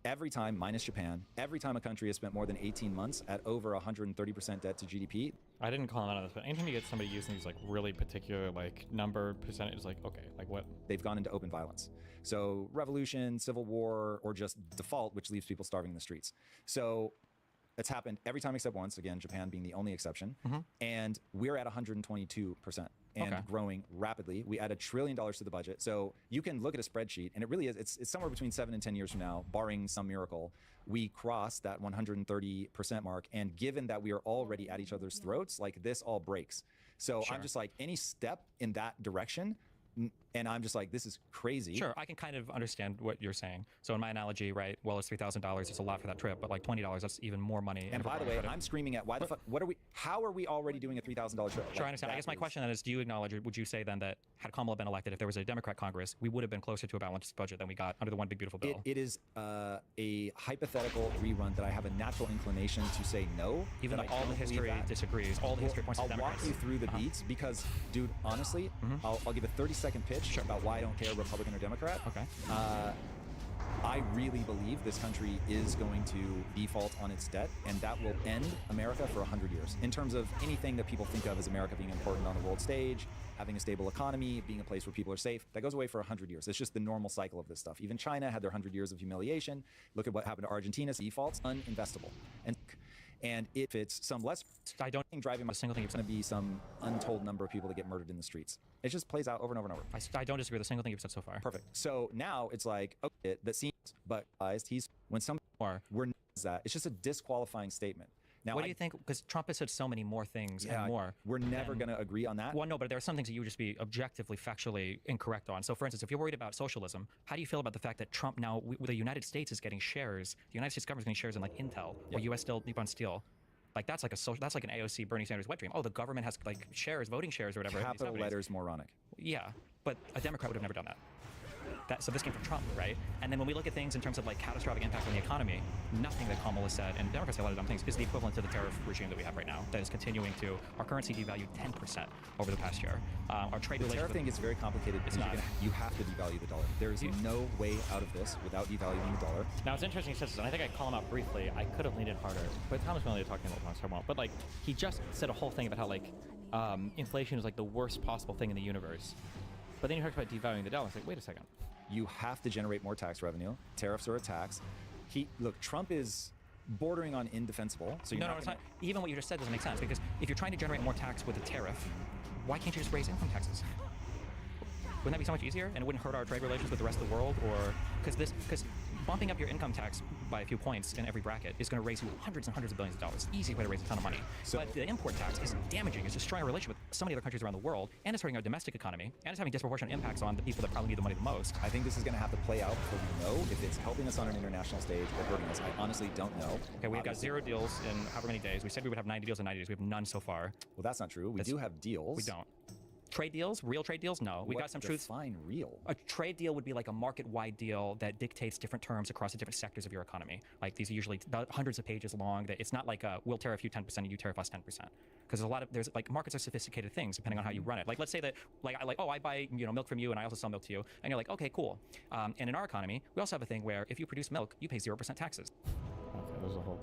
Speaker 4: every time, minus Japan, every time a country has spent more than 18 months at over 130% debt to GDP.
Speaker 12: I didn't call him out on this, but anytime you get somebody using these like really particular like number percentage, like, okay, like what?
Speaker 4: They've gone into open violence. So revolution, civil war, or just default, which leaves people starving in the streets. So it's happened every time except once, again, Japan being the only exception. And we're at 122% and growing rapidly. We add $1 trillion to the budget. So you can look at a spreadsheet, and it really is, it's somewhere between 7 and 10 years from now, barring some miracle, we cross that 130% mark. And given that we are already at each other's throats, like this all breaks. So I'm just like, any step in that direction, and I'm just like, this is crazy.
Speaker 12: Sure, I can kind of understand what you're saying. So in my analogy, right, well, it's $3,000, it's a lot for that trip, but like $20, that's even more money.
Speaker 4: And by the way, I'm screaming at, why the fuck, how are we already doing a $3,000 trip?
Speaker 12: Sure, I understand. I guess my question then is, do you acknowledge, or would you say then that had Kamala been elected, if there was a Democrat Congress, we would have been closer to a balanced budget than we got under the one big beautiful bill?
Speaker 4: It is a hypothetical rerun that I have a natural inclination to say no.
Speaker 12: Even though all the history disagrees, all the history points to the Democrats.
Speaker 4: I'll walk you through the beats because, dude, honestly, I'll give a 30-second pitch about why I don't care, Republican or Democrat.
Speaker 12: Okay.
Speaker 4: I really believe this country is going to default on its debt, and that will end America for 100 years. In terms of anything that people think of as America being important on the world stage, having a stable economy, being a place where people are safe, that goes away for 100 years. It's just the normal cycle of this stuff. Even China had their 100 years of humiliation. Look at what happened to Argentina. Defaults, uninvestable. And if it's some less, I don't think driving a single thing, it's going to be some untold number of people that get murdered in the streets. It just plays out over and over and over.
Speaker 12: I don't disagree with a single thing you've said so far.
Speaker 4: Perfect. So now it's like, okay, that seems, but when some more, we're that, it's just a disqualifying statement. Now,
Speaker 12: what do you think? Because Trump has said so many more things and more.
Speaker 4: We're never going to agree on that.
Speaker 12: Well, no, but there are some things that you would just be objectively, factually incorrect on. So, for instance, if you're worried about socialism, how do you feel about the fact that Trump now, the United States is getting shares, the United States government is getting shares in like Intel or U.S. Steel, Nippon Steel? Like that's like that's like an AOC Bernie Sanders wet dream. Oh, the government has like shares, voting shares or whatever.
Speaker 4: Capital letters moronic.
Speaker 12: Yeah, but a Democrat would have never done that. So this came from Trump, right? And then when we look at things in terms of like catastrophic impact on the economy, nothing that Kamala said, and Democrats say a lot of dumb things, is the equivalent to the tariff regime that we have right now. That is continuing to, our currency devalued 10% over the past year. Our trade relations.
Speaker 4: The tariff thing is very complicated because you have to devalue the dollar. There is no way out of this without devaluing the dollar.
Speaker 12: Now it's interesting he says this, and I think I call him out briefly. I could have leaned in harder, but Thomas Miller talking about long, so I won't. But like, he just said a whole thing about how like inflation is like the worst possible thing in the universe. But then he talks about devaluing the dollar. It's like, wait a second.
Speaker 4: you have to generate more tax revenue. Tariffs are a tax. Look, Trump is bordering on indefensible. So you're
Speaker 12: no, it's not. Even what you just said doesn't make sense, because if you're trying to generate more tax with a tariff, why can't you just raise income taxes? Wouldn't that be so much easier, and it wouldn't hurt our trade relations with the rest of the world? Or because bumping up your income tax by a few points in every bracket is going to raise you hundreds and hundreds of billions of dollars. Easy way to raise a ton of money. But the import tax is damaging. It's destroying our relationship with so many other countries around the world, and it's hurting our domestic economy, and it's having disproportionate impacts on the people that probably need the money the most.
Speaker 4: I think this is going to have to play out before we know if it's helping us on an international stage or hurting us. I honestly don't know.
Speaker 12: Okay, we've got 0 deals in however many days. We said we would have 90 deals in 90 days. We have none so far.
Speaker 4: Well, that's not true. We do have deals.
Speaker 12: We don't. Trade deals? Real trade deals? No. We got some truths.
Speaker 4: Define real.
Speaker 12: A trade deal would be like a market-wide deal that dictates different terms across the different sectors of your economy. Like these are usually hundreds of pages long. That it's not like we'll tariff you 10% and you tariff us 10%. Because there's like markets are sophisticated things depending on how you run it. Like let's say that I buy milk from you and I also sell milk to you, and you're like, okay, cool. And in our economy, we also have a thing where if you produce milk, you pay 0% taxes. Okay, there's a whole.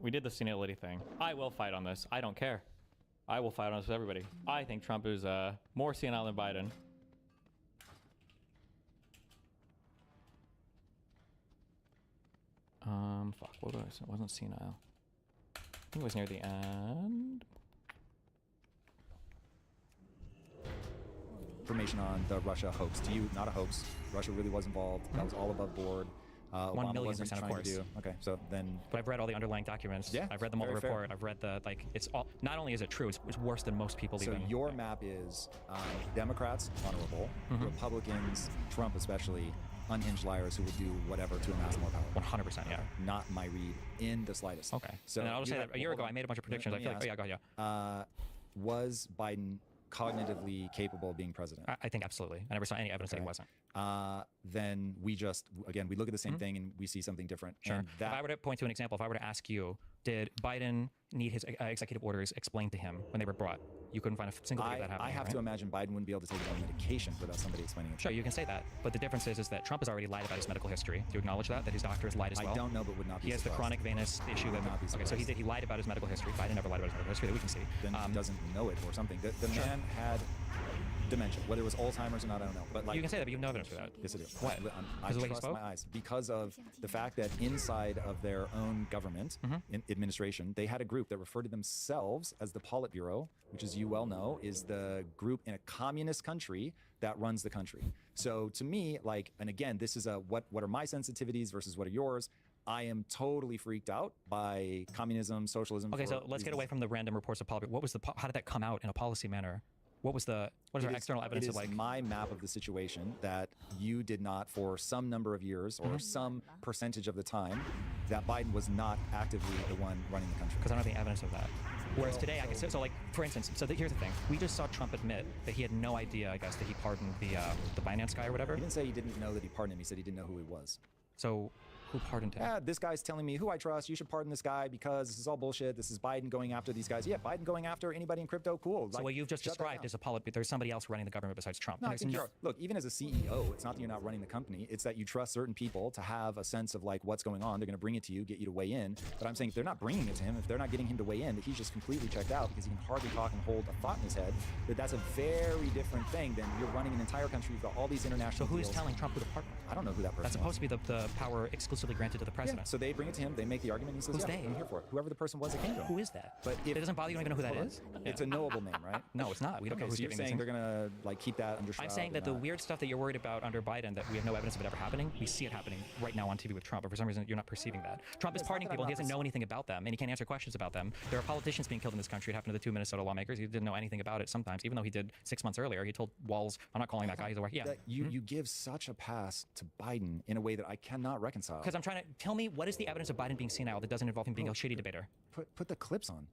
Speaker 12: We did the senility thing. I will fight on this. I don't care. I will fight on this with everybody. I think Trump is more senile than Biden. Fuck, what was it? It wasn't senile. I think it was near the end.
Speaker 4: Information on the Russia hoax. To you, not a hoax. Russia really was involved. That was all above board.
Speaker 12: 1,000,000%, of course.
Speaker 4: Okay, so then.
Speaker 12: But I've read all the underlying documents.
Speaker 4: Yeah,
Speaker 12: I've read the Mueller report. I've read it's all. Not only is it true, it's worse than most people even.
Speaker 4: So your map is Democrats, honorable, Republicans, Trump especially, unhinged liars who will do whatever to amass more power.
Speaker 12: 100%, yeah.
Speaker 4: Not my read in the slightest.
Speaker 12: Okay.
Speaker 4: So
Speaker 12: and I'll just say that a year ago I made a bunch of predictions. I feel like, go ahead.
Speaker 4: Was Biden cognitively capable of being president?
Speaker 12: I think absolutely. I never saw any evidence that he wasn't.
Speaker 4: Then we look at the same thing and we see something different.
Speaker 12: Sure.
Speaker 4: And
Speaker 12: If I were to point to an example, if I were to ask you, did Biden need his executive orders explained to him when they were brought? You couldn't find a single way that happened.
Speaker 4: I have to imagine Biden wouldn't be able to take his own medication without somebody explaining it.
Speaker 12: Sure, you can say that. But the difference is that Trump has already lied about his medical history. Do you acknowledge that his doctor has lied as well?
Speaker 4: I don't know, but would not be
Speaker 12: He has the chronic venous issue. Okay, so he lied about his medical history. Biden never lied about his medical history that we can see.
Speaker 4: Then he doesn't know it or something. The man had dementia. Whether it was Alzheimer's or not, I don't know. But
Speaker 12: you can say that, but you have no evidence for that.
Speaker 4: Yes, I do.
Speaker 12: What?
Speaker 4: I trust my eyes because of the fact that inside of their own government administration, they had a group that referred to themselves as the Politburo, which, as you well know, is the group in a communist country that runs the country. So to me, and again, this is what are my sensitivities versus what are yours? I am totally freaked out by communism, socialism.
Speaker 12: Okay, so let's get away from the random reports of Politburo. How did that come out in a policy manner? What is our external evidence
Speaker 4: of
Speaker 12: like?
Speaker 4: My map of the situation that you did not, for some number of years or some percentage of the time, that Biden was not actively the one running the country.
Speaker 12: Because I don't have any evidence of that. Whereas today, I can say, for instance, here's the thing. We just saw Trump admit that he had no idea, I guess, that he pardoned the Binance guy or whatever.
Speaker 4: He didn't say he didn't know that he pardoned him. He said he didn't know who he was.
Speaker 12: So who pardoned him?
Speaker 4: Yeah, this guy's telling me who I trust. You should pardon this guy because this is all bullshit. This is Biden going after these guys. Yeah, Biden going after anybody in crypto. Cool.
Speaker 12: So what you've just described is there's somebody else running the government besides Trump.
Speaker 4: No, look, even as a CEO, it's not that you're not running the company. It's that you trust certain people to have a sense of what's going on. They're going to bring it to you, get you to weigh in. But I'm saying if they're not bringing it to him, if they're not getting him to weigh in, that he's just completely checked out because he can hardly talk and hold a thought in his head. That's a very different thing than you're running an entire country. You've got all these international.
Speaker 12: So who
Speaker 4: deals.
Speaker 12: is telling Trump who to pardon?
Speaker 4: I don't know who that person is.
Speaker 12: That's supposed to be the power exclusively granted to the president.
Speaker 4: Yeah. So they bring it to him, they make the argument, and he says,
Speaker 12: Who's
Speaker 4: yeah,
Speaker 12: they?
Speaker 4: I'm here for it. Whoever the person was that came to him.
Speaker 12: Who is that?
Speaker 4: But
Speaker 12: it doesn't bother you, don't even know who that is?
Speaker 4: It's a knowable name, right?
Speaker 12: No, it's not. We don't know who's
Speaker 4: so you're
Speaker 12: giving
Speaker 4: saying
Speaker 12: these
Speaker 4: they're going to keep that under shroud?
Speaker 12: I'm saying that the weird stuff that you're worried about under Biden, that we have no evidence of it ever happening, we see it happening right now on TV with Trump, but for some reason you're not perceiving that. Trump is pardoning people, and he doesn't know anything about them, and he can't answer questions about them. There are politicians being killed in this country. It happened to the 2 Minnesota lawmakers. He didn't know anything about it sometimes, even though he did 6 months earlier. He told Walls, I'm not calling that guy, he's a work. Yeah.
Speaker 4: You give such a pass to Biden in a way that I cannot reconcile.
Speaker 12: Because I'm trying to tell me, what is the evidence of Biden being senile that doesn't involve him being a shitty debater?
Speaker 4: Put the clips on.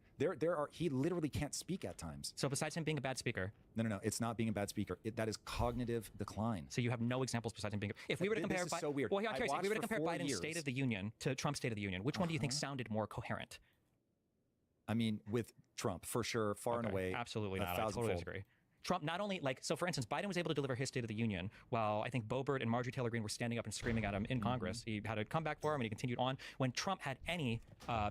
Speaker 4: He literally can't speak at times.
Speaker 12: So besides him being a bad speaker?
Speaker 4: No. It's not being a bad speaker. That is cognitive decline.
Speaker 12: So you have no examples besides him being. If we were to compare,
Speaker 4: this is so weird.
Speaker 12: Well, here, I'm curious. If we were to compare Biden's
Speaker 4: years.
Speaker 12: State of the Union to Trump's State of the Union, which one do you think sounded more coherent?
Speaker 4: I mean, with Trump, for sure, far and away.
Speaker 12: Absolutely not. I totally disagree. Trump not only, like, so for instance, Biden was able to deliver his State of the Union while I think Bo Burt and Marjorie Taylor Greene were standing up and screaming at him in Congress. He had a comeback for him and he continued on. When Trump had any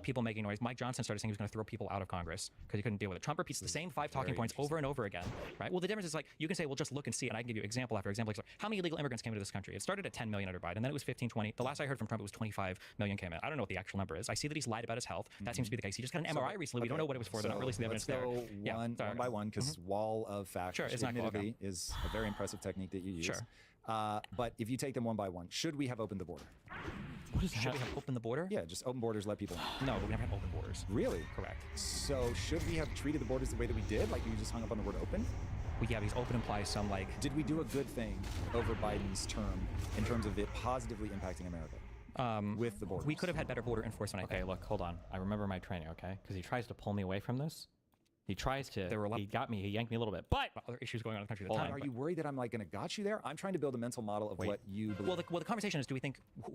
Speaker 12: people making noise, Mike Johnson started saying he was going to throw people out of Congress because he couldn't deal with it. Trump repeats the same 5 talking points over and over again, right? Well, the difference is, like, you can say, well, just look and see, and I can give you example after example. Like, how many illegal immigrants came into this country? It started at 10 million under Biden, then it was 15, 20. The last I heard from Trump, it was 25 million came in. I don't know what the actual number is. I see that he's lied about his health. That seems to be the case. He just got an MRI recently. We don't know what it was for. They're not releasing the evidence there.
Speaker 4: Let's go one by one, because wall of facts,
Speaker 12: Sure, it's not
Speaker 4: admittedly, is a very impressive technique that you use.
Speaker 12: Sure.
Speaker 4: But if you take them one by one, should we have opened the border?
Speaker 12: What is that? Should we have opened the border?
Speaker 4: Yeah, just open borders, let people in.
Speaker 12: No, but we never had open borders.
Speaker 4: Really?
Speaker 12: Correct.
Speaker 4: So should we have treated the borders the way that we did? Like, you just hung up on the word open?
Speaker 12: Well, yeah, because open implies some, like...
Speaker 4: Did we do a good thing over Biden's term in terms of it positively impacting America? With the borders.
Speaker 12: We could have had better border enforcement, I think. Okay, look, hold on. I remember my training, okay? Because he tries to pull me away from this. He tries to. He got me. He yanked me a little bit. But other issues going on in the country at the time.
Speaker 4: Are you worried that I'm like going to got you there? I'm trying to build a mental model of what you believe.
Speaker 12: Well, the conversation is: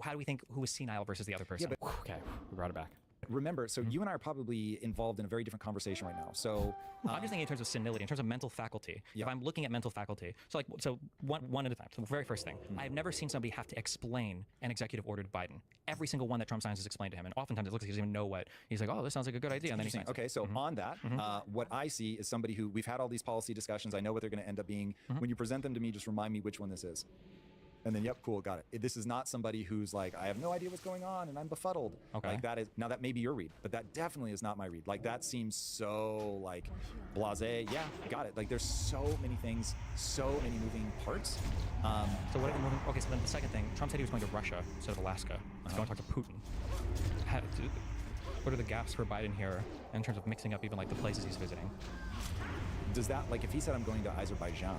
Speaker 12: how do we think who is senile versus the other person?
Speaker 4: Yeah, but,
Speaker 12: okay, we brought it back.
Speaker 4: Remember, so you and I are probably involved in a very different conversation right now. So
Speaker 12: I'm just thinking in terms of senility, in terms of mental faculty.
Speaker 4: Yeah.
Speaker 12: If I'm looking at mental faculty, so one at a time. So the very first thing, I've never seen somebody have to explain an executive order to Biden. Every single one that Trump signs is explained to him, and oftentimes it looks like he doesn't even know what he's like. Oh, this sounds like a good idea, and then he signs.
Speaker 4: Okay, so on that, what I see is somebody who we've had all these policy discussions. I know what they're going to end up being. When you present them to me, just remind me which one this is. And then, yep, cool, got it. This is not somebody who's like, I have no idea what's going on and I'm befuddled.
Speaker 12: Okay.
Speaker 4: Like that is, now that may be your read, but that definitely is not my read. Like that seems so like blasé. Yeah, got it. Like there's so many things, so many moving parts.
Speaker 12: So what? Okay, so then the second thing, Trump said he was going to Russia instead of Alaska. He's going to talk to Putin. What are the gaps for Biden here in terms of mixing up even like the places he's visiting?
Speaker 4: Does that, like if he said I'm going to Azerbaijan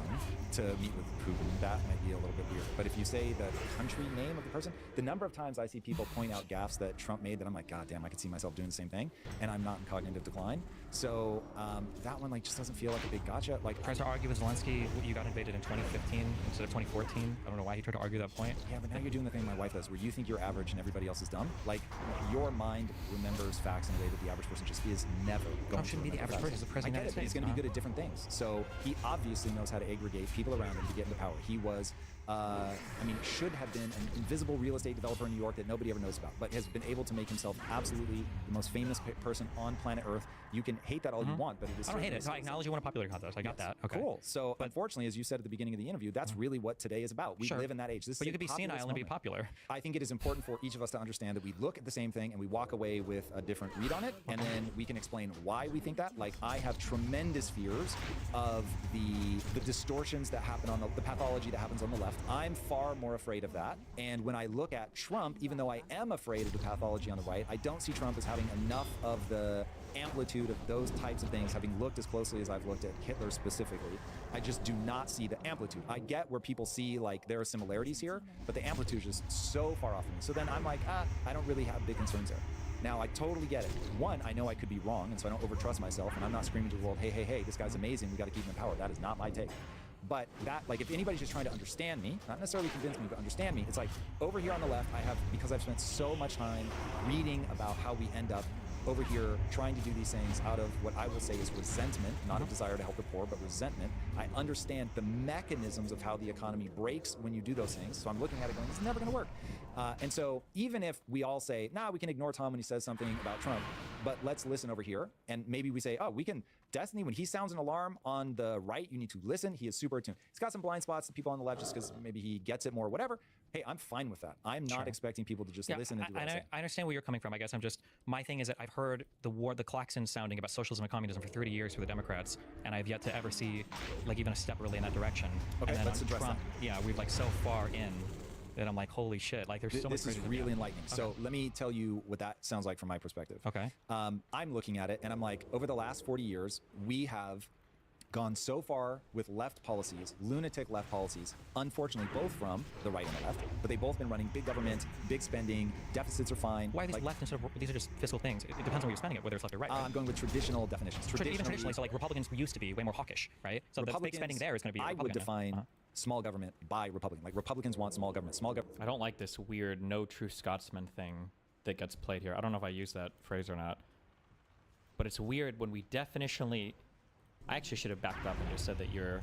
Speaker 4: to meet with Putin, that might be a little bit weird. But if you say the country name of the person, the number of times I see people point out gaffes that Trump made that I'm like, God damn, I could see myself doing the same thing, and I'm not in cognitive decline. So that one like just doesn't feel like a big gotcha. Like
Speaker 12: tries to argue with Zelensky, you got invaded in 2015 instead of 2014. I don't know why he tried to argue that point.
Speaker 4: Yeah, but now you're doing the thing my wife does, where you think you're average and everybody else is dumb. Like your mind remembers facts in a way that the average person just is never going
Speaker 12: Trump shouldn't be the average person. He's the president of the United States.
Speaker 4: He's going to be good at different things. So he obviously knows how to aggregate people around him to get into power. He was, should have been an invisible real estate developer in New York that nobody ever knows about, but has been able to make himself absolutely the most famous person on planet Earth. You can hate that all you want, but it is.
Speaker 12: I don't hate it. So I acknowledge you want a popularity contest. I got that. Okay.
Speaker 4: Cool. So, unfortunately, as you said at the beginning of the interview, that's really what today is about. We live in that age.
Speaker 12: But you could be senile and be popular.
Speaker 4: I think it is important for each of us to understand that we look at the same thing and we walk away with a different read on it, and then we can explain why we think that. Like, I have tremendous fears of the distortions that happen on the pathology that happens on the left. I'm far more afraid of that. And when I look at Trump, even though I am afraid of the pathology on the right, I don't see Trump as having enough of the amplitude of those types of things, having looked as closely as I've looked at Hitler specifically. I just do not see the amplitude. I get where people see like there are similarities here, but the amplitude is just so far off from me. So then I'm like, I don't really have big concerns there. Now, I totally get it. One, I know I could be wrong, and so I don't overtrust myself, and I'm not screaming to the world, hey, this guy's amazing, we got to keep him in power. That is not my take. But that, like, if anybody's just trying to understand me, not necessarily convince me, but understand me, it's like, over here on the left, because I've spent so much time reading about how we end up over here trying to do these things out of what I will say is resentment, not a desire to help the poor, but resentment. I understand the mechanisms of how the economy breaks when you do those things. So I'm looking at it going, it's never going to work. And so even if we all say, we can ignore Tom when he says something about Trump, but let's listen over here. And maybe we say, we can, Destiny, when he sounds an alarm on the right, you need to listen. He is super attuned. He's got some blind spots to people on the left just because maybe he gets it more, whatever. Hey, I'm fine with that. I'm not expecting people to just listen and do what I say.
Speaker 12: I understand where you're coming from. I guess my thing is that I've heard the klaxon sounding about socialism and communism for 30 years for the Democrats, and I've yet to ever see like even a step really in that direction.
Speaker 4: Okay,
Speaker 12: and then
Speaker 4: let's address
Speaker 12: Trump,
Speaker 4: that.
Speaker 12: Yeah, we've like so far in that I'm like, holy shit, like there's so much.
Speaker 4: This is really enlightening. Okay. So let me tell you what that sounds like from my perspective.
Speaker 12: Okay.
Speaker 4: I'm looking at it and I'm like, over the last 40 years, we have gone so far with left policies, lunatic left policies, unfortunately both from the right and the left, but they've both been running big government, big spending, deficits are fine.
Speaker 12: Why are these left instead of, these are just fiscal things? It depends on where you're spending it, whether it's left or right.
Speaker 4: I'm going with traditional definitions.
Speaker 12: Even traditionally, so like Republicans used to be way more hawkish, right? So the big spending there is going to be
Speaker 4: I would define small government by Republican. Like Republicans want small government.
Speaker 12: I don't like this weird no true Scotsman thing that gets played here. I don't know if I use that phrase or not, but it's weird when we definitionally I actually should have backed up and just said that you've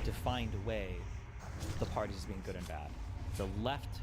Speaker 12: defined away the parties as being good and bad. The left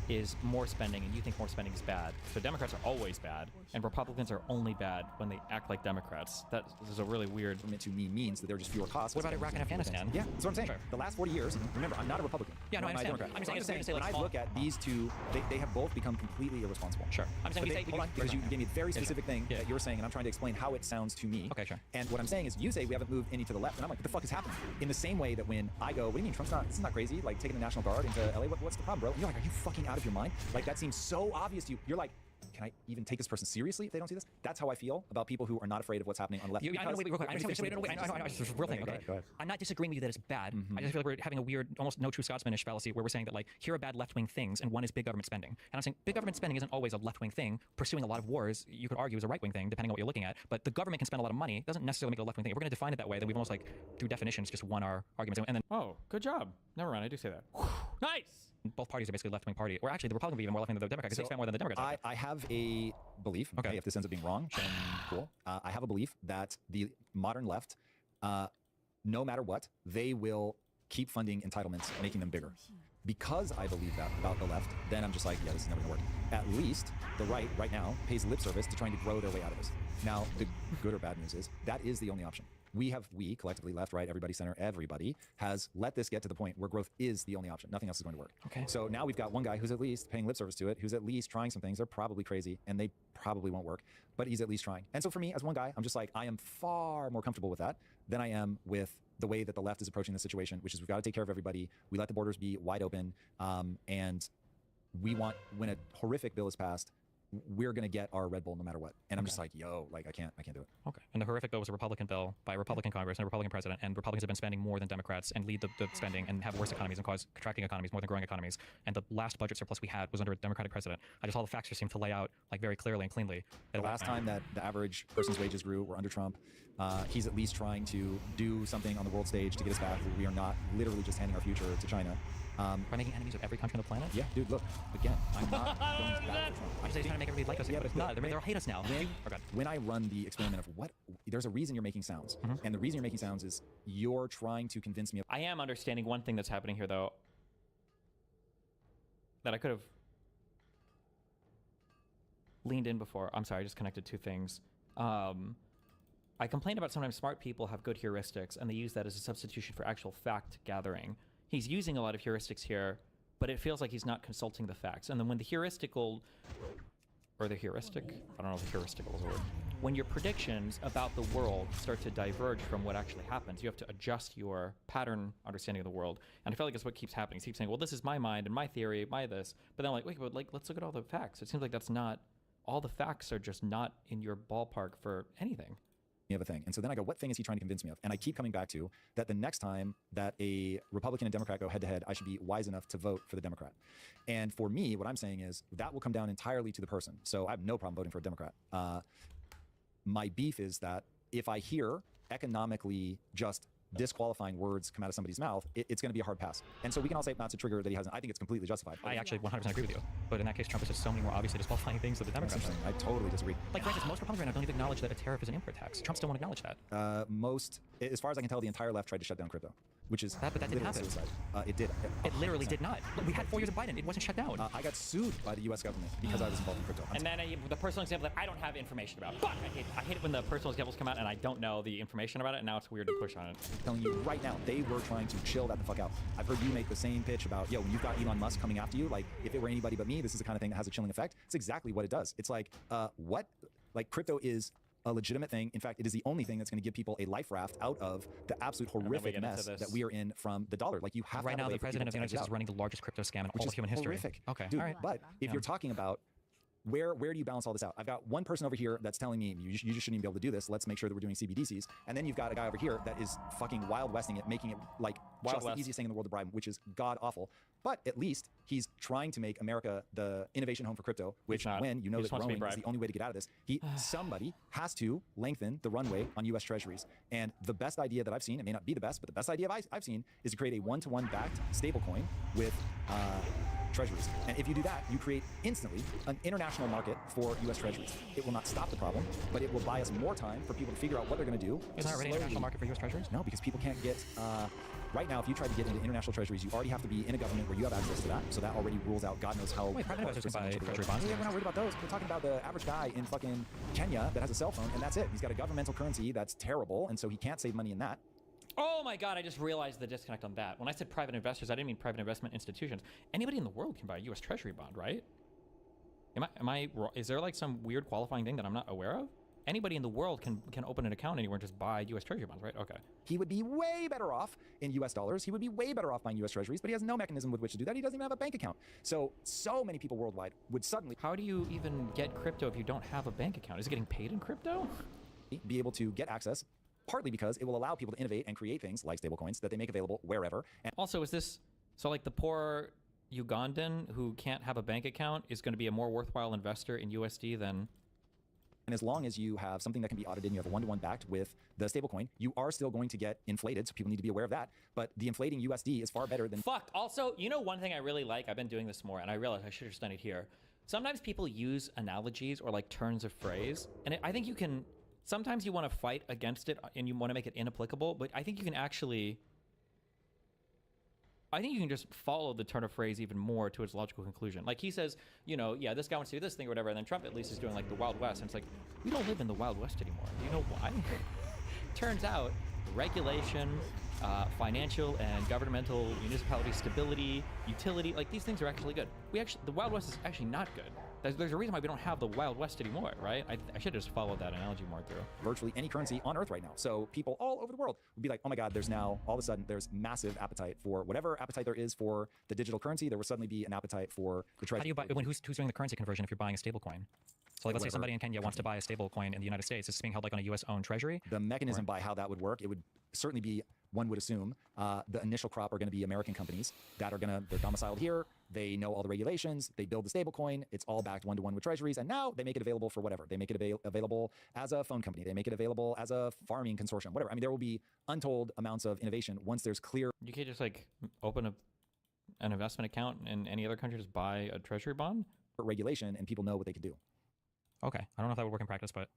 Speaker 12: is more spending, and you think more spending is bad. So Democrats are always bad, and Republicans are only bad when they act like Democrats. That is a really weird...
Speaker 4: To me means that there are just fewer costs.
Speaker 12: What about Iraq and Afghanistan?
Speaker 4: Yeah, that's what I'm saying. Sure. The last 40 years, remember, I'm not a Republican.
Speaker 12: Yeah, no, I
Speaker 4: I'm
Speaker 12: understand.
Speaker 4: Democrat.
Speaker 12: I'm just saying,
Speaker 4: when I look at these two, they have both become completely irresponsible.
Speaker 12: Sure. I'm saying
Speaker 4: hold on, because you gave me a very specific thing that you're saying, and I'm trying to explain how it sounds to me.
Speaker 12: Okay, sure.
Speaker 4: And what I'm saying is, you say we haven't moved any to the left, and I'm like, what the fuck is happening? In the same way that when I go, what do you mean, this is not crazy? Like, taking the National Guard into LA, what's the problem, bro? And you're like, are you fucking out of your mind? Like, that seems so obvious to you. You're like, can I even take this person seriously if they don't see this? That's how I feel about people who are not afraid of what's happening on the left.
Speaker 12: I know, wait, real quick. I know, there's a real thing, okay?
Speaker 4: Go ahead.
Speaker 12: I'm not disagreeing with you that it's bad. I just feel like we're having a weird, almost no true Scotsmanish fallacy where we're saying that, like, here are bad left-wing things, and one is big government spending. And I'm saying big government spending isn't always a left-wing thing. Pursuing a lot of wars, you could argue, is a right-wing thing, depending on what you're looking at. But the government can spend a lot of money. It doesn't necessarily make it a left-wing thing. If we're going to define it that way, then we've almost, like, through definitions, just won our arguments. And then, oh, good job. Never mind, I do say that. Nice! Both parties are basically left-wing party. Or actually, the Republican would be even more left-wing than the Democrat, because they spend more than the Democrats.
Speaker 4: I have a belief, okay, if this ends up being wrong, then cool. I have a belief that the modern left, no matter what, they will keep funding entitlements, making them bigger. Because I believe that about the left, then I'm just like, yeah, this is never gonna work. At least the right now, pays lip service to trying to grow their way out of this. Now, the good or bad news is, that is the only option. We collectively, left, right, everybody, center, everybody, has let this get to the point where growth is the only option. Nothing else is going to work.
Speaker 12: Okay.
Speaker 4: So now we've got one guy who's at least paying lip service to it, who's at least trying some things. They're probably crazy, and they probably won't work, but he's at least trying. And so for me, as one guy, I'm just like, I am far more comfortable with that than I am with the way that the left is approaching the situation, which is we've got to take care of everybody. We let the borders be wide open, and we want, when a horrific bill is passed, we're going to get our Red Bull no matter what. And I'm just like, yo, like, I can't do it.
Speaker 12: Okay. And the horrific bill was a Republican bill by a Republican Congress and a Republican president, and Republicans have been spending more than Democrats and lead the spending and have worse economies and cause contracting economies more than growing economies. And the last budget surplus we had was under a Democratic president. All the facts just seem to lay out, like, very clearly and cleanly.
Speaker 4: The last time that the average person's wages grew were under Trump. He's at least trying to do something on the world stage to get us back where we are not literally just handing our future to China.
Speaker 12: By making enemies of every country on the planet?
Speaker 4: Yeah, dude, look, again, I'm not going to battle for Trump.
Speaker 12: I'm just trying to make everybody like us, but it's not. They'll hate us now.
Speaker 4: When I run the experiment of there's a reason you're making sounds, and the reason you're making sounds is you're trying to convince me of...
Speaker 12: I am understanding one thing that's happening here, though, that I could have leaned in before. I'm sorry, I just connected two things. I complained about sometimes smart people have good heuristics, and they use that as a substitution for actual fact gathering. He's using a lot of heuristics here, but it feels like he's not consulting the facts. And then when the heuristical, or the heuristic, I don't know if heuristical is a word. When your predictions about the world start to diverge from what actually happens, you have to adjust your pattern understanding of the world. And I feel like it's what keeps happening. He keeps saying, well, this is my mind and my theory, my this. But then I'm like, wait, but like, let's look at all the facts. It seems like that's not, all the facts are just not in your ballpark for anything.
Speaker 4: Of a thing. And so then I go, what thing is he trying to convince me of? And I keep coming back to that the next time that a Republican and Democrat go head to head, I should be wise enough to vote for the Democrat. And for me, what I'm saying is that will come down entirely to the person. So I have no problem voting for a Democrat. My beef is that if I hear economically just disqualifying words come out of somebody's mouth, it's going to be a hard pass. And so we can all say not to trigger that he hasn't. I think it's completely justified.
Speaker 12: I actually 100% agree with you. But in that case, Trump is just so many more obviously disqualifying things that the Democrats.
Speaker 4: I totally disagree.
Speaker 12: Like, for instance, most Republicans right now don't even acknowledge that a tariff is an import tax. Trump still won't acknowledge that.
Speaker 4: Most, as far as I can tell, the entire left tried to shut down crypto, which is
Speaker 12: but that didn't happen.
Speaker 4: Suicide. It did.
Speaker 12: It literally did not. We had 4 years of Biden. It wasn't shut down.
Speaker 4: I got sued by the U.S. government because I was involved in crypto.
Speaker 12: And then the personal example that I don't have information about. Fuck! I hate it when the personal examples come out and I don't know the information about it, and now it's weird to push on it.
Speaker 4: I'm telling you right now, they were trying to chill that the fuck out. I've heard you make the same pitch about, yo, when you've got Elon Musk coming after you, like, if it were anybody but me, this is the kind of thing that has a chilling effect. It's exactly what it does. It's like, what? Like, crypto is a legitimate thing. In fact, it is the only thing that's going to give people a life raft out of the absolute horrific mess that we are in from the dollar. Like, you have
Speaker 12: right now, the president of the United States is running the largest crypto scam in all of human history.
Speaker 4: Horrific.
Speaker 12: Okay,
Speaker 4: dude.
Speaker 12: All right.
Speaker 4: But if you're talking about where do you balance all this out? I've got one person over here that's telling me you just shouldn't even be able to do this. Let's make sure that we're doing CBDCs. And then you've got a guy over here that is fucking wild westing it, making it like just the easiest thing in the world to bribe, which is god awful. But at least he's trying to make America the innovation home for crypto, which when you know that growing is the only way to get out of this, somebody has to lengthen the runway on U.S. Treasuries. And the best idea that I've seen, it may not be the best, but the best idea I've seen is to create a one-to-one backed stablecoin with treasuries. And if you do that, you create instantly an international market for U.S. treasuries. It will not stop the problem, but it will buy us more time for people to figure out what they're going to do.
Speaker 12: Is there already an international market for U.S. treasuries?
Speaker 4: No, because people can't get... right now, if you try to get into international treasuries, you already have to be in a government where you have access to that. So that already rules out God knows how...
Speaker 12: Wait, private investors can buy treasury bonds?
Speaker 4: Yeah, we're not worried about those. We're talking about the average guy in fucking Kenya that has a cell phone, and that's it. He's got a governmental currency that's terrible, and so he can't save money in that.
Speaker 12: Oh my God, I just realized the disconnect on that. When I said private investors, I didn't mean private investment institutions. Anybody in the world can buy a U.S. Treasury bond, right? Is there like some weird qualifying thing that I'm not aware of? Anybody in the world can open an account anywhere and just buy U.S. Treasury bonds, right? Okay.
Speaker 4: He would be way better off in U.S. dollars. He would be way better off buying U.S. treasuries, but he has no mechanism with which to do that. He doesn't even have a bank account. So many people worldwide would suddenly...
Speaker 12: How do you even get crypto if you don't have a bank account? Is it getting paid in crypto?
Speaker 4: Be able to get access, partly because it will allow people to innovate and create things like stablecoins that they make available wherever. And
Speaker 12: also, is this... So like the poor Ugandan who can't have a bank account is going to be a more worthwhile investor in USD than...
Speaker 4: And as long as you have something that can be audited and you have a one-to-one backed with the stablecoin, you are still going to get inflated, so people need to be aware of that. But the inflating USD is far better than...
Speaker 12: Fuck. Also, you know one thing I really like? I've been doing this more, and I realized I should have just done it here. Sometimes people use analogies or like turns of phrase, and I think you can... Sometimes you want to fight against it and you want to make it inapplicable, but I think you can actually... I think you can just follow the turn of phrase even more to its logical conclusion. Like he says, you know, yeah, this guy wants to do this thing or whatever, and then Trump at least is doing like the Wild West, and it's like, we don't live in the Wild West anymore. Do you know why? Turns out regulation, financial and governmental municipality stability, utility, like these things are actually good. The Wild West is actually not good. There's a reason why we don't have the Wild West anymore, right? I should have just followed that analogy more through.
Speaker 4: Virtually any currency on Earth right now. So people all over the world would be like, oh my God, there's now, all of a sudden, there's massive appetite for whatever appetite there is for the digital currency, there will suddenly be an appetite for the treasury.
Speaker 12: How do you buy, who's doing the currency conversion if you're buying a stable coin? So like, let's say somebody in Kenya wants to buy a stable coin in the United States. It's being held like on a US-owned treasury?
Speaker 4: The mechanism by how that would work, it would certainly be, one would assume, the initial crop are going to be American companies that are they're domiciled here, they know all the regulations, they build the stable coin, it's all backed one-to-one with treasuries, and now they make it available for whatever. They make it available as a phone company, they make it available as a farming consortium, whatever. I mean, there will be untold amounts of innovation once there's clear...
Speaker 12: You can't just like open an investment account in any other country, just buy a treasury bond?
Speaker 4: Regulation, and people know what they could do.
Speaker 12: Okay. I don't know if that would work in practice, but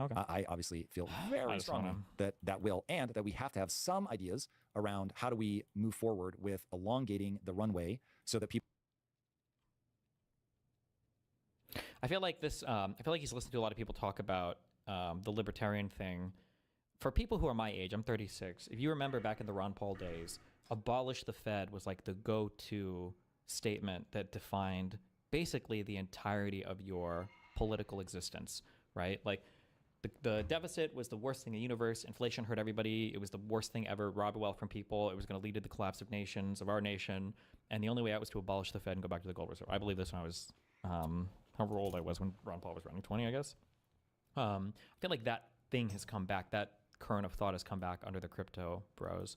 Speaker 12: okay.
Speaker 4: I obviously feel very strongly that will, and that we have to have some ideas around how do we move forward with elongating the runway so that people...
Speaker 12: I feel like he's listened to a lot of people talk about the libertarian thing. For people who are my age, I'm 36. If you remember back in the Ron Paul days, abolish the Fed was like the go-to statement that defined basically the entirety of your political existence, right? Like the deficit was the worst thing in the universe. Inflation hurt everybody. It was the worst thing ever, robbed wealth from people. It was going to lead to the collapse of nations, of our nation. And the only way out was to abolish the Fed and go back to the gold reserve. I believe this when I was, however old I was when Ron Paul was running, 20, I guess. I feel like that thing has come back. That current of thought has come back under the crypto bros.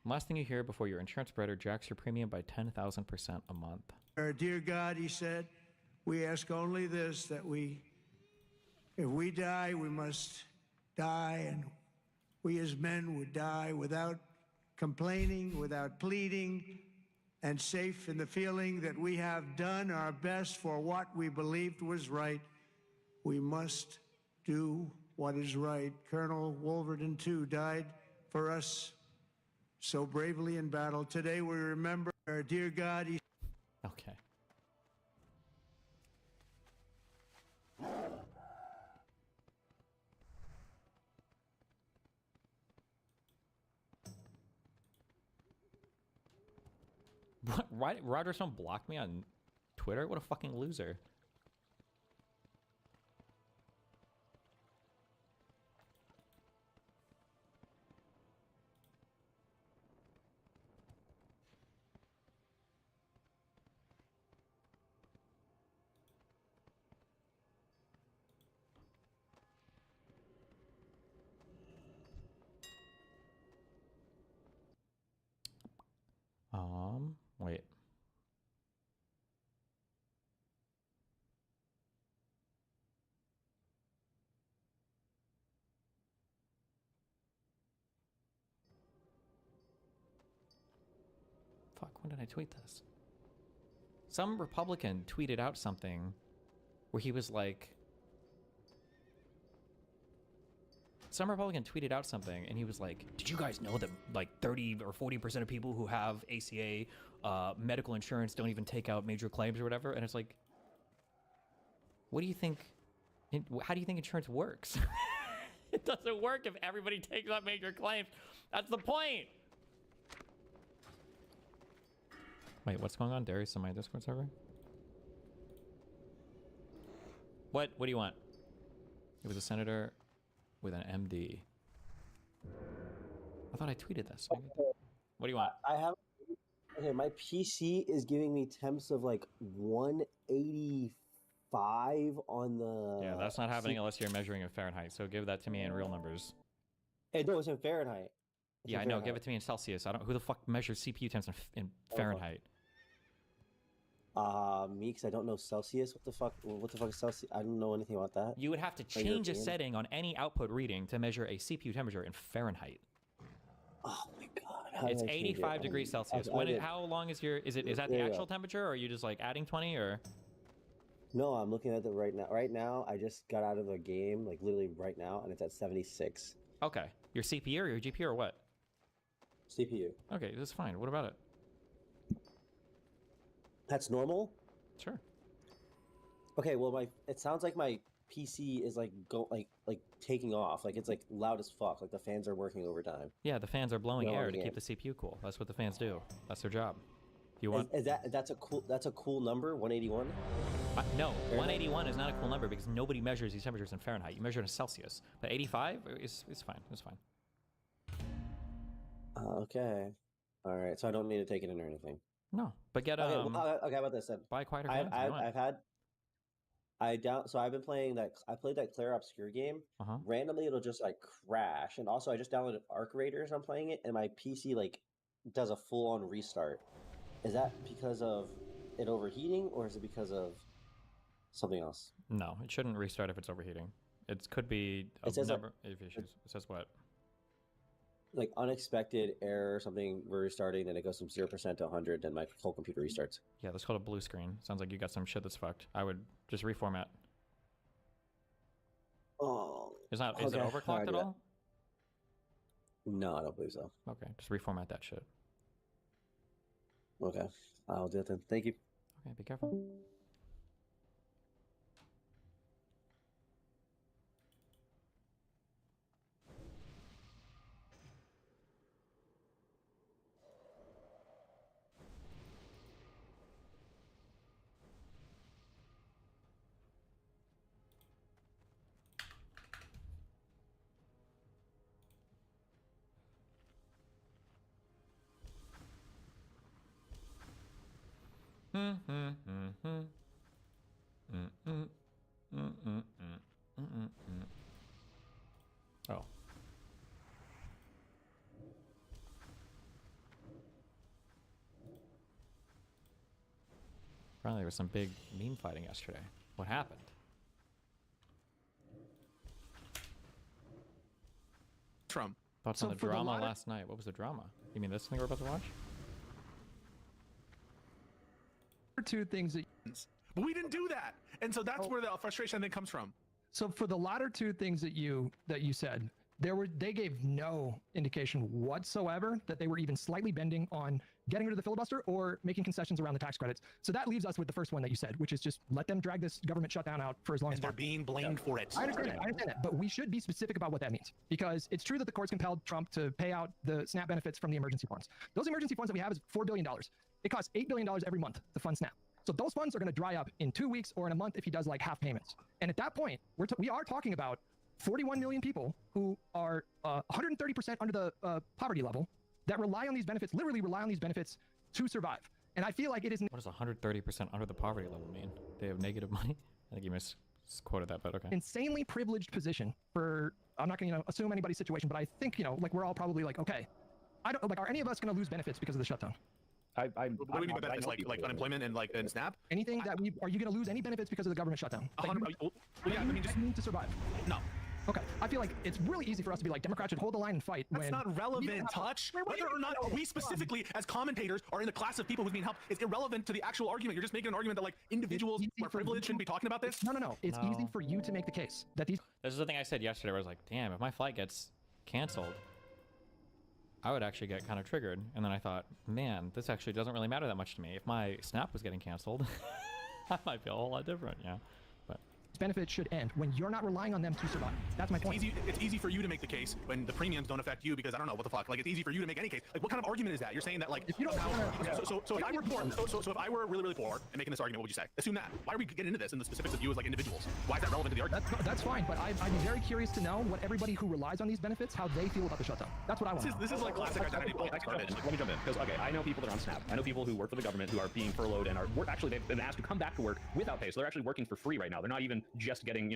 Speaker 12: Last thing you hear before your insurance provider jacks your premium by 10,000% a month.
Speaker 22: Our dear God, he said, we ask only this, that if we die, we must die, and we as men would die without complaining, without pleading, and safe in the feeling that we have done our best for what we believed was right. We must do what is right. Colonel Wolverton, too, died for us so bravely in battle. Today we remember our dear God.
Speaker 12: Okay. What? Roger Stone blocked me on Twitter? What a fucking loser. fuck, when did I tweet this? Some Republican tweeted out something where he was like, and he was like, did you guys know that like 30 or 40% of people who have ACA medical insurance don't even take out major claims or whatever? And it's like, what do you think? How do you think insurance works? It doesn't work if everybody takes out major claims. That's the point. Wait, what's going on? Darius on my Discord server? What do you want? It was a senator with an MD. I thought I tweeted this. What do you want?
Speaker 17: I have. Okay, my PC is giving me temps of like 185 on the.
Speaker 12: Yeah, that's not happening unless you're measuring in Fahrenheit. So give that to me in real numbers.
Speaker 17: Hey, no, it's in Fahrenheit.
Speaker 12: Yeah, I know. Give it to me in Celsius. I don't. Who the fuck measures CPU temps in Fahrenheit?
Speaker 17: Me, because I don't know Celsius. What the fuck is Celsius? I don't know anything about that.
Speaker 12: You would have to change a setting on any output reading to measure a CPU temperature in Fahrenheit.
Speaker 17: Oh my god!
Speaker 12: It's 85 degrees Celsius. How long is your? Is that the actual temperature, or are you just like adding 20 or?
Speaker 17: No, I'm looking at it right now. Right now, I just got out of the game, like literally right now, and it's at 76.
Speaker 12: Okay, your CPU or your GPU or what?
Speaker 17: CPU.
Speaker 12: Okay, that's fine. What about it?
Speaker 17: That's normal?
Speaker 12: Sure.
Speaker 17: Okay, well it sounds like my PC is like taking off. Like it's like loud as fuck. Like the fans are working overtime.
Speaker 12: Yeah, the fans are blowing air to keep the CPU cool. That's what the fans do. That's their job. You want
Speaker 17: that's a cool number, 181?
Speaker 12: No, 181 is not a cool number because nobody measures these temperatures in Fahrenheit. You measure it in Celsius. But 85 is fine. It's fine.
Speaker 17: Okay. All right. So I don't need to take it in or anything.
Speaker 12: No, but get
Speaker 17: okay, okay, how about this then?
Speaker 12: Buy quieter
Speaker 17: fans. So I've been playing that. I played that Claire Obscure game. Randomly, it'll just like crash. And also, I just downloaded Arc Raiders. I'm playing it, and my PC like does a full-on restart. Is that because of it overheating, or is it because of something else?
Speaker 12: No, it shouldn't restart if it's overheating. It could be a number of issues. It says what?
Speaker 17: Like unexpected error or something, we're restarting, then it goes from 0% to 100, then my whole computer restarts.
Speaker 12: Yeah, that's called a blue screen. Sounds like you got some shit that's fucked. I would just reformat.
Speaker 17: Oh.
Speaker 12: Is it overclocked at all?
Speaker 17: No, I don't believe so.
Speaker 12: Okay, just reformat that shit.
Speaker 17: Okay, I'll do it then. Thank you.
Speaker 12: Okay, be careful. Oh. Apparently there was some big meme fighting yesterday. What happened? Thoughts on the drama last night. What was the drama? You mean this thing we're about to watch?
Speaker 19: Two things that,
Speaker 21: but we didn't do that, and so that's where the frustration I think comes from.
Speaker 19: So for the latter two things that you said, they gave no indication whatsoever that they were even slightly bending on getting rid of the filibuster or making concessions around the tax credits. So that leaves us with the first one that you said, which is just let them drag this government shutdown out for as long as possible.
Speaker 21: They're being blamed for it.
Speaker 19: I understand that, but we should be specific about what that means, because it's true that the courts compelled Trump to pay out the SNAP benefits from the emergency funds. Those emergency funds that we have is $4 billion. It costs $8 billion every month to fund SNAP. So those funds are going to dry up in 2 weeks or in a month if he does like half payments. And at that point, we are talking about 41 million people who are 130% under the poverty level that rely on these benefits, literally rely on these benefits to survive. And I feel like it is.
Speaker 12: What does 130% under the poverty level mean? They have negative money? I think you misquoted that, but okay.
Speaker 19: Insanely privileged position for, I'm not going to assume anybody's situation, but I think, like we're all probably like, okay, are any of us going to lose benefits because of the shutdown?
Speaker 21: What do you mean by benefits? Like unemployment and SNAP?
Speaker 19: Anything that are you going to lose any benefits because of the government shutdown?
Speaker 21: Well, yeah, I mean, just
Speaker 19: need to survive.
Speaker 21: No.
Speaker 19: Okay, I feel like it's really easy for us to be like, Democrats should hold the line and fight.
Speaker 21: That's
Speaker 19: when
Speaker 21: not relevant, Touch. Whether or not we specifically, as commentators, are in the class of people who's being helped is irrelevant to the actual argument. You're just making an argument that like individuals who are privileged shouldn't be talking about this.
Speaker 19: No. It's easy for you to make the case that these.
Speaker 12: This is the thing I said yesterday where I was like, damn, if my flight gets canceled, I would actually get kind of triggered. And then I thought, man, this actually doesn't really matter that much to me. If my Snap was getting canceled, I might feel a whole lot different, yeah. But
Speaker 19: benefits should end when you're not relying on them to survive. That's my point.
Speaker 21: It's easy for you to make the case when the premiums don't affect you because I don't know what the fuck. Like it's easy for you to make any case. Like what kind of argument is that? You're saying that like
Speaker 19: if you don't
Speaker 21: so if I were poor, so if I were really poor and making this argument, what would you say? Assume that. Why are we getting into this in the specifics of you as like individuals? Why is that relevant to the argument?
Speaker 19: That's fine, but I'd be very curious to know what everybody who relies on these benefits, how they feel about the shutdown. That's what I want.
Speaker 21: This is like classic identity politics.
Speaker 5: Let me jump in because okay, I know people that are on SNAP. I know people who work for the government who are being furloughed and they've been asked to come back to work without pay. So they're actually working for free right now. They're not even just getting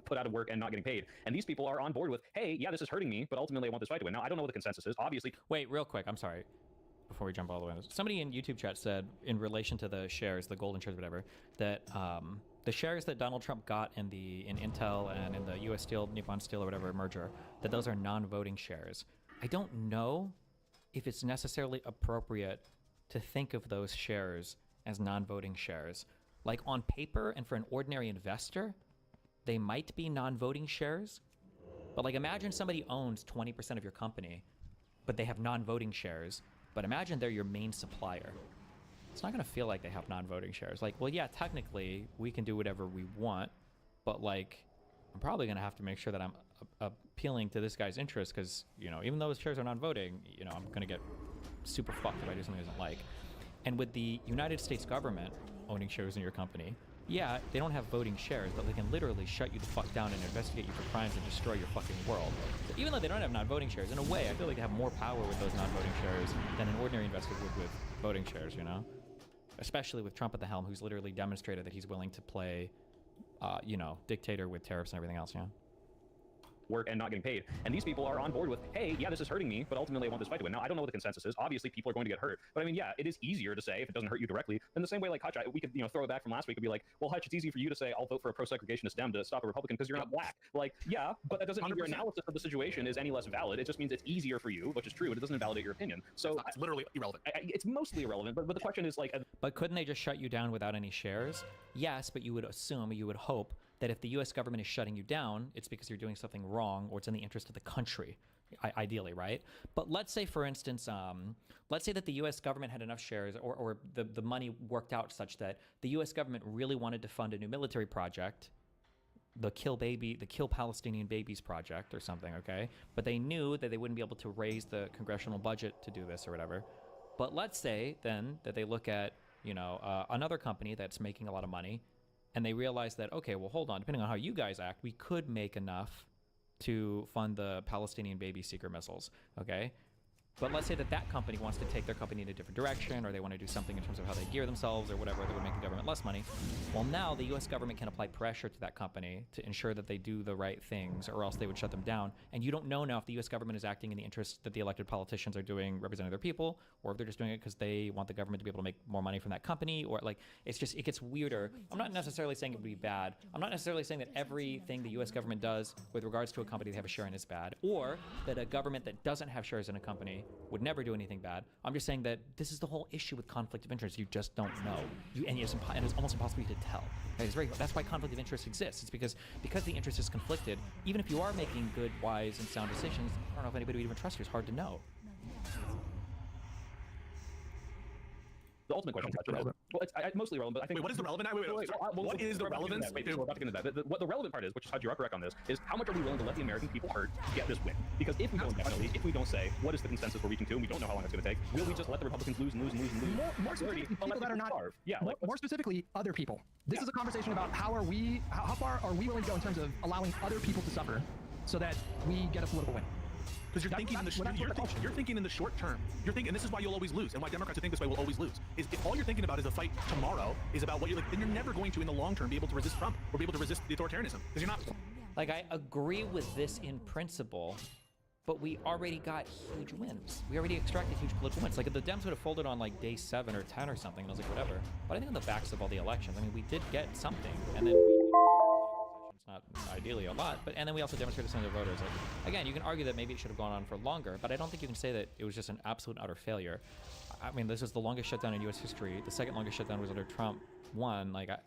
Speaker 5: put out of work and not getting paid. And these people are on board with, hey, yeah, this is hurting me, but ultimately I want this fight to win. Now I don't know what the consensus is. Obviously.
Speaker 12: Wait, real quick. I'm sorry. Before we jump all the way on this, somebody in YouTube chat said in relation to the shares, the golden shares, whatever, that the shares that Donald Trump got in Intel and in the U.S. Steel, Nippon Steel, or whatever merger, that those are non-voting shares. I don't know if it's necessarily appropriate to think of those shares as non-voting shares. Like on paper and for an ordinary investor, they might be non-voting shares. But like imagine somebody owns 20% of your company, but they have non-voting shares. But imagine they're your main supplier. It's not gonna feel like they have non-voting shares. Like, well, yeah, technically we can do whatever we want, but like, I'm probably gonna have to make sure that I'm appealing to this guy's interest because, even though his shares are non-voting, I'm gonna get super fucked if I do something he doesn't like. And with the United States government owning shares in your company, yeah, they don't have voting shares, but they can literally shut you the fuck down and investigate you for crimes and destroy your fucking world. So even though they don't have non-voting shares, in a way, I feel like they have more power with those non-voting shares than an ordinary investor would with voting shares, Especially with Trump at the helm, who's literally demonstrated that he's willing to play, dictator with tariffs and everything else,
Speaker 5: work and not getting paid. And these people are on board with, hey, yeah, this is hurting me, but ultimately I want this fight to win. Now, I don't know what the consensus is. Obviously, people are going to get hurt. But I mean, yeah, it is easier to say if it doesn't hurt you directly. In the same way, like Hutch, we could, throw it back from last week and be like, well, Hutch, it's easy for you to say, I'll vote for a pro-segregationist Dem to stop a Republican because you're not black. Like, yeah, but that doesn't mean your analysis of the situation is any less valid. It just means it's easier for you, which is true, but it doesn't invalidate your opinion. So
Speaker 21: it's literally irrelevant.
Speaker 5: It's mostly irrelevant, but the question is like...
Speaker 12: But couldn't they just shut you down without any shares? Yes, but you would hope that if the U.S. government is shutting you down, it's because you're doing something wrong or it's in the interest of the country, ideally, right? But let's say, for instance, let's say that the U.S. government had enough shares or the money worked out such that the U.S. government really wanted to fund a new military project, the Kill Palestinian Babies project or something, okay? But they knew that they wouldn't be able to raise the congressional budget to do this or whatever. But let's say then that they look at, another company that's making a lot of money, and they realize that, okay, well, hold on, depending on how you guys act, we could make enough to fund the Palestinian baby seeker missiles, okay? But let's say that that company wants to take their company in a different direction, or they want to do something in terms of how they gear themselves or whatever that would make the government less money. Well, now the U.S. government can apply pressure to that company to ensure that they do the right things, or else they would shut them down. And you don't know now if the U.S. government is acting in the interest that the elected politicians are doing, representing their people, or if they're just doing it because they want the government to be able to make more money from that company, or like, it gets weirder. I'm not necessarily saying it would be bad. I'm not necessarily saying that everything the U.S. government does with regards to a company they have a share in is bad, or that a government that doesn't have shares in a company would never do anything bad. I'm just saying that this is the whole issue with conflict of interest. You just don't know. And it's almost impossible to tell. Right? That's why conflict of interest exists. It's because the interest is conflicted, even if you are making good, wise, and sound decisions, I don't know if anybody would even trust you. It's hard to know.
Speaker 5: The ultimate question is, well, it's mostly relevant, but I think...
Speaker 21: Wait, what is the relevant? What is the relevance?
Speaker 5: We're about to get into that. What the relevant part is, which is how you're correct on this, is how much are we willing to let the American people hurt to get this win? Because if we don't definitely, if we don't say, what is the consensus we're reaching to, and we don't know how long it's going to take, will we just let the Republicans lose and lose and lose and lose?
Speaker 19: More specifically, people that are not...
Speaker 5: Yeah,
Speaker 19: more specifically, other people. This is a conversation about how far are we willing to go in terms of allowing other people to suffer so that we get a political win.
Speaker 21: Because you're thinking in the short term. You're thinking, and this is why you'll always lose, and why Democrats who think this way will always lose. Is if all you're thinking about is the fight tomorrow, is about what you're like, then you're never going to, in the long term, be able to resist Trump or be able to resist the authoritarianism. Because you're not.
Speaker 12: Like, I agree with this in principle, but we already got huge wins. We already extracted huge political wins. Like, if the Dems would have folded on like day 7 or 10 or something, and I was like, whatever. But I think on the backs of all the elections, I mean, we did get something, and then it's ideally a lot. But and then we also demonstrated some of the voters. Like again, you can argue that maybe it should have gone on for longer, but I don't think you can say that it was just an absolute utter failure. I mean, this was the longest shutdown in U.S. history. The second longest shutdown was under Trump 1. Like I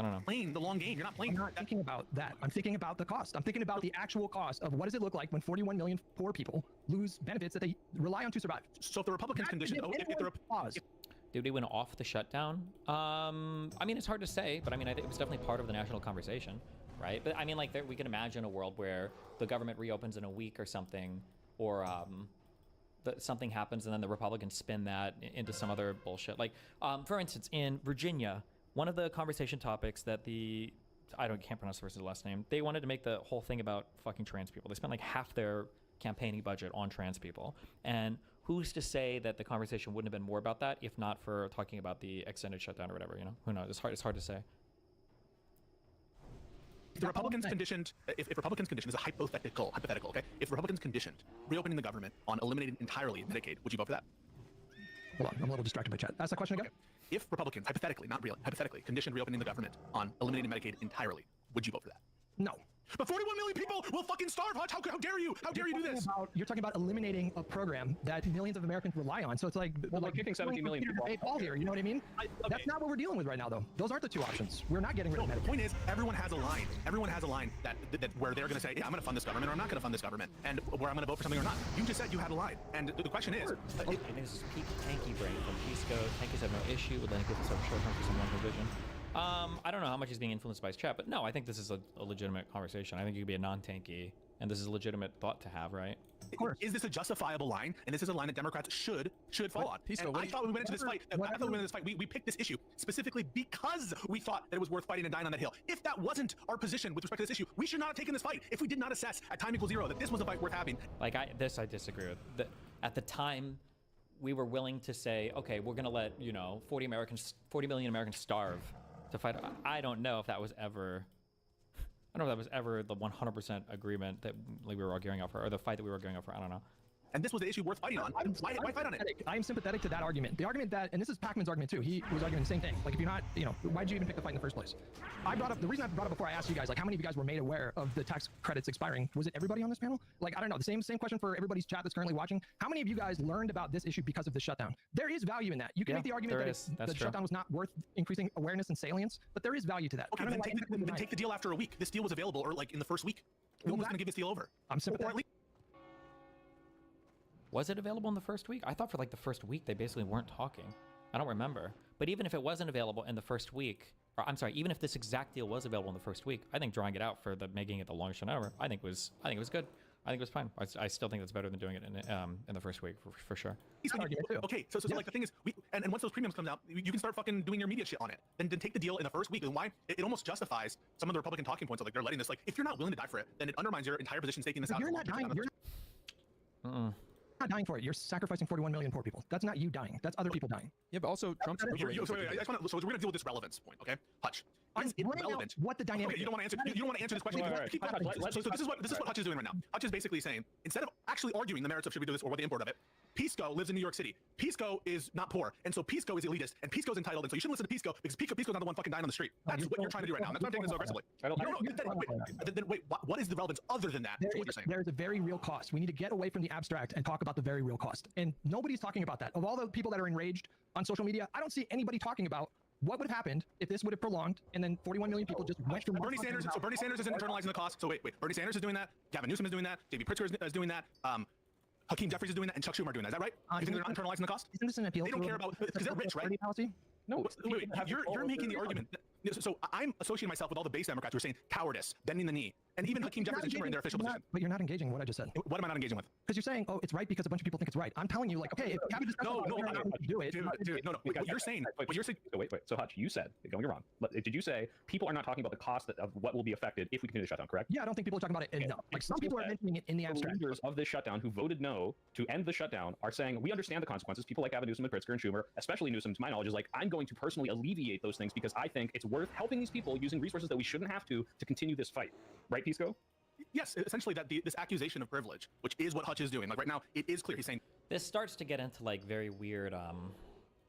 Speaker 12: don't know.
Speaker 21: Playing the long game. You're not playing.
Speaker 19: I'm not thinking about that. I'm thinking about the cost. I'm thinking about the actual cost of what does it look like when 41 million poor people lose benefits that they rely on to survive.
Speaker 21: So if the Republicans condition,
Speaker 12: Did we win off the shutdown? I mean, it's hard to say, but I mean, I think it was definitely part of the national conversation, right? But I mean, like, we can imagine a world where the government reopens in a week or something, or something happens and then the Republicans spin that into some other bullshit. Like, for instance, in Virginia, one of the conversation topics that can't pronounce the person's last name, they wanted to make the whole thing about fucking trans people. They spent like half their campaigning budget on trans people. And who's to say that the conversation wouldn't have been more about that if not for talking about the extended shutdown or whatever, you know? Who knows? It's hard to say.
Speaker 21: The Republicans conditioned, if Republicans conditioned, is a hypothetical, okay? If Republicans conditioned reopening the government on eliminating entirely Medicaid, would you vote for that?
Speaker 19: Hold on, I'm a little distracted by chat. Ask that question again.
Speaker 21: Okay. If Republicans, hypothetically, not real, hypothetically, conditioned reopening the government on eliminating Medicaid entirely, would you vote for that?
Speaker 19: No.
Speaker 21: But 41 million people will fucking starve, Hutch. How dare you? How dare you do this?
Speaker 19: You're talking about eliminating a program that millions of Americans rely on. So it's like,
Speaker 5: well, like kicking 17 million people
Speaker 19: off here. You know what I mean? That's not what we're dealing with right now, though. Those aren't the two options. We're not getting rid of Medicaid.
Speaker 21: The point is, everyone has a line. Everyone has a line that where they're going to say, yeah, I'm going to fund this government or I'm not going to fund this government, and where I'm going to vote for something or not. You just said you had a line, and the question is,
Speaker 12: I think this is peak tanky brain from Pisco. Tankies have no issue with letting people suffer short-term for some long provision. I don't know how much he's being influenced by his chat, but no, I think this is a legitimate conversation. I think you could be a non-tanky, and this is a legitimate thought to have, right?
Speaker 21: Of course. Is this a justifiable line? And this is a line that Democrats should follow on. I thought we went into this fight. We picked this issue specifically because we thought that it was worth fighting and dying on that hill. If that wasn't our position with respect to this issue, we should not have taken this fight. If we did not assess at time equals 0 that this was a fight worth having.
Speaker 12: Like I disagree with. At the time, we were willing to say, okay, we're going to let 40 million Americans starve to fight. I don't know if that was ever. I don't know if that was ever the 100% agreement that we were arguing over, or the fight that we were arguing over. I don't know.
Speaker 21: And this was the issue worth fighting on. Why fight on it?
Speaker 19: I am sympathetic to that argument. The argument that, and this is Pacman's argument too, he was arguing the same thing. Like, if you're not, why'd you even pick the fight in the first place? The reason I brought up before I asked you guys, like, how many of you guys were made aware of the tax credits expiring? Was it everybody on this panel? Like, I don't know, the same question for everybody's chat that's currently watching. How many of you guys learned about this issue because of the shutdown? There is value in that. You can make the argument that the shutdown was not worth increasing awareness and salience, but there is value to that.
Speaker 21: Okay, then take the deal after a week. This deal was available, or like in the first week. Who was going to give this deal over?
Speaker 19: I'm sympathetic.
Speaker 12: Was it available in the first week? I thought for like the first week they basically weren't talking. I don't remember. But even if it wasn't available in the first week, or I'm sorry, even if this exact deal was available in the first week, I think drawing it out for making it the longest shutdown ever, I think it was good. I think it was fine. I still think that's better than doing it in the first week for sure.
Speaker 21: Okay, so like the thing is, and once those premiums come out, you can start fucking doing your media shit on it. Then take the deal in the first week. And why? It almost justifies some of the Republican talking points of like they're letting this. Like, if you're not willing to die for it, then it undermines your entire position taking this out.
Speaker 19: You're not dying. You're not dying for it. You're sacrificing 41 million poor people. That's not you dying. That's other people dying.
Speaker 21: Yeah, but also Trump's. So we're gonna deal with this relevance point, okay? Hutch. Is it relevant?
Speaker 19: What the dynamic?
Speaker 21: Okay, you don't want to answer. You don't want to answer this question. So this is what Hutch is doing right now. Hutch is basically saying, instead of actually arguing the merits of should we do this or what the import of it, Pisco lives in New York City. Pisco is not poor, and so Pisco is elitist, and Pisco's entitled, and so you shouldn't listen to Pisco because Pisco's not the one fucking dying on the street. That's what you're trying to do right now. That's why I'm taking this so aggressively. Wait, what is the relevance other than that? That's what you're saying.
Speaker 19: There is a very real cost. We need to get away from the abstract and talk about the very real cost. And nobody's talking about that. Of all the people that are enraged on social media, I don't see anybody talking about what would have happened if this would have prolonged and then 41 million people just went from
Speaker 21: Bernie Sanders. So Bernie Sanders isn't internalizing the cost. So wait. Bernie Sanders is doing that. Gavin Newsom is doing that. J.B. Pritzker is doing that. Hakeem Jeffries is doing that, and Chuck Schumer are doing that. Is that right? You think they're not internalizing the cost?
Speaker 19: Isn't this an appeal?
Speaker 21: They don't care about because they're rich, right?
Speaker 19: No,
Speaker 21: wait, you're making the argument. So I'm associating myself with all the base Democrats who are saying cowardice, bending the knee, and even Hakeem Jeffries and Schumer in their official position.
Speaker 19: But you're not engaging in what I just said.
Speaker 21: What am I not engaging with?
Speaker 19: Because you're saying, oh, it's right because a bunch of people think it's right. I'm telling you, like, okay, if you have a discussion do it.
Speaker 21: Dude, no. What you're saying.
Speaker 5: Wait. So Hutch, you said, you're wrong. Did you say people are not talking about the cost of what will be affected if we continue the shutdown, correct?
Speaker 19: Yeah, I don't think people are talking about it enough. Like, some people are mentioning it in the abstract.
Speaker 5: Leaders of this shutdown who voted no to end the shutdown are saying, we understand the consequences. People like Gavin Newsom and Pritzker and Schumer, especially Newsom, to my knowledge, is like, I'm going to personally alleviate those things because I think it's worth helping these people using resources that we shouldn't have to continue this fight. Right, Pisco?
Speaker 21: Yes, essentially this accusation of privilege, which is what Hutch is doing. Like right now, it is clear he's saying
Speaker 12: this starts to get into like very weird,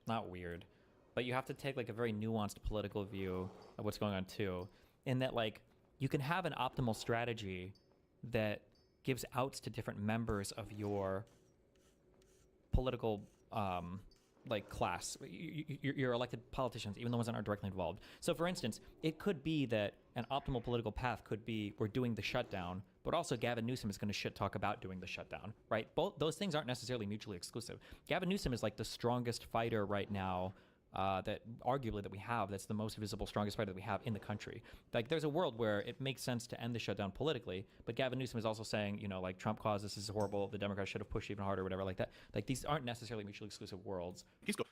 Speaker 12: not weird, but you have to take like a very nuanced political view of what's going on too, in that like you can have an optimal strategy that gives outs to different members of your political like class, your elected politicians, even the ones that aren't directly involved. So for instance, it could be that an optimal political path could be we're doing the shutdown, but also Gavin Newsom is going to shit talk about doing the shutdown, right? Both those things aren't necessarily mutually exclusive. Gavin Newsom is like the strongest fighter right now, that arguably that we have, that's the most visible, strongest fighter that we have in the country. Like there's a world where it makes sense to end the shutdown politically, but Gavin Newsom is also saying, you know, like Trump caused this is horrible, the Democrats should have pushed even harder, whatever like that. Like these aren't necessarily mutually exclusive worlds.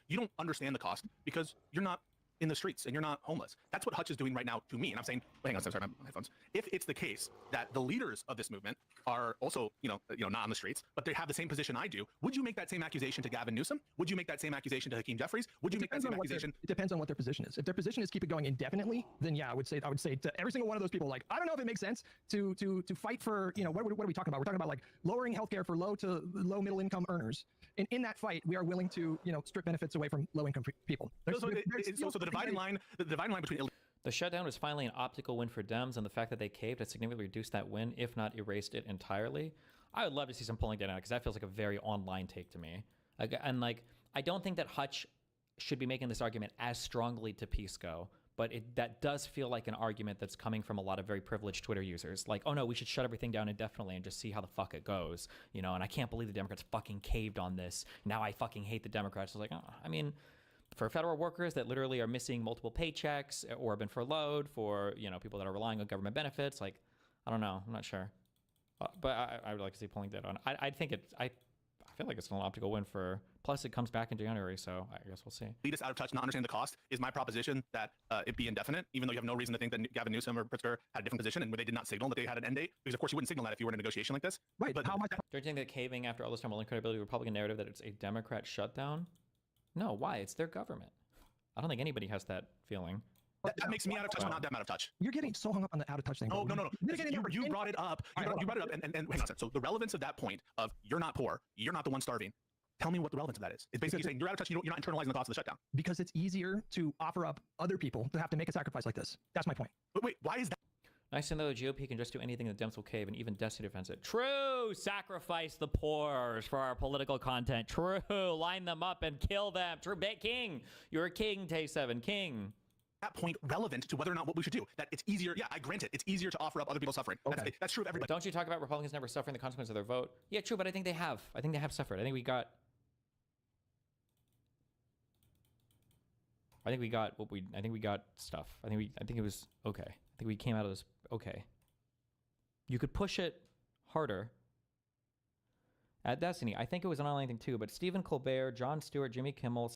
Speaker 21: You don't understand the cost because you're not in the streets and you're not homeless. That's what Hutch is doing right now to me. And I'm saying, hang on, sorry, my headphones. If it's the case that the leaders of this movement are also, not on the streets, but they have the same position I do, would you make that same accusation to Gavin Newsom? Would you make that same accusation to Hakeem Jeffries? Would you make that same accusation?
Speaker 19: It depends on what their position is. If their position is keep it going indefinitely, then yeah, I would say to every single one of those people, like, I don't know if it makes sense to fight for, what are we talking about? We're talking about like lowering healthcare for low to low middle income earners. And in that fight, we are willing to, strip benefits away from low income people.
Speaker 21: So the dividing line between
Speaker 12: the shutdown was finally an optical win for Dems, and the fact that they caved has significantly reduced that win, if not erased it entirely. I would love to see some polling data, because that feels like a very online take to me. I don't think that Hutch should be making this argument as strongly to Pisco, but that does feel like an argument that's coming from a lot of very privileged Twitter users. Like, oh no, we should shut everything down indefinitely and just see how the fuck it goes. And I can't believe the Democrats fucking caved on this. Now I fucking hate the Democrats. I was like, for federal workers that literally are missing multiple paychecks or have been furloughed, for people that are relying on government benefits, like, I don't know, I'm not sure, but I would like to see polling data on. I feel like it's an optical win for. Plus, it comes back in January, so I guess we'll see.
Speaker 21: Lead us out of touch, not understand the cost, is my proposition that it be indefinite, even though you have no reason to think that Gavin Newsom or Pritzker had a different position, and they did not signal that they had an end date, because of course you wouldn't signal that if you were in a negotiation like this.
Speaker 19: Right. But how much?
Speaker 12: Do you think that caving after all this time will lend credibility to the Republican narrative that it's a Democrat shutdown? No, why? It's their government. I don't think anybody has that feeling.
Speaker 21: That makes me out of touch, but not them out of touch.
Speaker 19: You're getting so hung up on the out of touch thing.
Speaker 21: No. You brought it up. You brought it up, and hang on a second. So the relevance of that point of you're not poor, you're not the one starving. Tell me what the relevance of that is. It's basically saying you're out of touch. You're not internalizing the cost of the shutdown.
Speaker 19: Because it's easier to offer up other people to have to make a sacrifice like this. That's my point.
Speaker 21: But wait, why is that?
Speaker 12: Nice to know the GOP can just do anything the Dems will cave, and even Destiny defends it. True! Sacrifice the poor for our political content. True! Line them up and kill them. True! King! You're a king, Tay7. King!
Speaker 21: That point relevant to whether or not what we should do. That it's easier. Yeah, I grant it. It's easier to offer up other people's suffering. Okay. That's true of everybody.
Speaker 12: But don't you talk about Republicans never suffering the consequences of their vote? Yeah, true, but I think they have. I think they have suffered. I think we got stuff. I think it was okay. I think we came out of this okay. You could push it harder at Destiny. I think it was an online thing too, but Stephen Colbert, Jon Stewart, Jimmy Kimmel,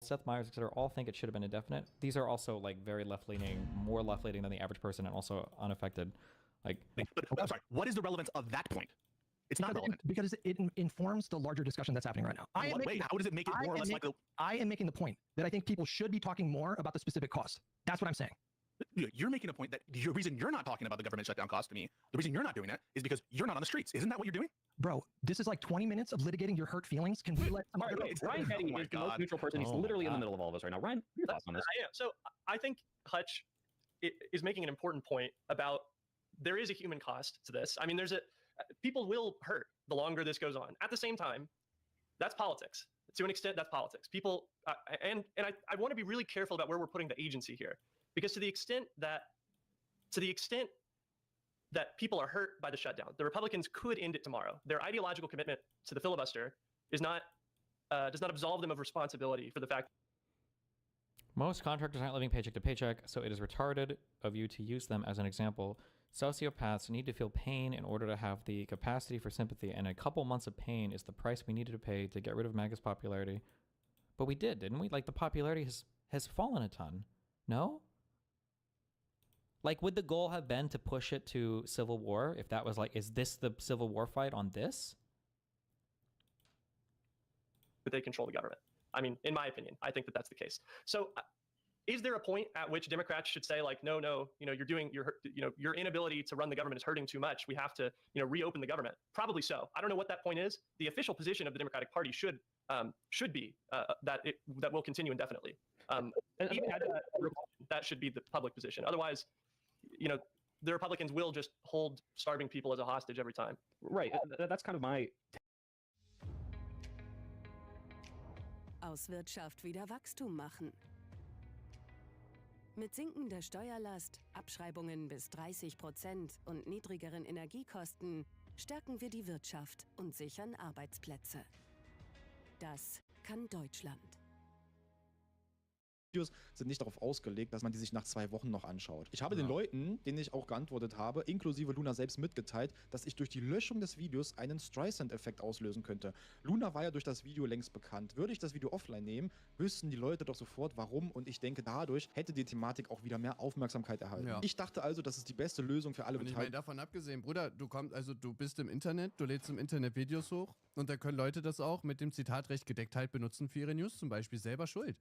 Speaker 12: Seth Meyers, etc., all think it should have been indefinite. These are also like very left-leaning, more left-leaning than the average person, and also unaffected. Like,
Speaker 21: but I'm sorry. What is the relevance of that point? It's not relevant
Speaker 19: because it informs the larger discussion that's happening right now.
Speaker 21: In what way? How does it make it more or less likely?
Speaker 19: I am making the point that I think people should be talking more about the specific cost. That's what I'm saying.
Speaker 21: You're making a point that the reason you're not talking about the government shutdown cost to me, the reason you're not doing that is because you're not on the streets. Isn't that what you're doing?
Speaker 19: Bro, this is like 20 minutes of litigating your hurt feelings. Can we let some other
Speaker 5: Ryan Petty is the most neutral person. He's literally in the middle of all of us right now. Ryan, your thoughts on this?
Speaker 10: I am. So I think Hutch is making an important point about there is a human cost to this. I mean, people will hurt the longer this goes on. At the same time, that's politics. To an extent, that's politics. People, and I want to be really careful about where we're putting the agency here, because to the extent that people are hurt by the shutdown, the Republicans could end it tomorrow. Their ideological commitment to the filibuster does not absolve them of responsibility for the fact.
Speaker 12: Most contractors aren't living paycheck to paycheck, so it is retarded of you to use them as an example. Sociopaths need to feel pain in order to have the capacity for sympathy, and a couple months of pain is the price we needed to pay to get rid of MAGA's popularity. But we did, didn't we? Like, the popularity has fallen a ton. No? Like, would the goal have been to push it to civil war? If that was like, is this the civil war fight on this?
Speaker 10: That they control the government. I mean, in my opinion, I think that that's the case. So is there a point at which Democrats should say, like, no, your inability to run the government is hurting too much. We have to, reopen the government? Probably so. I don't know what that point is. The official position of the Democratic Party should be that will continue indefinitely. That should be the public position. Otherwise, the Republicans will just hold starving people as a hostage every time.
Speaker 5: Right. That's kind of my.
Speaker 11: Aus Wirtschaft wieder Wachstum machen. Mit sinkender Steuerlast, Abschreibungen bis 30% und niedrigeren Energiekosten stärken wir die Wirtschaft und sichern Arbeitsplätze. Das kann Deutschland.
Speaker 20: Videos sind nicht darauf ausgelegt, dass man die sich nach 2 Wochen noch anschaut. Ich habe den Leuten, denen ich auch geantwortet habe, inklusive Luna selbst mitgeteilt, dass ich durch die Löschung des Videos einen Streisand-Effekt auslösen könnte. Luna war ja durch das Video längst bekannt. Würde ich das Video offline nehmen, wüssten die Leute doch sofort, warum, und ich denke, dadurch hätte die Thematik auch wieder mehr Aufmerksamkeit erhalten.
Speaker 23: Ja.
Speaker 20: Ich dachte also, das ist die beste Lösung für alle
Speaker 23: Und ich meine, davon abgesehen, Bruder, du bist im Internet, du lädst im Internet Videos hoch und da können Leute das auch mit dem Zitatrecht Gedecktheit benutzen für ihre News, zum Beispiel selber schuld.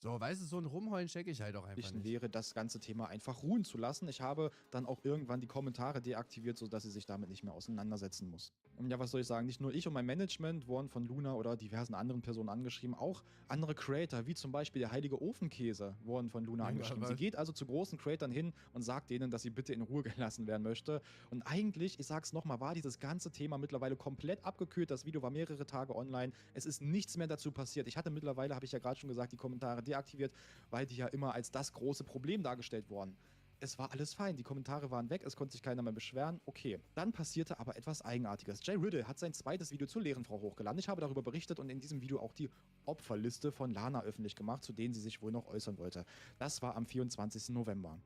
Speaker 23: So, weißt du, so ein Rumheulen checke ich halt auch einfach nicht.
Speaker 20: Wäre das ganze Thema einfach ruhen zu lassen. Ich habe dann auch irgendwann die Kommentare deaktiviert, sodass sie sich damit nicht mehr auseinandersetzen muss. Und ja, was soll ich sagen? Nicht nur ich und mein Management wurden von Luna oder diversen anderen Personen angeschrieben, auch andere Creator, wie zum Beispiel der heilige Ofenkäse, wurden von Luna angeschrieben. Sie geht also zu großen Creatoren hin und sagt denen, dass sie bitte in Ruhe gelassen werden möchte. Und eigentlich, ich sag's nochmal, war dieses ganze Thema mittlerweile komplett abgekühlt. Das Video war mehrere Tage online. Es ist nichts mehr dazu passiert. Ich hatte mittlerweile, habe ich ja gerade schon gesagt, die Kommentare deaktiviert, weil die ja immer als das große Problem dargestellt wurden. Es war alles fein, die Kommentare waren weg, es konnte sich keiner mehr beschweren, okay. Dann passierte aber etwas Eigenartiges. Jay Riddle hat sein zweites Video zur Lehren-Frau hochgeladen. Ich habe darüber berichtet und in diesem Video auch die Opferliste von Lana öffentlich gemacht, zu denen sie sich wohl noch äußern wollte. Das war am 24. November.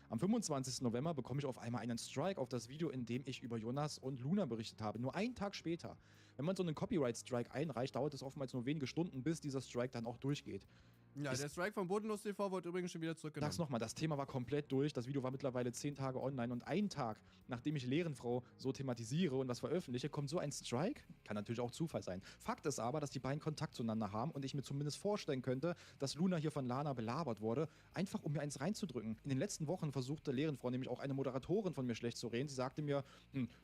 Speaker 20: Am 25. November bekomme ich auf einmal einen Strike auf das Video, in dem ich über Jonas und Luna berichtet habe. Nur einen Tag später. Wenn man so einen Copyright-Strike einreicht, dauert es oftmals nur wenige Stunden, bis dieser Strike dann auch durchgeht.
Speaker 23: Ja, der Strike von Bodenlos TV wurde übrigens schon wieder zurückgenommen.
Speaker 20: Sag's nochmal, das Thema war komplett durch. Das Video war mittlerweile 10 Tage online und einen Tag, nachdem ich Lehrenfrau so thematisiere und was veröffentliche, kommt so ein Strike. Kann natürlich auch Zufall sein. Fakt ist aber, dass die beiden Kontakt zueinander haben und ich mir zumindest vorstellen könnte, dass Luna hier von Lana belabert wurde, einfach um mir eins reinzudrücken. In den letzten Wochen versuchte Lehrenfrau nämlich auch eine Moderatorin von mir schlecht zu reden. Sie sagte mir,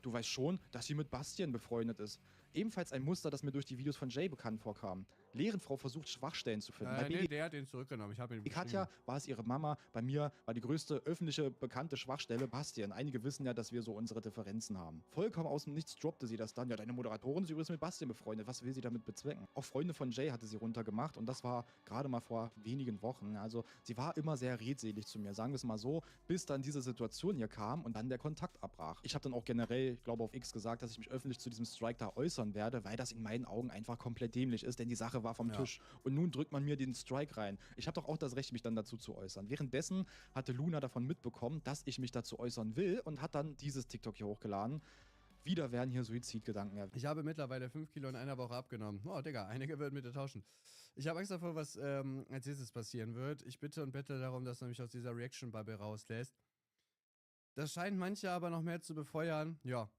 Speaker 20: du weißt schon, dass sie mit Bastian befreundet ist. Ebenfalls ein Muster, das mir durch die Videos von Jay bekannt vorkam. Lehrenfrau versucht, Schwachstellen zu finden.
Speaker 23: Nee, der hat den zurückgenommen. Ich habe ihn beschrieben.
Speaker 20: Katja war es ihre Mama. Bei mir war die größte öffentliche bekannte Schwachstelle Bastian. Einige wissen ja, dass wir so unsere Differenzen haben. Vollkommen aus dem Nichts droppte sie das dann. Ja, deine Moderatorin ist übrigens mit Bastian befreundet. Was will sie damit bezwecken? Auch Freunde von Jay hatte sie runtergemacht und das war gerade mal vor wenigen Wochen. Also sie war immer sehr redselig zu mir, sagen wir es mal so, bis dann diese Situation hier kam und dann der Kontakt abbrach. Ich habe dann auch generell, ich glaube auf X gesagt, dass ich mich öffentlich zu diesem Strike da äußern werde, weil das in meinen Augen einfach komplett dämlich ist, denn die Sache war vom Tisch. Und nun drückt man mir den Strike rein. Ich habe doch auch das Recht, mich dann dazu zu äußern. Währenddessen hatte Luna davon mitbekommen, dass ich mich dazu äußern will und hat dann dieses TikTok hier hochgeladen. Wieder werden hier Suizidgedanken erwähnt.
Speaker 23: Ich habe mittlerweile 5 Kilo in einer Woche abgenommen. Oh, Digga, einige würden mit dir tauschen. Ich habe Angst davor, was als nächstes passieren wird. Ich bitte und bette darum, dass man mich aus dieser Reaction-Bubble rauslässt. Das scheint manche aber noch mehr zu befeuern. Ja.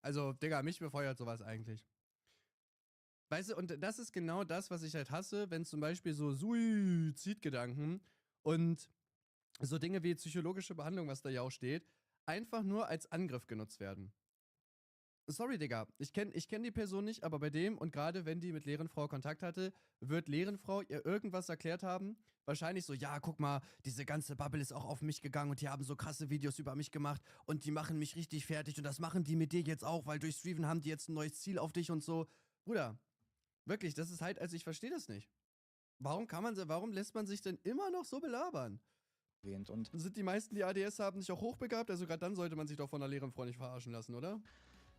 Speaker 23: Also, Digga, mich befeuert sowas eigentlich. Weißt du, und das ist genau das, was ich halt hasse, wenn zum Beispiel so Suizidgedanken und so Dinge wie psychologische Behandlung, was da ja auch steht, einfach nur als Angriff genutzt werden. Sorry, Digga, ich kenn die Person nicht, aber bei dem und gerade wenn die mit Lerenfrau Kontakt hatte, wird Lerenfrau ihr irgendwas erklärt haben. Wahrscheinlich so, ja, guck mal, diese ganze Bubble ist auch auf mich gegangen und die haben so krasse Videos über mich gemacht und die machen mich richtig fertig und das machen die mit dir jetzt auch, weil durch Streamen haben die jetzt ein neues Ziel auf dich und so. Bruder, wirklich, das ist halt, also ich verstehe das nicht. Warum lässt man sich denn immer noch so belabern?
Speaker 20: Und
Speaker 23: sind die meisten, die ADS haben, nicht auch hochbegabt? Also gerade dann sollte man sich doch von der Lerenfrau nicht verarschen lassen, oder?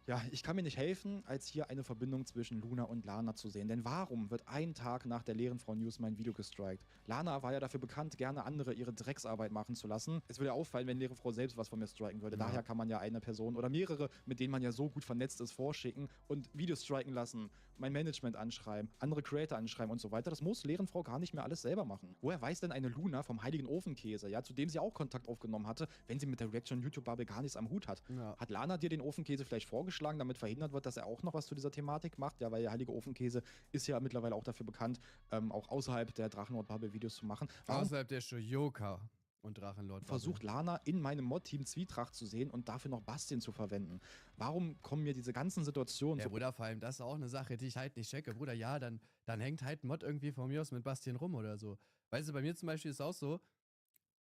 Speaker 20: Ja, ich kann mir nicht helfen, als hier eine Verbindung zwischen Luna und Lana zu sehen. Denn warum wird einen Tag nach der Lerenfrau-News mein Video gestrikt? Lana war ja dafür bekannt, gerne andere ihre Drecksarbeit machen zu lassen. Es würde ja auffallen, wenn Lerenfrau selbst was von mir striken würde.
Speaker 23: Ja.
Speaker 20: Daher kann man ja eine Person oder mehrere, mit denen man ja so gut vernetzt ist, vorschicken und Videos striken lassen, mein Management anschreiben, andere Creator anschreiben und so weiter. Das muss Lerenfrau gar nicht mehr alles selber machen. Woher weiß denn eine Luna vom heiligen Ofenkäse, ja, zu dem sie auch Kontakt aufgenommen hatte, wenn sie mit der Reaction-YouTube-Bubble gar nichts am Hut hat?
Speaker 23: Ja.
Speaker 20: Hat Lana dir den Ofenkäse vielleicht vorgeschlagen, damit verhindert wird, dass er auch noch was zu dieser Thematik macht? Ja, weil der heilige Ofenkäse ist ja mittlerweile auch dafür bekannt, auch außerhalb der Drachenlord-Bubble Videos zu machen.
Speaker 23: Außerhalb der Shoyoka und Drachenlord.
Speaker 20: Versucht Lana in meinem Mod-Team Zwietracht zu sehen und dafür noch Bastien zu verwenden. Warum kommen mir diese ganzen Situationen
Speaker 23: Ja, Bruder, vor allem, das ist auch eine Sache, die ich halt nicht checke. Bruder, ja, dann hängt halt ein Mod irgendwie von mir aus mit Bastien rum oder so. Weißt du, bei mir zum Beispiel ist es auch so,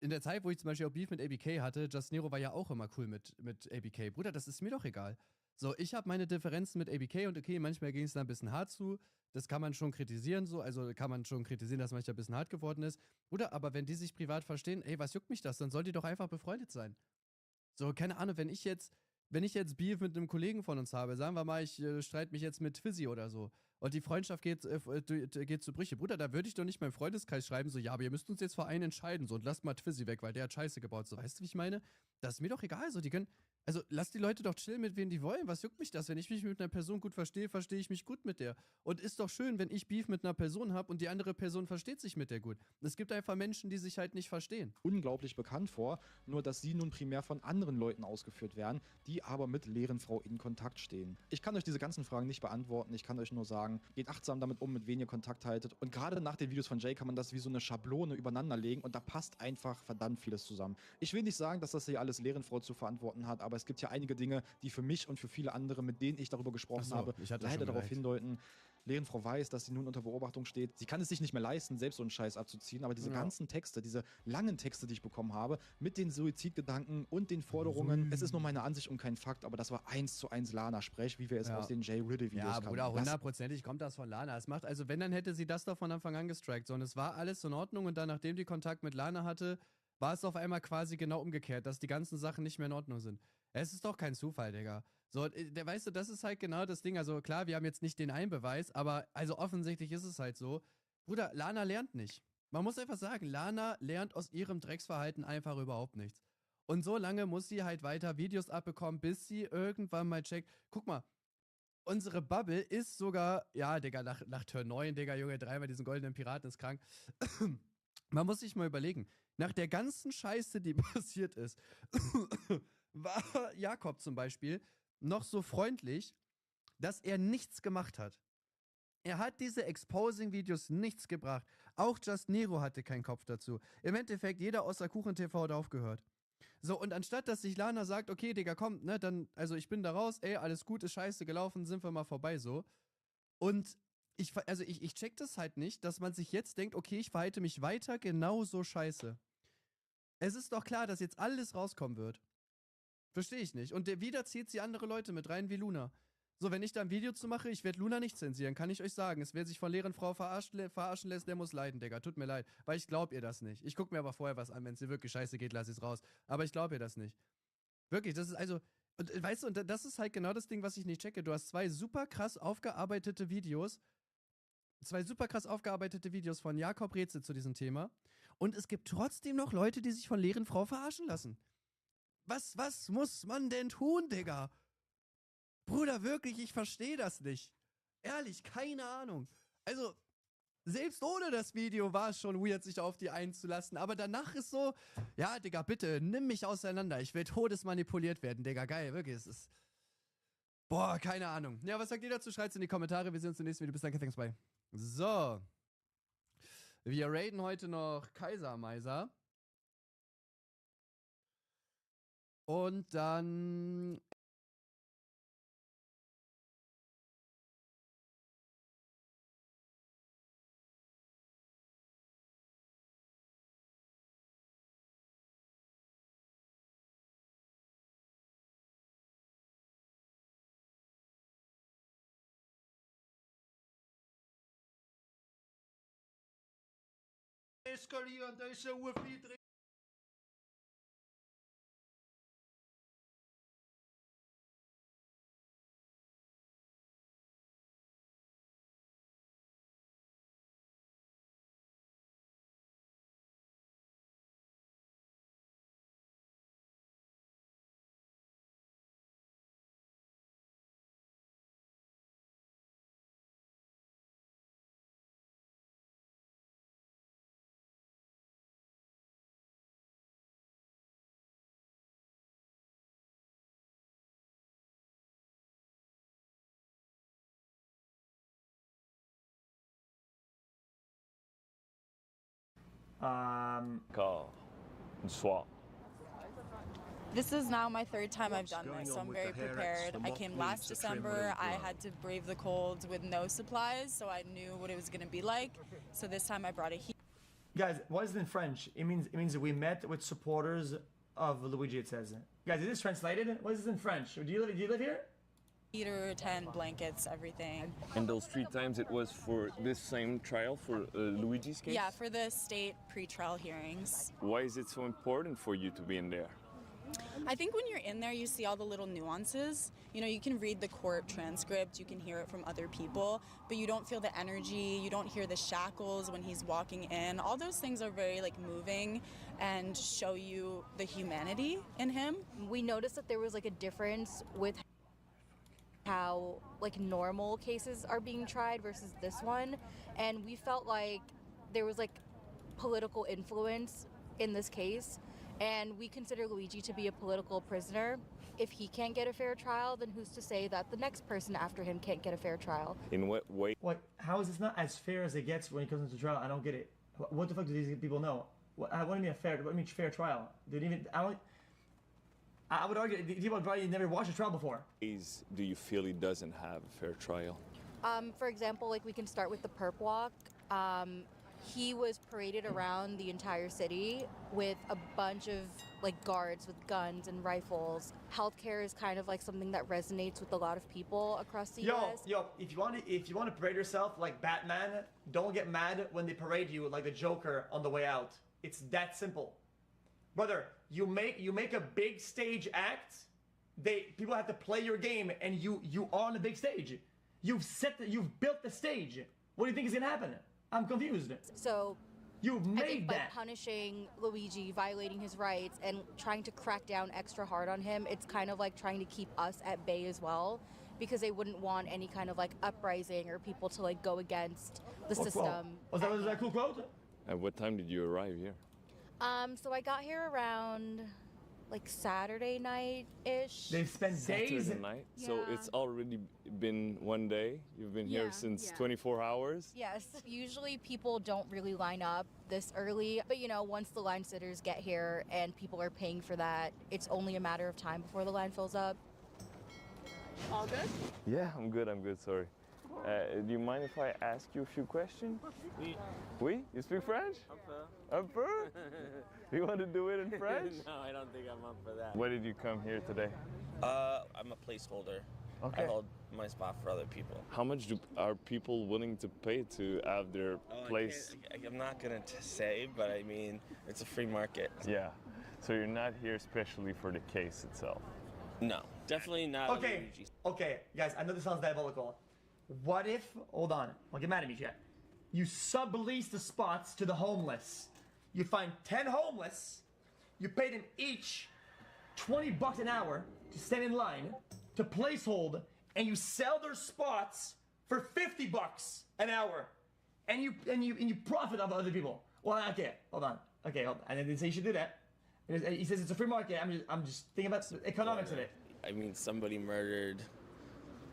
Speaker 23: in der Zeit, wo ich zum Beispiel auch Beef mit ABK hatte, Just Nero war ja auch immer cool mit ABK. Bruder, das ist mir doch egal. So, ich habe meine Differenzen mit ABK und okay, manchmal ging es da ein bisschen hart zu. Das kann man schon kritisieren, so. Also kann man schon kritisieren, dass manchmal ein bisschen hart geworden ist. Bruder, aber wenn die sich privat verstehen, ey, was juckt mich das? Dann soll die doch einfach befreundet sein. So, keine Ahnung, wenn ich jetzt Beef mit einem Kollegen von uns habe, sagen wir mal, ich streite mich jetzt mit Fizzy oder so und die Freundschaft geht zu Brüche. Bruder, da würde ich doch nicht meinem Freundeskreis schreiben, so, ja, aber ihr müsst uns jetzt für einen entscheiden, so, und lasst mal Fizzy weg, weil der hat Scheiße gebaut. So, weißt du, wie ich meine? Das ist mir doch egal, so, die können, also, lasst die Leute doch chillen, mit wem die wollen. Was juckt mich das? Wenn ich mich mit einer Person gut verstehe, verstehe ich mich gut mit der. Und ist doch schön, wenn ich Beef mit einer Person habe und die andere Person versteht sich mit der gut. Es gibt einfach Menschen, die sich halt nicht verstehen.
Speaker 20: Unglaublich bekannt vor, nur dass sie nun primär von anderen Leuten ausgeführt werden, die aber mit Lerenfrau in Kontakt stehen. Ich kann euch diese ganzen Fragen nicht beantworten, ich kann euch nur sagen, geht achtsam damit um, mit wem ihr Kontakt haltet. Und gerade nach den Videos von Jay kann man das wie so eine Schablone übereinander legen und da passt einfach verdammt vieles zusammen. Ich will nicht sagen, dass das hier alles Lerenfrau zu verantworten hat, aber es gibt ja einige Dinge, die für mich und für viele andere, mit denen ich darüber gesprochen habe, leider darauf hindeuten. Lerenfrau weiß, dass sie nun unter Beobachtung steht. Sie kann es sich nicht mehr leisten, selbst so einen Scheiß abzuziehen, aber diese ganzen Texte, diese langen Texte, die ich bekommen habe, mit den Suizidgedanken und den Forderungen, es ist nur meine Ansicht und kein Fakt, aber das war 1:1 Lana-Sprech, wie wir es aus den Jay Riddle-Videos
Speaker 23: kannten. Ja, Bruder,
Speaker 20: kannten.
Speaker 23: 100%ig kommt das von Lana. Es macht, also wenn, dann hätte sie das doch von Anfang an gestrikt. So, und es war alles in Ordnung und dann, nachdem die Kontakt mit Lana hatte, war es auf einmal quasi genau umgekehrt, dass die ganzen Sachen nicht mehr in Ordnung sind. Es ist doch kein Zufall, Digga. So, weißt du, das ist halt genau das Ding. Also klar, wir haben jetzt nicht den einen Beweis, aber also offensichtlich ist es halt so. Bruder, Lana lernt nicht. Man muss einfach sagen, Lana lernt aus ihrem Drecksverhalten einfach überhaupt nichts. Und so lange muss sie halt weiter Videos abbekommen, bis sie irgendwann mal checkt. Guck mal, unsere Bubble ist sogar, ja, Digga, nach Turn 9, Digga, Junge, dreimal diesen goldenen Piraten ist krank. Man muss sich mal überlegen, nach der ganzen Scheiße, die passiert ist, war Jakob zum Beispiel noch so freundlich, dass er nichts gemacht hat. Er hat diese Exposing-Videos nichts gebracht. Auch Just Nero hatte keinen Kopf dazu. Im Endeffekt, jeder außer KuchenTV hat aufgehört. So, und anstatt, dass sich Lana sagt, okay, Digga, komm, ne, dann, also ich bin da raus, ey, alles gut, ist scheiße gelaufen, sind wir mal vorbei, so. Und ich check das halt nicht, dass man sich jetzt denkt, okay, ich verhalte mich weiter genauso scheiße. Es ist doch klar, dass jetzt alles rauskommen wird. Verstehe ich nicht. Und wieder zieht sie andere Leute mit rein wie Luna. So, wenn ich da ein Video zu mache, ich werde Luna nicht zensieren, kann ich euch sagen. Wer sich von Lerenfrau verarschen lässt, der muss leiden, Digga. Tut mir leid. Weil ich glaube ihr das nicht. Ich gucke mir aber vorher was an. Wenn es dir wirklich scheiße geht, lass ich es raus. Aber ich glaube ihr das nicht. Wirklich, das ist also... Und weißt du, und das ist halt genau das Ding, was ich nicht checke. Du hast zwei super krass aufgearbeitete Videos von Jakob Rätsel zu diesem Thema. Und es gibt trotzdem noch Leute, die sich von Lerenfrau verarschen lassen. Was muss man denn tun, Digga? Bruder, wirklich, ich verstehe das nicht. Ehrlich, keine Ahnung. Also, selbst ohne das Video war es schon weird, sich auf die einzulassen. Aber danach ist so, ja, Digga, bitte, nimm mich auseinander. Ich will todesmanipuliert werden, Digga. Geil, wirklich. Es ist. Boah, keine Ahnung. Ja, was sagt ihr dazu? Schreit's in die Kommentare. Wir sehen uns im nächsten Video. Bis dann, thanks, bye. So. Wir raiden heute noch Kaisermeiser. Und dann.
Speaker 1: Eskalieren, da ist ja urviel drin.
Speaker 2: Bonsoir.
Speaker 15: This is now my third time I've done this, so I'm very prepared. I came last December. I had to brave the cold with no supplies, so I knew what it was going to be like. So this time I brought a heat.
Speaker 25: Guys, what is it in French? It means we met with supporters of Luigi, it says. Guys, is this translated? What is this in French? Do you live here?
Speaker 15: Heater, tent, blankets, everything.
Speaker 2: And those 3 times it was for this same trial for Luigi's case?
Speaker 15: Yeah, for the state pre-trial hearings.
Speaker 2: Why is it so important for you to be in there?
Speaker 15: I think when you're in there, you see all the little nuances. You know, you can read the court transcript, you can hear it from other people, but you don't feel the energy, you don't hear the shackles when he's walking in. All those things are very, like, moving and show you the humanity in him.
Speaker 16: We noticed that there was, like, a difference with how, like, normal cases are being tried versus this one, and we felt like there was, like, political influence in this case. And we consider Luigi to be a political prisoner. If he can't get a fair trial, then who's to say that the next person after him can't get a fair trial?
Speaker 2: In what way?
Speaker 25: What? How is this not as fair as it gets when he comes into trial? I don't get it. What the fuck do these people know? What do you mean fair? What do you mean fair trial? I would argue people probably never watched a trial before.
Speaker 2: Do you feel he doesn't have a fair trial?
Speaker 16: For example, like, we can start with the perp walk. He was paraded around the entire city with a bunch of, like, guards with guns and rifles. Healthcare is kind of like something that resonates with a lot of people across the US.
Speaker 25: Yo, if you want to parade yourself like Batman, don't get mad when they parade you like the Joker on the way out. It's that simple. Brother, you make a big stage act, people have to play your game, and you are on the big stage. You've built the stage. What do you think is gonna happen? I'm confused.
Speaker 16: So
Speaker 25: you've
Speaker 16: I
Speaker 25: made
Speaker 16: think by
Speaker 25: that.
Speaker 16: punishing Luigi, violating his rights, and trying to crack down extra hard on him, it's kind of like trying to keep us at bay as well, because they wouldn't want any kind of, like, uprising or people to, like, go against the system.
Speaker 25: Was that a cool quote?
Speaker 2: At what time did you arrive here?
Speaker 16: So I got here around, like, Saturday night-ish.
Speaker 25: They spent days.
Speaker 2: Saturday night?
Speaker 16: Yeah.
Speaker 2: So it's already been one day? You've been here since 24 hours?
Speaker 16: Yes. Usually people don't really line up this early, but, you know, once the line sitters get here and people are paying for that, it's only a matter of time before the line fills up.
Speaker 15: All good?
Speaker 2: Yeah, I'm good, sorry. Do you mind if I ask you a few questions?
Speaker 24: Oui.
Speaker 2: Oui? You speak French? Un peu? You want to do it in French?
Speaker 24: No, I don't think I'm up for that.
Speaker 2: Why did you come here today?
Speaker 24: I'm a placeholder.
Speaker 2: Okay.
Speaker 24: I hold my spot for other people.
Speaker 2: How much are people willing to pay to have their place?
Speaker 24: I'm not gonna say, but I mean, it's a free market.
Speaker 2: Yeah. So you're not here especially for the case itself?
Speaker 24: No, definitely not.
Speaker 25: Okay, guys, I know this sounds diabolical. What if, hold on, don't get mad at me yet. You sublease the spots to the homeless. You find 10 homeless, you pay them each $20 an hour to stand in line, to placehold, and you sell their spots for $50 an hour, and you profit off other people. Well, okay, hold on. Okay, hold on. I didn't say you should do that. He says it's a free market. I'm just thinking about the economics of it.
Speaker 24: I mean, somebody murdered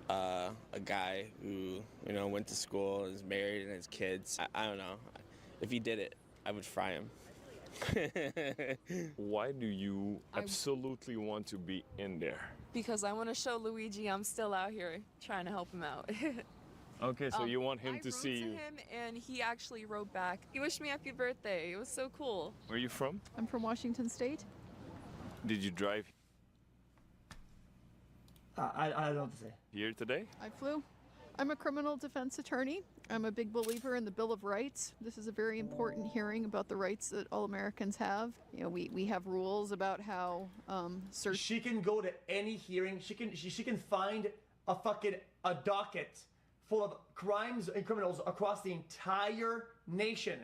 Speaker 24: a guy who, went to school and is married and has kids. I don't know. If he did it, I would fry him.
Speaker 2: Why do you absolutely want to be in there?
Speaker 1: Because I want to show Luigi I'm still out here trying to help him out.
Speaker 2: Okay, so you want him to see
Speaker 1: I wrote
Speaker 2: you.
Speaker 1: to him, and he actually wrote back. He wished me happy birthday. It was so cool.
Speaker 2: Where are you from?
Speaker 1: I'm from Washington State.
Speaker 2: Did you drive
Speaker 25: I don't know what to say.
Speaker 2: here today?
Speaker 7: I flew. I'm a criminal defense attorney. I'm a big believer in the Bill of Rights. This is a very important hearing about the rights that all Americans have. We have rules about how
Speaker 25: She can go to any hearing. She can find a docket full of crimes and criminals across the entire nation.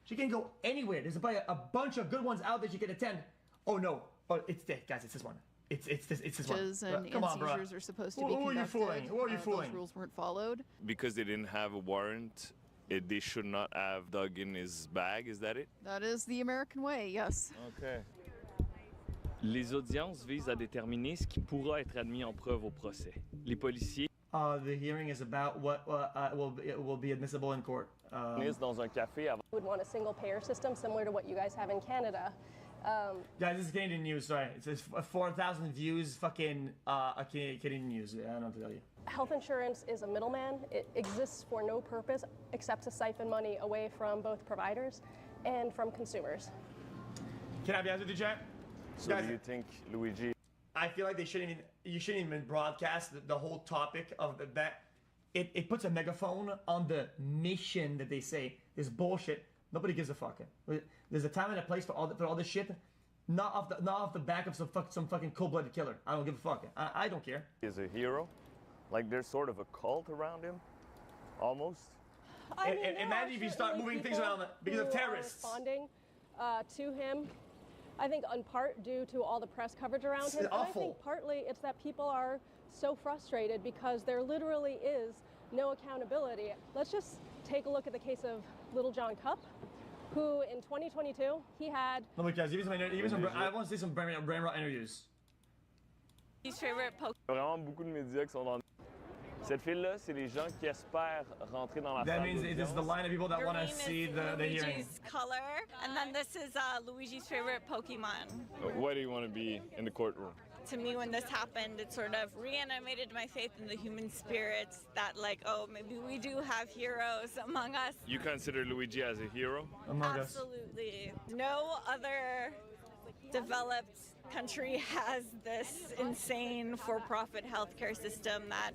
Speaker 25: She can go anywhere. There's probably a bunch of good ones out there she can attend. Oh no! Oh, it's this, guys. It's this one. It's this one.
Speaker 7: and
Speaker 25: Come on, bro.
Speaker 7: seizures are supposed to be
Speaker 25: Who are you
Speaker 7: conducted.
Speaker 25: fooling? Who are you fooling?
Speaker 7: Those rules weren't followed.
Speaker 2: Because they didn't have a warrant, they should not have dug in his bag, is that it?
Speaker 7: That is the American way, yes.
Speaker 2: Okay.
Speaker 8: Les audiences visent à déterminer ce qui pourra être admis en preuve au procès. Les policiers...
Speaker 25: The hearing is about what will be admissible in court.
Speaker 2: Dans un café avant.
Speaker 9: Would want a single payer system similar to what you guys have in Canada.
Speaker 25: Guys, this is Canadian news. Sorry, it's 4,000 views. Fucking Canadian news. I don't know what to tell you.
Speaker 9: Health insurance is a middleman. It exists for no purpose except to siphon money away from both providers and from consumers.
Speaker 25: Can I be honest with you, chat?
Speaker 2: So
Speaker 25: Guys,
Speaker 2: do you think Luigi?
Speaker 25: I feel like you shouldn't even broadcast the whole topic of that. It puts a megaphone on the mission that they say. This bullshit. Nobody gives a fuck. There's a time and a place for all this shit. Not off the back of some fucking cold-blooded killer. I don't give a fuck. I don't care.
Speaker 2: Is a hero? Like there's sort of a cult around him, almost.
Speaker 25: Imagine if you start moving things around because of terrorists.
Speaker 9: Responding to him, I think in part due to all the press coverage around him.
Speaker 25: It's
Speaker 9: But I
Speaker 25: awful.
Speaker 9: think partly it's that people are so frustrated because there literally is no accountability. Let's just take a look at the case of Little John Cup, who in 2022, he had...
Speaker 25: No, but guys, I want to see some brain rot interviews.
Speaker 1: His favorite Pokemon.
Speaker 2: Vraiment beaucoup de médias qui sont dans. Cette file-là, c'est les gens qui espèrent rentrer dans la
Speaker 25: That
Speaker 2: salle
Speaker 25: means it is the line of people that want to
Speaker 1: Green
Speaker 25: see
Speaker 1: is
Speaker 25: the hearing.
Speaker 1: Luigi's color, and then this is Luigi's favorite Pokemon.
Speaker 2: Why do you want to be in the courtroom?
Speaker 1: To me, when this happened, it sort of reanimated my faith in the human spirits that, like, oh, maybe we do have heroes among us.
Speaker 2: You consider Luigi as a hero?
Speaker 1: Absolutely. No other developed country has this insane for-profit healthcare system that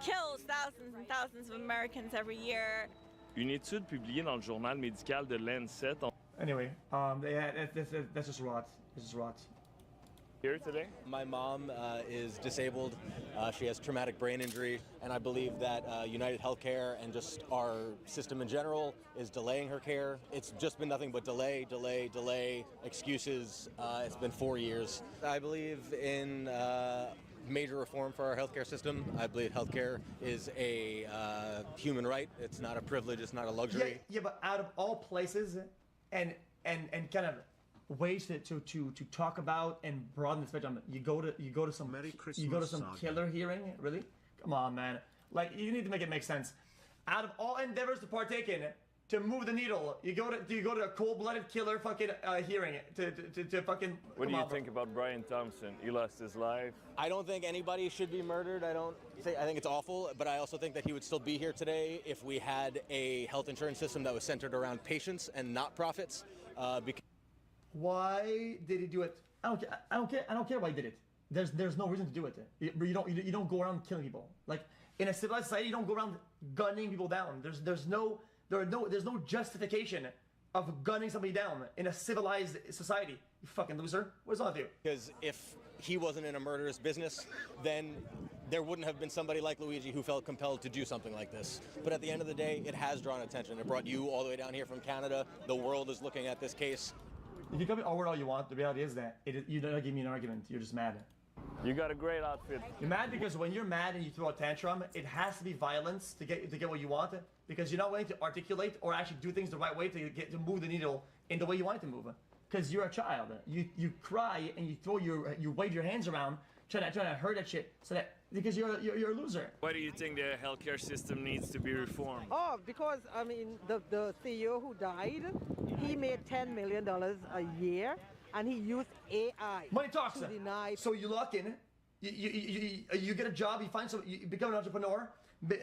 Speaker 1: kills thousands and thousands of Americans every year.
Speaker 8: Une étude publiée dans le journal médical de Lancet en...
Speaker 25: Anyway, that's just rot. It's just rot.
Speaker 2: Here today?
Speaker 14: My mom is disabled. She has traumatic brain injury, and I believe that United Healthcare and just our system in general is delaying her care. It's just been nothing but delay, excuses. It's been 4 years. I believe in major reform for our healthcare system. I believe healthcare is a human right. It's not a privilege. It's not a luxury.
Speaker 25: Yeah, but out of all places, and kind of ways to talk about and broaden the spectrum, you go to some killer hearing. Really? Come on, man. Like, you need to make it make sense. Out of all endeavors to partake in to move the needle, you go to a cold-blooded killer fucking hearing to fucking.
Speaker 2: What do you think about Brian Thompson? He lost his life.
Speaker 14: I don't think anybody should be murdered. I think it's awful, but I also think that he would still be here today if we had a health insurance system that was centered around patients and not profits.
Speaker 25: Why did he do it? I don't care why he did it. There's no reason to do it. You don't go around killing people. Like, in a civilized society, you don't go around gunning people down. There's no justification of gunning somebody down in a civilized society. You fucking loser. What's wrong with you?
Speaker 14: Because if he wasn't in a murderous business, then there wouldn't have been somebody like Luigi who felt compelled to do something like this. But at the end of the day, it has drawn attention. It brought you all the way down here from Canada. The world is looking at this case.
Speaker 25: You can come in all you want. The reality is that you're not giving me an argument. You're just mad.
Speaker 2: You got a great outfit.
Speaker 25: You're mad because when you're mad and you throw a tantrum, it has to be violence to get what you want, because you're not willing to articulate or actually do things the right way to move the needle in the way you want it to move. Because you're a child. You cry and you wave your hands around trying to hurt that shit because you're a loser.
Speaker 2: Why do you think the healthcare system needs to be reformed?
Speaker 3: Oh, because I mean the CEO who died, he made $10 million a year, and he used AI.
Speaker 25: Money talks.
Speaker 3: To deny.
Speaker 25: So you lock in, you get a job, you become an entrepreneur,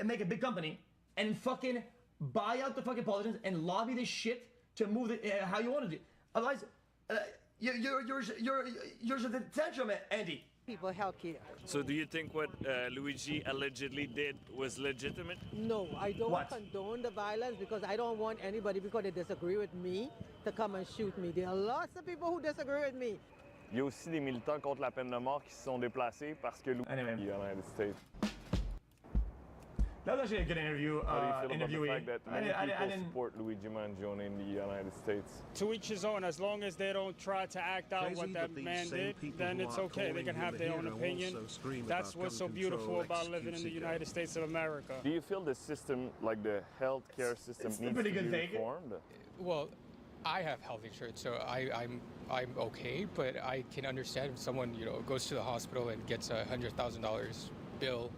Speaker 25: make a big company, and fucking buy out the fucking politicians and lobby this shit to move it how you want to do. Otherwise, you're a tantrum, Andy.
Speaker 3: People healthcare.
Speaker 2: So do you think what Luigi allegedly did was legitimate?
Speaker 3: No, I don't condone the violence, because I don't want anybody, because they disagree with me, to come and shoot me. There are lots of people who disagree with me.
Speaker 2: Il y a aussi des militants contre la peine de mort qui se sont déplacés parce que Luigi
Speaker 25: anyway.
Speaker 2: United States.
Speaker 25: That was actually a good interview.
Speaker 2: How do you feel about the
Speaker 25: interviewee.
Speaker 2: fact that many people support Luigi Mangione in the United States?
Speaker 4: To each his own. As long as they don't try to act out what that man did, then it's okay. They can have their own opinion. That's what's so beautiful about living in the United States of America.
Speaker 2: Do you feel the system, like the healthcare system, needs to be reformed?
Speaker 6: Well, I have health insurance, so I'm okay, but I can understand if someone goes to the hospital and gets a $100,000 bill.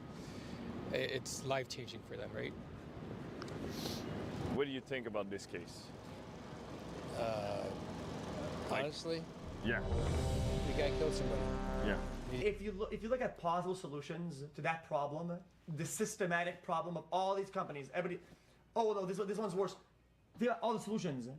Speaker 6: It's life-changing for them, right?
Speaker 2: What do you think about this case?
Speaker 6: Honestly?
Speaker 2: Yeah.
Speaker 6: The guy killed somebody.
Speaker 2: Yeah.
Speaker 25: If you look at possible solutions to that problem, the systematic problem of all these companies, everybody, oh no, this one's worse. Think about all the solutions.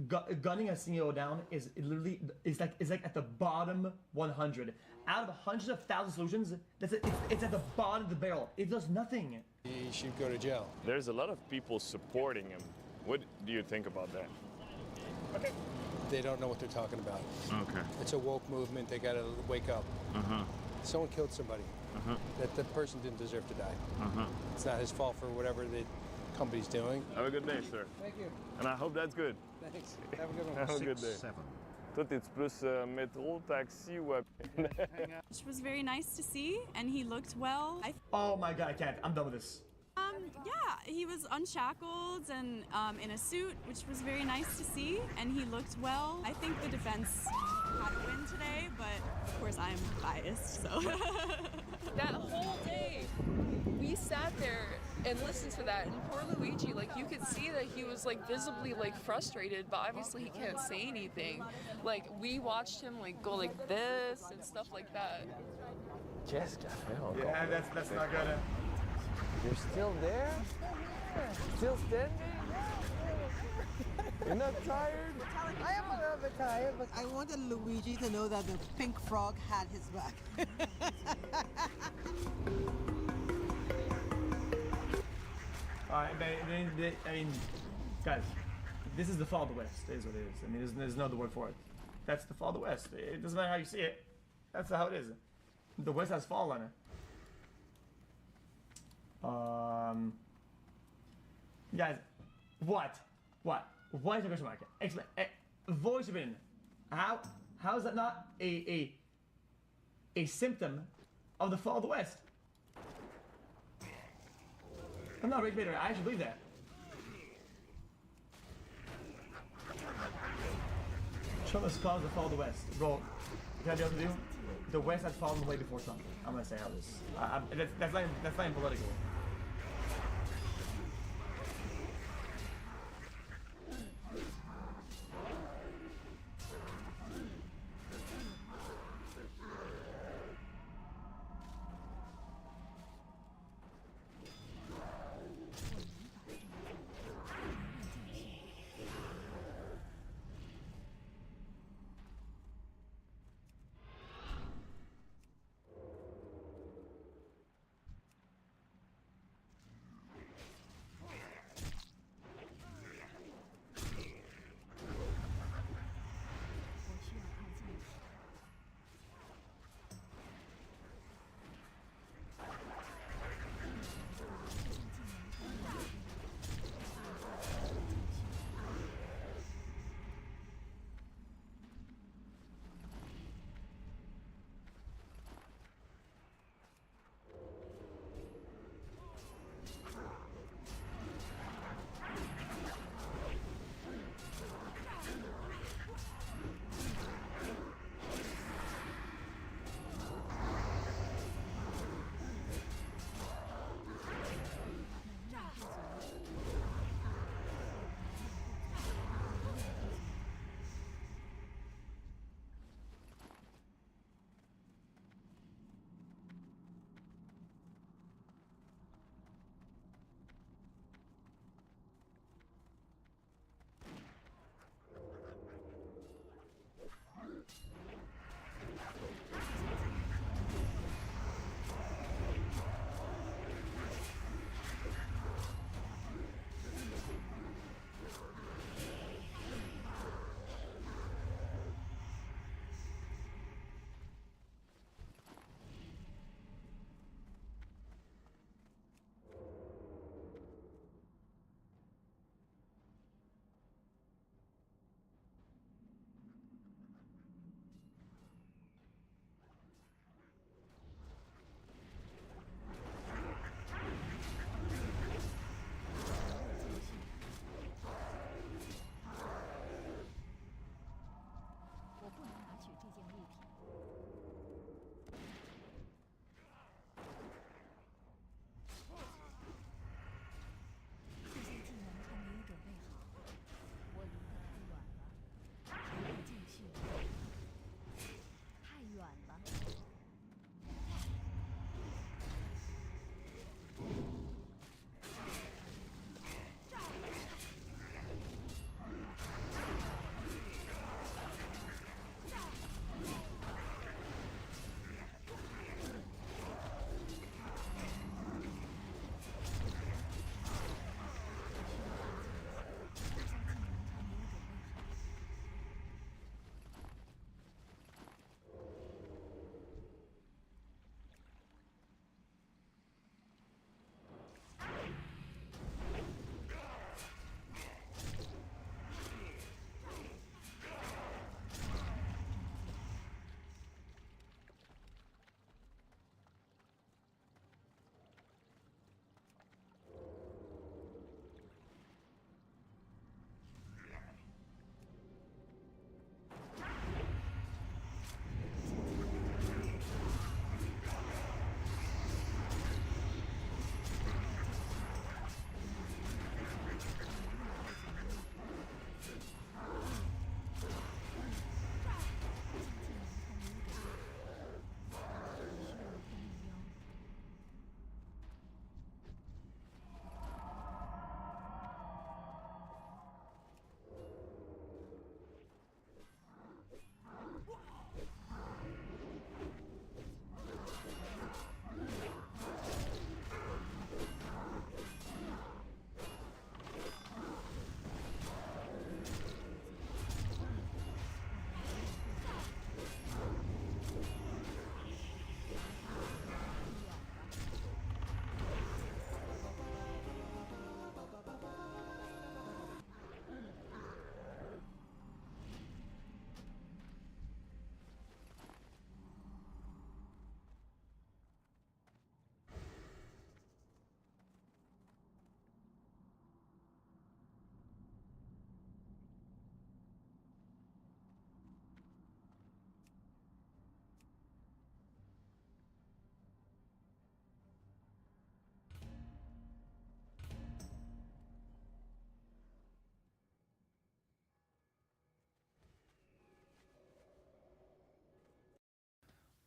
Speaker 25: Gunning a CEO down is literally like at the bottom 100. Out of hundreds of thousands of solutions, it's at the bottom of the barrel. It does nothing.
Speaker 6: He should go to jail.
Speaker 2: There's a lot of people supporting him. What do you think about that?
Speaker 25: Okay.
Speaker 6: They don't know what they're talking about.
Speaker 2: Okay.
Speaker 6: It's a woke movement. They got to wake up. Someone killed somebody. That the person didn't deserve to die. It's not his fault for whatever the company's doing.
Speaker 2: Have a good day, sir.
Speaker 6: Thank you.
Speaker 2: And I hope that's good.
Speaker 6: Thanks. Have a good one.
Speaker 2: Have a good day. Toi, t'es-tu plus métro, taxi ou à pied?
Speaker 13: Which was very nice to see, and he looked well.
Speaker 25: Oh my god, I can't. I'm done with this.
Speaker 13: Yeah, he was unshackled and in a suit, which was very nice to see, and he looked well. I think the defense had a win today, but of course I'm biased, so.
Speaker 18: That whole day, we sat there and listened to that, and poor Luigi, like, you could see that he was, like, visibly, like, frustrated, but obviously he can't say anything. Like, we watched him, like, go like this and stuff like that.
Speaker 2: Jessica,
Speaker 25: yeah, that's not good.
Speaker 2: You're still there? Still standing? You're not tired?
Speaker 3: I am a little bit tired, but I wanted Luigi to know that the pink frog had his back.
Speaker 25: I mean, guys, this is the fall of the West. It is what it is. I mean, there's no other word for it. That's the fall of the West. It doesn't matter how you see it. That's how it is. The West has fallen. Guys, what? What is the question mark? Explain. Voice opinion. How is that not a symptom of the fall of the West? I'm not a rage baiter. I actually believe that. Trump has caused the fall of the West. Bro, can I be able to do? The West has fallen way before Trump. I'm gonna say how this. That's not even political.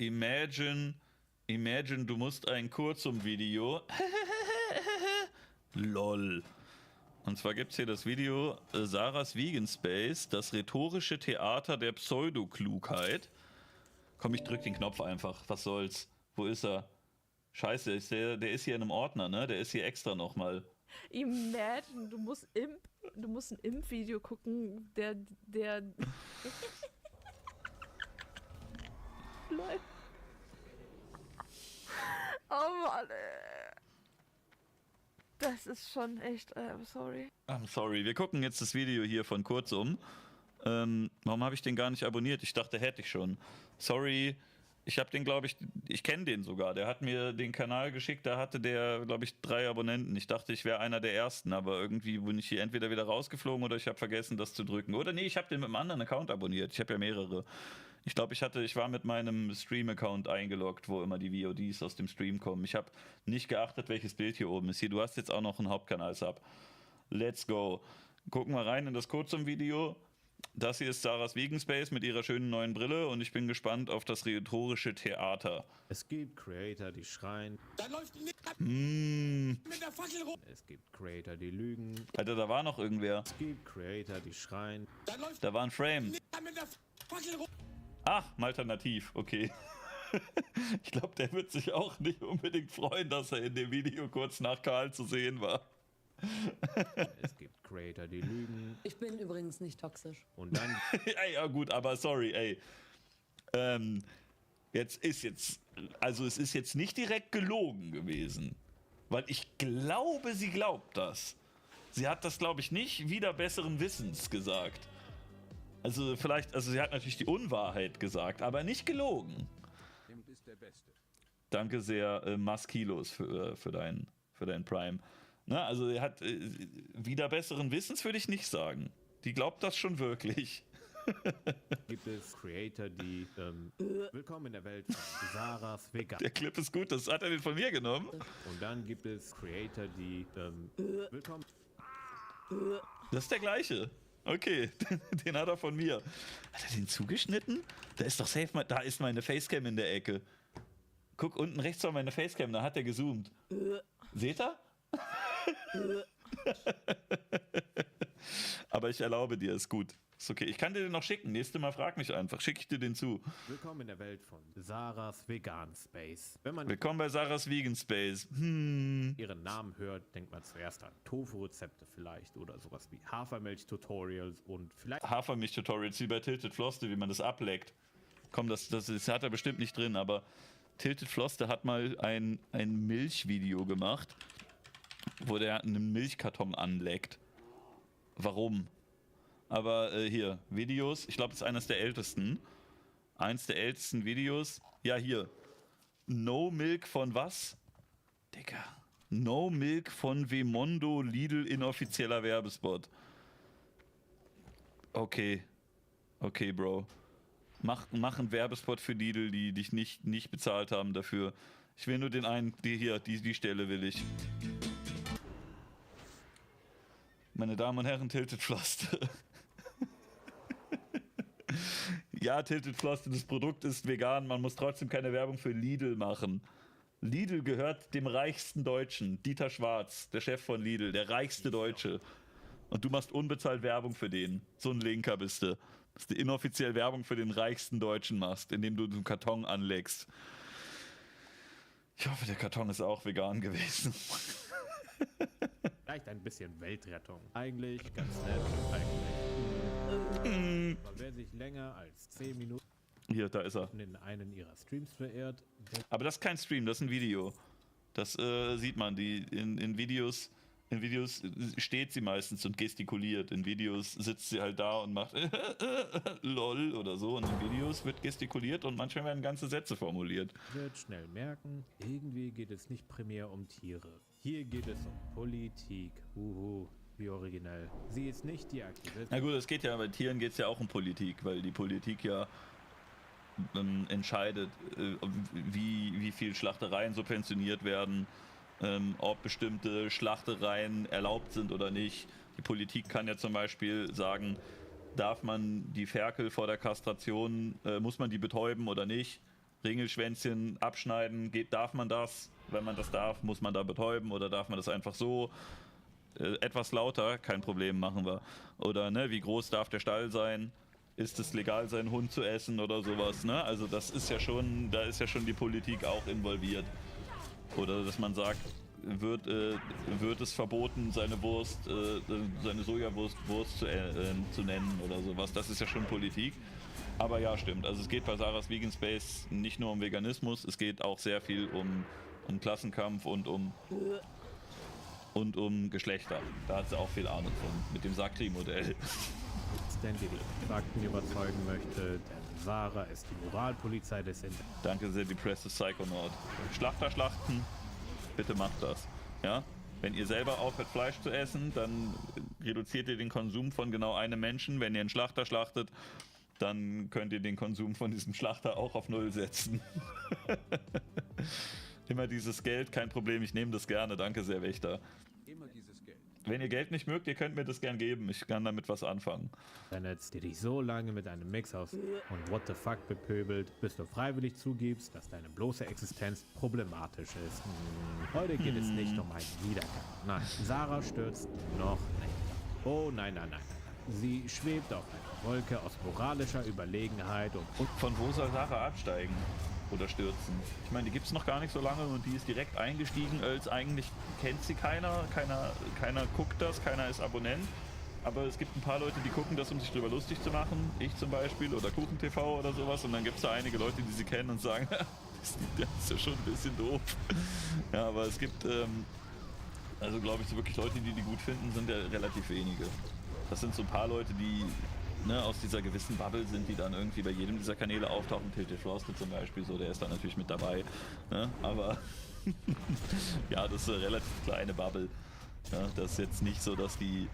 Speaker 12: Imagine, du musst ein Kurzum-Video. LOL. Und zwar gibt es hier das Video Sarahs Vegan Space, das rhetorische Theater der Pseudoklugheit. Komm, ich drück den Knopf einfach. Was soll's? Wo ist er? Scheiße, der ist hier in einem Ordner, ne? Der ist hier extra nochmal.
Speaker 17: Imagine, du musst ein Impfvideo gucken, der Leute. Oh Mann, ey. Das ist schon echt, I'm sorry.
Speaker 12: I'm sorry. Wir gucken jetzt das Video hier von Kurzum. Warum habe ich den gar nicht abonniert? Ich dachte, hätte ich schon. Sorry. Ich habe den, glaube ich kenne den sogar. Der hat mir den Kanal geschickt, da hatte der, glaube ich, 3 Abonnenten. Ich dachte, ich wäre einer der ersten, aber irgendwie bin ich hier entweder wieder rausgeflogen oder ich habe vergessen, das zu drücken. Oder nee, ich habe den mit einem anderen Account abonniert. Ich habe ja mehrere. Ich glaube, ich war mit meinem Stream-Account eingeloggt, wo immer die VODs aus dem Stream kommen. Ich habe nicht geachtet, welches Bild hier oben ist. Hier, du hast jetzt auch noch einen Hauptkanal-Sub. Let's go. Gucken wir rein in das Kurzum-Video. Das hier ist Sarahs Vegan Space mit ihrer schönen neuen Brille und ich bin gespannt auf das rhetorische Theater.
Speaker 19: Es gibt Creator, die schreien. Da läuft mit der Fackel rum. Es gibt Creator, die lügen.
Speaker 12: Alter, da war noch irgendwer.
Speaker 19: Es gibt Creator, die schreien.
Speaker 12: Da war ein Frame.
Speaker 19: Mit der Fackel rum.
Speaker 12: Ach, ein Alternativ, okay. Ich glaube, der wird sich auch nicht unbedingt freuen, dass er in dem Video kurz nach Karl zu sehen war.
Speaker 19: Es gibt Creator, die lügen.
Speaker 21: Ich bin übrigens nicht toxisch.
Speaker 19: Und dann...
Speaker 12: Ja gut, aber sorry, ey. Also es ist jetzt nicht direkt gelogen gewesen. Weil ich glaube, sie glaubt das. Sie hat das, glaube ich, nicht wieder besseren Wissens gesagt. Also vielleicht, sie hat natürlich die Unwahrheit gesagt, aber nicht gelogen.
Speaker 19: Ist der Beste.
Speaker 12: Danke sehr, Maskilos für dein Prime. Na, also er hat wieder besseren Wissens, würde ich nicht sagen. Die glaubt das schon wirklich.
Speaker 19: Gibt es Creator, die willkommen in der Welt von Sarahs Vegan.
Speaker 12: Der Clip ist gut, das hat er den von mir genommen.
Speaker 19: Und dann gibt es Creator, die willkommen.
Speaker 12: Das ist der gleiche. Okay, den hat er von mir. Hat er den zugeschnitten? Da ist doch safe, da ist meine Facecam in der Ecke. Guck, unten rechts war meine Facecam, da hat er gezoomt. Seht ihr? Aber ich erlaube dir, ist gut. Ist okay. Ich kann dir den noch schicken. Nächstes Mal frag mich einfach. Schicke ich dir den zu.
Speaker 19: Willkommen in der Welt von Sarahs Vegan Space.
Speaker 12: Willkommen bei Sarahs Vegan Space.
Speaker 19: Ihren Namen hört, denkt man zuerst an Tofu-Rezepte vielleicht oder sowas wie Hafermilch-Tutorials und vielleicht...
Speaker 12: Hafermilch-Tutorials wie bei Tilted Floste, wie man das ableckt. Komm, das hat er bestimmt nicht drin, aber Tilted Floste hat mal ein Milchvideo gemacht, wo der einen Milchkarton anleckt. Warum? Aber hier, Videos, ich glaube, das ist eines der ältesten. Eins der ältesten Videos. Ja, hier. No Milk von was? Digga. No Milk von Vemondo Lidl inoffizieller Werbespot. Okay. Okay, Bro. Mach einen Werbespot für Lidl, die dich nicht bezahlt haben dafür. Ich will nur den einen, die Stelle will ich. Meine Damen und Herren, Tilted Floste. Ja, Tilted Floste, das Produkt ist vegan, man muss trotzdem keine Werbung für Lidl machen. Lidl gehört dem reichsten Deutschen, Dieter Schwarz, der Chef von Lidl, der reichste Deutsche. Und du machst unbezahlt Werbung für den. So ein Linker bist du. Dass du inoffiziell Werbung für den reichsten Deutschen machst, indem du den Karton anlegst. Ich hoffe, der Karton ist auch vegan gewesen.
Speaker 19: Vielleicht ein bisschen Weltrettung. Eigentlich ganz nett. Aber wer sich länger als 10 Minuten
Speaker 12: hier, da ist er.
Speaker 19: in einen ihrer Streams verehrt.
Speaker 12: Aber das ist kein Stream, das ist ein Video. Das sieht man. In Videos steht sie meistens und gestikuliert. In Videos sitzt sie halt da und macht LOL oder so. Und in Videos wird gestikuliert und manchmal werden ganze Sätze formuliert.
Speaker 19: Wird schnell merken, irgendwie geht es nicht primär um Tiere. Hier geht es um Politik. Wie originell. Sie ist nicht die Aktivistin.
Speaker 12: Na gut, bei Tieren geht es ja auch um Politik, weil die Politik ja entscheidet, wie viel Schlachtereien subventioniert werden, ob bestimmte Schlachtereien erlaubt sind oder nicht. Die Politik kann ja zum Beispiel sagen, darf man die Ferkel vor der Kastration, muss man die betäuben oder nicht? Ringelschwänzchen abschneiden, darf man das? Wenn man das darf, muss man da betäuben oder darf man das einfach so? Etwas lauter, kein Problem, machen wir. Oder ne, wie groß darf der Stall sein? Ist es legal, seinen Hund zu essen oder sowas? Ne? Also das ist ja schon, da ist ja schon die Politik auch involviert. Oder dass man sagt, wird es verboten, seine Wurst, seine Sojawurst zu nennen oder sowas. Das ist ja schon Politik. Aber ja, stimmt. Also es geht bei Sarahs Vegan Space nicht nur um Veganismus, es geht auch sehr viel um Klassenkampf und um Geschlechter. Da hat sie auch viel Ahnung von, mit dem Sakri-Modell.
Speaker 19: Stan, die die Fakten überzeugen möchte, denn Sarah ist die Moralpolizei des Internets.
Speaker 12: Danke sehr, Depressive Psychonaut. Schlachter schlachten, bitte macht das. Ja? Wenn ihr selber aufhört, Fleisch zu essen, dann reduziert ihr den Konsum von genau einem Menschen. Wenn ihr einen Schlachter schlachtet, dann könnt ihr den Konsum von diesem Schlachter auch auf 0 setzen. Immer dieses Geld, kein Problem, ich nehme das gerne. Danke sehr, Wächter.
Speaker 19: Immer dieses Geld.
Speaker 12: Wenn ihr Geld nicht mögt, ihr könnt mir das gern geben. Ich kann damit was anfangen.
Speaker 19: Die dich so lange mit einem Mix aus und What the fuck bepöbelt, bis du freiwillig zugibst, dass deine bloße Existenz problematisch ist. Heute geht es nicht um einen Niedergang. Nein, Sarah stürzt noch nicht. Oh nein, nein, nein, nein. Sie schwebt auf einer Wolke aus moralischer Überlegenheit und
Speaker 12: von wo soll Sarah absteigen? Oder stürzen. Ich meine, die gibt es noch gar nicht so lange und die ist direkt eingestiegen, als eigentlich kennt sie keiner guckt das, keiner ist Abonnent. Aber es gibt ein paar Leute, die gucken das, um sich drüber lustig zu machen. Ich zum Beispiel oder KuchenTV oder sowas. Und dann gibt es da einige Leute, die sie kennen und sagen, das ist ja schon ein bisschen doof. Ja, aber es gibt, also glaube ich, so wirklich Leute, die gut finden, sind ja relativ wenige. Das sind so ein paar Leute, die aus dieser gewissen Bubble sind, die dann irgendwie bei jedem dieser Kanäle auftauchen. Tilted Frosted zum Beispiel, so, der ist dann natürlich mit dabei. Ne? Aber ja, das ist eine relativ kleine Bubble. Ja, das ist jetzt nicht so, dass die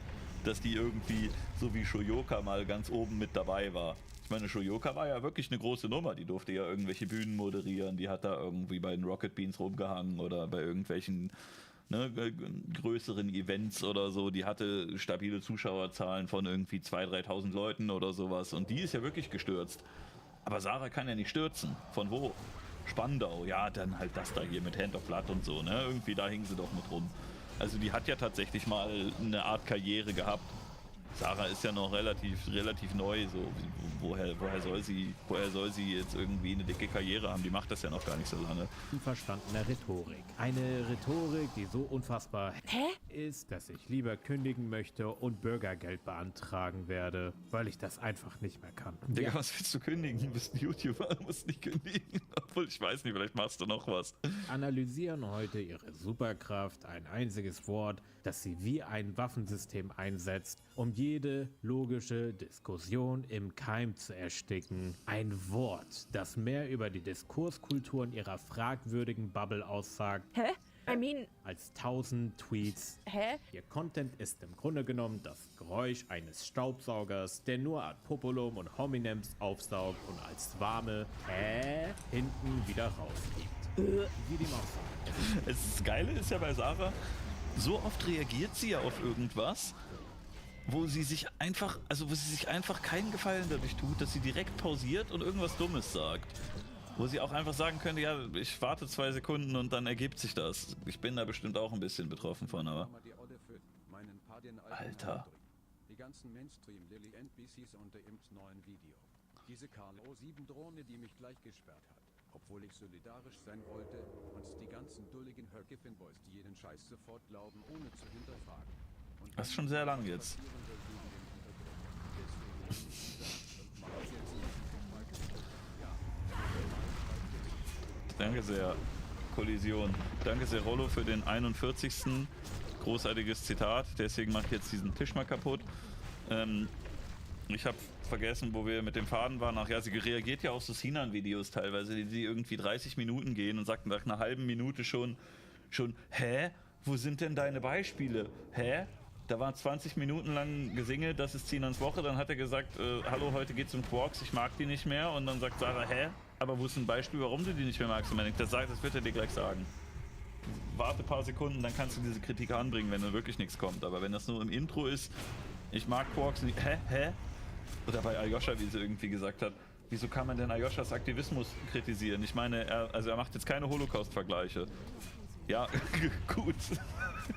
Speaker 12: irgendwie so wie Shoyoka mal ganz oben mit dabei war. Ich meine, Shoyoka war ja wirklich eine große Nummer. Die durfte ja irgendwelche Bühnen moderieren. Die hat da irgendwie bei den Rocket Beans rumgehangen oder bei irgendwelchen größeren Events oder so, die hatte stabile Zuschauerzahlen von irgendwie 2.000, 3.000 Leuten oder sowas und die ist ja wirklich gestürzt. Aber Sarah kann ja nicht stürzen. Von wo? Spandau, ja, dann halt das da hier mit Hand of Blood und so, ne? Irgendwie da hing sie doch mit rum. Also die hat ja tatsächlich mal eine Art Karriere gehabt. Sarah ist ja noch relativ neu, so woher soll sie jetzt irgendwie eine dicke Karriere haben? Die macht das ja noch gar nicht so lange.
Speaker 19: Verstandene Rhetorik. Eine Rhetorik, die so unfassbar ist, dass ich lieber kündigen möchte und Bürgergeld beantragen werde, weil ich das einfach nicht mehr kann.
Speaker 12: Digga, was willst du kündigen? Du bist ein YouTuber, du musst nicht kündigen. Obwohl, ich weiß nicht, vielleicht machst du noch was.
Speaker 19: Analysieren heute ihre Superkraft, ein einziges Wort, das sie wie ein Waffensystem einsetzt, um jede logische Diskussion im Keim zu ersticken. Ein Wort, das mehr über die Diskurskulturen ihrer fragwürdigen Bubble aussagt.
Speaker 17: Hä? I mean...
Speaker 19: als 1000 Tweets.
Speaker 17: Hä?
Speaker 19: Ihr Content ist im Grunde genommen das Geräusch eines Staubsaugers, der nur ad populum und hominems aufsaugt und als warme hinten wieder rausgibt. Wie die Maus.
Speaker 12: Das Geile ist ja bei Sarah, so oft reagiert sie ja auf irgendwas, wo sie sich einfach keinen Gefallen dadurch tut, dass sie direkt pausiert und irgendwas Dummes sagt. Wo sie auch einfach sagen könnte, ja, ich warte 2 Sekunden und dann ergibt sich das. Ich bin da bestimmt auch ein bisschen betroffen von, aber... Alter.
Speaker 5: Die ganzen Mainstream-Lily-NPCs unter im neuen Video. Diese Carlo-7-Drohne, die mich gleich gesperrt hat. Obwohl ich solidarisch sein wollte und die ganzen dulligen Herkiffin-Boys, die jeden Scheiß sofort glauben, ohne zu hinterfragen. Und
Speaker 12: das ist schon sehr lang jetzt. Danke sehr, Kollision. Danke sehr, Rollo, für den 41. Großartiges Zitat. Deswegen mache ich jetzt diesen Tisch mal kaputt. Ich habe vergessen, wo wir mit dem Faden waren. Ach ja, sie reagiert ja auf so Sinan-Videos teilweise, die irgendwie 30 Minuten gehen und sagt nach einer halben Minute schon, hä? Wo sind denn deine Beispiele? Hä? Da war 20 Minuten lang gesingelt, das ist Sinans Woche. Dann hat er gesagt, hallo, heute geht's um Quarks, ich mag die nicht mehr. Und dann sagt Sarah, hä? Aber wo ist ein Beispiel, warum du die nicht mehr magst? Und wenn ich das sage, das wird er dir gleich sagen. Warte ein paar Sekunden, dann kannst du diese Kritik anbringen, wenn da wirklich nichts kommt. Aber wenn das nur im Intro ist, ich mag Quarks nicht, hä? Oder bei Aljoscha, wie sie irgendwie gesagt hat, Wieso kann man denn Ayoshas Aktivismus kritisieren? Ich meine, er macht jetzt keine Holocaust-Vergleiche. Ja, gut.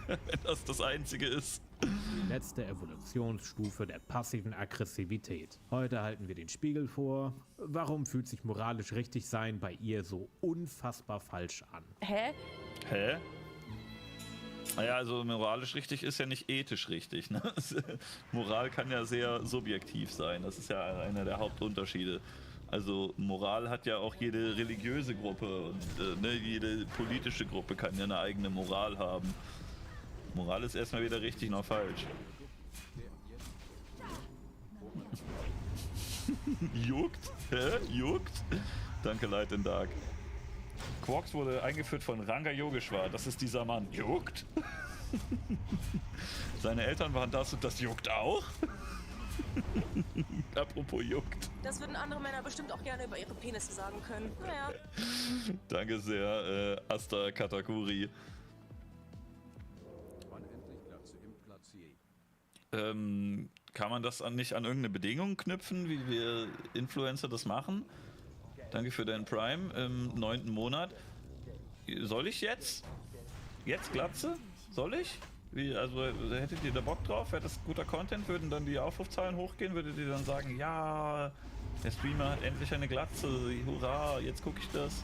Speaker 12: Wenn das Einzige ist.
Speaker 19: Die letzte Evolutionsstufe der passiven Aggressivität. Heute halten wir den Spiegel vor. Warum fühlt sich moralisch richtig sein bei ihr so unfassbar falsch an?
Speaker 17: Hä?
Speaker 12: Hä? Naja, also moralisch richtig ist ja nicht ethisch richtig. Ne? Moral kann ja sehr subjektiv sein. Das ist ja einer der Hauptunterschiede. Also Moral hat ja auch jede religiöse Gruppe und ne, jede politische Gruppe kann ja eine eigene Moral haben. Moral ist erstmal weder richtig noch falsch. Juckt? Hä? Juckt? Danke, Light in Dark. Quarks wurde eingeführt von Ranga Yogeshwar. Das ist dieser Mann. Juckt? Seine Eltern waren das und das juckt auch? Apropos juckt.
Speaker 10: Das würden andere Männer bestimmt auch gerne über ihre Penisse sagen können. Naja.
Speaker 12: Danke sehr, Asta Katakuri. Kann man das nicht an irgendeine Bedingung knüpfen, wie wir Influencer das machen? Danke für deinen Prime im 9. Monat. Soll ich jetzt? Jetzt Glatze? Soll ich? Also hättet ihr da Bock drauf? Wäre das guter Content? Würden dann die Aufrufzahlen hochgehen? Würdet ihr dann sagen, ja, der Streamer hat endlich eine Glatze, hurra, jetzt gucke ich das.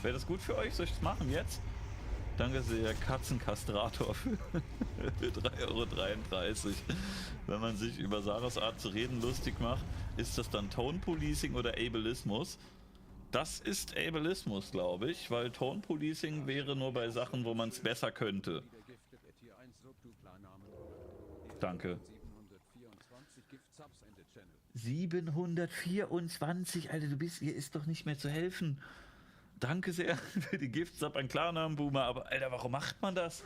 Speaker 12: Wäre das gut für euch? Soll ich das machen jetzt? Danke sehr, Katzenkastrator für 3,33 €. Wenn man sich über Sarahs Art zu reden lustig macht, ist das dann Tone Policing oder Ableismus? Das ist Ableismus, glaube ich, weil Tone Policing wäre nur bei Sachen, wo man es besser könnte. Danke. 724, Alter, ihr ist doch nicht mehr zu helfen. Danke sehr für die Gift-Sub an Klarnamen, Boomer, aber Alter, warum macht man das?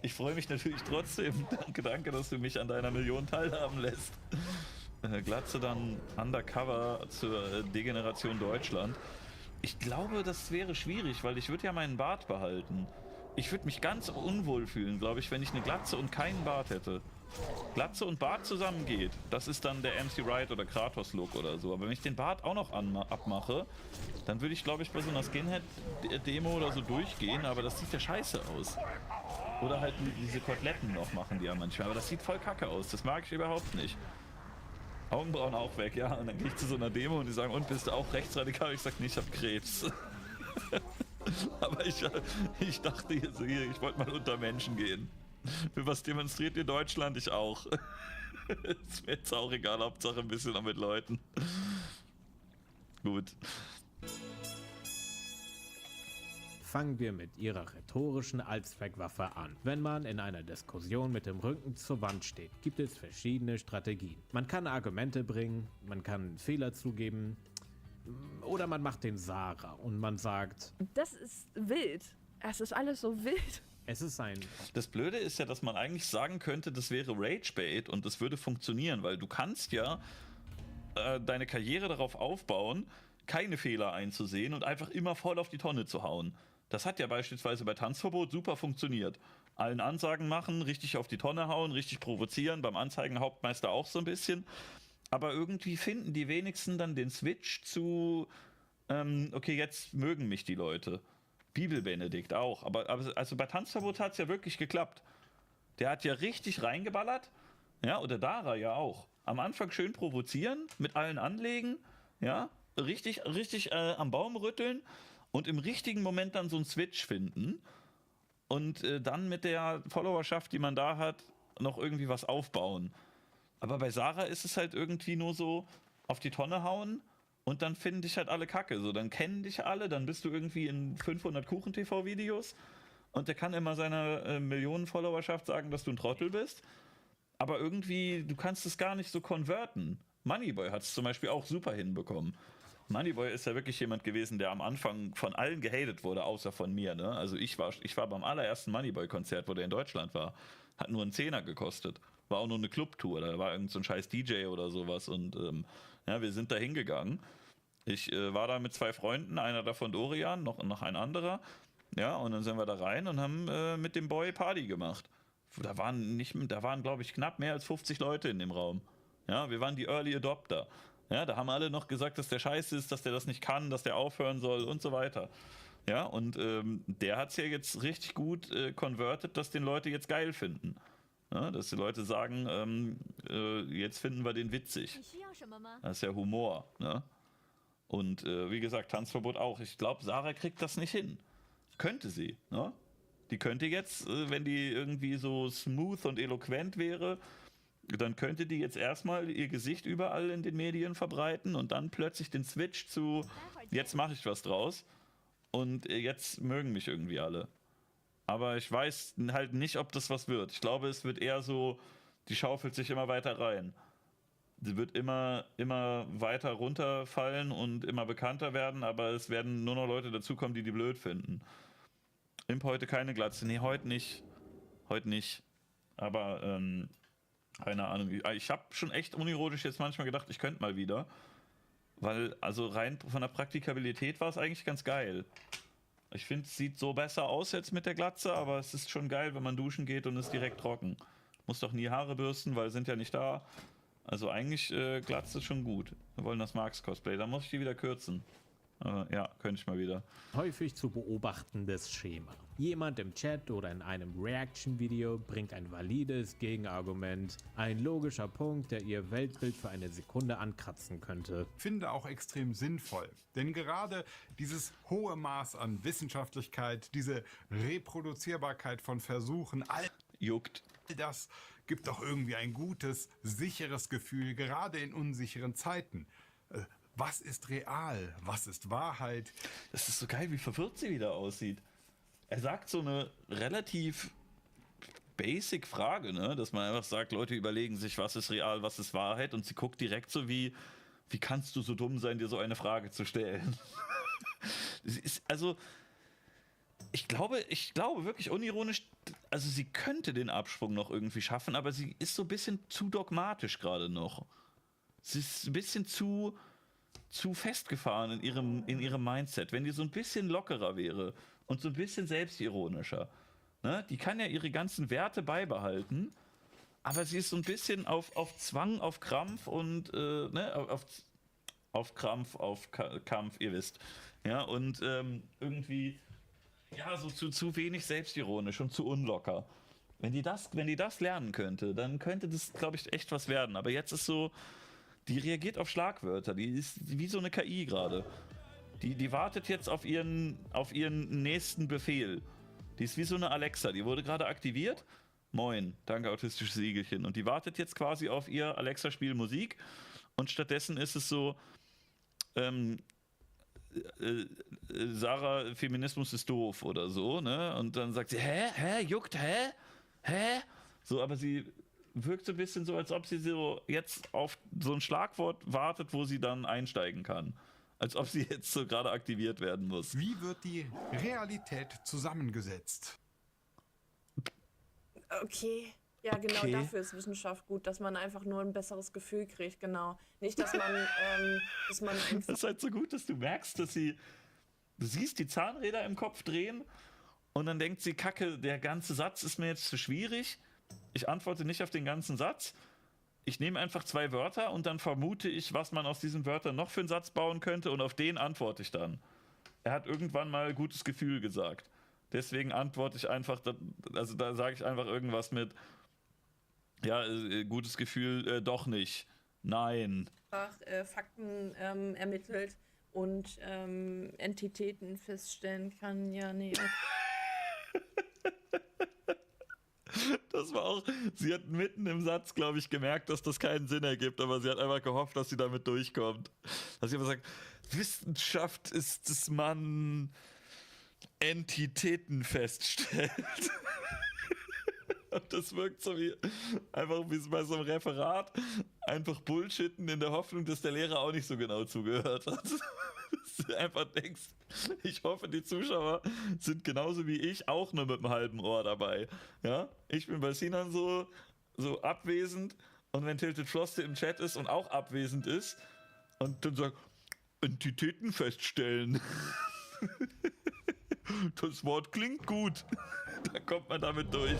Speaker 12: Ich freue mich natürlich trotzdem. Danke, dass du mich an deiner Million teilhaben lässt. Glatze dann undercover zur Degeneration Deutschland. Ich glaube, das wäre schwierig, weil ich würde ja meinen Bart behalten. Ich würde mich ganz unwohl fühlen, glaube ich, wenn ich eine Glatze und keinen Bart hätte. Glatze und Bart zusammengeht, das ist dann der MC Wright oder Kratos-Look oder so. Aber wenn ich den Bart auch noch abmache, dann würde ich, glaube ich, bei so einer Skinhead-Demo oder so durchgehen, aber das sieht ja scheiße aus. Oder halt diese Koteletten noch machen die ja manchmal, aber das sieht voll kacke aus, das mag ich überhaupt nicht. Augenbrauen auch weg, ja, und dann gehe ich zu so einer Demo und die sagen, und bist du auch rechtsradikal? Ich sag, nee, ich hab Krebs. Aber ich dachte jetzt hier, ich wollte mal unter Menschen gehen. Für was demonstriert ihr Deutschland? Ich auch. Ist mir jetzt auch egal, Hauptsache ein bisschen mit Leuten. Gut.
Speaker 19: Fangen wir mit ihrer rhetorischen Allzweckwaffe an. Wenn man in einer Diskussion mit dem Rücken zur Wand steht, gibt es verschiedene Strategien. Man kann Argumente bringen, man kann Fehler zugeben oder man macht den Sarah und man sagt,
Speaker 17: das ist wild. Es ist alles so wild.
Speaker 19: Es ist
Speaker 12: Das Blöde ist ja, dass man eigentlich sagen könnte, das wäre Ragebait und das würde funktionieren, weil du kannst ja deine Karriere darauf aufbauen, keine Fehler einzusehen und einfach immer voll auf die Tonne zu hauen. Das hat ja beispielsweise bei Tanzverbot super funktioniert. Allen Ansagen machen, richtig auf die Tonne hauen, richtig provozieren, beim Anzeigenhauptmeister auch so ein bisschen. Aber irgendwie finden die wenigsten dann den Switch zu, okay, jetzt mögen mich die Leute. Bibelbenedikt auch. Aber also bei Tanzverbot hat es ja wirklich geklappt. Der hat ja richtig reingeballert. Ja, oder Dara ja auch. Am Anfang schön provozieren, mit allen anlegen. Ja, richtig am Baum rütteln. Und im richtigen Moment dann so einen Switch finden und dann mit der Followerschaft, die man da hat, noch irgendwie was aufbauen. Aber bei Sarah ist es halt irgendwie nur so, auf die Tonne hauen und dann finden dich halt alle kacke. So, dann kennen dich alle, dann bist du irgendwie in 500 Kuchen-TV-Videos und der kann immer seiner Millionen-Followerschaft sagen, dass du ein Trottel bist. Aber irgendwie, du kannst es gar nicht so konverten. Moneyboy hat es zum Beispiel auch super hinbekommen. Moneyboy ist ja wirklich jemand gewesen, der am Anfang von allen gehatet wurde, außer von mir. Ne? Also ich war beim allerersten Moneyboy-Konzert, wo der in Deutschland war. Hat nur einen Zehner gekostet. War auch nur eine Clubtour. Da war irgend so ein scheiß DJ oder sowas. Und ja, wir sind da hingegangen. Ich war da mit 2 Freunden, einer davon Dorian, noch ein anderer. Ja, und dann sind wir da rein und haben mit dem Boy Party gemacht. Da waren, glaube ich, knapp mehr als 50 Leute in dem Raum. Ja, wir waren die Early Adopter. Ja, da haben alle noch gesagt, dass der scheiße ist, dass der das nicht kann, dass der aufhören soll und so weiter. Ja, und der hat es ja jetzt richtig gut converted, dass den Leute jetzt geil finden. Ja, dass die Leute sagen, jetzt finden wir den witzig. Das ist ja Humor. Ne? Und wie gesagt, Tanzverbot auch. Ich glaube, Sarah kriegt das nicht hin. Könnte sie. Ne? Die könnte jetzt, wenn die irgendwie so smooth und eloquent wäre, dann könnte die jetzt erstmal ihr Gesicht überall in den Medien verbreiten und dann plötzlich den Switch zu, jetzt mache ich was draus und jetzt mögen mich irgendwie alle. Aber ich weiß halt nicht, ob das was wird. Ich glaube, es wird eher so, die schaufelt sich immer weiter rein. Sie wird immer weiter runterfallen und immer bekannter werden, aber es werden nur noch Leute dazukommen, die blöd finden. Imp heute keine Glatze. Nee, heute nicht. Heute nicht. Aber, keine Ahnung. Ich habe schon echt unironisch jetzt manchmal gedacht, ich könnte mal wieder. Weil, also rein von der Praktikabilität war es eigentlich ganz geil. Ich finde, es sieht so besser aus jetzt mit der Glatze, aber es ist schon geil, wenn man duschen geht und ist direkt trocken. Muss doch nie Haare bürsten, weil sind ja nicht da. Also eigentlich Glatze ist schon gut. Wir wollen das Marx-Cosplay. Da muss ich die wieder kürzen. Ja, könnte ich mal wieder.
Speaker 19: Häufig zu beobachtendes Schema. Jemand im Chat oder in einem Reaction-Video bringt ein valides Gegenargument, ein logischer Punkt, der ihr Weltbild für eine Sekunde ankratzen könnte.
Speaker 11: Finde auch extrem sinnvoll. Denn gerade dieses hohe Maß an Wissenschaftlichkeit, diese Reproduzierbarkeit von Versuchen, all das gibt doch irgendwie ein gutes, sicheres Gefühl, gerade in unsicheren Zeiten. Was ist real? Was ist Wahrheit?
Speaker 12: Das ist so geil, wie verwirrt sie wieder aussieht. Er sagt so eine relativ basic Frage, ne? Dass man einfach sagt, Leute überlegen sich, was ist real, was ist Wahrheit, und sie guckt direkt so wie kannst du so dumm sein, dir so eine Frage zu stellen? Also, ich glaube wirklich unironisch, also sie könnte den Absprung noch irgendwie schaffen, aber sie ist so ein bisschen zu dogmatisch gerade noch. Sie ist ein bisschen zu festgefahren in ihrem Mindset. Wenn die so ein bisschen lockerer wäre und so ein bisschen selbstironischer, ne? Die kann ja ihre ganzen Werte beibehalten, aber sie ist so ein bisschen auf Zwang, auf Krampf und auf Krampf, auf Kampf, ihr wisst. Ja, und irgendwie ja, so zu wenig selbstironisch und zu unlocker. Wenn die das lernen könnte, dann könnte das, glaube ich, echt was werden. Aber jetzt ist so, die reagiert auf Schlagwörter. Die ist wie so eine KI gerade. Die wartet jetzt auf ihren nächsten Befehl. Die ist wie so eine Alexa. Die wurde gerade aktiviert. Moin, danke autistisches Siegelchen. Und die wartet jetzt quasi auf ihr Alexa, spiel Musik. Und stattdessen ist es so, Sarah, Feminismus ist doof oder so, ne? Und dann sagt sie, juckt, so, aber sie wirkt so ein bisschen so, als ob sie so jetzt auf so ein Schlagwort wartet, wo sie dann einsteigen kann. Als ob sie jetzt so gerade aktiviert werden muss.
Speaker 11: Wie wird die Realität zusammengesetzt?
Speaker 18: Okay. Ja, genau,
Speaker 12: Okay.
Speaker 18: dafür ist Wissenschaft gut, dass man einfach nur ein besseres Gefühl kriegt, genau. Nicht, dass man einfach...
Speaker 12: Das ist halt so gut, dass du merkst, du siehst die Zahnräder im Kopf drehen und dann denkt sie, Kacke, der ganze Satz ist mir jetzt zu schwierig. Ich antworte nicht auf den ganzen Satz. Ich nehme einfach 2 Wörter und dann vermute ich, was man aus diesen Wörtern noch für einen Satz bauen könnte, und auf den antworte ich dann. Er hat irgendwann mal gutes Gefühl gesagt. Deswegen antworte ich einfach, also da sage ich einfach irgendwas mit, ja, gutes Gefühl, doch nicht. Nein.
Speaker 18: Fakten ermittelt und Entitäten feststellen kann. Ja, nee.
Speaker 12: Das war auch, sie hat mitten im Satz, glaube ich, gemerkt, dass das keinen Sinn ergibt, aber sie hat einfach gehofft, dass sie damit durchkommt. Dass sie einfach sagt, Wissenschaft ist, dass man Entitäten feststellt. Und das wirkt so wie bei so einem Referat, einfach Bullshitten in der Hoffnung, dass der Lehrer auch nicht so genau zugehört hat. Dass du einfach denkst, ich hoffe, die Zuschauer sind genauso wie ich auch nur mit einem halben Ohr dabei. Ja? Ich bin bei Sinan so abwesend, und wenn Tilted Floste im Chat ist und auch abwesend ist und dann sagt, Entitäten feststellen. Das Wort klingt gut. Da kommt man damit durch.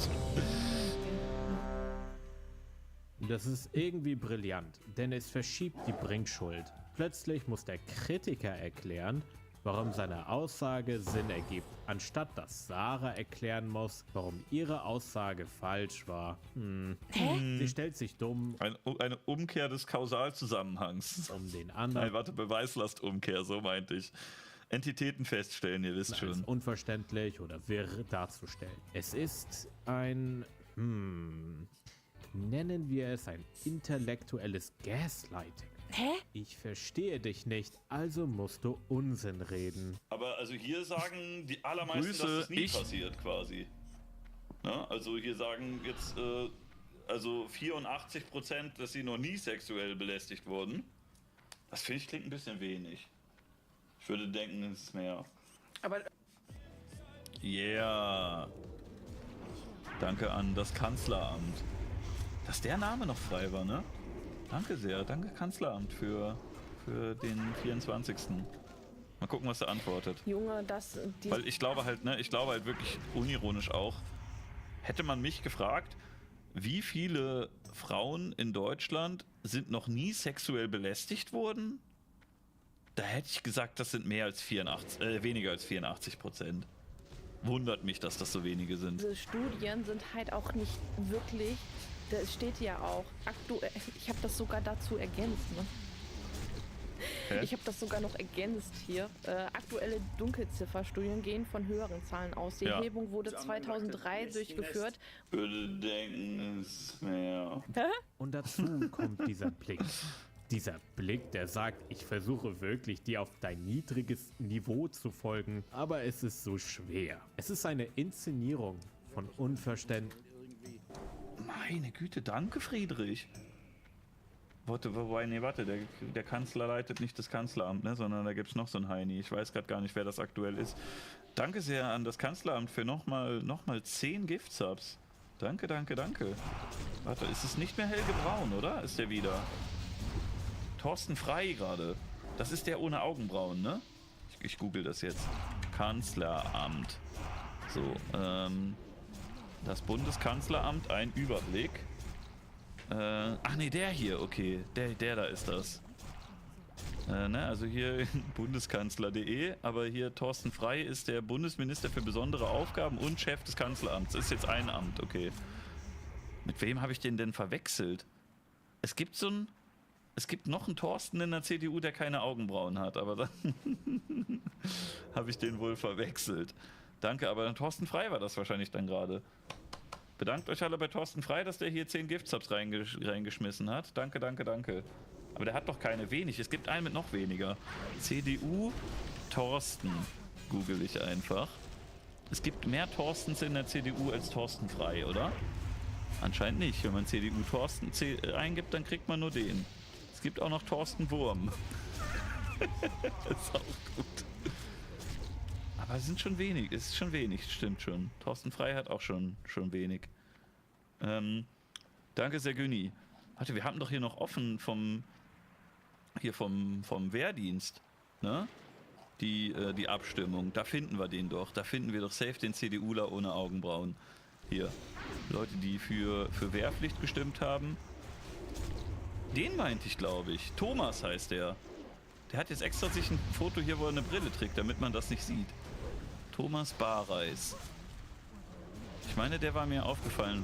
Speaker 19: Das ist irgendwie brillant, denn es verschiebt die Bringschuld. Plötzlich muss der Kritiker erklären, warum seine Aussage Sinn ergibt, anstatt dass Sarah erklären muss, warum ihre Aussage falsch war. Sie stellt sich dumm.
Speaker 12: Eine Umkehr des Kausalzusammenhangs.
Speaker 19: Um den anderen.
Speaker 12: Nein, warte, Beweislastumkehr, so meinte ich. Entitäten feststellen, ihr wisst schon.
Speaker 19: Unverständlich oder wirr darzustellen. Es ist ein, nennen wir es ein intellektuelles Gaslighting.
Speaker 17: Hä?
Speaker 19: Ich verstehe dich nicht, also musst du Unsinn reden.
Speaker 12: Aber also hier sagen die allermeisten, dass das nie passiert quasi. Na, also hier sagen jetzt also 84%, dass sie noch nie sexuell belästigt wurden. Das finde ich klingt ein bisschen wenig. Ich würde denken, es ist mehr.
Speaker 10: Aber
Speaker 12: Yeah. Danke an das Kanzleramt. Dass der Name noch frei war, ne? Danke sehr. Danke Kanzleramt für den 24. Mal gucken, was er antwortet.
Speaker 10: Junge,
Speaker 12: Weil ich glaube halt, wirklich unironisch auch, hätte man mich gefragt, wie viele Frauen in Deutschland sind noch nie sexuell belästigt worden? Da hätte ich gesagt, das sind weniger als 84%. Wundert mich, dass das so wenige sind.
Speaker 17: Diese Studien sind halt auch nicht wirklich, da steht ja auch aktuell, ich habe das sogar dazu ergänzt, ne?
Speaker 12: Hä?
Speaker 17: Ich habe das sogar noch ergänzt hier. Aktuelle Dunkelzifferstudien gehen von höheren Zahlen aus. Die Erhebung wurde 2003 durchgeführt.
Speaker 12: Ich würde denken, es ist mehr.
Speaker 19: Und dazu kommt dieser Blick. Dieser Blick, der sagt, ich versuche wirklich, dir auf dein niedriges Niveau zu folgen, aber es ist so schwer. Es ist eine Inszenierung von Unverständnis.
Speaker 12: Meine Güte, danke Friedrich. Warte, der Kanzler leitet nicht das Kanzleramt, ne, sondern da gibt es noch so einen Heini. Ich weiß gerade gar nicht, wer das aktuell ist. Danke sehr an das Kanzleramt für nochmal 10 Gift-Subs. Danke. Warte, ist es nicht mehr Helge Braun, oder? Ist der wieder? Thorsten Frey gerade. Das ist der ohne Augenbrauen, ne? Ich google das jetzt. Kanzleramt. So, das Bundeskanzleramt, ein Überblick. Ach nee, der hier, okay. Der da ist das. Ne, also hier bundeskanzler.de, aber hier Thorsten Frey ist der Bundesminister für besondere Aufgaben und Chef des Kanzleramts. Ist jetzt ein Amt, okay. Mit wem habe ich den denn verwechselt? Es gibt noch einen Thorsten in der CDU, der keine Augenbrauen hat, aber dann habe ich den wohl verwechselt. Danke, aber Thorsten Frey war das wahrscheinlich dann gerade. Bedankt euch alle bei Thorsten Frey, dass der hier 10 Gift-Subs reingeschmissen hat. Danke. Aber der hat doch keine wenig. Es gibt einen mit noch weniger. CDU Thorsten. Google ich einfach. Es gibt mehr Thorstens in der CDU als Thorsten Frey, oder? Anscheinend nicht. Wenn man CDU Thorsten eingibt, dann kriegt man nur den. Es gibt auch noch Thorsten Wurm. Das ist auch gut. Aber es sind schon wenig. Es ist schon wenig, stimmt schon. Thorsten Frey hat auch schon wenig. Danke, Sergüni. Warte, wir haben doch hier noch offen vom Wehrdienst, ne? Die Abstimmung. Da finden wir den doch. Da finden wir doch safe den CDUler ohne Augenbrauen. Hier. Leute, die für Wehrpflicht gestimmt haben. Den meinte ich, glaube ich. Thomas heißt der. Der hat jetzt extra sich ein Foto hier, wo er eine Brille trägt, damit man das nicht sieht. Thomas Barreis. Ich meine, der war mir aufgefallen,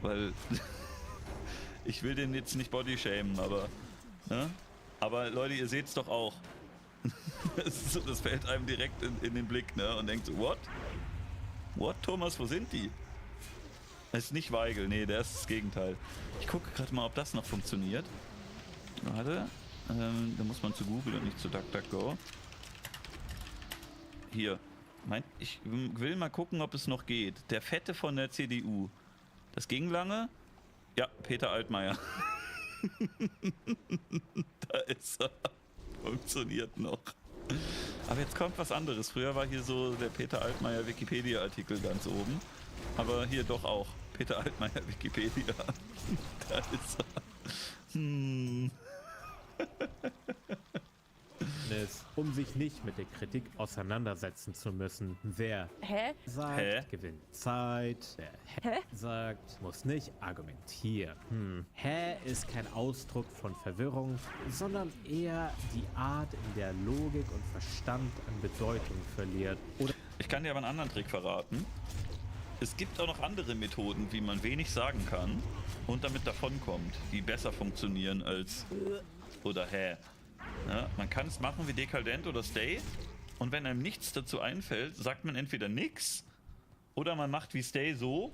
Speaker 12: weil ich will den jetzt nicht bodyshamen, aber ne? Aber Leute, ihr seht's doch auch. Das fällt einem direkt in den Blick, ne? Und denkt so, what? What, Thomas, wo sind die? Das ist nicht Weigel, nee, der ist das Gegenteil. Ich gucke gerade mal, ob das noch funktioniert. Warte, da muss man zu Google und nicht zu DuckDuckGo. Hier, ich will mal gucken, ob es noch geht. Der Fette von der CDU. Das ging lange? Ja, Peter Altmaier. Da ist er. Funktioniert noch. Aber jetzt kommt was anderes. Früher war hier so der Peter Altmaier Wikipedia-Artikel ganz oben. Aber hier doch auch. Peter Altmaier Wikipedia. Da ist er.
Speaker 19: Verständnis, um sich nicht mit der Kritik auseinandersetzen zu müssen. Wer sagt, gewinnt Zeit. Wer sagt, muss nicht argumentieren. Hä ist kein Ausdruck von Verwirrung, sondern eher die Art, in der Logik und Verstand an Bedeutung verliert. Oder
Speaker 12: ich kann dir aber einen anderen Trick verraten. Es gibt auch noch andere Methoden, wie man wenig sagen kann und damit davonkommt, die besser funktionieren als oder hä. Ja, man kann es machen wie Dekadent oder Stay und wenn einem nichts dazu einfällt, sagt man entweder nix oder man macht wie Stay so.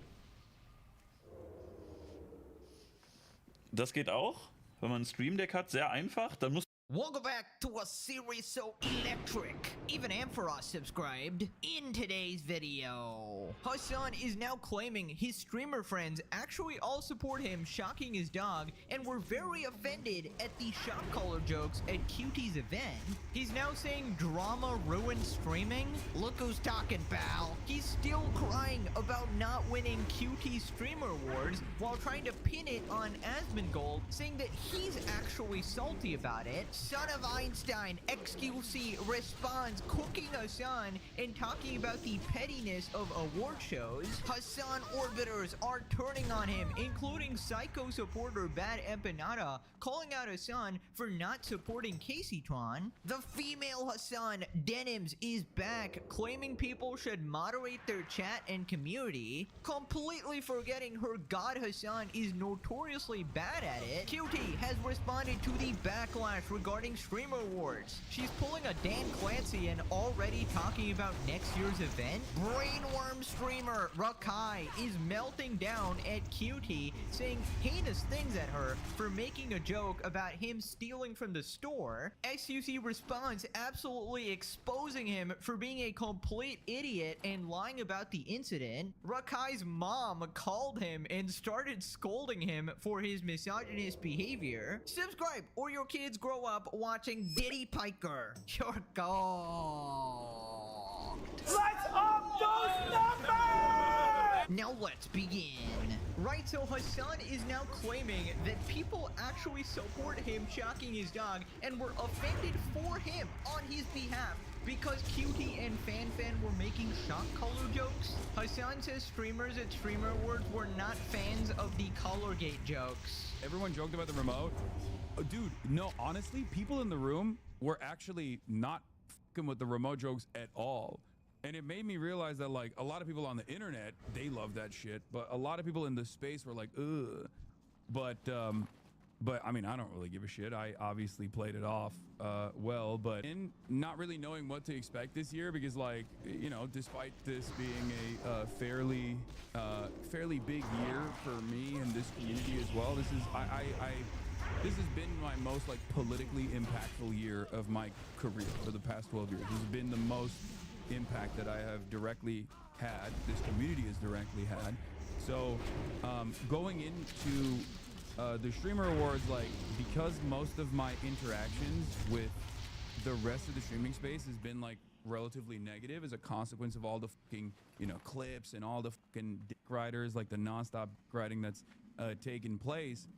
Speaker 12: Das geht auch, wenn man ein Stream Deck hat, sehr einfach, dann muss
Speaker 16: Welcome back to a series so electric, even Ampharos subscribed. In today's video, Hassan is now claiming his streamer friends actually all support him shocking his dog and were very offended at the shock collar jokes at QT's event. He's now saying drama ruined streaming? Look who's talking, pal. He's still crying about not winning QT Streamer Awards while trying to pin it on Asmongold, saying that he's actually salty about it. Son of Einstein, XQC responds, cooking Hassan and talking about the pettiness of award shows. Hassan orbiters are turning on him, including Psycho supporter Bad Empanada, calling out Hassan for not supporting Caseytron. The female Hassan, Denims, is back, claiming people should moderate their chat and community, completely forgetting her god Hassan is notoriously bad at it. QT has responded to the backlash regarding Streamer Awards. She's pulling a Dan Clancy and already talking about next year's event. Brainworm streamer Rakai is melting down at QT, saying heinous things at her for making a joke about him stealing from the store. XQC responds, absolutely exposing him for being a complete idiot and lying about the incident. Rakai's mom called him and started scolding him for his misogynist behavior. Subscribe or your kids grow up watching Diddy Piker. You're gone.
Speaker 20: Let's up those numbers!
Speaker 16: Now let's begin. Right, so Hassan is now claiming that people actually support him shocking his dog and were offended for him on his behalf because QT and FanFan were making shock color jokes. Hassan says streamers at Streamer Awards were not fans of the Colorgate jokes.
Speaker 21: Everyone joked about the remote. Dude, no, honestly, people in the room were actually not fucking with the remote jokes at all. And it made me realize that, like, a lot of people on the internet, they love that shit. But a lot of people in the space were like, ugh. But I mean, I don't really give a shit. I obviously played it off well, but in not really knowing what to expect this year because, like, you know, despite this being a fairly big year for me and this community as well, this has been my most, like, politically impactful year of my career for the past 12 years. This has been the most impact that I have directly had, this community has directly had. So going into the Streamer Awards, like, because most of my interactions with the rest of the streaming space has been, like, relatively negative as a consequence of all the fucking, you know, clips and all the fucking dick riders, like the nonstop riding that's taken place,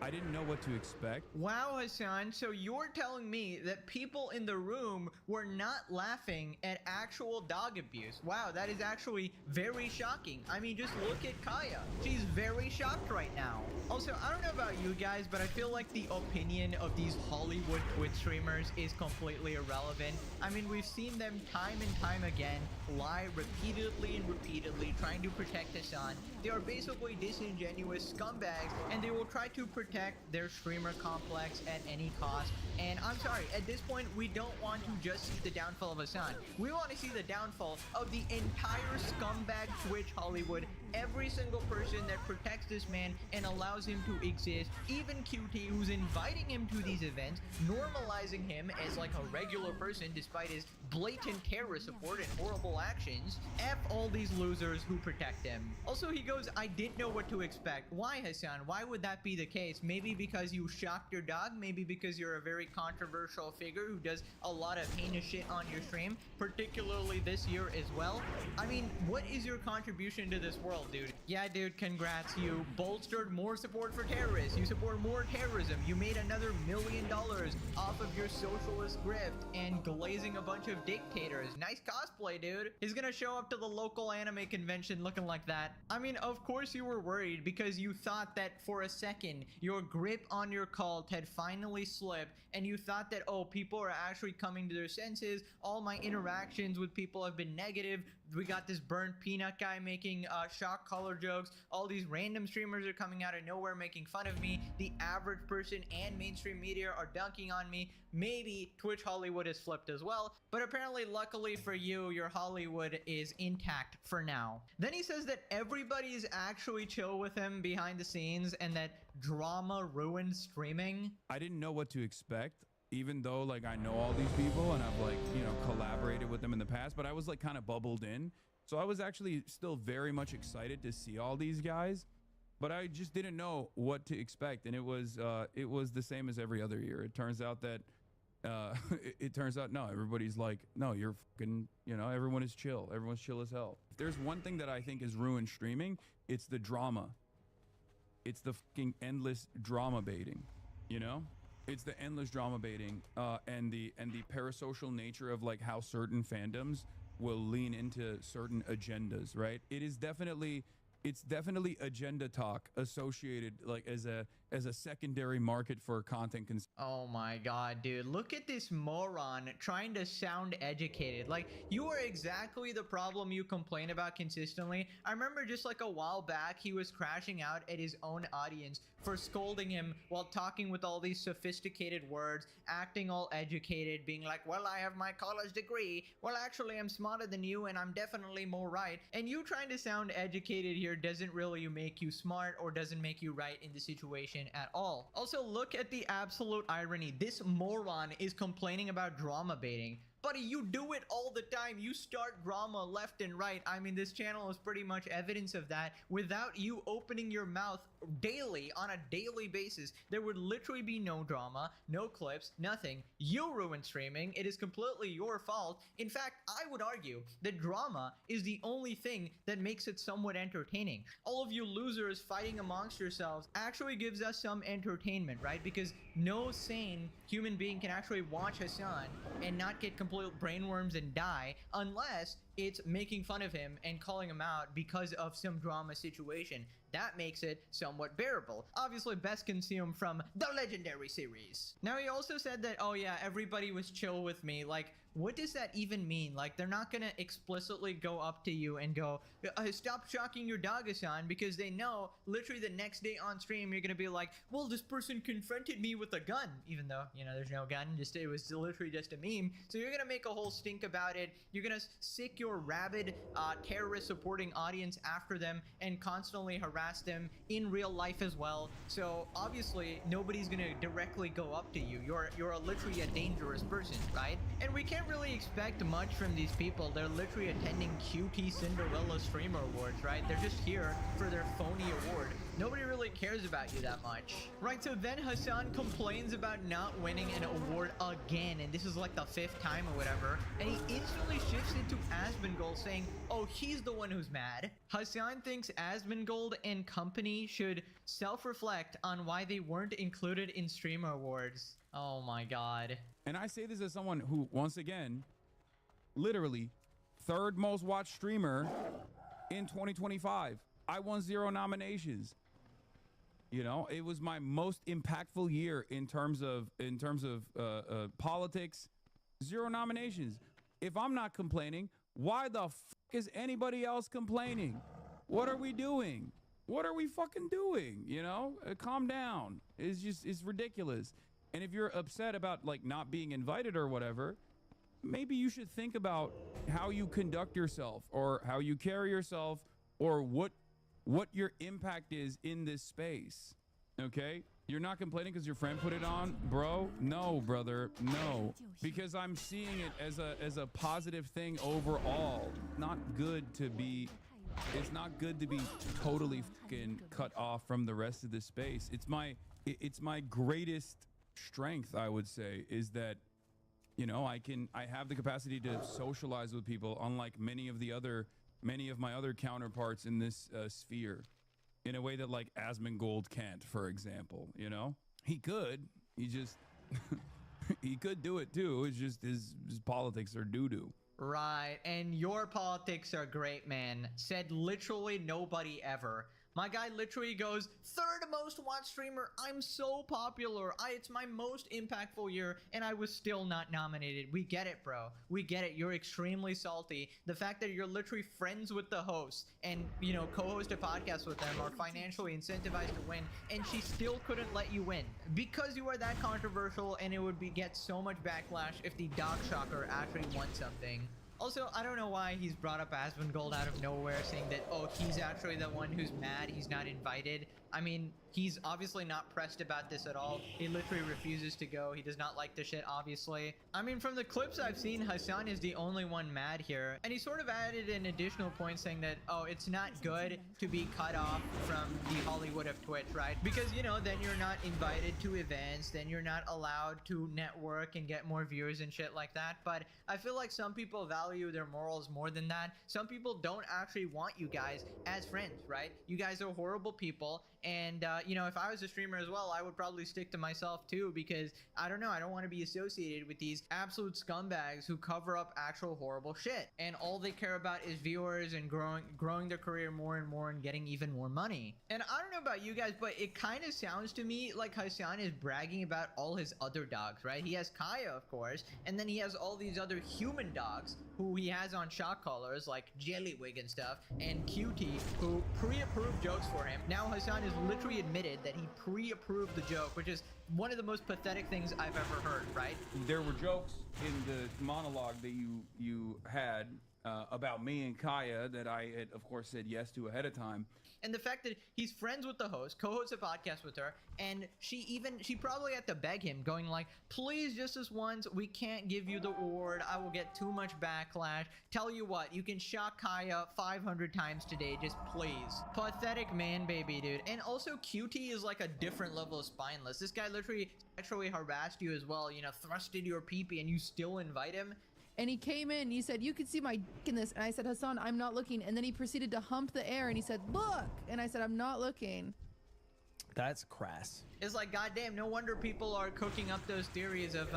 Speaker 21: I didn't know what to expect.
Speaker 16: Wow, Hassan, so you're telling me that people in the room were not laughing at actual dog abuse. Wow, that is actually very shocking. I mean, just look at Kaya. She's very shocked right now. Also, I don't know about you guys, but I feel like the opinion of these Hollywood Twitch streamers is completely irrelevant. I mean, we've seen them time and time again lie repeatedly and repeatedly trying to protect Hassan. They are basically disingenuous scumbags, and they will try to protect their streamer complex at any cost. And I'm sorry, at this point, we don't want to just see the downfall of Hassan. We want to see the downfall of the entire scumbag Twitch Hollywood. Every single person that protects this man and allows him to exist, even QT, who's inviting him to these events, normalizing him as like a regular person despite his blatant terrorist support and horrible actions. F all these losers who protect him. Also, he goes, I didn't know what to expect. Why, Hassan? Why would that be the case? Maybe because you shocked your dog? Maybe because you're a very controversial figure who does a lot of heinous shit on your stream, particularly this year as well? I mean, what is your contribution to this world? world, dude. Yeah, dude, congrats. You bolstered more support for terrorists. You support more terrorism. You made another $1 million off of your socialist grift and glazing a bunch of dictators. Nice cosplay, dude. He's gonna show up to the local anime convention looking like that. I mean, of course you were worried because you thought that for a second your grip on your cult had finally slipped and you thought that, oh, people are actually coming to their senses. All my interactions with people have been negative. We got this burnt peanut guy making shock collar jokes. All these random streamers are coming out of nowhere making fun of me. The average person and mainstream media are dunking on me. Maybe Twitch Hollywood has flipped as well, but apparently, luckily for you, your Hollywood is intact for now. Then he says that everybody is actually chill with him behind the scenes and that drama ruined streaming.
Speaker 21: I didn't know what to expect, even though like I know all these people and I've like, you know, collaborated with them in the past, but I was like kind of bubbled in. So I was actually still very much excited to see all these guys, but I just didn't know what to expect. And it was the same as every other year. It turns out that it turns out, no, everybody's like, no, you're fucking, you know, everyone is chill. Everyone's chill as hell. If there's one thing that I think has ruined streaming, it's the drama. It's the fucking endless drama baiting, you know? It's the endless drama baiting and the parasocial nature of like how certain fandoms will lean into certain agendas, right? It's definitely agenda talk associated like as a secondary market for content consumption.
Speaker 16: Oh my god, dude. Look at this moron trying to sound educated. Like, you are exactly the problem you complain about consistently. I remember just like a while back, he was crashing out at his own audience for scolding him while talking with all these sophisticated words, acting all educated, being like, well, I have my college degree. Well, actually, I'm smarter than you and I'm definitely more right. And you trying to sound educated here doesn't really make you smart or doesn't make you right in the situation at all. Also, look at the absolute irony. This moron is complaining about drama baiting. Buddy, you do it all the time. You start drama left and right. I mean, this channel is pretty much evidence of that. Without you opening your mouth daily, on a daily basis, there would literally be no drama, no clips, nothing. You ruin streaming. It is completely your fault. In fact, I would argue that drama is the only thing that makes it somewhat entertaining. All of you losers fighting amongst yourselves actually gives us some entertainment, right? Because no sane human being can actually watch Hassan and not get complete brainworms and die unless it's making fun of him and calling him out because of some drama situation. That makes it somewhat bearable. Obviously, best consumed from the Legendary series. Now, he also said that, oh yeah, everybody was chill with me. Like, what does that even mean? Like, they're not gonna explicitly go up to you and go, stop shocking your dog, Hassan, because they know literally the next day on stream, you're gonna be like, well, this person confronted me with a gun, even though, you know, there's no gun, it was literally just a meme. So you're gonna make a whole stink about it. You're gonna sick your rabid terrorist supporting audience after them and constantly harass them in real life as well. So obviously, nobody's gonna directly go up to you. You're literally a dangerous person, right? And we can't really expect much from these people. They're literally attending QT Cinderella Streamer Awards, right? They're just here for their phony award. Nobody really cares about you that much. Right, so then Hassan complains about not winning an award again, and this is like the 5th time or whatever, and he instantly shifts it to Asmongold saying, oh, he's the one who's mad. Hassan thinks Asmongold and company should self-reflect on why they weren't included in Streamer Awards. Oh my god.
Speaker 21: And I say this as someone who, once again, literally 3rd most watched streamer in 2025. I won 0 nominations. You know, it was my most impactful year in terms of politics. 0 nominations. If I'm not complaining, why the fuck is anybody else complaining? What are we doing? What are we fucking doing? You know, calm down. It's ridiculous. And if you're upset about like not being invited or whatever, maybe you should think about how you conduct yourself or how you carry yourself or what your impact is in this space. Okay? You're not complaining because your friend put it on, bro? No, brother, no. Because I'm seeing it as a positive thing overall. Not good to be, it's not good to be totally fucking cut off from the rest of the space. It's my greatest strength, I would say, is that, you know, I have the capacity to socialize with people, unlike many of the other many of my other counterparts in this sphere in a way that like Asmongold can't, for example, you know? He could, he just, he could do it too. It's just his politics are doo-doo.
Speaker 16: Right, and your politics are great, man. Said literally nobody ever. My guy literally goes, third most watched streamer, I'm so popular, it's my most impactful year, and I was still not nominated. We get it, bro. We get it. You're extremely salty. The fact that you're literally friends with the host and, you know, co-host a podcast with them, are financially incentivized to win, and she still couldn't let you win. Because you are that controversial, and it would get so much backlash if the Dog Shocker actually won something. Also, I don't know why he's brought up Asmongold out of nowhere, saying that, oh, he's actually the one who's mad he's not invited. I mean, he's obviously not pressed about this at all. He literally refuses to go. He does not like the shit, obviously. I mean, from the clips I've seen, Hassan is the only one mad here. And he sort of added an additional point saying that, oh, it's not good to be cut off from the Hollywood of Twitch, right? Because, you know, then you're not invited to events, then you're not allowed to network and get more viewers and shit like that. But I feel like some people value their morals more than that. Some people don't actually want you guys as friends, right? You guys are horrible people. And, you know, if I was a streamer as well, I would probably stick to myself too, because I don't know, I don't want to be associated with these absolute scumbags who cover up actual horrible shit. And all they care about is viewers and growing their career more and more and getting even more money. And I don't know about you guys, but it kind of sounds to me like Hassan is bragging about all his other dogs, right? He has Kaya, of course, and then he has all these other human dogs who he has on shock collars like Jellywig and stuff, and Cutie, who pre-approved jokes for him. Now Hassan has literally admitted that he pre-approved the joke, which is one of the most pathetic things I've ever heard, right?
Speaker 21: There were jokes in the monologue that you had about me and Kaya that I had, of course, said yes to ahead of time.
Speaker 16: And the fact that he's friends with the host, co-hosts a podcast with her, and she probably had to beg him, going like, please, just this once, we can't give you the award, I will get too much backlash. Tell you what, you can shock Kaya 500 times today, just please. Pathetic man baby, dude. And also, Cutie is like a different level of spineless. This guy literally sexually harassed you as well, you know, thrusted your pee-pee, and you still invite him?
Speaker 7: And he came in and he said, you could see my dick in this. And I said, Hassan, I'm not looking. And then he proceeded to hump the air and he said, look. And I said, I'm not looking.
Speaker 15: That's crass.
Speaker 16: It's like, goddamn, no wonder people are cooking up those theories of,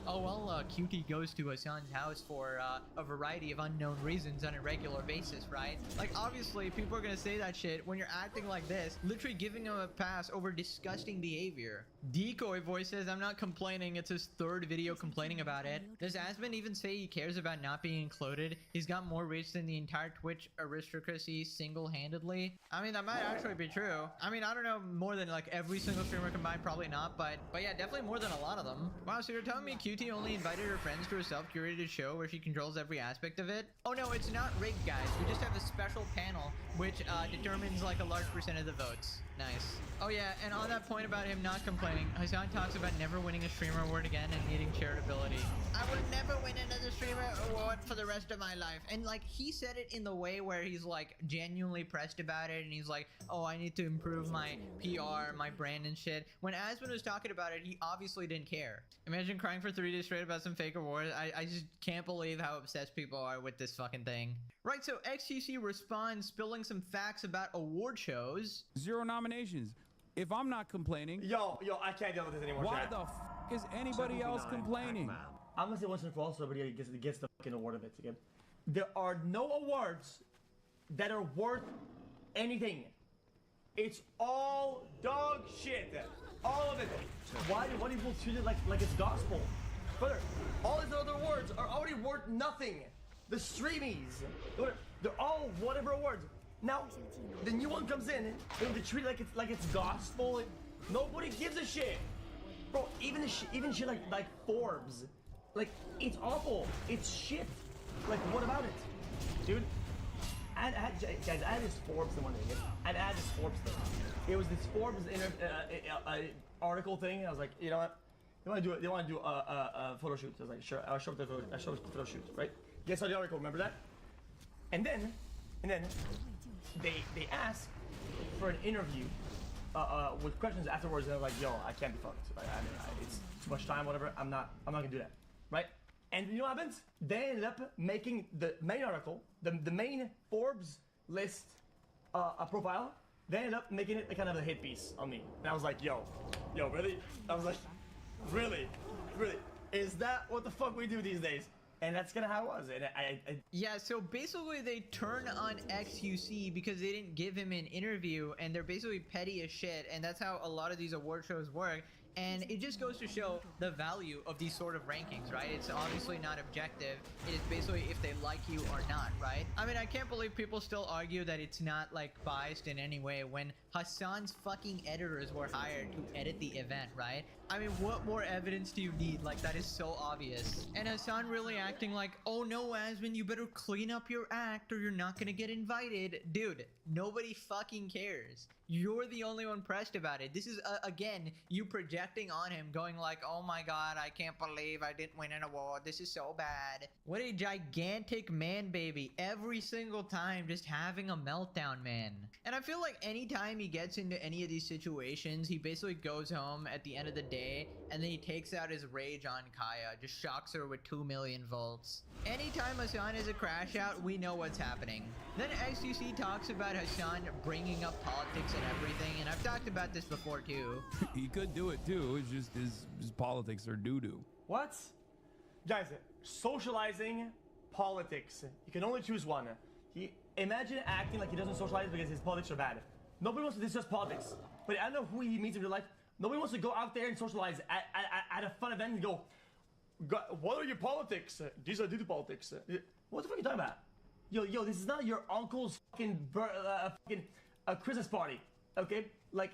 Speaker 16: oh, well, Cutie goes to Hassan's house for a variety of unknown reasons on a regular basis, right? Like, obviously, people are gonna say that shit when you're acting like this, literally giving him a pass over disgusting behavior. Decoy Voice says, I'm not complaining, it's his third video complaining about it. Does Asmon even say he cares about not being included? He's got more reach than the entire Twitch aristocracy single-handedly? I mean, that might actually be true. I mean, I don't know more than, like, every single streamer combined, probably not, but yeah, definitely more than a lot of them. Wow, so you're telling me Cutie only invited her friends to a self-curated show where she controls every aspect of it? Oh no, it's not rigged, guys. We just have a special panel which determines like a large percent of the votes. Nice. Oh yeah, and on that point about him not complaining, Hassan talks about never winning a streamer award again and needing charitability. I will never win another streamer award for the rest of my life. And like, he said it in the way where he's like genuinely pressed about it, and he's like, oh, I need to improve my PR, my brand and shit. When Asmon was talking about it, he obviously didn't care. Imagine crying for 3 days straight about some fake award. I just can't believe how obsessed people are with this fucking thing. Right, so XTC responds spilling some facts about award shows.
Speaker 21: 0 nominations. If I'm not complaining...
Speaker 25: Yo, I can't deal with this anymore.
Speaker 21: Why
Speaker 25: chat.
Speaker 21: the f is anybody else complaining?
Speaker 25: I'm gonna say once and for all so everybody gets the fucking award of it again. There are no awards that are worth anything. It's all dog shit. All of it. Why do people treat it like it's gospel? Brother, all these other awards are already worth nothing. The streamies, they're all whatever awards. Now, the new one comes in and they treat it like it's gospel. And nobody gives a shit, bro. Even shit like Forbes, like it's awful. It's shit. Like what about it, dude? Guys, I had this Forbes thing one day. I had this Forbes thing. It was this Forbes article thing. I was like, you know what? They want to do a photo shoot. I was like, sure. I'll show up the photo shoot, right? Guess how the article? Remember that? And then they ask for an interview with questions afterwards, and they're like, yo, I can't be fucked. It's too much time, whatever. I'm not gonna do that, right? And you know what happens? They ended up making the main article, the main Forbes list profile. They ended up making it kind of a hit piece on me. And I was like, yo, really? I was like, really? Is that what the fuck we do these days? And that's kind of how it was. And
Speaker 16: Yeah, so basically they turn on XQC because they didn't give him an interview, and they're basically petty as shit, and that's how a lot of these award shows work. And it just goes to show the value of these sort of rankings, right? It's obviously not objective. It is basically if they like you or not, right? I mean, I can't believe people still argue that it's not, like, biased in any way when Hassan's fucking editors were hired to edit the event, right? I mean, what more evidence do you need? Like, that is so obvious. And Hassan really acting like, oh no, Asmin, you better clean up your act or you're not gonna get invited. Dude, nobody fucking cares. You're the only one pressed about it. This is, again, you projecting on him, going like, oh my god, I can't believe I didn't win an award. This is so bad. What a gigantic man baby. Every single time, just having a meltdown, man. And I feel like anytime he gets into any of these situations, he basically goes home at the end of the day, and then he takes out his rage on Kaya, just shocks her with 2 million volts. Anytime Hassan is a crash out, we know what's happening. Then XQC talks about Hassan bringing up politics and everything, and I've talked about this before too.
Speaker 21: He could do it too, it's just his politics are doo-doo.
Speaker 25: What? Guys, socializing politics. You can only choose one. Imagine acting like he doesn't socialize because his politics are bad. Nobody wants to discuss politics. But I don't know who he meets in real life. Nobody wants to go out there and socialize at a fun event and go, what are your politics? These are the politics. What the fuck are you talking about? Yo, this is not your uncle's fucking Christmas party, okay? Like,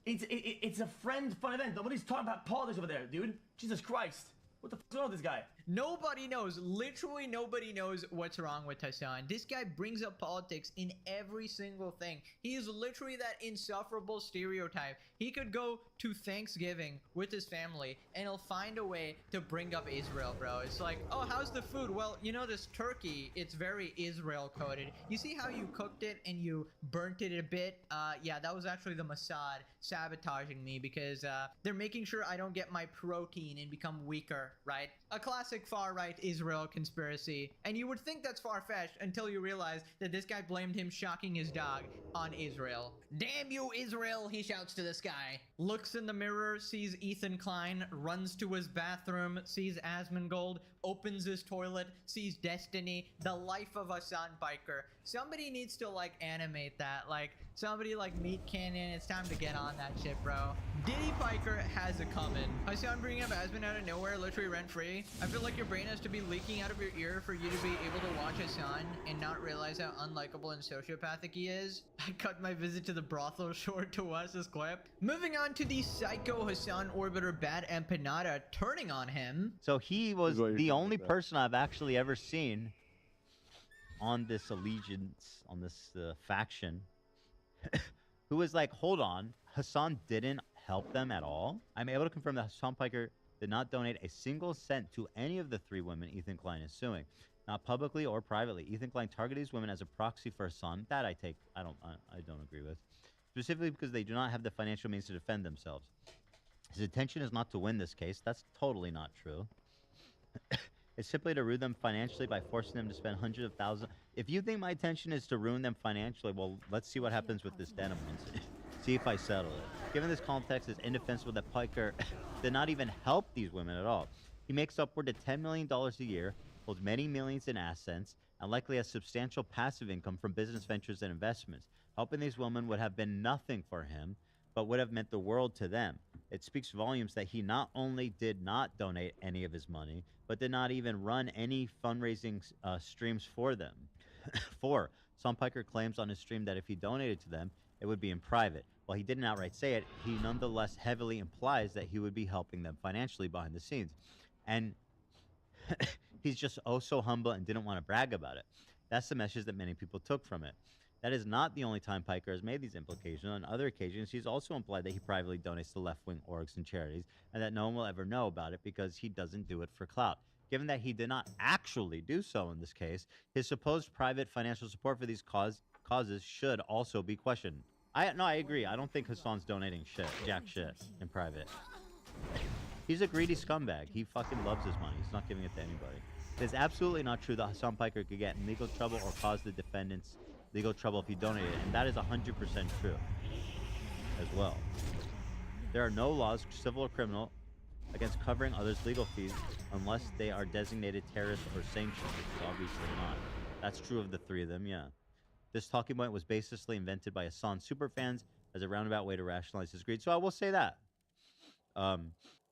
Speaker 25: it's a friend fun event. Nobody's talking about politics over there, dude. Jesus Christ. What the fuck's wrong with this guy?
Speaker 16: Nobody knows. Literally nobody knows what's wrong with Hassan. This guy brings up politics in every single thing. He is literally that insufferable stereotype. He could go to Thanksgiving with his family and he'll find a way to bring up Israel, bro. It's like, oh, how's the food? Well, you know, this turkey, it's very Israel coded. You see how you cooked it and you burnt it a bit? Yeah, that was actually the Mossad sabotaging me because they're making sure I don't get my protein and become weaker, right? A classic far-right Israel conspiracy. And you would think that's far-fetched until you realize that this guy blamed him shocking his dog on Israel. Damn you, Israel, he shouts to the sky. Looks in the mirror, sees Ethan Klein, runs to his bathroom, sees Asmongold, opens his toilet, sees Destiny, the life of Hassan Biker. Somebody needs to, like, animate that. Like, somebody, like, meet Canyon. It's time to get on that shit, bro. Diddy Piker has it coming. Hassan bringing up Asmin out of nowhere, literally rent-free. I feel like your brain has to be leaking out of your ear for you to be able to watch Hassan and not realize how unlikable and sociopathic he is. I cut my visit to the brothel short to watch this clip. Moving on to the psycho Hassan orbiter Bad Empanada turning on him.
Speaker 1: So he was the only person I've actually ever seen on this allegiance, on this faction, who was like, hold on, Hassan didn't help them at all? I'm able to confirm that Hassan Piker did not donate a single cent to any of the 3 women Ethan Klein is suing. Not publicly or privately. Ethan Klein targeted these women as a proxy for Hassan. That I don't agree with. Specifically because they do not have the financial means to defend themselves. His intention is not to win this case. That's totally not true. It's simply to ruin them financially by forcing them to spend hundreds of thousands. If you think my intention is to ruin them financially, well, let's see what happens with this denim incident. See if I settle it. Given this context, it's indefensible that Piker did not even help these women at all. He makes upward to $10 million a year, holds many millions in assets, and likely has substantial passive income from business ventures and investments. Helping these women would have been nothing for him, but would have meant the world to them. It speaks volumes that he not only did not donate any of his money, but did not even run any fundraising streams for them. 4. Hassan Piker claims on his stream that if he donated to them, it would be in private. While he didn't outright say it, he nonetheless heavily implies that he would be helping them financially behind the scenes. And he's just oh so humble and didn't want to brag about it. That's the message that many people took from it. That is not the only time Piker has made these implications. On other occasions, he's also implied that he privately donates to left-wing orgs and charities, and that no one will ever know about it because he doesn't do it for clout. Given that he did not actually do so in this case, his supposed private financial support for these causes should also be questioned. I agree. I don't think Hassan's donating jack shit in private. He's a greedy scumbag. He fucking loves his money. He's not giving it to anybody. It is absolutely not true that Hassan Piker could get in legal trouble or cause the defendants legal trouble if he donated, and that is 100% true as well. There are no laws, civil or criminal, against covering others' legal fees unless they are designated terrorists or sanctioned, which is obviously not. That's true of the three of them, yeah. This talking point was basically invented by Hassan superfans as a roundabout way to rationalize his greed. So I will say that.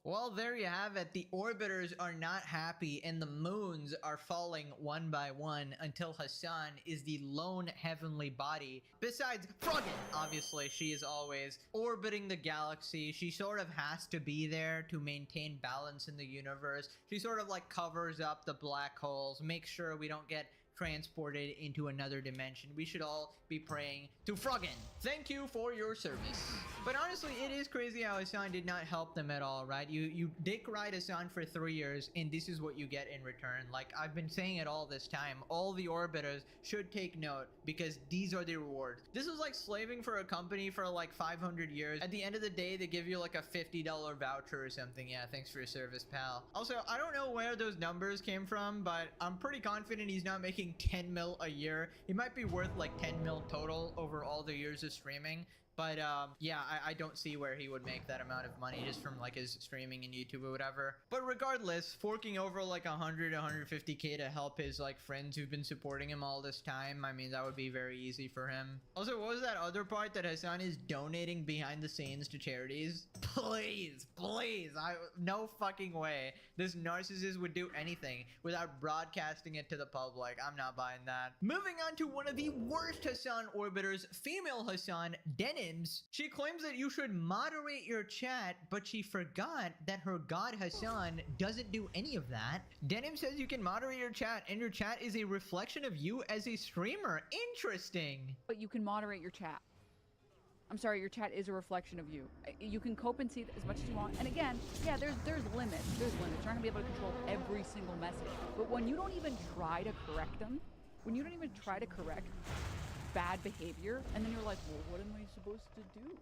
Speaker 16: Well, there you have it. The orbiters are not happy, and the moons are falling one by one until Hassan is the lone heavenly body. Besides Froggen, obviously, she is always orbiting the galaxy. She sort of has to be there to maintain balance in the universe. She sort of like covers up the black holes, makes sure we don't get transported into another dimension. We should all be praying to Froggen. Thank you for your service. But honestly, it is crazy how Hassan did not help them at all, right? You dick ride Hassan for 3 years, and this is what you get in return. Like, I've been saying it all this time. All the orbiters should take note, because these are the rewards. This is like slaving for a company for like 500 years. At the end of the day, they give you like a $50 voucher or something. Yeah, thanks for your service, pal. Also, I don't know where those numbers came from, but I'm pretty confident he's not making 10 mil a year. He might be worth like 10 mil total over all the years of streaming. But yeah, I don't see where he would make that amount of money just from like his streaming and YouTube or whatever. But regardless, forking over like 100, 150k to help his like friends who've been supporting him all this time, I mean, that would be very easy for him. Also, what was that other part that Hassan is donating behind the scenes to charities? Please, please, no fucking way this narcissist would do anything without broadcasting it to the public. I'm not buying that. Moving on to one of the worst Hassan orbiters, female Hassan, Denims. She claims that you should moderate your chat, but she forgot that her god Hassan doesn't do any of that. Denim says you can moderate your chat, and your chat is a reflection of you as a streamer. Interesting.
Speaker 8: But you can moderate your chat. I'm sorry, your chat is a reflection of you. You can cope and see as much as you want. And again, yeah, there's limits. There's limits. You're not gonna be able to control every single message. But when you don't even try to correct them, when you don't even try to correct bad behavior, and then you're like, well, what am I supposed to do?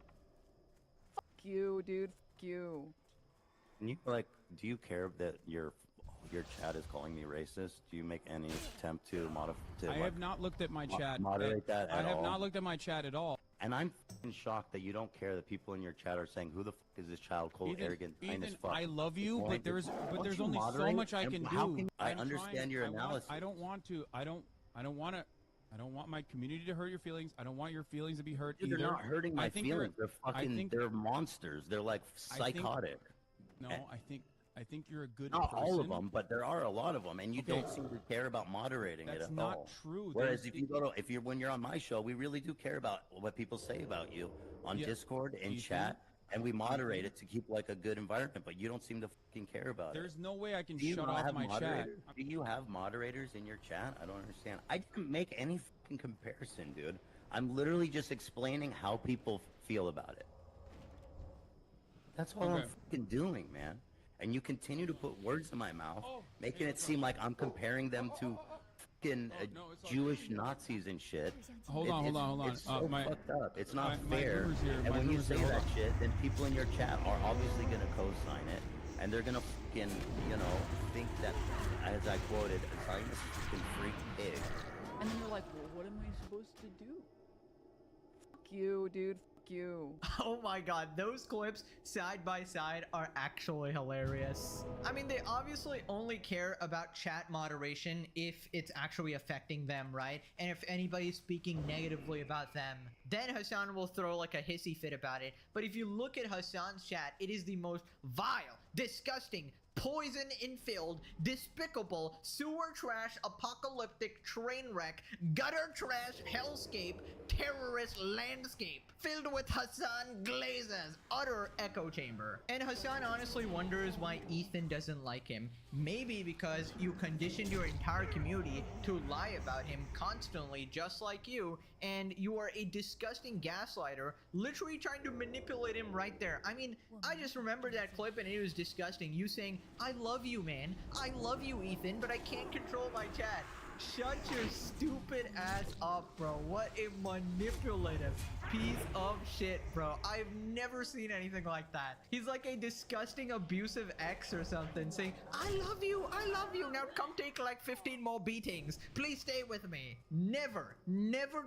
Speaker 8: Fuck you, dude. Fuck you.
Speaker 9: And you like, do you care that your chat is calling me racist? Do you make any attempt to modify?
Speaker 21: I have not looked at my chat.
Speaker 9: Moderate that at all?
Speaker 21: I have not looked at my chat at all.
Speaker 9: And I'm shocked that you don't care that people in your chat are saying, "Who the fuck is this child? Cold, arrogant, kind as fuck."
Speaker 21: I love you, but there's only so much I can do.
Speaker 9: I understand your analysis.
Speaker 21: I don't want to. I don't want my community to hurt your feelings. I don't want your feelings to be hurt either.
Speaker 9: They're not hurting my feelings. They're monsters. They're like psychotic.
Speaker 21: I think you're a good person.
Speaker 9: Not all of them, but there are a lot of them, and you don't seem to care about moderating it at all.
Speaker 21: That's not true.
Speaker 9: Whereas when you're on my show, we really do care about what people say about you on Discord and chat, and we moderate it to keep like a good environment. But you don't seem to fucking care about it.
Speaker 21: There's no way I can shut off my chat.
Speaker 9: Do you have moderators in your chat? I don't understand. I didn't make any fucking comparison, dude. I'm literally just explaining how people feel about it. That's all I'm fucking doing, man. And you continue to put words in my mouth, making it seem like I'm comparing them to fucking Jewish Nazis and shit.
Speaker 21: Hold on.
Speaker 9: It's so fucked up. It's not fair. And when you say that shit, then people in your chat are obviously gonna co-sign it, and they're gonna fucking, think that, as I quoted, Hassan is a fucking freak pig.
Speaker 8: And then you're like, well, what am I supposed to do? Fuck you, dude. You.
Speaker 16: Oh my god, those clips side by side are actually hilarious. I mean, they obviously only care about chat moderation if it's actually affecting them, right? And if anybody's speaking negatively about them, then Hassan will throw like a hissy fit about it. But if you look at Hassan's chat, it is the most vile, disgusting, poison-infilled, despicable, sewer trash, apocalyptic train wreck, gutter trash, hellscape, terrorist landscape, filled with Hassan glazes, utter echo chamber. And Hassan honestly wonders why Ethan doesn't like him. Maybe because you conditioned your entire community to lie about him constantly, just like you, and you are a disgusting gaslighter, literally trying to manipulate him right there. I mean, I just remember that clip and it was disgusting. You saying, I love you, man. I love you, Ethan, but I can't control my chat. Shut your stupid ass up, bro. What a manipulative, piece of shit, bro. I've never seen anything like that. He's like a disgusting, abusive ex or something saying, I love you, now come take like 15 more beatings. Please stay with me. Never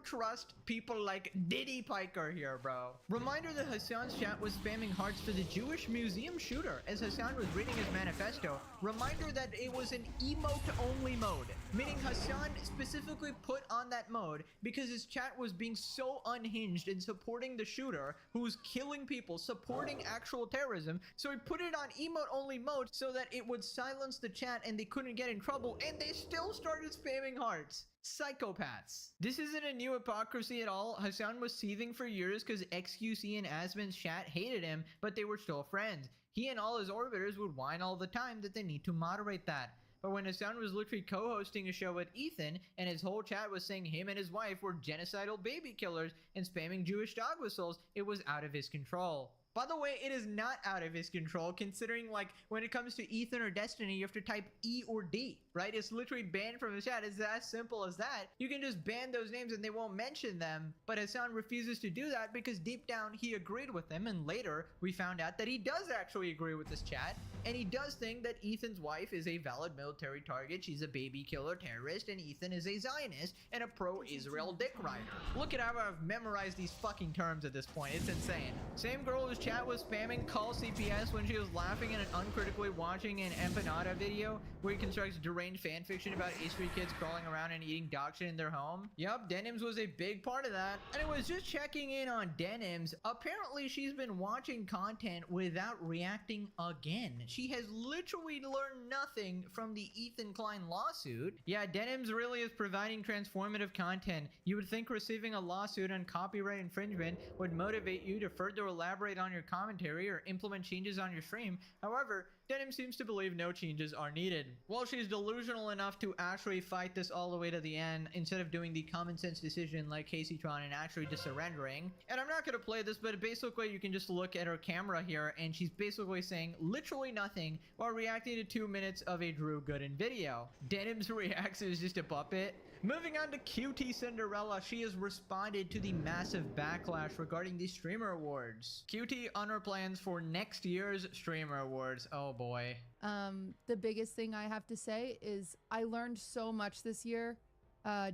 Speaker 16: trust people like Diddy Piker here, bro. Reminder that Hassan's chat was spamming hearts for the Jewish museum shooter as Hassan was reading his manifesto. Reminder that it was an emote-only mode, meaning Hassan specifically put on that mode because his chat was being so unhinged in supporting the shooter who was killing people, supporting actual terrorism, so he put it on emote-only mode so that it would silence the chat and they couldn't get in trouble, and they still started spamming hearts. Psychopaths. This isn't a new hypocrisy at all. Hassan was seething for years because XQC and Asmon's chat hated him, but they were still friends. He and all his orbiters would whine all the time that they need to moderate that. But when Hassan was literally co-hosting a show with Ethan, and his whole chat was saying him and his wife were genocidal baby killers and spamming Jewish dog whistles, it was out of his control. By the way, it is not out of his control, considering, like, when it comes to Ethan or Destiny, you have to type E or D, right? It's literally banned from the chat. It's as simple as that. You can just ban those names and they won't mention them. But Hassan refuses to do that because deep down he agreed with them, and later we found out that he does actually agree with this chat, and he does think that Ethan's wife is a valid military target. She's a baby killer terrorist, and Ethan is a Zionist and a pro-Israel dick rider. Look at how I've memorized these fucking terms at this point. It's insane. Same girl whose chat was spamming call CPS when she was laughing and uncritically watching an Empanada video where he constructs deranged fanfiction about history kids crawling around and eating dog shit in their home. Yup, Denims was a big part of that. And it was just checking in on Denims. Apparently she's been watching content without reacting again. She has literally learned nothing from the Ethan Klein lawsuit. Yeah, Denims really is providing transformative content. You would think receiving a lawsuit on copyright infringement would motivate you to further elaborate on your commentary or implement changes on your stream. However, Denim seems to believe no changes are needed. Well, she's delusional enough to actually fight this all the way to the end instead of doing the common sense decision like Caseytron and actually just surrendering. And I'm not going to play this, but basically you can just look at her camera here and she's basically saying literally nothing while reacting to 2 minutes of a Drew Gooden video. Denim's reaction is just a puppet. Moving on to QT Cinderella, she has responded to the massive backlash regarding the Streamer Awards. QT on her plans for next year's Streamer Awards. Oh boy.
Speaker 7: The biggest thing I have to say is I learned so much this year.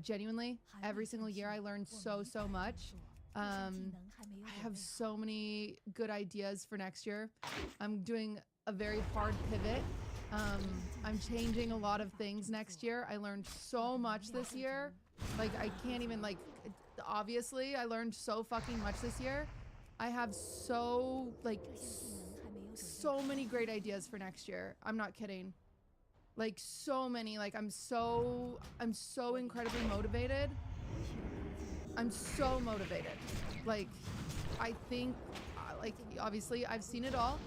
Speaker 7: Genuinely, every single year I learned so much. I have so many good ideas for next year. I'm doing a very hard pivot. I'm changing a lot of things next year. I learned so much this year. Like, I can't even, like, obviously, I learned so fucking much this year. I have so many great ideas for next year. I'm not kidding. Like, so many. Like, I'm so incredibly motivated. I'm so motivated. Like, I think, like, obviously, I've seen it all.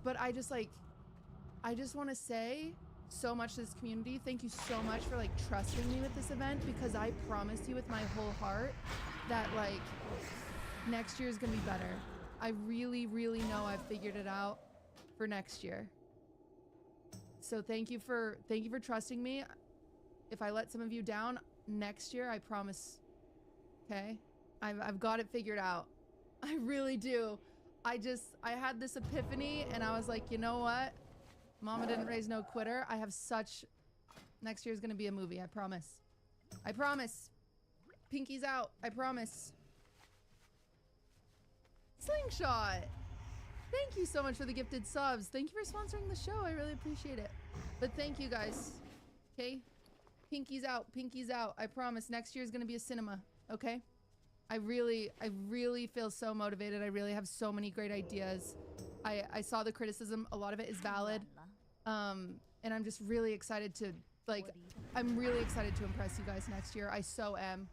Speaker 7: But I just want to say so much to this community. Thank you so much for like trusting me with this event, because I promise you with my whole heart that like next year is gonna be better. I really know I've figured it out for next year. So thank you for trusting me. If I let some of you down next year, I promise. Okay, I've got it figured out. I really do. I had this epiphany and I was like, you know what? Mama didn't raise no quitter. I have such... Next year's gonna be a movie, I promise. I promise. Pinky's out, I promise. Slingshot! Thank you so much for the gifted subs. Thank you for sponsoring the show, I really appreciate it. But thank you guys, okay? Pinky's out, I promise. Next year's gonna be a cinema, okay? I really feel so motivated. I really have so many great ideas. I saw the criticism. A lot of it is valid. And I'm just really excited to, like, I'm really excited to impress you guys next year. I so am.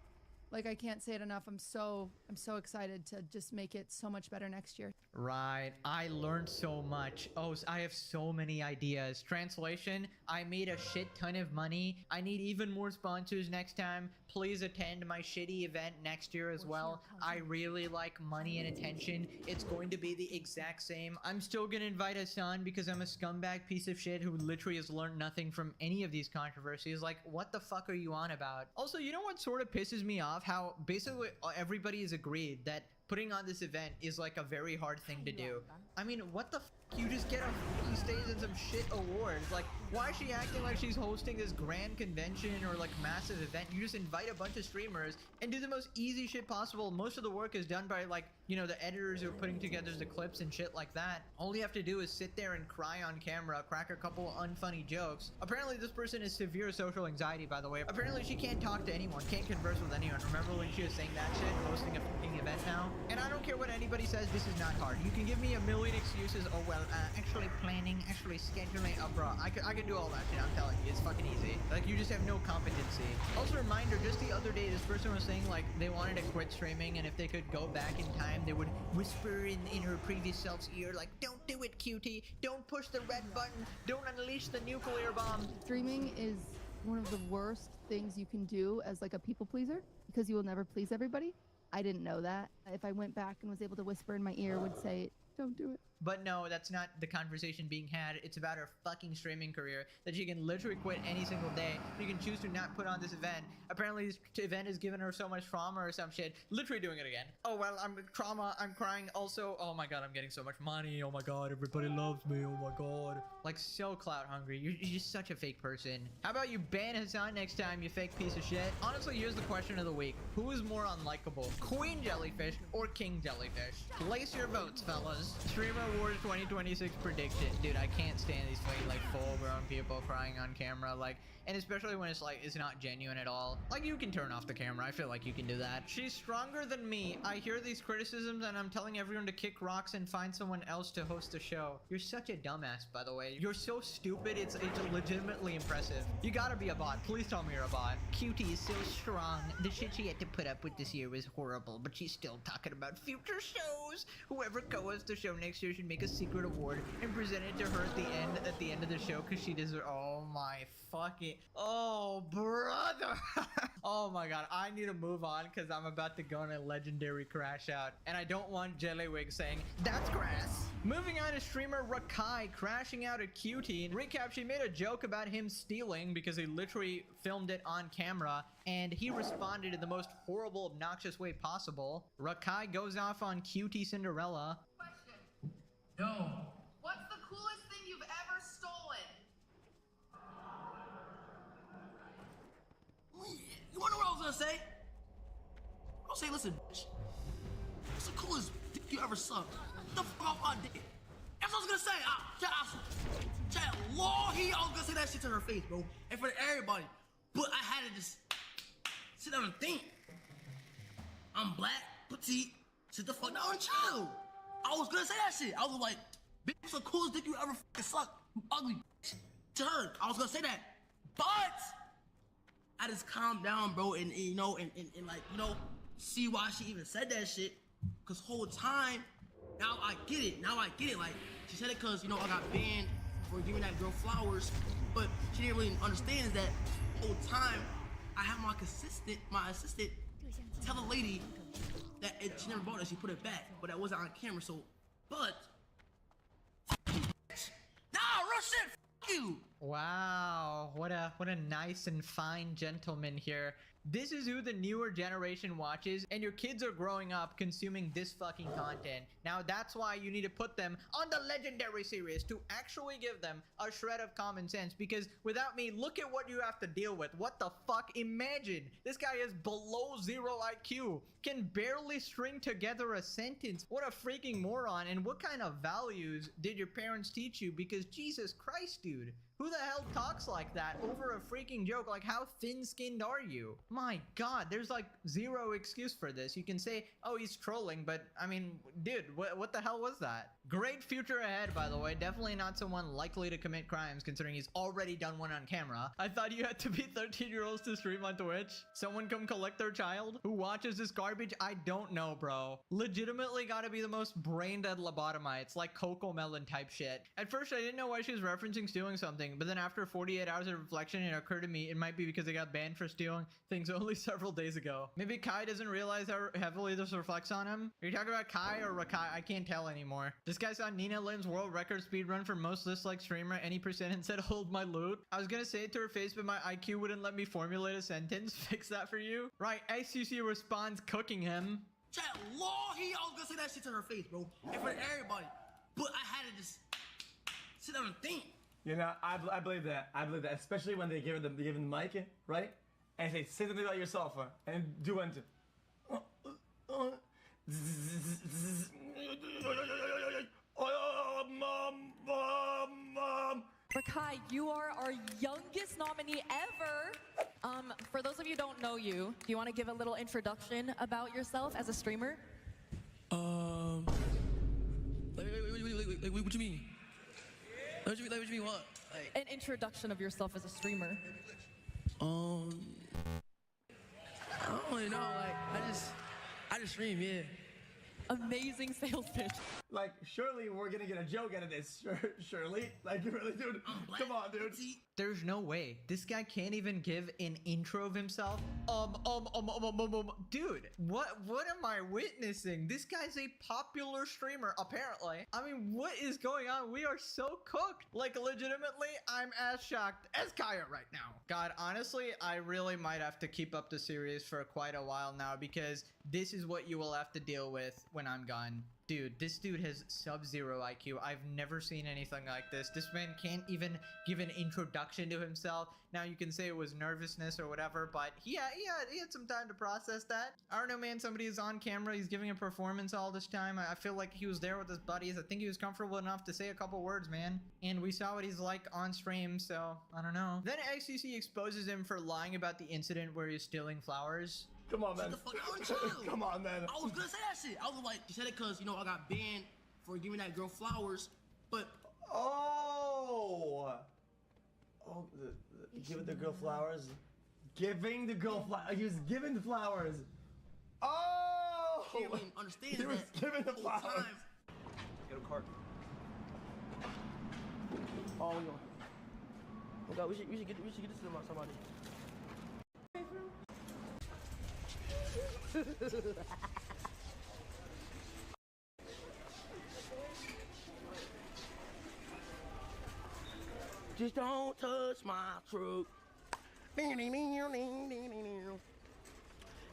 Speaker 7: Like, I can't say it enough. I'm so excited to just make it so much better next year.
Speaker 16: Right. I learned so much. Oh, I have so many ideas. Translation, I made a shit ton of money. I need even more sponsors next time. Please attend my shitty event next year as well. I really like money and attention. It's going to be the exact same. I'm still gonna invite Hassan because I'm a scumbag piece of shit who literally has learned nothing from any of these controversies. Like, what the fuck are you on about? Also, you know what sort of pisses me off? off how basically everybody has agreed that putting on this event is like a very hard thing to do. I mean, what the f? You just get a fucking stage and some shit awards. Like, why is she acting like she's hosting this grand convention or like massive event? You just invite a bunch of streamers and do the most easy shit possible. Most of the work is done by like, you know, the editors who are putting together the clips and shit like that. All you have to do is sit there and cry on camera, crack a couple unfunny jokes. Apparently this person has severe social anxiety, by the way. Apparently she can't talk to anyone, can't converse with anyone. Remember when she was saying that shit, hosting a fucking event now? And I don't care what anybody says, this is not hard. You can give me a million excuses. Oh, well, actually planning, actually scheduling. Oh, bro, I can do all that shit, I'm telling you. It's fucking easy. Like, you just have no competency. Also, reminder, just the other day, this person was saying, like, they wanted to quit streaming, and if they could go back in time, they would whisper in her previous self's ear, like, don't do it, cutie. Don't push the red button. Don't unleash the nuclear bomb.
Speaker 7: Streaming is one of the worst things you can do as like a people pleaser because you will never please everybody. I didn't know that. If I went back and was able to whisper in my ear, would say, don't do it.
Speaker 16: But no, that's not the conversation being had. It's about her fucking streaming career that she can literally quit any single day. You can choose to not put on this event. Apparently this event has given her so much trauma or some shit. Literally doing it again. Oh, well, I'm trauma. I'm crying. Also, oh my god, I'm getting so much money. Oh my god, everybody loves me. Oh my god. Like, so clout hungry. You're just such a fake person. How about you ban Hassan next time, you fake piece of shit? Honestly, here's the question of the week. Who is more unlikable? Queen Jellyfish or King Jellyfish? Place your votes, fellas. Streamer Wars 2026 prediction. Dude, I can't stand these fucking like full-grown people crying on camera, like, and especially when it's like it's not genuine at all. Like, you can turn off the camera. I feel like you can do that. She's stronger than me. I hear these criticisms and I'm telling everyone to kick rocks and find someone else to host the show. You're such a dumbass, by the way. You're so stupid. It's legitimately impressive. You gotta be a bot. Please tell me you're a bot. Cutie is so strong. The shit she had to put up with this year was horrible, but she's still talking about future shows. Whoever co-hosts the show next year should make a secret award and present it to her at the end of the show because she deserves. Oh my fucking, oh brother. Oh my god, I need to move on because I'm about to go on a legendary crash out and I don't want Jellywig saying that's grass. Moving on to streamer Rakai crashing out a cutie. Recap, she made a joke about him stealing because he literally filmed it on camera and he responded in the most horrible, obnoxious way possible. Rakai goes off on cutie Cinderella.
Speaker 4: Yo.
Speaker 7: What's the coolest thing you've ever stolen?
Speaker 4: You wanna know what I was gonna say? I'll say, listen, bitch. What's the coolest dick you ever sucked? Get the fuck off my dick. That's what I was gonna say. Chat, Lord, I was gonna say that shit to her face, bro. In front of everybody. But I had to just sit down and think. I'm black, petite, sit the fuck down and chill. I was gonna say that shit. I was like, bitch, what's the coolest dick you ever fucking sucked? You ugly bitch. To her, I was gonna say that. But I just calmed down, bro, and you know, and like, you know, see why she even said that shit. Cause whole time, now I get it. Like, she said it cause, you know, I got banned for giving that girl flowers. But she didn't really understand is that whole time, I had my assistant tell the lady that she never bought it, she put it back, but that wasn't on camera, so, but, nah, real shit, f you.
Speaker 16: Wow, what a nice and fine gentleman here. This is who the newer generation watches, and your kids are growing up consuming this fucking content. Now that's why you need to put them on the legendary series to actually give them a shred of common sense, because without me, look at what you have to deal with. What the fuck? Imagine this guy is below 0 IQ, can barely string together a sentence. What a freaking moron. And what kind of values did your parents teach you? Because Jesus Christ, dude. Who the hell talks like that over a freaking joke? Like, how thin-skinned are you? My god, there's like zero excuse for this. You can say, oh, he's trolling, but I mean, dude, what the hell was that? Great future ahead, by the way. Definitely not someone likely to commit crimes, considering he's already done one on camera. I thought you had to be 13-year-olds to stream on Twitch. Someone come collect their child who watches this garbage? I don't know, bro. Legitimately gotta be the most brain-dead lobotomites, like Coco Melon type shit. At first, I didn't know why she was referencing stealing something, something. But then after 48 hours of reflection, it occurred to me it might be because I got banned for stealing things only several days ago. Maybe Kai doesn't realize how heavily this reflects on him. Are you talking about Kai or Rakai? I can't tell anymore. This guy saw Nina Lim's world record speed run for most disliked streamer any percent and said, hold my loot. I was gonna say it to her face, but my IQ wouldn't let me formulate a sentence. Fix that for you. Right, XQC responds cooking him.
Speaker 4: Chat, law, I was gonna say that shit to her face, bro. And for everybody. But I had to just sit down and think.
Speaker 25: You know, I believe that. I believe that, especially when they give them the mic, right? And say something about yourself, and do enter.
Speaker 6: Rakai, you are our youngest nominee ever. For those of you who don't know you, do you want to give a little introduction about yourself as a streamer?
Speaker 4: Wait, what you mean? What you mean what? Like,
Speaker 6: An introduction of yourself as a streamer.
Speaker 4: I don't really know, like, I just stream, yeah.
Speaker 6: Amazing sales pitch.
Speaker 25: Like, surely we're gonna get a joke out of this, surely. Like, really, dude, come on, dude.
Speaker 16: There's no way. This guy can't even give an intro of himself. Dude, what am I witnessing? This guy's a popular streamer, apparently. I mean, what is going on? We are so cooked. Like, legitimately, I'm as shocked as Kaya right now. God, honestly, I really might have to keep up the series for quite a while now because this is what you will have to deal with when I'm gone. Dude, this dude has sub-zero IQ. I've never seen anything like this. This man can't even give an introduction to himself. Now, you can say it was nervousness or whatever, but he had some time to process that. I don't know, man. Somebody is on camera. He's giving a performance all this time. I feel like he was there with his buddies. I think he was comfortable enough to say a couple words, man. And we saw what he's like on stream, so I don't know. Then XCC exposes him for lying about the incident where he's stealing flowers.
Speaker 25: Come on, man. Come on, man.
Speaker 4: I was gonna say that shit. I was like, you said it because, you know, I got banned for giving that girl flowers, but...
Speaker 25: Giving the girl flowers. Giving the girl flowers. He was giving the flowers. Oh!
Speaker 4: He didn't even understand
Speaker 25: He was giving the flowers.
Speaker 4: Get a cart.
Speaker 14: Oh, yo. Oh God, we should get this to somebody.
Speaker 4: Just don't touch my truck.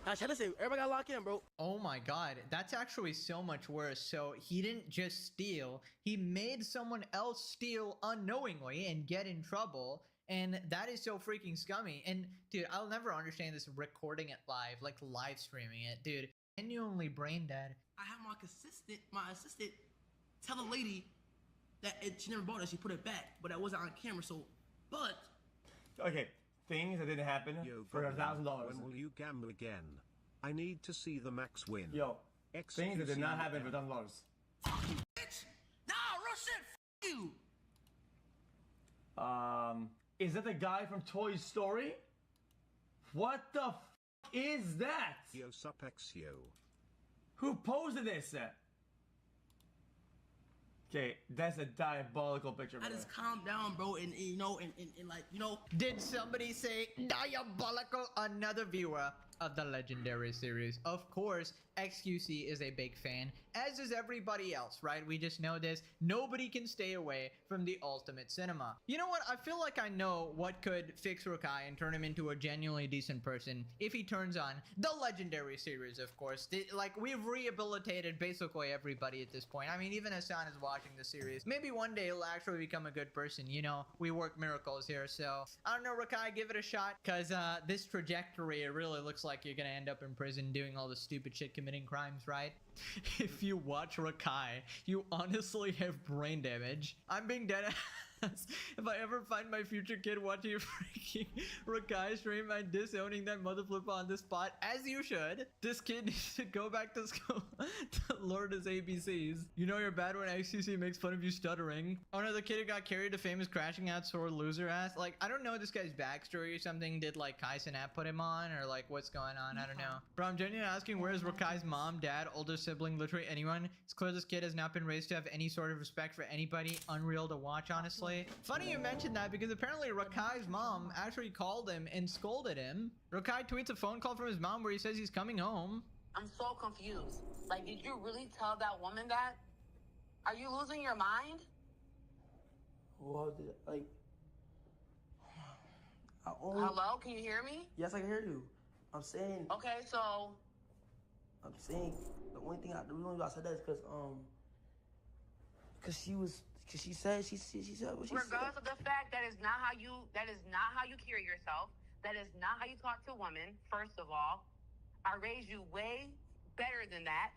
Speaker 4: Now, listen, everybody got locked in, bro.
Speaker 16: Oh my God, that's actually so much worse. So he didn't just steal, he made someone else steal unknowingly and get in trouble. And that is so freaking scummy. And dude, I'll never understand this recording it live, like live streaming it, dude. Genuinely brain dead.
Speaker 4: I have my assistant tell the lady that she never bought it, she put it back, but that wasn't on camera, so, but...
Speaker 25: Okay, things that didn't happen for $1,000.
Speaker 22: When will you gamble again? I need to see the max win.
Speaker 25: Yo, things that did not happen for $1,000.
Speaker 4: Bitch! Nah, real shit, you!
Speaker 25: Is that the guy from Toy Story? What the f is that?
Speaker 22: Yo, sup Xyo.
Speaker 25: Who posted this? Okay, that's a diabolical picture.
Speaker 4: I just calm down, bro, and you know, and like, you know.
Speaker 16: Did somebody say diabolical? Another viewer of the legendary series. Of course, XQC is a big fan, as is everybody else, right? We just know this. Nobody can stay away from the ultimate cinema. You know what? I feel like I know what could fix Rakai and turn him into a genuinely decent person if he turns on the legendary series, of course. Like, we've rehabilitated basically everybody at this point. I mean, even Hassan is watching the series. Maybe one day he'll actually become a good person. You know, we work miracles here, so I don't know, Rakai, give it a shot, because this trajectory, it really looks like you're gonna end up in prison doing all the stupid shit, committing crimes, right? If you watch Rakai, you honestly have brain damage. I'm being dead ass. If I ever find my future kid watching a freaking Rakai stream, I'm disowning that mother flipper on the spot, as you should. This kid needs to go back to school to learn his ABCs. You know you're bad when XCC makes fun of you stuttering. Oh no, the kid who got carried to famous crashing out sore loser ass. Like, I don't know this guy's backstory or something. Did like Kai Cenat put him on, or like what's going on? I don't know. Bro, I'm genuinely asking, where's Rakai's mom, dad, older sibling, literally anyone? It's clear this kid has not been raised to have any sort of respect for anybody. Unreal to watch, honestly. honestly. Funny you mentioned that because apparently Rakai's mom actually called him and scolded him. Rakai tweets a phone call from his mom where he says he's coming home.
Speaker 2: I'm so confused. Like, did you really tell that woman that? Are you losing your mind?
Speaker 14: Well, like, I only...
Speaker 2: Hello, can you hear me?
Speaker 14: Yes, I can hear you. I'm saying...
Speaker 2: Okay, so...
Speaker 14: I'm saying the only thing the reason why I said that is because she said what she
Speaker 2: Regardless
Speaker 14: said.
Speaker 2: of the fact that is not how you carry yourself. That is not how you talk to a woman, first of all. I raised you way better than that.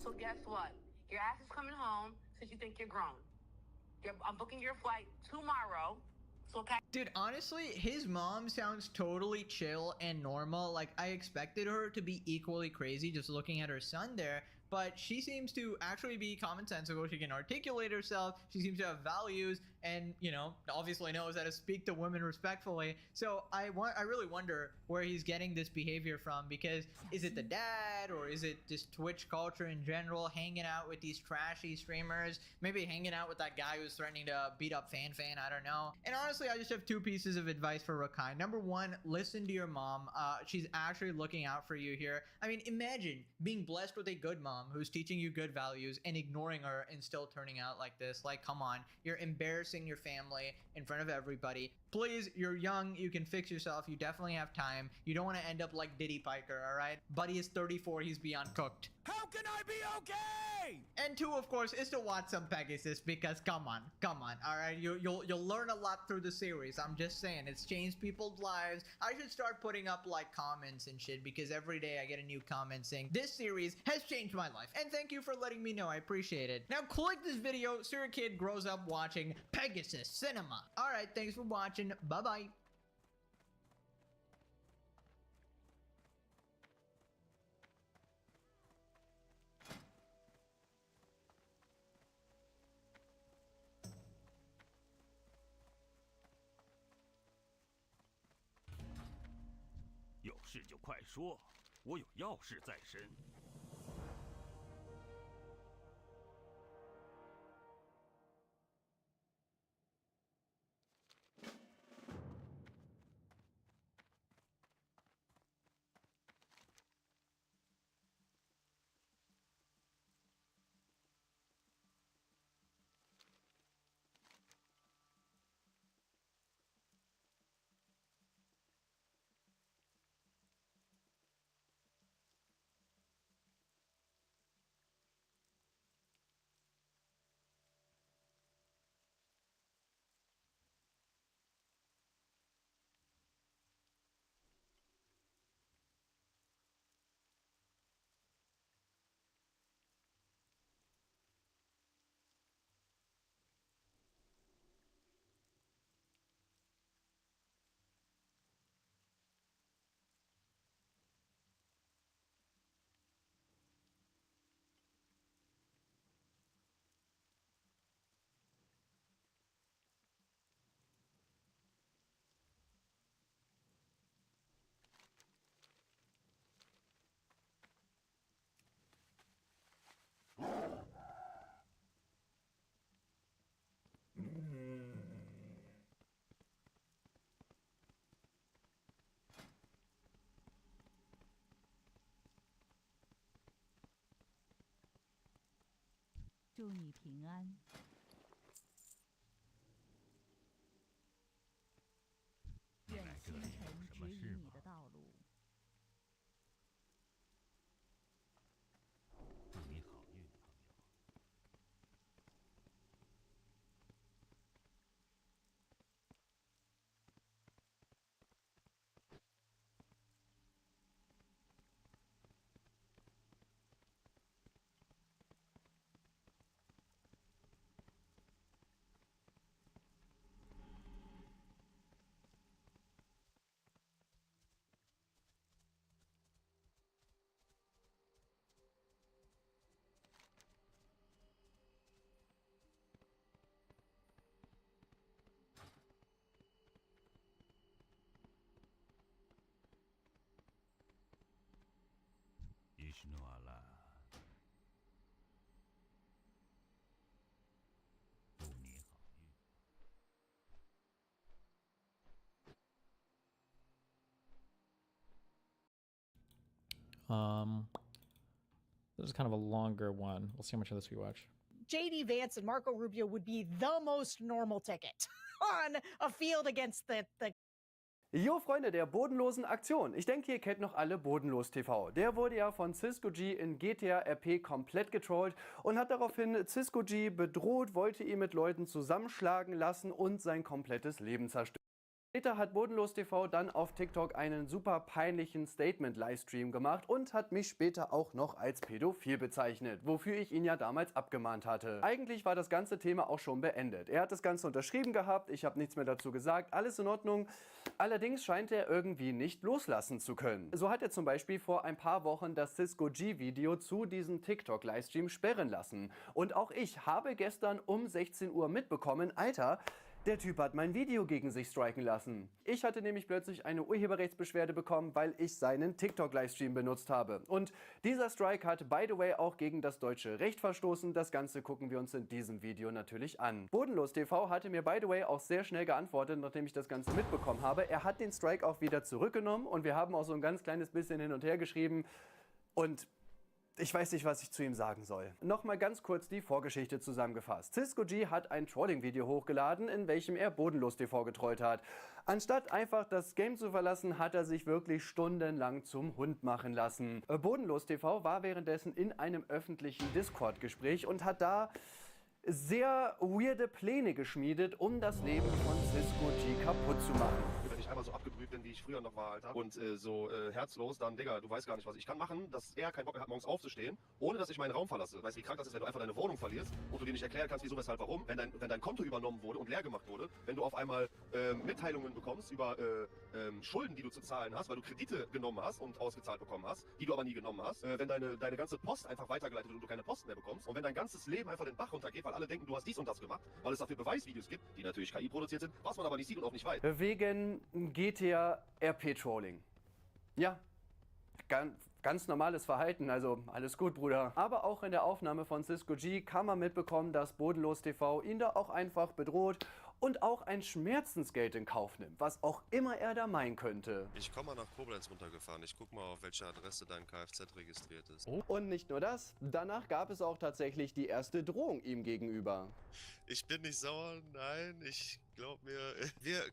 Speaker 2: So guess what? Your ass is coming home since you think you're grown. I'm booking your flight tomorrow. So okay.
Speaker 16: Dude, honestly, his mom sounds totally chill and normal. Like, I expected her to be equally crazy just looking at her son there. But she seems to actually be commonsensical. She can articulate herself. She seems to have values and, you know, obviously knows how to speak to women respectfully. So I really wonder where he's getting this behavior from, because is it the dad or is it just Twitch culture in general, hanging out with these trashy streamers, maybe hanging out with that guy who's threatening to beat up Fan, I don't know. And honestly, I just have two pieces of advice for Rakai. Number one, listen to your mom. She's actually looking out for you here. I mean, imagine being blessed with a good mom who's teaching you good values and ignoring her and still turning out like this. Like, come on, you're embarrassing your family in front of everybody. Please, you're young, you can fix yourself, you definitely have time. You don't want to end up like Diddy Piker, all right? Buddy is 34, he's beyond cooked.
Speaker 21: How can I be okay?
Speaker 16: And two, of course, is to watch some Pegasus, because come on, all right? You'll learn a lot through the series. I'm just saying, it's changed people's lives. I should start putting up like comments and shit, because every day I get a new comment saying this series has changed my life. And thank you for letting me know. I appreciate it. Now click this video so your kid grows up watching Pegasus Cinema. All right, thanks for watching. Bye-bye.
Speaker 3: 有事就快说，我有要事在身。
Speaker 13: 祝你平安。愿星辰指引你的道路。
Speaker 3: 祝你好运，朋友。伊什诺阿拉，祝你好运。
Speaker 5: This is kind of a longer one. We'll see how much of this we watch.
Speaker 11: JD Vance and Marco Rubio would be the most normal ticket on a field against the
Speaker 18: Jo, Freunde der bodenlosen Aktion. Ich denke, ihr kennt noch alle Bodenlos TV. Der wurde ja von Cisco G in GTA RP komplett getrollt und hat daraufhin Cisco G bedroht, wollte ihn mit Leuten zusammenschlagen lassen und sein komplettes Leben zerstören. Später hat Bodenlos TV dann auf TikTok einen super peinlichen Statement-Livestream gemacht und hat mich später auch noch als pädophil bezeichnet, wofür ich ihn ja damals abgemahnt hatte. Eigentlich war das ganze Thema auch schon beendet. Er hat das Ganze unterschrieben gehabt, ich habe nichts mehr dazu gesagt, alles in Ordnung. Allerdings scheint er irgendwie nicht loslassen zu können. So hat er zum Beispiel vor ein paar Wochen das Cisco G-Video zu diesem TikTok-Livestream sperren lassen. Und auch ich habe gestern um 16 Uhr mitbekommen, Alter, der Typ hat mein Video gegen sich striken lassen. Ich hatte nämlich plötzlich eine Urheberrechtsbeschwerde bekommen, weil ich seinen TikTok-Livestream benutzt habe. Und dieser Strike hat, by the way, auch gegen das deutsche Recht verstoßen. Das Ganze gucken wir uns in diesem Video natürlich an. Bodenlos TV hatte mir, by the way, auch sehr schnell geantwortet, nachdem ich das Ganze mitbekommen habe. Er hat den Strike auch wieder zurückgenommen und wir haben auch so ein ganz kleines bisschen hin und her geschrieben. Und ich weiß nicht, was ich zu ihm sagen soll. Nochmal ganz kurz die Vorgeschichte zusammengefasst. Cisco G hat ein Trolling-Video hochgeladen, in welchem er Bodenlos TV getrollt hat. Anstatt einfach das Game zu verlassen, hat er sich wirklich stundenlang zum Hund machen lassen. Bodenlos TV war währenddessen in einem öffentlichen Discord-Gespräch und hat da sehr weirde Pläne geschmiedet, um das Leben von Cisco G kaputt zu machen.
Speaker 23: Wenn ich einmal so abgebrüht bin, wie ich früher noch war, Alter, und so herzlos, dann, Digga, du weißt gar nicht, was ich kann machen, dass er keinen Bock mehr hat, morgens aufzustehen, ohne dass ich meinen Raum verlasse. Weißt du, wie krank das ist, wenn du einfach deine Wohnung verlierst und du dir nicht erklären kannst, wieso, weshalb, warum, wenn dein Konto übernommen wurde und leer gemacht wurde, wenn du auf einmal Mitteilungen bekommst über Schulden, die du zu zahlen hast, weil du Kredite genommen hast und ausgezahlt bekommen hast, die du aber nie genommen hast, wenn deine ganze Post einfach weitergeleitet wird und du keine Post mehr bekommst und wenn dein ganzes Leben einfach den Bach runtergeht, weil alle denken, du hast dies und das gemacht, weil es dafür Beweisvideos gibt, die natürlich KI produziert sind, was man aber nicht sieht und auch nicht weiß.
Speaker 18: Wegen GTA RP-Trolling. Ja, ganz normales Verhalten, also alles gut, Bruder. Aber auch in der Aufnahme von Cisco G kann man mitbekommen, dass Bodenlos TV ihn da auch einfach bedroht und auch ein Schmerzensgeld in Kauf nimmt, was auch immer er da meinen könnte.
Speaker 24: Ich komme mal nach Koblenz runtergefahren. Ich guck mal, auf welcher Adresse dein Kfz registriert ist.
Speaker 18: Und nicht nur das, danach gab es auch tatsächlich die erste Drohung ihm gegenüber.
Speaker 24: Ich bin nicht sauer, nein, ich glaub mir.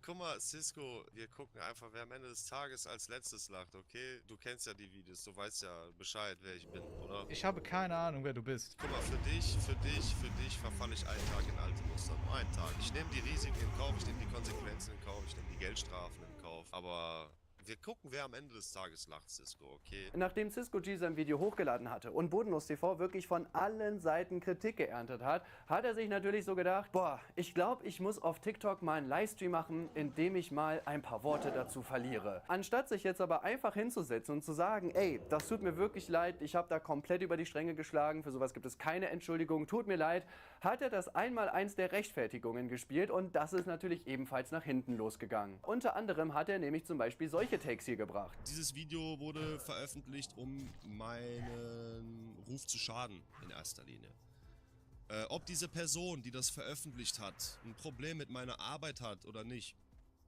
Speaker 24: Guck mal, Cisco, wir gucken einfach, wer am Ende des Tages als letztes lacht, okay? Du kennst ja die Videos, du weißt ja Bescheid, wer ich bin, oder?
Speaker 5: Ich habe keine Ahnung, wer du bist.
Speaker 24: Guck mal, für dich verfalle ich einen Tag in alte Muster. Nur einen Tag. Ich nehme die Risiken in Kauf, ich nehme die Konsequenzen in Kauf, ich nehme die Geldstrafen in Kauf, aber wir gucken, wer am Ende des Tages lacht, Cisco, okay?
Speaker 18: Nachdem Cisco G sein Video hochgeladen hatte und Bodenlos TV wirklich von allen Seiten Kritik geerntet hat, hat er sich natürlich so gedacht, boah, ich glaube, ich muss auf TikTok mal einen Livestream machen, in dem ich mal ein paar Worte dazu verliere. Anstatt sich jetzt aber einfach hinzusetzen und zu sagen, ey, das tut mir wirklich leid, ich habe da komplett über die Stränge geschlagen, für sowas gibt es keine Entschuldigung, tut mir leid, hat er das Einmaleins der Rechtfertigungen gespielt und das ist natürlich ebenfalls nach hinten losgegangen. Unter anderem hat er nämlich zum Beispiel solche Takes hier gebracht.
Speaker 24: Dieses Video wurde veröffentlicht, um meinen Ruf zu schaden, in erster Linie. Ob diese Person, die das veröffentlicht hat, ein Problem mit meiner Arbeit hat oder nicht,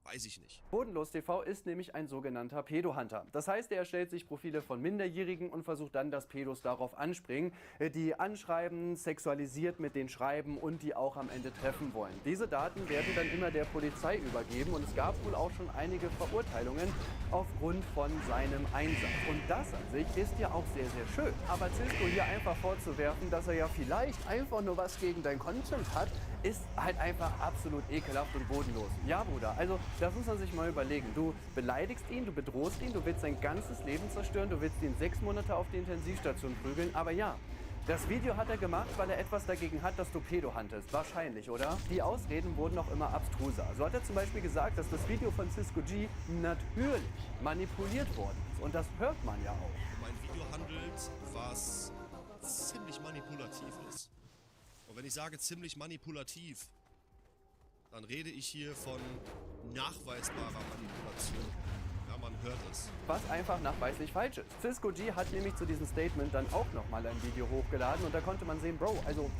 Speaker 24: weiß ich nicht.
Speaker 18: Bodenlos TV ist nämlich ein sogenannter Pedo-Hunter. Das heißt, er erstellt sich Profile von Minderjährigen und versucht dann, dass Pedos darauf anspringen, die anschreiben, sexualisiert mit denen schreiben und die auch am Ende treffen wollen. Diese Daten werden dann immer der Polizei übergeben und es gab wohl auch schon einige Verurteilungen aufgrund von seinem Einsatz. Und das an sich ist ja auch sehr, sehr schön. Aber Cisco hier einfach vorzuwerfen, dass er ja vielleicht einfach nur was gegen dein Content hat, ist halt einfach absolut ekelhaft und bodenlos. Ja, Bruder, also das muss man sich mal überlegen. Du beleidigst ihn, du bedrohst ihn, du willst sein ganzes Leben zerstören, du willst ihn 6 Monate auf die Intensivstation prügeln, aber ja, das Video hat er gemacht, weil er etwas dagegen hat, dass du Pedo huntest. Wahrscheinlich, oder? Die Ausreden wurden auch immer abstruser. So hat er zum Beispiel gesagt, dass das Video von Cisco G natürlich manipuliert worden ist. Und das hört man ja auch.
Speaker 24: Mein Video handelt, was ziemlich manipulativ ist. Und wenn ich sage ziemlich manipulativ, dann rede ich hier von nachweisbarer Manipulation. Ja, man hört es.
Speaker 18: Was einfach nachweislich falsch ist. Cisco G hat nämlich zu diesem Statement dann auch nochmal ein Video hochgeladen und da konnte man sehen, Bro, also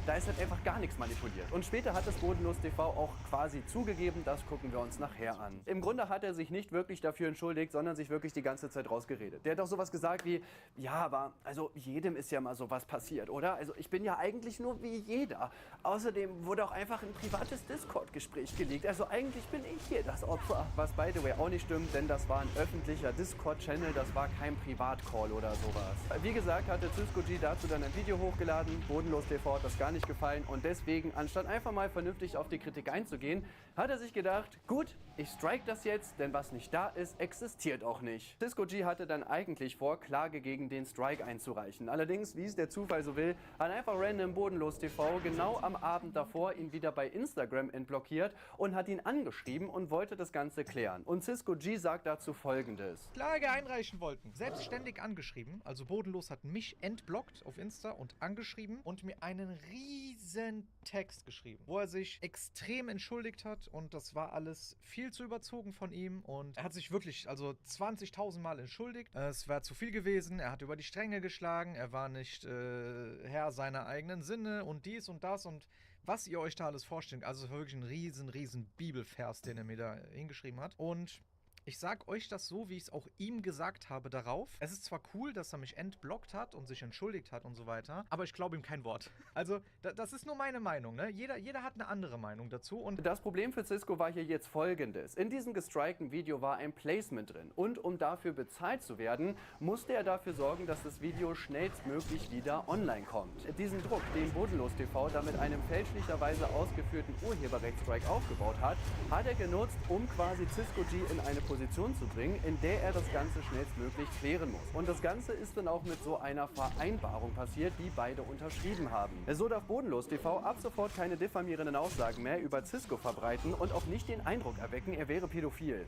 Speaker 18: Da ist halt einfach gar nichts manipuliert. Und später hat das Bodenlos TV auch quasi zugegeben, das gucken wir uns nachher an. Im Grunde hat er sich nicht wirklich dafür entschuldigt, sondern sich wirklich die ganze Zeit rausgeredet. Der hat auch sowas gesagt wie, ja, aber also jedem ist ja mal sowas passiert, oder? Also ich bin ja eigentlich nur wie jeder. Außerdem wurde auch einfach ein privates Discord-Gespräch geleakt. Also eigentlich bin ich hier das Opfer. Was by the way auch nicht stimmt, denn das war ein öffentlicher Discord-Channel, das war kein Privatcall oder sowas. Wie gesagt, hatte Cisco G dazu dann ein Video hochgeladen. Bodenlos TV hat das gar nicht gefallen und deswegen, anstatt einfach mal vernünftig auf die Kritik einzugehen, hat er sich gedacht, gut, ich strike das jetzt, denn was nicht da ist, existiert auch nicht. Cisco G hatte dann eigentlich vor, Klage gegen den Strike einzureichen. Allerdings, wie es der Zufall so will, hat einfach random Bodenlos TV genau am Abend davor ihn wieder bei Instagram entblockiert und hat ihn angeschrieben und wollte das Ganze klären. Und Cisco G sagt dazu Folgendes.
Speaker 10: Klage einreichen wollten. Selbstständig angeschrieben. Also Bodenlos hat mich entblockt auf Insta und angeschrieben und mir einen riesen Text geschrieben, wo er sich extrem entschuldigt hat und das war alles viel zu überzogen von ihm und er hat sich wirklich also 20.000 Mal entschuldigt. Es war zu viel gewesen, er hat über die Stränge geschlagen, er war nicht Herr seiner eigenen Sinne und dies und das und was ihr euch da alles vorstellt. Also es war wirklich ein riesen Bibelvers, den er mir da hingeschrieben hat und ich sag euch das so, wie ich es auch ihm gesagt habe darauf. Es ist zwar cool, dass er mich entblockt hat und sich entschuldigt hat und so weiter, aber ich glaube ihm kein Wort. Also, das ist nur meine Meinung, ne? Jeder hat eine andere Meinung dazu. Und
Speaker 18: das Problem für Cisco war hier jetzt folgendes. In diesem gestrikten Video war ein Placement drin und um dafür bezahlt zu werden, musste er dafür sorgen, dass das Video schnellstmöglich wieder online kommt. Diesen Druck, den Bodenlos TV da mit einem fälschlicherweise ausgeführten Urheberrechtsstrike aufgebaut hat, hat er genutzt, um quasi Cisco G in eine Position zu bringen, in der er das Ganze schnellstmöglich klären muss. Und das Ganze ist dann auch mit so einer Vereinbarung passiert, die beide unterschrieben haben. So darf Bodenlos TV ab sofort keine diffamierenden Aussagen mehr über Cisco verbreiten und auch nicht den Eindruck erwecken, er wäre pädophil.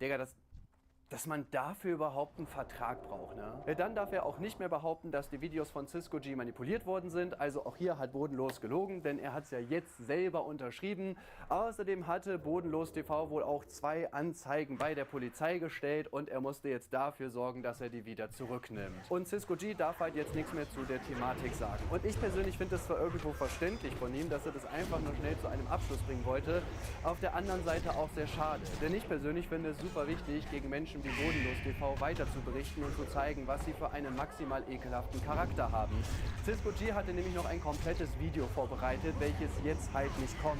Speaker 18: Digga, dass man dafür überhaupt einen Vertrag braucht, ne? Dann darf er auch nicht mehr behaupten, dass die Videos von Cisco G manipuliert worden sind. Also auch hier hat Bodenlos gelogen, denn er hat es ja jetzt selber unterschrieben. Außerdem hatte Bodenlos TV wohl auch 2 Anzeigen bei der Polizei gestellt und er musste jetzt dafür sorgen, dass er die wieder zurücknimmt. Und Cisco G darf halt jetzt nichts mehr zu der Thematik sagen. Und ich persönlich finde es zwar irgendwo verständlich von ihm, dass er das einfach nur schnell zu einem Abschluss bringen wollte. Auf der anderen Seite auch sehr schade. Denn ich persönlich finde es super wichtig, gegen Menschen wie Bodenlos TV weiter zu berichten und zu zeigen, was sie für einen maximal ekelhaften Charakter haben. Cisco G hatte nämlich noch ein komplettes Video vorbereitet, welches jetzt halt nicht kommt.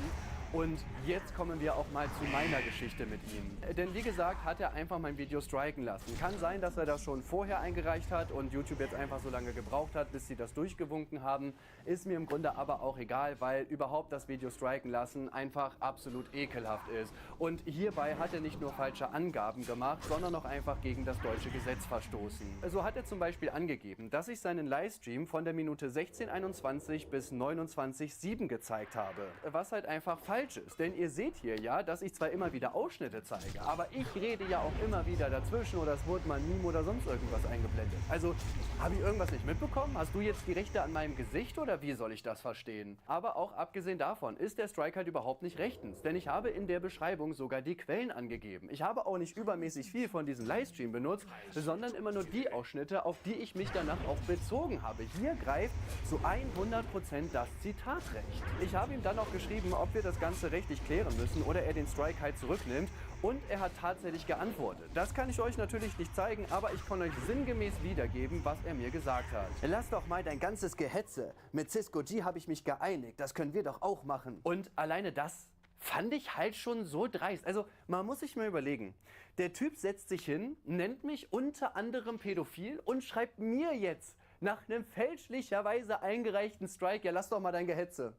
Speaker 18: Und jetzt kommen wir auch mal zu meiner Geschichte mit ihm. Denn wie gesagt, hat er einfach mein Video striken lassen. Kann sein, dass er das schon vorher eingereicht hat und YouTube jetzt einfach so lange gebraucht hat, bis sie das durchgewunken haben. Ist mir im Grunde aber auch egal, weil überhaupt das Video striken lassen einfach absolut ekelhaft ist. Und hierbei hat er nicht nur falsche Angaben gemacht, sondern auch einfach gegen das deutsche Gesetz verstoßen. So hat er zum Beispiel angegeben, dass ich seinen Livestream von der Minute 16:21 bis 29:07 gezeigt habe. Was halt einfach falsch ist. Denn ihr seht hier ja, dass ich zwar immer wieder Ausschnitte zeige, aber ich rede ja auch immer wieder dazwischen oder es wurde mal ein Meme oder sonst irgendwas eingeblendet. Also, habe ich irgendwas nicht mitbekommen? Hast du jetzt die Rechte an meinem Gesicht oder wie soll ich das verstehen? Aber auch abgesehen davon ist der Strike halt überhaupt nicht rechtens, denn ich habe in der Beschreibung sogar die Quellen angegeben. Ich habe auch nicht übermäßig viel von diesem Livestream benutzt, sondern immer nur die Ausschnitte, auf die ich mich danach auch bezogen habe. Hier greift zu 100% das Zitatrecht. Ich habe ihm dann auch geschrieben, ob wir das Ganze rechtlich klären müssen oder er den Strike halt zurücknimmt und er hat tatsächlich geantwortet. Das kann ich euch natürlich nicht zeigen, aber ich kann euch sinngemäß wiedergeben, was er mir gesagt hat.
Speaker 12: Lass doch mal dein ganzes Gehetze. Mit Cisco G habe ich mich geeinigt, das können wir doch auch machen.
Speaker 18: Und alleine das fand ich halt schon so dreist. Also man muss sich mal überlegen, der Typ setzt sich hin, nennt mich unter anderem pädophil und schreibt mir jetzt nach einem fälschlicherweise eingereichten Strike, ja lass doch mal dein Gehetze.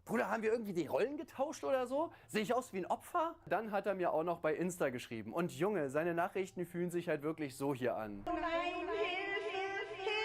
Speaker 18: Bruder, haben wir irgendwie die Rollen getauscht oder so? Sehe ich aus wie ein Opfer? Dann hat er mir auch noch bei Insta geschrieben. Und Junge, seine Nachrichten fühlen sich halt wirklich so hier an.
Speaker 17: Oh nein, Hilfe!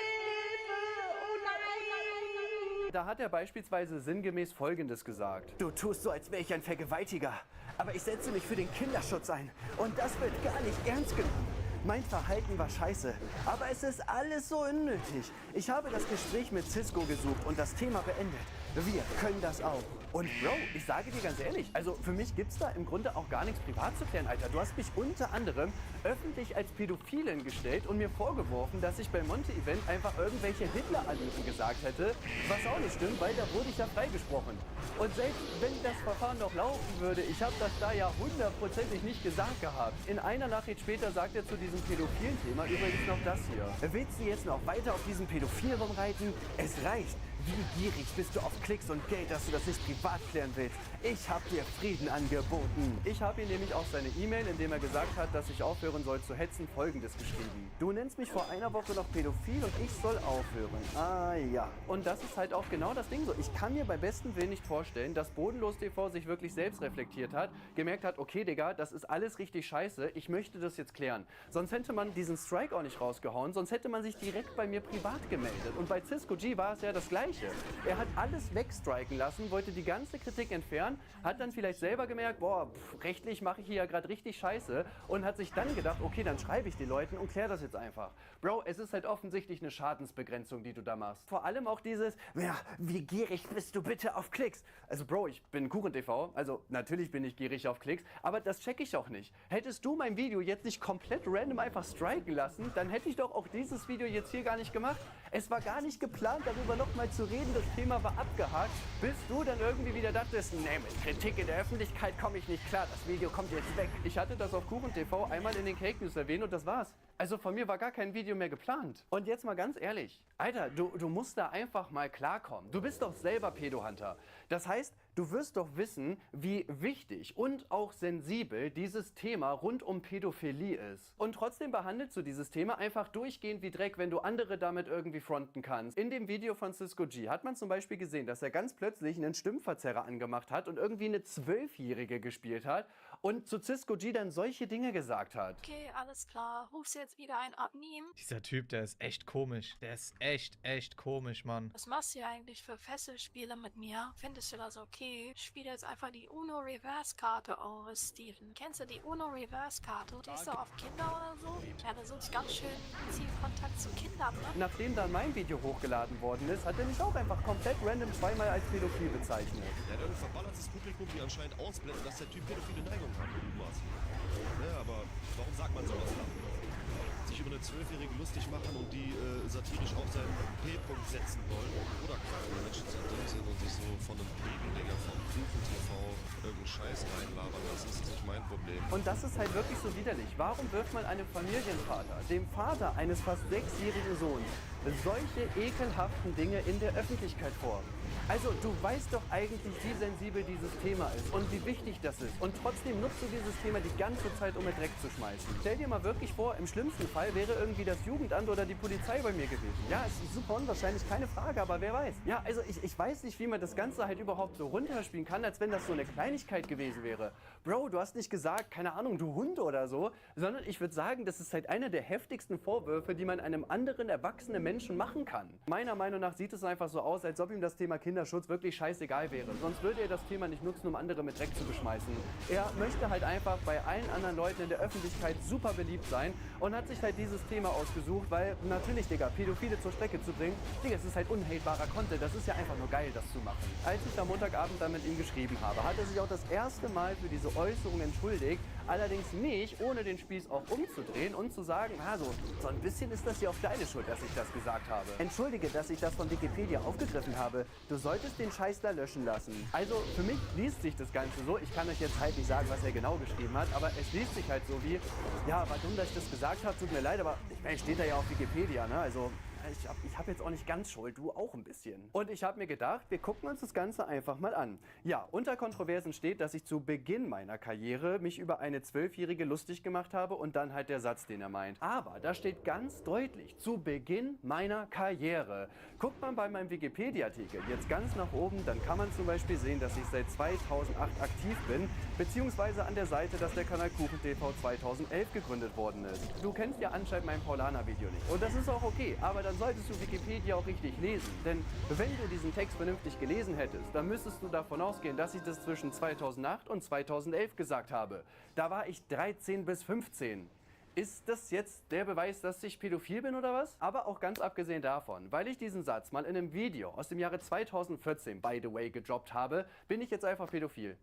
Speaker 17: Oh nein!
Speaker 18: Da hat er beispielsweise sinngemäß Folgendes gesagt.
Speaker 12: Du tust so, als wäre ich ein Vergewaltiger. Aber ich setze mich für den Kinderschutz ein. Und das wird gar nicht ernst genommen. Mein Verhalten war scheiße, aber es ist alles so unnötig. Ich habe das Gespräch mit Cisco gesucht und das Thema beendet.
Speaker 18: Wir können das auch. Und Bro, ich sage dir ganz ehrlich, also für mich gibt's da im Grunde auch gar nichts privat zu klären, Alter. Du hast mich unter anderem öffentlich als Pädophilin gestellt und mir vorgeworfen, dass ich beim Monte-Event einfach irgendwelche Hitler-Anrufe gesagt hätte, was auch nicht stimmt, weil da wurde ich ja freigesprochen. Und selbst wenn das Verfahren noch laufen würde, ich habe das da ja hundertprozentig nicht gesagt gehabt. In einer Nachricht später sagt er zu diesem pädophilen Thema übrigens noch das hier. Willst du jetzt noch weiter auf diesen Pädophil rumreiten? Es reicht. Wie gierig bist du auf Klicks und Geld, dass du das nicht privat klären willst? Ich habe dir Frieden angeboten. Ich habe ihm nämlich auch seine E-Mail, in dem er gesagt hat, dass ich aufhören soll zu hetzen, Folgendes geschrieben. Du nennst mich vor einer Woche noch pädophil und ich soll aufhören. Ah ja. Und das ist halt auch genau das Ding so. Ich kann mir bei bestem Willen nicht vorstellen, dass Bodenlos TV sich wirklich selbst reflektiert hat, gemerkt hat, okay Digga, das ist alles richtig scheiße, ich möchte das jetzt klären. Sonst hätte man diesen Strike auch nicht rausgehauen, sonst hätte man sich direkt bei mir privat gemeldet. Und bei Cisco G war es ja das Gleiche. Er hat alles wegstriken lassen, wollte die ganze Kritik entfernen, hat dann vielleicht selber gemerkt, boah, rechtlich mache ich hier ja gerade richtig scheiße und hat sich dann gedacht, okay, dann schreibe ich die Leuten und kläre das jetzt einfach. Bro, es ist halt offensichtlich eine Schadensbegrenzung, die du da machst. Vor allem auch dieses, ja, wie gierig bist du bitte auf Klicks? Also Bro, ich bin KuchenTV, also natürlich bin ich gierig auf Klicks, aber das check ich auch nicht. Hättest du mein Video jetzt nicht komplett random einfach striken lassen, dann hätte ich doch auch dieses Video jetzt hier gar nicht gemacht. Es war gar nicht geplant, darüber nochmal zu reden, das Thema war abgehakt, bis du dann irgendwie wieder dachtest, nee, mit Kritik in der Öffentlichkeit komme ich nicht klar, das Video kommt jetzt weg. Ich hatte das auf KuchenTV einmal in den Cake News erwähnt und das war's. Also von mir war gar kein Video mehr geplant. Und jetzt mal ganz ehrlich, Alter, du musst da einfach mal klarkommen. Du bist doch selber Pedo-Hunter. Das heißt, du wirst doch wissen, wie wichtig und auch sensibel dieses Thema rund um Pädophilie ist. Und trotzdem behandelst du dieses Thema einfach durchgehend wie Dreck, wenn du andere damit irgendwie fronten kannst. In dem Video von Cisco G hat man zum Beispiel gesehen, dass er ganz plötzlich einen Stimmverzerrer angemacht hat und irgendwie eine 12-Jährige gespielt hat und zu Cisco G dann solche Dinge gesagt hat.
Speaker 1: Okay, alles klar. Rufst jetzt wieder einen abnehmen?
Speaker 10: Dieser Typ, der ist echt komisch. Der ist echt komisch, Mann.
Speaker 1: Was machst du hier eigentlich für Fesselspiele mit mir? Findest du das okay? Spiel jetzt einfach die Uno Reverse Karte aus, Steven. Kennst du die Uno Reverse Karte? Stehst du auf Kinder oder so? Ja, da suchst ganz schön viel Kontakt zu Kindern, ne?
Speaker 18: Nachdem dann mein Video hochgeladen worden ist, hat er mich auch einfach komplett random zweimal als pädophil bezeichnet.
Speaker 24: Ja, der verballertes Publikum, die anscheinend ausblenden, dass der Typ pädophile Neigung hat. Was? Ja, aber warum sagt man sowas dann? Sich über eine 12-Jährige lustig machen und die satirisch auf seinen P-Punkt setzen wollen. Oder kranke Menschen so drin sind und sich so von einem Pegeldinger vom KuchenTV irgendeinen Scheiß reinlabern. Das ist nicht mein Problem.
Speaker 18: Und das ist halt wirklich so widerlich. Warum wirft man einem Familienvater, dem Vater eines fast 6-jährigen Sohns, solche ekelhaften Dinge in der Öffentlichkeit vor? Also, du weißt doch eigentlich, wie sensibel dieses Thema ist und wie wichtig das ist. Und trotzdem nutzt du dieses Thema die ganze Zeit, um mit Dreck zu schmeißen. Stell dir mal wirklich vor, im schlimmsten Fall wäre irgendwie das Jugendamt oder die Polizei bei mir gewesen. Ja, es ist super unwahrscheinlich, keine Frage, aber wer weiß. Ja, also ich weiß nicht, wie man das Ganze halt überhaupt so runterspielen kann, als wenn das so eine Kleinigkeit gewesen wäre. Bro, du hast nicht gesagt, keine Ahnung, du Hund oder so, sondern ich würde sagen, das ist halt einer der heftigsten Vorwürfe, die man einem anderen erwachsenen Menschen machen kann. Meiner Meinung nach sieht es einfach so aus, als ob ihm das Thema Kinderschutz wirklich scheißegal wäre. Sonst würde er das Thema nicht nutzen, um andere mit Dreck zu beschmeißen. Er möchte halt einfach bei allen anderen Leuten in der Öffentlichkeit super beliebt sein und hat sich halt dieses Thema ausgesucht, weil natürlich, Digga, Pädophile zur Strecke zu bringen, Digga, es ist halt unhatebarer Content. Das ist ja einfach nur geil, das zu machen. Als ich am Montagabend dann mit ihm geschrieben habe, hat er sich auch das erste Mal für diese Äußerung entschuldigt, allerdings nicht, ohne den Spieß auch umzudrehen und zu sagen, so ein bisschen ist das hier auf deine Schuld, dass ich das gesagt habe. Entschuldige, dass ich das von Wikipedia aufgegriffen habe. Du solltest den Scheiß da löschen lassen. Also für mich liest sich das Ganze so, ich kann euch jetzt halt nicht sagen, was er genau geschrieben hat, aber es liest sich halt so wie, ja, war dumm, dass ich das gesagt habe, tut mir leid, aber ich meine, steht da ja auf Wikipedia, ne, also ich hab jetzt auch nicht ganz Schuld, du auch ein bisschen. Und ich habe mir gedacht, wir gucken uns das Ganze einfach mal an. Ja, unter Kontroversen steht, dass ich zu Beginn meiner Karriere mich über eine 12-Jährige lustig gemacht habe und dann halt der Satz, den er meint. Aber da steht ganz deutlich, zu Beginn meiner Karriere. Guckt man bei meinem Wikipedia-Artikel jetzt ganz nach oben, dann kann man zum Beispiel sehen, dass ich seit 2008 aktiv bin, beziehungsweise an der Seite, dass der Kanal KuchenTV 2011 gegründet worden ist. Du kennst ja anscheinend mein Paulaner-Video nicht. Und das ist auch okay, aber dann solltest du Wikipedia auch richtig lesen. Denn wenn du diesen Text vernünftig gelesen hättest, dann müsstest du davon ausgehen, dass ich das zwischen 2008 und 2011 gesagt habe. Da war ich 13 bis 15. Ist das jetzt der Beweis, dass ich pädophil bin oder was? Aber auch ganz abgesehen davon, weil ich diesen Satz mal in einem Video aus dem Jahre 2014, by the way, gedroppt habe, bin ich jetzt einfach pädophil.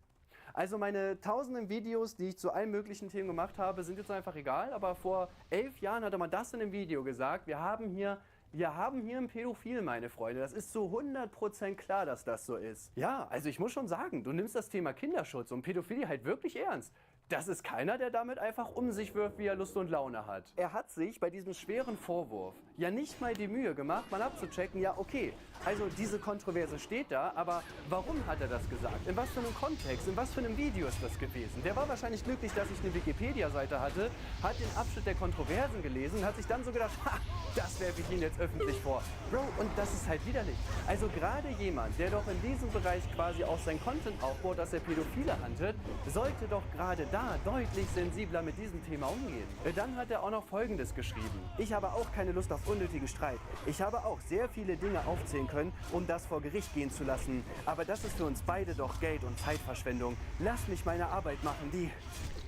Speaker 18: Also meine tausenden Videos, die ich zu allen möglichen Themen gemacht habe, sind jetzt einfach egal. Aber vor 11 Jahren hatte man das in einem Video gesagt. Wir haben hier einen Pädophil, meine Freunde. Das ist so 100% klar, dass das so ist. Ja, also ich muss schon sagen, du nimmst das Thema Kinderschutz und Pädophilie halt wirklich ernst. Das ist keiner, der damit einfach um sich wirft, wie er Lust und Laune hat. Er hat sich bei diesem schweren Vorwurf ja nicht mal die Mühe gemacht, mal abzuchecken, ja okay, also diese Kontroverse steht da, aber warum hat er das gesagt? In was für einem Kontext, in was für einem Video ist das gewesen? Der war wahrscheinlich glücklich, dass ich eine Wikipedia-Seite hatte, hat den Abschnitt der Kontroversen gelesen und hat sich dann so gedacht, ha, das werfe ich Ihnen jetzt öffentlich vor. Bro, und das ist halt widerlich. Also gerade jemand, der doch in diesem Bereich quasi auch sein Content aufbaut, dass er Pädophile handelt, sollte doch gerade da deutlich sensibler mit diesem Thema umgehen. Dann hat er auch noch Folgendes geschrieben. Ich habe auch keine Lust auf unnötigen Streit. Ich habe auch sehr viele Dinge aufzählen können, um das vor Gericht gehen zu lassen. Aber das ist für uns beide doch Geld- und Zeitverschwendung. Lass mich meine Arbeit machen, die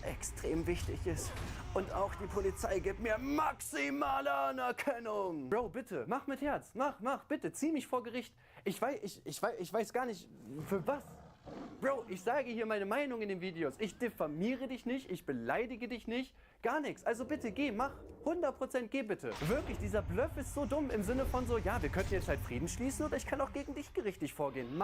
Speaker 18: extrem wichtig ist. Und auch die Polizei gibt mir maximale Anerkennung. Bro, bitte, mach mit Herz. Mach, bitte, zieh mich vor Gericht. Ich weiß gar nicht, für was. Bro, ich sage hier meine Meinung in den Videos. Ich diffamiere dich nicht, ich beleidige dich nicht, gar nichts. Also bitte, geh, mach. 100% geh bitte. Wirklich, dieser Bluff ist so dumm im Sinne von so, ja, wir könnten jetzt halt Frieden schließen oder ich kann auch gegen dich gerichtlich vorgehen.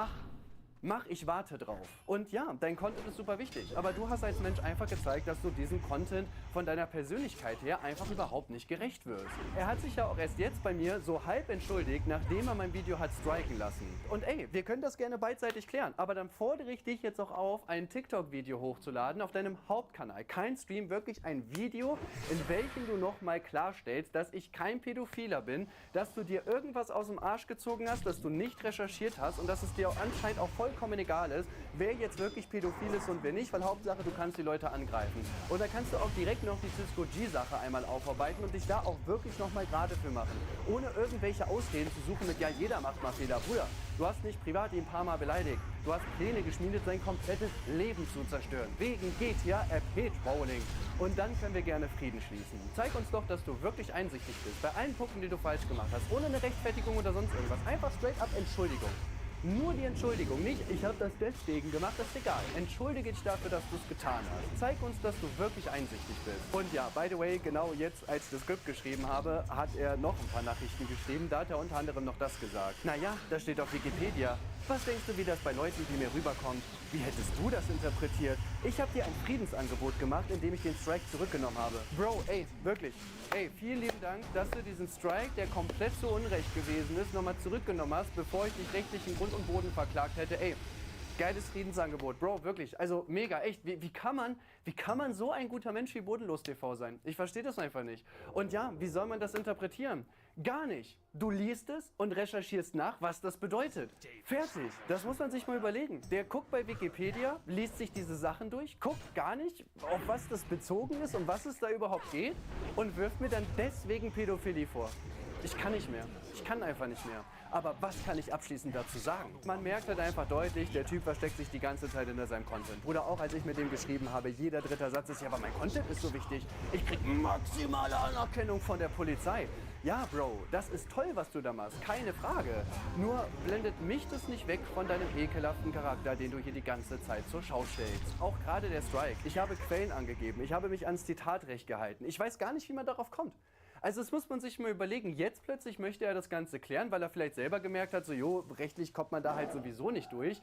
Speaker 18: Mach, ich warte drauf. Und ja, dein Content ist super wichtig, aber du hast als Mensch einfach gezeigt, dass du diesem Content von deiner Persönlichkeit her einfach überhaupt nicht gerecht wirst. Er hat sich ja auch erst jetzt bei mir so halb entschuldigt, nachdem er mein Video hat striken lassen. Und ey, wir können das gerne beidseitig klären, aber dann fordere ich dich jetzt auch auf, ein TikTok-Video hochzuladen auf deinem Hauptkanal. Kein Stream, wirklich ein Video, in welchem du nochmal klarstellst, dass ich kein Pädophiler bin, dass du dir irgendwas aus dem Arsch gezogen hast, dass du nicht recherchiert hast und dass es dir auch anscheinend auch vollkommen egal ist, wer jetzt wirklich pädophil ist und wer nicht, weil Hauptsache, du kannst die Leute angreifen. Und da kannst du auch direkt noch die Cisco G-Sache einmal aufarbeiten und dich da auch wirklich nochmal gerade für machen. Ohne irgendwelche Ausreden zu suchen mit, ja, jeder macht mal Fehler. Bruder, du hast nicht privat ihn ein paar Mal beleidigt. Du hast Pläne geschmiedet, sein komplettes Leben zu zerstören. Wegen GTA RP-Trolling. Und dann können wir gerne Frieden schließen. Zeig uns doch, dass du wirklich einsichtig bist. Bei allen Punkten, die du falsch gemacht hast. Ohne eine Rechtfertigung oder sonst irgendwas. Einfach straight up Entschuldigung. Nur die Entschuldigung, nicht ich habe das deswegen gemacht, das ist egal. Entschuldige dich dafür, dass du es getan hast. Zeig uns, dass du wirklich einsichtig bist. Und ja, by the way, genau jetzt, als ich das Skript geschrieben habe, hat er noch ein paar Nachrichten geschrieben. Da hat er unter anderem noch das gesagt. Naja, das steht auf Wikipedia. Was denkst du, wie das bei Leuten wie mir rüberkommt? Wie hättest du das interpretiert? Ich habe dir ein Friedensangebot gemacht, indem ich den Strike zurückgenommen habe. Bro, ey, wirklich. Ey, vielen lieben Dank, dass du diesen Strike, der komplett zu Unrecht gewesen ist, nochmal zurückgenommen hast, bevor ich dich rechtlich in Grund und Boden verklagt hätte. Ey, geiles Friedensangebot. Bro, wirklich. Also mega, echt. Wie kann man so ein guter Mensch wie Bodenlos TV sein? Ich verstehe das einfach nicht. Und ja, wie soll man das interpretieren? Gar nicht. Du liest es und recherchierst nach, was das bedeutet. Fertig. Das muss man sich mal überlegen. Der guckt bei Wikipedia, liest sich diese Sachen durch, guckt gar nicht, auf was das bezogen ist und was es da überhaupt geht und wirft mir dann deswegen Pädophilie vor. Ich kann nicht mehr. Ich kann einfach nicht mehr. Aber was kann ich abschließend dazu sagen? Man merkt halt einfach deutlich, der Typ versteckt sich die ganze Zeit hinter seinem Content. Oder auch als ich mit dem geschrieben habe, jeder dritte Satz ist, ja, aber mein Content ist so wichtig. Ich krieg maximale Anerkennung von der Polizei. Ja, Bro, das ist toll, was du da machst, keine Frage. Nur blendet mich das nicht weg von deinem ekelhaften Charakter, den du hier die ganze Zeit zur Schau stellst. Auch gerade der Strike. Ich habe Quellen angegeben, ich habe mich ans Zitatrecht gehalten. Ich weiß gar nicht, wie man darauf kommt. Also das muss man sich mal überlegen. Jetzt plötzlich möchte er das Ganze klären, weil er vielleicht selber gemerkt hat, so, jo, rechtlich kommt man da halt sowieso nicht durch.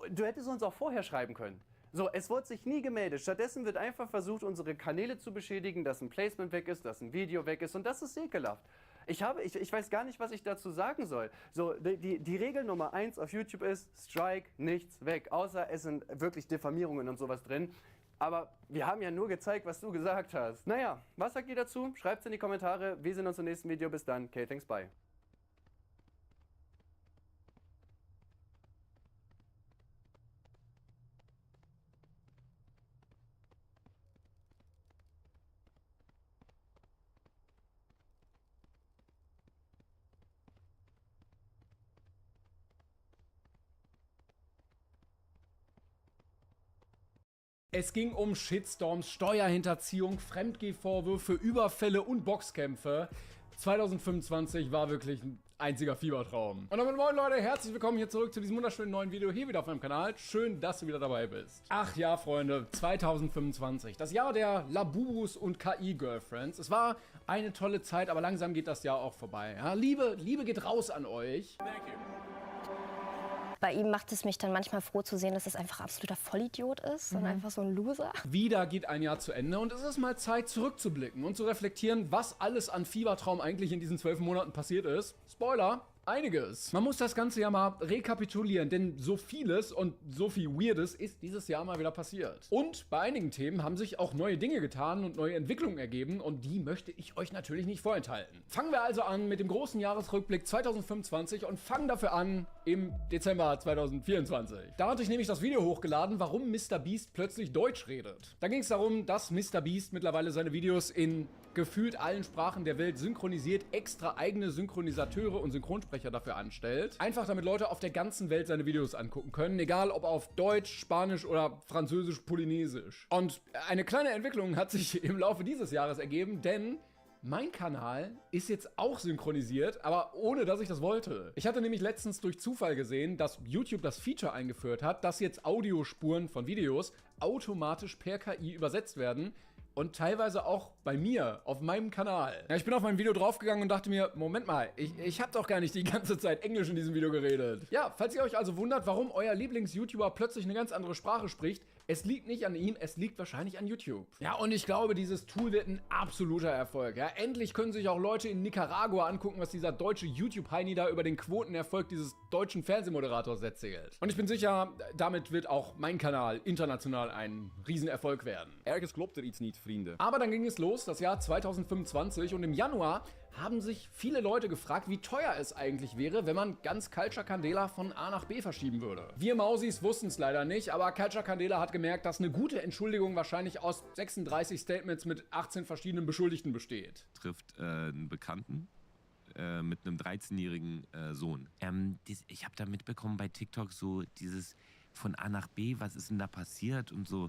Speaker 18: Du hättest uns auch vorher schreiben können. So, es wurde sich nie gemeldet. Stattdessen wird einfach versucht, unsere Kanäle zu beschädigen, dass ein Placement weg ist, dass ein Video weg ist und das ist ekelhaft. Ich weiß gar nicht, was ich dazu sagen soll. So, die Regel Nummer 1 auf YouTube ist, Strike, nichts weg. Außer es sind wirklich Diffamierungen und sowas drin. Aber wir haben ja nur gezeigt, was du gesagt hast. Naja, was sagt ihr dazu? Schreibt's in die Kommentare. Wir sehen uns im nächsten Video. Bis dann. Okay, thanks, bye.
Speaker 5: Es ging um Shitstorms, Steuerhinterziehung, Fremdgehvorwürfe, Überfälle und Boxkämpfe. 2025 war wirklich ein einziger Fiebertraum. Und damit moin Leute, herzlich willkommen hier zurück zu diesem wunderschönen neuen Video hier wieder auf meinem Kanal. Schön, dass du wieder dabei bist. Ach ja, Freunde, 2025. Das Jahr der Labubus und KI-Girlfriends. Es war eine tolle Zeit, aber langsam geht das Jahr auch vorbei. Ja, Liebe geht raus an euch.
Speaker 8: Bei ihm macht es mich dann manchmal froh zu sehen, dass es einfach absoluter Vollidiot ist und einfach so ein Loser.
Speaker 5: Wieder geht ein Jahr zu Ende und es ist mal Zeit zurückzublicken und zu reflektieren, was alles an Fiebertraum eigentlich in diesen 12 Monaten passiert ist. Spoiler! Einiges. Man muss das Ganze ja mal rekapitulieren, denn so vieles und so viel Weirdes ist dieses Jahr mal wieder passiert. Und bei einigen Themen haben sich auch neue Dinge getan und neue Entwicklungen ergeben und die möchte ich euch natürlich nicht vorenthalten. Fangen wir also an mit dem großen Jahresrückblick 2025 und fangen dafür an im Dezember 2024. Da hatte ich nämlich das Video hochgeladen, warum MrBeast plötzlich Deutsch redet. Da ging es darum, dass MrBeast mittlerweile seine Videos in gefühlt allen Sprachen der Welt synchronisiert, extra eigene Synchronisateure und Synchronsprecher dafür anstellt. Einfach damit Leute auf der ganzen Welt seine Videos angucken können, egal ob auf Deutsch, Spanisch oder Französisch, Polynesisch. Und eine kleine Entwicklung hat sich im Laufe dieses Jahres ergeben, denn mein Kanal ist jetzt auch synchronisiert, aber ohne dass ich das wollte. Ich hatte nämlich letztens durch Zufall gesehen, dass YouTube das Feature eingeführt hat, dass jetzt Audiospuren von Videos automatisch per KI übersetzt werden. Und teilweise auch bei mir, auf meinem Kanal. Ja, ich bin auf mein Video draufgegangen und dachte mir, Moment mal, ich habe doch gar nicht die ganze Zeit Englisch in diesem Video geredet. Ja, falls ihr euch also wundert, warum euer Lieblings-YouTuber plötzlich eine ganz andere Sprache spricht, es liegt nicht an ihm, es liegt wahrscheinlich an YouTube. Ja, und ich glaube, dieses Tool wird ein absoluter Erfolg. Ja, endlich können sich auch Leute in Nicaragua angucken, was dieser deutsche YouTube-Heini da über den Quotenerfolg dieses deutschen Fernsehmoderators erzählt. Und ich bin sicher, damit wird auch mein Kanal international ein Riesenerfolg werden.
Speaker 9: Ergens klopt iets niet, vrienden.
Speaker 5: Aber dann ging es los, das Jahr 2025, und im Januar haben sich viele Leute gefragt, wie teuer es eigentlich wäre, wenn man ganz Culture Candela von A nach B verschieben würde. Wir Mausis wussten es leider nicht, aber Culture Candela hat gemerkt, dass eine gute Entschuldigung wahrscheinlich aus 36 Statements mit 18 verschiedenen Beschuldigten besteht.
Speaker 15: Trifft einen Bekannten mit einem 13-jährigen Sohn. Ich habe da mitbekommen bei TikTok so dieses von A nach B, was ist denn da passiert und so.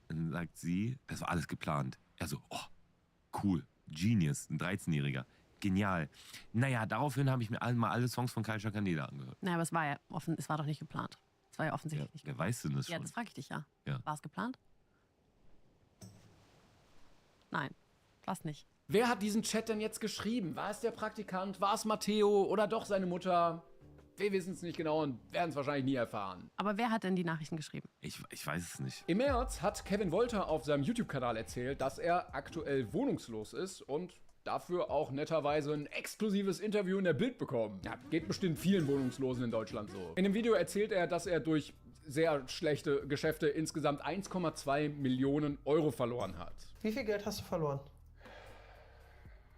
Speaker 15: Dann sagt sie, das war alles geplant. Er so, oh, cool. Genius, ein 13-Jähriger. Genial. Naja, daraufhin habe ich mir mal alle Songs von Culture Candela angehört.
Speaker 19: Naja, aber es war ja offen, es war doch nicht geplant. Es war ja offensichtlich nicht
Speaker 15: geplant. Wer weiß denn das schon?
Speaker 19: Ja, das frage ich dich ja.
Speaker 15: Ja.
Speaker 19: War es geplant? Nein, war es nicht.
Speaker 5: Wer hat diesen Chat denn jetzt geschrieben? War es der Praktikant? War es Matteo oder doch seine Mutter? Wir wissen es nicht genau und werden es wahrscheinlich nie erfahren.
Speaker 19: Aber wer hat denn die Nachrichten geschrieben?
Speaker 15: Ich weiß es nicht.
Speaker 5: Im März hat Kevin Wolter auf seinem YouTube-Kanal erzählt, dass er aktuell wohnungslos ist und dafür auch netterweise ein exklusives Interview in der Bild bekommen. Ja, geht bestimmt vielen Wohnungslosen in Deutschland so. In dem Video erzählt er, dass er durch sehr schlechte Geschäfte insgesamt 1,2 Millionen Euro verloren hat.
Speaker 20: Wie viel Geld hast du verloren?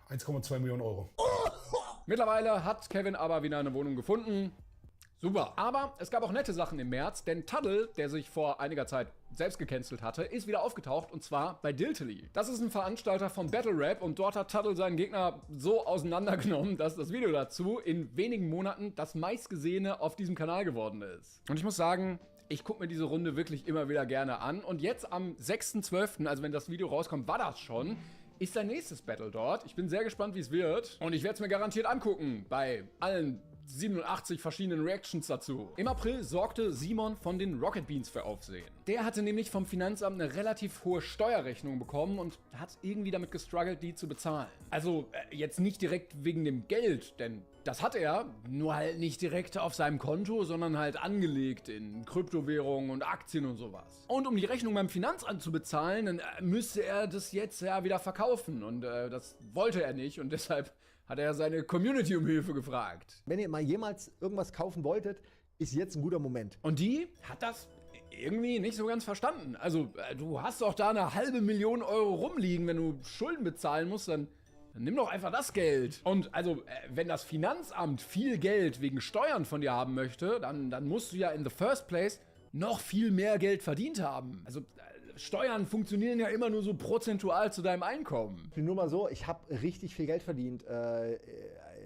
Speaker 26: 1,2 Millionen Euro.
Speaker 5: Mittlerweile hat Kevin aber wieder eine Wohnung gefunden. Super. Aber es gab auch nette Sachen im März, denn Tuddle, der sich vor einiger Zeit selbst gecancelt hatte, ist wieder aufgetaucht, und zwar bei Diltily. Das ist ein Veranstalter von Battle Rap und dort hat Tuddle seinen Gegner so auseinandergenommen, dass das Video dazu in wenigen Monaten das meistgesehene auf diesem Kanal geworden ist. Und ich muss sagen, ich gucke mir diese Runde wirklich immer wieder gerne an. Und jetzt am 6.12., also wenn das Video rauskommt, war das schon, ist sein nächstes Battle dort. Ich bin sehr gespannt, wie es wird. Und ich werde es mir garantiert angucken bei allen 87 verschiedenen Reactions dazu. Im April sorgte Simon von den Rocket Beans für Aufsehen. Der hatte nämlich vom Finanzamt eine relativ hohe Steuerrechnung bekommen und hat irgendwie damit gestruggelt, die zu bezahlen. Also jetzt nicht direkt wegen dem Geld, denn das hat er, nur halt nicht direkt auf seinem Konto, sondern halt angelegt in Kryptowährungen und Aktien und sowas. Und um die Rechnung beim Finanzamt zu bezahlen, dann müsste er das jetzt ja wieder verkaufen. Und das wollte er nicht und deshalb hat er seine Community um Hilfe gefragt.
Speaker 27: Wenn ihr mal jemals irgendwas kaufen wolltet, ist jetzt ein guter Moment.
Speaker 5: Und die hat das irgendwie nicht so ganz verstanden. Also du hast doch da 500.000 Euro rumliegen, wenn du Schulden bezahlen musst, dann nimm doch einfach das Geld. Und also, wenn das Finanzamt viel Geld wegen Steuern von dir haben möchte, dann musst du ja in the first place noch viel mehr Geld verdient haben. Also, Steuern funktionieren ja immer nur so prozentual zu deinem Einkommen.
Speaker 27: Nur mal so, ich habe richtig viel Geld verdient,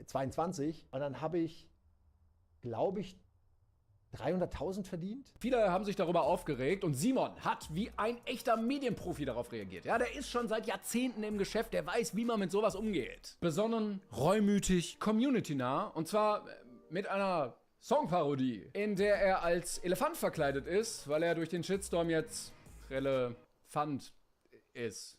Speaker 27: 22. Und dann habe ich, glaube ich, 300.000 verdient?
Speaker 5: Viele haben sich darüber aufgeregt und Simon hat wie ein echter Medienprofi darauf reagiert. Ja, der ist schon seit Jahrzehnten im Geschäft, der weiß, wie man mit sowas umgeht. Besonnen, reumütig, community-nah und zwar mit einer Songparodie, in der er als Elefant verkleidet ist, weil er durch den Shitstorm jetzt relevant ist.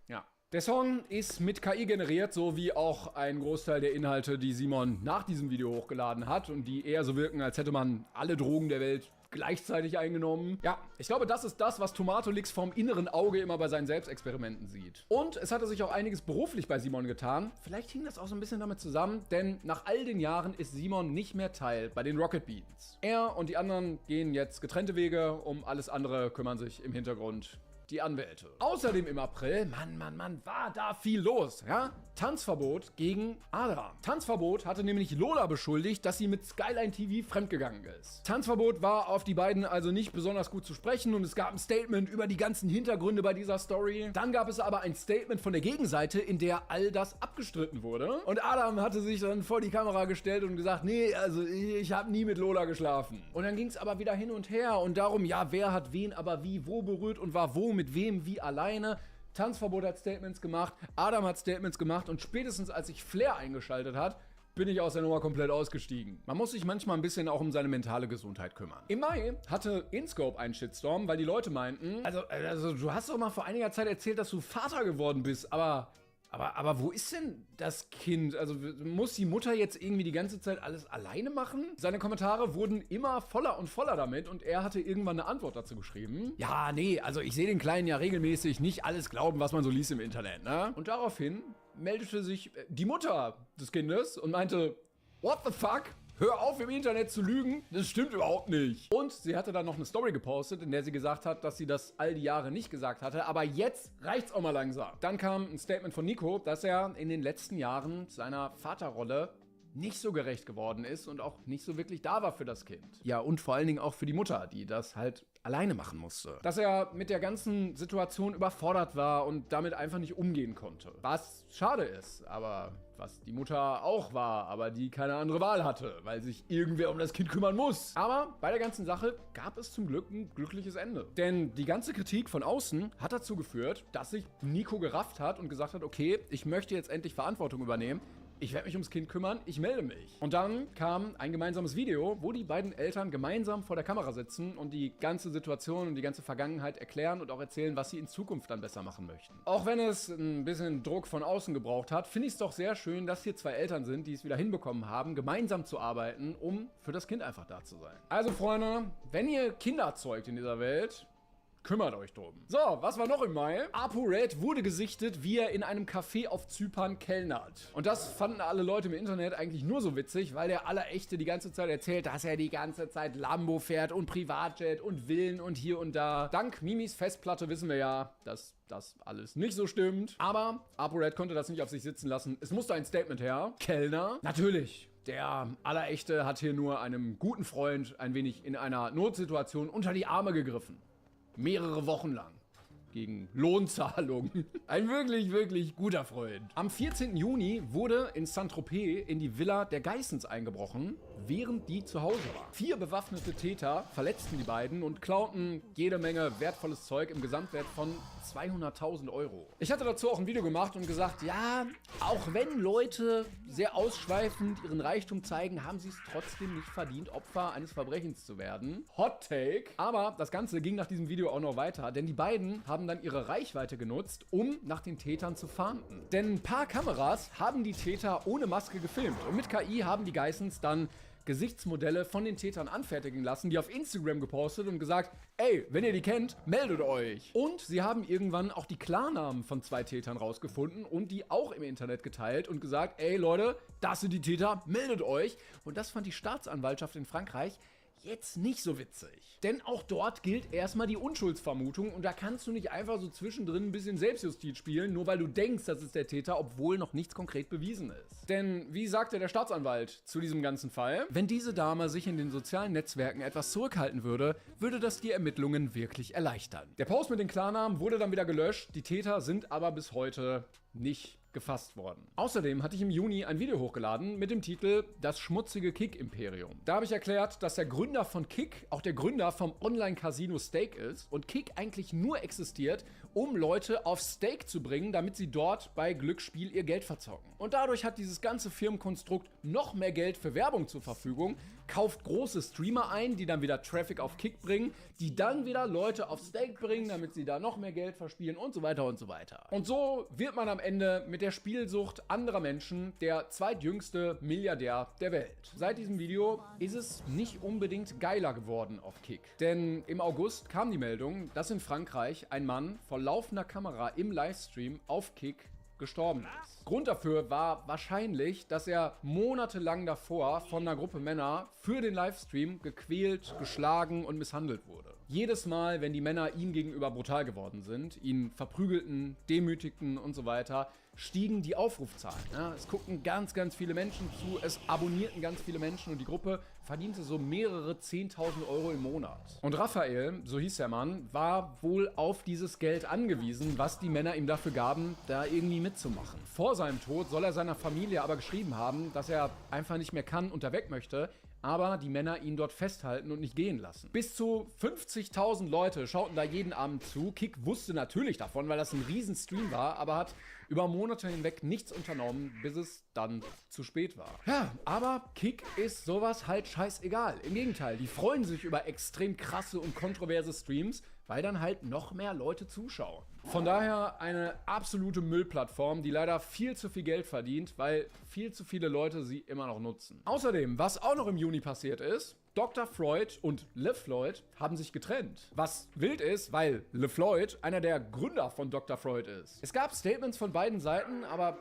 Speaker 5: Ja. Der Song ist mit KI generiert, so wie auch ein Großteil der Inhalte, die Simon nach diesem Video hochgeladen hat und die eher so wirken, als hätte man alle Drogen der Welt gleichzeitig eingenommen. Ja, ich glaube, das ist das, was Tomatolix vom inneren Auge immer bei seinen Selbstexperimenten sieht. Und es hatte sich auch einiges beruflich bei Simon getan. Vielleicht hing das auch so ein bisschen damit zusammen, denn nach all den Jahren ist Simon nicht mehr Teil bei den Rocket Beans. Er und die anderen gehen jetzt getrennte Wege, um alles andere kümmern sich im Hintergrund die Anwälte. Außerdem im April, Mann, war da viel los, ja? Tanzverbot gegen Adam. Tanzverbot hatte nämlich Lola beschuldigt, dass sie mit Skyline TV fremdgegangen ist. Tanzverbot war auf die beiden also nicht besonders gut zu sprechen und es gab ein Statement über die ganzen Hintergründe bei dieser Story. Dann gab es aber ein Statement von der Gegenseite, in der all das abgestritten wurde. Und Adam hatte sich dann vor die Kamera gestellt und gesagt, nee, also ich habe nie mit Lola geschlafen. Und dann ging es aber wieder hin und her und darum, ja, wer hat wen aber wie, wo berührt und war wo, mit wem, wie alleine. Tanzverbot hat Statements gemacht, Adam hat Statements gemacht und spätestens als sich Flair eingeschaltet hat, bin ich aus der Nummer komplett ausgestiegen. Man muss sich manchmal ein bisschen auch um seine mentale Gesundheit kümmern. Im Mai hatte InScope einen Shitstorm, weil die Leute meinten, also du hast doch mal vor einiger Zeit erzählt, dass du Vater geworden bist, aber wo ist denn das Kind? Also muss die Mutter jetzt irgendwie die ganze Zeit alles alleine machen? Seine Kommentare wurden immer voller und voller damit und er hatte irgendwann eine Antwort dazu geschrieben. Ja, nee, also ich sehe den Kleinen ja regelmäßig, nicht alles glauben, was man so liest im Internet, ne? Und daraufhin meldete sich die Mutter des Kindes und meinte, what the fuck? Hör auf, im Internet zu lügen, das stimmt überhaupt nicht. Und sie hatte dann noch eine Story gepostet, in der sie gesagt hat, dass sie das all die Jahre nicht gesagt hatte, aber jetzt reicht's auch mal langsam. Dann kam ein Statement von Nico, dass er in den letzten Jahren seiner Vaterrolle nicht so gerecht geworden ist und auch nicht so wirklich da war für das Kind. Ja, und vor allen Dingen auch für die Mutter, die das halt alleine machen musste. Dass er mit der ganzen Situation überfordert war und damit einfach nicht umgehen konnte. Was schade ist, aber was die Mutter auch war, aber die keine andere Wahl hatte, weil sich irgendwer um das Kind kümmern muss. Aber bei der ganzen Sache gab es zum Glück ein glückliches Ende. Denn die ganze Kritik von außen hat dazu geführt, dass sich Nico gerafft hat und gesagt hat, okay, ich möchte jetzt endlich Verantwortung übernehmen. Ich werde mich ums Kind kümmern, ich melde mich. Und dann kam ein gemeinsames Video, wo die beiden Eltern gemeinsam vor der Kamera sitzen und die ganze Situation und die ganze Vergangenheit erklären und auch erzählen, was sie in Zukunft dann besser machen möchten. Auch wenn es ein bisschen Druck von außen gebraucht hat, finde ich es doch sehr schön, dass hier zwei Eltern sind, die es wieder hinbekommen haben, gemeinsam zu arbeiten, um für das Kind einfach da zu sein. Also Freunde, wenn ihr Kinder zeugt in dieser Welt, kümmert euch drum. So, was war noch im Mai? ApoRed wurde gesichtet, wie er in einem Café auf Zypern kellnert. Und das fanden alle Leute im Internet eigentlich nur so witzig, weil der Allerechte die ganze Zeit erzählt, dass er die ganze Zeit Lambo fährt und Privatjet und Villen und hier und da. Dank Mimis Festplatte wissen wir ja, dass das alles nicht so stimmt. Aber ApoRed konnte das nicht auf sich sitzen lassen. Es musste ein Statement her. Kellner? Natürlich. Der Allerechte hat hier nur einem guten Freund ein wenig in einer Notsituation unter die Arme gegriffen. Mehrere Wochen lang. Gegen Lohnzahlungen. Ein wirklich, wirklich guter Freund. Am 14. Juni wurde in Saint-Tropez in die Villa der Geissens eingebrochen, während die zu Hause war. 4 bewaffnete Täter verletzten die beiden und klauten jede Menge wertvolles Zeug im Gesamtwert von 200.000 Euro. Ich hatte dazu auch ein Video gemacht und gesagt, ja, auch wenn Leute sehr ausschweifend ihren Reichtum zeigen, haben sie es trotzdem nicht verdient, Opfer eines Verbrechens zu werden. Hot Take. Aber das Ganze ging nach diesem Video auch noch weiter, denn die beiden haben dann ihre Reichweite genutzt, um nach den Tätern zu fahnden. Denn ein paar Kameras haben die Täter ohne Maske gefilmt und mit KI haben die Geissens dann Gesichtsmodelle von den Tätern anfertigen lassen, die auf Instagram gepostet und gesagt, ey, wenn ihr die kennt, meldet euch. Und sie haben irgendwann auch die Klarnamen von 2 Tätern rausgefunden und die auch im Internet geteilt und gesagt, ey Leute, das sind die Täter, meldet euch. Und das fand die Staatsanwaltschaft in Frankreich jetzt nicht so witzig. Denn auch dort gilt erstmal die Unschuldsvermutung und da kannst du nicht einfach so zwischendrin ein bisschen Selbstjustiz spielen, nur weil du denkst, das ist der Täter, obwohl noch nichts konkret bewiesen ist. Denn wie sagte der Staatsanwalt zu diesem ganzen Fall, wenn diese Dame sich in den sozialen Netzwerken etwas zurückhalten würde, würde das die Ermittlungen wirklich erleichtern. Der Post mit den Klarnamen wurde dann wieder gelöscht, die Täter sind aber bis heute nicht gefasst worden. Außerdem hatte ich im Juni ein Video hochgeladen mit dem Titel Das schmutzige Kick-Imperium. Da habe ich erklärt, dass der Gründer von Kick auch der Gründer vom Online-Casino Stake ist und Kick eigentlich nur existiert, um Leute auf Stake zu bringen, damit sie dort bei Glücksspiel ihr Geld verzocken. Und dadurch hat dieses ganze Firmenkonstrukt noch mehr Geld für Werbung zur Verfügung, kauft große Streamer ein, die dann wieder Traffic auf Kick bringen, die dann wieder Leute auf Stake bringen, damit sie da noch mehr Geld verspielen und so weiter und so weiter. Und so wird man am Ende mit der Spielsucht anderer Menschen der zweitjüngste Milliardär der Welt. Seit diesem Video ist es nicht unbedingt geiler geworden auf Kick. Denn im August kam die Meldung, dass in Frankreich ein Mann vor laufender Kamera im Livestream auf Kick gestorben ist. Grund dafür war wahrscheinlich, dass er monatelang davor von einer Gruppe Männer für den Livestream gequält, geschlagen und misshandelt wurde. Jedes Mal, wenn die Männer ihm gegenüber brutal geworden sind, ihn verprügelten, demütigten und so weiter, stiegen die Aufrufzahlen. Ja, es guckten ganz, ganz viele Menschen zu, es abonnierten ganz viele Menschen und die Gruppe verdiente so mehrere 10.000 Euro im Monat. Und Raphael, so hieß der Mann, war wohl auf dieses Geld angewiesen, was die Männer ihm dafür gaben, da irgendwie mitzumachen. Vor seinem Tod soll er seiner Familie aber geschrieben haben, dass er einfach nicht mehr kann und da weg möchte, aber die Männer ihn dort festhalten und nicht gehen lassen. Bis zu 50.000 Leute schauten da jeden Abend zu. Kick wusste natürlich davon, weil das ein riesen Stream war, aber hat über Monate hinweg nichts unternommen, bis es dann zu spät war. Ja, aber Kick ist sowas halt scheißegal. Im Gegenteil, die freuen sich über extrem krasse und kontroverse Streams, weil dann halt noch mehr Leute zuschauen. Von daher eine absolute Müllplattform, die leider viel zu viel Geld verdient, weil viel zu viele Leute sie immer noch nutzen. Außerdem, was auch noch im Juni passiert ist, Dr. Freud und LeFloid haben sich getrennt. Was wild ist, weil LeFloid einer der Gründer von Dr. Freud ist. Es gab Statements von beiden Seiten, aber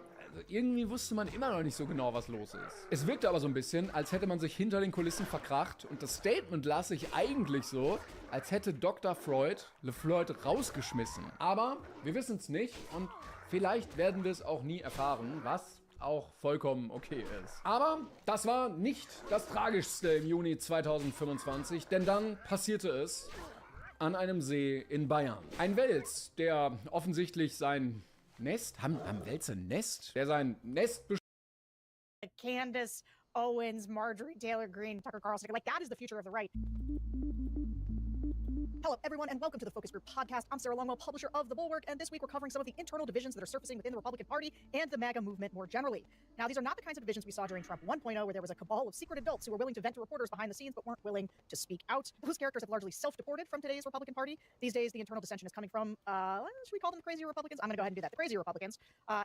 Speaker 5: irgendwie wusste man immer noch nicht so genau, was los ist. Es wirkte aber so ein bisschen, als hätte man sich hinter den Kulissen verkracht und das Statement las sich eigentlich so, als hätte Dr. Freud LeFloid rausgeschmissen. Aber wir wissen es nicht und vielleicht werden wir es auch nie erfahren, was auch vollkommen okay ist. Aber das war nicht das Tragischste im Juni 2025, denn dann passierte es an einem See in Bayern. Ein Wels, der offensichtlich sein Nest, haben Wälze ein Nest? Der sein Nest
Speaker 11: Candace Owens, Marjorie Taylor Greene, Tucker Carlson. Like, that is the future of the right. Hello, everyone, and welcome to the Focus Group podcast. I'm Sarah Longwell, publisher of The Bulwark, and this week we're covering some of the internal divisions that are surfacing within the Republican Party and the MAGA movement more generally. Now, these are not the kinds of divisions we saw during Trump 1.0, where there was a cabal of secret adults who were willing to vent to reporters behind the scenes but weren't willing to speak out. Those characters have largely self-deported from today's Republican Party. These days, the internal dissension is coming from, should we call them crazy Republicans? I'm going to go ahead and do that. The crazy Republicans,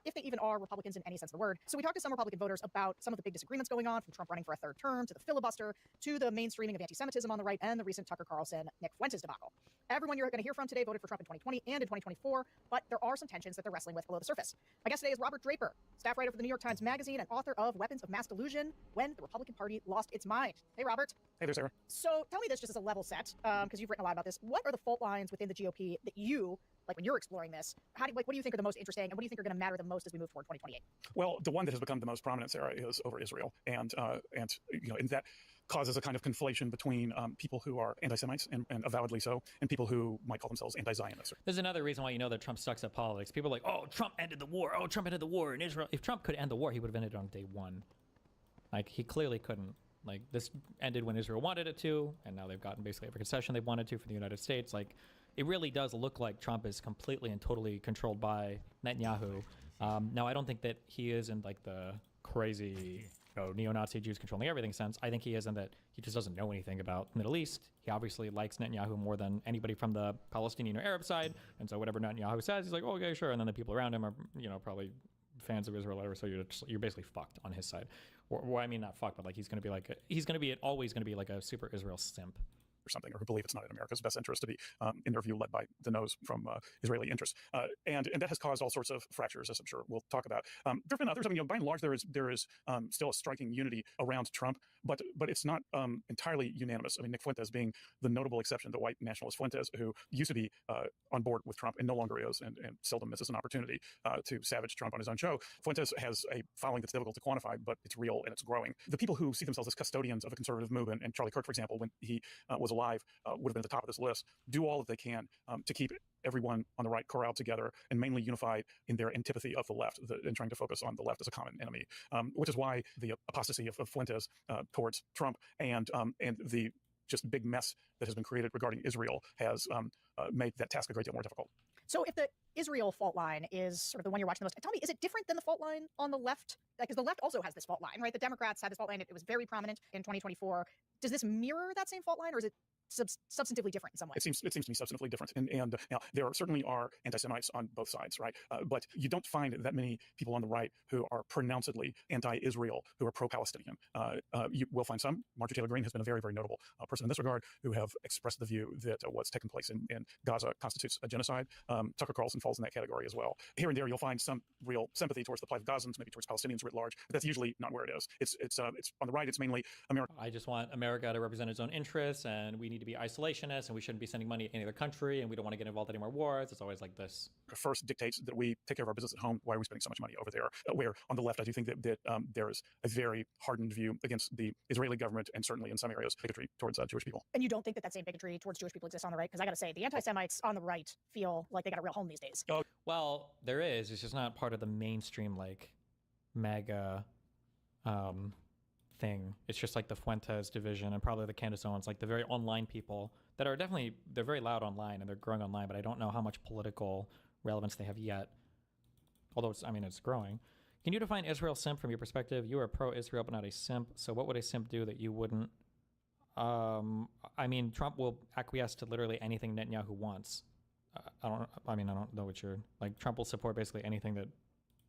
Speaker 11: if they even are Republicans in any sense of the word. So we talked to some Republican voters about some of the big disagreements going on, from Trump running for a third term, to the filibuster, to the mainstreaming of anti-Semitism on the right, and the recent Tucker Carlson, Nick Fuentes debacle. Everyone you're going to hear from today voted for Trump in 2020 and in 2024, but there are some tensions that they're wrestling with below the surface. My guest today is Robert Draper, staff writer for the New York Times Magazine and author of Weapons of Mass Delusion, When the Republican Party Lost Its Mind. Hey, Robert.
Speaker 6: Hey there, Sarah.
Speaker 11: So tell me this just as a level set, because you've written a lot about this. What are the fault lines within the GOP that you, like when you're exploring this, what do you think are the most interesting, and what do you think are going to matter the most as we move toward 2028?
Speaker 6: Well, the one that has become the most prominent, Sarah, is over Israel, and and that causes a kind of conflation between people who are anti-Semites and avowedly so, and people who might call themselves anti-Zionists.
Speaker 7: There's another reason why you know that Trump sucks at politics. People are like, oh, Trump ended the war. Oh, Trump ended the war in Israel. If Trump could end the war, he would have ended it on day one. Like, he clearly couldn't. Like, this ended when Israel wanted it to, and now they've gotten basically every concession they wanted to for the United States. Like, it really does look like Trump is completely and totally controlled by Netanyahu. Now, I don't think that he is in, like, the crazy, neo-Nazi Jews controlling everything sense. I think he is in that he just doesn't know anything about Middle East. He obviously likes Netanyahu more than anybody from the Palestinian or Arab side, and so whatever Netanyahu says, he's like, oh, okay, sure, and then the people around him are, probably fans of Israel or whatever, so you're basically fucked on his side. Or I mean, not fucked, but like he's always going to be like a super Israel simp.
Speaker 6: Or something, or who believe it's not in America's best interest to be, in their view, led by the nose from Israeli interests, and that has caused all sorts of fractures, as I'm sure we'll talk about. There have been others. I mean, by and large, there is still a striking unity around Trump, but it's not entirely unanimous. I mean, Nick Fuentes being the notable exception, the white nationalist Fuentes, who used to be on board with Trump and no longer is, and seldom misses an opportunity to savage Trump on his own show. Fuentes has a following that's difficult to quantify, but it's real and it's growing. The people who see themselves as custodians of a conservative movement, and Charlie Kirk, for example, when he was alive would have been at the top of this list, do all that they can to keep everyone on the right corralled together and mainly unified in their antipathy of the left and trying to focus on the left as a common enemy, which is why the apostasy of Fuentes towards Trump and the just big mess that has been created regarding Israel has made that task a great deal more difficult.
Speaker 11: So if the Israel fault line is sort of the one you're watching the most, tell me, is it different than the fault line on the left? Because the left also has this fault line, right? The Democrats had this fault line. It was very prominent in 2024. Does this mirror that same fault line, or is it substantively different in some way?
Speaker 6: It seems to me substantively different. And now there certainly are anti-Semites on both sides, right? But you don't find that many people on the right who are pronouncedly anti-Israel, who are pro-Palestinian. You will find some. Marjorie Taylor Greene has been a very, very notable person in this regard, who have expressed the view that what's taken place in Gaza constitutes a genocide. Tucker Carlson falls in that category as well. Here and there, you'll find some real sympathy towards the plight of Gazans, maybe towards Palestinians writ large, but that's usually not where it is. It's on the right. It's mainly America.
Speaker 7: I just want America to represent its own interests, and we need to be isolationist, and we shouldn't be sending money to any other country, and we don't want to get involved in any more wars. It's always like this.
Speaker 6: First dictates that we take care of our business at home. Why are we spending so much money over there? Where on the left, I do think that there is a very hardened view against the Israeli government, and certainly in some areas, bigotry towards Jewish people.
Speaker 11: And you don't think that same bigotry towards Jewish people exists on the right? Because I got to say, the anti-Semites on the right feel like they got a real home these days.
Speaker 6: Oh.
Speaker 7: Well, there is. It's just not part of the mainstream, like, MAGA thing. It's just like the Fuentes division and probably the Candace Owens, like the very online people that are definitely, they're very loud online and they're growing online, but I don't know how much political relevance they have yet. Although it's growing. Can you define Israel simp from your perspective? You are pro-Israel, but not a simp. So what would a simp do that you wouldn't? Trump will acquiesce to literally anything Netanyahu wants. I don't know what you're like. Trump will support basically anything that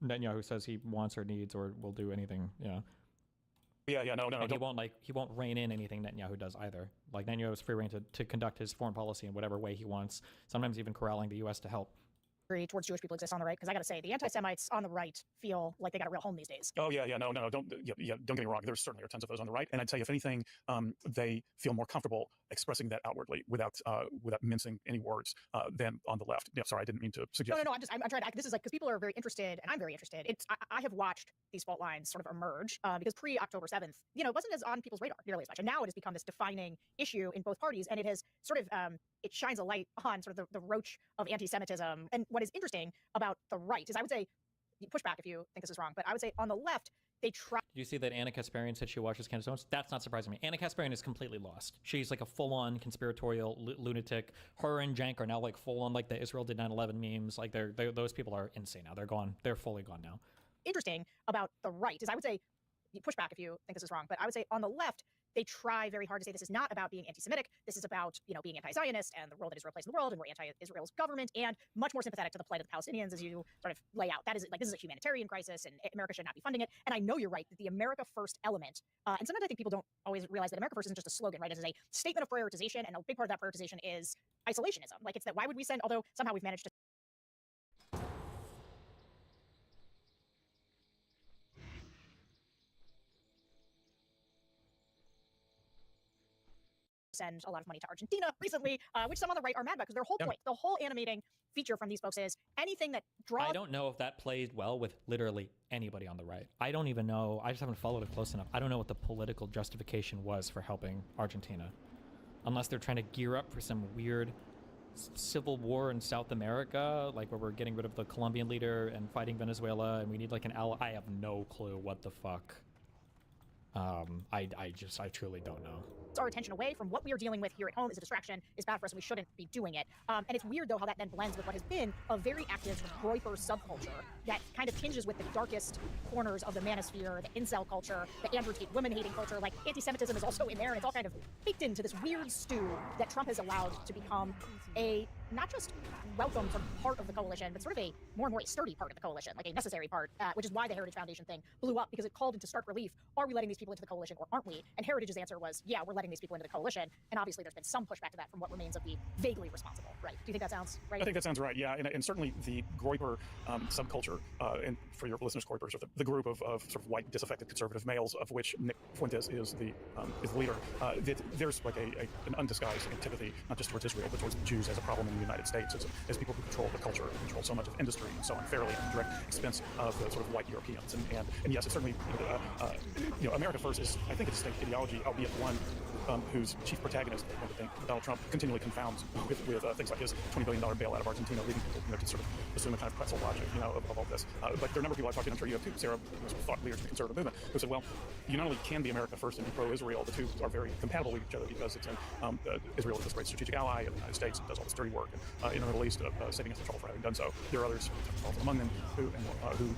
Speaker 7: Netanyahu says he wants or needs, or will do anything. Yeah.
Speaker 6: No.
Speaker 7: And he won't rein in anything Netanyahu does either. Like Netanyahu has free rein to conduct his foreign policy in whatever way he wants. Sometimes even corralling the U.S. to help.
Speaker 11: Towards Jewish people exists on the right, because I got to say, the anti-Semites on the right feel like they got a real home these days.
Speaker 6: No, don't get me wrong. There certainly are tons of those on the right, and I'd say if anything, they feel more comfortable expressing that outwardly without mincing any words than on the left. Yeah, sorry, I didn't mean to suggest.
Speaker 11: No. I'm trying to. This is like, because people are very interested, and I'm very interested. I have watched these fault lines sort of emerge because pre-October 7th, it wasn't as on people's radar nearly as much, and now it has become this defining issue in both parties, and it has sort of it shines a light on sort of the roach of anti-Semitism. And what is interesting about the right is, I would say, push back if you think this is wrong, but I would say on the left, they try.
Speaker 7: Did you see that Anna Kasparian said she watches Candace Owens? That's not surprising me. Anna Kasparian is completely lost. She's like a full-on conspiratorial lunatic. Her and Jank are now like full-on like the Israel did 9/11 memes. Like those people are insane now. They're gone. They're fully gone now.
Speaker 11: Interesting about the right is, I would say, push back if you think this is wrong, but I would say on the left, they try very hard to say this is not about being anti-Semitic. This is about, being anti-Zionist and the role that Israel plays in the world, and we're anti-Israel's government, and much more sympathetic to the plight of the Palestinians, as you sort of lay out. That is like, this is a humanitarian crisis, and America should not be funding it. And I know you're right that the America First element, and sometimes I think people don't always realize that America First isn't just a slogan, right? It is a statement of prioritization, and a big part of that prioritization is isolationism. Like, it's that why would we send? Although somehow we've managed to send a lot of money to Argentina recently, which some on the right are mad about, because their whole point, the whole animating feature from these folks is anything that draws.
Speaker 7: I don't know if that played well with literally anybody on the right. I don't even know. I just haven't followed it close enough. I don't know what the political justification was for helping Argentina, unless they're trying to gear up for some weird civil war in South America, like where we're getting rid of the Colombian leader and fighting Venezuela, and we need like an ally. I have no clue what the fuck. I truly don't know.
Speaker 11: Our attention away from what we are dealing with here at home is a distraction, is bad for us, and we shouldn't be doing it. And it's weird, though, how that then blends with what has been a very active Groyper subculture that kind of tinges with the darkest corners of the manosphere, the incel culture, the Andrew Tate women-hating culture. Like, anti-Semitism is also in there, and it's all kind of baked into this weird stew that Trump has allowed to become a not just welcome sort of part of the coalition, but sort of a more and more a sturdy part of the coalition, like a necessary part, which is why the Heritage Foundation thing blew up, because it called into stark relief, are we letting these people into the coalition or aren't we? And Heritage's answer was, yeah, we're letting these people into the coalition. And obviously there's been some pushback to that from what remains of the vaguely responsible, right? Do you think that sounds right?
Speaker 6: I think that sounds right, yeah. And certainly the Groyper subculture, and for your listeners, Groypers are the group of sort of white, disaffected conservative males, of which Nick Fuentes is the leader. There's like an undisguised antipathy, not just towards Israel, but towards Jews as a problem in the United States as people who control the culture, control so much of industry and so unfairly at the direct expense of the sort of white Europeans. And yes, it's certainly, America First is, I think, a distinct ideology, albeit one whose chief protagonist, I think, Donald Trump, continually confounds with things like his $20 billion bailout of Argentina, leading people to sort of assume a kind of pretzel logic, of all this. But there are a number of people I've talked to, and I'm sure you have too, Sarah, thought leaders in the conservative movement, who said, well, you not only can be America First and be pro-Israel, the two are very compatible with each other because it's in Israel is this great strategic ally of the United States, does all this dirty work in the Middle East, saving us the trouble for having done so. There are others, among them, who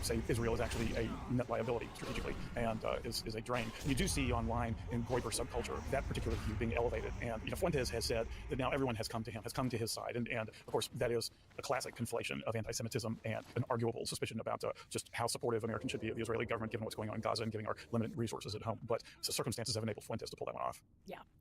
Speaker 6: say Israel is actually a net liability strategically and is a drain. And you do see online in Goiber subculture that particular view being elevated. And Fuentes has said that now everyone has come to his side. And of course, that is a classic conflation of anti-Semitism and an arguable suspicion about just how supportive Americans should be of the Israeli government, given what's going on in Gaza and given our limited resources at home. But circumstances have enabled Fuentes to pull that one off.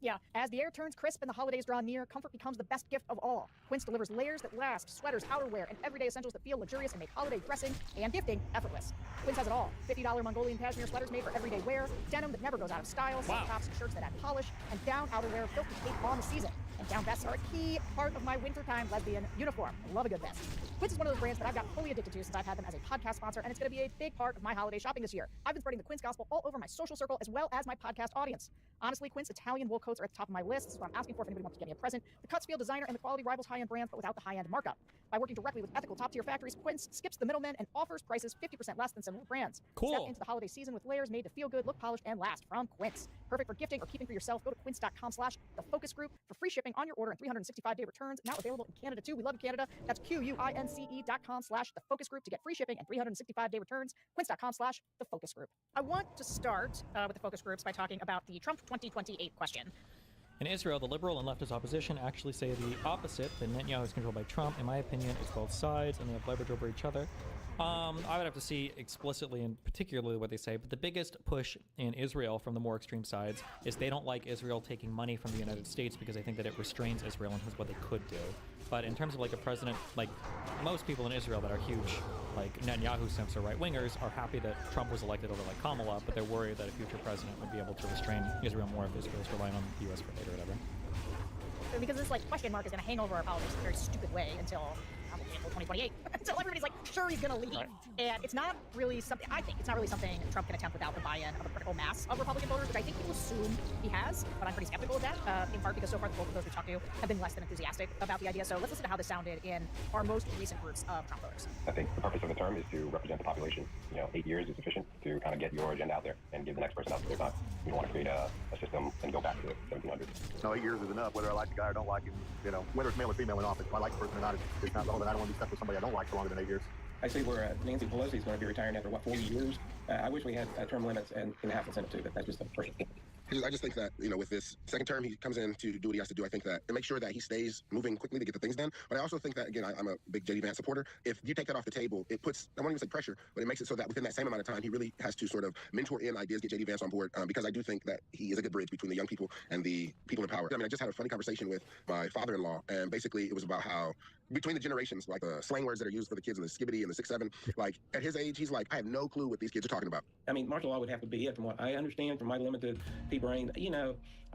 Speaker 11: Yeah. As the air turns crisp and the holidays draw near, comfort becomes the best gift of all. Quince delivers layers that last, sweaters, outerwear, and everyday essentials that feel luxurious and make holiday dressing and gifting effortless. Quince has it all. $50 Mongolian cashmere sweaters made for everyday wear, denim that never goes out of style, soft tops and shirts that add polish, and down outerwear built to take on the season. And down vests are a key part of my wintertime lesbian uniform. I love a good vest. Quince is one of those brands that I've got fully addicted to since I've had them as a podcast sponsor, and it's going to be a big part of my holiday shopping this year. I've been spreading the Quince gospel all over my social circle as well as my podcast audience. Honestly, Quince Italian wool coats are at the top of my list. This is what I'm asking for if anybody wants to get me a present. The cuts feel designer and the quality rivals high-end brands, but without the high-end markup. By working directly with ethical top-tier factories, Quince skips the middlemen and offers prices 50% less than similar brands.
Speaker 7: Cool.
Speaker 11: Step into the holiday season with layers made to feel good, look polished, and last from Quince. Perfect for gifting or keeping for yourself. Go to quince.com/thefocusgroup for free shipping on your order and 365-day returns. Now available in Canada too. We love you, Canada. That's QUINCE.com/thefocusgroup to get free shipping and 365-day returns. Quince.com/thefocusgroup. I want to start with the focus groups by talking about the Trump 2028 question.
Speaker 7: In Israel, the liberal and leftist opposition actually say the opposite, that Netanyahu is controlled by Trump. In my opinion, it's both sides, and they have leverage over each other. I would have to see explicitly and particularly what they say, but the biggest push in Israel from the more extreme sides is they don't like Israel taking money from the United States because they think that it restrains Israel in terms of what they could do. But in terms of like a president, like most people in Israel that are huge, like Netanyahu simps or right-wingers, are happy that Trump was elected over like Kamala, but they're worried that a future president would be able to restrain Israel more if Israel is relying on the U.S. for aid or whatever.
Speaker 11: Because this question mark is going to hang over our politics in a very stupid way until 2028, until everybody's sure he's going to leave. And it's not really something, I think, Trump can attempt without the buy-in of a critical mass of Republican voters, which I think people assume he has, but I'm pretty skeptical of that, in part because so far both of those we talked to have been less than enthusiastic about the idea. So let's listen to how this sounded in our most recent groups of Trump voters.
Speaker 4: I think the purpose of the term is to represent the population. 8 years is sufficient to kind of get your agenda out there and give the next person out their time. We don't want to create a system and go back to the 1700s.
Speaker 27: No, 8 years is enough, whether I like the guy or don't like him. Whether it's male or female in office, if I like the person or not, it's not relevant. I don't want to be stuck with somebody I don't like for longer than 8 years.
Speaker 9: I see where Nancy Pelosi is going to be retiring after, 40 years? I wish we had term limits in the House and Senate, too, but that's just a personal thing.
Speaker 14: I just think that, with this second term, he comes in to do what he has to do. I think that, and make sure that he stays moving quickly to get the things done. But I also think that, again, I'm a big J.D. Vance supporter. If you take that off the table, it puts, I won't even say pressure, but it makes it so that within that same amount of time, he really has to sort of mentor in ideas, get J.D. Vance on board, because I do think that he is a good bridge between the young people and the people in power. I just had a funny conversation with my father-in-law, and basically it was about how between the generations, like the slang words that are used for the kids in the skibbity and the 6'7", like at his age, he's like, I have no clue what these kids are talking about.
Speaker 9: Martial law would have to be it from what I understand from my limited pea brain.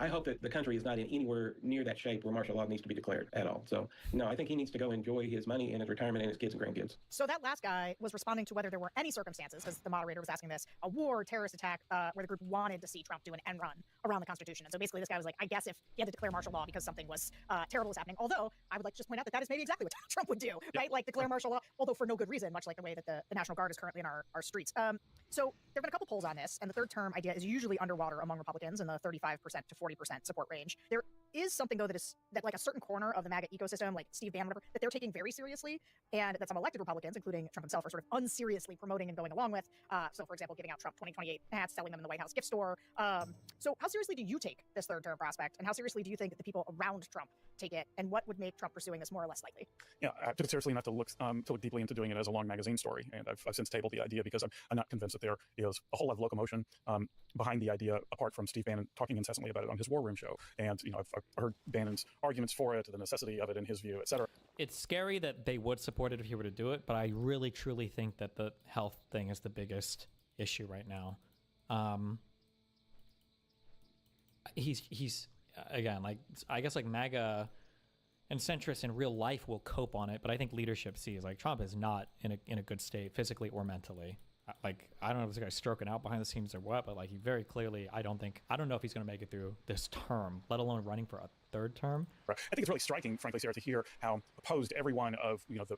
Speaker 9: I hope that the country is not in anywhere near that shape where martial law needs to be declared at all. So, no, I think he needs to go enjoy his money and his retirement and his kids and grandkids.
Speaker 11: So that last guy was responding to whether there were any circumstances, because the moderator was asking this, a war or terrorist attack where the group wanted to see Trump do an end run around the Constitution. And so basically this guy was like, I guess if he had to declare martial law because something was terrible was happening. Although I would like to just point out that is maybe exactly what Trump would do, right? Like declare martial law, although for no good reason, much like the way that the National Guard is currently in our streets. So there have been a couple polls on this, and the third term idea is usually underwater among Republicans in the 35% to 40% support range. There is something, though, that like a certain corner of the MAGA ecosystem, like Steve Bannon, whatever, that they're taking very seriously, and that some elected Republicans, including Trump himself, are sort of unseriously promoting and going along with. So, for example, giving out Trump 2028 hats, selling them in the White House gift store. So how seriously do you take this third term prospect, and how seriously do you think that the people around Trump take it, and what would make Trump pursuing this more or less likely?
Speaker 6: Yeah, I took it seriously enough to look deeply into doing it as a long magazine story, and I've since tabled the idea because I'm not convinced that there is a whole lot of locomotion behind the idea, apart from Steve Bannon talking incessantly about it on his War Room show. And I've heard Bannon's arguments for it, the necessity of it in his view, etc.
Speaker 7: It's scary that they would support it if he were to do it, but I really truly think that the health thing is the biggest issue right now. He's again, like, I guess like MAGA and centrists in real life will cope on it, but I think leadership sees like Trump is not in a good state physically or mentally. Like, I don't know if this guy's stroking out behind the scenes or what, but like he very clearly, I don't know if he's going to make it through this term, let alone running for a third term.
Speaker 6: I think it's really striking, frankly, Sarah, to hear how opposed every one of the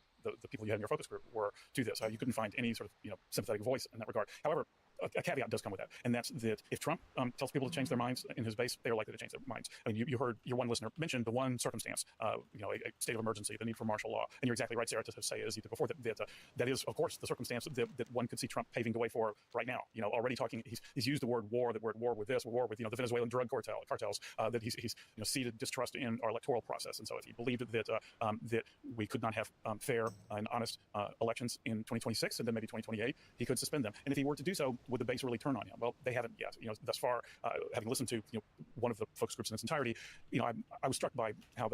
Speaker 6: people you had in your focus group were to this. You couldn't find any sort of sympathetic voice in that regard. However, a caveat does come with that, and that's that if Trump tells people to change their minds in his base, they are likely to change their minds. I mean, you heard your one listener mention the one circumstance, a state of emergency, the need for martial law, and you're exactly right, Sarah, to say as you did before that is, of course, the circumstance that one could see Trump paving the way for right now. Already talking, he's used the word war, that we're at war with this, war with the Venezuelan drug cartels, that he's seeded distrust in our electoral process, and so if he believed that we could not have fair and honest elections in 2026 and then maybe 2028, he could suspend them. And if he were to do so, would the base really turn on him? Well, they haven't yet. Thus far, having listened to one of the focus groups in its entirety, I was struck by how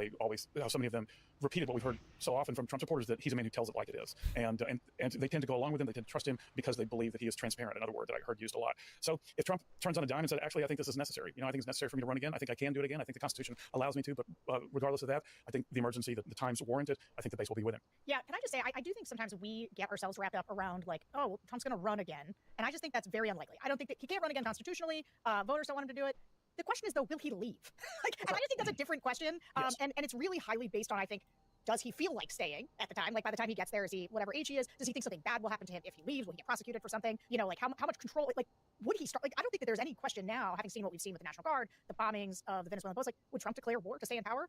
Speaker 6: so many of them repeated what we've heard so often from Trump supporters, that he's a man who tells it like it is, and they tend to go along with him. They tend to trust him because they believe that he is transparent. Another word that I heard used a lot. So if Trump turns on a dime and said, actually, I think this is necessary. I think it's necessary for me to run again. I think I can do it again. I think the Constitution allows me to. But regardless of that, I think the emergency, the times warrant it. I think the base will be with him.
Speaker 11: Yeah, can I just say, I do think sometimes we get ourselves wrapped up around like, oh, well, Trump's going to run again. And I just think that's very unlikely. I don't think that he can't run again constitutionally. Voters don't want him to do it. The question is, though, will he leave? And I just think that's a different question.
Speaker 6: Yes.
Speaker 11: And it's really highly based on, I think, does he feel like staying at the time? Like by the time he gets there, is he whatever age he is? Does he think something bad will happen to him if he leaves? Will he get prosecuted for something? Like how much control? Like would he start? Like I don't think that there's any question now, having seen what we've seen with the National Guard, the bombings of the Venezuelan post. Like would Trump declare war to stay in power?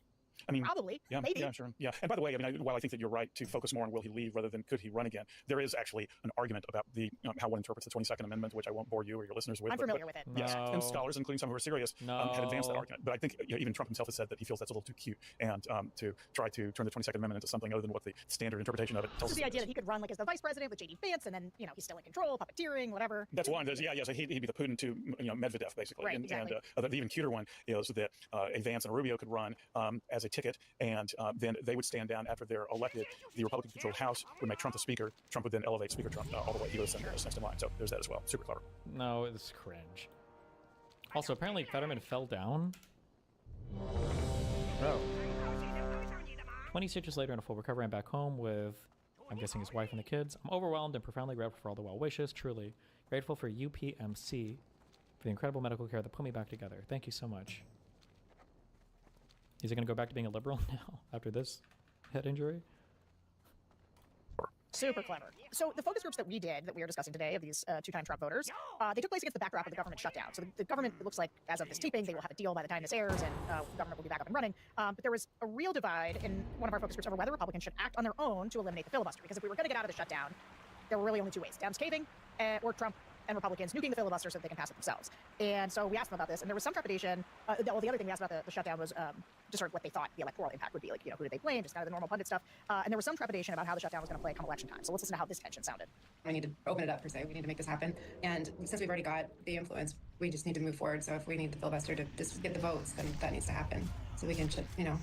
Speaker 6: I mean,
Speaker 11: probably,
Speaker 6: yeah,
Speaker 11: maybe.
Speaker 6: Yeah, sure. Yeah. And by the way, while I think that you're right to focus more on will he leave rather than could he run again, there is actually an argument about how one interprets the 22nd Amendment, which I won't bore you or your listeners with.
Speaker 11: I'm familiar with it.
Speaker 6: Yes,
Speaker 7: No.
Speaker 6: and scholars, including some who are serious, have advanced that argument. But I think even Trump himself has said that he feels that's a little too cute, and to try to turn the 22nd Amendment into something other than what the standard interpretation of it tells us.
Speaker 11: This is the idea that he could run like as the vice president with J.D. Vance, and then he's still in control, puppeteering, whatever.
Speaker 6: That's one. So he'd be the Putin to Medvedev, basically.
Speaker 11: Right,
Speaker 6: and
Speaker 11: exactly.
Speaker 6: The even cuter one is that a Vance and a Rubio could run as a ticket, and then they would stand down after they're elected. The Republican-controlled House would make Trump the Speaker. Trump would then elevate Speaker Trump all the way. He goes next in line. So there's that as well. Super clever.
Speaker 7: No, it's cringe. Also, apparently Fetterman fell down.
Speaker 6: Oh.
Speaker 7: 20 stitches later in a full recovery, I'm back home with, I'm guessing, his wife and the kids. I'm overwhelmed and profoundly grateful for all the well wishes. Truly grateful for UPMC for the incredible medical care that put me back together. Thank you so much. Is he going to go back to being a liberal now after this head injury?
Speaker 11: Super clever. So the focus groups that we did, that we are discussing today, of these two-time Trump voters, they took place against the backdrop of the government shutdown. So the government, it looks like, as of this taping, they will have a deal by the time this airs, and the government will be back up and running. But there was a real divide in one of our focus groups over whether Republicans should act on their own to eliminate the filibuster. Because if we were going to get out of the shutdown, there were really only two ways: Dems caving, or Trump and Republicans nuking the filibuster so that they can pass it themselves. And so we asked them about this, and there was some trepidation. The other thing we asked about the shutdown was just sort of what they thought the electoral impact would be. Like, who did they blame? Just kind of the normal pundit stuff. And there was some trepidation about how the shutdown was going to play come election time. So let's listen to how this tension sounded.
Speaker 2: We need to open it up, per se. We need to make this happen. And since we've already got the influence, we just need to move forward. So if we need the filibuster to just get the votes, then that needs to happen. So we can,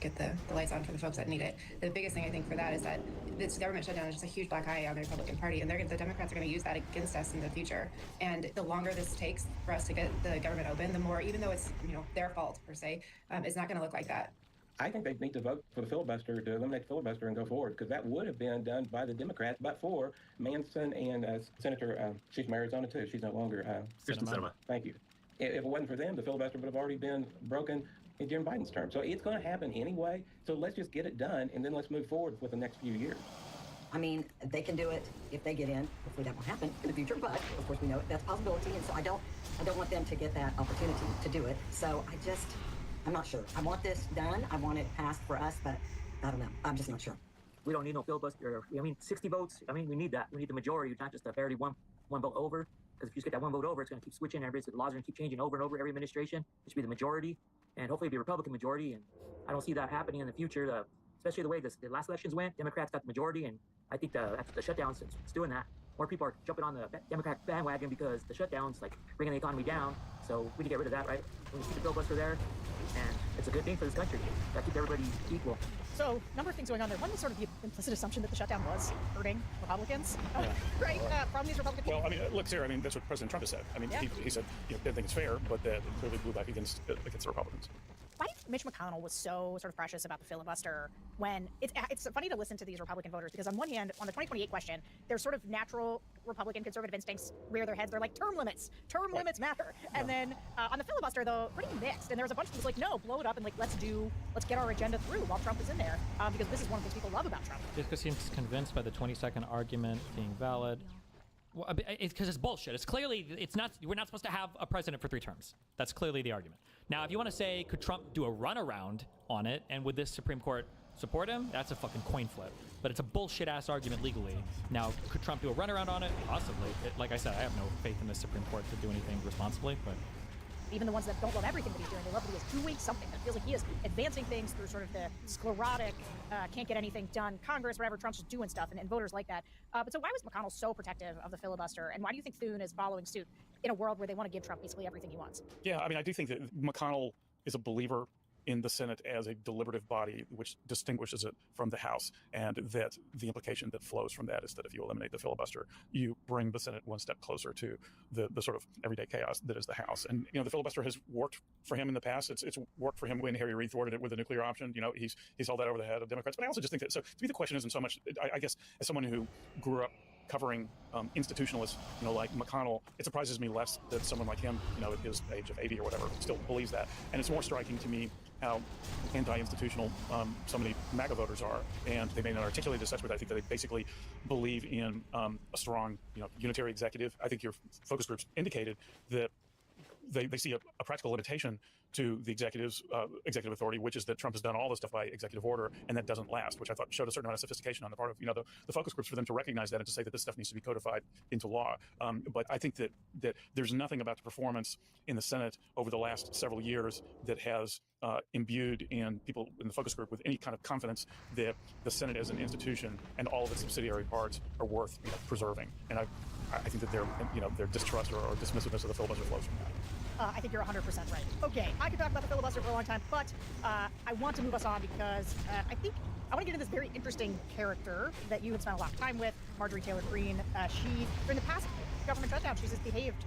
Speaker 2: get the lights on for the folks that need it. The biggest thing I think for that is that this government shutdown is just a huge black eye on the Republican Party, and the Democrats are going to use that against us in the future. And the longer this takes for us to get the government open, the more, even though it's their fault per se, it's not going to look like that.
Speaker 9: I think they need to vote for the filibuster, to eliminate the filibuster and go forward, because that would have been done by the Democrats, but for Manson and Senator, she's from Arizona too, she's no longer
Speaker 3: Kristen Sinema.
Speaker 9: Thank you. If it wasn't for them, the filibuster would have already been broken in Jim Biden's term. So it's going to happen anyway. So let's just get it done, and then let's move forward for the next few years.
Speaker 16: I mean, they can do it if they get in. Hopefully that won't happen in the future, but of course we know that's a possibility, and so I don't want them to get that opportunity to do it. So I'm not sure. I want this done. I want it passed for us, but I don't know. I'm just not sure.
Speaker 20: We don't need no filibuster. 60 votes. We need that. We need the majority, not just a barely one vote over. Because if you just get that one vote over, it's going to keep switching. The laws are going to keep changing over and over every administration. It should be the majority, and hopefully it'll be a Republican majority. And I don't see that happening in the future. Especially the way the last elections went. Democrats got the majority, and I think after the shutdown, it's doing that. More people are jumping on the Democrat bandwagon because the shutdown's like bringing the economy down. So we need to get rid of that, right? We need to keep the filibuster there, and it's a good thing for this country. Got to keep everybody equal.
Speaker 11: So, a number of things going on there. One was sort of the implicit assumption that the shutdown was hurting Republicans, right? From these Republican people.
Speaker 6: Well, look, Sarah, that's what President Trump has said. He said, didn't think it's fair, but that it clearly blew back against the Republicans.
Speaker 11: Why do you think Mitch McConnell was so sort of precious about the filibuster when it's funny to listen to these Republican voters because on one hand, on the 2028 question, their sort of natural Republican conservative instincts rear their heads. They're like, term limits matter. And then on the filibuster, though, pretty mixed. And there was a bunch of them like, no, blow it up and like, let's get our agenda through while Trump is in there because this is one of the things people love about Trump.
Speaker 7: Just because he's convinced by the 22nd argument being valid. Well, because it's bullshit. It's clearly, we're not supposed to have a president for 3 terms. That's clearly the argument. Now, if you want to say, could Trump do a runaround on it, and would this Supreme Court support him? That's a fucking coin flip. But it's a bullshit-ass argument legally. Now, could Trump do a runaround on it? Possibly. Like I said, I have no faith in the Supreme Court to do anything responsibly, but...
Speaker 11: Even the ones that don't love everything that he's doing, they love that he is doing something that feels like he is advancing things through sort of the sclerotic, can't get anything done Congress, whatever, Trump's just doing stuff, and voters like that. But so why was McConnell so protective of the filibuster, and why do you think Thune is following suit in a world where they want to give Trump basically everything he wants?
Speaker 6: Yeah, I mean, I do think that McConnell is a believer in the Senate as a deliberative body, which distinguishes it from the House, and that the implication that flows from that is that if you eliminate the filibuster, you bring the Senate one step closer to the sort of everyday chaos that is the House. And the filibuster has worked for him in the past. It's worked for him when Harry Reid thwarted it with the nuclear option. He's held that over the head of Democrats. But I also just think that, so to me, the question isn't so much, I guess, as someone who grew up covering institutionalists, like McConnell, it surprises me less that someone like him, at his age of 80 or whatever, still believes that. And it's more striking to me how anti-institutional so many MAGA voters are, and they may not articulate it as such, but I think that they basically believe in a strong, unitary executive. I think your focus groups indicated that they see a practical limitation to the executive's executive authority, which is that Trump has done all this stuff by executive order, and that doesn't last, which I thought showed a certain amount of sophistication on the part of the focus groups for them to recognize that and to say that this stuff needs to be codified into law. But I think that there's nothing about the performance in the Senate over the last several years that has imbued in people in the focus group with any kind of confidence that the Senate as an institution and all of its subsidiary parts are worth preserving. And I think that their distrust or dismissiveness of the filibuster flows from that.
Speaker 11: I think you're 100% right. Okay, I could talk about the filibuster for a long time, but I want to move us on because I think I want to get into this very interesting character that you have spent a lot of time with, Marjorie Taylor Greene. She, during the past government shutdown, she's just behaved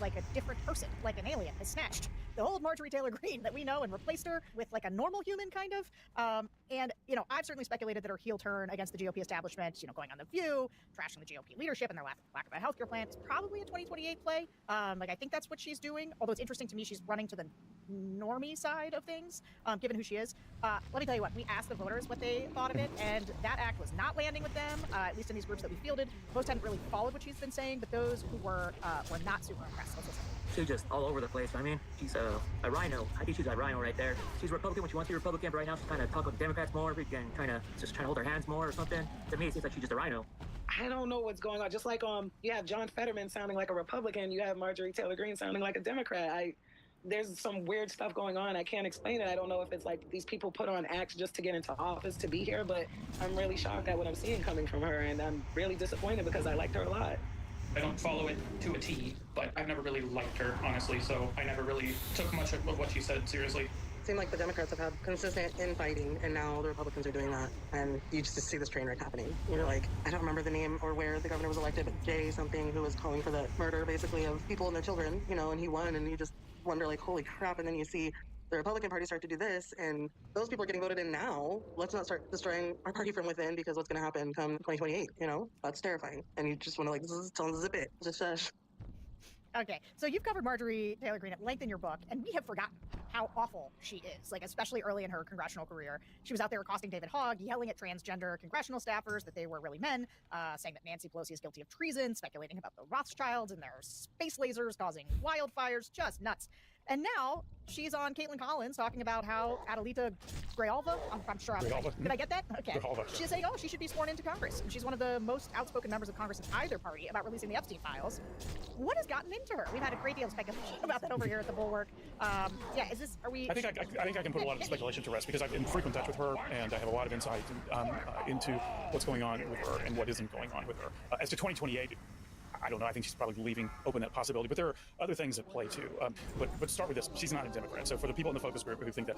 Speaker 11: like a different person, like an alien, has snatched the old Marjorie Taylor Greene that we know and replaced her with like a normal human kind of. And I've certainly speculated that her heel turn against the GOP establishment, going on The View, trashing the GOP leadership and their lack of a healthcare plan is probably a 2028 play. I think that's what she's doing. Although it's interesting to me, she's running to the normie side of things, given who she is. Let me tell you what, we asked the voters what they thought of it, and that act was not landing with them, at least in these groups that we fielded. Most hadn't really followed what she's been saying, but those who were not super impressed. Let's listen.
Speaker 20: She's just all over the place. I mean, she's a rhino. I think she's a rhino right there. She's Republican when she wants to be Republican, but right now she's kind of talking with Democrats more and trying to hold her hands more or something. To me, it seems like she's just a rhino.
Speaker 13: I don't know what's going on. Just like you have John Fetterman sounding like a Republican, you have Marjorie Taylor Greene sounding like a Democrat. There's some weird stuff going on. I can't explain it. I don't know if it's like these people put on acts just to get into office to be here, but I'm really shocked at what I'm seeing coming from her, and I'm really disappointed because I liked her a lot.
Speaker 17: I don't follow it to a T, but I've never really liked her, honestly, so I never really took much of what she said seriously.
Speaker 13: It seemed like the Democrats have had consistent infighting, and now the Republicans are doing that, and you just see this train wreck happening. You're like, I don't remember the name or where the governor was elected, but Jay something, who was calling for the murder, basically, of people and their children, and he won, and you just wonder, like, holy crap, and then you see the Republican Party start to do this, and those people are getting voted in now. Let's not start destroying our party from within, because what's going to happen come 2028, That's terrifying. And you just want to, zip it. Just shush.
Speaker 11: Okay, so you've covered Marjorie Taylor Greene at length in your book, and we have forgotten how awful she is, especially early in her congressional career. She was out there accosting David Hogg, yelling at transgender congressional staffers that they were really men, saying that Nancy Pelosi is guilty of treason, speculating about the Rothschilds and their space lasers causing wildfires, just nuts. And now she's on Caitlin Collins talking about how Adelita Grijalva, I'm sure I'm right. Did I get that? Okay. She's saying, she should be sworn into Congress. And she's one of the most outspoken members of Congress in either party about releasing the Epstein files. What has gotten into her? We've had a great deal of speculation about that over here at the Bulwark. I think
Speaker 6: I can put a lot of speculation to rest because I'm in frequent touch with her, and I have a lot of insight into what's going on with her and what isn't going on with her. As to 2028, I don't know. I think she's probably leaving open that possibility, but there are other things at play too. But start with this: she's not a Democrat. So for the people in the focus group who think that,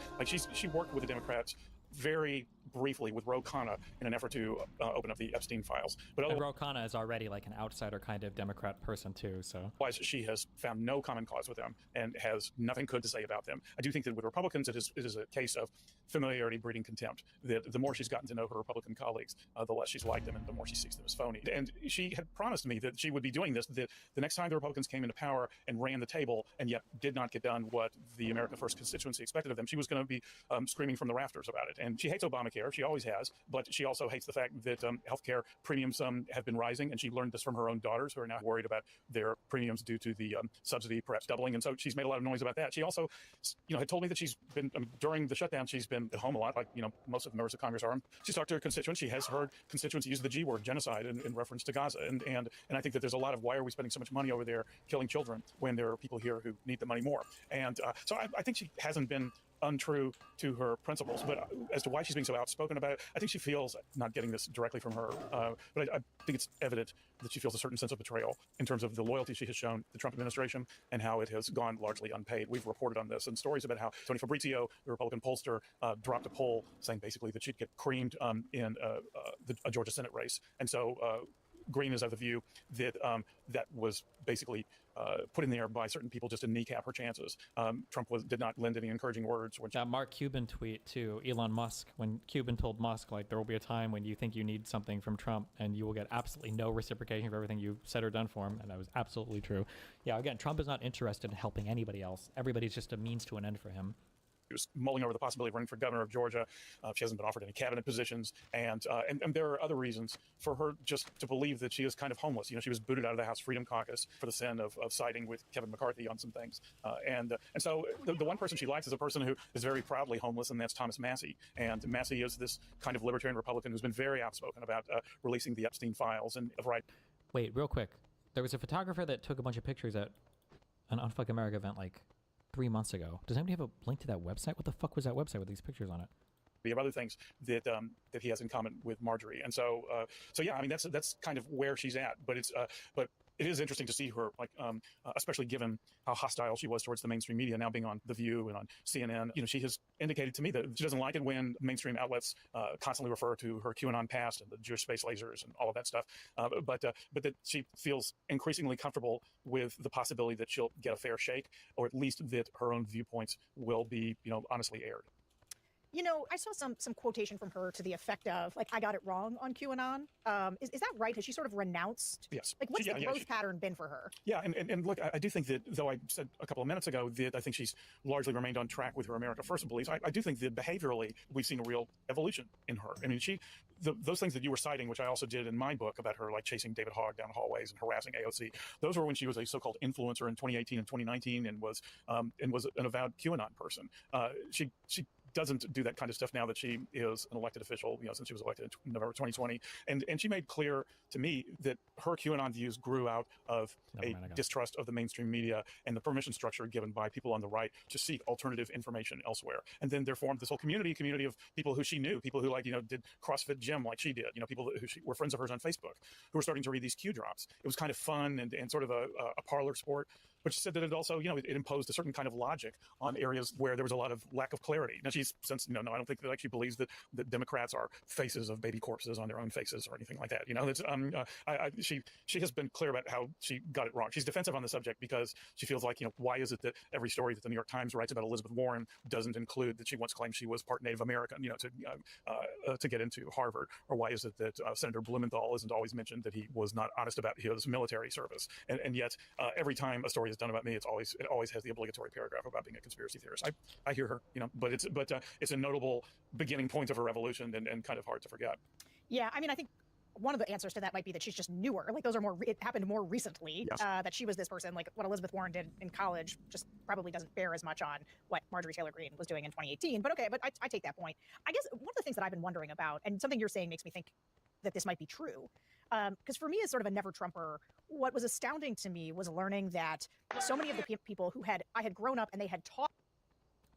Speaker 6: she worked with the Democrats very briefly with Ro Khanna in an effort to open up the Epstein files. But
Speaker 7: And Ro Khanna is already like an outsider kind of Democrat person too, so.
Speaker 6: Otherwise, she has found no common cause with them and has nothing good to say about them. I do think that with Republicans, it is a case of familiarity breeding contempt. That the more she's gotten to know her Republican colleagues, the less she's liked them and the more she sees them as phony. And she had promised me that she would be doing this, that the next time the Republicans came into power and ran the table and yet did not get done what the America First constituency expected of them, she was going to be screaming from the rafters about it. And she hates Obamacare. She always has, but she also hates the fact that healthcare premiums have been rising, and she learned this from her own daughters, who are now worried about their premiums due to the subsidy perhaps doubling, and so she's made a lot of noise about that. She also, had told me that she's been during the shutdown, she's been at home a lot, like most of the members of Congress are. She's talked to her constituents. She has heard constituents use the G word, genocide, in reference to Gaza, and I think that there's a lot of why are we spending so much money over there killing children when there are people here who need the money more, and so I think she hasn't been untrue to her principles, but as to why she's being so outspoken about it, I think she feels, not getting this directly from her, but I think it's evident that she feels a certain sense of betrayal in terms of the loyalty she has shown the Trump administration and how it has gone largely unpaid. We've reported on this and stories about how Tony Fabrizio, the Republican pollster, dropped a poll saying basically that she'd get creamed in a Georgia Senate race, and so Green is of the view that that was basically put in there by certain people just to kneecap her chances. Trump did not lend any encouraging words.
Speaker 7: That Mark Cuban tweet to Elon Musk, when Cuban told Musk, like, there will be a time when you think you need something from Trump and you will get absolutely no reciprocation for everything you've said or done for him, and that was absolutely true. Yeah, again, Trump is not interested in helping anybody else. Everybody's just a means to an end for him.
Speaker 6: He was mulling over the possibility of running for governor of Georgia. She hasn't been offered any cabinet positions, and there are other reasons for her just to believe that she is kind of homeless. She was booted out of the House Freedom Caucus for the sin of siding with Kevin McCarthy on some things, and so the one person she likes is a person who is very proudly homeless, and that's Thomas Massie. And Massie is this kind of libertarian Republican who's been very outspoken about releasing the Epstein files and of right.
Speaker 7: Wait, real quick, there was a photographer that took a bunch of pictures at an Unfuck America event like 3 months ago. Does anybody have a link to that website? What the fuck was that website with these pictures on it?
Speaker 6: We have other things that that he has in common with Marjorie, and so yeah, I mean that's kind of where she's at. But it is interesting to see her, like, especially given how hostile she was towards the mainstream media, now being on The View and on CNN. She has indicated to me that she doesn't like it when mainstream outlets constantly refer to her QAnon past and the Jewish space lasers and all of that stuff. But that she feels increasingly comfortable with the possibility that she'll get a fair shake, or at least that her own viewpoints will be, honestly aired.
Speaker 11: I saw some quotation from her to the effect of, like, I got it wrong on QAnon. Is that right? Has she sort of renounced?
Speaker 6: Yes.
Speaker 11: Like, what's the growth pattern been for her?
Speaker 6: Yeah, and look, I do think that, though I said a couple of minutes ago that I think she's largely remained on track with her America First beliefs, I do think that behaviorally we've seen a real evolution in her. I mean, those things that you were citing, which I also did in my book about her, like chasing David Hogg down hallways and harassing AOC, those were when she was a so-called influencer in 2018 and 2019 and was an avowed QAnon person. She doesn't do that kind of stuff now that she is an elected official, since she was elected in November 2020. And she made clear to me that her QAnon views grew out of distrust of the mainstream media and the permission structure given by people on the right to seek alternative information elsewhere. And then there formed this whole community of people who she knew, people who did CrossFit gym like she did, people who were friends of hers on Facebook, who were starting to read these Q drops. It was kind of fun and sort of a parlor sport. But she said that it also, it imposed a certain kind of logic on areas where there was a lot of lack of clarity. Now, she's since, no, I don't think that she believes that Democrats are faces of baby corpses on their own faces or anything like that. She has been clear about how she got it wrong. She's defensive on the subject because she feels like, why is it that every story that the New York Times writes about Elizabeth Warren doesn't include that she once claimed she was part Native American, to get into Harvard? Or why is it that Senator Blumenthal isn't always mentioned that he was not honest about his military service? And yet, every time a story is done about me, it always has the obligatory paragraph about being a conspiracy theorist. I hear her, but it's a notable beginning point of a revolution and kind of hard to forget.
Speaker 11: Yeah, I mean, I think one of the answers to that might be that she's just newer. Like, those are it happened more recently.
Speaker 6: Yes.
Speaker 11: That she was this person. Like, what Elizabeth Warren did in college just probably doesn't bear as much on what Marjorie Taylor Greene was doing in 2018. But okay, I take that point. I guess one of the things that I've been wondering about, and something you're saying makes me think that this might be true, because for me as sort of a never Trumper, what was astounding to me was learning that so many of the people who I had grown up and they had taught.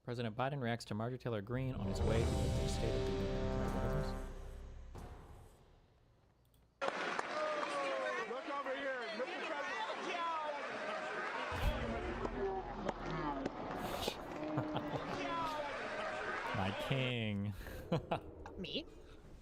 Speaker 7: President Biden reacts to Marjorie Taylor Greene on his way to the State of the Union.
Speaker 27: Look over here.
Speaker 7: My king.
Speaker 11: me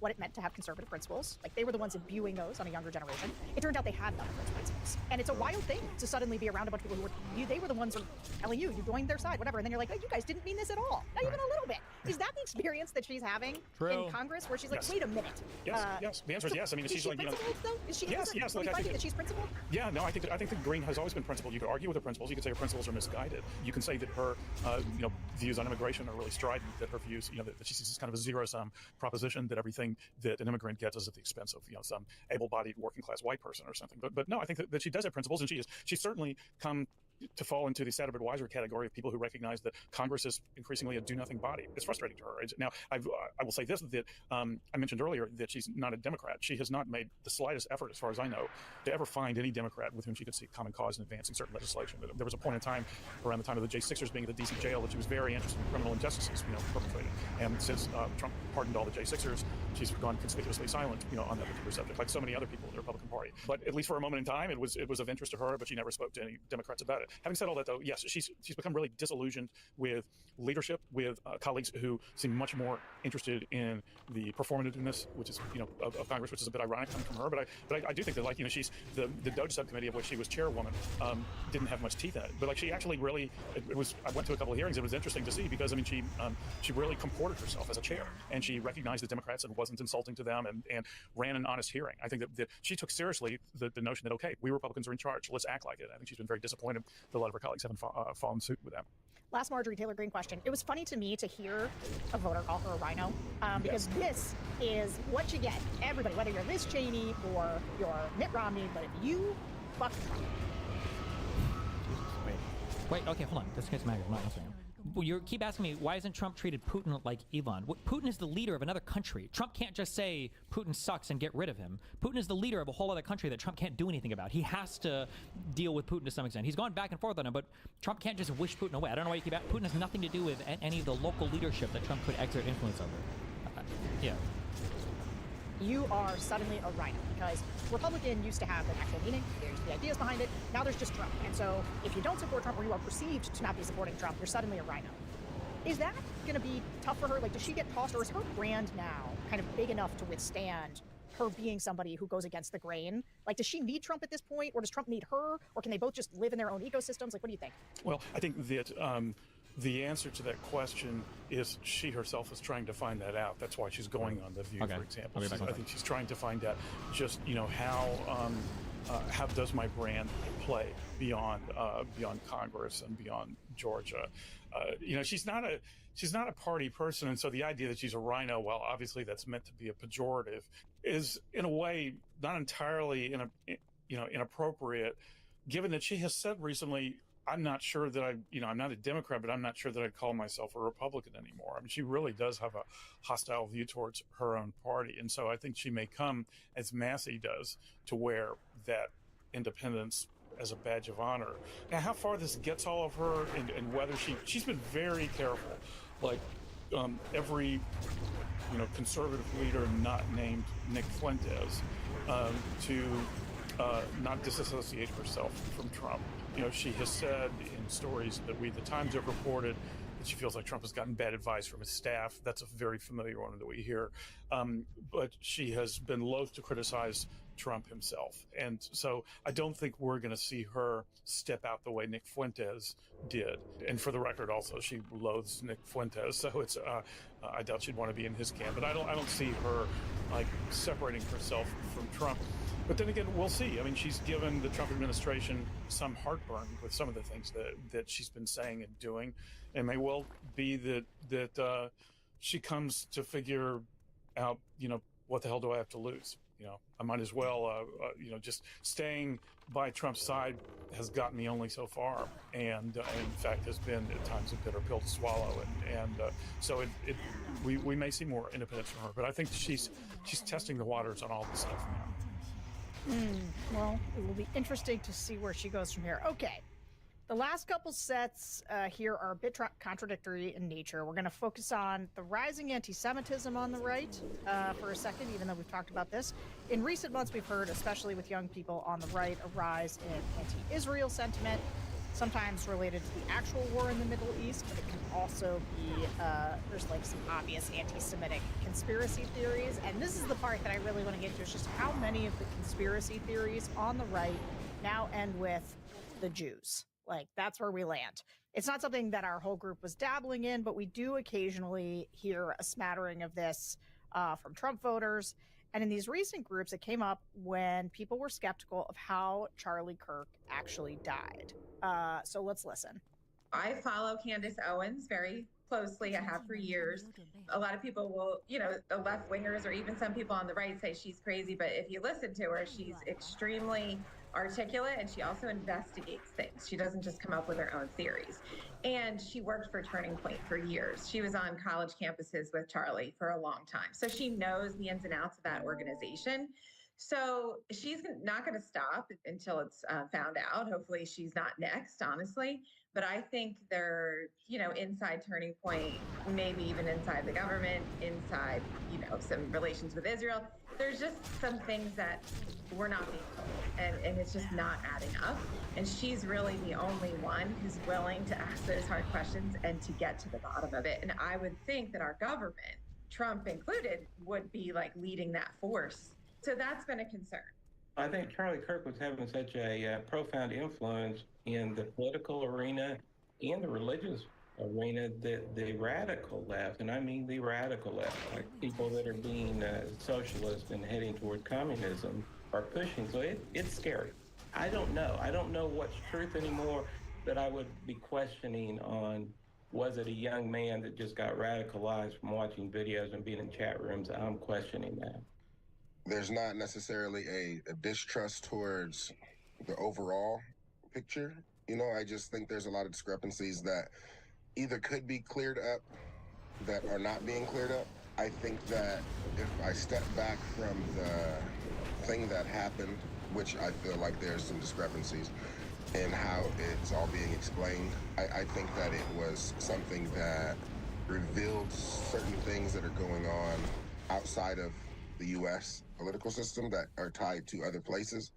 Speaker 11: what it meant to have conservative principles. Like, they were the ones imbuing those on a younger generation. It turned out they had none of those principles. And it's a wild thing to suddenly be around a bunch of people who were, they were the ones who were telling you joined their side, whatever. And then you're like, oh, you guys didn't mean this at all. Not even a little bit. Is that the experience that she's having in Congress, where she's like, wait a minute?
Speaker 6: Yes. The answer is yes. I mean,
Speaker 11: is
Speaker 6: she's
Speaker 11: she
Speaker 6: like,
Speaker 11: principled, though? Is she,
Speaker 6: yes.
Speaker 11: Are we finding that she's principled?
Speaker 6: Yeah, no, I think that Green has always been principled. You could argue with her principles. You could say her principles are misguided. You can say that her, views on immigration are really strident. That her views, that she sees this kind of a zero-sum proposition. That everything that an immigrant gets is at the expense of, some able-bodied working-class white person or something. But no, I think that she does have principles, and she's certainly come to fall into the Saturday Weiser category of people who recognize that Congress is increasingly a do-nothing body. It's frustrating to her. Now, I will say this, that I mentioned earlier that she's not a Democrat. She has not made the slightest effort, as far as I know, to ever find any Democrat with whom she could see common cause in advancing certain legislation. There was a point in time, around the time of the J6ers being at the DC jail, that she was very interested in criminal injustices, perpetrated. And since Trump pardoned all the J6ers, she's gone conspicuously silent, on that particular subject, like so many other people in the Republican Party. But at least for a moment in time, it was of interest to her, but she never spoke to any Democrats about it. Having said all that, though, yes, she's become really disillusioned with leadership, with colleagues who seem much more interested in the performativeness, which is of Congress, which is a bit ironic coming from her. But I do think that she's the DOJ subcommittee of which she was chairwoman didn't have much teeth in it. But she actually really I went to a couple of hearings. It was interesting to see because she really comported herself as a chair, and she recognized the Democrats and wasn't insulting to them, and ran an honest hearing. I think that she took seriously the notion that, okay, we Republicans are in charge, let's act like it. I think she's been very disappointed that a lot of her colleagues haven't fallen suit with them.
Speaker 11: Last Marjorie Taylor Greene question. It was funny to me to hear a voter call her a rhino, because this is what you get. Everybody, whether you're Liz Cheney or you're Mitt Romney, but if you fuck Trump.
Speaker 7: Wait, okay, hold on. This guy's mad. I'm not answering him. You keep asking me, why isn't Trump treated Putin like Elon? Putin is the leader of another country. Trump can't just say Putin sucks and get rid of him. Putin is the leader of a whole other country that Trump can't do anything about. He has to deal with Putin to some extent. He's gone back and forth on him, but Trump can't just wish Putin away. I don't know why you keep asking. Putin has nothing to do with any of the local leadership that Trump could exert influence over. Yeah.
Speaker 11: You are suddenly a rhino, because Republican used to have an actual meaning. There used to be ideas behind it. Now there's just Trump. And so if you don't support Trump, or you are perceived to not be supporting Trump, you're suddenly a rhino. Is that going to be tough for her? Like, does she get tossed, or is her brand now kind of big enough to withstand her being somebody who goes against the grain? Like, does she need Trump at this point, or does Trump need her, or can they both just live in their own ecosystems? Like, what do you think?
Speaker 6: Well, I think that the answer to that question is she herself is trying to find that out. That's why she's going on The View, for example. I think she's trying to find out just, how does my brand play beyond Congress and beyond Georgia? She's not a party person, and so the idea that she's a rhino, well, obviously that's meant to be a pejorative, is in a way not entirely inappropriate, given that she has said recently, I'm not sure that I'm not a Democrat, but I'm not sure that I'd call myself a Republican anymore. I mean, she really does have a hostile view towards her own party. And so I think she may come, as Massey does, to wear that independence as a badge of honor. Now, how far this gets all of her, and whether she's been very careful, like every conservative leader not named Nick Fuentes, to not disassociate herself from Trump. She has said in stories that we, the Times, have reported that she feels like Trump has gotten bad advice from his staff. That's a very familiar one that we hear. But she has been loath to criticize Trump himself. And so I don't think we're going to see her step out the way Nick Fuentes did. And for the record, also, she loathes Nick Fuentes. So it's, I doubt she'd want to be in his camp. But I don't see her like separating herself from Trump. But then again, we'll see. I mean, she's given the Trump administration some heartburn with some of the things that she's been saying and doing. It may well be that she comes to figure out, what the hell do I have to lose? I might as well, just staying by Trump's side has gotten me only so far, and in fact has been at times a bitter pill to swallow, and so we may see more independence from her. But I think she's testing the waters on all this stuff now.
Speaker 11: Well, it will be interesting to see where she goes from here. Okay. The last couple sets here are a bit contradictory in nature. We're going to focus on the rising anti-Semitism on the right for a second, even though we've talked about this. In recent months, we've heard, especially with young people on the right, a rise in anti-Israel sentiment. sometimes related to the actual war in the Middle East, but it can also be, there's like some obvious anti-Semitic conspiracy theories. And this is the part that I really want to get to, is just how many of the conspiracy theories on the right now end with the Jews. Like, that's where we land. It's not something that our whole group was dabbling in, but we do occasionally hear a smattering of this from Trump voters. And in these recent groups, it came up when people were skeptical of how Charlie Kirk actually died. So let's listen.
Speaker 10: I follow Candace Owens very closely. I have for years. A lot of people will, the left wingers or even some people on the right say she's crazy. But if you listen to her, she's extremely articulate, and she also investigates things. She doesn't just come up with her own theories. And she worked for Turning Point for years. She was on college campuses with Charlie for a long time. So she knows the ins and outs of that organization. So she's not going to stop until it's found out. Hopefully she's not next, honestly. But I think they're, inside Turning Point, maybe even inside the government, inside, some relations with Israel. There's just some things that we're not being told, and it's just not adding up. And she's really the only one who's willing to ask those hard questions and to get to the bottom of it. And I would think that our government, Trump included, would be like leading that force. So that's been a concern.
Speaker 9: I think Charlie Kirk was having such a profound influence in the political arena and the religious arena that the radical left, and I mean the radical left, like people that are being socialist and heading toward communism, are pushing. So it's scary. I don't know. I don't know what's truth anymore, but I would be questioning on, was it a young man that just got radicalized from watching videos and being in chat rooms? I'm questioning that.
Speaker 14: There's not necessarily a distrust towards the overall picture. I just think there's a lot of discrepancies that either could be cleared up that are not being cleared up. I think that if I step back from the thing that happened, which I feel like there's some discrepancies in how it's all being explained, I think that it was something that revealed certain things that are going on outside of the U.S. political system that are tied to other places,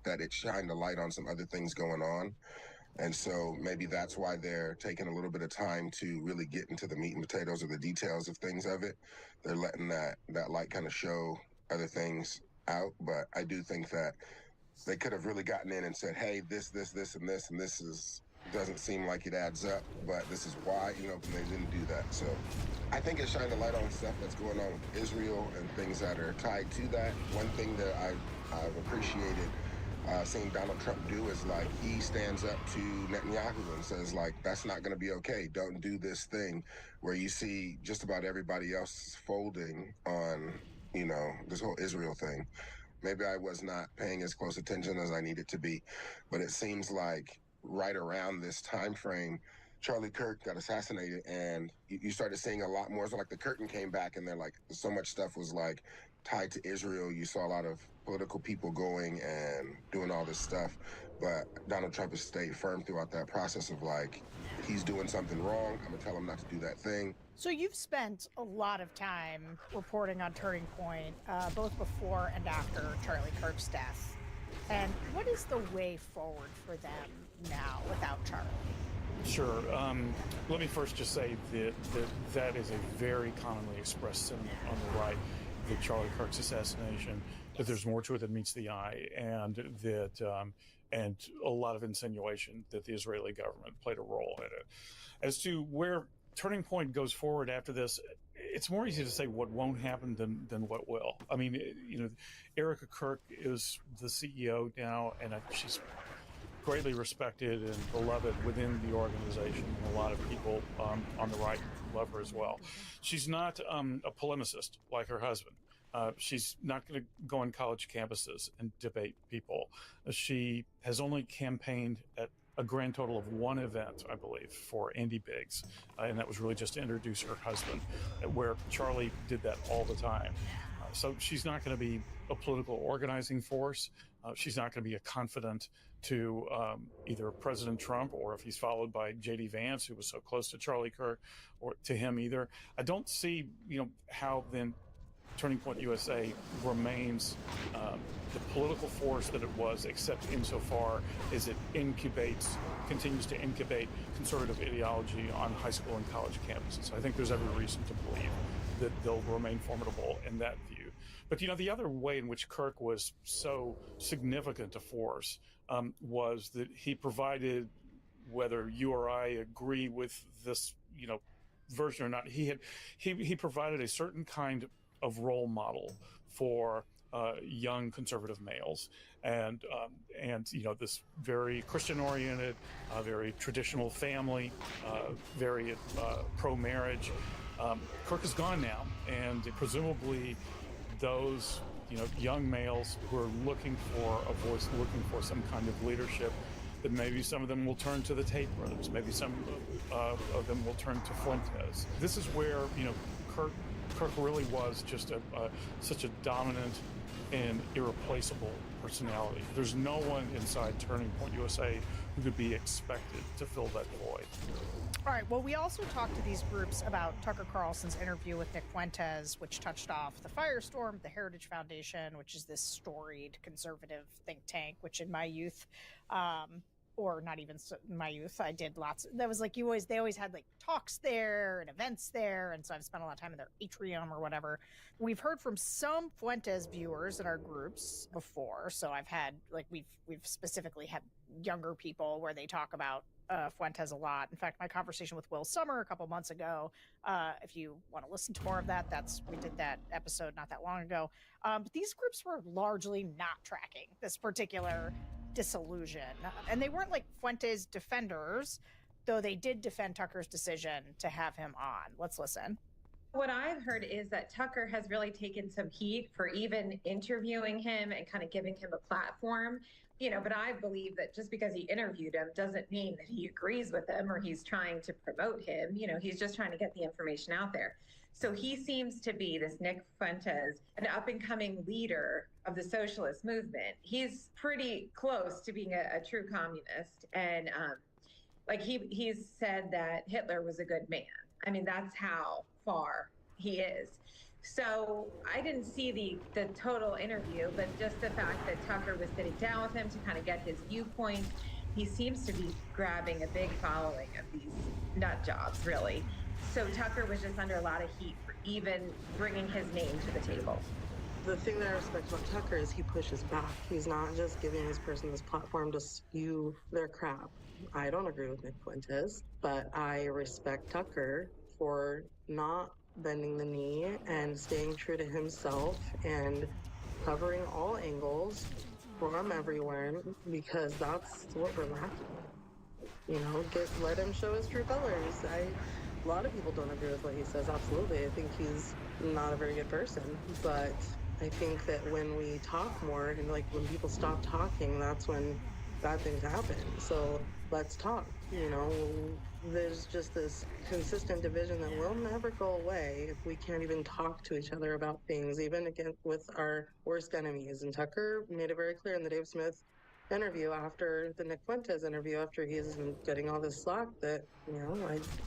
Speaker 14: that it shined a light on some other things going on. And so maybe that's why they're taking a little bit of time to really get into the meat and potatoes or the details of things of it. They're letting that light kind of show other things out. But I do think that they could have really gotten in and said, hey, this, and this doesn't seem like it adds up, but this is why, and they didn't do that. So I think it shined a light on stuff that's going on with Israel and things that are tied to that. One thing that I've appreciated seeing Donald Trump do is, like, he stands up to Netanyahu and says, like, that's not going to be okay. Don't do this thing, where you see just about everybody else folding on, this whole Israel thing. Maybe I was not paying as close attention as I needed to be, but it seems like right around this time frame, Charlie Kirk got assassinated, and you started seeing a lot more. So like the curtain came back, and they're like, so much stuff was like tied to Israel. You saw a lot of political people going and doing all this stuff, but Donald Trump has stayed firm throughout that process of, like, he's doing something wrong, I'm gonna tell him not to do that thing.
Speaker 11: So you've spent a lot of time reporting on Turning Point, both before and after Charlie Kirk's death. And what is the way forward for them now without Charlie?
Speaker 6: Sure. Let me first just say that is a very commonly expressed sentiment on the right, that Charlie Kirk's assassination, that there's more to it than meets the eye, and that and a lot of insinuation that the Israeli government played a role in it. As to where Turning Point goes forward after this, it's more easy to say what won't happen than what will. I mean, Erica Kirk is the CEO now, and she's greatly respected and beloved within the organization, and a lot of people on the right love her as well. She's not a polemicist like her husband. She's not going to go on college campuses and debate people. She has only campaigned at a grand total of one event, I believe, for Andy Biggs, and that was really just to introduce her husband, where Charlie did that all the time. So she's not going to be a political organizing force. She's not going to be a confidant to either President Trump, or if he's followed by J.D. Vance, who was so close to Charlie Kirk, or to him either. I don't see, how then Turning Point USA remains the political force that it was, except insofar as it continues to incubate conservative ideology on high school and college campuses. I think there's every reason to believe that they'll remain formidable in that view. But, the other way in which Kirk was so significant a force was that he provided, whether you or I agree with this, version or not, he provided a certain kind of role model for young conservative males, and this very Christian-oriented, very traditional family, very pro-marriage. Kirk is gone now, and presumably those young males who are looking for a voice, looking for some kind of leadership, that maybe some of them will turn to the Tate brothers, maybe some of them will turn to Fuentes. This is where Kirk really was just such a dominant and irreplaceable personality. There's no one inside Turning Point USA who could be expected to fill that void.
Speaker 11: All right, well, we also talked to these groups about Tucker Carlson's interview with Nick Fuentes, which touched off the Firestorm, the Heritage Foundation, which is this storied conservative think tank, which in my youth, or not even in my youth, I did lots. That was like they always had like talks there and events there, and so I've spent a lot of time in their atrium or whatever. We've heard from some Fuentes viewers in our groups before, so I've had we've specifically had younger people where they talk about Fuentes a lot. In fact, my conversation with Will Summer a couple months ago, if you want to listen to more of that, we did that episode not that long ago. But these groups were largely not tracking this particular disillusion, and they weren't like Fuentes defenders, though they did defend Tucker's decision to have him on. Let's listen.
Speaker 10: What I've heard is that Tucker has really taken some heat for even interviewing him and kind of giving him a platform. But I believe that just because he interviewed him doesn't mean that he agrees with him or he's trying to promote him. He's just trying to get the information out there. So he seems to be, this Nick Fuentes, an up-and-coming leader of the socialist movement. He's pretty close to being a true communist. And he's said that Hitler was a good man. I mean, that's how far he is. So I didn't see the total interview, but just the fact that Tucker was sitting down with him to kind of get his viewpoint, he seems to be grabbing a big following of these nut jobs, really. So Tucker was just under a lot of heat for even bringing his name to the table.
Speaker 13: The thing that I respect about Tucker is he pushes back. He's not just giving this person this platform to spew their crap. I don't agree with Nick Fuentes, but I respect Tucker for not bending the knee and staying true to himself and covering all angles from everywhere, because that's what we're lacking. Let him show his true colors. A lot of people don't agree with what he says, absolutely. I think he's not a very good person, but I think that when we talk more and when people stop talking, that's when bad things happen. So let's talk. There's just this consistent division that will never go away if we can't even talk to each other about things, even again with our worst enemies. And Tucker made it very clear in the Dave Smith interview after the Nick Fuentes interview, after he's been getting all this slack, that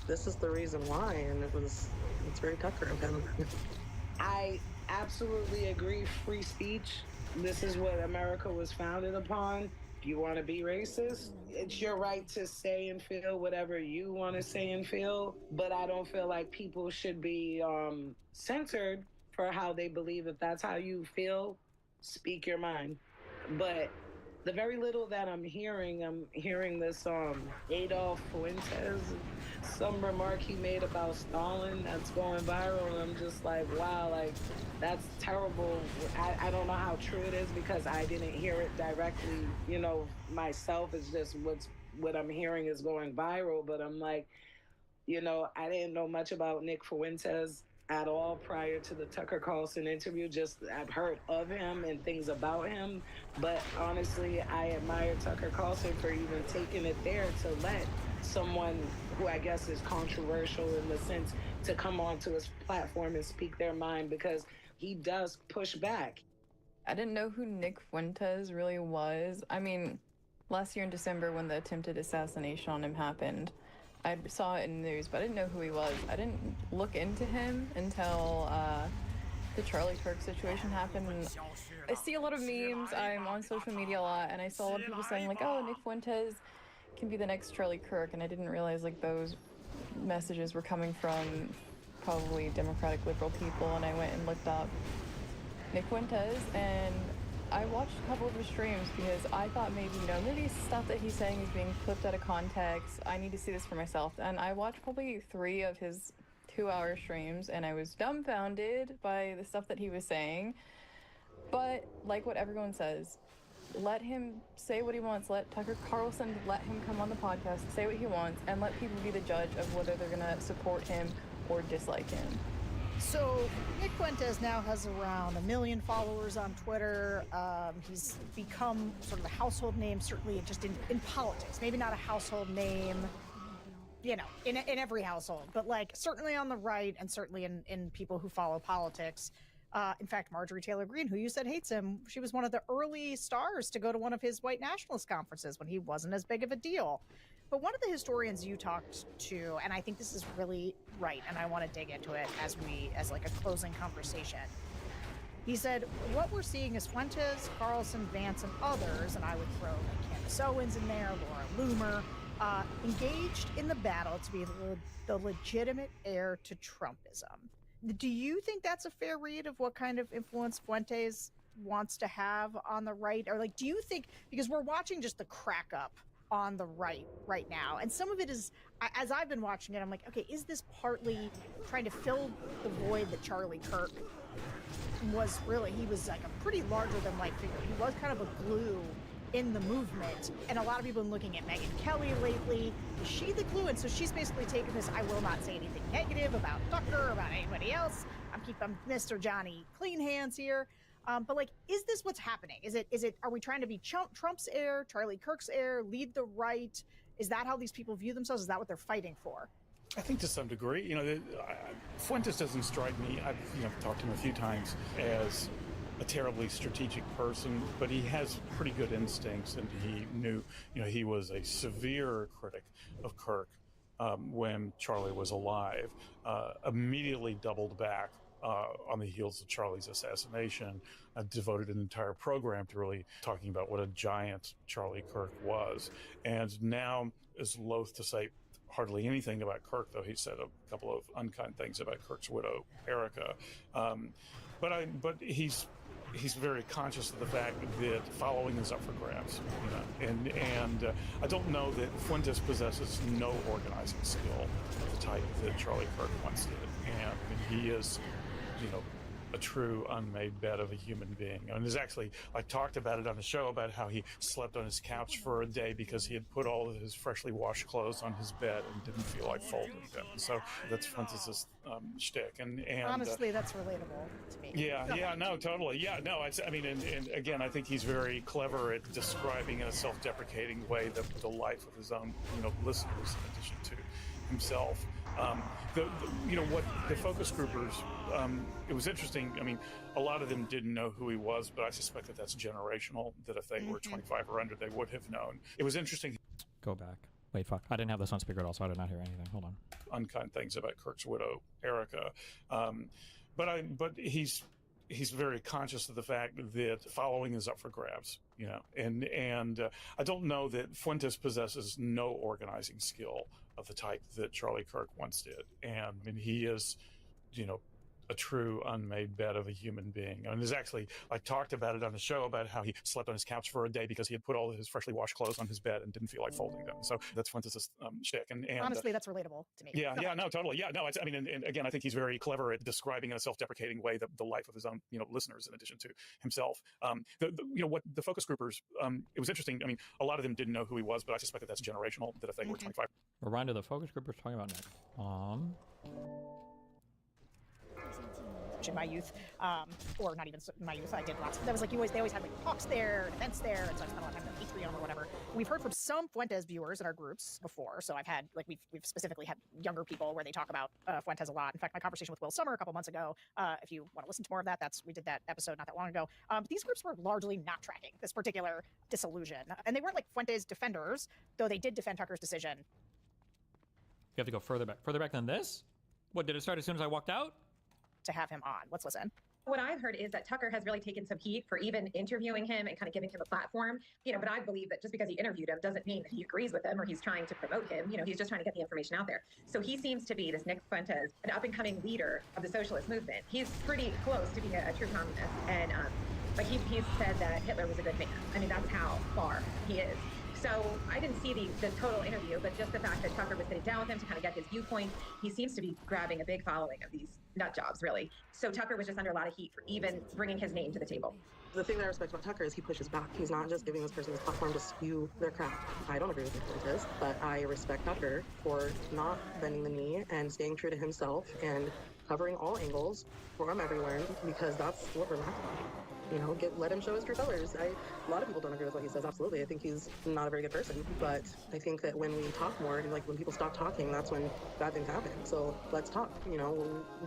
Speaker 13: this is the reason why, and it's very Tucker of him.
Speaker 1: I absolutely agree. Free speech. This is what America was founded upon. If you want to be racist, it's your right to say and feel whatever you want to say and feel. But I don't feel like people should be censored for how they believe. If that's how you feel, speak your mind. But the very little that I'm hearing this Adolf Fuentes, some remark he made about Stalin that's going viral, and I'm just like, wow, that's terrible. I don't know how true it is because I didn't hear it directly, myself. It's just what I'm hearing is going viral, but I'm like, I didn't know much about Nick Fuentes at all prior to the Tucker Carlson interview. Just I've heard of him and things about him, but honestly, I admire Tucker Carlson for even taking it there to let someone who I guess is controversial in the sense to come onto his platform and speak their mind, because he does push back.
Speaker 12: I didn't know who Nick Fuentes really was. I mean, last year in December when the attempted assassination on him happened, I saw it in the news, but I didn't know who he was. I didn't look into him until the Charlie Kirk situation happened, and I see a lot of memes. I'm on social media a lot, and I saw a lot of people saying like, "Oh, Nick Fuentes can be the next Charlie Kirk," and I didn't realize like those messages were coming from probably Democratic liberal people. And I went and looked up Nick Fuentes, and I watched a couple of his streams because I thought maybe, maybe stuff that he's saying is being clipped out of context. I need to see this for myself. And I watched probably 3 of his 2-hour streams, and I was dumbfounded by the stuff that he was saying. But like what everyone says, let him say what he wants. Let Tucker Carlson let him come on the podcast, say what he wants, and let people be the judge of whether they're going to support him or dislike him.
Speaker 11: So Nick Fuentes now has around 1 million followers on Twitter. He's become sort of a household name, certainly just in politics. Maybe not a household name, in every household, but like certainly on the right and certainly in people who follow politics. In fact, Marjorie Taylor Greene, who you said hates him, she was one of the early stars to go to one of his white nationalist conferences when he wasn't as big of a deal. But one of the historians you talked to, and I think this is really right, and I want to dig into it as like a closing conversation. He said, what we're seeing is Fuentes, Carlson, Vance, and others, and I would throw like Candace Owens in there, Laura Loomer, engaged in the battle to be the legitimate heir to Trumpism. Do you think that's a fair read of what kind of influence Fuentes wants to have on the right? Or like, do you think, because we're watching just the crack up on the right now, and some of it is, as I've been watching it, I'm like, okay, is this partly trying to fill the void that Charlie Kirk was really? He was like a pretty larger than life figure. He was kind of a glue in the movement, and a lot of people have been looking at Megyn Kelly lately. Is she the glue? And so she's basically taken this, I will not say anything negative about Tucker, about anybody else. I'm Mr. Johnny Clean Hands here. But like, is this what's happening? Is it, are we trying to be Trump's heir, Charlie Kirk's heir, lead the right? Is that how these people view themselves? Is that what they're fighting for?
Speaker 6: I think to some degree, Fuentes doesn't strike me, I've talked to him a few times, as a terribly strategic person, but he has pretty good instincts, and he knew, he was a severe critic of Kirk when Charlie was alive, immediately doubled back on the heels of Charlie's assassination, devoted an entire program to really talking about what a giant Charlie Kirk was, and now is loath to say hardly anything about Kirk, though he said a couple of unkind things about Kirk's widow, Erica. But he's very conscious of the fact that following is up for grabs, and I don't know that Fuentes possesses no organizing skill of the type that Charlie Kirk once did, and he is, a true unmade bed of a human being. And there's actually, I talked about it on the show about how he slept on his couch for a day because he had put all of his freshly washed clothes on his bed and didn't feel like folding them. So that's Fuentes' shtick. And
Speaker 11: honestly, that's relatable to me.
Speaker 6: Yeah, no, totally. Yeah, no, and again, I think he's very clever at describing in a self-deprecating way the life of his own, listeners in addition to himself. What the focus groupers, it was interesting. I mean, a lot of them didn't know who he was, but I suspect that that's generational, that if they were 25 or under, they would have known. It was interesting.
Speaker 7: Go back. Wait, fuck. I didn't have this on speaker at all, so I did not hear anything. Hold on.
Speaker 6: Unkind things about Kirk's widow, Erica. But he's very conscious of the fact that following is up for grabs, and I don't know that Fuentes possesses no organizing skill of the type that Charlie Kirk once did. And he is, a true unmade bed of a human being. And there's actually, I talked about it on the show about how he slept on his couch for a day because he had put all of his freshly washed clothes on his bed and didn't feel like folding them. So that's Fuentes' shtick. And
Speaker 11: honestly, that's relatable to me.
Speaker 6: Yeah, no, totally. Yeah, no, and again, I think he's very clever at describing in a self-deprecating way the life of his own, listeners in addition to himself. What the focus groupers, it was interesting. I mean, a lot of them didn't know who he was, but I suspect that that's generational, that if they were 25.
Speaker 7: Reminder, the focus groupers talking about Nick.
Speaker 11: In my youth, or not even my youth, I did lots of, that was like, they always had like talks there and events there, and so I spent a lot of time at Patreon or whatever. We've heard from some Fuentes viewers in our groups before, so I've had, like, we've specifically had younger people where they talk about Fuentes a lot. In fact, my conversation with Will Summer a couple months ago, if you want to listen to more of that, we did that episode not that long ago. These groups were largely not tracking this particular disillusion, and they weren't like Fuentes defenders, though they did defend Tucker's decision.
Speaker 7: You have to go further back than this? What, did it start as soon as I walked out?
Speaker 11: to have him on. Let's listen.
Speaker 10: What I've heard is that Tucker has really taken some heat for even interviewing him and kind of giving him a platform, but I believe that just because he interviewed him doesn't mean that he agrees with him or he's trying to promote him. He's just trying to get the information out there. So he seems to be, this Nick Fuentes, an up and coming leader of the socialist movement. He's pretty close to being a true communist. And he's said that Hitler was a good man. I mean, that's how far he is. So I didn't see the total interview, but just the fact that Tucker was sitting down with him to kind of get his viewpoint, he seems to be grabbing a big following of these nut jobs, really. So Tucker was just under a lot of heat for even bringing his name to the table.
Speaker 13: The thing that I respect about Tucker is he pushes back. He's not just giving this person this platform to spew their crap. I don't agree with Nick Fuentes, but I respect Tucker for not bending the knee and staying true to himself and covering all angles from everywhere, because that's what we're lacking. Let him show his true colors. A lot of people don't agree with what he says, absolutely. I think he's not a very good person, but I think that when we talk more, and when people stop talking, that's when bad things happen. So let's talk.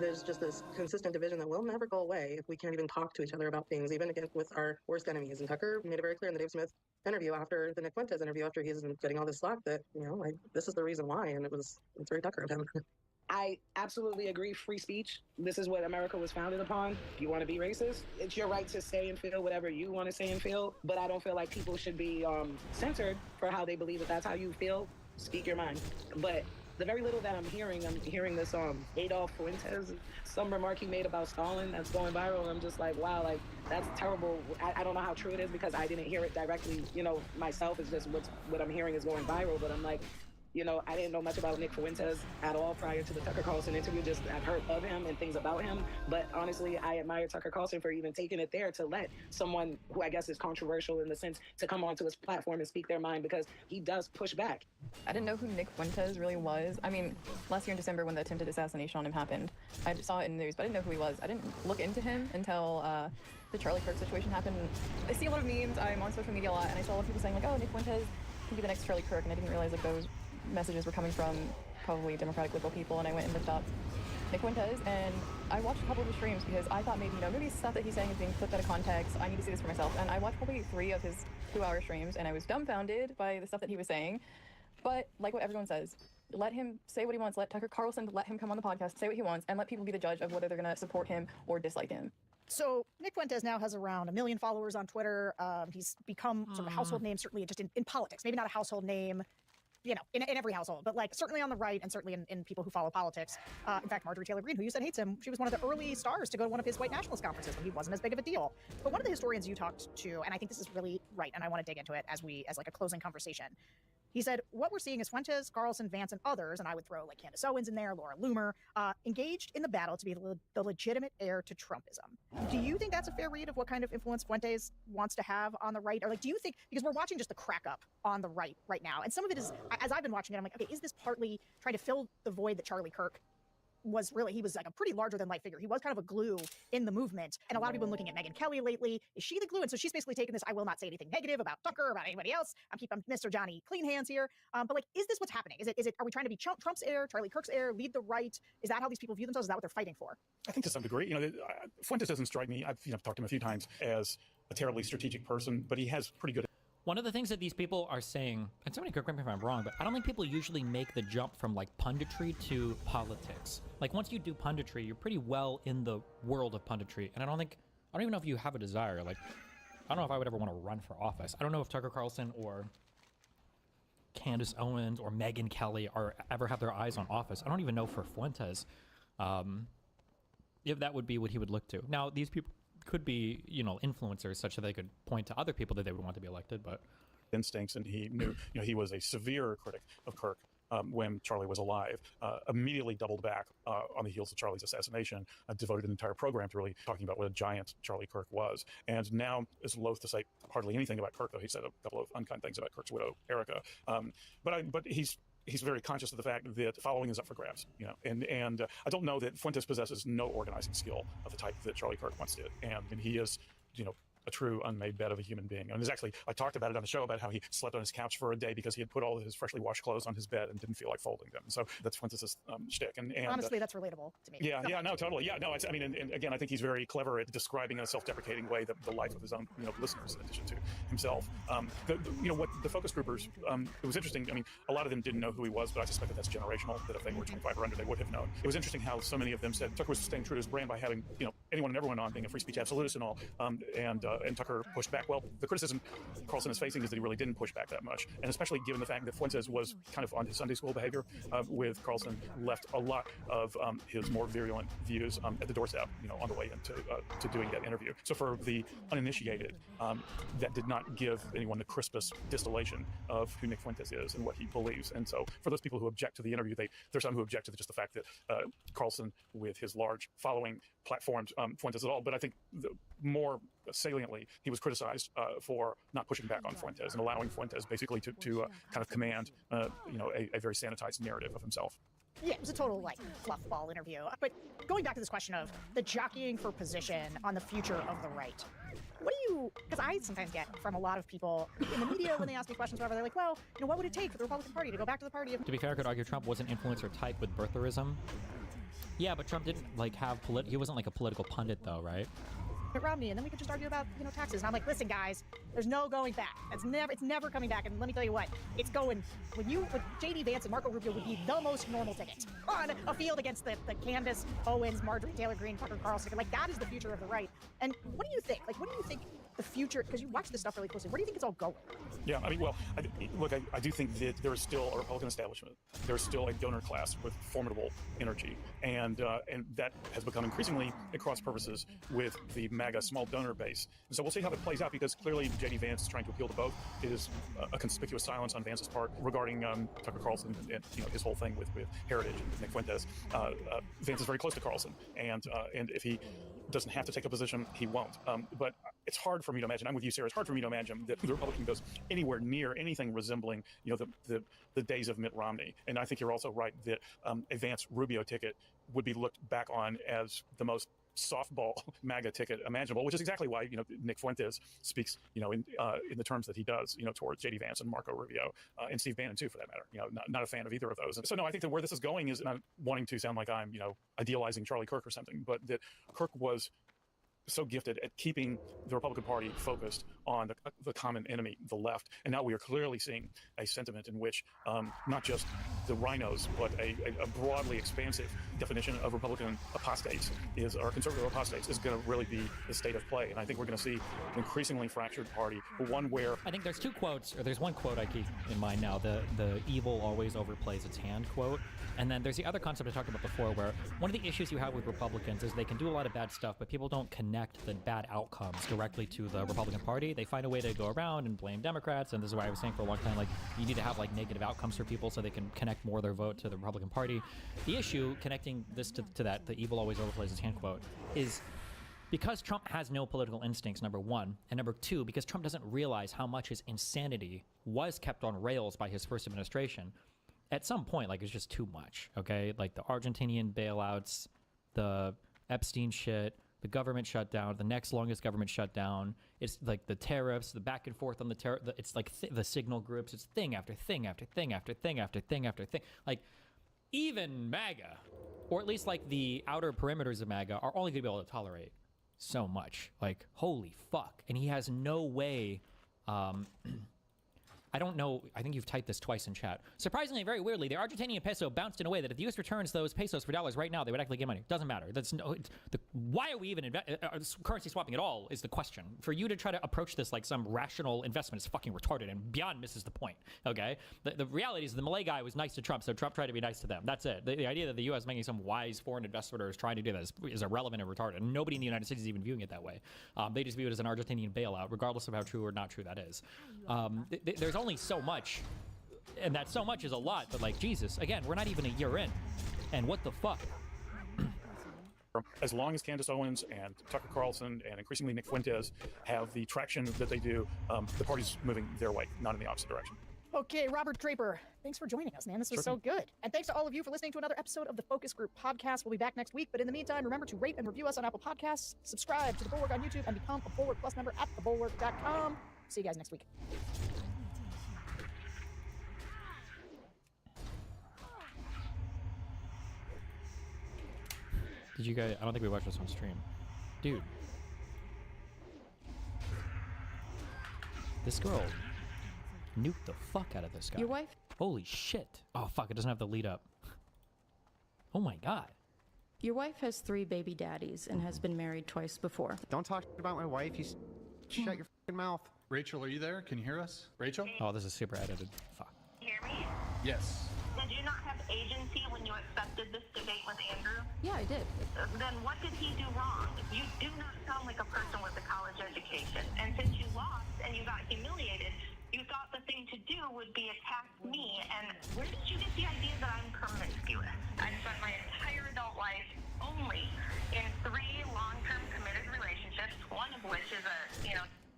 Speaker 13: There's just this consistent division that will never go away if we can't even talk to each other about things, even with our worst enemies. And Tucker made it very clear in the Dave Smith interview after the Nick Fuentes interview, after he's getting all this slack, that, this is the reason why, and it's very Tucker of him.
Speaker 1: I absolutely agree. Free speech. This is what America was founded upon. If you want to be racist, it's your right to say and feel whatever you want to say and feel. But I don't feel like people should be censored for how they believe. If that's how you feel, speak your mind. But the very little that I'm hearing this Adolf Fuentes, some remark he made about Stalin that's going viral. And I'm just like, wow, that's terrible. I don't know how true it is because I didn't hear it directly, myself. It's just what I'm hearing is going viral. But I'm like, I didn't know much about Nick Fuentes at all prior to the Tucker Carlson interview. Just I've heard of him and things about him. But honestly, I admire Tucker Carlson for even taking it there to let someone who I guess is controversial in the sense to come onto his platform and speak their mind, because he does push back.
Speaker 12: I didn't know who Nick Fuentes really was. I mean, last year in December when the attempted assassination on him happened, I saw it in the news, but I didn't know who he was. I didn't look into him until the Charlie Kirk situation happened. I see a lot of memes. I'm on social media a lot, and I saw a lot of people saying, oh, Nick Fuentes can be the next Charlie Kirk, and I didn't realize those messages were coming from probably Democratic liberal people, and I went and looked up Nick Fuentes, and I watched a couple of his streams because I thought maybe stuff that he's saying is being flipped out of context. I need to see this for myself. And I watched probably 3 of his 2-hour streams, and I was dumbfounded by the stuff that he was saying. But like what everyone says, let him say what he wants. Let Tucker Carlson let him come on the podcast, say what he wants, and let people be the judge of whether they're going to support him or dislike him.
Speaker 11: So Nick Fuentes now has around 1 million followers on Twitter. He's become sort of a household name, certainly just in politics. Maybe not a household name, in every household, but certainly on the right and certainly in people who follow politics. In fact, Marjorie Taylor Greene, who you said hates him, she was one of the early stars to go to one of his white nationalist conferences when he wasn't as big of a deal. But one of the historians you talked to, and I think this is really right, and I want to dig into it as a closing conversation. He said, what we're seeing is Fuentes, Carlson, Vance, and others, and I would throw Candace Owens in there, Laura Loomer, engaged in the battle to be the legitimate heir to Trumpism. Do you think that's a fair read of what kind of influence Fuentes wants to have on the right? Or do you think, because we're watching just the crack up on the right now, and some of it is, as I've been watching it, I'm like, okay, is this partly trying to fill the void that Charlie Kirk he was a pretty larger than life figure. He was kind of a glue in the movement. And a lot of people have been looking at Megyn Kelly lately. Is she the glue? And so she's basically taken this, I will not say anything negative about Tucker, about anybody else. I'm Mr. Johnny Clean Hands here. But is this what's happening? Are we trying to be Trump's heir, Charlie Kirk's heir, lead the right? Is that how these people view themselves? Is that what they're fighting for?
Speaker 6: I think to some degree, Fuentes doesn't strike me, I've talked to him a few times, as a terribly strategic person, but he has pretty good.
Speaker 7: One of the things that these people are saying, and somebody correct me if I'm wrong, but I don't think people usually make the jump from punditry to politics. Once you do punditry, you're pretty well in the world of punditry. And I don't even know if you have a desire. I don't know if I would ever want to run for office. I don't know if Tucker Carlson or Candace Owens or Megyn Kelly ever have their eyes on office. I don't even know for Fuentes if that would be what he would look to. Now, these people could be, influencers such that they could point to other people that they would want to be elected, but
Speaker 6: instincts, and he knew, he was a severe critic of Kirk when Charlie was alive, immediately doubled back on the heels of Charlie's assassination, devoted an entire program to really talking about what a giant Charlie Kirk was, and now is loath to say hardly anything about Kirk, though he said a couple of unkind things about Kirk's widow, Erica. But he's very conscious of the fact that following is up for grabs, and I don't know that Fuentes possesses no organizing skill of the type that Charlie Kirk once did, and he is, a true unmade bed of a human being. And there's actually, I talked about it on the show about how he slept on his couch for a day because he had put all of his freshly washed clothes on his bed and didn't feel like folding them. So that's Fuentes' shtick. And
Speaker 11: honestly, that's relatable to me.
Speaker 6: Yeah, no, totally. Yeah, no, I mean, and again, I think he's very clever at describing in a self-deprecating way the life of his own, listeners in addition to himself. What the focus groupers, it was interesting. I mean, a lot of them didn't know who he was, but I suspect that that's generational, that if they were 25 or under, they would have known. It was interesting how so many of them said Tucker was staying true to his brand by having, anyone and everyone on, being a free speech absolutist and all, and Tucker pushed back. Well, the criticism Carlson is facing is that he really didn't push back that much, and especially given the fact that Fuentes was kind of on his Sunday school behavior with Carlson, left a lot of his more virulent views at the doorstep, on the way into to doing that interview. So for the uninitiated, that did not give anyone the crispest distillation of who Nick Fuentes is and what he believes. And so for those people who object to the interview, there's some who object to just the fact that Carlson, with his large following, platformed Fuentes at all. But I think more saliently, he was criticized for not pushing back on Fuentes and allowing Fuentes basically to kind of command a very sanitized narrative of himself.
Speaker 11: Yeah, it was a total, fluff ball interview. But going back to this question of the jockeying for position on the future of the right, because I sometimes get from a lot of people in the media when they ask me questions, whatever, they're like, well, what would it take for the Republican Party to go back to the party?
Speaker 7: To be fair, I could argue Trump was an influencer type with birtherism. Yeah, but Trump didn't, have, he wasn't like a political pundit, though, right?
Speaker 11: Romney, and then we could just argue about taxes. And I'm like, listen, guys, there's no going back. It's never coming back. And let me tell you what, it's going when JD Vance and Marco Rubio would be the most normal tickets on a field against the Candace Owens, Marjorie Taylor Greene, Tucker Carlson. That is the future of the right. And what do you think? What do you think the future? Because you watch this stuff really closely. Where do you think it's all going?
Speaker 6: Yeah, I mean, well, I do think that there is still a Republican establishment. There's still a donor class with formidable energy, and that has become increasingly at cross purposes with the MAGA small donor base. And so we'll see how that plays out, because clearly J.D. Vance is trying to appeal to both. It is a conspicuous silence on Vance's part regarding Tucker Carlson and his whole thing with Heritage and with Nick Fuentes. Vance is very close to Carlson, and if he doesn't have to take a position, he won't. But it's hard for me to imagine. I'm with you, Sarah. It's hard for me to imagine that the Republican goes anywhere near anything resembling, the days of Mitt Romney. And I think you're also right that a Vance-Rubio ticket would be looked back on as the most softball MAGA ticket imaginable, which is exactly why Nick Fuentes speaks in the terms that he does towards J.D. Vance and Marco Rubio and Steve Bannon too, for that matter. Not a fan of either of those. And so no, I think that where this is going is not wanting to sound like I'm idealizing Charlie Kirk or something, but that Kirk was so gifted at keeping the Republican Party focused on the common enemy, the left. And now we are clearly seeing a sentiment in which not just the rhinos, but a broadly expansive definition of Republican apostates or conservative apostates is going to really be the state of play. And I think we're going to see an increasingly fractured party, one where...
Speaker 7: I think there's two quotes, or there's one quote I keep in mind now, the evil always overplays its hand quote. And then there's the other concept I talked about before, where one of the issues you have with Republicans is they can do a lot of bad stuff, but people don't connect the bad outcomes directly to the Republican Party. They find a way to go around and blame Democrats, and this is why I was saying for a long time, you need to have negative outcomes for people so they can connect more of their vote to the Republican Party. The issue, connecting this to that, the evil always overplays its hand quote, is because Trump has no political instincts, number one, and number two, because Trump doesn't realize how much his insanity was kept on rails by his first administration. At some point, it's just too much, okay? The Argentinian bailouts, the Epstein shit, the government shutdown, the next longest government shutdown. It's the tariffs, the back and forth on the tariff. It's the signal groups. It's thing after thing after thing after thing after thing after thing. Even MAGA, or at least the outer perimeters of MAGA, are only going to be able to tolerate so much. Holy fuck. And he has no way... I don't know. I think you've typed this twice in chat. Surprisingly, very weirdly, the Argentinian peso bounced in a way that if the U.S. returns those pesos for dollars right now, they would actually get money. Doesn't matter. Why are we even currency swapping at all is the question. For you to try to approach this like some rational investment is fucking retarded and beyond misses the point, okay? The reality is the Malay guy was nice to Trump, so Trump tried to be nice to them. That's it. The idea that the U.S. making some wise foreign investor is trying to do that is irrelevant and retarded. And nobody in the United States is even viewing it that way. They just view it as an Argentinian bailout, regardless of how true or not true that is. There's only so much, and that so much is a lot, but Jesus, again, we're not even a year in, and what the fuck?
Speaker 6: As long as Candace Owens and Tucker Carlson and increasingly Nick Fuentes have the traction that they do, the party's moving their way, not in the opposite direction.
Speaker 11: Okay, Robert Draper, thanks for joining us, man. This was so good. And thanks to all of you for listening to another episode of the Focus Group Podcast. We'll be back next week, but in the meantime, remember to rate and review us on Apple Podcasts, subscribe to The Bulwark on YouTube, and become a Bulwark Plus member at thebulwark.com. See you guys next week.
Speaker 7: Did you guys? I don't think we watched this on stream, dude. This girl nuked the fuck out of this guy.
Speaker 12: Your wife?
Speaker 7: Holy shit! Oh fuck! It doesn't have the lead up. Oh my god.
Speaker 12: Your wife has 3 baby daddies and has been married twice before.
Speaker 18: Don't talk about my wife. You shut your fucking mouth.
Speaker 21: Rachel, are you there? Can you hear us? Rachel?
Speaker 7: Oh, this is super edited. Fuck.
Speaker 22: Hear me?
Speaker 21: Yes.
Speaker 22: Did you not have agency when you accepted this debate with Andrew?
Speaker 12: Yeah, I did.
Speaker 22: Then what did he do wrong? You do not sound like a person with a college education. And since you lost and you got humiliated, you thought the thing to do would be attack me. And where did you get the idea that I'm promiscuous? I spent my entire adult life only in 3 long-term committed relationships, one of which is a,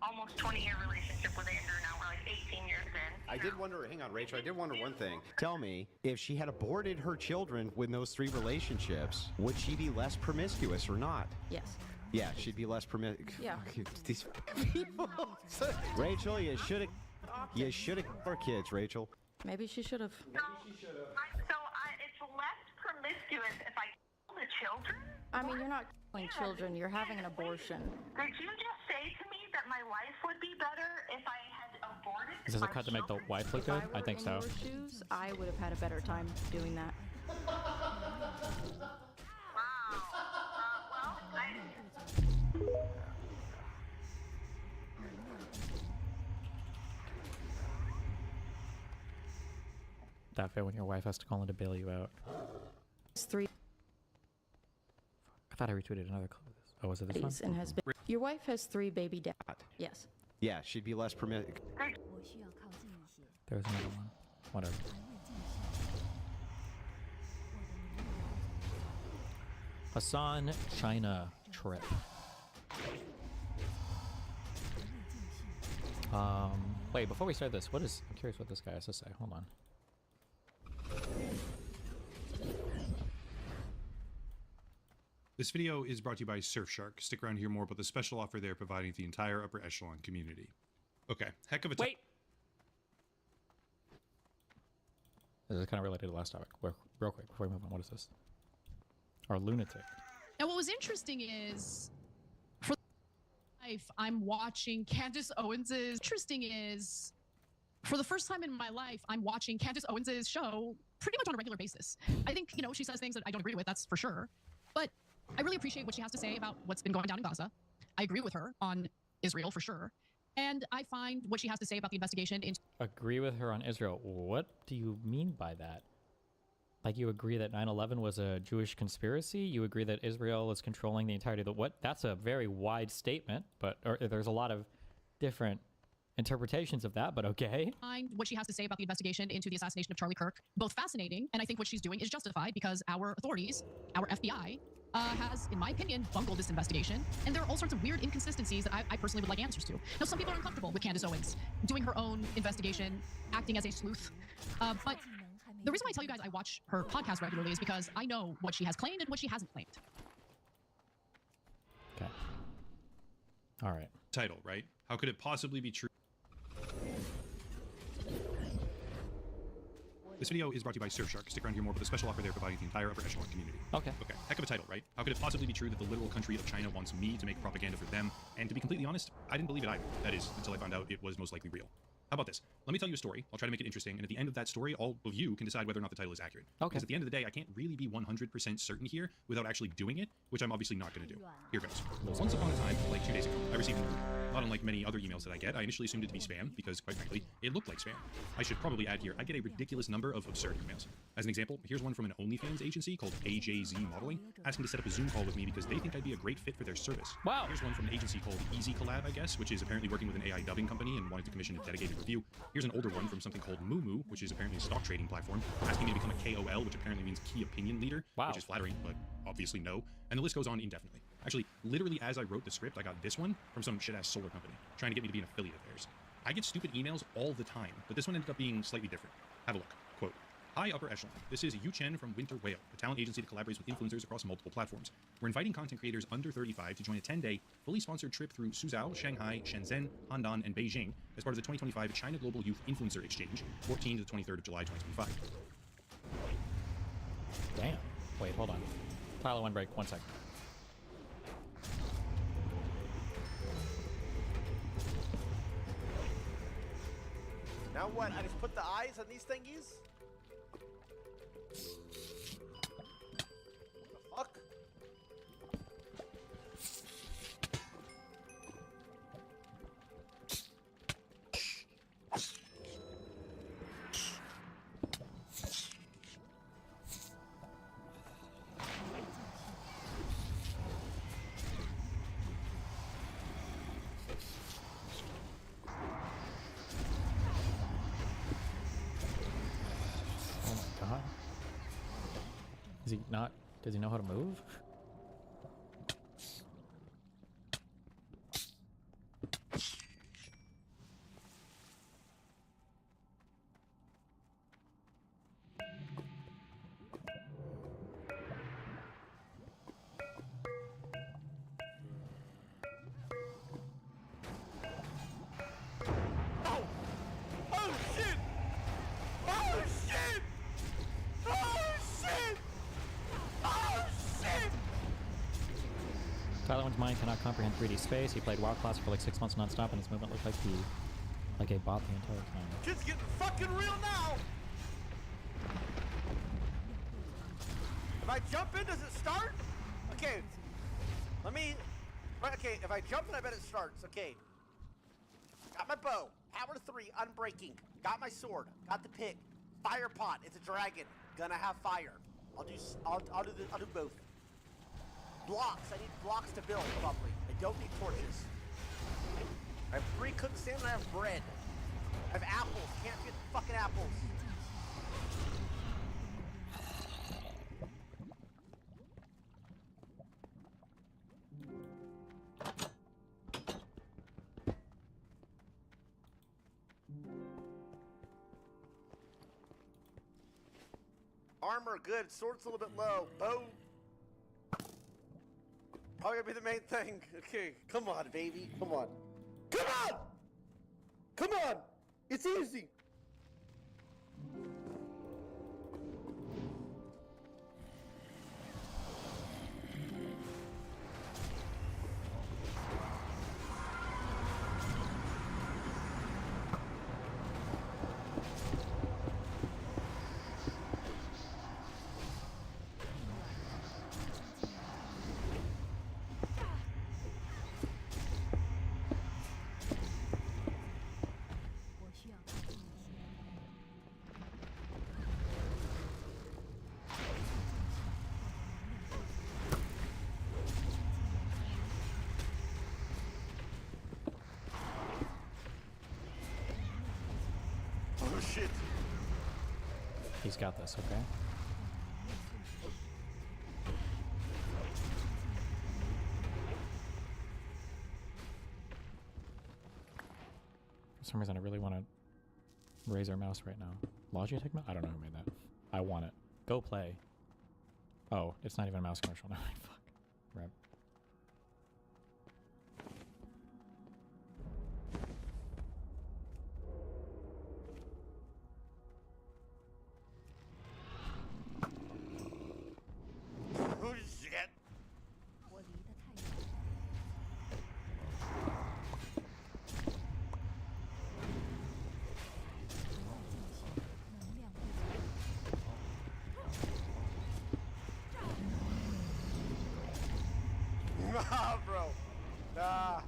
Speaker 22: almost 20-year relationship with Andrew. Now we're like 18 years in.
Speaker 18: I did wonder, hang on, Rachel, I did wonder one thing. Tell me, if she had aborted her children with those 3 relationships, would she be less promiscuous or not?
Speaker 12: Yes.
Speaker 18: Yeah, she'd be less promiscuous.
Speaker 12: Yeah.
Speaker 18: These people. Rachel, you should have her kids, Rachel.
Speaker 12: Maybe she should have.
Speaker 22: It's less promiscuous if I kill the children?
Speaker 12: I mean, you're not killing children, you're having an abortion.
Speaker 22: Did you just say to me that my life would be better if I had aborted?
Speaker 7: Is this a cut to make the wife look good? I think so.
Speaker 12: If I were in your shoes, I would have had a better time doing that.
Speaker 7: That fit when your wife has to call in to bail you out.
Speaker 12: It's 3.
Speaker 7: I thought I retweeted another clip of this. Oh, was it this one?
Speaker 12: And has been. Your wife has 3 baby dads. Yes.
Speaker 18: Yeah, she'd be less promiscuous.
Speaker 7: There was another one. Whatever. Hassan China trip. Wait, before we start this, I'm curious what this guy has to say. Hold on.
Speaker 23: This video is brought to you by Surfshark. Stick around to hear more about the special offer they're providing to the entire upper echelon community. Okay, heck of a
Speaker 7: Wait! This is kind of related to the last topic. Real quick, before we move on, what is this? Our lunatic.
Speaker 24: Now, what was interesting is, for life, I'm watching Candace Owens's. Interesting is, for the first time in my life, I'm watching Candace Owens's show pretty much on a regular basis. I think, she says things that I don't agree with, that's for sure. But I really appreciate what she has to say about what's been going down in Gaza. I agree with her on Israel, for sure. And I find what she has to say about the investigation into... Agree with her on Israel. What do you mean by that? Like, you agree that 9/11 was a Jewish conspiracy? You agree that Israel is controlling the entirety of the... What? That's a very wide statement, but there's a lot of different interpretations of that, but okay. Find what she has to say about the investigation into the assassination of Charlie Kirk, both fascinating, and I think what she's doing is justified because our authorities, our FBI, has, in my opinion, bungled this investigation, and there are all sorts of weird inconsistencies that I personally would like answers to. Now, some people are uncomfortable with Candace Owens doing her own investigation, acting as a sleuth, but the reason why I tell you guys I watch her podcast regularly is because I know what she has claimed and what she hasn't claimed.
Speaker 23: Okay. All right. Title, right? How could it possibly be true? This video is brought to you by Surfshark. Stick around to hear more about the special offer they're providing to the entire upper echelon community. Okay. Okay. Heck of a title, right? How could it possibly be true that the literal country of China wants me to make propaganda for them? And to be completely honest, I didn't believe it either. That is, until I found out it was most likely real. How about this? Let me tell you a story. I'll try to make it interesting, and at the end of that story, all of you can decide whether or not the title is accurate. Okay. Because at the end of the day, I can't really be 100% certain here without actually doing it, which I'm obviously not going to do. Here goes. Once upon a time, like 2 days ago, I received an email. Not unlike many other emails that I get, I initially assumed it to be spam because, quite frankly, it looked like spam. I should probably add here, I get a ridiculous number of absurd emails. As an example, here's one from an OnlyFans agency called AJZ Modeling, asking to set up a Zoom call with me because they think I'd be a great fit for their service. Wow. Here's one from an agency called Easy Collab, I guess, which is apparently working with an AI dubbing company and wanted to commission a dedicated review. Here's an older one from something called Moo, which is apparently a stock trading platform, asking me to become a KOL, which apparently means key opinion leader, which is flattering, but obviously no. And the list goes on indefinitely. Actually, literally as I wrote the script, I got this one from some shit-ass solar company, trying to get me to be an affiliate of theirs. I get stupid emails all the time, but this one ended up being slightly different. Have a look. Quote, "Hi, Upper Echelon. This is Yu Chen from Winter Whale, a talent agency that collaborates with influencers across multiple platforms. We're inviting content creators under 35 to join a 10-day, fully sponsored trip through Suzhou, Shanghai, Shenzhen, Handan, and Beijing as part of the 2025 China Global Youth Influencer Exchange, 14 to the 23rd of July, 2025.
Speaker 7: Damn. Wait, hold on. Tyler, one break. 1 second.
Speaker 4: Now what? I just put the eyes on these thingies? The fuck?
Speaker 7: Is he not? Does he know how to move? Tyler's mind cannot comprehend 3D space. He played WoW Classic for like 6 months nonstop, and his movement looked like a bot the entire time.
Speaker 4: Shit's getting fucking real now! If I jump in, does it start? Okay. Let me... Okay, if I jump in, I bet it starts. Okay. Got my bow. Power 3, unbreaking. Got my sword. Got the pick. Fire pot. It's a dragon. Gonna have fire. I'll do both. Blocks. I need blocks to build properly. I don't need torches. I have 3 cooked salmon. I have bread. I have apples. Can't get fucking apples. Armor, good. Sword's a little bit low. Bow. Probably gonna be the main thing. Okay, come on, baby. Come on. Come on! Come on! It's easy! Oh shit.
Speaker 7: He's got this, okay? For some reason, I really want to raise our mouse right now. Logitech mouse? I don't know who made that. I want it. Go play. Oh, it's not even a mouse commercial. No, fuck. Rep.
Speaker 4: Oh shit. Nah, bro. Nah.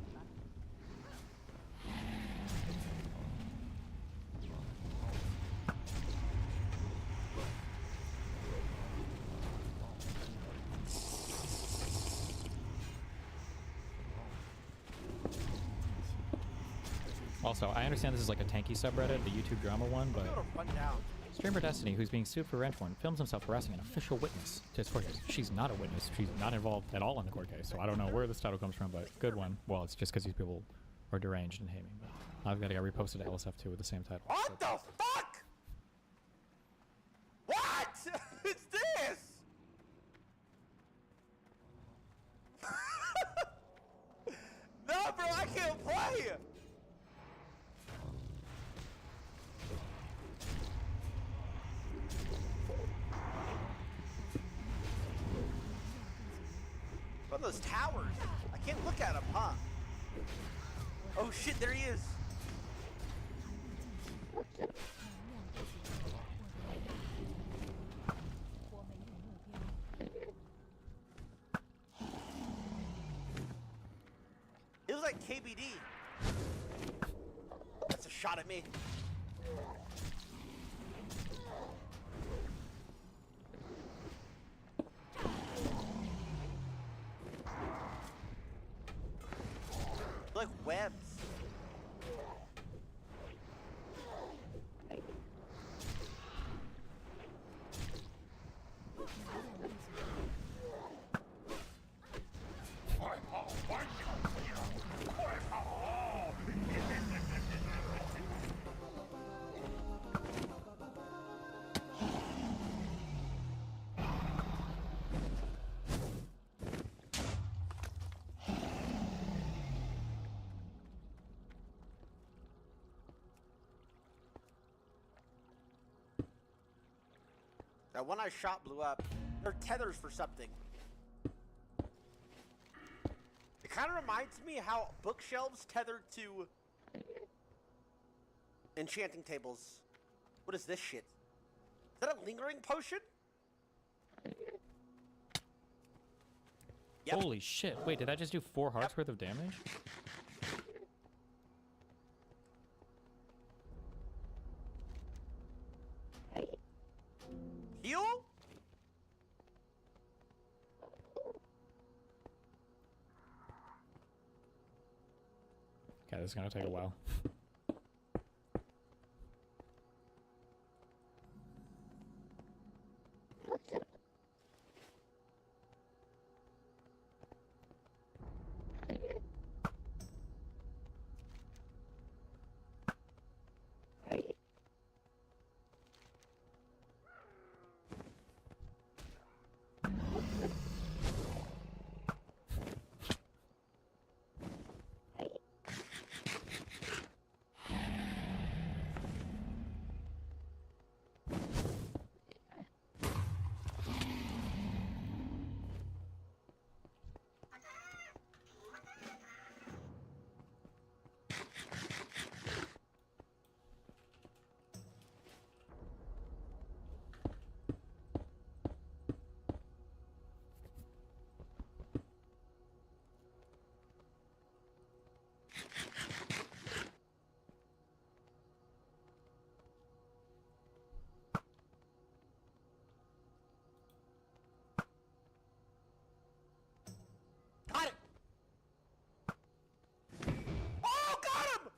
Speaker 7: Also, I understand this is like a tanky subreddit, the YouTube drama one, but
Speaker 4: Run down.
Speaker 7: Streamer Destiny, who's being sued for rent porn, films himself harassing an official witness to his court case. She's not a witness. She's not involved at all in the court case, so I don't know where this title comes from, but good one. Well, it's just because these people or deranged and hate me. But I've got to get reposted to LSF2 with the same title.
Speaker 4: What the fuck? What is this? No, bro, I can't play. What are those towers? I can't look at them, huh? Oh shit, there he is. It was like KBD. That's a shot at me. Like webs. That one I shot blew up. They're tethers for something. It kind of reminds me how bookshelves tether to enchanting tables. What is this shit? Is that a lingering potion? Yep.
Speaker 7: Holy shit. Wait, did I just do 4 hearts worth of damage?
Speaker 4: Heal?
Speaker 7: Okay, this is gonna take a while.
Speaker 4: Got it! Oh, got him!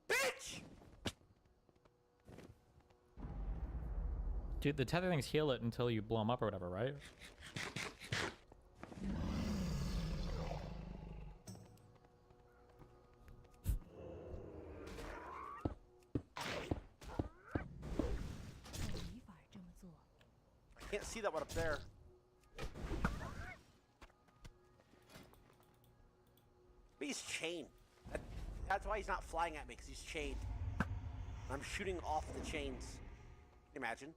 Speaker 4: Bitch!
Speaker 7: Dude, the tether things heal it until you blow them up or whatever, right?
Speaker 4: I can't see that one up there. But he's chained. That's why he's not flying at me, because he's chained. I'm shooting off the chains. Can you imagine?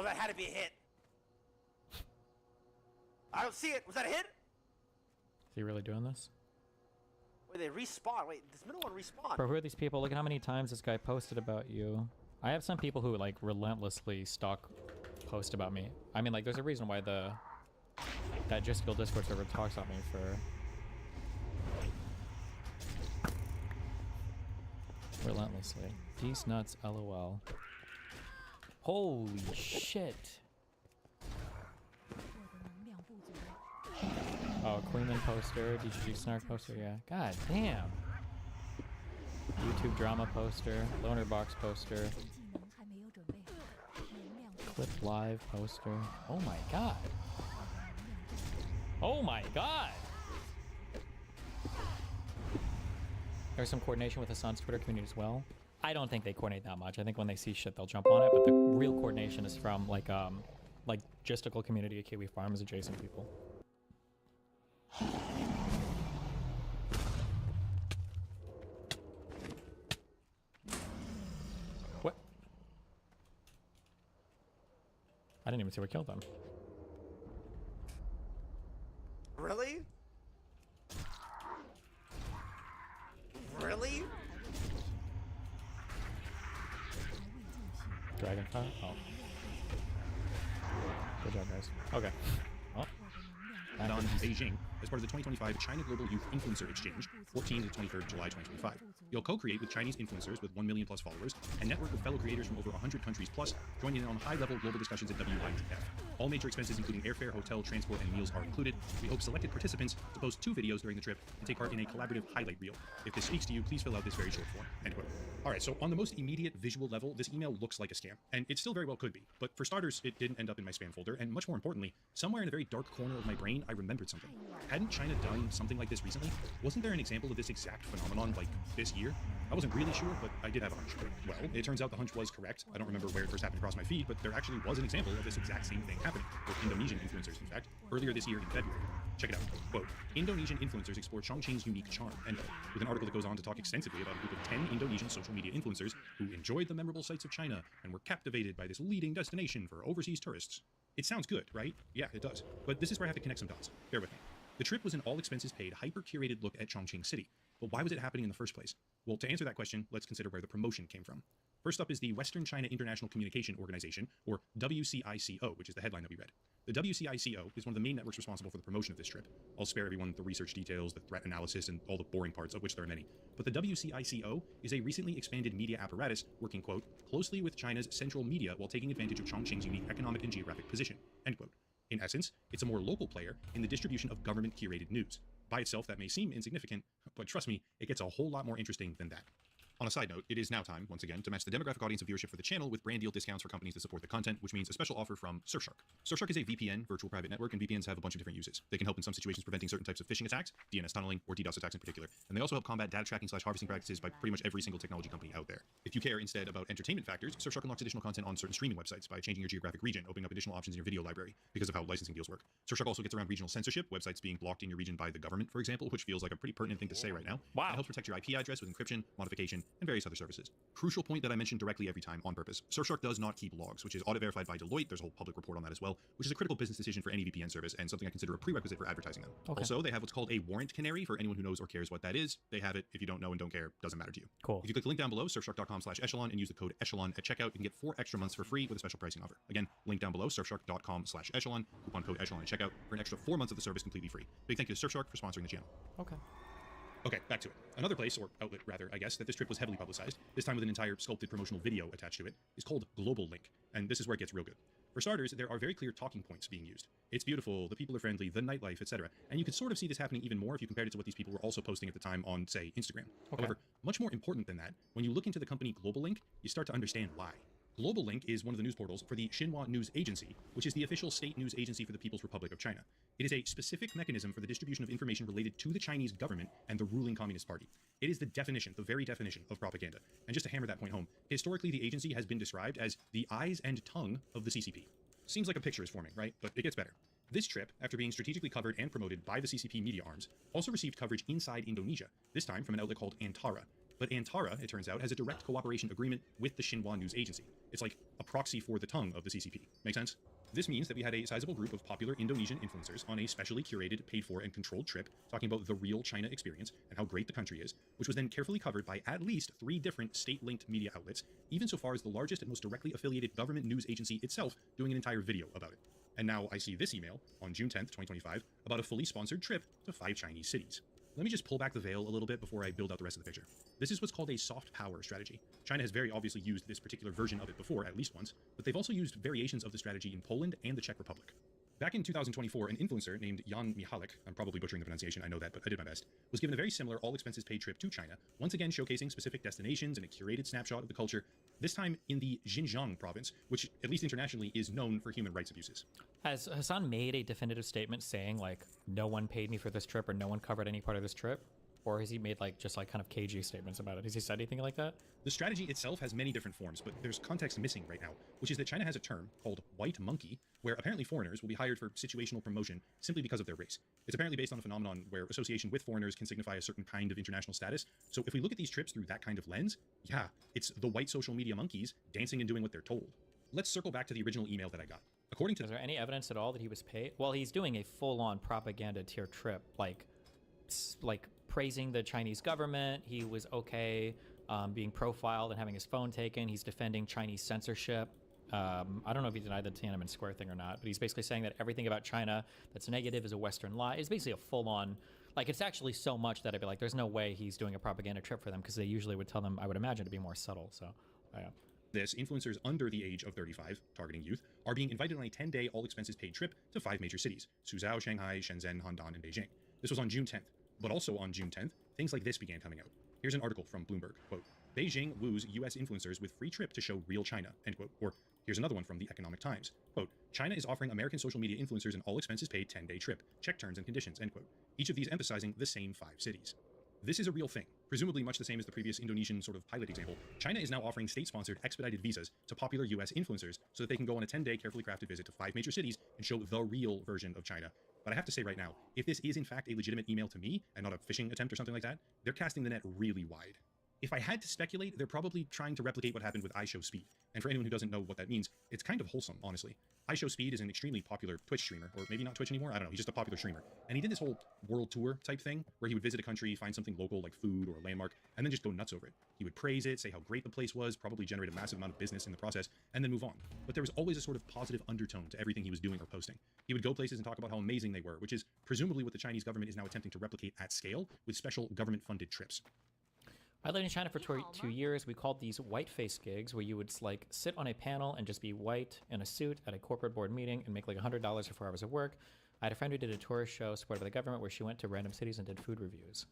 Speaker 4: Oh, that had to be a hit. I don't see it. Was that a hit?
Speaker 7: Is he really doing this?
Speaker 4: Wait, they respawn. Wait, this middle one respawned.
Speaker 7: Bro, who are these people? Look at how many times this guy posted about you. I have some people who like relentlessly stalk post about me. I mean, like, there's a reason why that Just Kill Discord server talks about me for relentlessly. These nuts, lol. Holy shit. Oh, Queenman poster, DGG Snark poster, yeah. God damn. YouTube drama poster, Loner Box poster, Clip live poster. Oh my god. Oh my god! There's some coordination with Hassan's Twitter community as well. I don't think they coordinate that much. I think when they see shit, they'll jump on it. But the real coordination is from like Gisticle community, Kiwi Farms adjacent people. What? I didn't even see what killed them.
Speaker 4: Really? Really?
Speaker 7: Dragonfire? Oh. Good job, guys. Okay. Well.
Speaker 23: On Beijing as part of the 2025 China Global Youth Influencer Exchange, 14 to 23rd July 2025. You'll co-create with Chinese influencers with 1 million plus followers and network with fellow creators from over 100 countries plus, joining in on high-level global discussions at WITF. All major expenses including airfare, hotel, transport, and meals are included. We hope selected participants to post 2 videos during the trip and take part in a collaborative highlight reel. If this speaks to you, please fill out this very short form. End quote. Alright, so on the most immediate visual level, this email looks like a scam, and it still very well could be. But for starters, it didn't end up in my spam folder, and much more importantly, somewhere in a very dark corner of my brain, I remembered something. Hadn't China done something like this recently? Wasn't there an example of this exact phenomenon like this year? I wasn't really sure, but I did have a hunch. Well, it turns out the hunch was correct. I don't remember where it first happened across my feed, but there actually was an example of this exact same thing happening, with Indonesian influencers, in fact, earlier this year in February. Check it out. Quote, Indonesian influencers explore Chongqing's unique charm, end quote, with an article that goes on to talk extensively about a group of 10 Indonesian social media influencers who enjoyed the memorable sights of China and were captivated by this leading destination for overseas tourists. It sounds good, right? Yeah, it does. But this is where I have to connect some dots. Bear with me. The trip was an all-expenses-paid, hyper-curated look at Chongqing City. But why was it happening in the first place? Well, to answer that question, let's consider where the promotion came from. First up is the Western China International Communication Organization, or WCICO, which is the headline that we read. The WCICO is one of the main networks responsible for the promotion of this trip. I'll spare everyone the research details, the threat analysis, and all the boring parts, of which there are many. But the WCICO is a recently expanded media apparatus working, quote, closely with China's central media while taking advantage of Chongqing's unique economic and geographic position, end quote. In essence, it's a more local player in the distribution of government-curated news. By itself, that may seem insignificant, but trust me, it gets a whole lot more interesting than that. On a side note, it is now time, once again, to match the demographic audience of viewership for the channel with brand deal discounts for companies that support the content, which means a special offer from Surfshark. Surfshark is a VPN, virtual private network, and VPNs have a bunch of different uses. They can help in some situations preventing certain types of phishing attacks, DNS tunneling, or DDoS attacks in particular, and they also help combat data tracking / harvesting practices by pretty much every single technology company out there. If you care instead about entertainment factors, Surfshark unlocks additional content on certain streaming websites by changing your geographic region, opening up additional options in your video library because of how licensing deals work. Surfshark also gets around regional censorship, websites being blocked in your region by the government, for example, which feels like a pretty pertinent thing to say right now. Wow. It helps protect your IP address with encryption, modification, and various other services. Crucial point that I mentioned directly every time on purpose. Surfshark does not keep logs, which is audit verified by Deloitte. There's a whole public report on that as well, which is a critical business decision for any VPN service and something I consider a prerequisite for advertising them. Okay. Also, they have what's called a warrant canary for anyone who knows or cares what that is. They have it. If you don't know and don't care, doesn't matter to you. Cool. If you click the link down below, surfshark.com/echelon, and use the code echelon at checkout, you can get 4 extra months for free with a special pricing offer. Again, link down below, surfshark.com/echelon, coupon code echelon at checkout for an extra 4 months of the service completely free. Big thank you to Surfshark for sponsoring the channel. Okay. Okay, back to it. Another place, or outlet rather, I guess, that this trip was heavily publicized, this time with an entire sculpted promotional video attached to it, is called Global Link, and this is where it gets real good. For starters, there are very clear talking points being used. It's beautiful, the people are friendly, the nightlife, etc. And you can sort of see this happening even more if you compared it to what these people were also posting at the time on, say, Instagram. Okay. However, much more important than that, when you look into the company Global Link, you start to understand why. Global Link is one of the news portals for the Xinhua News Agency, which is the official state news agency for the People's Republic of China. It is a specific mechanism for the distribution of information related to the Chinese government and the ruling Communist Party. It is the definition, the very definition of propaganda. And just to hammer that point home, historically the agency has been described as the eyes and tongue of the CCP. Seems like a picture is forming, right? But it gets better. This trip, after being strategically covered and promoted by the CCP media arms, also received coverage inside Indonesia, this time from an outlet called Antara. But Antara, it turns out, has a direct cooperation agreement with the Xinhua News Agency. It's like a proxy for the tongue of the CCP. Make sense? This means that we had a sizable group of popular Indonesian influencers on a specially curated, paid for, and controlled trip talking about the real China experience and how great the country is, which was then carefully covered by at least 3 different state-linked media outlets, even so far as the largest and most directly affiliated government news agency itself doing an entire video about it. And now I see this email on June 10th, 2025, about a fully sponsored trip to 5 Chinese cities. Let me just pull back the veil a little bit before I build out the rest of the picture. This is what's called a soft power strategy. China has very obviously used this particular version of it before, at least once, but they've also used variations of the strategy in Poland and the Czech Republic. Back in 2024, an influencer named Jan Michalek, I'm probably butchering the pronunciation, I know that, but I did my best, was given a very similar all-expenses-paid trip to China, once again showcasing specific destinations and a curated snapshot of the culture, this time in the Xinjiang province, which at least internationally is known for human rights abuses.
Speaker 7: Has Hassan made a definitive statement saying like no one paid me for this trip or no one covered any part of this trip? Or has he made like just like kind of cagey statements about it? Has he said anything like that?
Speaker 23: The strategy itself has many different forms, but there's context missing right now, which is that China has a term called white monkey, where apparently foreigners will be hired for situational promotion simply because of their race. It's apparently based on a phenomenon where association with foreigners can signify a certain kind of international status. So if we look at these trips through that kind of lens, yeah, it's the white social media monkeys dancing and doing what they're told. Let's circle back to the original email that I got. According to—
Speaker 7: Is there any evidence at all that he was paid? Well, he's doing a full-on propaganda tier trip, like praising the Chinese government. He was okay being profiled and having his phone taken. He's defending Chinese censorship. I don't know if he denied the Tiananmen Square thing or not, but he's basically saying that everything about China that's negative is a Western lie. It's basically a full-on, like, it's actually so much that I'd be like, there's no way he's doing a propaganda trip for them, because they usually would tell them, I would imagine, to be more subtle. So, yeah.
Speaker 23: This, influencers under the age of 35, targeting youth, are being invited on a 10-day all-expenses-paid trip to 5 major cities: Suzhou, Shanghai, Shenzhen, Handan, and Beijing. This was on June 10th. But also on June 10th, things like this began coming out. Here's an article from Bloomberg, quote, Beijing woos U.S. influencers with free trip to show real China, end quote. Or here's another one from the Economic Times, quote, China is offering American social media influencers an all-expenses-paid 10-day trip. Check terms and conditions, end quote. Each of these emphasizing the same 5 cities. This is a real thing, presumably much the same as the previous Indonesian sort of pilot example. China is now offering state-sponsored expedited visas to popular U.S. influencers so that they can go on a 10-day carefully crafted visit to 5 major cities and show the real version of China. But I have to say right now, if this is in fact a legitimate email to me and not a phishing attempt or something like that, they're casting the net really wide. If I had to speculate, they're probably trying to replicate what happened with iShowSpeed. And for anyone who doesn't know what that means, it's kind of wholesome, honestly. iShowSpeed is an extremely popular Twitch streamer, or maybe not Twitch anymore, I don't know, he's just a popular streamer. And he did this whole world tour type thing, where he would visit a country, find something local like food or a landmark, and then just go nuts over it. He would praise it, say how great the place was, probably generate a massive amount of business in the process, and then move on. But there was always a sort of positive undertone to everything he was doing or posting. He would go places and talk about how amazing they were, which is presumably what the Chinese government is now attempting to replicate at scale with special government-funded trips.
Speaker 7: I lived in China for 2 years. We called these white face gigs, where you would like sit on a panel and just be white in a suit at a corporate board meeting and make like $100 for 4 hours of work. I had a friend who did a tourist show supported by the government where she went to random cities and did food reviews.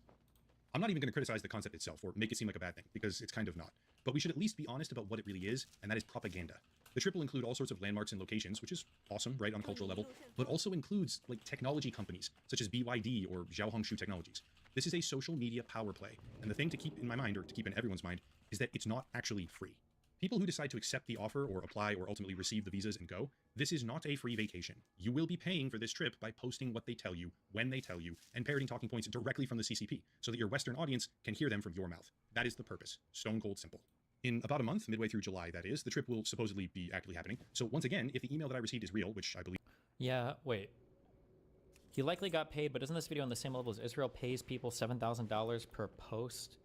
Speaker 23: I'm not even going to criticize the concept itself or make it seem like a bad thing, because it's kind of not. But we should at least be honest about what it really is, and that is propaganda. The trip will include all sorts of landmarks and locations, which is awesome, right, on a cultural level, but also includes like technology companies such as BYD or Xiaohongshu Technologies. This is a social media power play, and the thing to keep in my mind, or to keep in everyone's mind, is that it's not actually free. People who decide to accept the offer or apply or ultimately receive the visas and go, this is not a free vacation. You will be paying for this trip by posting what they tell you, when they tell you, and parroting talking points directly from the CCP, so that your Western audience can hear them from your mouth. That is the purpose. Stone cold simple. In about a month, midway through July, that is, the trip will supposedly be actually happening. So once again, if the email that I received is real, which I believe—
Speaker 7: Yeah, wait. He likely got paid, but isn't this video on the same level as Israel pays people $7,000 per post?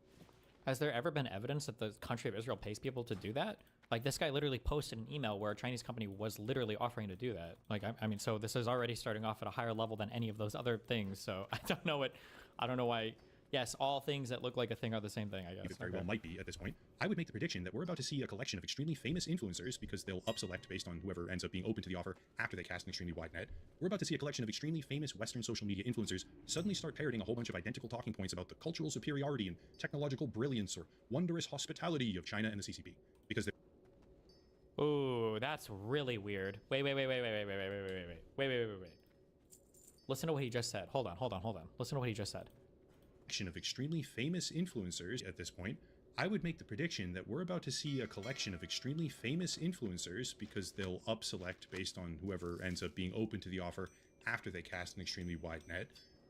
Speaker 7: Has there ever been evidence that the country of Israel pays people to do that? Like, this guy literally posted an email where a Chinese company was literally offering to do that. Like, I mean, so this is already starting off at a higher level than any of those other things. So I don't know why. Yes, all things that look like a thing are the same thing, I guess.
Speaker 23: It very well might be at this point. I would make the prediction that we're about to see a collection of extremely famous influencers, because they'll up-select based on whoever ends up being open to the offer after they cast an extremely wide net. We're about to see a collection of extremely famous Western social media influencers suddenly start parroting a whole bunch of identical talking points about the cultural superiority and technological brilliance or wondrous hospitality of China and the CCP. Because they're—
Speaker 7: Ooh, that's really weird. Wait. Listen to what he just said. Hold on. Listen to what he just said.
Speaker 23: Of extremely famous influencers at this point, I would make the prediction that we're about to see a collection of extremely famous influencers, because they'll up-select based on whoever ends up being open to the offer after they cast an extremely wide net.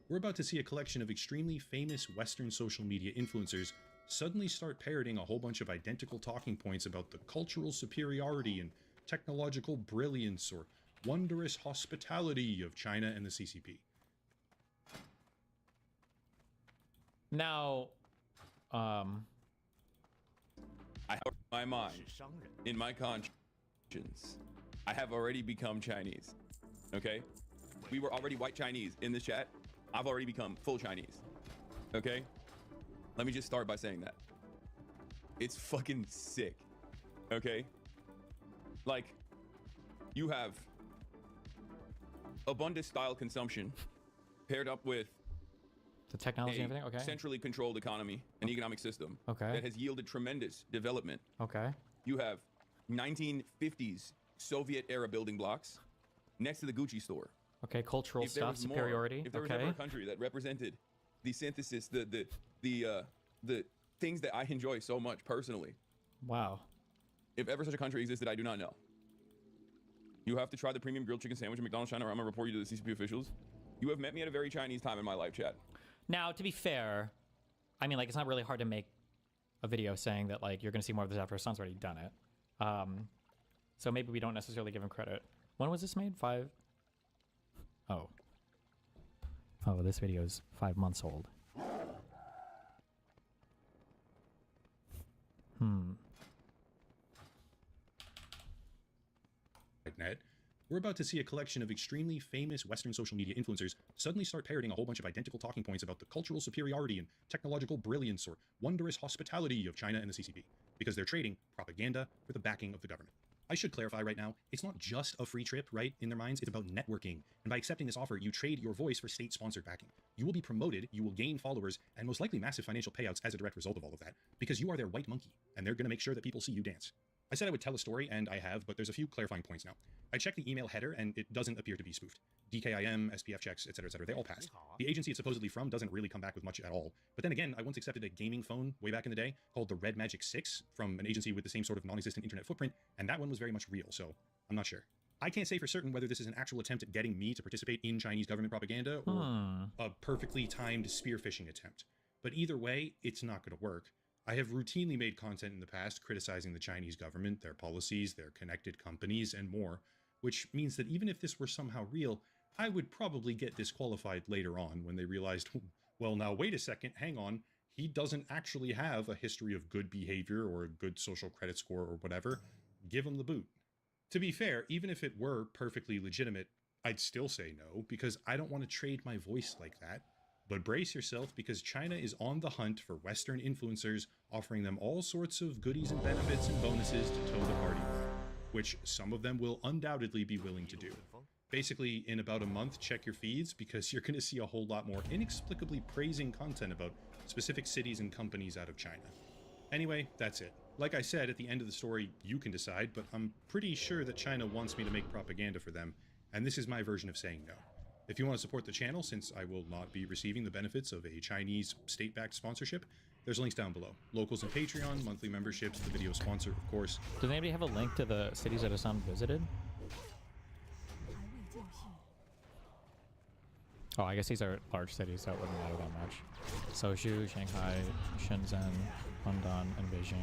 Speaker 23: We're about to see a collection of extremely famous Western social media influencers suddenly start parroting a whole bunch of identical talking points about the cultural superiority and technological brilliance or wondrous hospitality of China and the CCP.
Speaker 7: Now,
Speaker 2: I have my mind, in my conscience, I have already become Chinese, okay? We were already white Chinese in this chat. I've already become full Chinese, okay? Let me just start by saying that. It's fucking sick, okay? Like, you have abundant style consumption paired up with
Speaker 7: the technology and everything, okay.
Speaker 2: Centrally controlled economy and economic system
Speaker 7: okay.
Speaker 2: that has yielded tremendous development.
Speaker 7: Okay.
Speaker 2: You have 1950s Soviet-era building blocks next to the Gucci store.
Speaker 7: Okay, cultural
Speaker 2: If there
Speaker 7: stuff,
Speaker 2: was more-
Speaker 7: superiority.
Speaker 2: If there was
Speaker 7: Okay.
Speaker 2: ever a country that represented the synthesis, the things that I enjoy so much personally.
Speaker 7: Wow.
Speaker 2: If ever such a country existed, I do not know. You have to try the premium grilled chicken sandwich at McDonald's China, or I'm gonna report you to the CCP officials. You have met me at a very Chinese time in my life, chat.
Speaker 7: Now, to be fair, I mean, like, it's not really hard to make a video saying that, like, you're going to see more of this after his son's already done it. So maybe we don't necessarily give him credit. When was this made? Oh, this video is 5 months old.
Speaker 23: Net, we're about to see a collection of extremely famous Western social media influencers suddenly start parroting a whole bunch of identical talking points about the cultural superiority and technological brilliance or wondrous hospitality of China and the CCP, because they're trading propaganda for the backing of the government. I should clarify right now, it's not just a free trip, right? In their minds, it's about networking. And by accepting this offer, you trade your voice for state-sponsored backing. You will be promoted, you will gain followers, and most likely massive financial payouts as a direct result of all of that, because you are their white monkey, and they're going to make sure that people see you dance. I said I would tell a story, and I have, but there's a few clarifying points now. I checked the email header, and it doesn't appear to be spoofed. DKIM, SPF checks, etc., they all passed. The agency it's supposedly from doesn't really come back with much at all. But then again, I once accepted a gaming phone way back in the day called the Red Magic 6 from an agency with the same sort of non-existent internet footprint, and that one was very much real, so I'm not sure. I can't say for certain whether this is an actual attempt at getting me to participate in Chinese government propaganda or a perfectly timed spear phishing attempt. But either way, it's not going to work. I have routinely made content in the past criticizing the Chinese government, their policies, their connected companies, and more, which means that even if this were somehow real, I would probably get disqualified later on when they realized, well, now wait a second, hang on, he doesn't actually have a history of good behavior or a good social credit score or whatever. Give him the boot. To be fair, even if it were perfectly legitimate, I'd still say no, because I don't want to trade my voice like that. But brace yourself, because China is on the hunt for Western influencers, offering them all sorts of goodies and benefits and bonuses to toe the party line, which some of them will undoubtedly be willing to do. Basically, in about a month, check your feeds, because you're going to see a whole lot more inexplicably praising content about specific cities and companies out of China. Anyway, that's it. Like I said, at the end of the story, you can decide, but I'm pretty sure that China wants me to make propaganda for them, and this is my version of saying no. If you want to support the channel, since I will not be receiving the benefits of a Chinese state-backed sponsorship, there's links down below. Locals and Patreon, monthly memberships, the video sponsor, of course.
Speaker 7: Does anybody have a link to the cities that Hassan visited? Oh, I guess these are large cities, so it wouldn't matter that much. Suzhou, Shanghai, Shenzhen, London, and Beijing.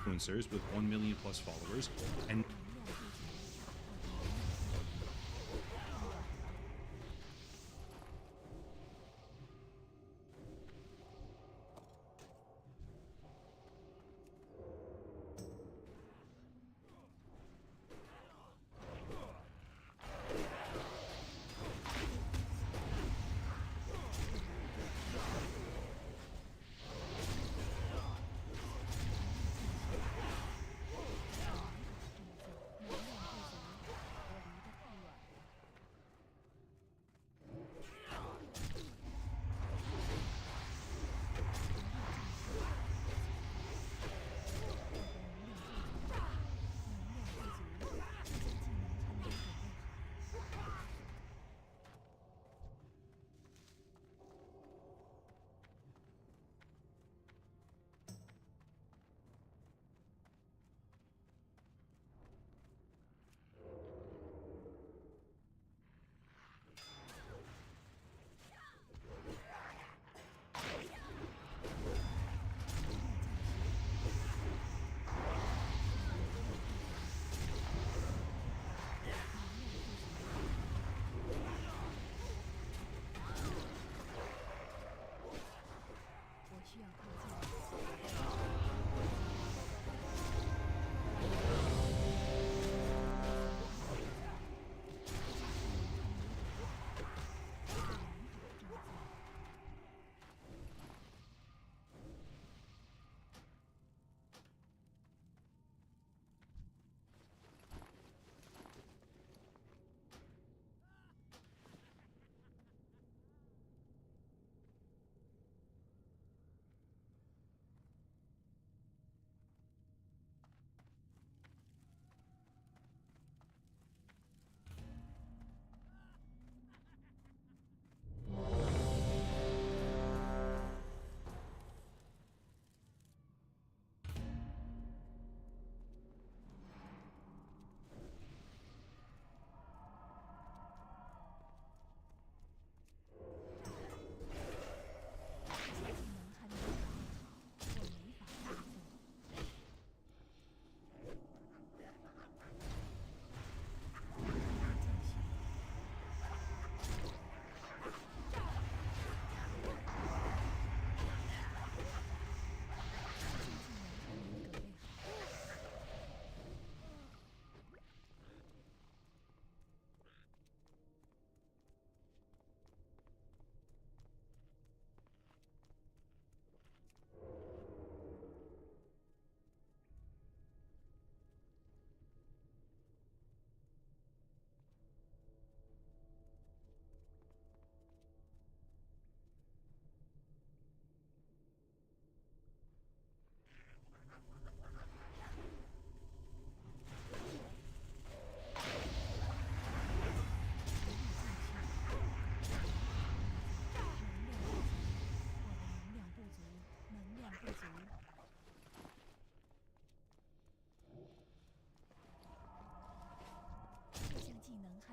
Speaker 23: Influencers with 1 million plus followers, and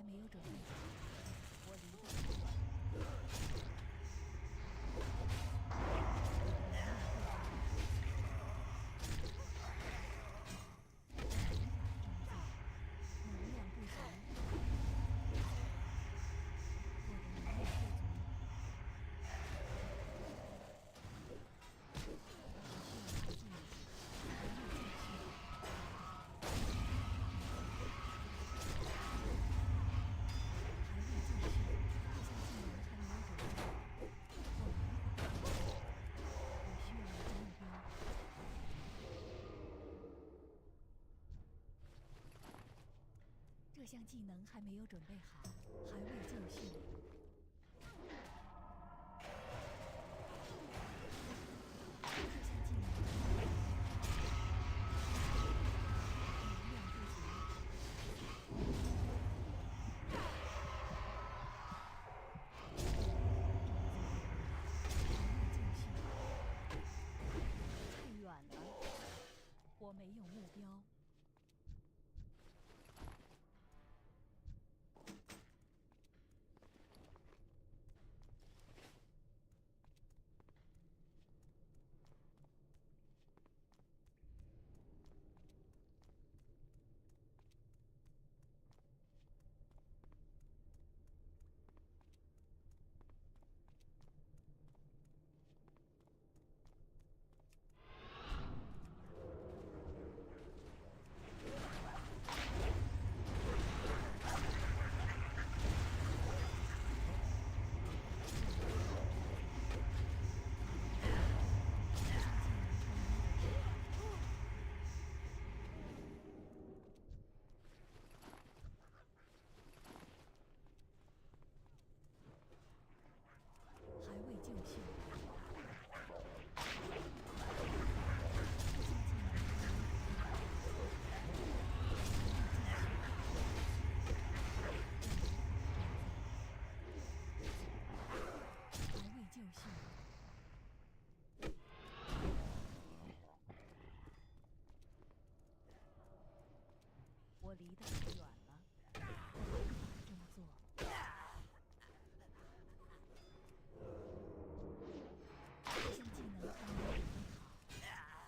Speaker 3: 还没有准备好，我离得太远了。能量不足，我的能量不足。这项技能还没有准备好，还未就绪。这项技能能量不足。太远了，我没有目标。还未就绪。还未就绪。我离得太远了，我无法这么做。这项技能还没有准备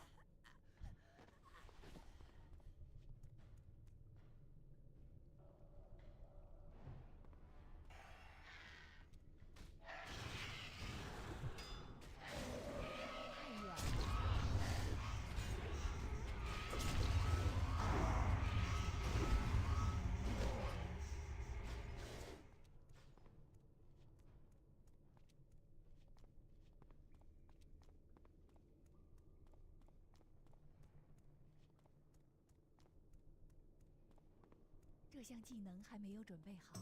Speaker 3: 好。太远了。这项技能还没有准备好。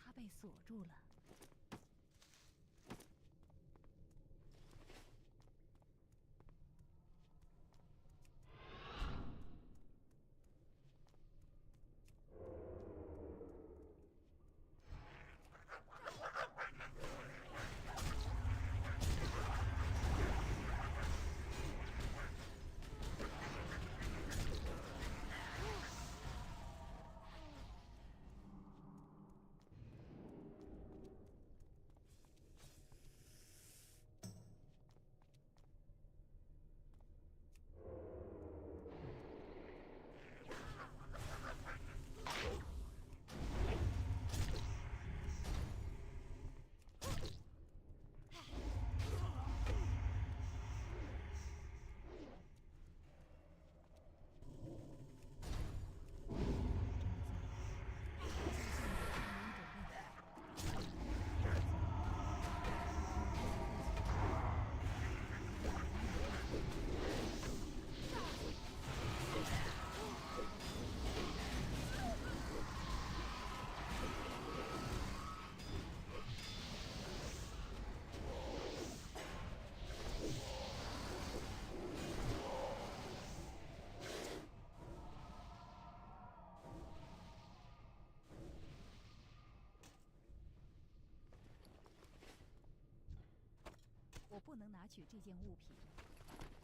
Speaker 3: 它被锁住了。不能拿取这件物品。我需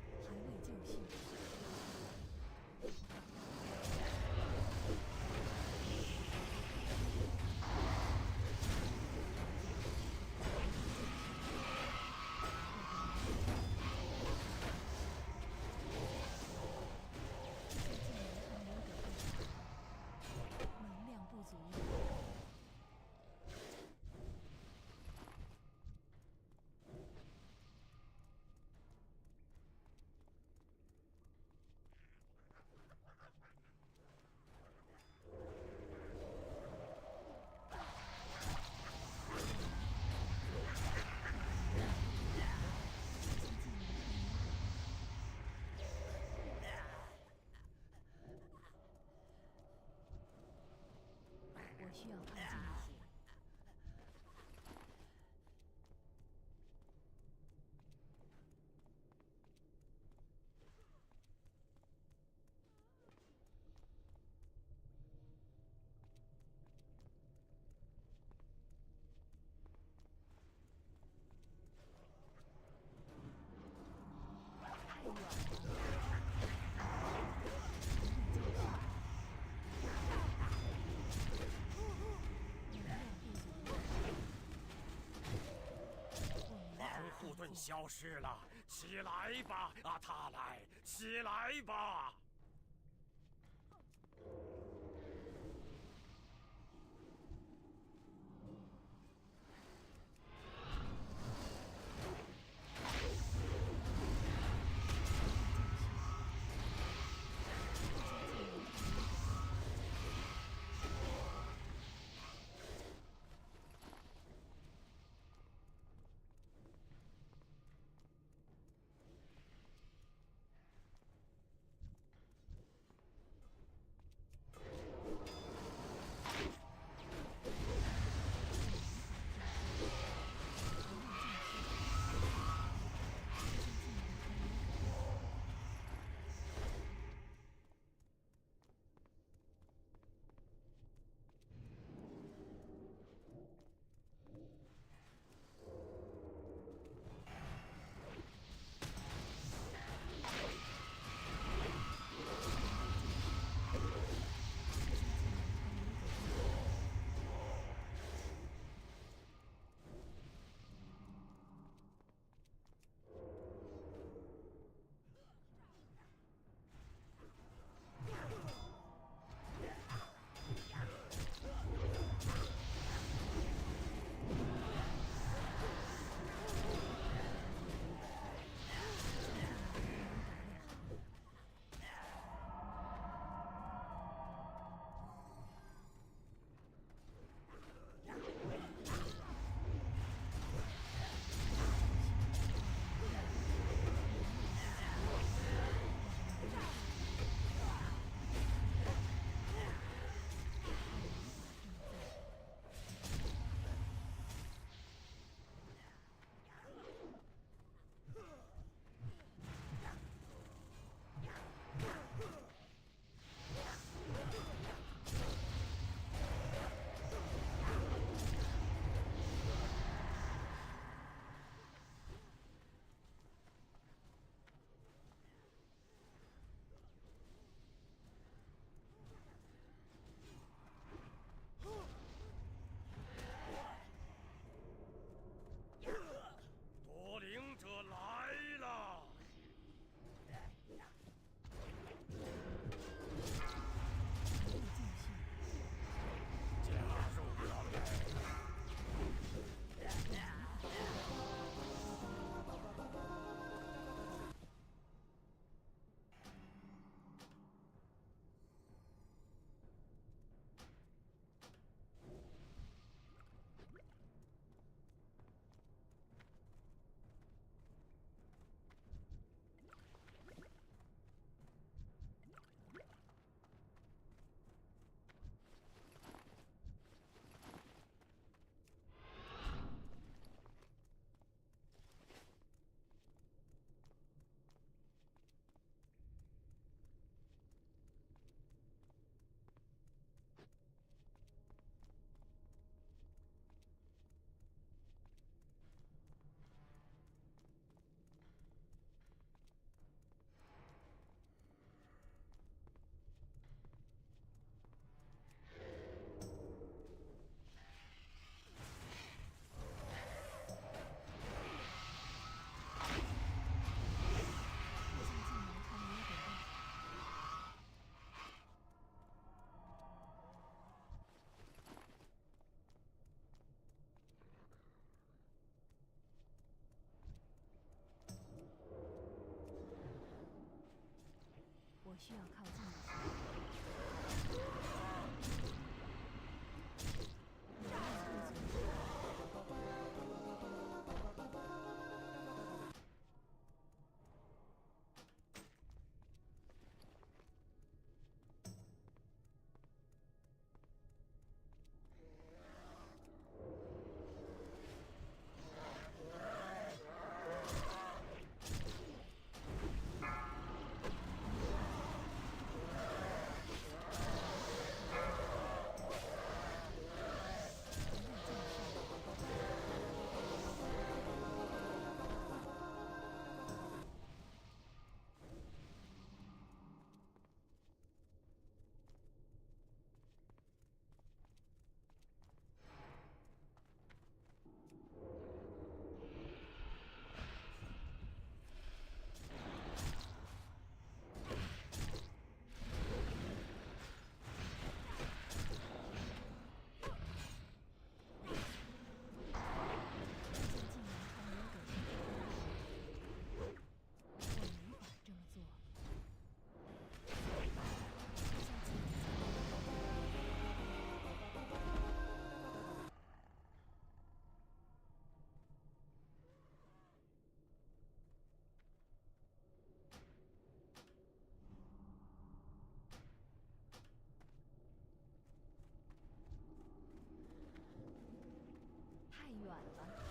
Speaker 3: 要安静一些。
Speaker 5: 防护盾消失了，起来吧，阿塔莱，起来吧！
Speaker 3: 需要靠近一些。太远了。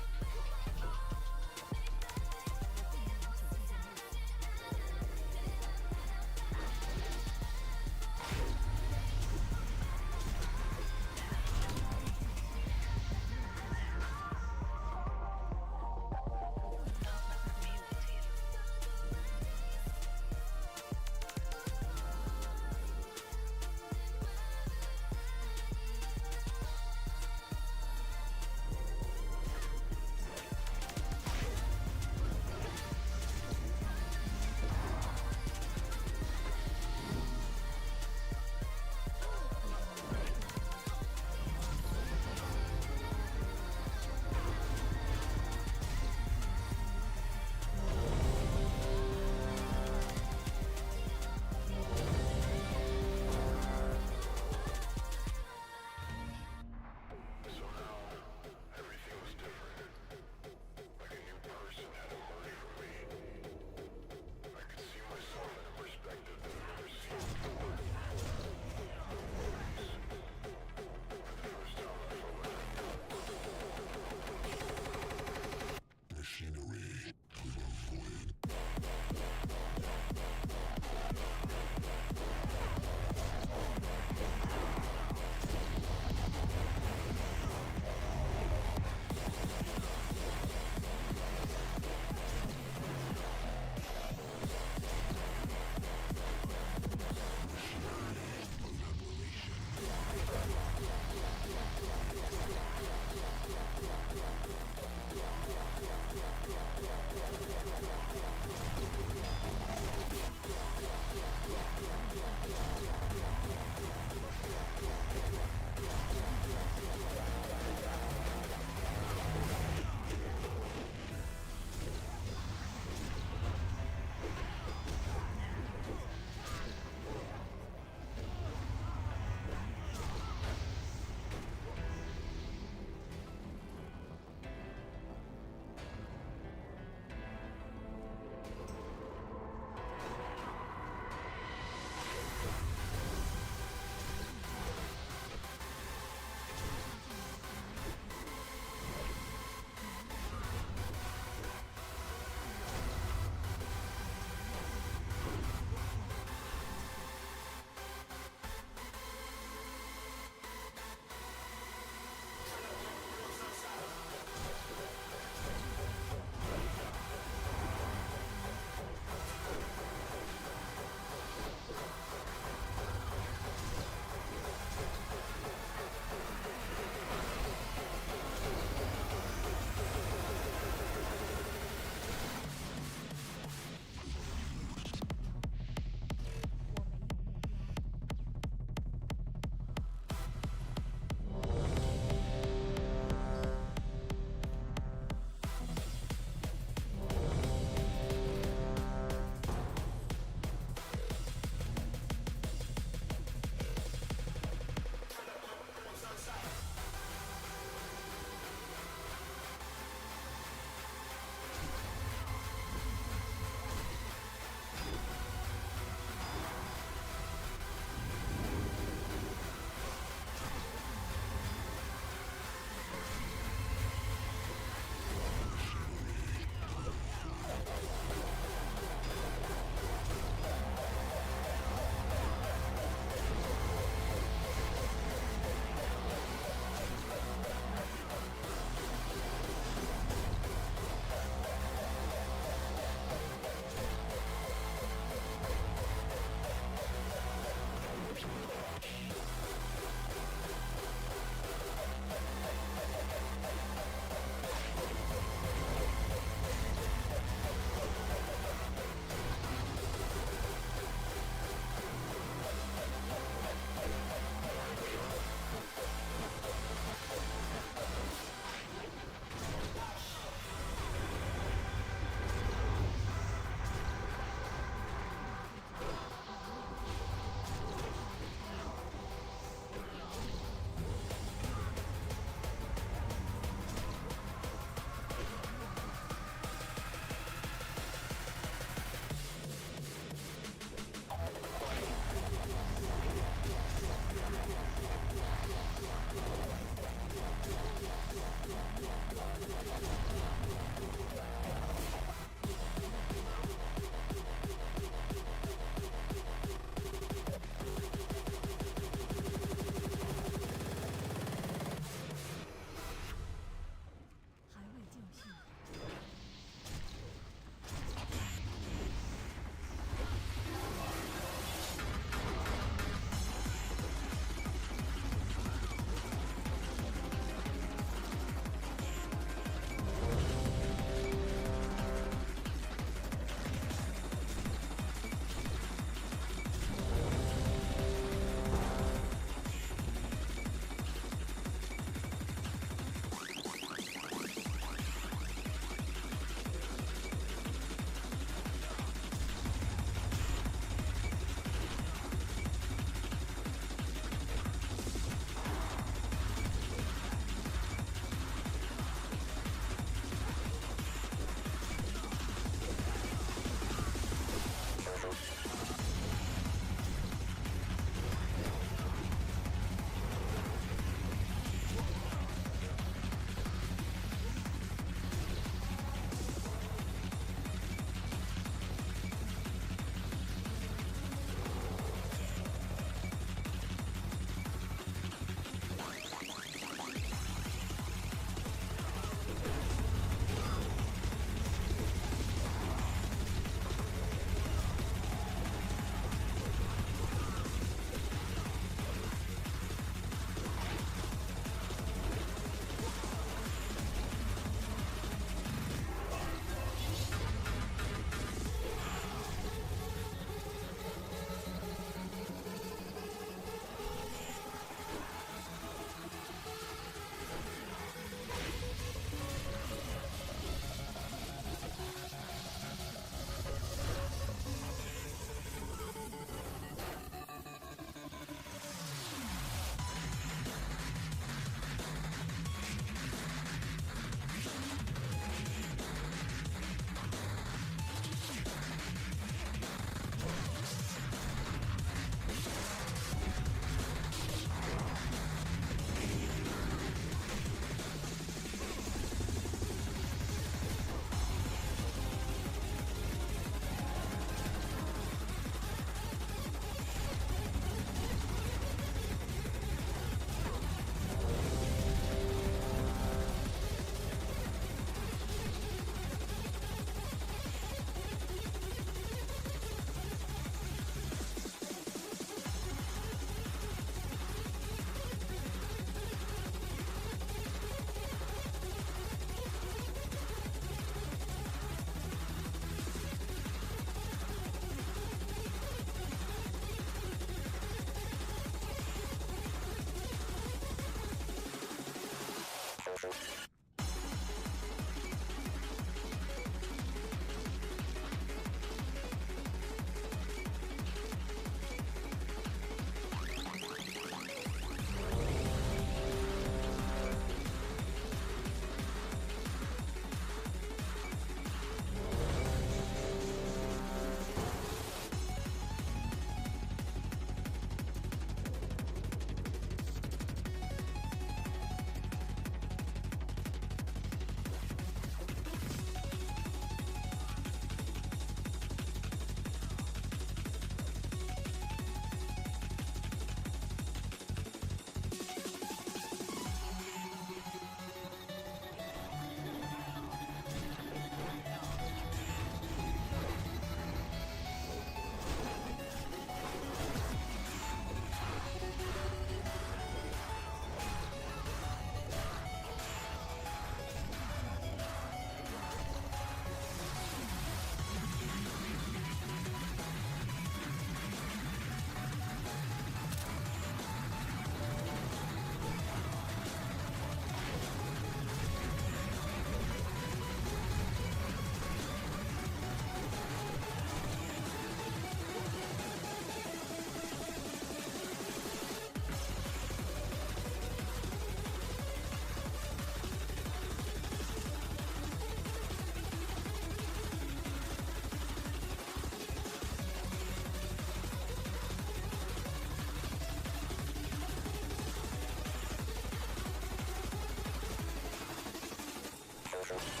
Speaker 27: show.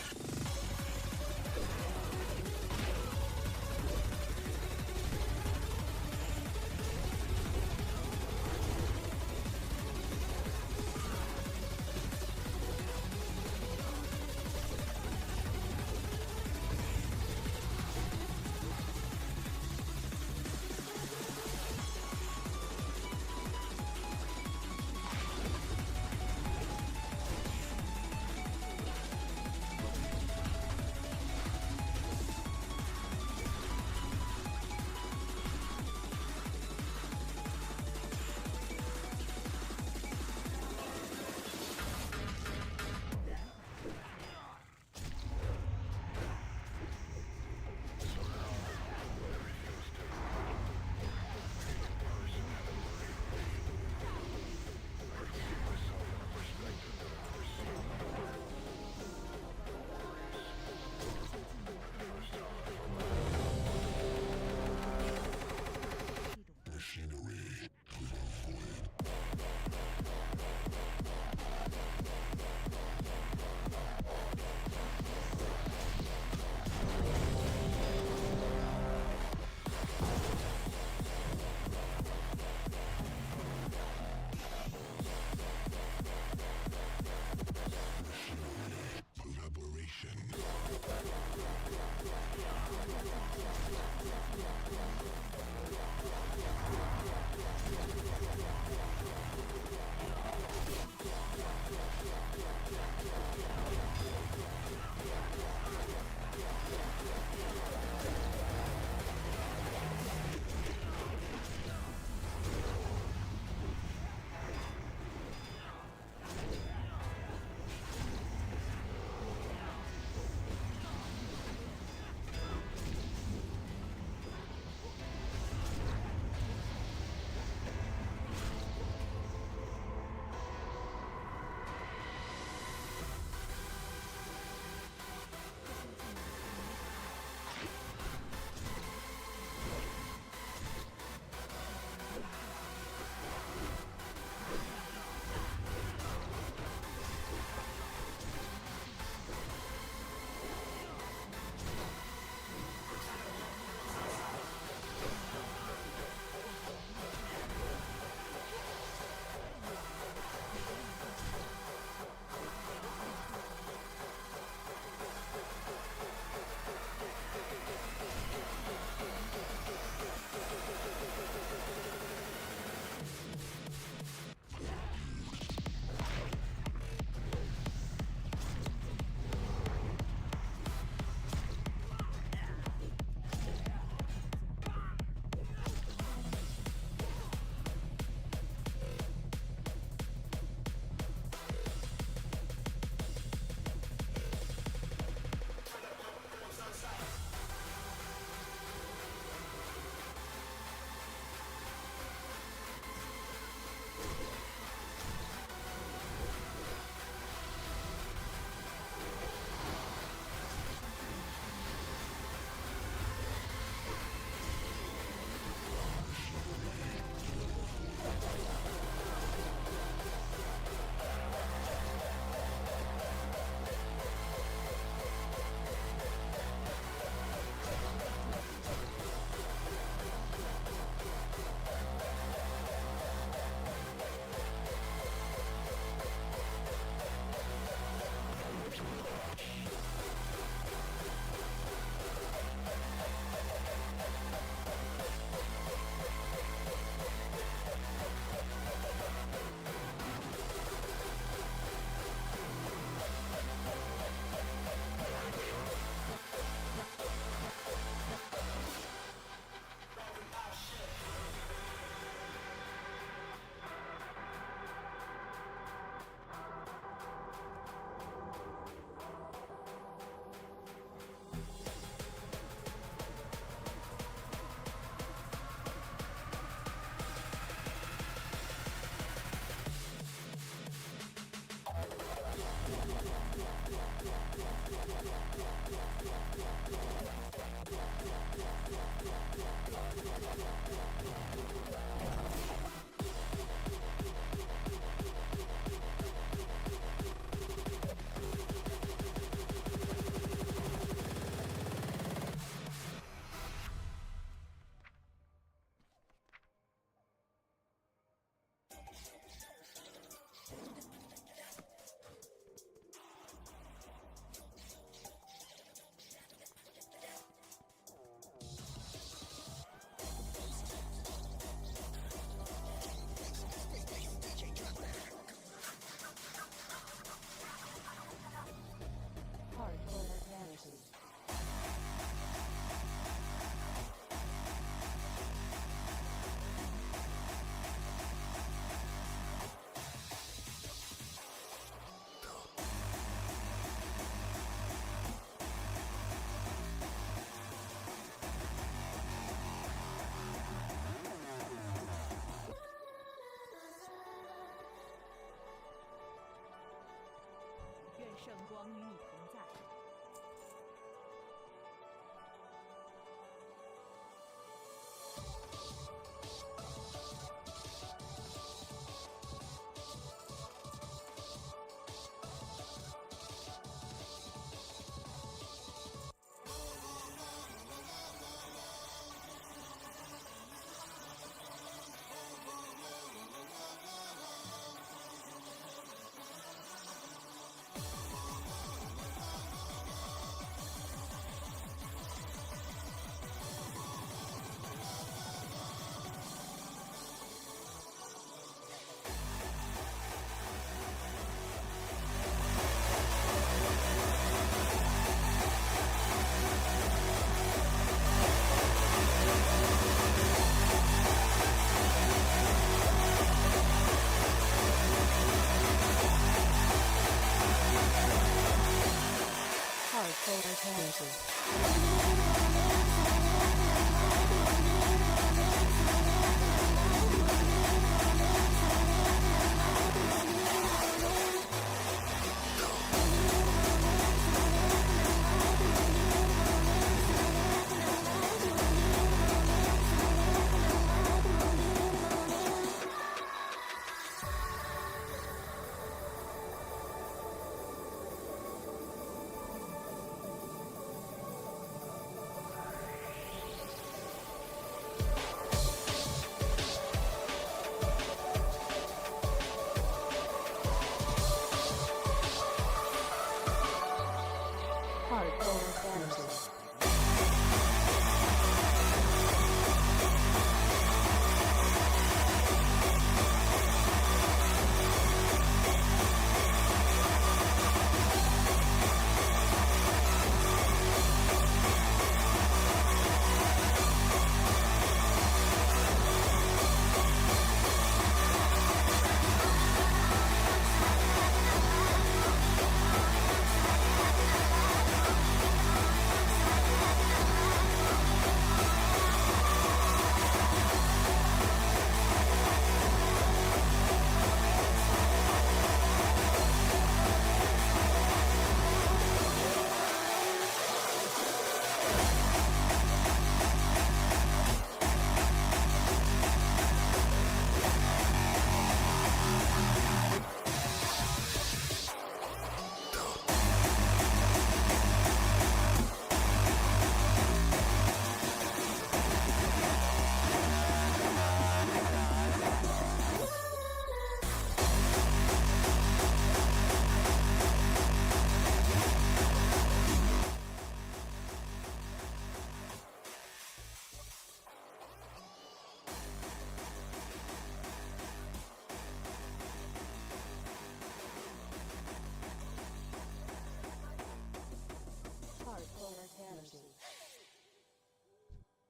Speaker 3: 王与你同在。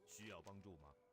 Speaker 8: 需要帮助吗？